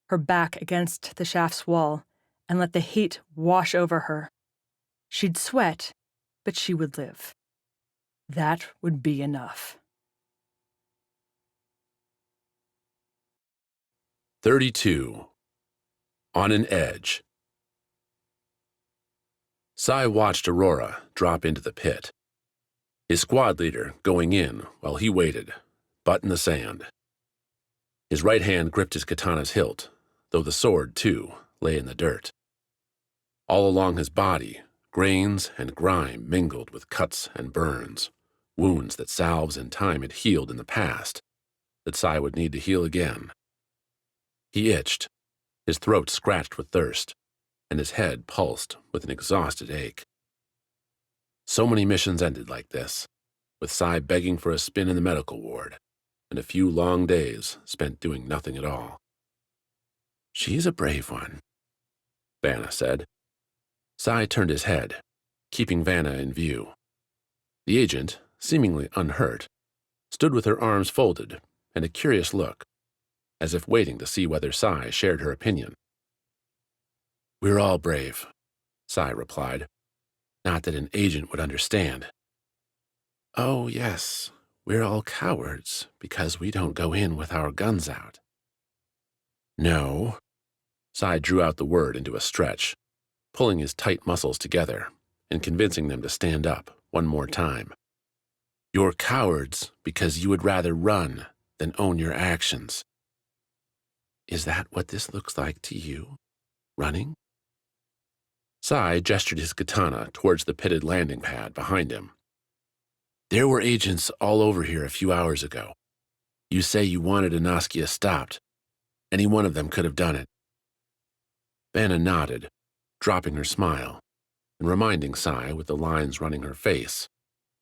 her back against the shaft's wall, and let the heat wash over her. She'd sweat, but she would live. That would be enough. 32. On an Edge. Sai watched Aurora drop into the pit, his squad leader going in while he waited, butt in the sand. His right hand gripped his katana's hilt, though the sword, too, lay in the dirt. All along his body, grains and grime mingled with cuts and burns, wounds that salves and time had healed in the past, that Sai would need to heal again. He itched, his throat scratched with thirst, and his head pulsed with an exhausted ache. So many missions ended like this, with Sai begging for a spin in the medical ward, and a few long days spent doing nothing at all. "She's a brave one," Vanna said. Sai turned his head, keeping Vanna in view. The agent, seemingly unhurt, stood with her arms folded and a curious look, as if waiting to see whether Sai shared her opinion. "We're all brave," Sai replied. "Not that an agent would understand." "Oh, yes, we're all cowards because we don't go in with our guns out." "No." Sai drew out the word into a stretch, pulling his tight muscles together and convincing them to stand up one more time. "You're cowards because you would rather run than own your actions." "Is that what this looks like to you? Running?" Sai gestured his katana towards the pitted landing pad behind him. "There were agents all over here a few hours ago. You say you wanted Anaskia stopped. Any one of them could have done it." Vanna nodded, dropping her smile, and reminding Sai with the lines running her face,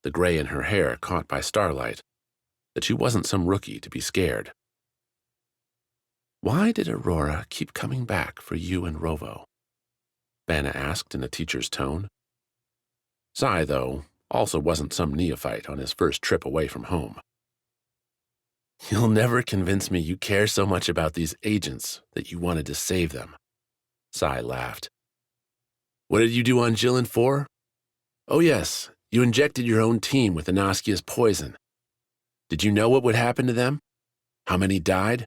the gray in her hair caught by starlight, that she wasn't some rookie to be scared. "Why did Aurora keep coming back for you and Rovo?" Vanna asked in a teacher's tone. Sai, though, also wasn't some neophyte on his first trip away from home. "You'll never convince me you care so much about these agents that you wanted to save them," Sai laughed. "What did you do on Jilin 4? Oh yes, you injected your own team with Anaskia's poison. Did you know what would happen to them? How many died?"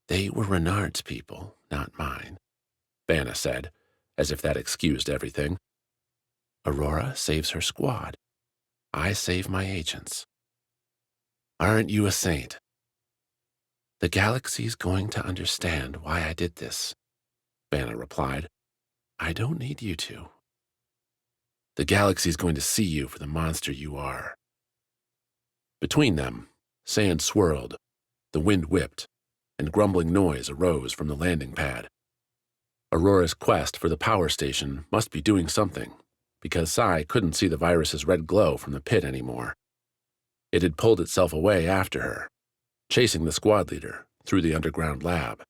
"They were Renard's people, not mine," Vanna said, as if that excused everything. "Aurora saves her squad. I save my agents." "Aren't you a saint?" "The galaxy's going to understand why I did this," Vanna replied. "I don't need you to." "The galaxy's going to see you for the monster you are." Between them, sand swirled, the wind whipped, and grumbling noise arose from the landing pad. Aurora's quest for the power station must be doing something, because Sai couldn't see the virus's red glow from the pit anymore. It had pulled itself away after her, chasing the squad leader through the underground lab.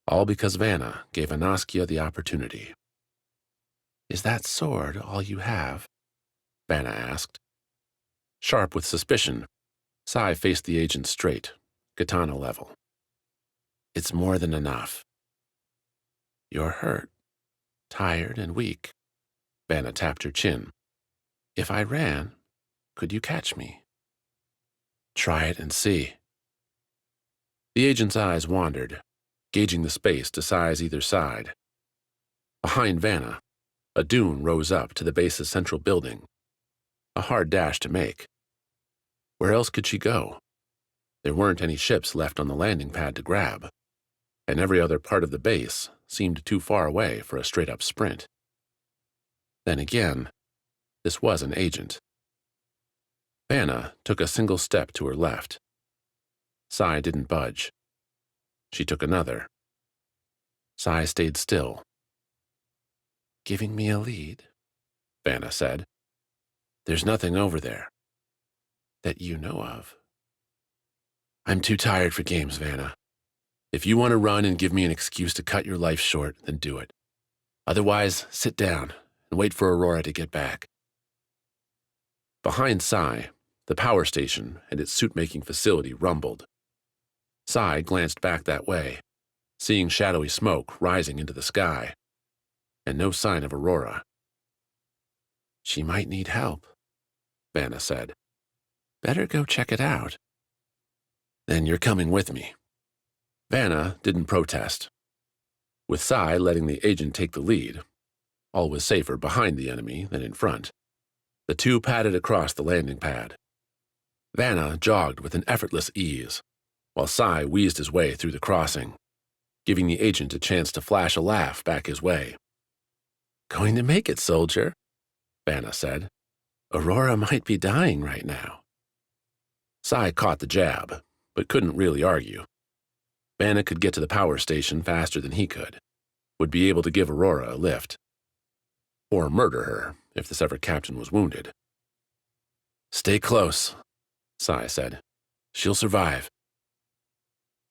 All because Vanna gave Anaskia the opportunity. "Is that sword all you have?" Vanna asked. Sharp with suspicion, Sai faced the agent straight, katana level. "It's more than enough." "You're hurt, tired and weak." Vanna tapped her chin. "If I ran, could you catch me?" "Try it and see." The agent's eyes wandered, gauging the space to Sai's either side. Behind Vanna, a dune rose up to the base's central building. A hard dash to make. Where else could she go? There weren't any ships left on the landing pad to grab, and every other part of the base seemed too far away for a straight-up sprint. Then again, this was an agent. Vanna took a single step to her left. Sai didn't budge. She took another. Sai stayed still. "Giving me a lead?" Vanna said. "There's nothing over there." "That you know of?" "I'm too tired for games, Vanna. If you want to run and give me an excuse to cut your life short, then do it. Otherwise, sit down and wait for Aurora to get back." Behind Sai, the power station and its suit-making facility rumbled. Sai glanced back that way, seeing shadowy smoke rising into the sky, and no sign of Aurora. "She might need help," Vanna said. "Better go check it out." "Then you're coming with me." Vanna didn't protest. With Sai letting the agent take the lead, all was safer behind the enemy than in front. The two padded across the landing pad. Vanna jogged with an effortless ease, while Sai wheezed his way through the crossing, giving the agent a chance to flash a laugh back his way. "Going to make it, soldier," Vanna said. "Aurora might be dying right now." Sai caught the jab, but couldn't really argue. Vanna could get to the power station faster than he could, would be able to give Aurora a lift. Or murder her if the Sever captain was wounded. "Stay close," Sai said. "She'll survive."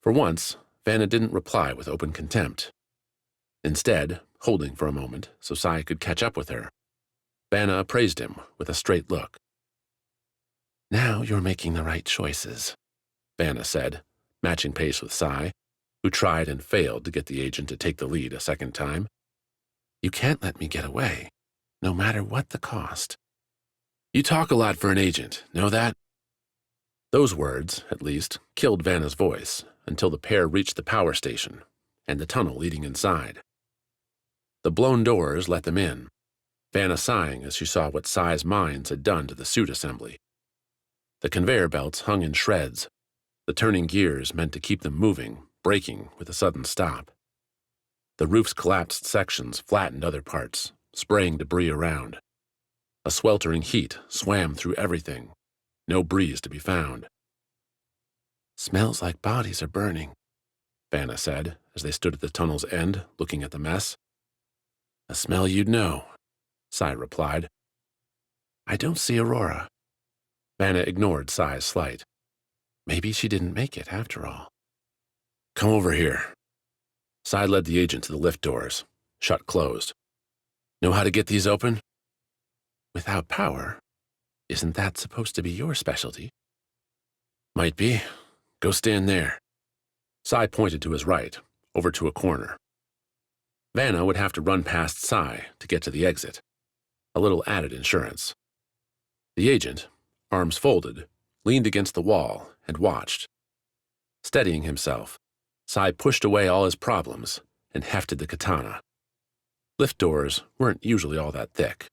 For once, Vanna didn't reply with open contempt. Instead, holding for a moment so Sai could catch up with her, Vanna appraised him with a straight look. "Now you're making the right choices," Vanna said, matching pace with Sai, who tried and failed to get the agent to take the lead a second time. "You can't let me get away, no matter what the cost." "You talk a lot for an agent, know that?" Those words, at least, killed Vanna's voice until the pair reached the power station and the tunnel leading inside. The blown doors let them in, Vanna sighing as she saw what Sai's mines had done to the suit assembly. The conveyor belts hung in shreds, the turning gears meant to keep them moving, breaking with a sudden stop. The roof's collapsed sections flattened other parts, spraying debris around. A sweltering heat swam through everything, no breeze to be found. "Smells like bodies are burning," Vanna said as they stood at the tunnel's end, looking at the mess. "A smell you'd know," Sai replied. "I don't see Aurora." Vanna ignored Sai's slight. Maybe she didn't make it after all. "Come over here." Sai led the agent to the lift doors, shut closed. "Know how to get these open?" Without power? Isn't that supposed to be your specialty? Might be. Go stand there. Sai pointed to his right, over to a corner. Vanna would have to run past Sai to get to the exit. A little added insurance. The agent, arms folded, leaned against the wall and watched. Steadying himself, Sai pushed away all his problems and hefted the katana. Lift doors weren't usually all that thick.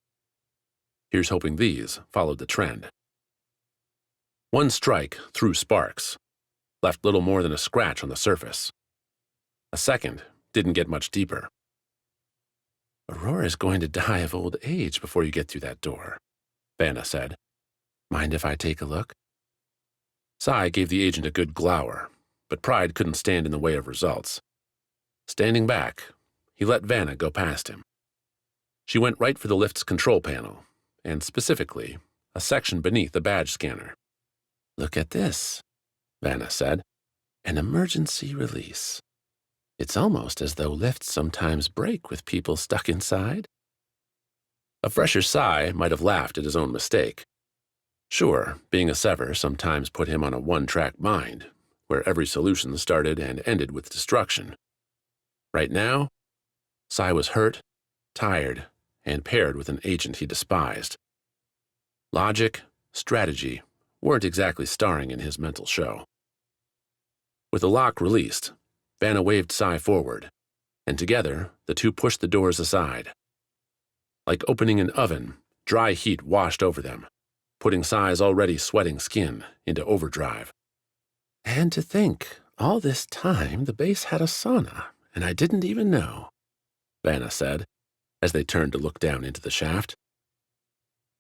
Here's hoping these followed the trend. One strike threw sparks, left little more than a scratch on the surface. A second didn't get much deeper. Aurora's going to die of old age before you get through that door, Vanna said. Mind if I take a look? Sai gave the agent a good glower, but pride couldn't stand in the way of results. Standing back, he let Vanna go past him. She went right for the lift's control panel, and specifically, a section beneath the badge scanner. Look at this, Vanna said. An emergency release. It's almost as though lifts sometimes break with people stuck inside. A fresher Sai might have laughed at his own mistake. Sure, being a Sever sometimes put him on a one-track mind, where every solution started and ended with destruction. Right now, Sai was hurt, tired, and paired with an agent he despised. Logic, strategy, weren't exactly starring in his mental show. With the lock released, Vanna waved Sai forward, and together the two pushed the doors aside. Like opening an oven, dry heat washed over them, putting Sai's already sweating skin into overdrive. And to think, all this time the base had a sauna, and I didn't even know, Vanna said, as they turned to look down into the shaft.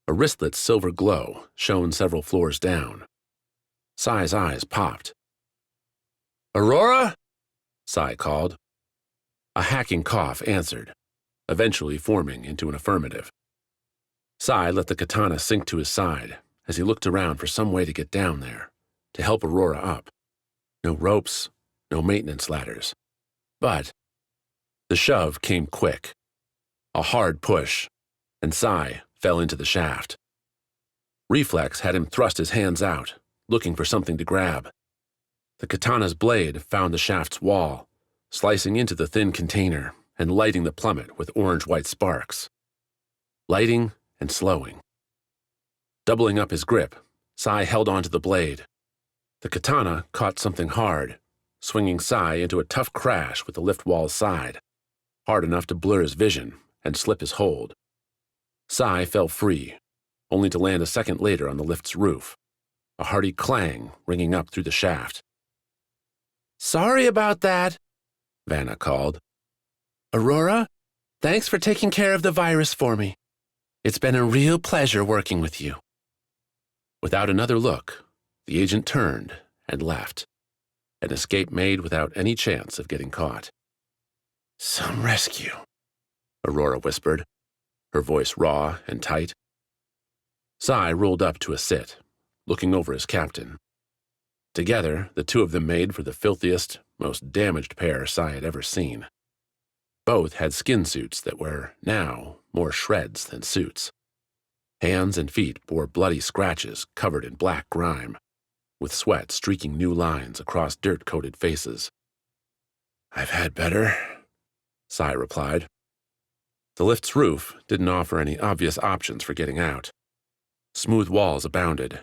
A wristlet's silver glow shone several floors down. Sai's eyes popped. Aurora? Sai called. A hacking cough answered, eventually forming into an affirmative. Sai let the katana sink to his side as he looked around for some way to get down there, to help Aurora up. No ropes, no maintenance ladders. But the shove came quick. A hard push, and Sai fell into the shaft. Reflex had him thrust his hands out, looking for something to grab. The katana's blade found the shaft's wall, slicing into the thin container and lighting the plummet with orange-white sparks. Lighting and slowing. Doubling up his grip, Sai held onto the blade. The katana caught something hard, swinging Sai into a tough crash with the lift wall's side, hard enough to blur his vision and slip his hold. Sai fell free, only to land a second later on the lift's roof, a hearty clang ringing up through the shaft. Sorry about that, Vanna called. Aurora, thanks for taking care of the virus for me. It's been a real pleasure working with you. Without another look, the agent turned and left, an escape made without any chance of getting caught. Some rescue, Aurora whispered, her voice raw and tight. Sai rolled up to a sit, looking over his captain. Together, the two of them made for the filthiest, most damaged pair Sai had ever seen. Both had skin suits that were, now, more shreds than suits. Hands and feet bore bloody scratches covered in black grime, with sweat streaking new lines across dirt-coated faces. I've had better, Sai replied. The lift's roof didn't offer any obvious options for getting out. Smooth walls abounded,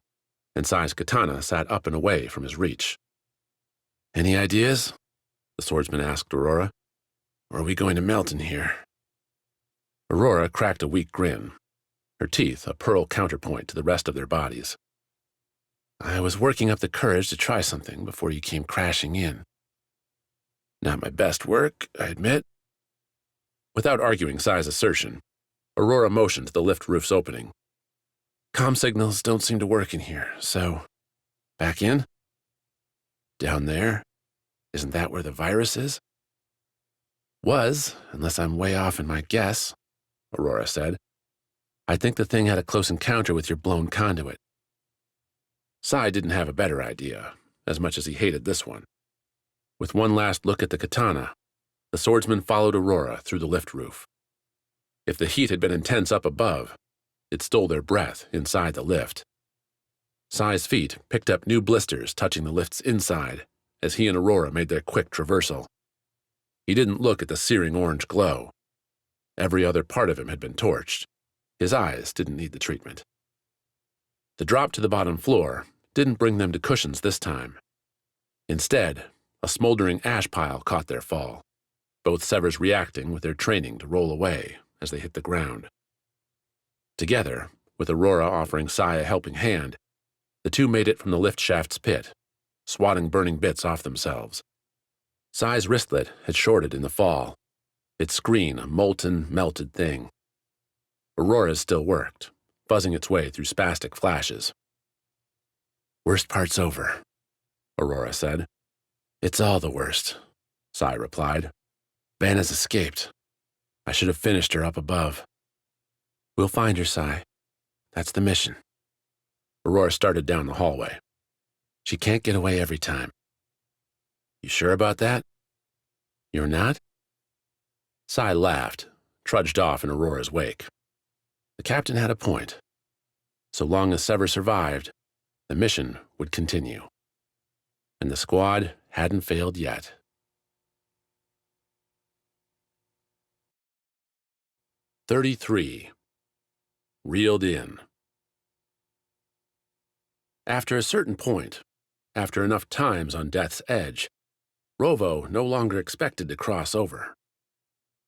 and Sai's katana sat up and away from his reach. Any ideas? The swordsman asked Aurora. Or are we going to melt in here? Aurora cracked a weak grin, her teeth a pearl counterpoint to the rest of their bodies. I was working up the courage to try something before you came crashing in. Not my best work, I admit. Without arguing Sai's assertion, Aurora motioned to the lift roof's opening. Comm signals don't seem to work in here, so... Back in? Down there? Isn't that where the virus is? Was, unless I'm way off in my guess, Aurora said. I think the thing had a close encounter with your blown conduit. Sai didn't have a better idea, as much as he hated this one. With one last look at the katana, the swordsman followed Aurora through the lift roof. If the heat had been intense up above, It stole their breath inside the lift. Sai's feet picked up new blisters touching the lift's inside as he and Aurora made their quick traversal. He didn't look at the searing orange glow. Every other part of him had been torched. His eyes didn't need the treatment. The drop to the bottom floor didn't bring them to cushions this time. Instead, a smoldering ash pile caught their fall, both Severs reacting with their training to roll away as they hit the ground. Together, with Aurora offering Sai a helping hand, the two made it from the lift shaft's pit, swatting burning bits off themselves. Sai's wristlet had shorted in the fall, its screen a molten, melted thing. Aurora's still worked, buzzing its way through spastic flashes. "Worst part's over," Aurora said. "It's all the worst," Sai replied. "Ben has escaped. I should have finished her up above." "We'll find her, Sai. That's the mission." Aurora started down the hallway. "She can't get away every time." "You sure about that?" "You're not?" Sai laughed, trudged off in Aurora's wake. The captain had a point. So long as Sever survived, the mission would continue. And the squad hadn't failed yet. 33. Reeled in. After a certain point, after enough times on death's edge, Rovo no longer expected to cross over.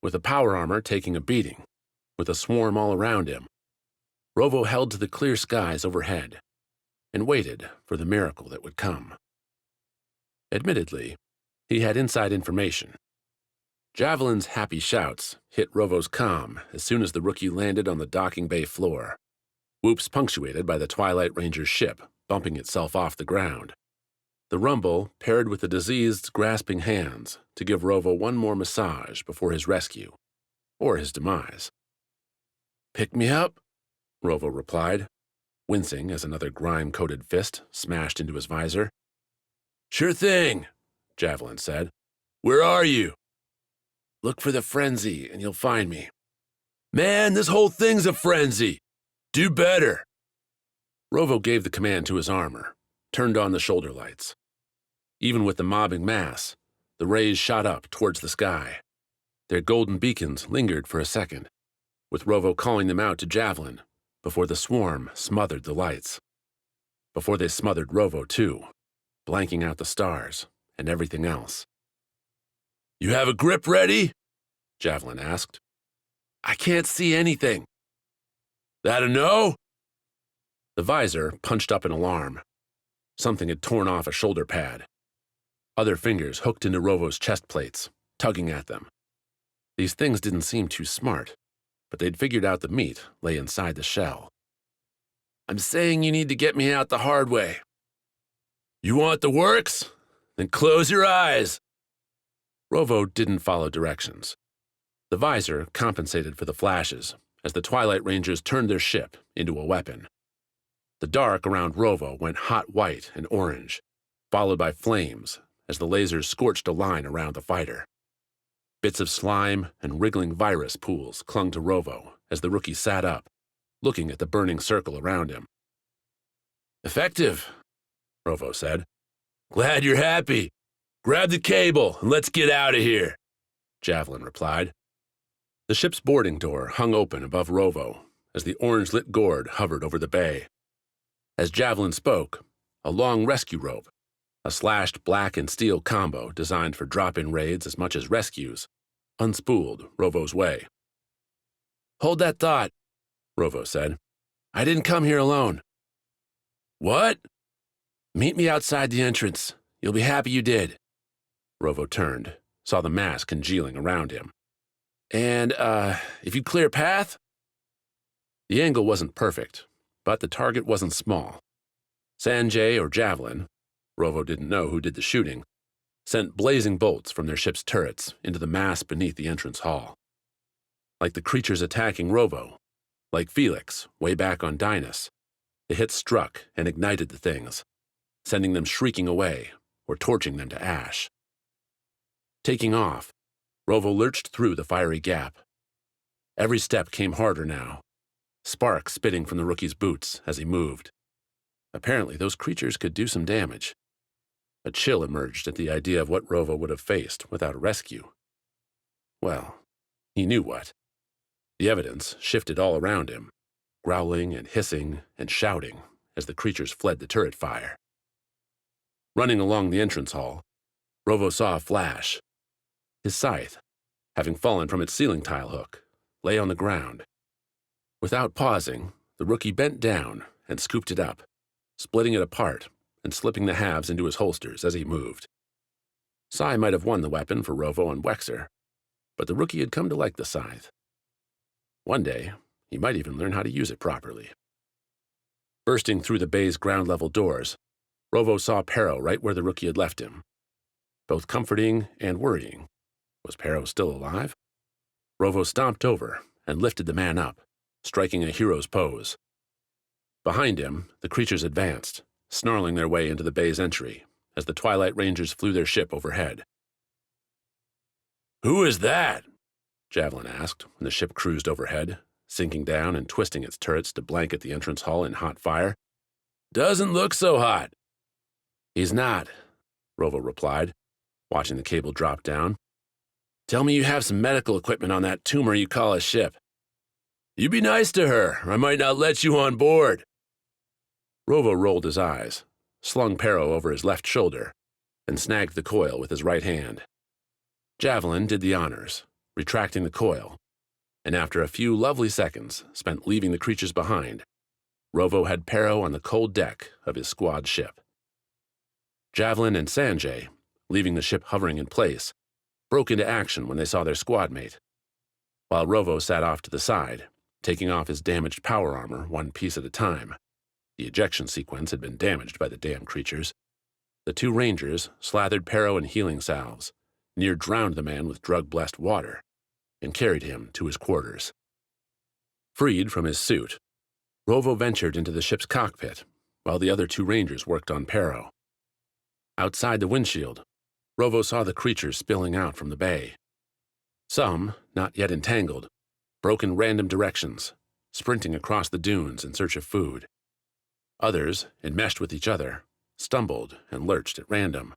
With the power armor taking a beating, with a swarm all around him, Rovo held to the clear skies overhead and waited for the miracle that would come. Admittedly, he had inside information. Javelin's happy shouts hit Rovo's comm as soon as the rookie landed on the docking bay floor, whoops punctuated by the Twilight Ranger's ship bumping itself off the ground. The rumble paired with the diseased's grasping hands to give Rovo one more massage before his rescue, or his demise. "Pick me up?" Rovo replied, wincing as another grime-coated fist smashed into his visor. "Sure thing," Javelin said. "Where are you?" "Look for the frenzy, and you'll find me." "Man, this whole thing's a frenzy! Do better!" Rovo gave the command to his armor, turned on the shoulder lights. Even with the mobbing mass, the rays shot up towards the sky. Their golden beacons lingered for a second, with Rovo calling them out to Javelin before the swarm smothered the lights. Before they smothered Rovo, too, blanking out the stars and everything else. "You have a grip ready?" Javelin asked. "I can't see anything." "That a no?" The visor punched up in alarm. Something had torn off a shoulder pad. Other fingers hooked into Rovo's chest plates, tugging at them. These things didn't seem too smart, but they'd figured out the meat lay inside the shell. "I'm saying you need to get me out the hard way." "You want the works? Then close your eyes." Rovo didn't follow directions. The visor compensated for the flashes as the Twilight Rangers turned their ship into a weapon. The dark around Rovo went hot white and orange, followed by flames as the lasers scorched a line around the fighter. Bits of slime and wriggling virus pools clung to Rovo as the rookie sat up, looking at the burning circle around him. "Effective," Rovo said. "Glad you're happy. Grab the cable and let's get out of here," Javelin replied. The ship's boarding door hung open above Rovo as the orange-lit gourd hovered over the bay. As Javelin spoke, a long rescue rope, a slashed black and steel combo designed for drop-in raids as much as rescues, unspooled Rovo's way. "Hold that thought," Rovo said. "I didn't come here alone." "What?" "Meet me outside the entrance. You'll be happy you did." Rovo turned, saw the mass congealing around him. "And, if you clear path?" The angle wasn't perfect, but the target wasn't small. Sanjay or Javelin, Rovo didn't know who did the shooting, sent blazing bolts from their ship's turrets into the mass beneath the entrance hall. Like the creatures attacking Rovo, like Felix way back on Dynas, the hits struck and ignited the things, sending them shrieking away or torching them to ash. Taking off, Rovo lurched through the fiery gap. Every step came harder now. sparks spitting from the rookie's boots as he moved. Apparently, those creatures could do some damage. A chill emerged at the idea of what Rovo would have faced without a rescue. Well, he knew what. The evidence shifted all around him, growling and hissing and shouting as the creatures fled the turret fire. Running along the entrance hall, Rovo saw a flash. His scythe, having fallen from its ceiling tile hook, lay on the ground. Without pausing, the rookie bent down and scooped it up, splitting it apart and slipping the halves into his holsters as he moved. Sai might have won the weapon for Rovo and Wexer, but the rookie had come to like the scythe. One day, he might even learn how to use it properly. Bursting through the bay's ground-level doors, Rovo saw Pero right where the rookie had left him. Both comforting and worrying. Was Pero still alive? Rovo stomped over and lifted the man up, striking a hero's pose. Behind him, the creatures advanced, snarling their way into the bay's entry as the Twilight Rangers flew their ship overhead. "Who is that?" Javelin asked when the ship cruised overhead, sinking down and twisting its turrets to blanket the entrance hall in hot fire. "Doesn't look so hot." "He's not," Rovo replied, watching the cable drop down. "Tell me you have some medical equipment on that tumor you call a ship." "You be nice to her, or I might not let you on board." Rovo rolled his eyes, slung Pero over his left shoulder, and snagged the coil with his right hand. Javelin did the honors, retracting the coil, and after a few lovely seconds spent leaving the creatures behind, Rovo had Pero on the cold deck of his squad ship. Javelin and Sanjay, leaving the ship hovering in place, broke into action when they saw their squad mate, while Rovo sat off to the side, taking off his damaged power armor one piece at a time. The ejection sequence had been damaged by the damn creatures. The two rangers slathered Pero in healing salves, near drowned the man with drug-blessed water, and carried him to his quarters. Freed from his suit, Rovo ventured into the ship's cockpit, while the other two rangers worked on Pero. Outside the windshield, Rovo saw the creatures spilling out from the bay. Some, not yet entangled, broke in random directions, sprinting across the dunes in search of food. Others, enmeshed with each other, stumbled and lurched at random.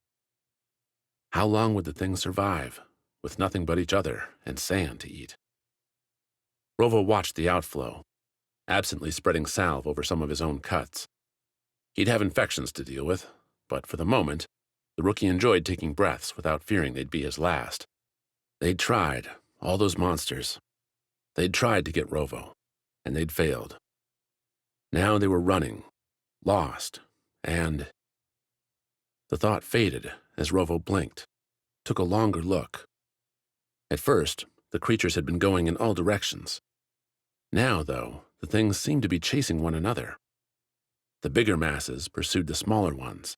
How long would the things survive, with nothing but each other and sand to eat? Rovo watched the outflow, absently spreading salve over some of his own cuts. He'd have infections to deal with, but for the moment, the rookie enjoyed taking breaths without fearing they'd be his last. They'd tried, all those monsters. They'd tried to get Rovo, and they'd failed. Now they were running, lost, and... The thought faded as Rovo blinked, took a longer look. At first, the creatures had been going in all directions. Now, though, the things seemed to be chasing one another. The bigger masses pursued the smaller ones,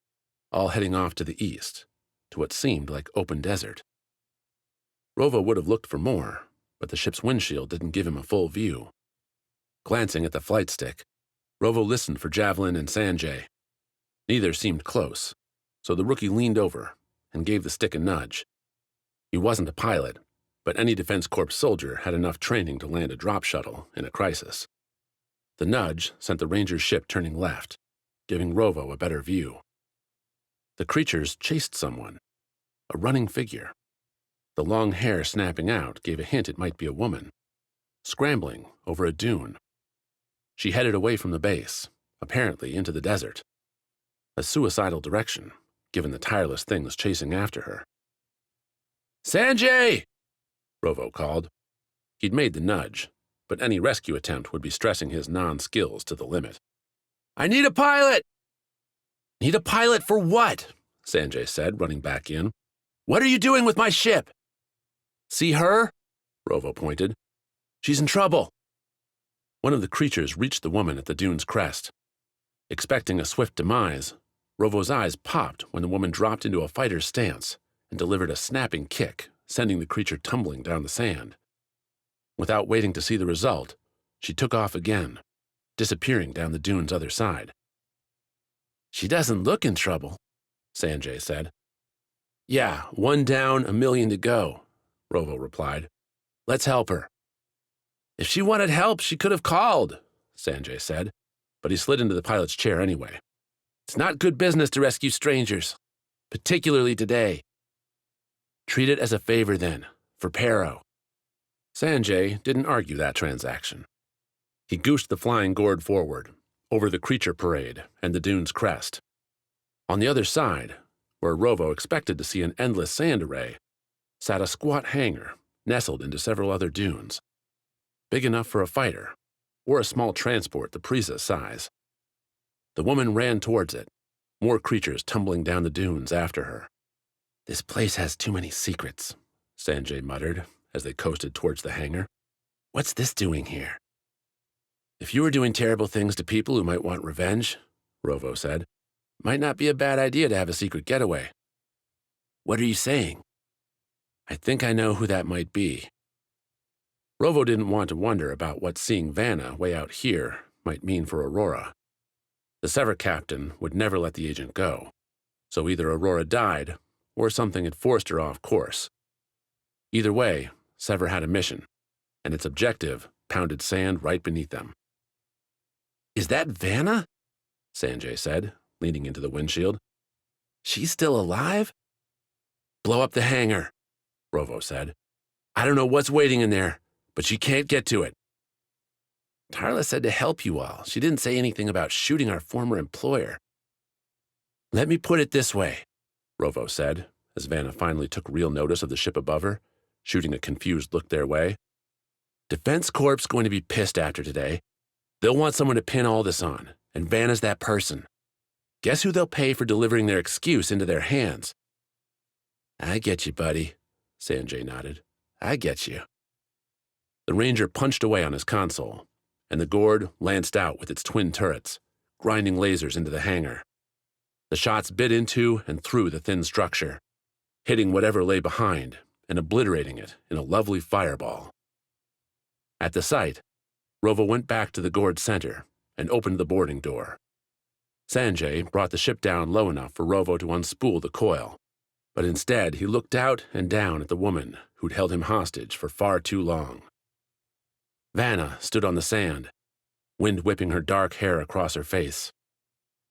all heading off to the east, to what seemed like open desert. Rovo would have looked for more, but the ship's windshield didn't give him a full view. Glancing at the flight stick, Rovo listened for Javelin and Sanjay. Neither seemed close, so the rookie leaned over and gave the stick a nudge. He wasn't a pilot, but any Defense Corps soldier had enough training to land a drop shuttle in a crisis. The nudge sent the Ranger's ship turning left, giving Rovo a better view. The creatures chased someone, a running figure. The long hair snapping out gave a hint it might be a woman, scrambling over a dune. She headed away from the base, apparently into the desert. A suicidal direction, given the tireless things chasing after her. "Sanjay!" Rovo called. He'd made the nudge, but any rescue attempt would be stressing his non-skills to the limit. "I need a pilot!" "Need a pilot for what?" Sanjay said, running back in. "What are you doing with my ship?" "See her?" Rovo pointed. "She's in trouble." One of the creatures reached the woman at the dune's crest. Expecting a swift demise, Rovo's eyes popped when the woman dropped into a fighter's stance and delivered a snapping kick, sending the creature tumbling down the sand. Without waiting to see the result, she took off again, disappearing down the dune's other side. "She doesn't look in trouble," Sanjay said. "Yeah, one down, 1,000,000 to go," Rovo replied. "Let's help her." "If she wanted help, she could have called," Sanjay said, but he slid into the pilot's chair anyway. It's not good business to rescue strangers, particularly today. Treat it as a favor then, for Pero. Sanjay didn't argue that transaction. He goosed the flying gourd forward, over the creature parade and the dune's crest. On the other side, where Rovo expected to see an endless sand array, sat a squat hangar nestled into several other dunes, big enough for a fighter, or a small transport the Prisa's size. The woman ran towards it, more creatures tumbling down the dunes after her. This place has too many secrets, Sanjay muttered as they coasted towards the hangar. What's this doing here? If you were doing terrible things to people who might want revenge, Rovo said, might not be a bad idea to have a secret getaway. What are you saying? I think I know who that might be. Rovo didn't want to wonder about what seeing Vanna way out here might mean for Aurora. The Sever captain would never let the agent go, so either Aurora died or something had forced her off course. Either way, Sever had a mission, and its objective pounded sand right beneath them. Is that Vanna? Sanjay said, leaning into the windshield. She's still alive? Blow up the hangar, Rovo said. I don't know what's waiting in there, but she can't get to it. Tarla said to help you all. She didn't say anything about shooting our former employer. Let me put it this way, Rovo said, as Vanna finally took real notice of the ship above her, shooting a confused look their way. Defense Corp's going to be pissed after today. They'll want someone to pin all this on, and Vanna's that person. Guess who they'll pay for delivering their excuse into their hands? I get you, buddy, Sanjay nodded. I get you. The Ranger punched away on his console, and the gourd lanced out with its twin turrets, grinding lasers into the hangar. The shots bit into and through the thin structure, hitting whatever lay behind and obliterating it in a lovely fireball. At the sight, Rovo went back to the gourd's center and opened the boarding door. Sanjay brought the ship down low enough for Rovo to unspool the coil, but instead he looked out and down at the woman who'd held him hostage for far too long. Vanna stood on the sand, wind whipping her dark hair across her face.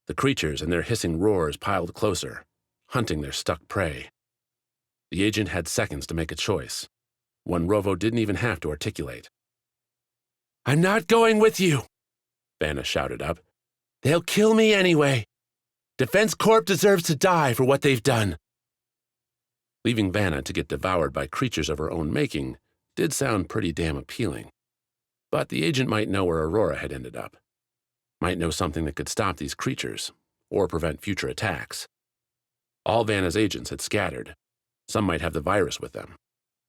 The creatures and their hissing roars piled closer, hunting their stuck prey. The agent had seconds to make a choice, one Rovo didn't even have to articulate. I'm not going with you, Vanna shouted up. They'll kill me anyway. Defense Corp deserves to die for what they've done. Leaving Vanna to get devoured by creatures of her own making did sound pretty damn appealing. But the agent might know where Aurora had ended up. Might know something that could stop these creatures, or prevent future attacks. All Vanna's agents had scattered. Some might have the virus with them,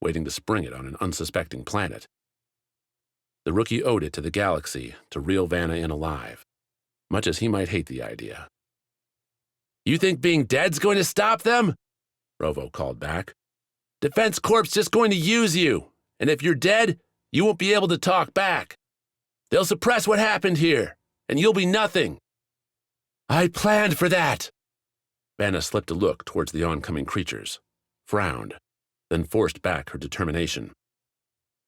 waiting to spring it on an unsuspecting planet. The rookie owed it to the galaxy to reel Vanna in alive, much as he might hate the idea. You think being dead's going to stop them? Rovo called back. Defense Corp's just going to use you, and if you're dead, you won't be able to talk back. They'll suppress what happened here, and you'll be nothing. I planned for that. Vanna slipped a look towards the oncoming creatures, frowned, then forced back her determination.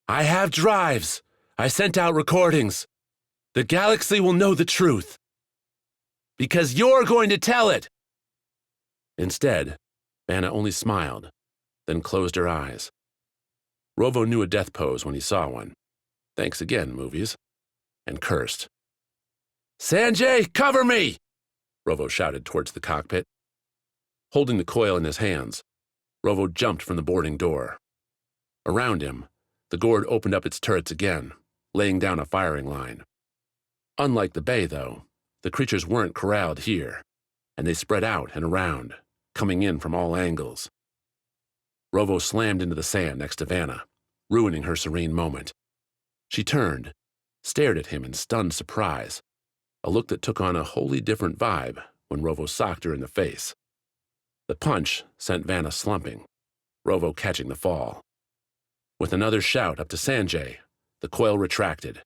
I have drives. I sent out recordings. The galaxy will know the truth. Because you're going to tell it. Instead, Vanna only smiled, then closed her eyes. Rovo knew a death pose when he saw one. Thanks again, movies. And cursed. Sanjay, cover me! Rovo shouted towards the cockpit. Holding the coil in his hands, Rovo jumped from the boarding door. Around him, the gourd opened up its turrets again, laying down a firing line. Unlike the bay, though, the creatures weren't corralled here, and they spread out and around, coming in from all angles. Rovo slammed into the sand next to Vanna, ruining her serene moment. She turned, stared at him in stunned surprise, a look that took on a wholly different vibe when Rovo socked her in the face. The punch sent Vanna slumping, Rovo catching the fall. With another shout up to Sanjay, the coil retracted,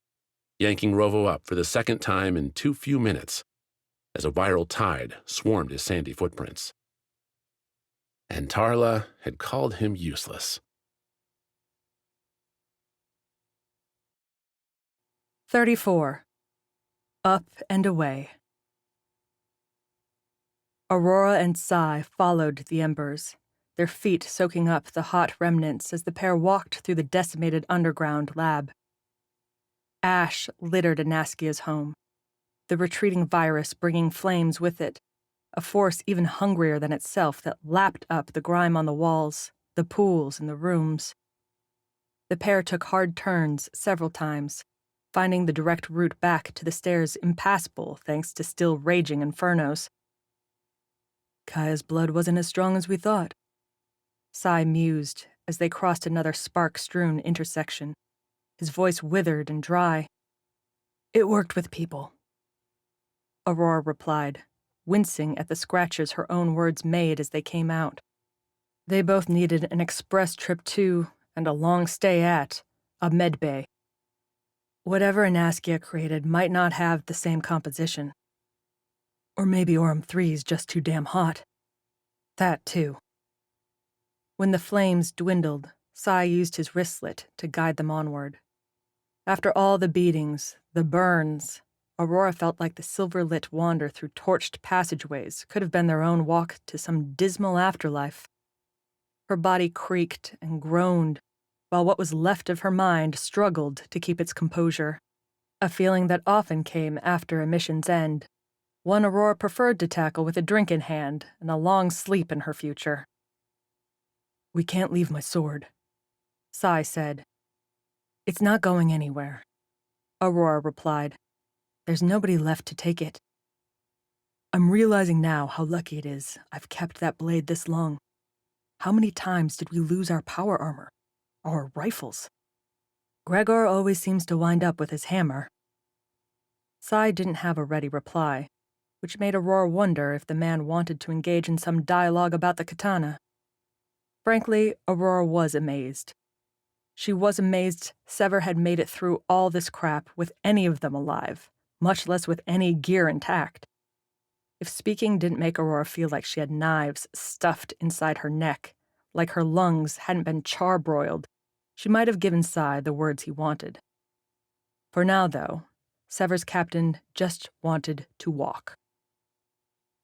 yanking Rovo up for the second time in too few minutes, as a viral tide swarmed his sandy footprints. And Tarla had called him useless. 34. Up and away. Aurora and Sai followed the embers, their feet soaking up the hot remnants as the pair walked through the decimated underground lab. Ash littered Anaskia's home, the retreating virus bringing flames with it, a force even hungrier than itself that lapped up the grime on the walls, the pools, and the rooms. The pair took hard turns several times, finding the direct route back to the stairs impassable thanks to still raging infernos. Kaya's blood wasn't as strong as we thought, Sai mused as they crossed another spark-strewn intersection, his voice withered and dry. It worked with people, Aurora replied, wincing at the scratches her own words made as they came out. They both needed an express trip to, and a long stay at, a medbay. Whatever Anaskia created might not have the same composition. Or maybe Orem 3's just too damn hot. That, too. When the flames dwindled, Sai used his wristlet to guide them onward. After all the beatings, the burns, Aurora felt like the silver-lit wander through torched passageways could have been their own walk to some dismal afterlife. Her body creaked and groaned, while what was left of her mind struggled to keep its composure, a feeling that often came after a mission's end, one Aurora preferred to tackle with a drink in hand and a long sleep in her future. We can't leave my sword, Sai said. It's not going anywhere, Aurora replied. There's nobody left to take it. I'm realizing now how lucky it is I've kept that blade this long. How many times did we lose our power armor? Our rifles? Gregor always seems to wind up with his hammer. Sai didn't have a ready reply, which made Aurora wonder if the man wanted to engage in some dialogue about the katana. Frankly, Aurora was amazed. She was amazed Sever had made it through all this crap with any of them alive, much less with any gear intact. If speaking didn't make Aurora feel like she had knives stuffed inside her neck, like her lungs hadn't been charbroiled, she might have given Sai the words he wanted. For now, though, Sever's captain just wanted to walk.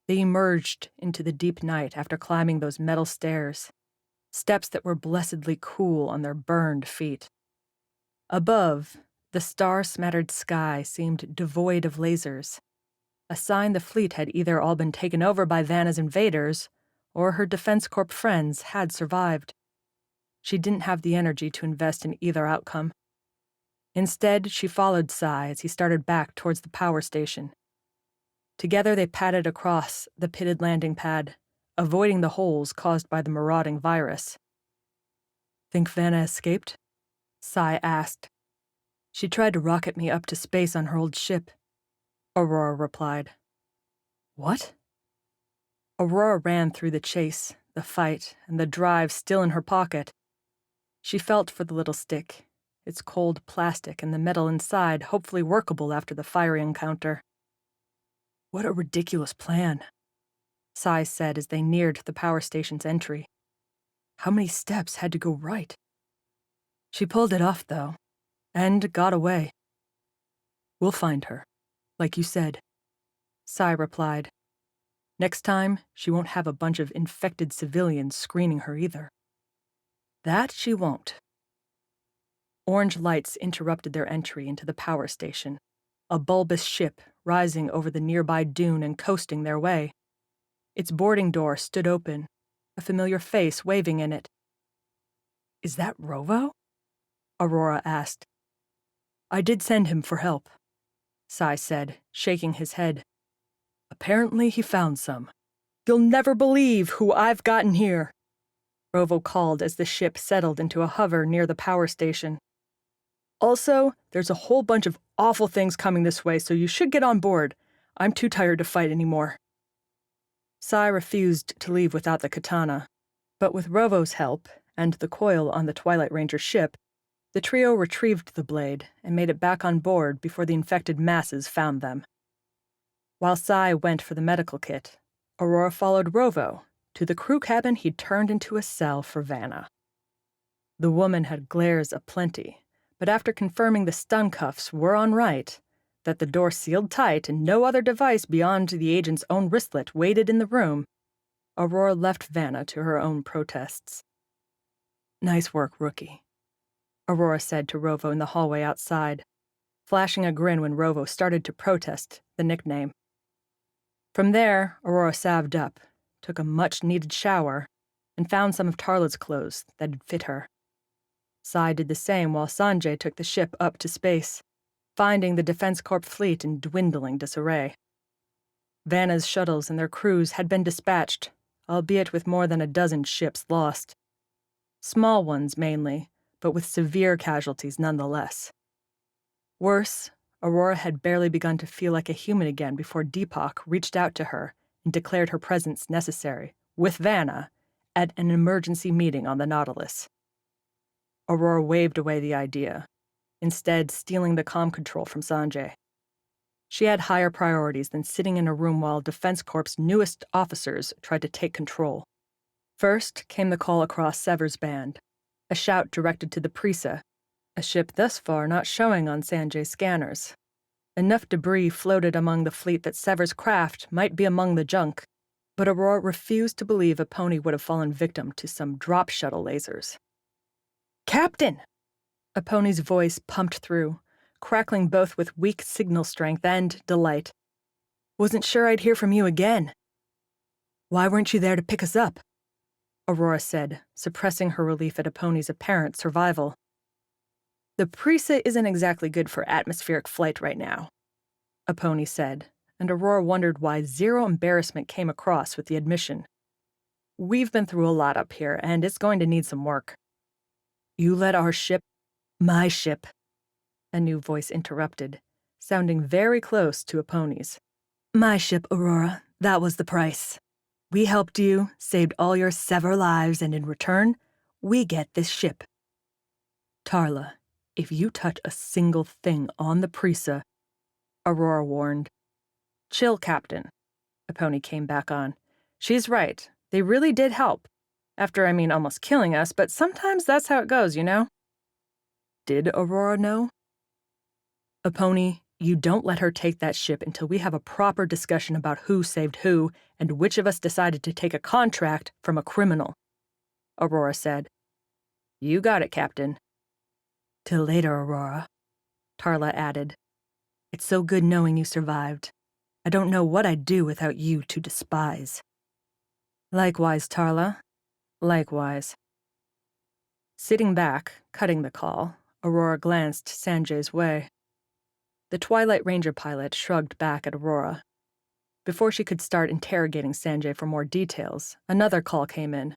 They emerged into the deep night after climbing those metal stairs, steps that were blessedly cool on their burned feet. Above, the star-smattered sky seemed devoid of lasers, a sign the fleet had either all been taken over by Vanna's invaders, or her Defense Corp friends had survived. She didn't have the energy to invest in either outcome. Instead, she followed Sai as he started back towards the power station. Together they padded across the pitted landing pad, avoiding the holes caused by the marauding virus. Think Vanna escaped? Sai asked. She tried to rocket me up to space on her old ship, Aurora replied. What? Aurora ran through the chase, the fight, and the drive still in her pocket. She felt for the little stick, its cold plastic and the metal inside hopefully workable after the fiery encounter. What a ridiculous plan, Sai said as they neared the power station's entry. How many steps had to go right? She pulled it off, though, and got away. We'll find her, like you said, Sai replied. Next time, she won't have a bunch of infected civilians screening her either. That she won't. Orange lights interrupted their entry into the power station, a bulbous ship rising over the nearby dune and coasting their way. Its boarding door stood open, a familiar face waving in it. Is that Rovo? Aurora asked. I did send him for help, Sai said, shaking his head. Apparently he found some. You'll never believe who I've gotten here, Rovo called as the ship settled into a hover near the power station. Also, there's a whole bunch of awful things coming this way, so you should get on board. I'm too tired to fight anymore. Sai refused to leave without the katana, but with Rovo's help and the coil on the Twilight Ranger ship, the trio retrieved the blade and made it back on board before the infected masses found them. While Sai went for the medical kit, Aurora followed Rovo to the crew cabin he'd turned into a cell for Vanna. The woman had glares aplenty, but after confirming the stun cuffs were on right, that the door sealed tight and no other device beyond the agent's own wristlet waited in the room, Aurora left Vanna to her own protests. "Nice work, rookie," Aurora said to Rovo in the hallway outside, flashing a grin when Rovo started to protest the nickname. From there, Aurora salved up, took a much-needed shower, and found some of Tarla's clothes that'd fit her. Sai did the same while Sanjay took the ship up to space, finding the Defense Corp fleet in dwindling disarray. Vanna's shuttles and their crews had been dispatched, albeit with more than a dozen ships lost. Small ones mainly, but with severe casualties nonetheless. Worse, Aurora had barely begun to feel like a human again before Deepak reached out to her and declared her presence necessary, with Vanna, at an emergency meeting on the Nautilus. Aurora waved away the idea, instead stealing the comm control from Sanjay. She had higher priorities than sitting in a room while Defense Corp's newest officers tried to take control. First came the call across Sever's band, a shout directed to the Prisa, a ship thus far not showing on Sanjay's scanners. Enough debris floated among the fleet that Sever's craft might be among the junk, but Aurora refused to believe a pony would have fallen victim to some drop shuttle lasers. "Captain!" A pony's voice pumped through, crackling both with weak signal strength and delight. "Wasn't sure I'd hear from you again." "Why weren't you there to pick us up?" Aurora said, suppressing her relief at a pony's apparent survival. "The Prisa isn't exactly good for atmospheric flight right now," a pony said, and Aurora wondered why zero embarrassment came across with the admission. "We've been through a lot up here, and it's going to need some work." "You let our ship—" "My ship," a new voice interrupted, sounding very close to a pony's. "My ship, Aurora, that was the price. We helped you, saved all your Sever lives, and in return, we get this ship. Tarla, if you touch a single thing on the Prisa," Aurora warned. "Chill, Captain," a pony came back on. "She's right. They really did help. After, almost killing us, but sometimes that's how it goes, you know?" Did Aurora know? "A pony, you don't let her take that ship until we have a proper discussion about who saved who and which of us decided to take a contract from a criminal," Aurora said. "You got it, Captain." "Till later, Aurora," Tarla added. "It's so good knowing you survived. I don't know what I'd do without you to despise." "Likewise, Tarla. Likewise." Sitting back, cutting the call, Aurora glanced Sanjay's way. The Twilight Ranger pilot shrugged back at Aurora. Before she could start interrogating Sanjay for more details, another call came in.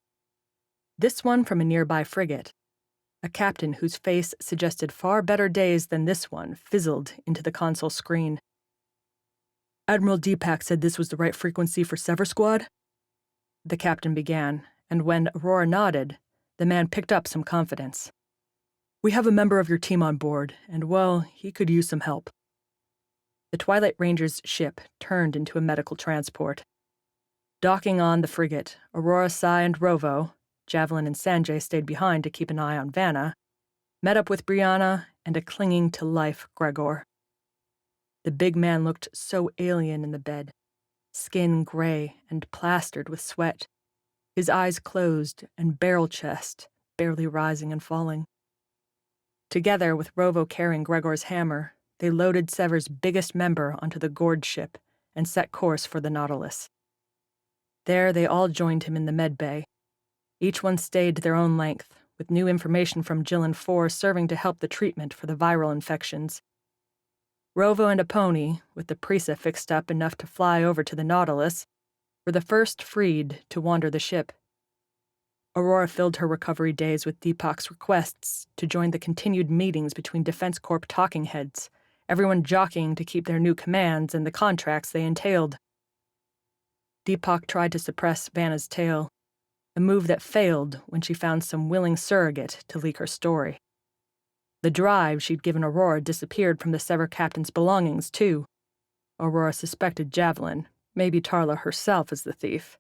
This one from a nearby frigate. A captain whose face suggested far better days than this one fizzled into the console screen. "Admiral Deepak said this was the right frequency for Sever Squad?" The captain began, and when Aurora nodded, the man picked up some confidence. "We have a member of your team on board, and, well, he could use some help." The Twilight Ranger's ship turned into a medical transport. Docking on the frigate, Aurora, Sai, and Rovo, Javelin and Sanjay stayed behind to keep an eye on Vanna, met up with Brianna and a clinging-to-life Gregor. The big man looked so alien in the bed, skin gray and plastered with sweat, his eyes closed and barrel chest barely rising and falling. Together with Rovo carrying Gregor's hammer, they loaded Sever's biggest member onto the gourd ship and set course for the Nautilus. There they all joined him in the med bay. Each one stayed their own length, with new information from Jill and Four serving to help the treatment for the viral infections. Rovo and a pony, with the Prisa fixed up enough to fly over to the Nautilus, were the first freed to wander the ship. Aurora filled her recovery days with Deepak's requests to join the continued meetings between Defense Corp talking heads, everyone jockeying to keep their new commands and the contracts they entailed. Deepak tried to suppress Vanna's tale, a move that failed when she found some willing surrogate to leak her story. The drive she'd given Aurora disappeared from the Sever captain's belongings, too. Aurora suspected Javelin, maybe Tarla herself as the thief,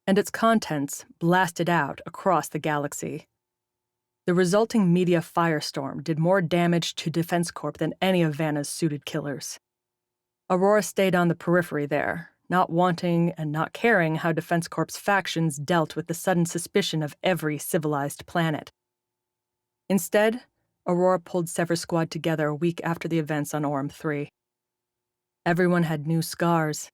and its contents blasted out across the galaxy. The resulting media firestorm did more damage to Defense Corp than any of Vanna's suited killers. Aurora stayed on the periphery there, not wanting and not caring how Defense Corp's factions dealt with the sudden suspicion of every civilized planet. Instead, Aurora pulled Sever Squad together a week after the events on Orm 3. Everyone had new scars,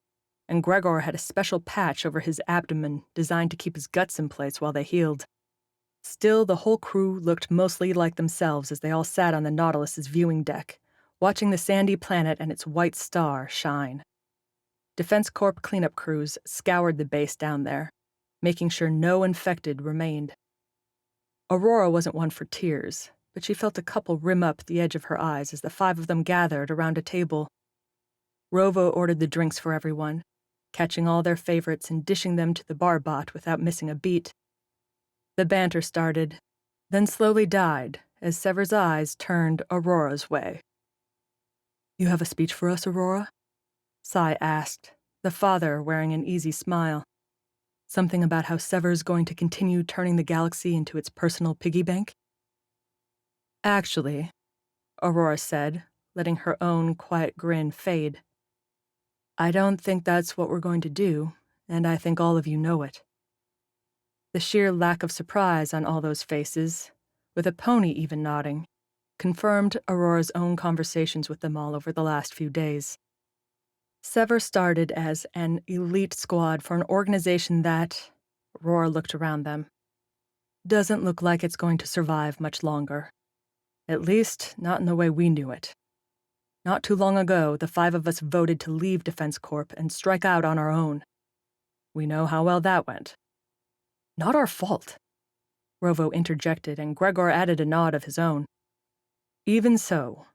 and Gregor had a special patch over his abdomen designed to keep his guts in place while they healed. Still, the whole crew looked mostly like themselves as they all sat on the Nautilus's viewing deck, watching the sandy planet and its white star shine. Defense Corp cleanup crews scoured the base down there, making sure no infected remained. Aurora wasn't one for tears, but she felt a couple rim up the edge of her eyes as the 5 of them gathered around a table. Rovo ordered the drinks for everyone, catching all their favorites and dishing them to the bar bot without missing a beat. The banter started, then slowly died as Sever's eyes turned Aurora's way. "You have a speech for us, Aurora?" Sai asked, the father wearing an easy smile. "Something about how Sever's going to continue turning the galaxy into its personal piggy bank?" "Actually," Aurora said, letting her own quiet grin fade, "I don't think that's what we're going to do, and I think all of you know it." The sheer lack of surprise on all those faces, with a pony even nodding, confirmed Aurora's own conversations with them all over the last few days. Sever started as an elite squad for an organization that, Aurora looked around them, doesn't look like it's going to survive much longer. At least, not in the way we knew it. Not too long ago, the 5 of us voted to leave Defense Corp and strike out on our own. We know how well that went. "Not our fault," Rovo interjected, and Gregor added a nod of his own. "Even so,"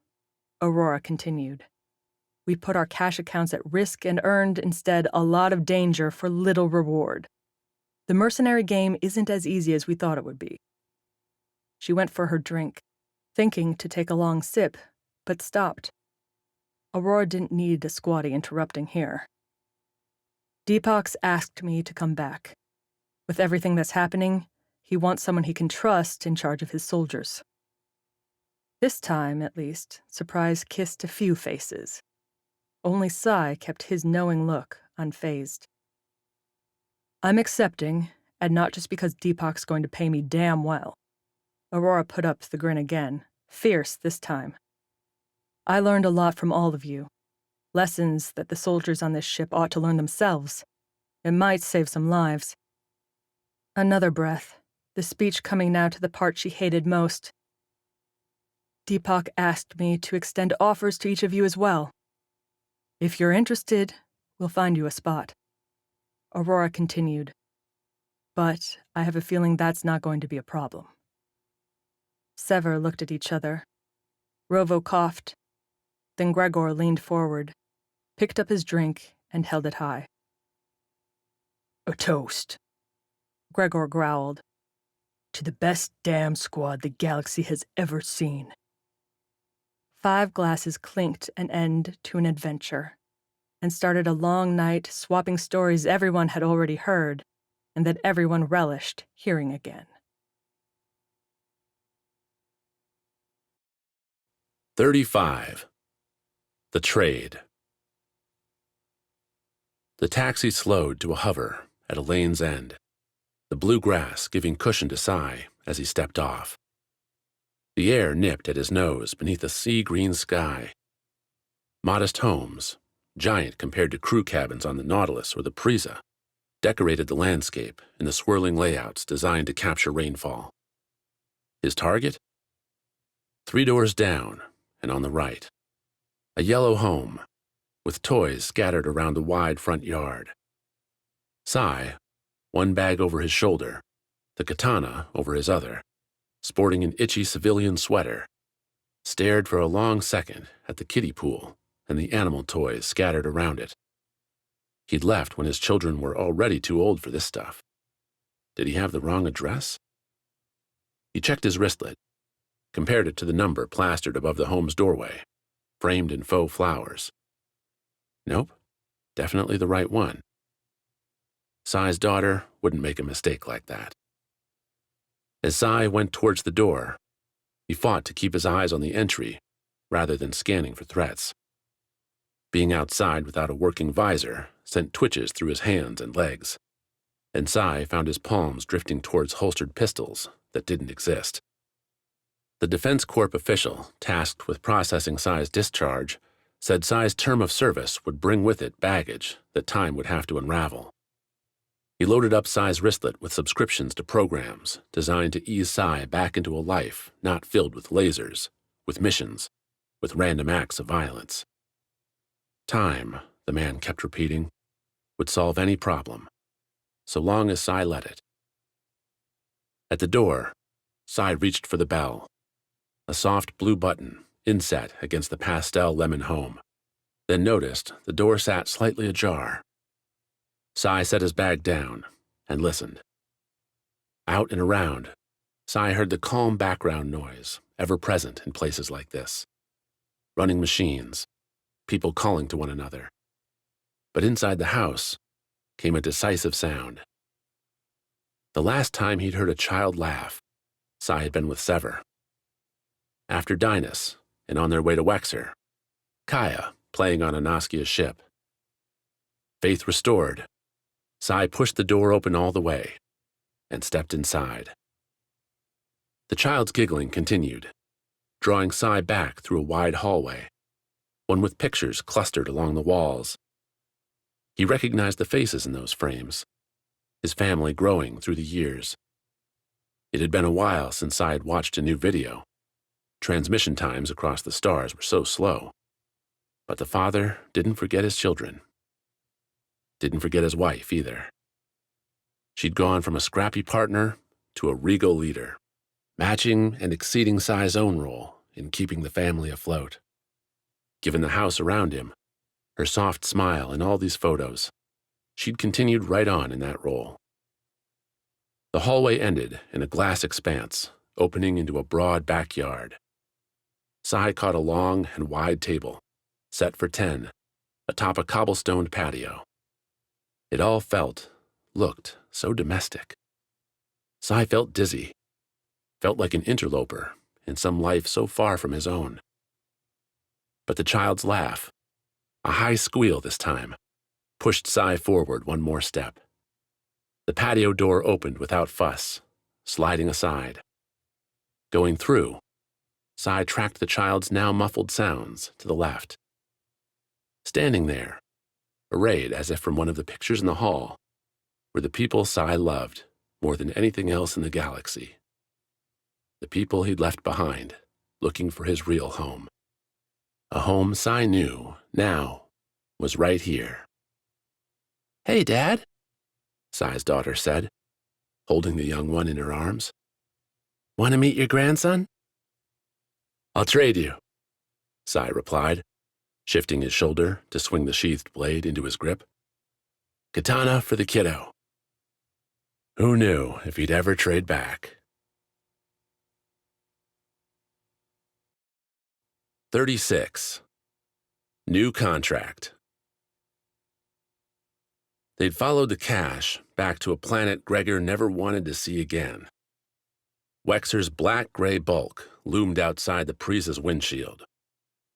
Aurora continued, "we put our cash accounts at risk and earned, instead, a lot of danger for little reward. The mercenary game isn't as easy as we thought it would be." She went for her drink, thinking to take a long sip, but stopped. Aurora didn't need a squatty interrupting here. "Deepak's asked me to come back. With everything that's happening, he wants someone he can trust in charge of his soldiers." This time, at least, surprise kissed a few faces. Only Sai kept his knowing look unfazed. "I'm accepting, and not just because Deepak's going to pay me damn well." Aurora put up the grin again, fierce this time. "I learned a lot from all of you. Lessons that the soldiers on this ship ought to learn themselves. It might save some lives." Another breath, the speech coming now to the part she hated most. "Deepak asked me to extend offers to each of you as well. If you're interested, we'll find you a spot." Aurora continued, "But I have a feeling that's not going to be a problem." Sever looked at each other. Rovo coughed. Then Gregor leaned forward, picked up his drink, and held it high. "A toast," Gregor growled, "to the best damn squad the galaxy has ever seen." 5 glasses clinked an end to an adventure, and started a long night swapping stories everyone had already heard, and that everyone relished hearing again. 35. The Trade. The taxi slowed to a hover at a lane's end, the blue grass giving cushion to Sai as he stepped off. The air nipped at his nose beneath a sea-green sky. Modest homes, giant compared to crew cabins on the Nautilus or the Prisa, decorated the landscape in the swirling layouts designed to capture rainfall. His target? 3 doors down and on the right. A yellow home, with toys scattered around the wide front yard. Sai, one bag over his shoulder, the katana over his other, sporting an itchy civilian sweater, stared for a long second at the kiddie pool and the animal toys scattered around it. He'd left when his children were already too old for this stuff. Did he have the wrong address? He checked his wristlet, compared it to the number plastered above the home's doorway, framed in faux flowers. Nope, definitely the right one. Sai's daughter wouldn't make a mistake like that. As Sai went towards the door, he fought to keep his eyes on the entry rather than scanning for threats. Being outside without a working visor sent twitches through his hands and legs, and Sai found his palms drifting towards holstered pistols that didn't exist. The Defense Corp official tasked with processing Sai's discharge said Sai's term of service would bring with it baggage that time would have to unravel. He loaded up Sai's wristlet with subscriptions to programs designed to ease Sai back into a life not filled with lasers, with missions, with random acts of violence. Time, the man kept repeating, would solve any problem, so long as Sai let it. At the door, Sai reached for the bell, a soft blue button inset against the pastel lemon home, then noticed the door sat slightly ajar. Sai set his bag down and listened. Out and around, Sai heard the calm background noise ever present in places like this. Running machines, people calling to one another. But inside the house came a decisive sound. The last time he'd heard a child laugh, Sai had been with Sever. After Dynas, and on their way to Wexer, Kaya playing on Anaskia's ship. Faith restored, Sai pushed the door open all the way and stepped inside. The child's giggling continued, drawing Sai back through a wide hallway, one with pictures clustered along the walls. He recognized the faces in those frames, his family growing through the years. It had been a while since Sai had watched a new video. Transmission times across the stars were so slow. But the father didn't forget his children. Didn't forget his wife either. She'd gone from a scrappy partner to a regal leader, matching and exceeding Sai's own role in keeping the family afloat. Given the house around him, her soft smile in all these photos, she'd continued right on in that role. The hallway ended in a glass expanse, opening into a broad backyard. Sai caught a long and wide table, set for 10, atop a cobblestoned patio. It all looked so domestic. Sai felt dizzy, felt like an interloper in some life so far from his own. But the child's laugh, a high squeal this time, pushed Sai forward one more step. The patio door opened without fuss, sliding aside. Going through, Sai tracked the child's now muffled sounds to the left. Standing there, arrayed as if from one of the pictures in the hall, were the people Sai loved more than anything else in the galaxy. The people he'd left behind, looking for his real home. A home Sai knew, now, was right here. "Hey, Dad," Sai's daughter said, holding the young one in her arms. "Want to meet your grandson?" "I'll trade you," Sai replied, shifting his shoulder to swing the sheathed blade into his grip. "Katana for the kiddo." Who knew if he'd ever trade back? 36. New contract. They'd followed the cache back to a planet Gregor never wanted to see again. Wexer's black-gray bulk loomed outside the Prisa's windshield,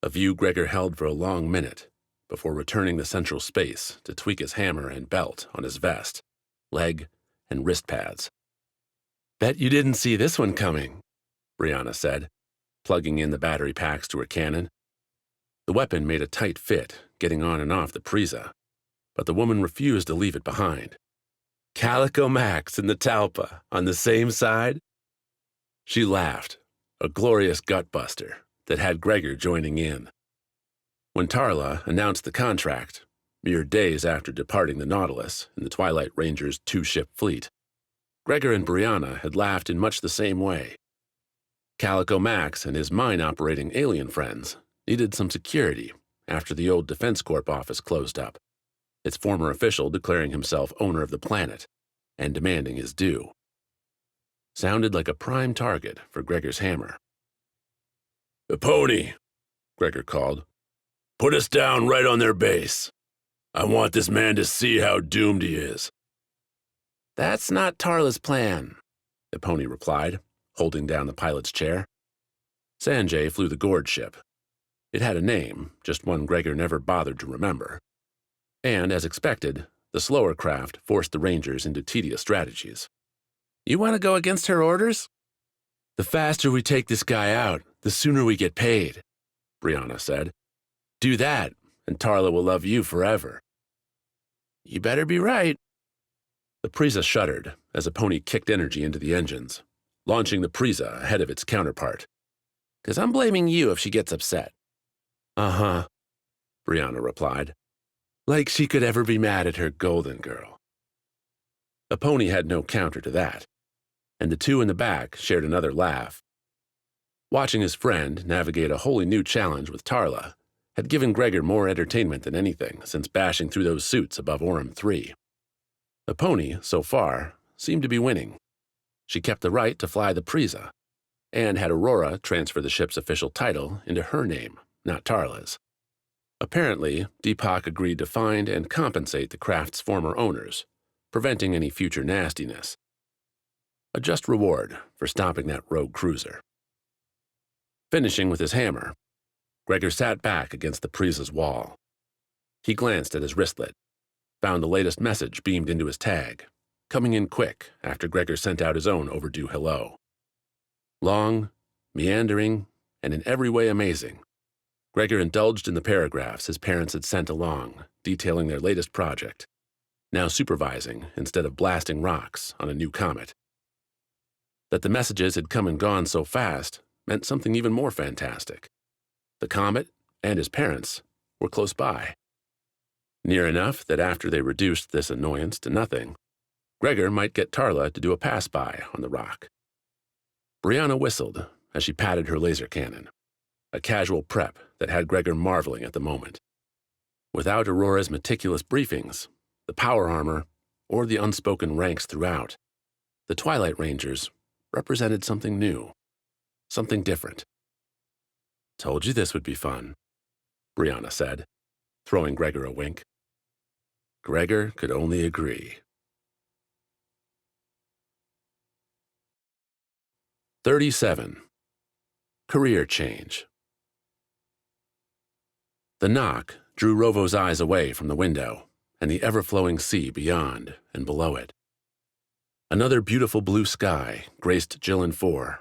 a view Gregor held for a long minute before returning to central space to tweak his hammer and belt on his vest, leg, and wrist pads. "Bet you didn't see this one coming," Brianna said, plugging in the battery packs to her cannon. The weapon made a tight fit getting on and off the Prisa, but the woman refused to leave it behind. "Calico Max and the Talpa on the same side?" She laughed, a glorious gutbuster that had Gregor joining in. When Tarla announced the contract, mere days after departing the Nautilus in the Twilight Ranger's 2-ship fleet, Gregor and Brianna had laughed in much the same way. Calico Max and his mine-operating alien friends needed some security after the old Defense Corp office closed up, its former official declaring himself owner of the planet and demanding his due. Sounded like a prime target for Gregor's hammer. "The pony," Gregor called. "Put us down right on their base. I want this man to see how doomed he is." "That's not Tarla's plan," the pony replied, holding down the pilot's chair. Sanjay flew the gourd ship. It had a name, just one Gregor never bothered to remember. And, as expected, the slower craft forced the Rangers into tedious strategies. "You want to go against her orders?" "The faster we take this guy out, the sooner we get paid," Brianna said. "Do that, and Tarla will love you forever." "You better be right." The Prisa shuddered as a pony kicked energy into the engines, launching the Prisa ahead of its counterpart. "'Cause I'm blaming you if she gets upset." "Uh-huh," Brianna replied. Like she could ever be mad at her golden girl. The pony had no counter to that, and the two in the back shared another laugh. Watching his friend navigate a wholly new challenge with Tarla had given Gregor more entertainment than anything since bashing through those suits above Orem 3. The pony, so far, seemed to be winning. She kept the right to fly the Prisa, and had Aurora transfer the ship's official title into her name, not Tarla's. Apparently, Deepak agreed to find and compensate the craft's former owners, preventing any future nastiness. A just reward for stopping that rogue cruiser. Finishing with his hammer, Gregor sat back against the Prisa's wall. He glanced at his wristlet, found the latest message beamed into his tag, coming in quick after Gregor sent out his own overdue hello. Long, meandering, and in every way amazing, Gregor indulged in the paragraphs his parents had sent along, detailing their latest project, now supervising instead of blasting rocks on a new comet. That the messages had come and gone so fast meant something even more fantastic. The comet and his parents were close by. Near enough that after they reduced this annoyance to nothing, Gregor might get Tarla to do a pass-by on the rock. Brianna whistled as she patted her laser cannon, a casual prep that had Gregor marveling at the moment. Without Aurora's meticulous briefings, the power armor, or the unspoken ranks throughout, the Twilight Rangers represented something new, something different. "Told you this would be fun," Brianna said, throwing Gregor a wink. Gregor could only agree. 37. Career Change. The knock drew Rovo's eyes away from the window and the ever-flowing sea beyond and below it. Another beautiful blue sky graced Jilin 4,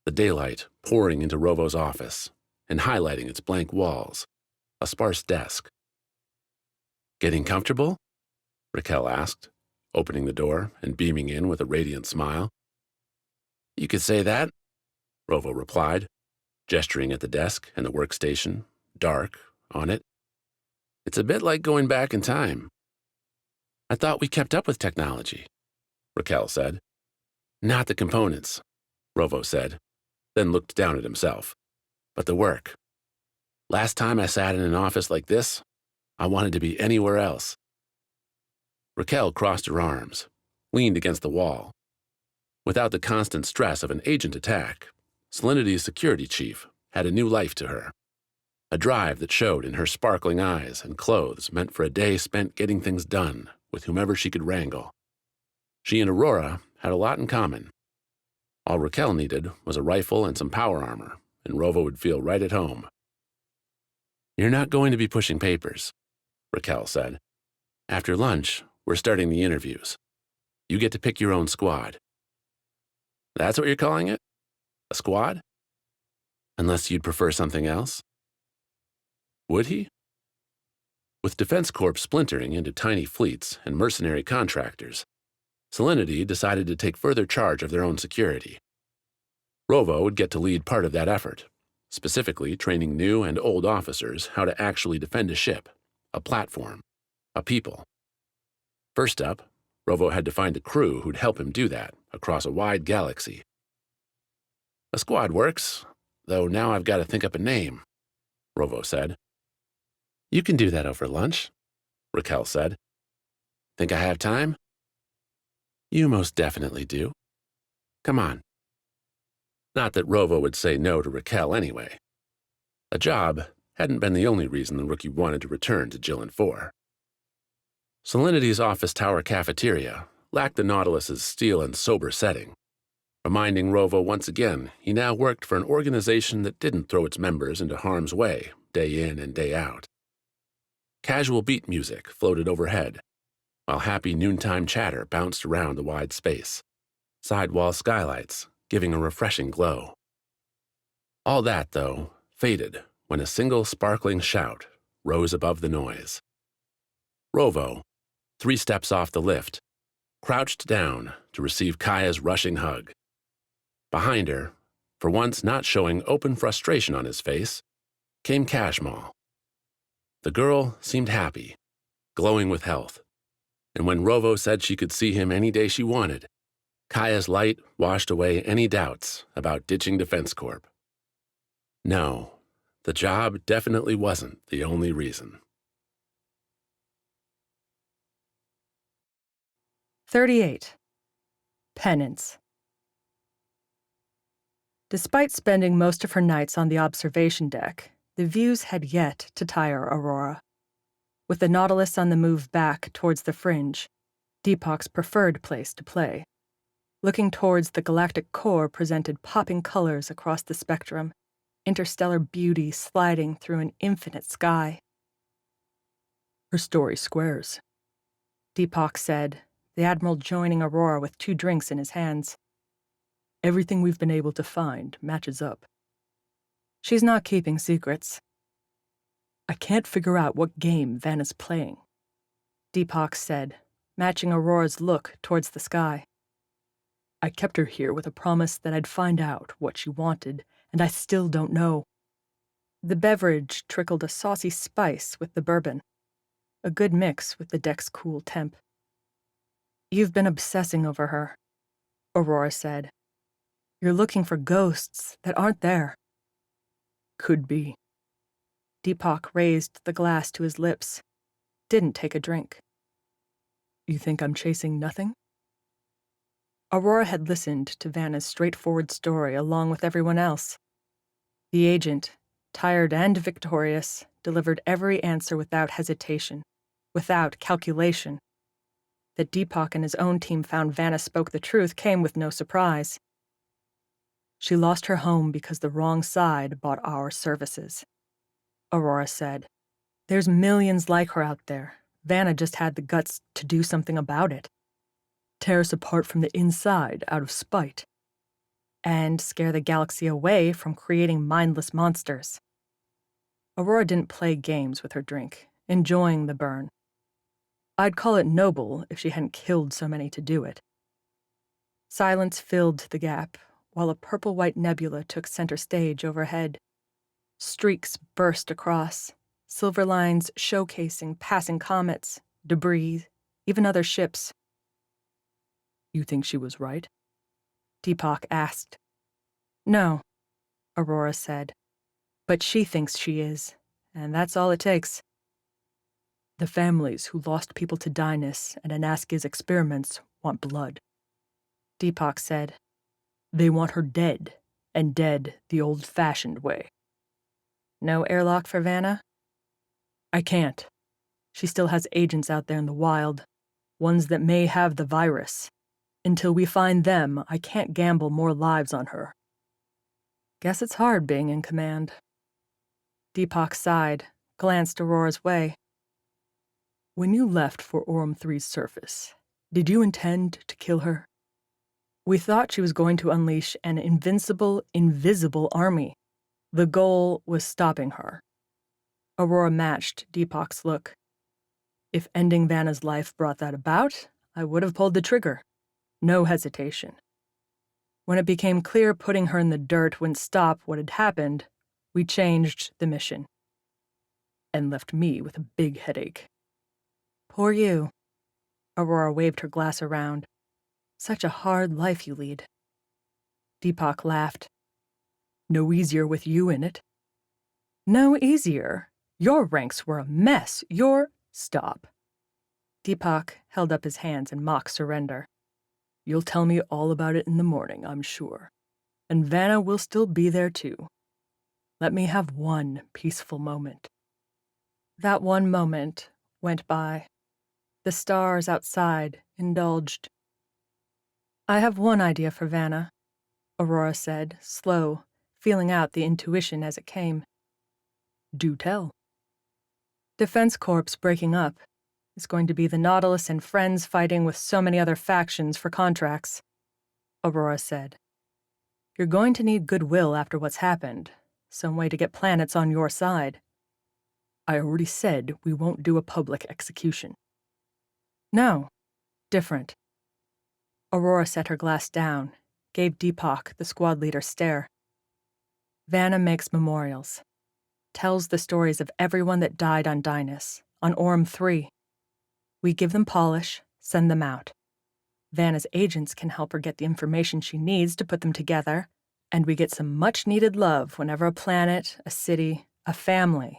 the daylight pouring into Rovo's office and highlighting its blank walls, a sparse desk. "Getting comfortable?" Raquel asked, opening the door and beaming in with a radiant smile. "You could say that," Rovo replied, gesturing at the desk and the workstation, dark, on it. "It's a bit like going back in time." "I thought we kept up with technology," Raquel said. "Not the components," Rovo said, then looked down at himself. "But the work. Last time I sat in an office like this, I wanted to be anywhere else." Raquel crossed her arms, leaned against the wall. Without the constant stress of an agent attack, Salinity's security chief had a new life to her. A drive that showed in her sparkling eyes and clothes meant for a day spent getting things done with whomever she could wrangle. She and Aurora had a lot in common. All Raquel needed was a rifle and some power armor, and Rovo would feel right at home. "You're not going to be pushing papers," Raquel said. "After lunch, we're starting the interviews. You get to pick your own squad." "That's what you're calling it? A squad?" "Unless you'd prefer something else." Would he? With Defense Corps splintering into tiny fleets and mercenary contractors, Salinity decided to take further charge of their own security. Rovo would get to lead part of that effort, specifically training new and old officers how to actually defend a ship, a platform, a people. First up, Rovo had to find a crew who'd help him do that across a wide galaxy. "A squad works, though now I've got to think up a name," Rovo said. "You can do that over lunch," Raquel said. "Think I have time?" "You most definitely do. Come on." Not that Rovo would say no to Raquel anyway. A job hadn't been the only reason the rookie wanted to return to Jilin 4. Salinity's office tower cafeteria lacked the Nautilus's steel and sober setting, reminding Rovo once again he now worked for an organization that didn't throw its members into harm's way day in and day out. Casual beat music floated overhead, while happy noontime chatter bounced around the wide space, sidewall skylights giving a refreshing glow. All that, though, faded when a single sparkling shout rose above the noise. Rovo, 3 steps off the lift, crouched down to receive Kaya's rushing hug. Behind her, for once not showing open frustration on his face, came Kashmal. The girl seemed happy, glowing with health, and when Rovo said she could see him any day she wanted, Kaya's light washed away any doubts about ditching Defense Corp. No, the job definitely wasn't the only reason. 38. Penance. Despite spending most of her nights on the observation deck, the views had yet to tire Aurora. With the Nautilus on the move back towards the fringe, Deepak's preferred place to play, looking towards the galactic core presented popping colors across the spectrum, interstellar beauty sliding through an infinite sky. Her story squares, Deepak said, the Admiral joining Aurora with 2 drinks in his hands. Everything we've been able to find matches up. She's not keeping secrets. I can't figure out what game Vanna's playing, Deepak said, matching Aurora's look towards the sky. I kept her here with a promise that I'd find out what she wanted, and I still don't know. The beverage trickled a saucy spice with the bourbon, a good mix with the deck's cool temp. You've been obsessing over her, Aurora said. You're looking for ghosts that aren't there. Could be. Deepak raised the glass to his lips, didn't take a drink. You think I'm chasing nothing? Aurora had listened to Vanna's straightforward story along with everyone else. The agent, tired and victorious, delivered every answer without hesitation, without calculation. That Deepak and his own team found Vanna spoke the truth came with no surprise. She lost her home because the wrong side bought our services, Aurora said. There's millions like her out there. Vanna just had the guts to do something about it. Tear us apart from the inside out of spite. And scare the galaxy away from creating mindless monsters. Aurora didn't play games with her drink, enjoying the burn. I'd call it noble if she hadn't killed so many to do it. Silence filled the gap, while a purple-white nebula took center stage overhead. Streaks burst across, silver lines showcasing passing comets, debris, even other ships. You think she was right? Deepak asked. No, Aurora said. But she thinks she is, and that's all it takes. The families who lost people to Dynus and Anaski's experiments want blood, Deepak said. They want her dead, and dead the old-fashioned way. No airlock for Vanna? I can't. She still has agents out there in the wild, ones that may have the virus. Until we find them, I can't gamble more lives on her. Guess it's hard being in command. Deepak sighed, glanced Aurora's way. When you left for Orm 3's surface, did you intend to kill her? We thought she was going to unleash an invincible, invisible army. The goal was stopping her. Aurora matched Deepak's look. If ending Vanna's life brought that about, I would have pulled the trigger. No hesitation. When it became clear putting her in the dirt wouldn't stop what had happened, we changed the mission. And left me with a big headache. Poor you. Aurora waved her glass around. Such a hard life you lead. Deepak laughed. No easier with you in it. No easier. Your ranks were a mess. Stop. Deepak held up his hands in mock surrender. You'll tell me all about it in the morning, I'm sure. And Vanna will still be there too. Let me have one peaceful moment. That one moment went by. The stars outside indulged. I have one idea for Vanna, Aurora said, slow, feeling out the intuition as it came. Do tell. Defense Corps breaking up is going to be the Nautilus and friends fighting with so many other factions for contracts, Aurora said. You're going to need goodwill after what's happened, some way to get planets on your side. I already said we won't do a public execution. No, different. Aurora set her glass down, gave Deepak, the squad leader, stare. Vanna makes memorials, tells the stories of everyone that died on Dynus, on Orm 3. We give them polish, send them out. Vanna's agents can help her get the information she needs to put them together, and we get some much-needed love whenever a planet, a city, a family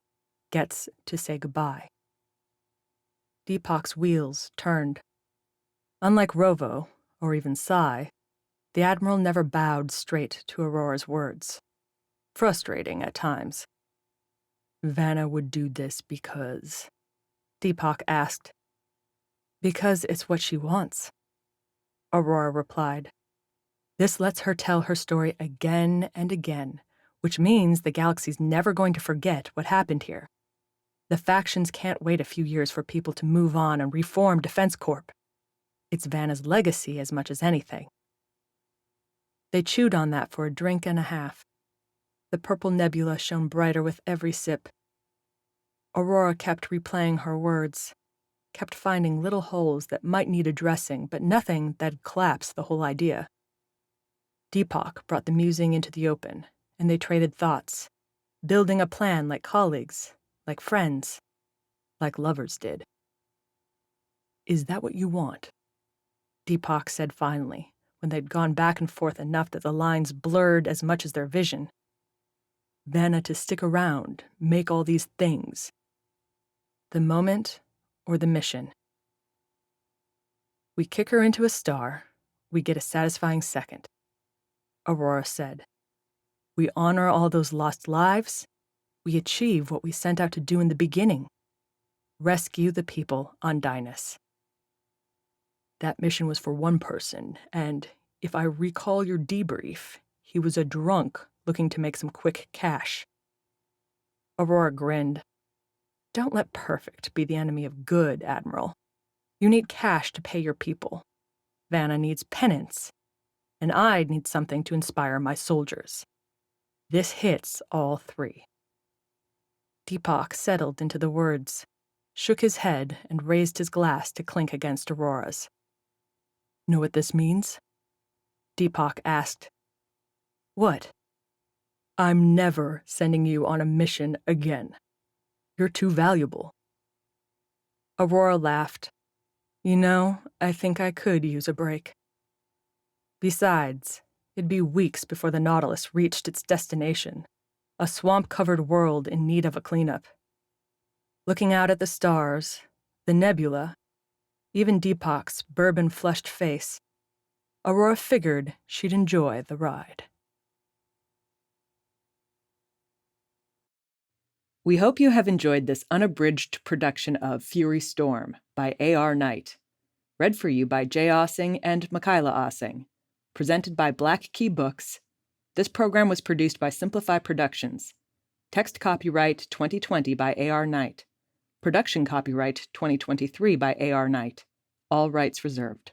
gets to say goodbye. Deepak's wheels turned. Unlike Rovo, or even Sai, the Admiral never bowed straight to Aurora's words. Frustrating at times. Vanna would do this because... Deepak asked. Because it's what she wants, Aurora replied. This lets her tell her story again and again, which means the galaxy's never going to forget what happened here. The factions can't wait a few years for people to move on and reform Defense Corp. It's Vanna's legacy as much as anything. They chewed on that for a drink and a half. The purple nebula shone brighter with every sip. Aurora kept replaying her words, kept finding little holes that might need addressing, but nothing that'd collapse the whole idea. Deepak brought the musing into the open, and they traded thoughts, building a plan like colleagues, like friends, like lovers did. Is that what you want? Deepak said finally, when they'd gone back and forth enough that the lines blurred as much as their vision. Vanna to stick around, make all these things. The moment or the mission. We kick her into a star, we get a satisfying second, Aurora said. We honor all those lost lives, we achieve what we sent out to do in the beginning. Rescue the people on Dynus. That mission was for one person, and if I recall your debrief, he was a drunk looking to make some quick cash. Aurora grinned. Don't let perfect be the enemy of good, Admiral. You need cash to pay your people. Vanna needs penance, and I need something to inspire my soldiers. This hits all three. Deepak settled into the words, shook his head, and raised his glass to clink against Aurora's. Know what this means? Deepak asked. What? I'm never sending you on a mission again. You're too valuable. Aurora laughed. You know, I think I could use a break. Besides, it'd be weeks before the Nautilus reached its destination, a swamp-covered world in need of a cleanup. Looking out at the stars, the nebula, even Deepak's bourbon-flushed face, Aurora figured she'd enjoy the ride. We hope you have enjoyed this unabridged production of Fury Storm by A.R. Knight, read for you by J. Aaseng and Mikhaila Aaseng, presented by Black Key Books. This program was produced by Simplify Productions. Text copyright 2020 by A.R. Knight. Production copyright 2023 by A.R. Knight. All rights reserved.